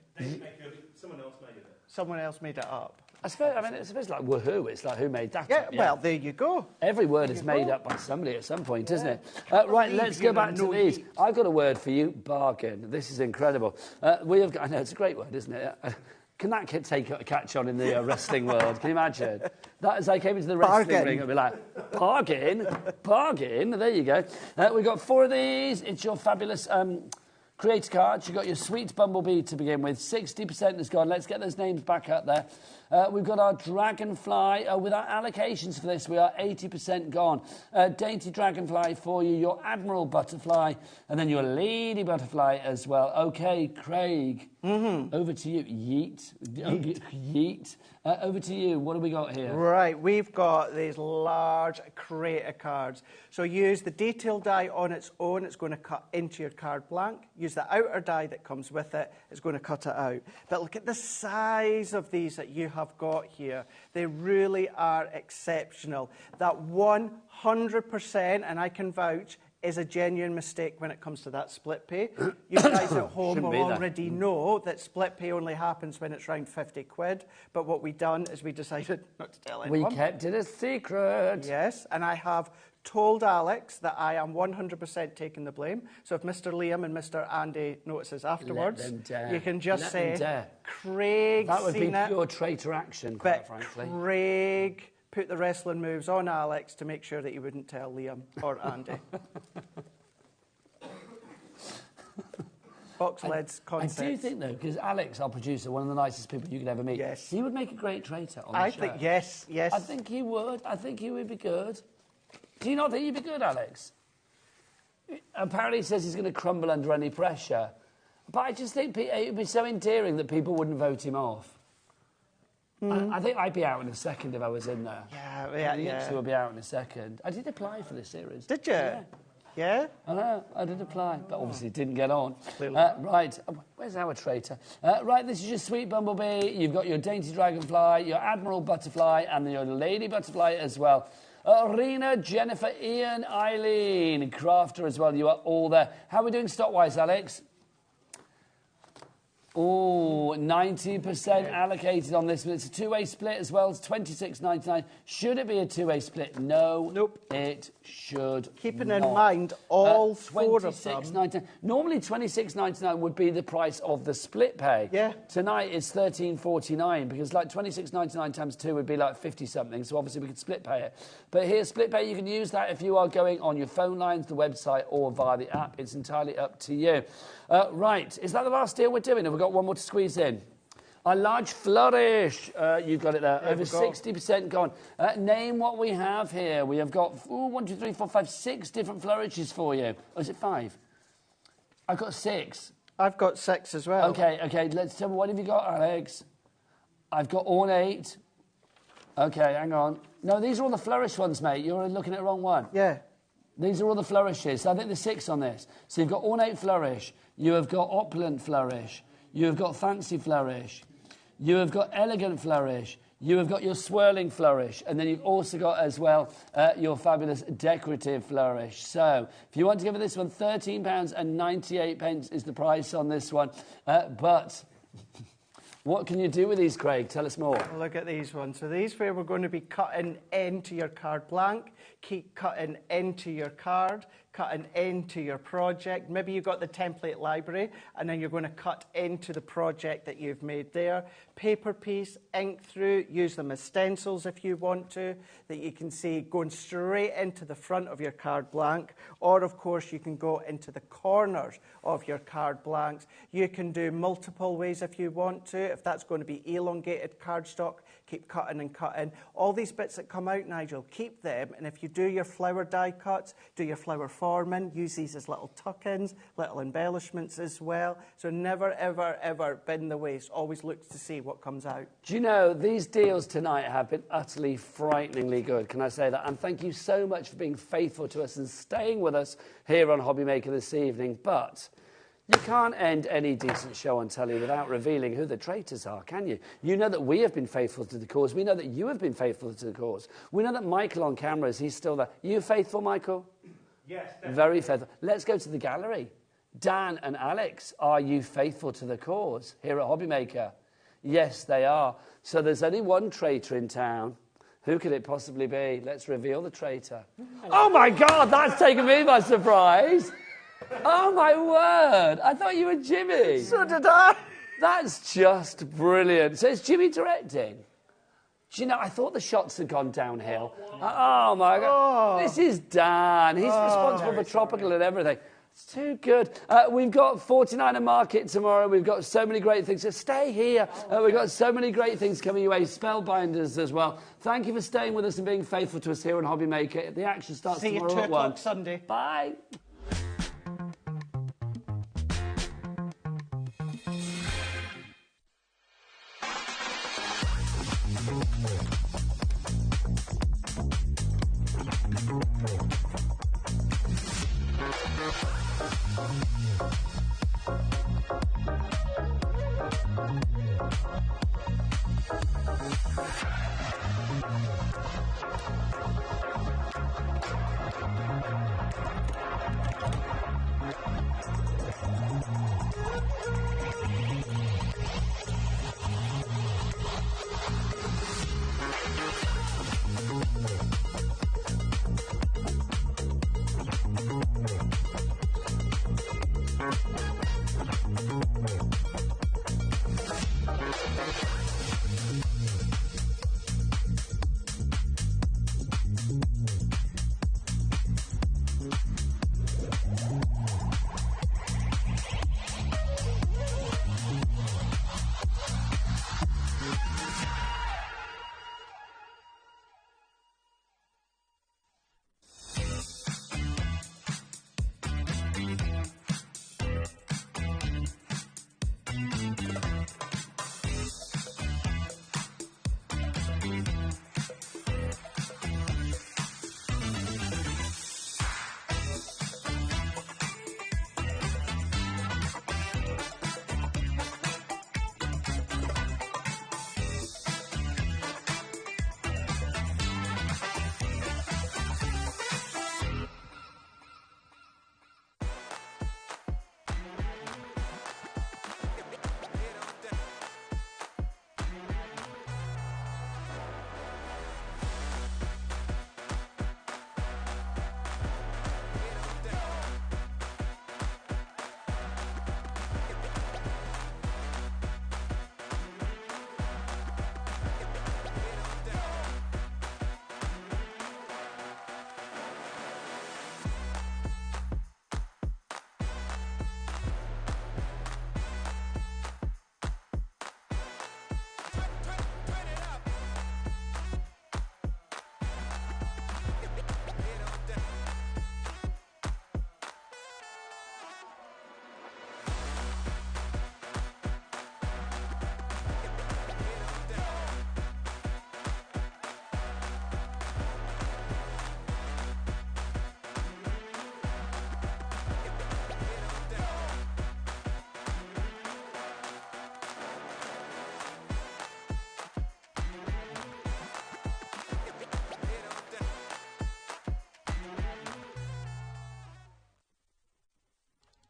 Someone else made it. Someone else made it up. I suppose it's like woohoo. It's like who made that Yeah, up? well, there you go. Every word is made up by somebody at some point, isn't it? Right, let's go back to these. I've got a word for you, bargain. This is incredible. We have got, I know, it's a great word, isn't it? Can that kid catch on in the wrestling world? Can you imagine? That as I came into the wrestling ring, I'd be like, bargain, bargain. There you go. We've got 4 of these. It's your fabulous creator cards. You've got your sweet Bumblebee to begin with. 60% is gone. Let's get those names back up there. We've got our Dragonfly. With our allocations for this, we are 80% gone. Dainty Dragonfly for you, your Admiral Butterfly, and then your Lady Butterfly as well. OK, Craig, over to you. Yeet. Yeet. Over to you. What have we got here? Right, we've got these large creator cards. So use the detail die on its own. It's going to cut into your card blank. Use the outer die that comes with it. It's going to cut it out. But look at the size of these that you have got here. They really are exceptional. That 100%, and I can vouch, is a genuine mistake when it comes to that split pay. You guys at home will already know that split pay only happens when it's around 50 quid. But what we done is we decided not to tell anyone. We kept it a secret. Yes, and I have told Alex that I am 100% taking the blame. So if Mr. Liam and Mr. Andy notices afterwards, you can just say, Craig, that would be pure traitor action, quite frankly. Craig put the wrestling moves on Alex to make sure that he wouldn't tell Liam or Andy. Box lids concepts. I do think, though, because Alex, our producer, one of the nicest people you could ever meet, he would make a great traitor on the show. think, yes. I think he would. I think he would be good. Do you not think he'd be good, Alex? Apparently he says he's going to crumble under any pressure. But I just think it would be so endearing that people wouldn't vote him off. I think I'd be out in a second if I was in there. Yeah. Would be out in a second. I did apply for this series. Did you? Yeah? I know, I did apply, but obviously didn't get on. Right, where's our traitor? Right, this is your sweet Bumblebee. You've got your Dainty Dragonfly, your Admiral Butterfly, and your Lady Butterfly as well. Rena, Jennifer, Ian, Eileen, Crafter as well. You are all there. How are we doing stock-wise, Alex? Oh, 90% allocated on this, but it's a two-way split as well. It's $26.99. Should it be a two-way split? No. Nope. It should Keeping in mind all 4 of them. $26.99. Normally $26.99 would be the price of the split pay. Yeah. Tonight it's $13.49 because like $26.99 times 2 would be like 50-something. So obviously we could split pay it. But here's split pay. You can use that if you are going on your phone lines, the website, or via the app. It's entirely up to you. Right. Is that the last deal we're doing? Have we got one more to squeeze in? A large flourish. You've got it there. Over 60% gone. Name what we have here. We have got 6 different flourishes for you. Or is it 5? I've got 6. I've got 6 as well. Okay. Let's tell me, what have you got, Alex? I've got ornate. Okay, hang on. No, these are all the flourish ones, mate. You're looking at the wrong one. Yeah. These are all the flourishes. So I think there's 6 on this. So you've got ornate flourish. You have got opulent flourish. You have got fancy flourish. You have got elegant flourish. You have got your swirling flourish. And then you've also got as well your fabulous decorative flourish. So if you want to give this one, £13.98 is the price on this one. But what can you do with these, Craig? Tell us more. Look at these ones. So these where we're going to be cutting into your card blank, keep cutting into your card, cutting into your project. Maybe you've got the template library and then you're going to cut into the project that you've made there. Paper piece, ink through, use them as stencils if you want to, that you can see going straight into the front of your card blank. Or of course you can go into the corners of your card blanks. You can do multiple ways if you want to. If that's going to be elongated cardstock, keep cutting and cutting. All these bits that come out, Nigel, keep them. And if you do your flower die cuts, do your flower forming, use these as little tuck-ins, little embellishments as well. So never, ever, ever bin the waste. Always look to see what comes out. Do you know, these deals tonight have been utterly frighteningly good, can I say that? And thank you so much for being faithful to us and staying with us here on HobbyMaker this evening. But You can't end any decent show on telly without revealing who the traitors are, can you? You know that we have been faithful to the cause. We know that you have been faithful to the cause. We know that Michael on camera, he's still there. You faithful, Michael? Yes, definitely. Very faithful. Let's go to the gallery. Dan and Alex, are you faithful to the cause here at HobbyMaker? Yes, they are. So there's only one traitor in town. Who could it possibly be? Let's reveal the traitor. Oh, my God, that's taken me by surprise. Oh, my word. I thought you were Jimmy. So did I. That's just brilliant. So is Jimmy directing? Do you know, I thought the shots had gone downhill. Oh, my God. This is Dan. He's responsible for Tropical and everything. It's too good. We've got 49er Market tomorrow. We've got so many great things. So stay here. We've got so many great things coming your way. Spellbinders as well. Thank you for staying with us and being faithful to us here on HobbyMaker. The action starts tomorrow at 1. 2 o'clock Sunday. Bye.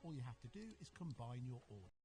All you have to do is combine your order.